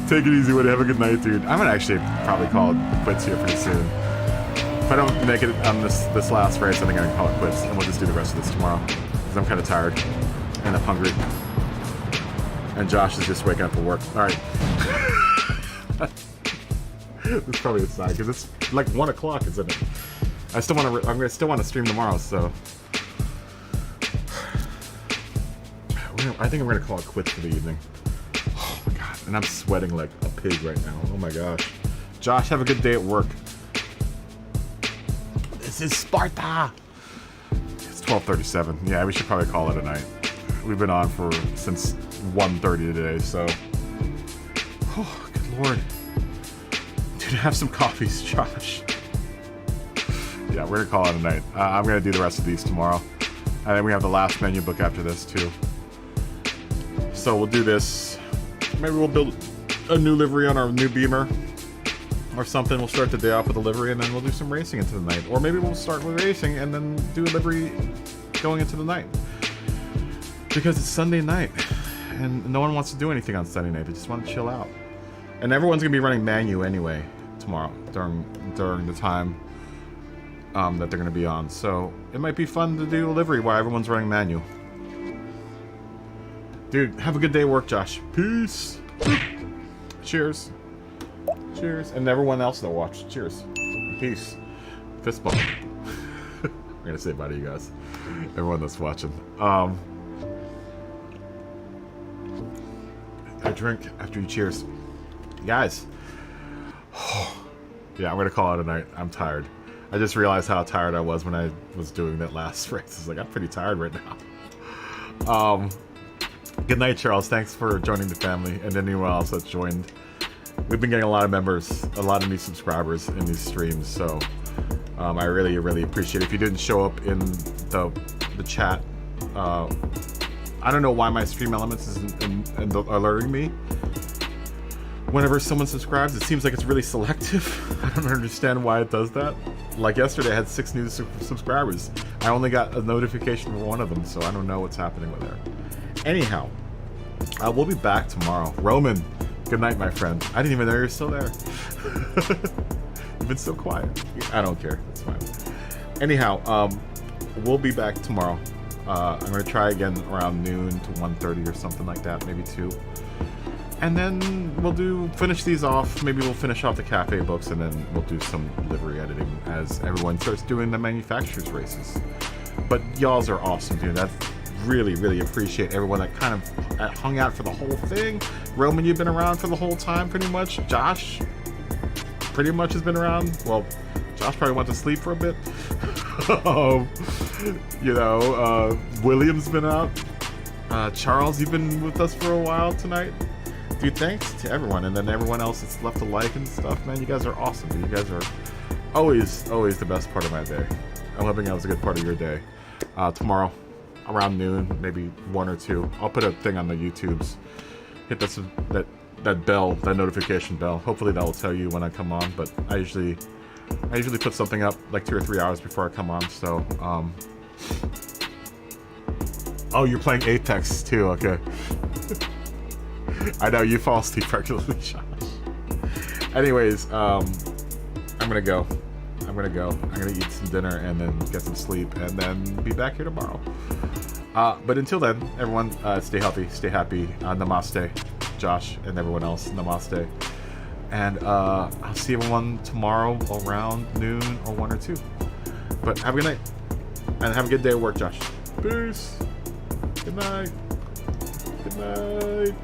Take it easy, buddy. Have a good night, dude. I'm gonna actually probably call it quits here pretty soon. If I don't make it on this last race, I think I'm gonna call it quits, and we'll just do the rest of this tomorrow. Because I'm kind of tired. And I'm hungry. And Josh is just waking up for work. Alright. This is probably a sign, because it's like 1 o'clock, isn't it? I still want to. I'm gonna still want to stream tomorrow, so I think I'm gonna call it quits for the evening. Oh my god, and I'm sweating like a pig right now. Oh my gosh. Josh, have a good day at work. This is Sparta. It's 12:37. Yeah, we should probably call it a night. We've been on since 1:30 today, so. Oh, good lord. Dude, have some coffees, Josh. Yeah, we're gonna call it a night. I'm gonna do the rest of these tomorrow. And then we have the last menu book after this too. So we'll do this. Maybe we'll build a new livery on our new Beamer or something. We'll start the day off with a livery and then we'll do some racing into the night. Or maybe we'll start with racing and then do a livery going into the night. Because it's Sunday night and no one wants to do anything on Sunday night. They just want to chill out. And everyone's gonna be running Manu anyway tomorrow during the time that they're gonna be on. So it might be fun to do a livery while everyone's running Manu. Dude, have a good day at work, Josh. Peace. Cheers. Cheers. And everyone else that watched. Cheers. Peace. Fist bump. I'm gonna say bye to you guys. Everyone that's watching. I drink after you cheers. Guys. Yeah, I'm gonna call it a night. I'm tired. I just realized how tired I was when I was doing that last race. It's like, I'm pretty tired right now. Good night, Charles. Thanks for joining the family and anyone else that's joined. We've been getting a lot of members, a lot of new subscribers in these streams, so I really, really appreciate it. If you didn't show up in the chat, I don't know why my stream elements isn't alerting me. Whenever someone subscribes, it seems like it's really selective. I don't understand why it does that. Like yesterday, I had 6 new subscribers. I only got a notification for one of them, so I don't know what's happening with there. Anyhow, we'll be back tomorrow. Roman, good night, my friend. I didn't even know you're still there. You've been so quiet. I don't care. It's fine. Anyhow, we'll be back tomorrow. I'm going to try again around noon to 1:30 or something like that, maybe 2. And then we'll finish these off. Maybe we'll finish off the cafe books and then we'll do some livery editing as everyone starts doing the manufacturers races. But y'alls are awesome, dude. That's really, really appreciate everyone that kind of hung out for the whole thing. Roman, you've been around for the whole time pretty much. Josh pretty much has been around. Well, Josh probably went to sleep for a bit. William's been out. Charles, you've been with us for a while tonight. Dude, thanks to everyone, and then everyone else that's left a like and stuff, man. You guys are awesome, dude. You guys are always the best part of my day. I'm hoping that was a good part of your day. Tomorrow, around noon, maybe 1 or 2, I'll put a thing on the YouTubes. Hit that bell, that notification bell. Hopefully that will tell you when I come on, but I usually put something up like 2 or 3 hours before I come on, so, Oh, you're playing Apex too, okay. I know, you fall asleep regularly, Josh. Anyways, I'm gonna go. I'm gonna eat some dinner and then get some sleep and then be back here tomorrow. But until then, everyone, stay healthy, stay happy. Namaste, Josh and everyone else, namaste. And I'll see everyone tomorrow around noon or 1 or 2. But have a good night. And have a good day at work, Josh. Peace. Good night. Good night.